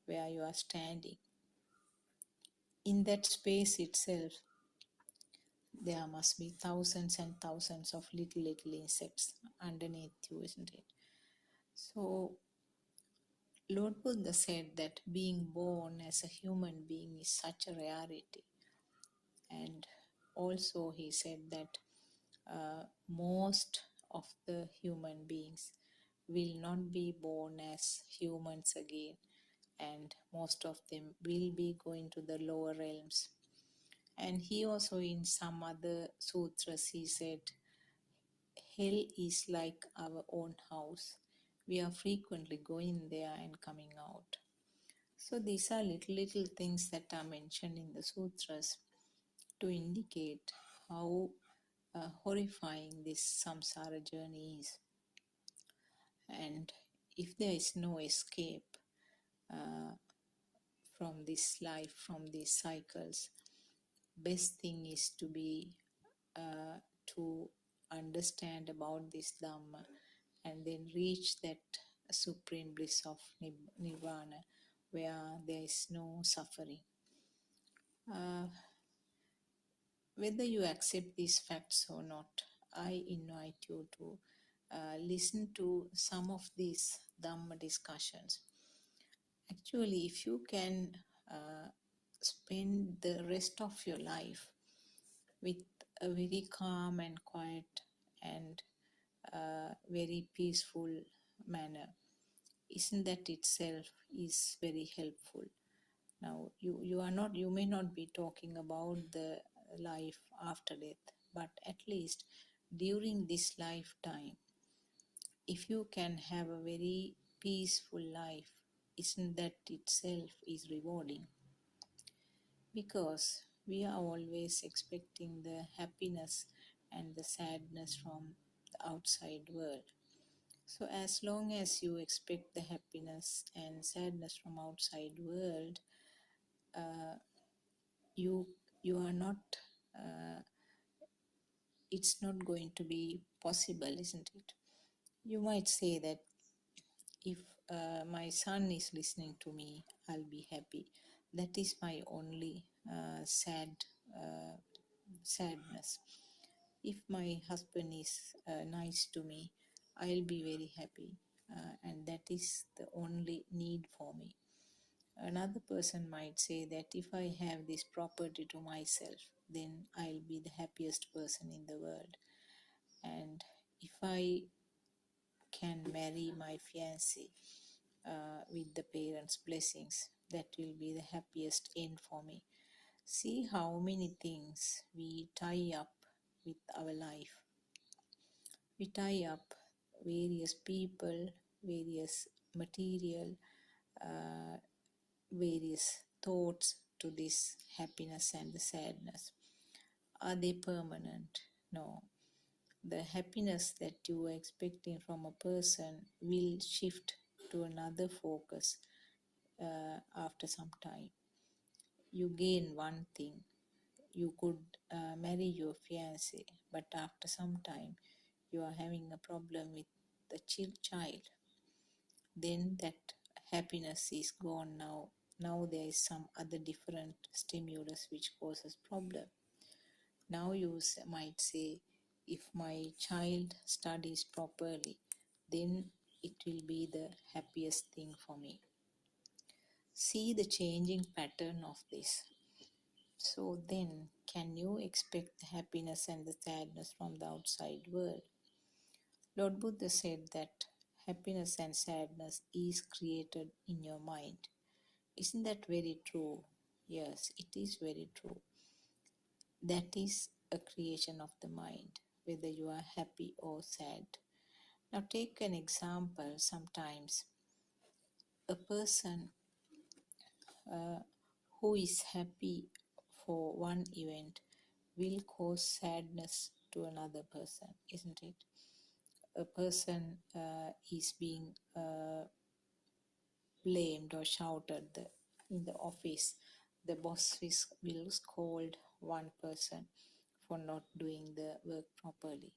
where you are standing, in that space itself, there must be thousands and thousands of little insects underneath you, isn't it? So Lord Buddha said that being born as a human being is such a rarity. And also he said that most of the human beings will not be born as humans again, and most of them will be going to the lower realms. And he also, in some other sutras, he said, hell is like our own house. We are frequently going there and coming out. So these are little things that are mentioned in the sutras to indicate how horrifying this samsara journey is. And if there is no escape uh, from this life, from these cycles, best thing is to be to understand about this Dhamma and then reach that supreme bliss of Nirvana where there is no suffering. Whether you accept these facts or not, I invite you to listen to some of these Dhamma discussions. Actually, if you can spend the rest of your life with a very calm and quiet and very peaceful manner, isn't that itself is very helpful? Now, you may not be talking about the life after death, but at least during this lifetime, if you can have a very peaceful life, isn't that itself is rewarding? Because we are always expecting the happiness and the sadness from the outside world. So as long as you expect the happiness and sadness from outside world, you are not it's not going to be possible, isn't it? You might say that if my son is listening to me, I'll be happy. That is my only sadness. If my husband is nice to me, I'll be very happy, and that is the only need for me. Another person might say that if I have this property to myself, then I'll be the happiest person in the world. And if I can marry my fiancé with the parents' blessings, that will be the happiest end for me. See how many things we tie up with our life. We tie up various people, various material, various thoughts to this happiness and the sadness. Are they permanent? No. The happiness that you are expecting from a person will shift to another focus after some time. You gain one thing. You could marry your fiancé, but after some time you are having a problem with the child. Then that happiness is gone now. Now there is some other different stimulus which causes problem. Now you might say, if my child studies properly, then it will be the happiest thing for me. See the changing pattern of this. So then, can you expect the happiness and the sadness from the outside world? Lord Buddha said that happiness and sadness is created in your mind. Isn't that very true? Yes, it is very true. That is a creation of the mind, whether you are happy or sad. Now take an example. Sometimes a person who is happy for one event will cause sadness to another person, isn't it? A person is being blamed or shouted in the office. The boss will scold one person for not doing the work properly,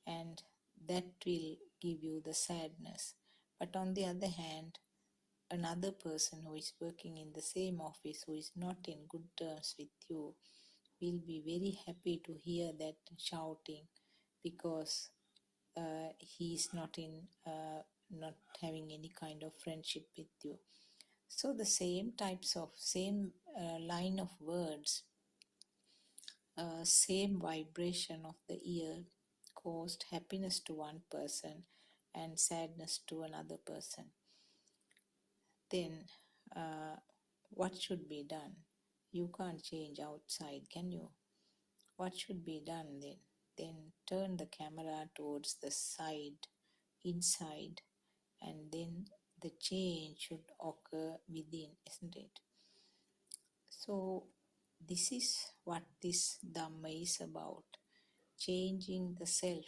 and that will give you the sadness. But on the other hand, another person who is working in the same office, who is not in good terms with you, will be very happy to hear that shouting, because he is not in not having any kind of friendship with you. So the same line of words, same vibration of the ear caused happiness to one person and sadness to another person. Then what should be done? You can't change outside, can you? What should be done then? Then turn the camera towards the side, inside, and then the change should occur within, isn't it? So this is what this Dhamma is about, changing the self.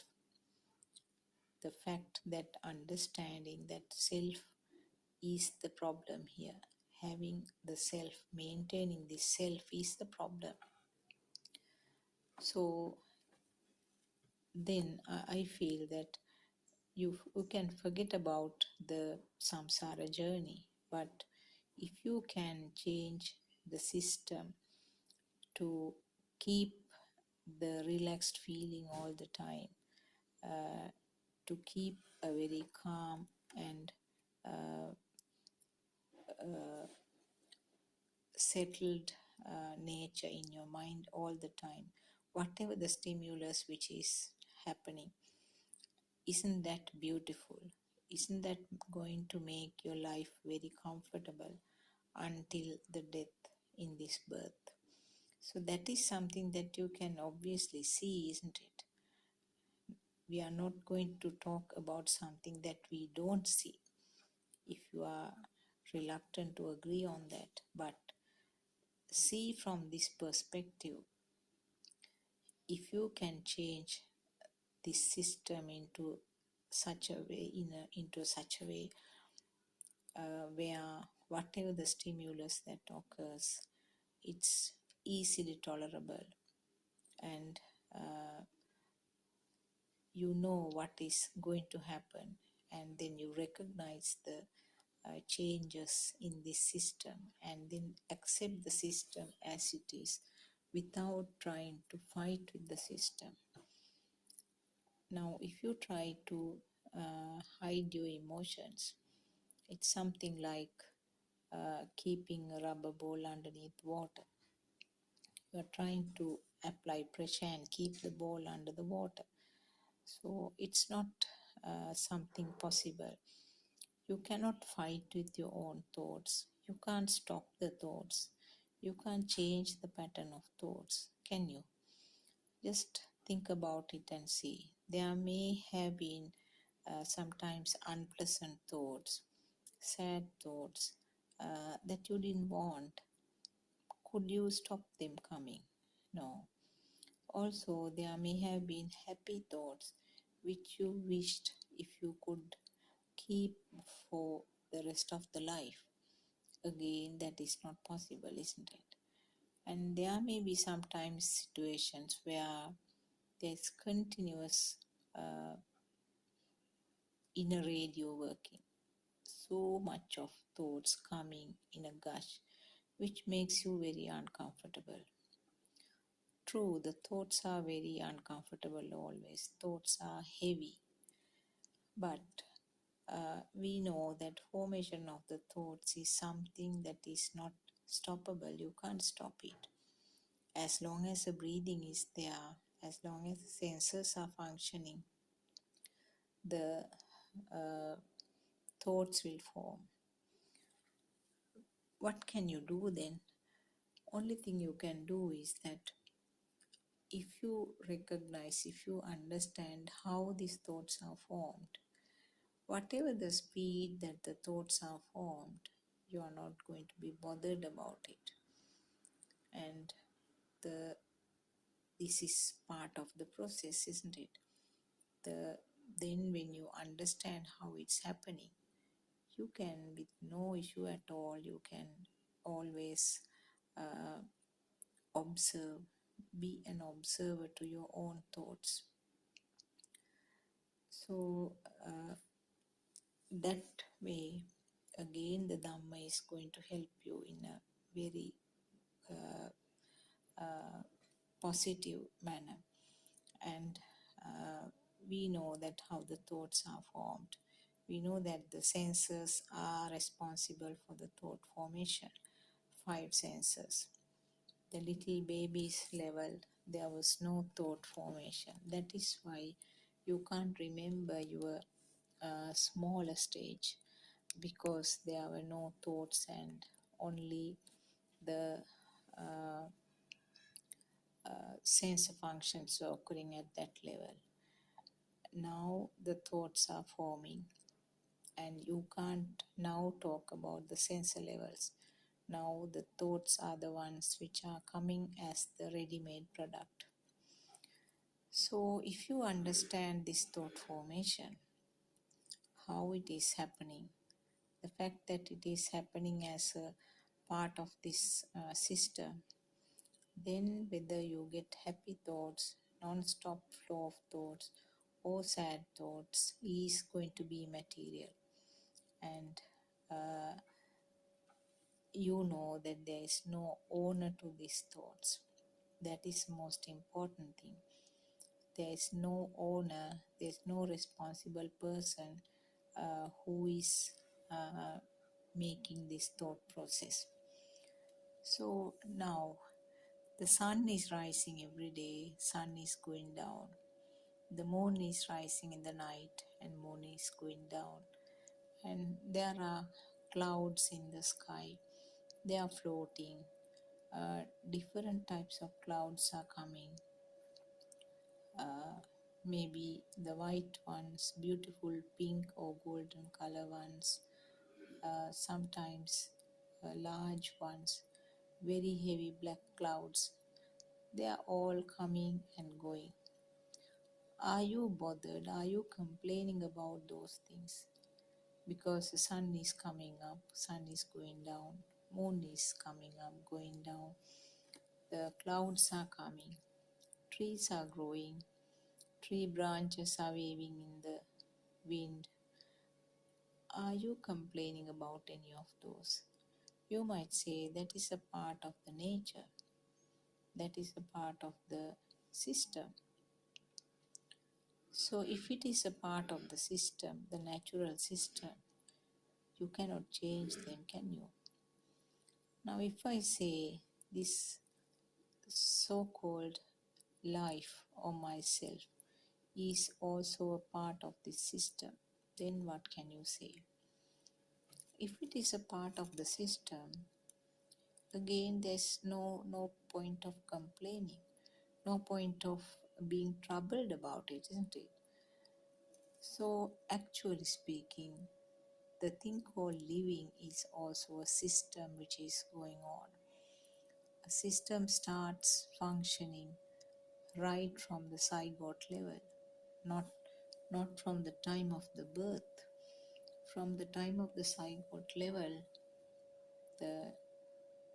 The fact that understanding that self is the problem here. Having the self, maintaining the self is the problem. So then I feel that you can forget about the samsara journey, but if you can change the system to keep the relaxed feeling all the time, to keep a very calm and settled nature in your mind all the time, whatever the stimulus which is happening, isn't that beautiful? Isn't that going to make your life very comfortable until the death in this birth? So that is something that you can obviously see, isn't it? We are not going to talk about something that we don't see, if you are reluctant to agree on that. But see from this perspective, if you can change this system into such a way, into such a way where whatever the stimulus that occurs, it's easily tolerable, and you know what is going to happen, and then you recognize the changes in this system, and then accept the system as it is without trying to fight with the system. Now, if you try to hide your emotions, it's something like keeping a rubber ball underneath water. You are trying to apply pressure and keep the ball under the water. So it's not something possible. You cannot fight with your own thoughts. You can't stop the thoughts. You can't change the pattern of thoughts, can you? Just think about it and see. There may have been sometimes unpleasant thoughts, sad thoughts that you didn't want. Could you stop them coming? No. Also, there may have been happy thoughts which you wished if you could keep for the rest of the life. Again, that is not possible, isn't it? And there may be sometimes situations where there's continuous inner radio working. So much of thoughts coming in a gush, which makes you very uncomfortable. True, the thoughts are very uncomfortable always. Thoughts are heavy. But we know that formation of the thoughts is something that is not stoppable. You can't stop it. As long as the breathing is there, as long as the senses are functioning, the thoughts will form. What can you do then? Only thing you can do is that if you recognize, if you understand how these thoughts are formed, whatever the speed that the thoughts are formed, you are not going to be bothered about it. And this is part of the process, isn't it? Then when you understand how it's happening, you can, with no issue at all, you can always observe, be an observer to your own thoughts. So that way, again, the Dhamma is going to help you in a very positive manner. And we know that how the thoughts are formed. We know that the senses are responsible for the thought formation. 5 senses. The little baby's level, there was no thought formation. That is why you can't remember your smaller stage, because there were no thoughts and only the sensor functions were occurring at that level. Now the thoughts are forming, and you can't now talk about the sensor levels. Now the thoughts are the ones which are coming as the ready-made product. So if you understand this thought formation, how it is happening, the fact that it is happening as a part of this system, then whether you get happy thoughts, non-stop flow of thoughts, or sad thoughts is going to be material. And you know that there is no owner to these thoughts. That is the most important thing. There is no owner, there is no responsible person who is making this thought process. So now the sun is rising every day, sun is going down. The moon is rising in the night and moon is going down. And there are clouds in the sky. They are floating. Different types of clouds are coming. Maybe the white ones, beautiful pink or golden color ones, sometimes large ones, very heavy black clouds. They are all coming and going. Are you bothered? Are you complaining about those things? Because the sun is coming up, sun is going down, moon is coming up, going down, the clouds are coming, trees are growing, tree branches are waving in the wind. Are you complaining about any of those? You might say that is a part of the nature, that is a part of the system. So if it is a part of the system, the natural system, you cannot change them, can you? Now if I say this so-called life or myself is also a part of this system, then what can you say? If it is a part of the system, again there's no point of complaining, no point of being troubled about it, isn't it? So actually speaking, the thing called living is also a system which is going on. A system starts functioning right from the zygote level, not from the time of the birth. From the time of the zygote level, the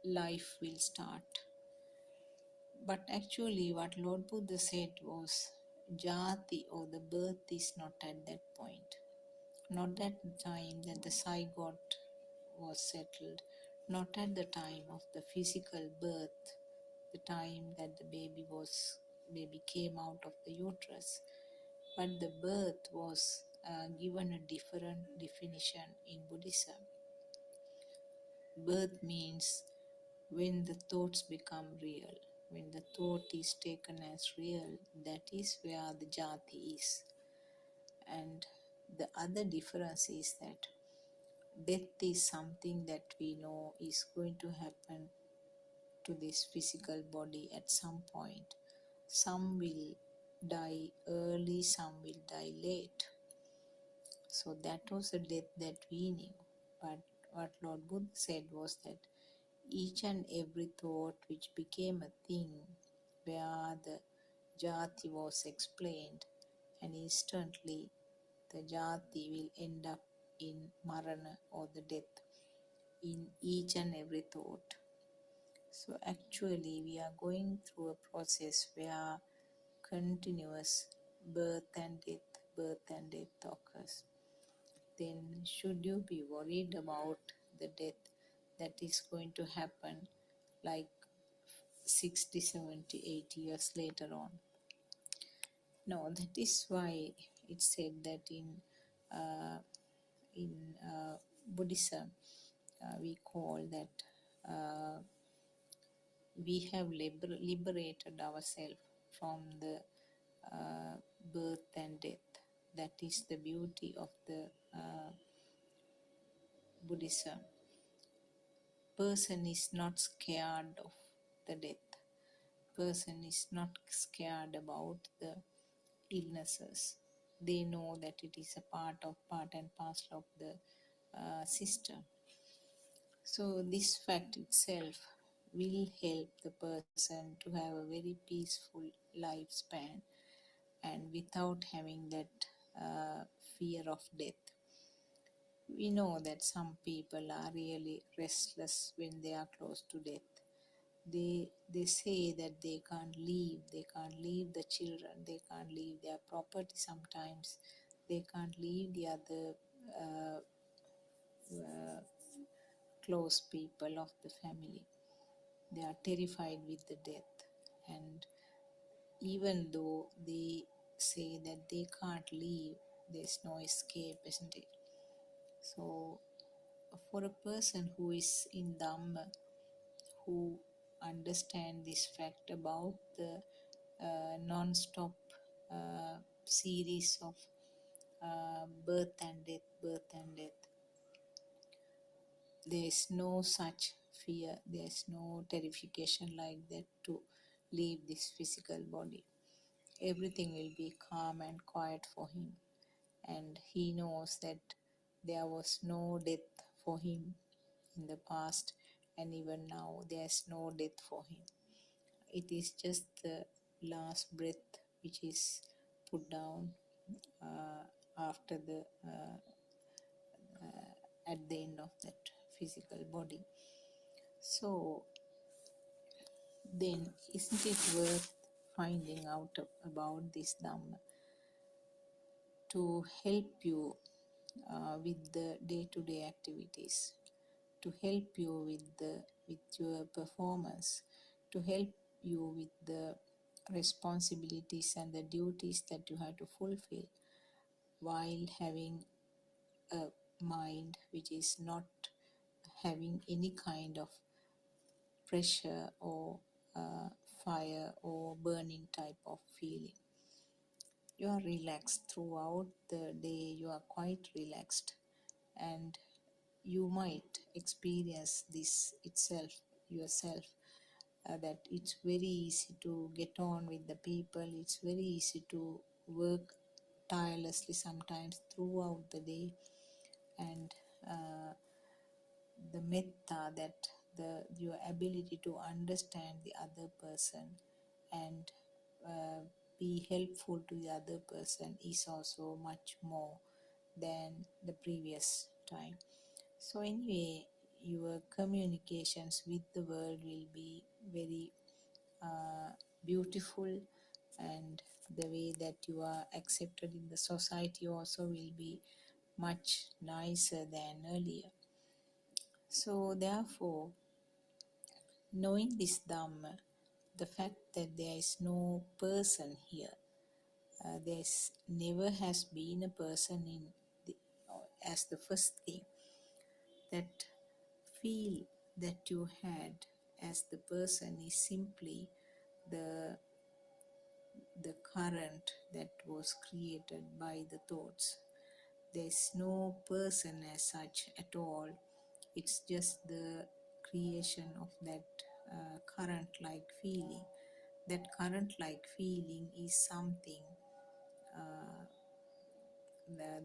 life will start. But actually what Lord Buddha said was, jati or the birth is not at that point. Not at the time that the zygote was settled, not at the time of the physical birth, the time that the baby came out of the uterus. But the birth was given a different definition in Buddhism. Birth means when the thoughts become real, when the thought is taken as real, that is where the jati is. And the other difference is that death is something that we know is going to happen to this physical body at some point. Some will die early, some will die late. So that was a death that we knew. But what Lord Buddha said was that each and every thought which became a thing where the jati was explained, and instantly the jati will end up in marana or the death in each and every thought. So actually we are going through a process where continuous birth and death occurs. Then should you be worried about the death that is going to happen like 60, 70, 80 years later on? No, that is why it said that in in Buddhism, we call that we have liberated ourselves from the birth and death. That is the beauty of the Buddhism. Person is not scared of the death. Person is not scared about the illnesses. They know that it is a part and parcel of the system. So this fact itself will help the person to have a very peaceful lifespan and without having that fear of death. We know that some people are really restless when they are close to death. They say that they can't leave the children, they can't leave their property sometimes, they can't leave the other close people of the family. They are terrified with the death, and even though they say that they can't leave, there's no escape, isn't it? So for a person who is in Dhamma, who understand this fact about the non-stop series of birth and death, there is no such fear, there is no terrification like that to leave this physical body. Everything will be calm and quiet for him, and he knows that there was no death for him in the past, and even now there is no death for him. It is just the last breath which is put down after the at the end of that physical body. So then, isn't it worth finding out about this Dhamma to help you with the day-to-day activities, to help you with your performance, to help you with the responsibilities and the duties that you have to fulfill while having a mind which is not having any kind of pressure or fire or burning type of feeling. You are relaxed throughout the day, you are quite relaxed, and you might experience this yourself, that it's very easy to get on with the people, it's very easy to work tirelessly sometimes throughout the day, and the metta, that your ability to understand the other person and be helpful to the other person is also much more than the previous time. So anyway, your communications with the world will be very beautiful, and the way that you are accepted in the society also will be much nicer than earlier. So therefore, knowing this Dhamma, the fact that there is no person here, there's never has been a person in the, as the first thing, that feel that you had as the person is simply the current that was created by the thoughts. There's no person as such at all. It's just the creation of that current-like feeling. That current-like feeling is something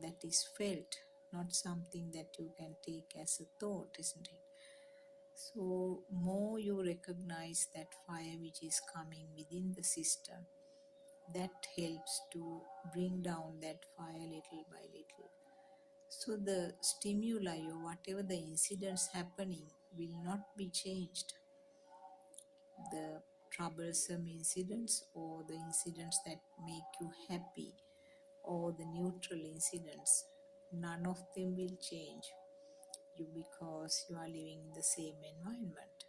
that is felt, not something that you can take as a thought, isn't it? So more you recognize that fire which is coming within the system, that helps to bring down that fire little by little. So the stimuli or whatever the incidents happening will not be changed. The troublesome incidents or the incidents that make you happy or the neutral incidents, none of them will change you because you are living in the same environment.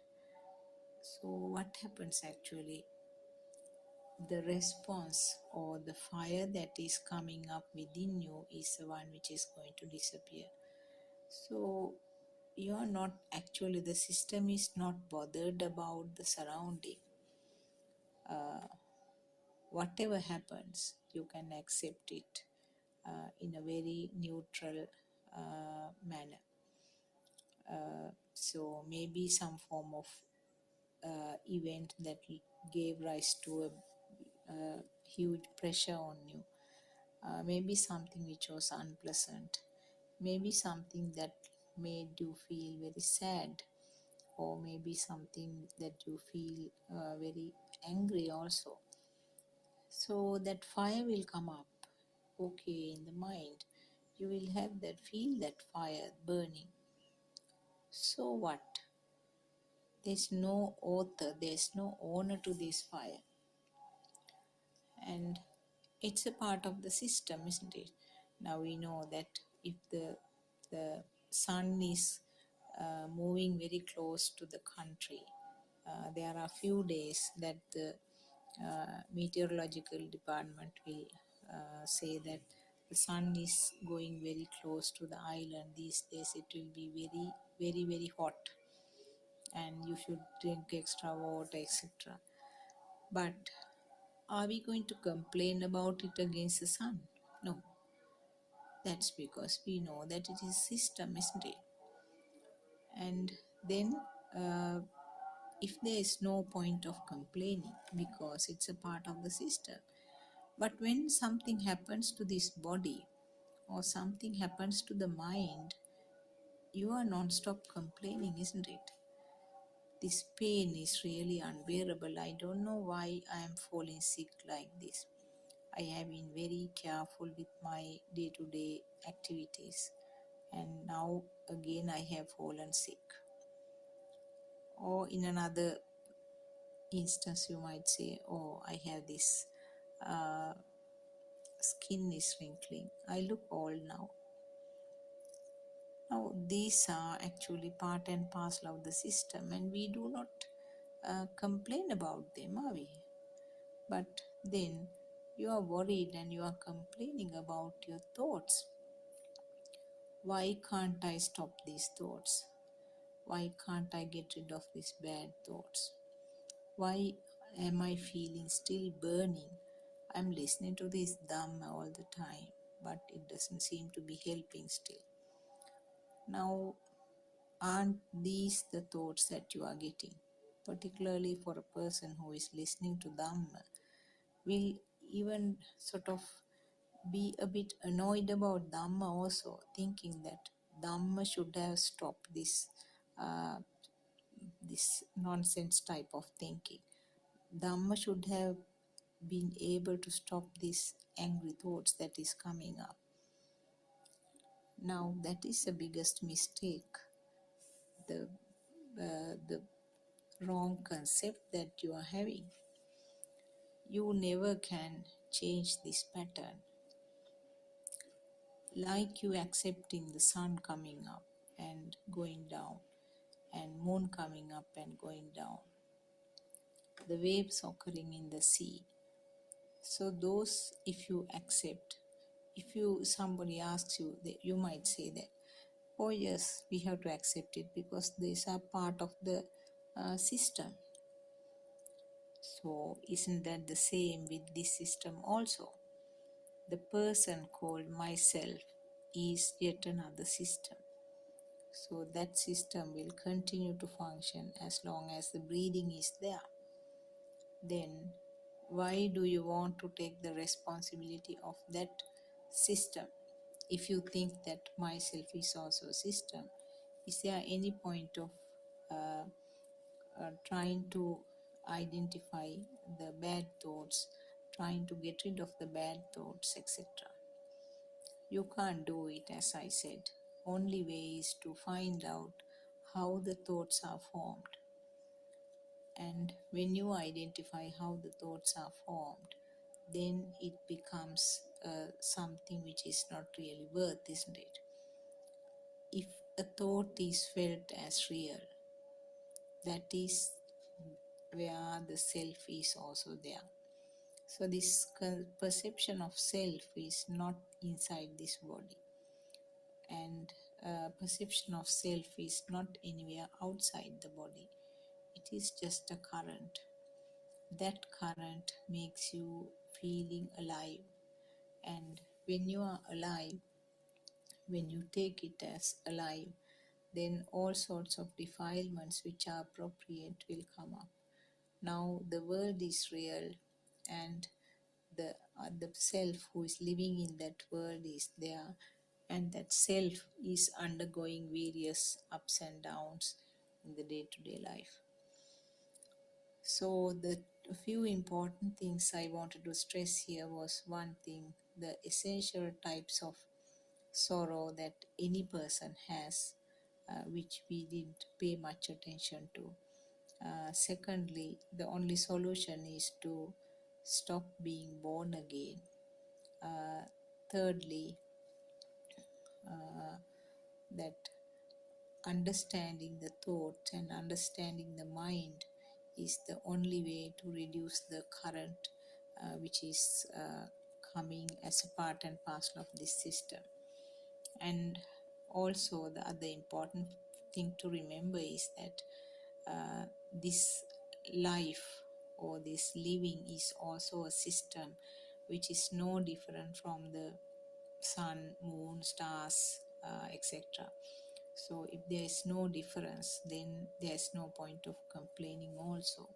So what happens actually? The response or the fire that is coming up within you is the one which is going to disappear. So you are not actually, the system is not bothered about the surrounding. Whatever happens, you can accept it in a very neutral manner. So maybe some form of event that gave rise to a huge pressure on you, maybe something which was unpleasant, maybe something that made you feel very sad, or maybe something that you feel very angry also. So that fire will come up, okay, in the mind. You will have that, feel that fire burning. So what? There's no author, there's no owner to this fire. And it's a part of the system, isn't it? Now we know that if the sun is moving very close to the country, there are few days that the meteorological department will say that the sun is going very close to the island. These days it will be very, very, very hot, and you should drink extra water, etc. But are we going to complain about it against the sun? No. That's because we know that it is system, isn't it? And then if there is no point of complaining because it's a part of the system. But when something happens to this body or something happens to the mind, you are non-stop complaining, isn't it? This pain is really unbearable. I don't know why I am falling sick like this. I have been very careful with my day-to-day activities, and now again I have fallen sick. Or in another instance, you might say, oh, I have this skin is wrinkling. I look old now. Now, these are actually part and parcel of the system, and we do not complain about them, are we? But then you are worried and you are complaining about your thoughts. Why can't I stop these thoughts? Why can't I get rid of these bad thoughts? Why am I feeling still burning? I'm listening to this Dhamma all the time, but it doesn't seem to be helping still. Now, aren't these the thoughts that you are getting? Particularly for a person who is listening to Dhamma, will even sort of be a bit annoyed about Dhamma also, thinking that Dhamma should have stopped this this nonsense type of thinking. Dhamma should have been able to stop these angry thoughts that is coming up. Now that is the biggest mistake, the wrong concept that you are having. You never can change this pattern. Like you accepting the sun coming up and going down, and moon coming up and going down, the waves occurring in the sea. So those, if you accept, if somebody asks you, you might say that, oh yes, we have to accept it because these are part of the system. So isn't that the same with this system also? The person called myself is yet another system. So that system will continue to function as long as the breathing is there. Then why do you want to take the responsibility of that system? If you think that myself is also a system, is there any point of trying to identify the bad thoughts, trying to get rid of the bad thoughts, etc.? You can't do it, as I said. Only way is to find out how the thoughts are formed. And when you identify how the thoughts are formed, then it becomes something which is not really worth, isn't it? If a thought is felt as real, that is where the self is also there. So this perception of self is not inside this body. And perception of self is not anywhere outside the body. It is just a current. That current makes you feeling alive. And when you are alive, when you take it as alive, then all sorts of defilements which are appropriate will come up. Now the world is real, and the self who is living in that world is there, and that self is undergoing various ups and downs in the day-to-day life. So the few important things I wanted to stress here was, one thing, the essential types of sorrow that any person has, which we didn't pay much attention to. Secondly, the only solution is to stop being born again. Thirdly, that understanding the thought and understanding the mind is the only way to reduce the current which is coming as a part and parcel of this system. And also the other important thing to remember is that this life or this living is also a system which is no different from the sun, moon, stars, etc. So if there is no difference, then there is no point of complaining also.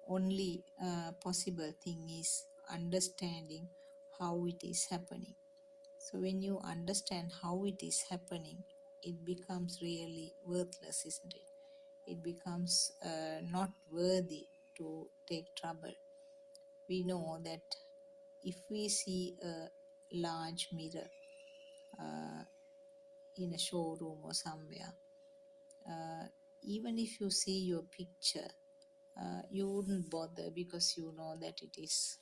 Only possible thing is understanding how it is happening. So when you understand how it is happening, it becomes really worthless, isn't it? It becomes not worthy to take trouble. We know that if we see a large mirror in a showroom or somewhere, even if you see your picture, you wouldn't bother because you know that it is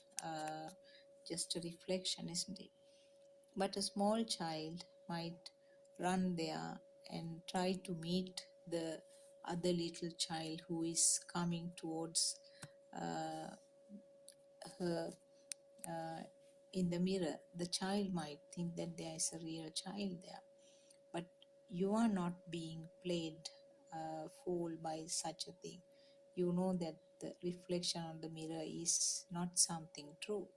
just a reflection, isn't it? But a small child might run there and try to meet the other little child who is coming towards her in the mirror. The child might think that there is a real child there, but you are not being played fooled by such a thing. You know that the reflection on the mirror is not something true.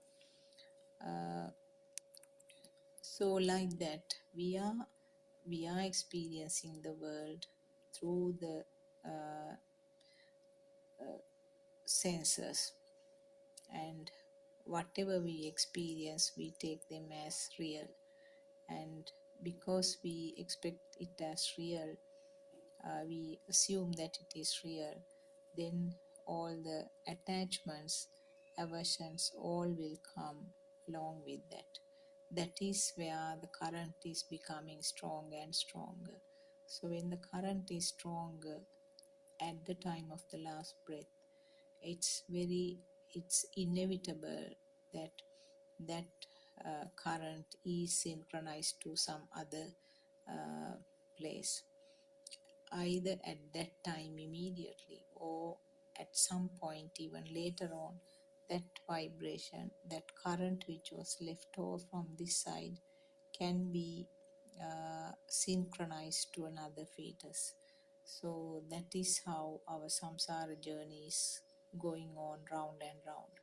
So like that, we are experiencing the world through the senses, and whatever we experience, we take them as real. And because we expect it as real, we assume that it is real, then all the attachments, aversions, all will come along with that. That is where the current is becoming stronger and stronger. So when the current is stronger at the time of the last breath, it's inevitable that that current is synchronized to some other place, either at that time immediately or at some point even later on. That vibration, that current which was left over from this side, can be synchronized to another fetus. So that is how our samsara journey is going on round and round.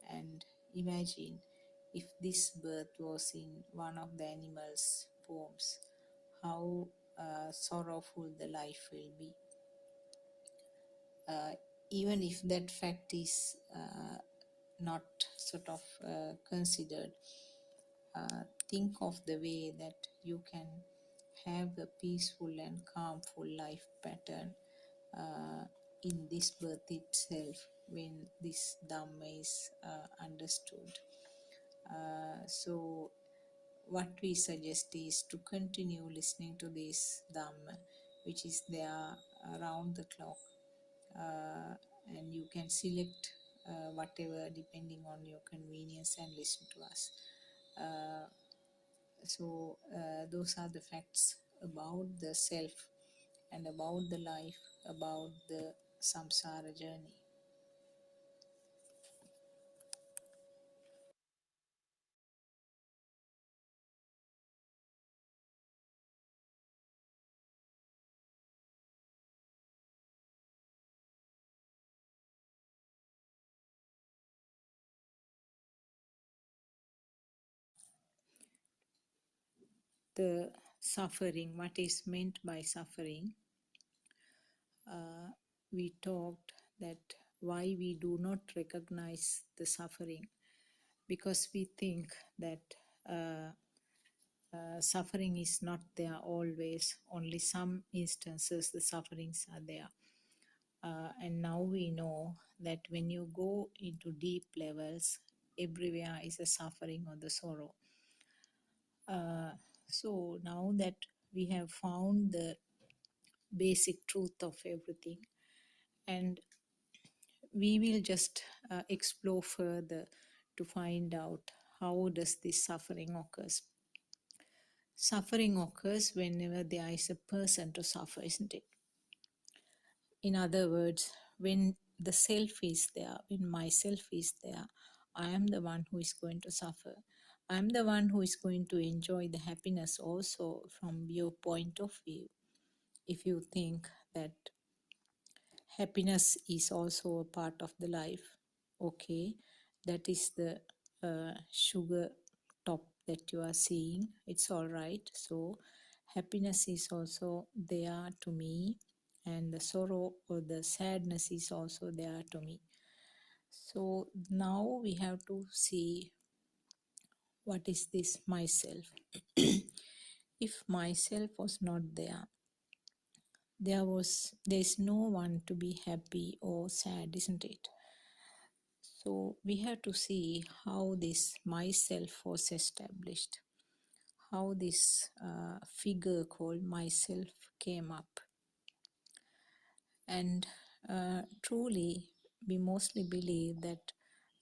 And imagine if this birth was in one of the animals' wombs, how sorrowful the life will be. Even if that fact is not sort of considered, think of the way that you can have a peaceful and calmful life pattern in this birth itself when this Dhamma is understood. So what we suggest is to continue listening to this Dhamma, which is there around the clock, and you can select whatever depending on your convenience and listen to us. So those are the facts about the self and about the life, about the samsara journey. the suffering, what is meant by suffering, we talked that why we do not recognize the suffering, because we think that suffering is not there always, only some instances the sufferings are there. And now we know that when you go into deep levels, everywhere is a suffering or the sorrow. So now that we have found the basic truth of everything, and we will just explore further to find out how does this suffering occurs. Suffering occurs whenever there is a person to suffer, isn't it? In other words, when the self is there, when myself is there, I am the one who is going to suffer. I am the one who is going to enjoy the happiness also from your point of view. If you think that happiness is also a part of the life, okay, that is the sugar top that you are seeing, it's all right. So happiness is also there to me, and the sorrow or the sadness is also there to me. So now we have to see what is this myself. If myself was not there, there's no one to be happy or sad, isn't it? So we have to see how this myself was established, how this figure called myself came up. And truly, we mostly believe that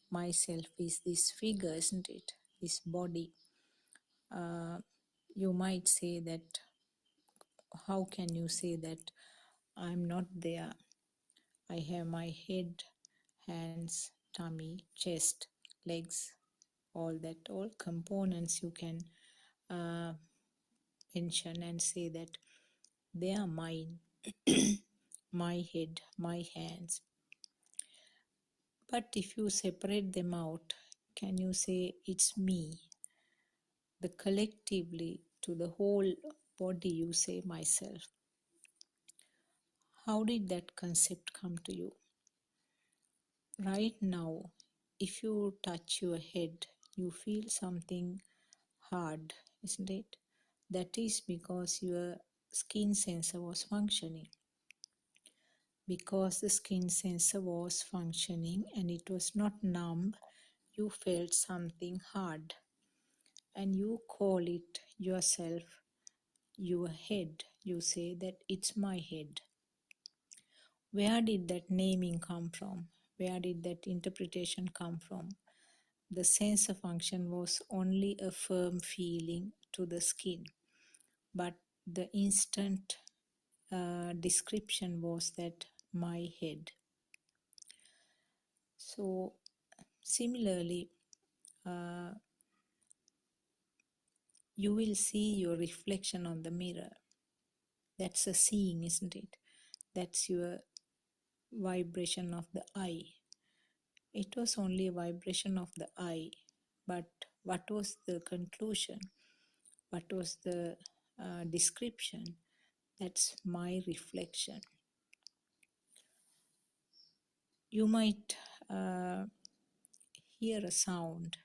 myself is this figure, isn't it? This body. You might say that, how can you say that I'm not there? I have my head, hands, tummy, chest, legs, all components you can mention and say that they are mine. My head, my hands. But if you separate them out, can you say it's me? The collectively to the whole body you say myself. How did that concept come to you? Right now, if you touch your head, you feel something hard, isn't it? That is because your skin sensor was functioning. Because the skin sensor was functioning and it was not numb, you felt something hard. And you call it yourself your head. You say that it's my head. Where did that naming come from? Where did that interpretation come from? The sensor function was only a firm feeling to the skin, but the instant description was that my head. So similarly, you will see your reflection on the mirror. That's a seeing, isn't it? That's your vibration of the eye. It was only a vibration of the eye, but what was the conclusion? What was the description? That's my reflection. You might hear a sound.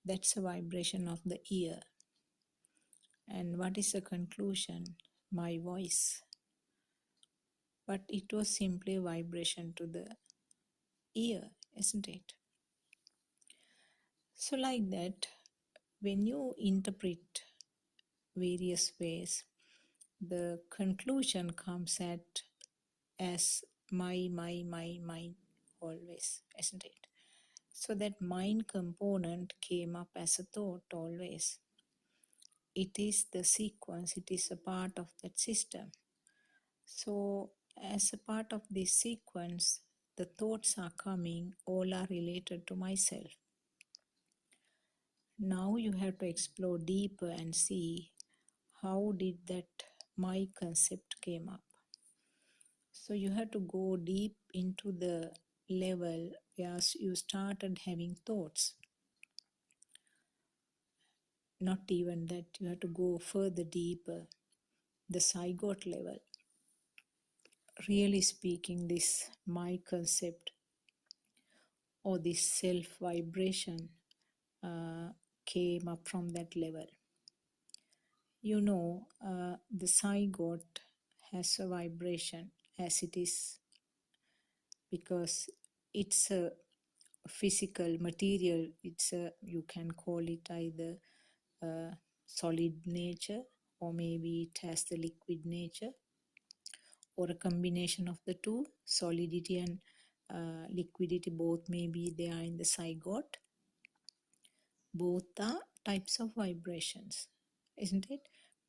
That's a vibration of the ear. And what is the conclusion? My voice. But it was simply a vibration to the ear, isn't it? So like that, when you interpret various ways, the conclusion comes at as my always, isn't it? So that mind component came up as a thought always. It is the sequence, it is a part of that system. So as a part of this sequence, the thoughts are coming, all are related to myself. Now you have to explore deeper and see how did that my concept came up. So you have to go deep into the level where you started having thoughts. not even that, you have to go further deeper, the zygote level. Really speaking, this my concept or this self vibration came up from that level. You know, the zygote has a vibration as it is because it's a physical material. It's a, you can call it either solid nature, or maybe it has the liquid nature, or a combination of the two, solidity and liquidity, both maybe they are in the zygote. Both are types of vibrations, isn't it?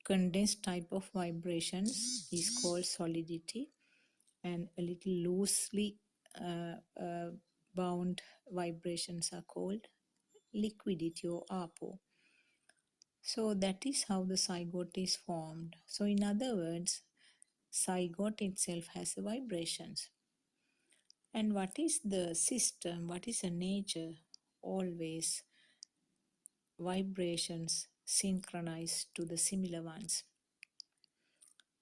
Condensed type of vibrations is called solidity, and a little loosely bound vibrations are called liquidity or apo. So that is how the zygote is formed. So in other words, zygote itself has the vibrations. And what is the system? What is the nature? Always vibrations synchronize to the similar ones.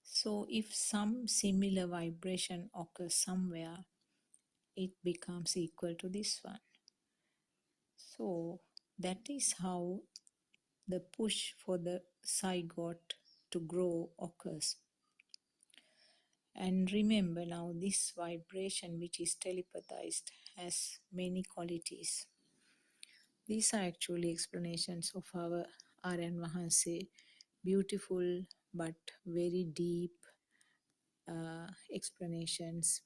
So if some similar vibration occurs somewhere, it becomes equal to this one. So that is how the push for the zygote to grow occurs. And remember now, this vibration which is telepathized has many qualities. These are actually explanations of our Aryan Mahanse, beautiful but very deep explanations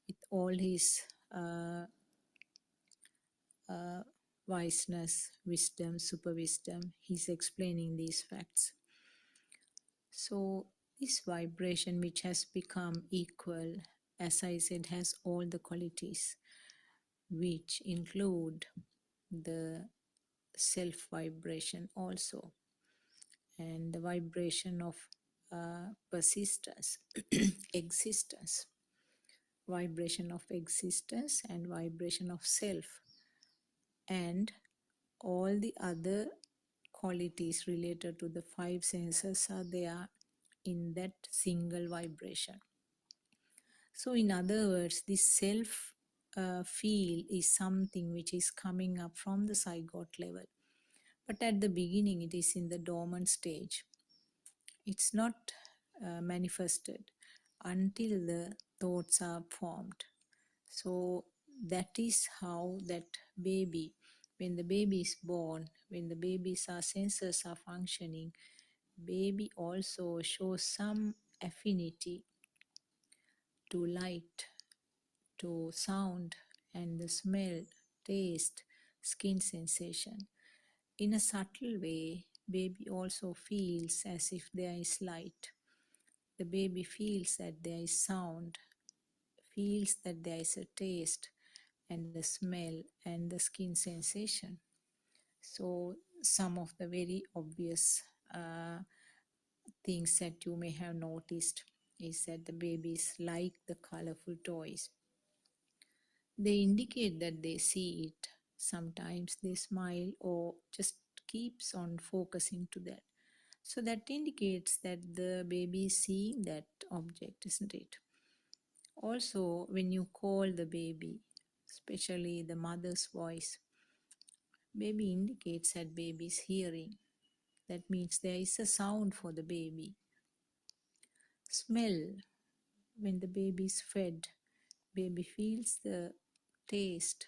with all his wiseness, wisdom, super wisdom. He's explaining these facts. So this vibration which has become equal, as I said, has all the qualities which include the self vibration also, and the vibration of persistence, existence, vibration of existence and vibration of self, and all the other qualities related to the five senses are there in that single vibration. So in other words, this self feel is something which is coming up from the zygote level, but at the beginning it is in the dormant stage. It's not manifested until the thoughts are formed. So that is how that baby, when the baby is born, when the baby's senses are functioning, baby also shows some affinity to light, to sound, and the smell, taste, skin sensation. In a subtle way, baby also feels as if there is light. The baby feels that there is sound, feels that there is a taste and the smell and the skin sensation. So some of the very obvious things that you may have noticed is that the babies like the colorful toys. They indicate that they see it. Sometimes they smile or just keeps on focusing to that. So that indicates that the baby is seeing that object, isn't it? Also, when you call the baby, especially the mother's voice, baby indicates that baby is hearing. That means there is a sound for the baby. Smell, when the baby is fed, baby feels the taste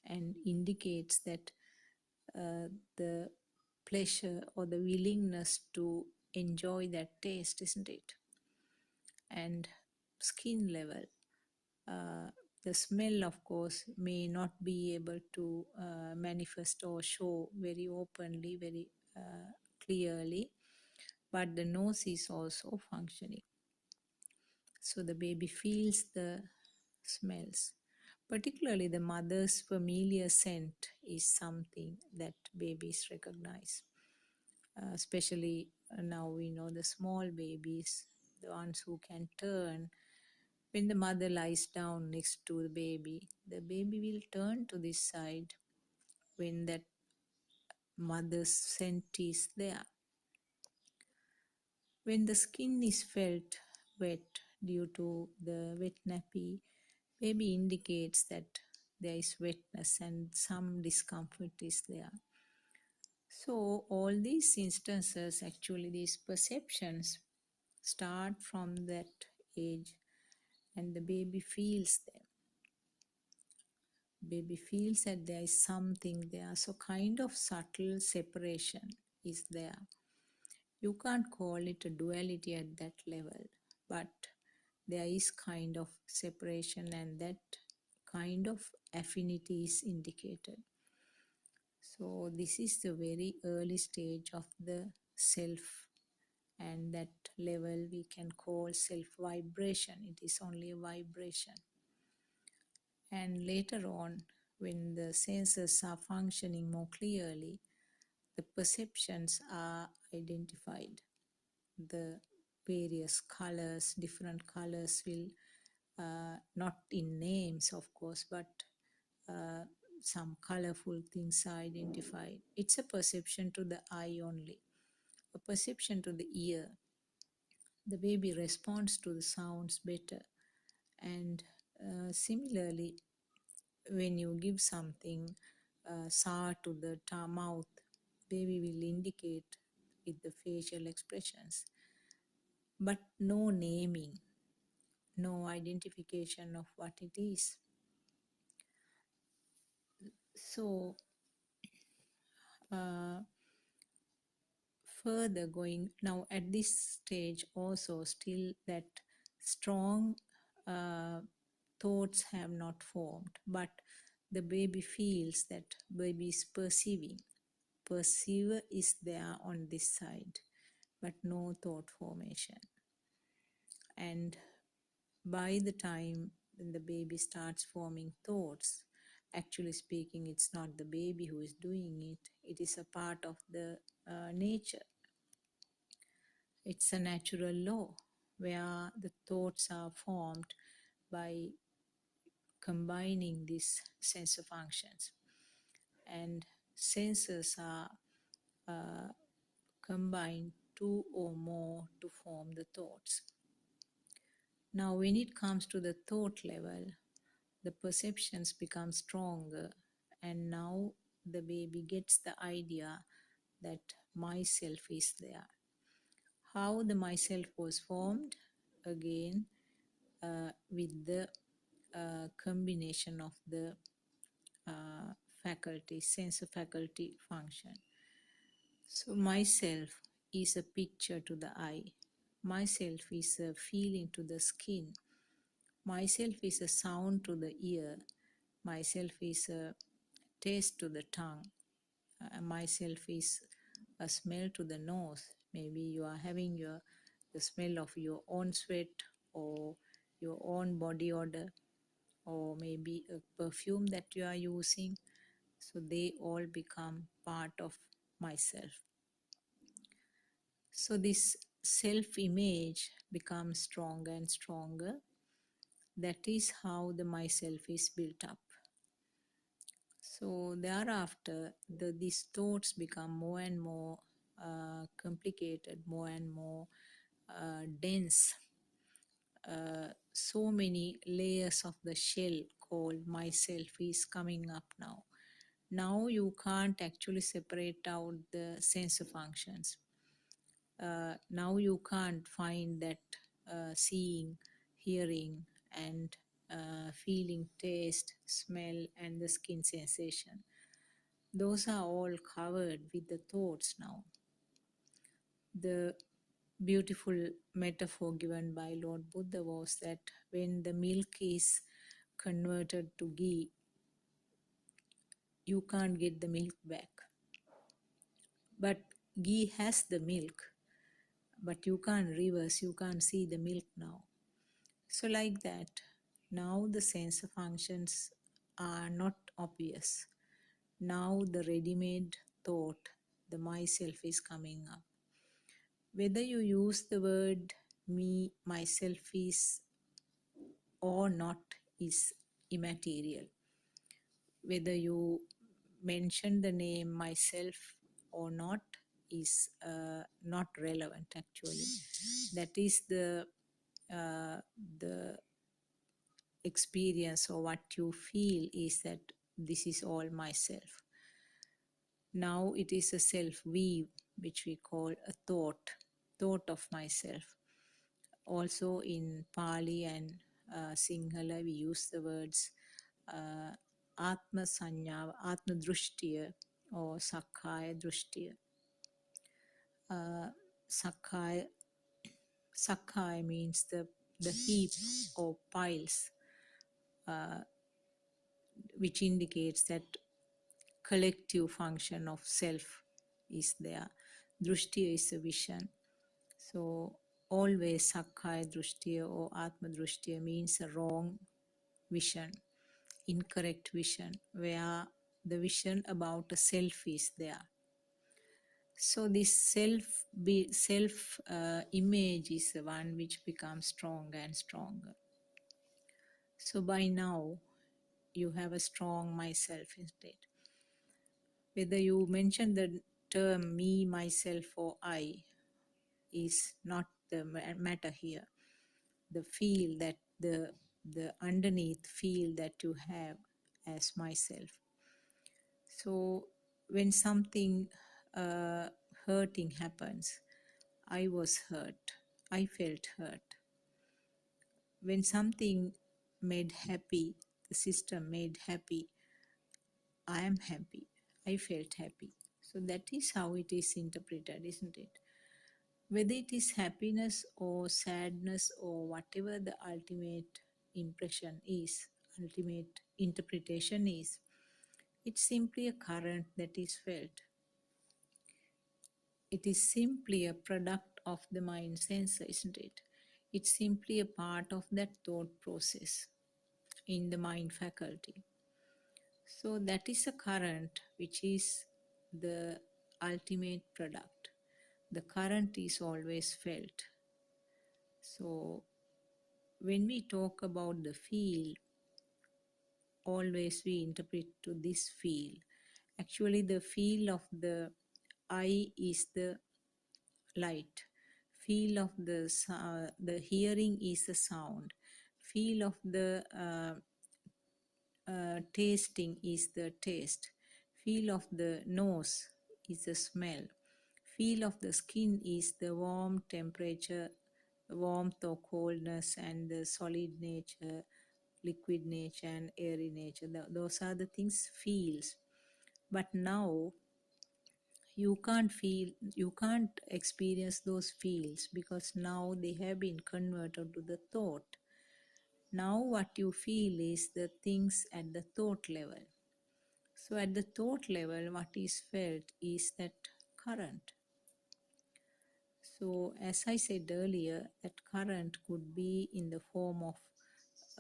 and indicates that the pleasure or the willingness to enjoy that taste, isn't it? And skin level, the smell, of course, may not be able to manifest or show very openly, very clearly, but the nose is also functioning. So the baby feels the smells. Particularly the mother's familiar scent is something that babies recognize. Especially now we know the small babies, the ones who can turn. When the mother lies down next to the baby will turn to this side when that mother's scent is there. When the skin is felt wet due to the wet nappy, baby indicates that there is wetness and some discomfort is there. So all these instances, actually these perceptions start from that age and the baby feels them. Baby feels that there is something there. So kind of subtle separation is there. You can't call it a duality at that level, but there is kind of separation and that kind of affinity is indicated. So this is the very early stage of the self, and that level we can call self vibration. It is only a vibration. And later on, when the senses are functioning more clearly, the perceptions are identified. The various colors, different colors will, not in names of course, but some colorful things are identified. It's a perception to the eye only, a perception to the ear. The baby responds to the sounds better. And similarly, when you give something sour to the mouth, baby will indicate with the facial expressions, but no naming, no identification of what it is. So further going now at this stage also, still that strong thoughts have not formed, but the baby feels that baby is perceiving. Perceiver is there on this side, but no thought formation. And by the time when the baby starts forming thoughts, actually speaking, it's not the baby who is doing it, it is a part of the nature. It's a natural law where the thoughts are formed by combining these sensor functions. And sensors are combined two or more to form the thoughts. Now, when it comes to the thought level, the perceptions become stronger, and now the baby gets the idea that myself is there. How the myself was formed? Again, with the combination of the faculty, sensor faculty function. So myself is a picture to the eye. Myself is a feeling to the skin. Myself is a sound to the ear. Myself is a taste to the tongue. Myself is a smell to the nose. Maybe you are having the smell of your own sweat or your own body odor, or maybe a perfume that you are using. So they all become part of myself. So this self-image becomes stronger and stronger. That is how the myself is built up. So thereafter, these thoughts become more and more complicated, more and more dense. So many layers of the shell called myself is coming up now. Now you can't actually separate out the sensor functions. Now you can't find that seeing, hearing, and feeling, taste, smell, and the skin sensation. Those are all covered with the thoughts now. The beautiful metaphor given by Lord Buddha was that when the milk is converted to ghee, you can't get the milk back. But ghee has the milk, but you can't reverse, you can't see the milk now. So like that, now the sensor functions are not obvious. Now the ready-made thought, the myself is coming up. Whether you use the word me, myself is or not is immaterial. Whether you mention the name myself or not is not relevant actually. That is the experience, or what you feel is that this is all myself. Now it is a self we, which we call a thought of myself. Also in Pali and Sinhala we use the words Atma Sanya, Atma Drushtiya or Sakkaya Drushtiya. Sakkaya means the heap or piles, which indicates that collective function of self is there. Drushtiya is a vision. So always Sakkaya Drushtiya or Atma Drushtiya means a wrong vision, incorrect vision, where the vision about a self is there. So this self image is the one which becomes stronger and stronger. So by now you have a strong myself instead. Whether you mention the term me, myself or I is not the matter here. The feel that the underneath feel that you have as myself. So when something hurting happens, I was hurt, I felt hurt. When something made happy, the system made happy, I am happy, I felt happy. So that is how it is interpreted, isn't it? Whether it is happiness or sadness or whatever the ultimate impression is, ultimate interpretation is, it's simply a current that is felt. It is simply a product of the mind sensor, isn't it? It's simply a part of that thought process in the mind faculty. So that is a current which is the ultimate product. The current is always felt. So when we talk about the feel, always we interpret to this feel. Actually, the feel of the eye is the light. Feel of the hearing is the sound. Feel of the tasting is the taste. Feel of the nose is the smell. Feel of the skin is the warm temperature, warmth or coldness, and the solid nature, liquid nature, and airy nature. Those are the things feels. But now you can't experience those feels because now they have been converted to the thought. Now what you feel is the things at the thought level. So at the thought level, what is felt is that current. So as I said earlier, that current could be in the form of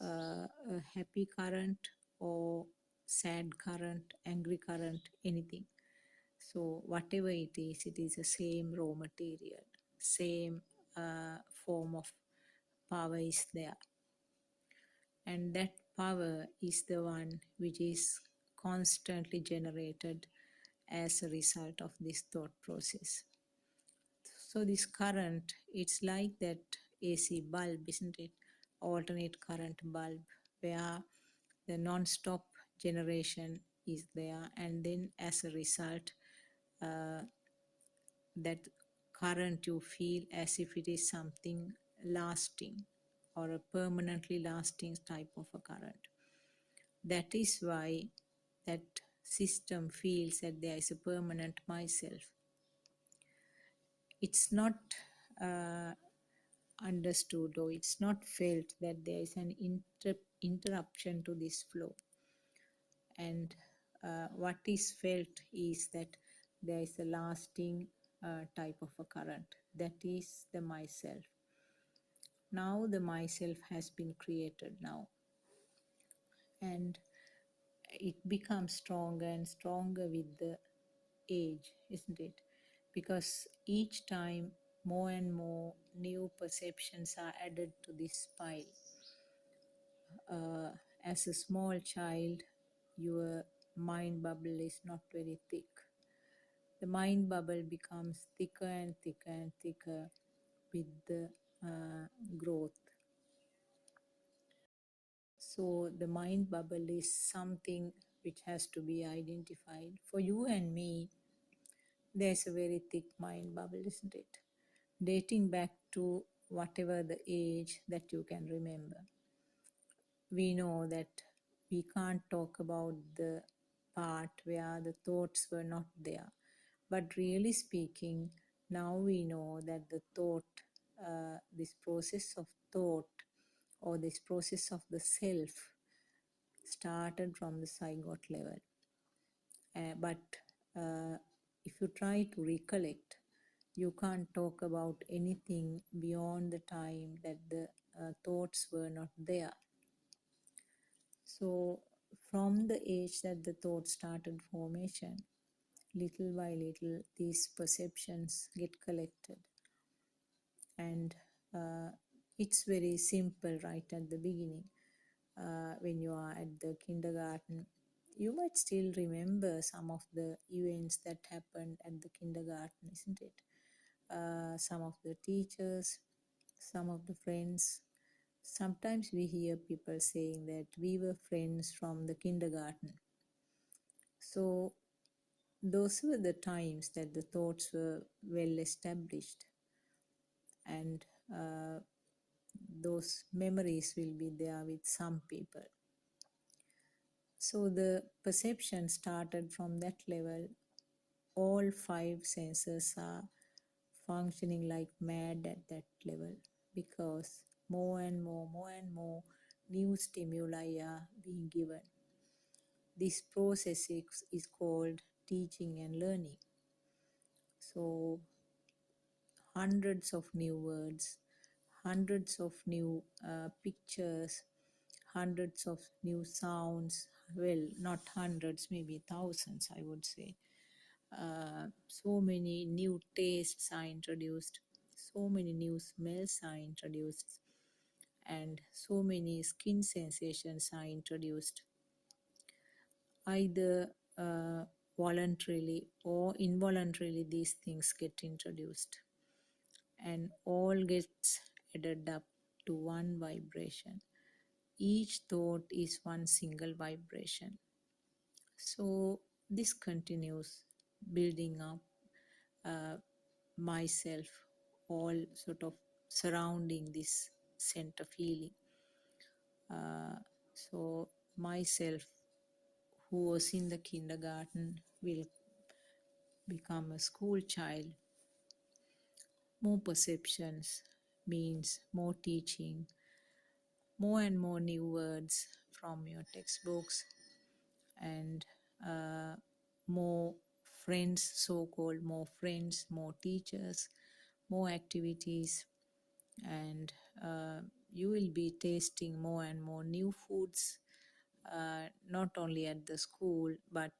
a happy current or sad current, angry current, anything. So whatever it is the same raw material, same form of power is there. And that power is the one which is constantly generated as a result of this thought process. So this current, it's like that AC bulb, isn't it? Alternate current bulb, where the non-stop generation is there, and then as a result, that current you feel as if it is something lasting or a permanently lasting type of a current. That is why that system feels that there is a permanent myself. It's not understood or it's not felt that there is an interruption to this flow. And what is felt is that there is a lasting type of a current. That is the myself. Now the myself has been created now. And it becomes stronger and stronger with the age, isn't it? Because each time more and more new perceptions are added to this pile. As a small child, your mind bubble is not very thick. the mind bubble becomes thicker and thicker and thicker with the growth. So the mind bubble is something which has to be identified. For you and me, there's a very thick mind bubble, isn't it? Dating back to whatever the age that you can remember. We know that we can't talk about the part where the thoughts were not there. But really speaking, now we know that the thought, this process of thought or this process of the self started from the zygote level. But if you try to recollect, you can't talk about anything beyond the time that the thoughts were not there. So from the age that the thought started formation, little by little these perceptions get collected. And it's very simple right at the beginning. When you are at the kindergarten, you might still remember some of the events that happened at the kindergarten, isn't it? Some of the teachers, some of the friends. Sometimes we hear people saying that we were friends from the kindergarten. So those were the times that the thoughts were well established, and those memories will be there with some people. So the perception started from that level. All 5 senses are functioning like mad at that level, because more and more new stimuli are being given. This process is called teaching and learning. So hundreds of new words, hundreds of new pictures, hundreds of new sounds, well, not hundreds, maybe thousands, I would say. So many new tastes are introduced, so many new smells are introduced, and so many skin sensations are introduced. Either voluntarily or involuntarily, these things get introduced, and all gets added up to one vibration. Each thought is one single vibration. So this continues building up myself, all sort of surrounding this center feeling. So myself, who was in the kindergarten, will become a school child. More perceptions means more teaching, more and more new words from your textbooks, and more friends, so-called more friends, more teachers, more activities, and you will be tasting more and more new foods, not only at the school but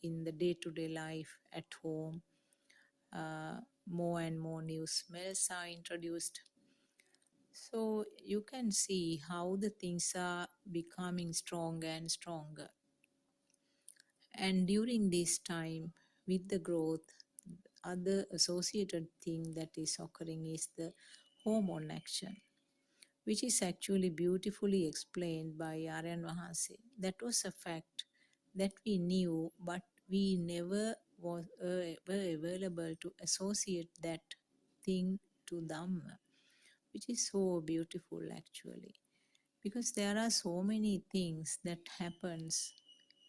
in the day-to-day life at home. More and more new smells are introduced. So you can see how the things are becoming stronger and stronger. And during this time, with the growth, other associated thing that is occurring is the hormone action, which is actually beautifully explained by Aryan Vahase. That was a fact that we knew, but we never were available to associate that thing to Dhamma, which is so beautiful actually, because there are so many things that happens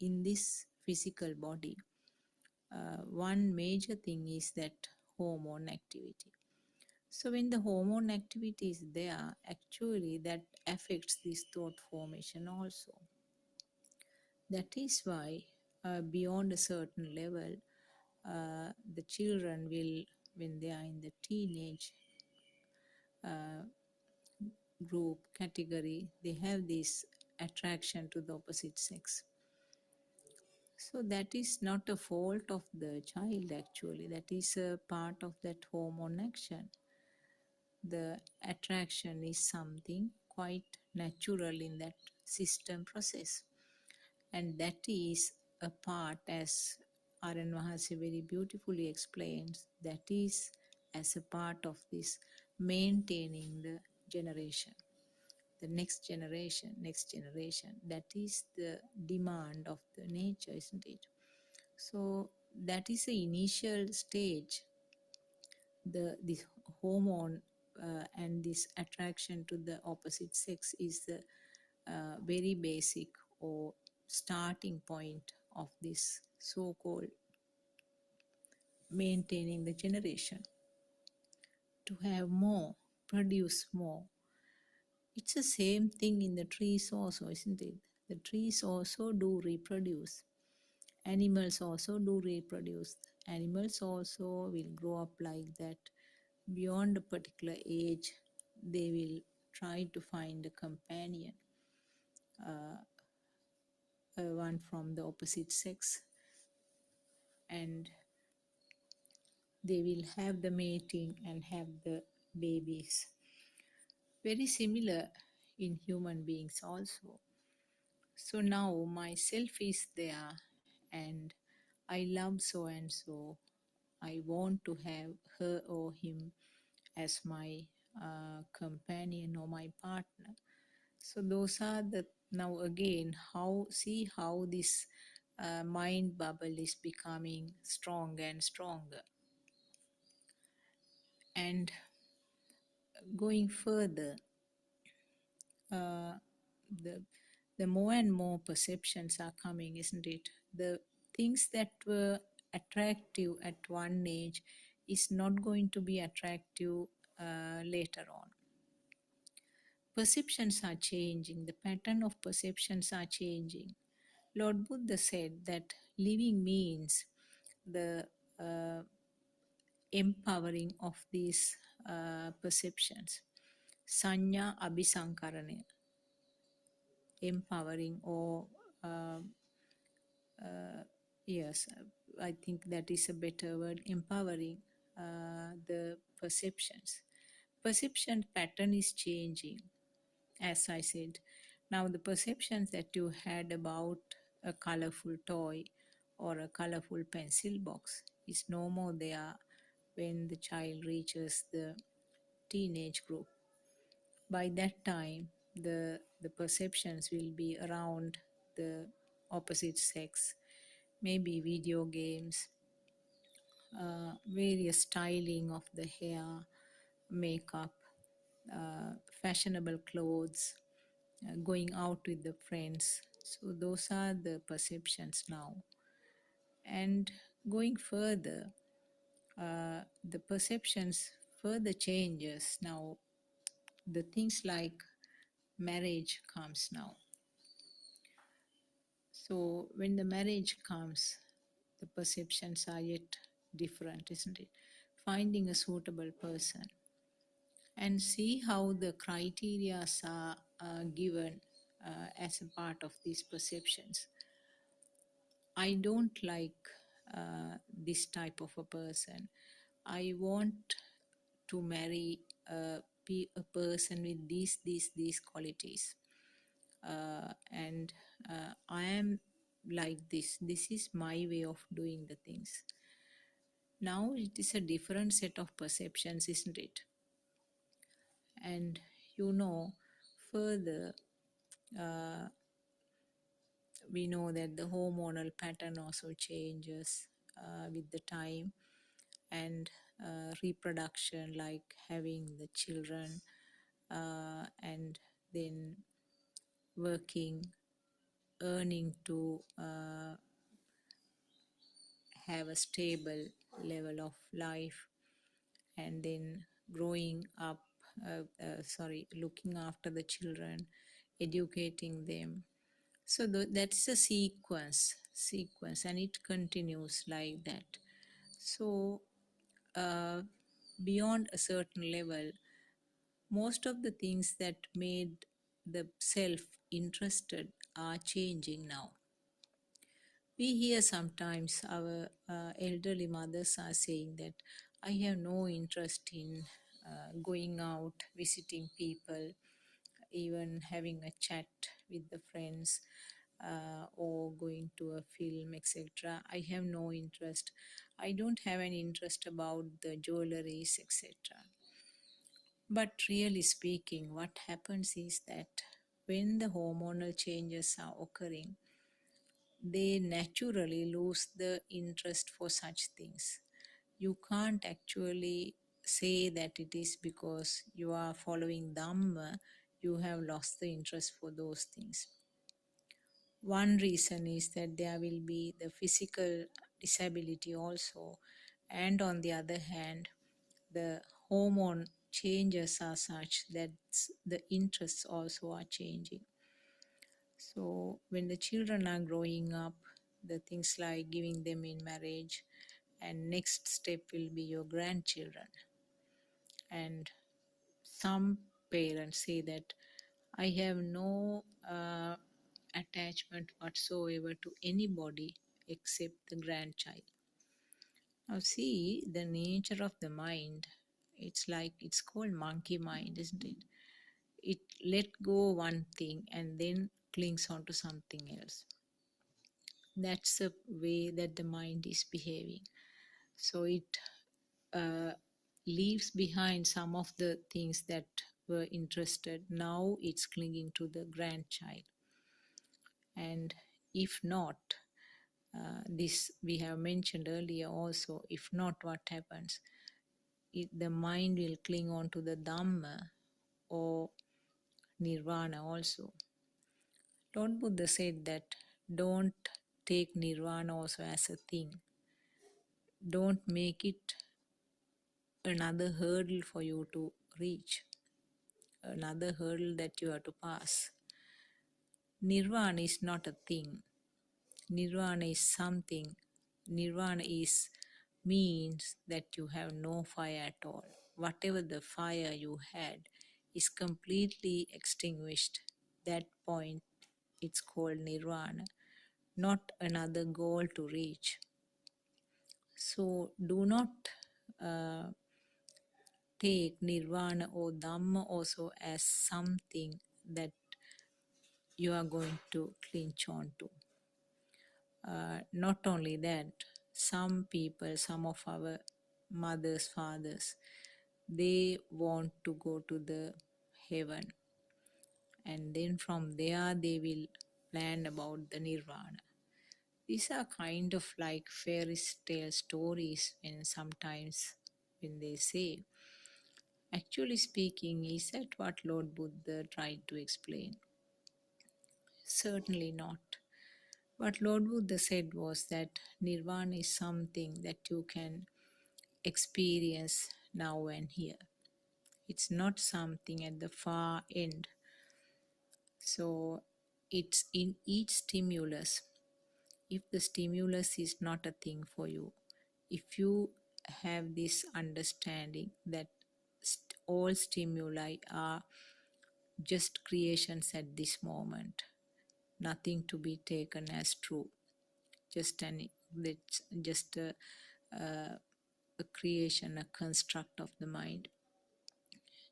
in this physical body. One major thing is that hormone activity. So when the hormone activity is there, actually that affects this thought formation also. That is why beyond a certain level, the children will, when they are in the teenage group category, they have this attraction to the opposite sex. So that is not a fault of the child actually, that is a part of that hormone action. The attraction is something quite natural in that system process, and that is a part as Aryan Vahasi very beautifully explains, that is as a part of this maintaining the generation, the next generation, that is the demand of the nature, isn't it? So that is the initial stage. This hormone and this attraction to the opposite sex is the very basic or starting point of this so-called maintaining the generation, to have more, produce more. It's the same thing in the trees also, isn't it? The trees also do reproduce. Animals also do reproduce. Animals also will grow up like that. Beyond a particular age, they will try to find a companion, one from the opposite sex, and they will have the mating and have the babies. Very similar in human beings also. So now myself is there and I love so and so. I want to have her or him as my companion or my partner. So those are the, now again, see how this mind bubble is becoming stronger and stronger. And going further, the more and more perceptions are coming, isn't it? The things that were attractive at one age is not going to be attractive later on. Perceptions are changing, the pattern of perceptions are changing. Lord Buddha said that living means the empowering of these perceptions. Sanya Abhisankarana, empowering, or yes, I think that is a better word, empowering the perceptions. Perception pattern is changing, as I said. Now the perceptions that you had about a colorful toy or a colorful pencil box is no more there when the child reaches the teenage group. By that time, the perceptions will be around the opposite sex, maybe video games, various styling of the hair, makeup, fashionable clothes, going out with the friends. So those are the perceptions now. And going further, the perceptions further changes now. The things like marriage comes now. So when the marriage comes, the perceptions are yet different, isn't it? Finding a suitable person and see how the criteria are given as a part of these perceptions. I don't like this type of a person. I want to marry a person with these qualities. And I am like this. This is my way of doing the things. Now it is a different set of perceptions, isn't it? And further, we know that the hormonal pattern also changes with the time, and reproduction, like having the children, and then working, earning to have a stable level of life, and then growing up, looking after the children, educating them. So that's a sequence, and it continues like that. So beyond a certain level, most of the things that made the self interested are changing now. We hear sometimes our elderly mothers are saying that I have no interest in going out, visiting people, even having a chat with the friends. or going to a film, etc. I have no interest. I don't have any interest about the jewelries, etc. But really speaking, what happens is that when the hormonal changes are occurring, they naturally lose the interest for such things. You can't actually say that it is because you are following Dhamma, you have lost the interest for those things. One reason is that there will be the physical disability also, and on the other hand, the hormone changes are such that the interests also are changing. So when the children are growing up, the things like giving them in marriage, and next step will be your grandchildren. And some parents say that I have no attachment whatsoever to anybody except the grandchild. Now see the nature of the mind. It's called monkey mind, isn't it? It let go one thing and then clings on to something else. That's the way that the mind is behaving. So it leaves behind some of the things that were interested. Now it's clinging to the grandchild. And if not, this we have mentioned earlier also, if not, what happens? The mind will cling on to the Dhamma or Nirvana also. Lord Buddha said that don't take Nirvana also as a thing. Don't make it another hurdle for you to reach, another hurdle that you have to pass. Nirvana is not a thing. Nirvana is something. Nirvana means that you have no fire at all. Whatever the fire you had is completely extinguished. That point, it's called Nirvana, not another goal to reach. So do not take Nirvana or Dhamma also as something that you are going to clinch on to. Not only that, some people, some of our mothers, fathers, they want to go to the heaven, and then from there they will plan about the Nirvana. These are kind of like fairy tale stories when they say. Actually speaking, is that what Lord Buddha tried to explain? Certainly not. What Lord Buddha said was that Nirvana is something that you can experience now and here. It's not something at the far end. So it's in each stimulus. If the stimulus is not a thing for you, if you have this understanding that all stimuli are just creations at this moment, nothing to be taken as true, just a creation, a construct of the mind,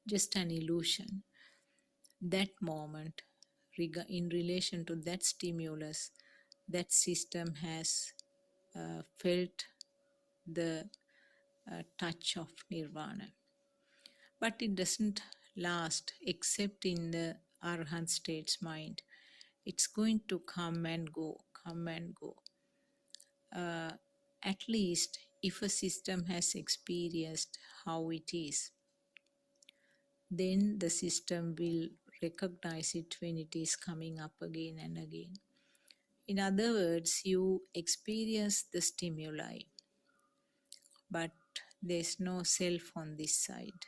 just an illusion. That moment, in relation to that stimulus, that system has felt the touch of Nirvana. But it doesn't last except in the Arhat state's mind. It's going to come and go, come and go. At least if a system has experienced how it is, then the system will recognize it when it is coming up again and again. In other words, you experience the stimuli, but there's no self on this side.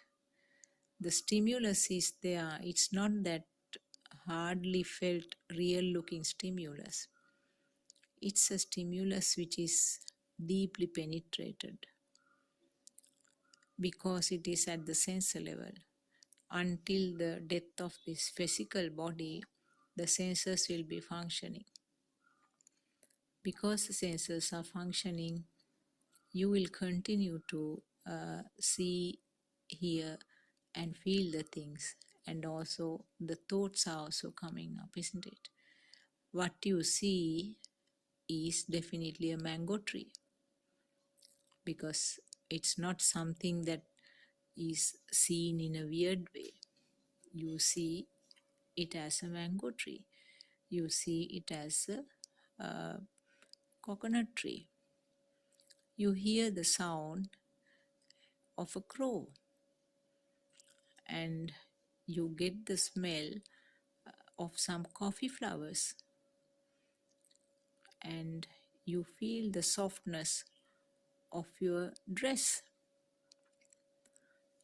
The stimulus is there. It's not that hardly felt real looking stimulus. It's a stimulus which is deeply penetrated because it is at the sensor level. Until the death of this physical body, the senses will be functioning. Because the senses are functioning, you will continue to see, hear, and feel the things, and also the thoughts are also coming up, isn't it? what you see is definitely a mango tree, because it's not something that is seen in a weird way. You see it as a mango tree. You see it as a coconut tree. You hear the sound of a crow, and you get the smell of some coffee flowers, and you feel the softness of your dress.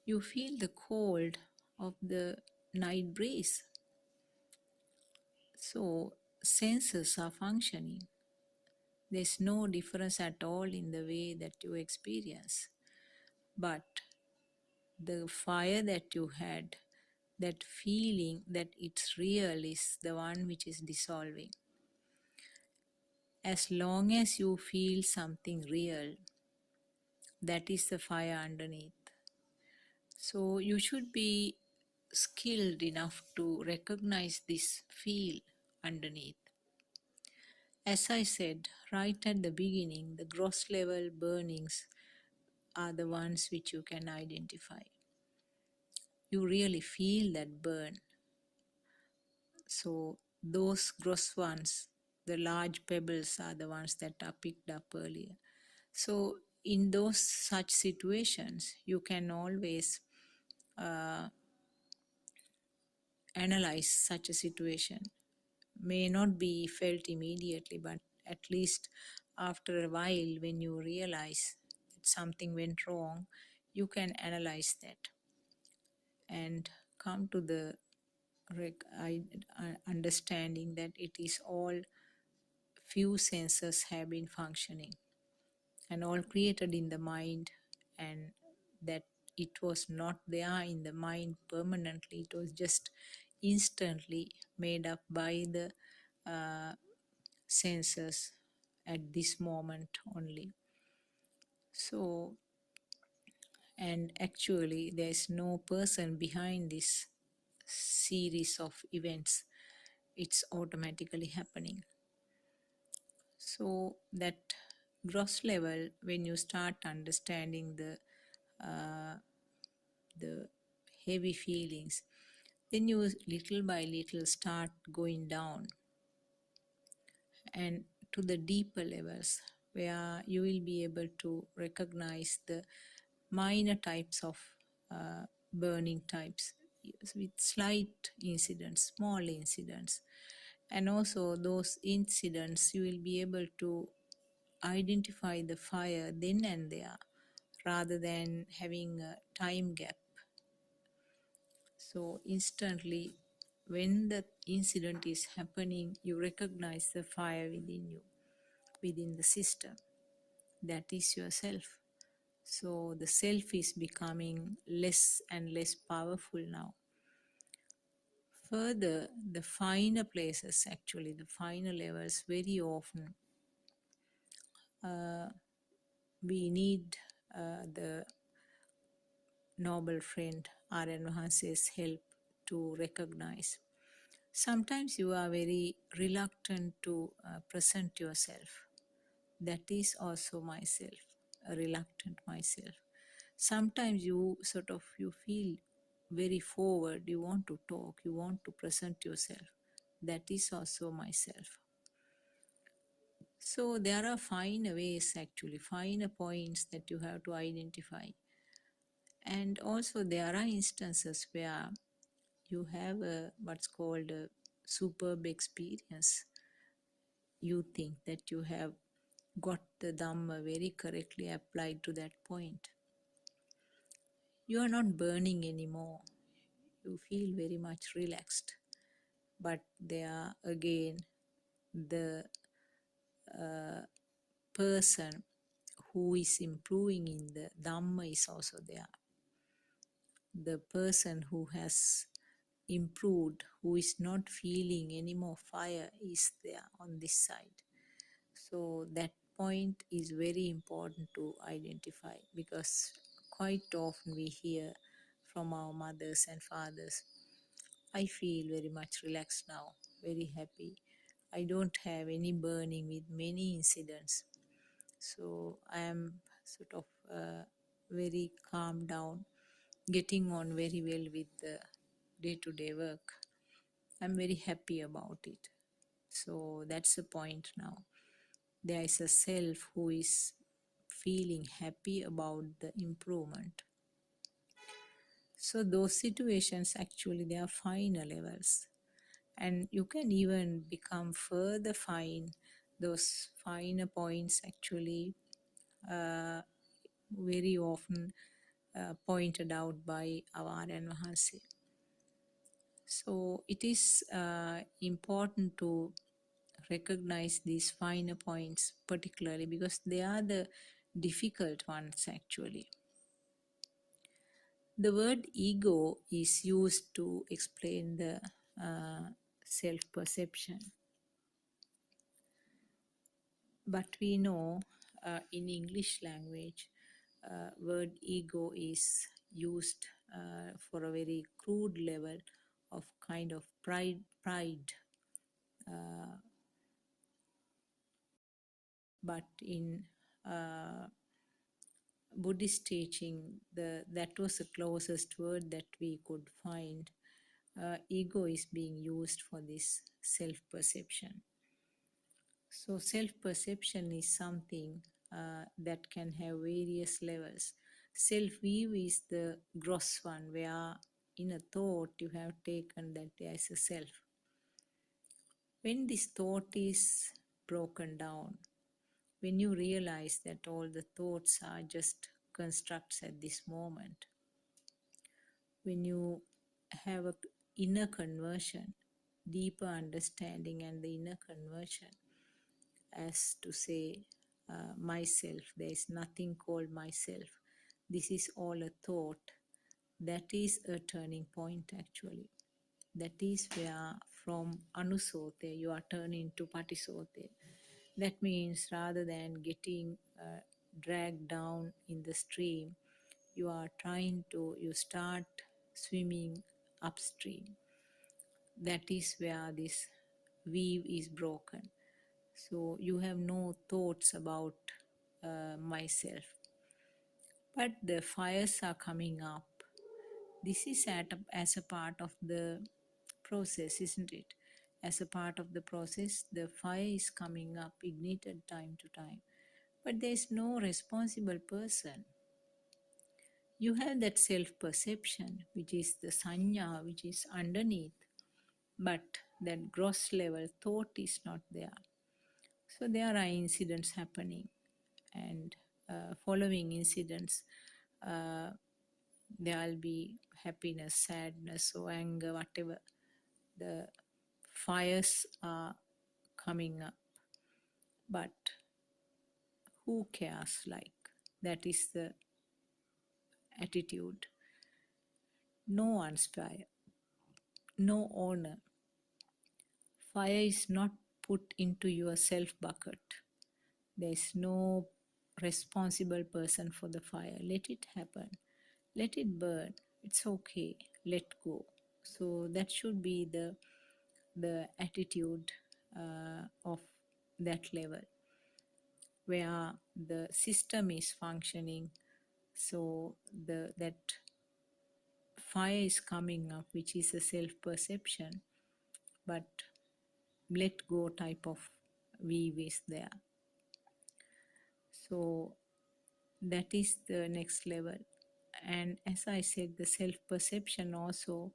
You feel the cold of the night breeze. So, senses are functioning. There's no difference at all in the way that you experience. But the fire that you had, that feeling that it's real, is the one which is dissolving. As long as you feel something real, that is the fire underneath. So you should be skilled enough to recognize this feel underneath. As I said right at the beginning, the gross level burnings are the ones which you can identify. You really feel that burn. So those gross ones, the large pebbles, are the ones that are picked up earlier. So in those such situations, you can always analyze such a situation. May not be felt immediately, but at least after a while, when you realize that something went wrong, you can analyze that and come to the understanding that it is all few senses have been functioning and all created in the mind, and that it was not there in the mind permanently. It was just instantly made up by the senses at this moment only. So, and actually there's no person behind this series of events. It's automatically happening. So that gross level, when you start understanding the heavy feelings, then you little by little start going down and to the deeper levels, where you will be able to recognize the minor types of burning types with slight incidents, small incidents. And also those incidents, you will be able to identify the fire then and there, rather than having a time gap. So instantly, when the incident is happening, you recognize the fire within you, within the system. That is yourself. So the self is becoming less and less powerful now. Further, the finer places, actually, the finer levels, very often we need the noble friend Aryan Mahase's help to recognize. Sometimes you are very reluctant to present yourself. That is also myself, a reluctant myself. Sometimes you feel very forward, you want to talk, you want to present yourself. That is also myself. So there are finer ways, actually, finer points that you have to identify. And also there are instances where you have what's called a superb experience. You think that you have got the Dhamma very correctly applied to that point. You are not burning anymore. You feel very much relaxed. But there again, the person who is improving in the Dhamma is also there. The person who has improved, who is not feeling any more fire, is there on this side. So that point is very important to identify, because quite often we hear from our mothers and fathers, I feel very much relaxed now, very happy. I don't have any burning with many incidents. So I am sort of very calm down, getting on very well with the day-to-day work. I'm very happy about it. So that's the point now. There is a self who is feeling happy about the improvement. So those situations actually they are finer levels, and you can even become further fine. Those finer points actually very often pointed out by Avaran Mahansi. So it is important to recognize these finer points particularly because they are the difficult ones actually. The word ego is used to explain the self-perception. But we know in English language, word ego is used for a very crude level of kind of pride. But in Buddhist teaching, that was the closest word that we could find. Ego is being used for this self-perception. So self-perception is something that can have various levels. Self-view is the gross one, where in a thought you have taken that there is a self. When this thought is broken down, when you realize that all the thoughts are just constructs at this moment, when you have an inner conversion, deeper understanding and the inner conversion, as to say, myself, there is nothing called myself, this is all a thought, that is a turning point actually. That is where from anusote you are turning to patisote. That means rather than getting dragged down in the stream, you start swimming upstream. That is where this weave is broken. So you have no thoughts about myself. But the fires are coming up. This is as a part of the process, isn't it? As a part of the process, the fire is coming up, ignited time to time. But there is no responsible person. You have that self-perception, which is the sanya, which is underneath. But that gross level thought is not there. So there are incidents happening, and following incidents, there will be happiness, sadness, or anger, whatever. The fires are coming up. But who cares? Like, that is the attitude. No one's fire, no owner. Fire is not put into your self bucket. There is no responsible person for the fire. Let it happen. Let it burn. It's okay. Let go. So that should be the attitude of that level, where the system is functioning. So that fire is coming up, which is a self-perception, but let go type of weave is there. So that is the next level. And as I said, the self-perception also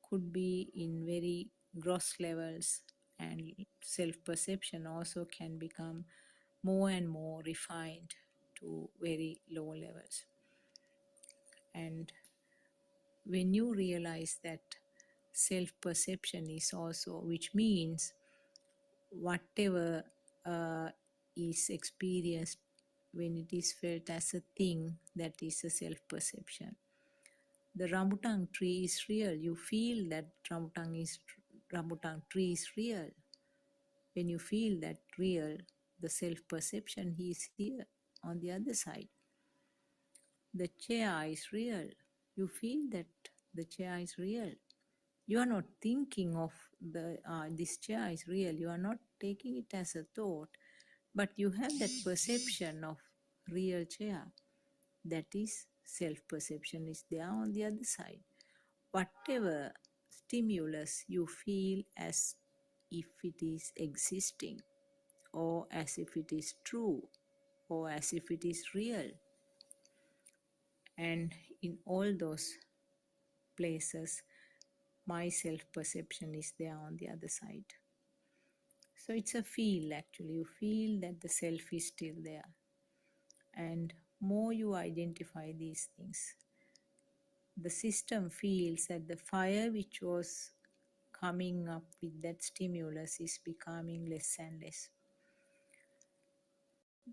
could be in very gross levels, and self-perception also can become more and more refined to very low levels. And when you realize that self-perception is also, which means whatever is experienced when it is felt as a thing, that is a self-perception. The rambutan tree is real. You feel that rambutan tree is real. When you feel that real, the self-perception is here on the other side. The chair is real. You feel that the chair is real. You are not thinking of this chair is real. You are not taking it as a thought, but you have that perception of real chair. That is self-perception is there on the other side. Whatever stimulus you feel as if it is existing, or as if it is true, or as if it is real. And in all those places, my self-perception is there on the other side. So it's a feel actually. You feel that the self is still there. And more you identify these things, the system feels that the fire which was coming up with that stimulus is becoming less and less.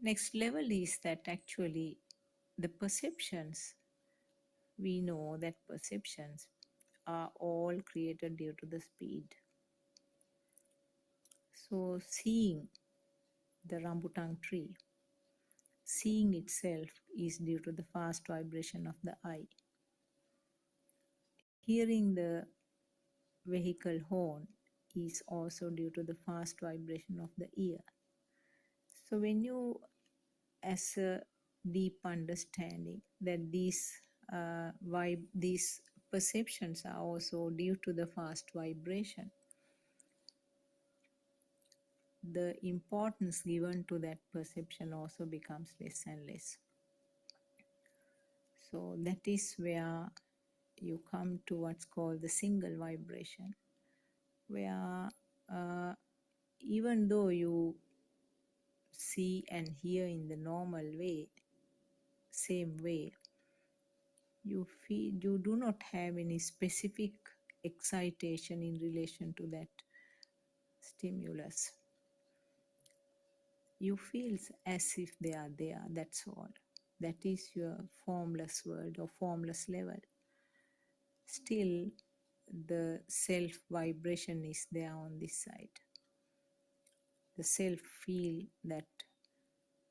Next level is that actually the perceptions, we know that perceptions are all created due to the speed. So seeing the rambutan tree, seeing itself is due to the fast vibration of the eye. Hearing the vehicle horn is also due to the fast vibration of the ear. So when you, as a deep understanding that these these perceptions are also due to the fast vibration, the importance given to that perception also becomes less and less. So that is where you come to what's called the single vibration, where even though you see and hear in the normal way, same way, you feel you do not have any specific excitation in relation to that stimulus. You feel as if they are there, that's all. That is your formless world or formless level. Still, the self vibration is there on this side. The self feel that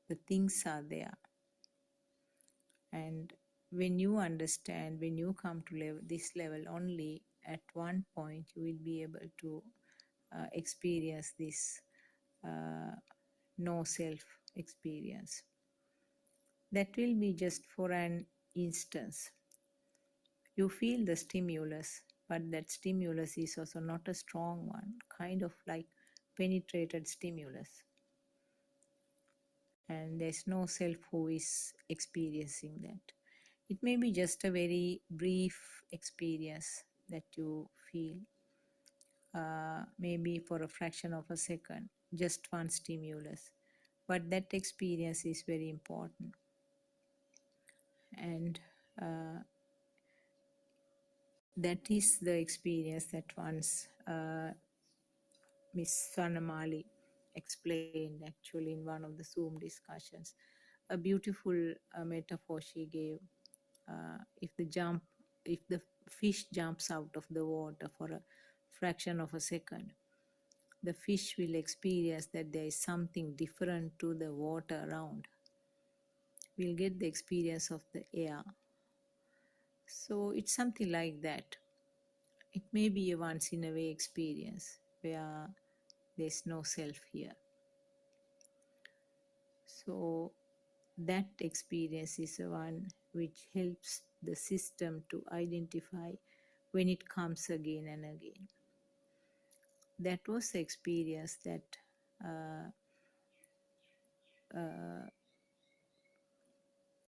the things are there. And when you understand, when you come to this level, only at one point you will be able to experience this no self experience. That will be just for an instance. You feel the stimulus, but that stimulus is also not a strong one, kind of like penetrated stimulus. And there's no self who is experiencing that. It may be just a very brief experience that you feel, maybe for a fraction of a second, just one stimulus. But that experience is very important. And that is the experience that once Miss Sanamali explained actually in one of the Zoom discussions. A beautiful metaphor she gave. If the fish jumps out of the water for a fraction of a second, the fish will experience that there is something different to the water around. We'll get the experience of the air. So it's something like that. It may be a once in a way experience where there's no self here. So that experience is the one which helps the system to identify when it comes again and again. That was the experience that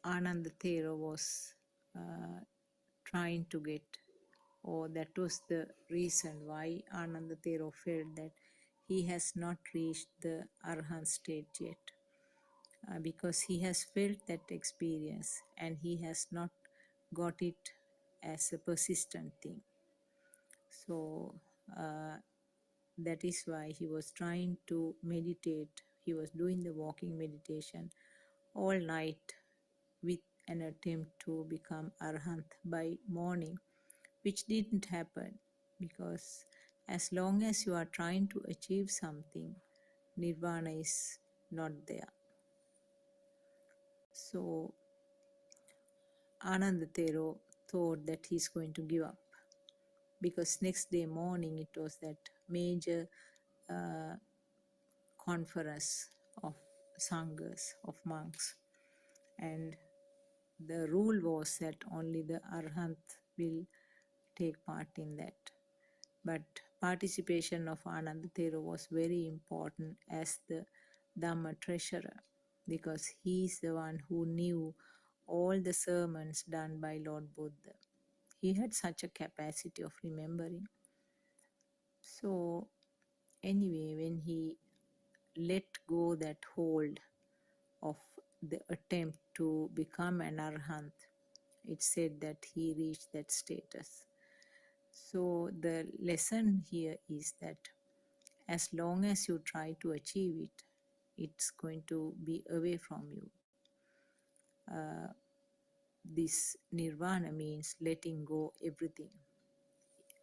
Ananda Thero was trying to get, or that was the reason why Ananda Thero felt that he has not reached the Arhat state yet, because he has felt that experience and he has not got it as a persistent thing. So that is why he was trying to meditate. He was doing the walking meditation all night with an attempt to become Arhat by morning, which didn't happen, because as long as you are trying to achieve something, Nirvana is not there. So Ananda Thero thought that he's going to give up. because next day morning it was that major uh, conference of sanghas, of monks, and the rule was that only the arhat will take part in that. But participation of Ananda Thero was very important as the Dhamma treasurer, because he is the one who knew all the sermons done by Lord Buddha. He had such a capacity of remembering. So anyway, when he let go that hold of the attempt to become an arhat, it said that he reached that status. So the lesson here is that as long as you try to achieve it, it's going to be away from you. This nirvana means letting go everything.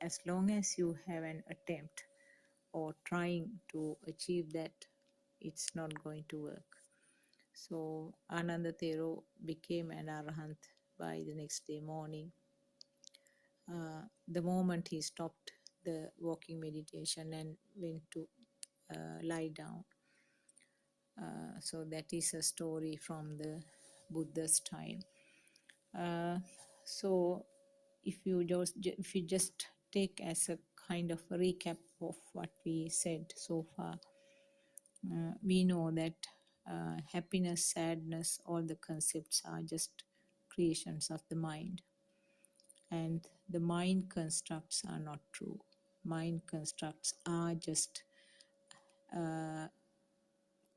As long as you have an attempt or trying to achieve that, it's not going to work. So Ananda Thero became an arahant by the next day morning. The moment he stopped the walking meditation and went to lie down. So that is a story from the Buddha's time. So if you just take as a kind of a recap of what we said so far, we know that happiness, sadness, all the concepts are just creations of the mind, and the mind constructs are not true. Mind constructs are just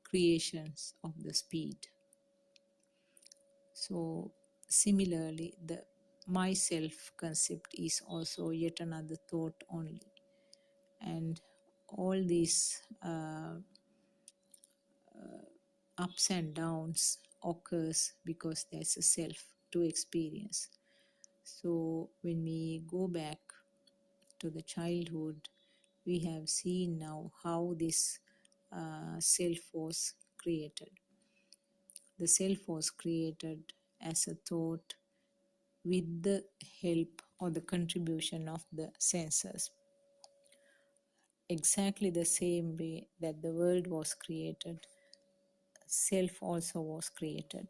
creations of the speed. So similarly, the myself concept is also yet another thought only, and all these ups and downs occurs because there's a self to experience. So when we go back to the childhood, we have seen now how this self was created. The self was created as a thought with the help or the contribution of the senses. Exactly the same way that the world was created, self also was created.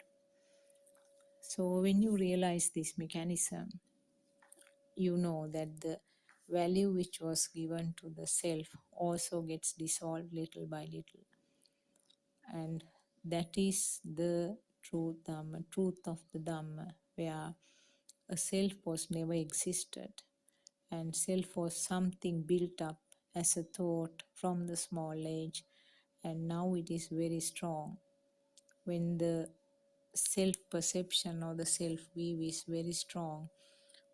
So when you realize this mechanism, you know that the value which was given to the self also gets dissolved little by little. And that is the truth of the Dhamma, where a self was never existed, and self was something built up as a thought from the small age, and now it is very strong. When the self-perception or the self-view is very strong,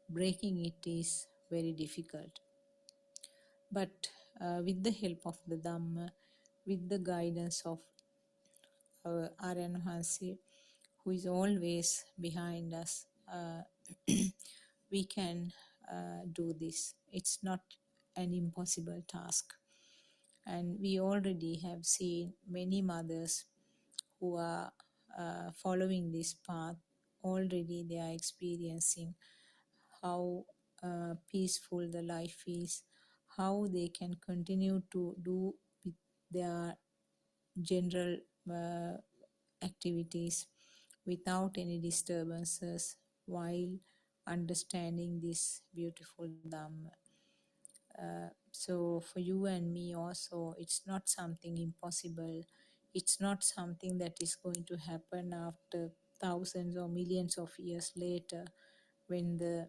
breaking it is very difficult. But with the help of the Dhamma, with the guidance of our Aryan Hansi, who is always behind us, we can do this. It's not an impossible task. And we already have seen many mothers who are following this path. Already they are experiencing how peaceful the life is, how they can continue to do with their general activities without any disturbances while understanding this beautiful Dhamma. So for you and me also, it's not something impossible. It's not something that is going to happen after thousands or millions of years later, when the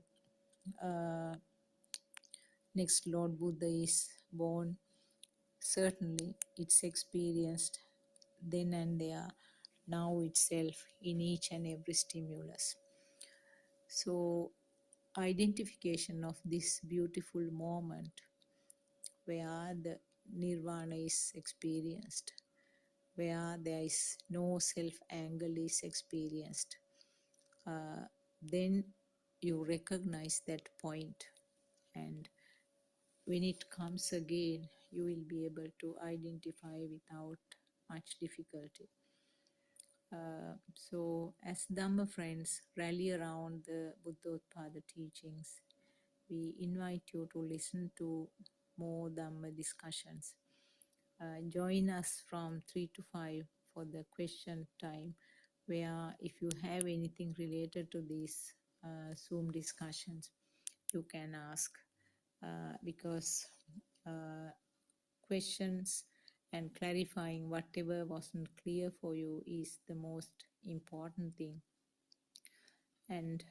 next Lord Buddha is born. Certainly it's experienced then and there, now itself, in each and every stimulus. So identification of this beautiful moment where the nirvana is experienced, where there is no self-angle is experienced, then you recognize that point, and when it comes again, you will be able to identify without much difficulty. So as Dhamma friends rally around the Buddothpada teachings, we invite you to listen to more Dhamma discussions. Join us from 3 to 5 for the question time, where if you have anything related to these Zoom discussions, you can ask, because questions and clarifying whatever wasn't clear for you is the most important thing. And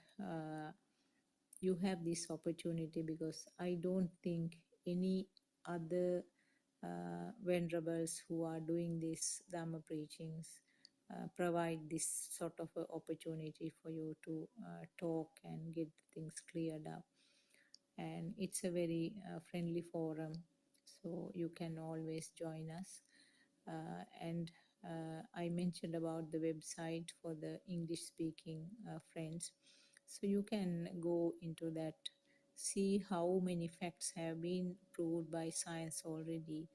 you have this opportunity, because I don't think any other venerables who are doing this Dhamma preachings provide this sort of a opportunity for you to talk and get things cleared up. And it's a very friendly forum, so you can always join us. And I mentioned about the website for the English speaking friends, so you can go into that, see how many facts have been proved by science already.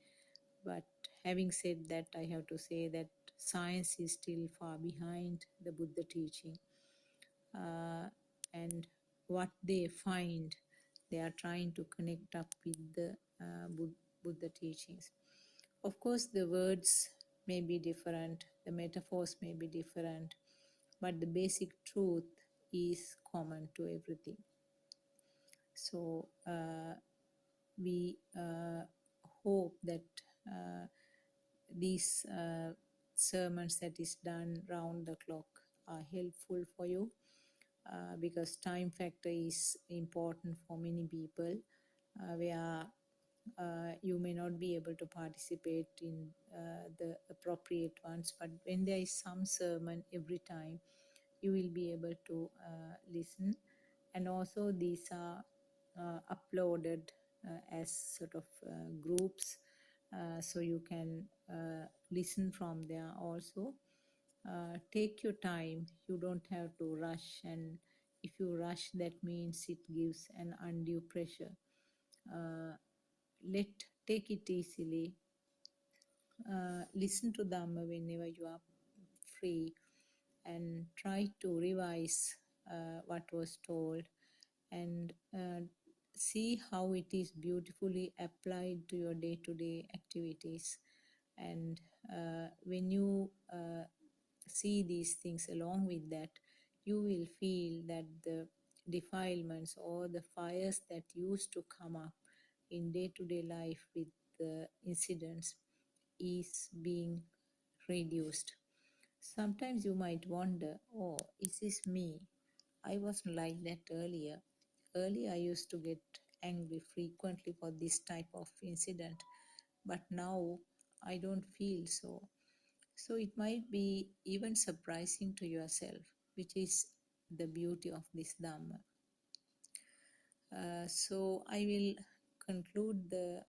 But having said that, I have to say that science is still far behind the Buddha teaching. And what they find, they are trying to connect up with the Buddha teachings. Of course, the words may be different, the metaphors may be different, but the basic truth is common to everything. So we hope that these sermons that is done round the clock are helpful for you, because time factor is important for many people, where you may not be able to participate in the appropriate ones, but when there is some sermon every time, you will be able to listen. And also these are uploaded as sort of groups, so you can listen from there also. Take your time, you don't have to rush, and if you rush, that means it gives an undue pressure. Take it easily. Listen to Dhamma whenever you are free, and try to revise what was told, and see how it is beautifully applied to your day-to-day activities. And when you see these things along with that, you will feel that the defilements or the fires that used to come up in day-to-day life with the incidents is being reduced. Sometimes you might wonder, oh, is this me? I wasn't like that earlier. Earlier I used to get angry frequently for this type of incident, but now I don't feel so. So it might be even surprising to yourself, which is the beauty of this Dhamma. So I will conclude the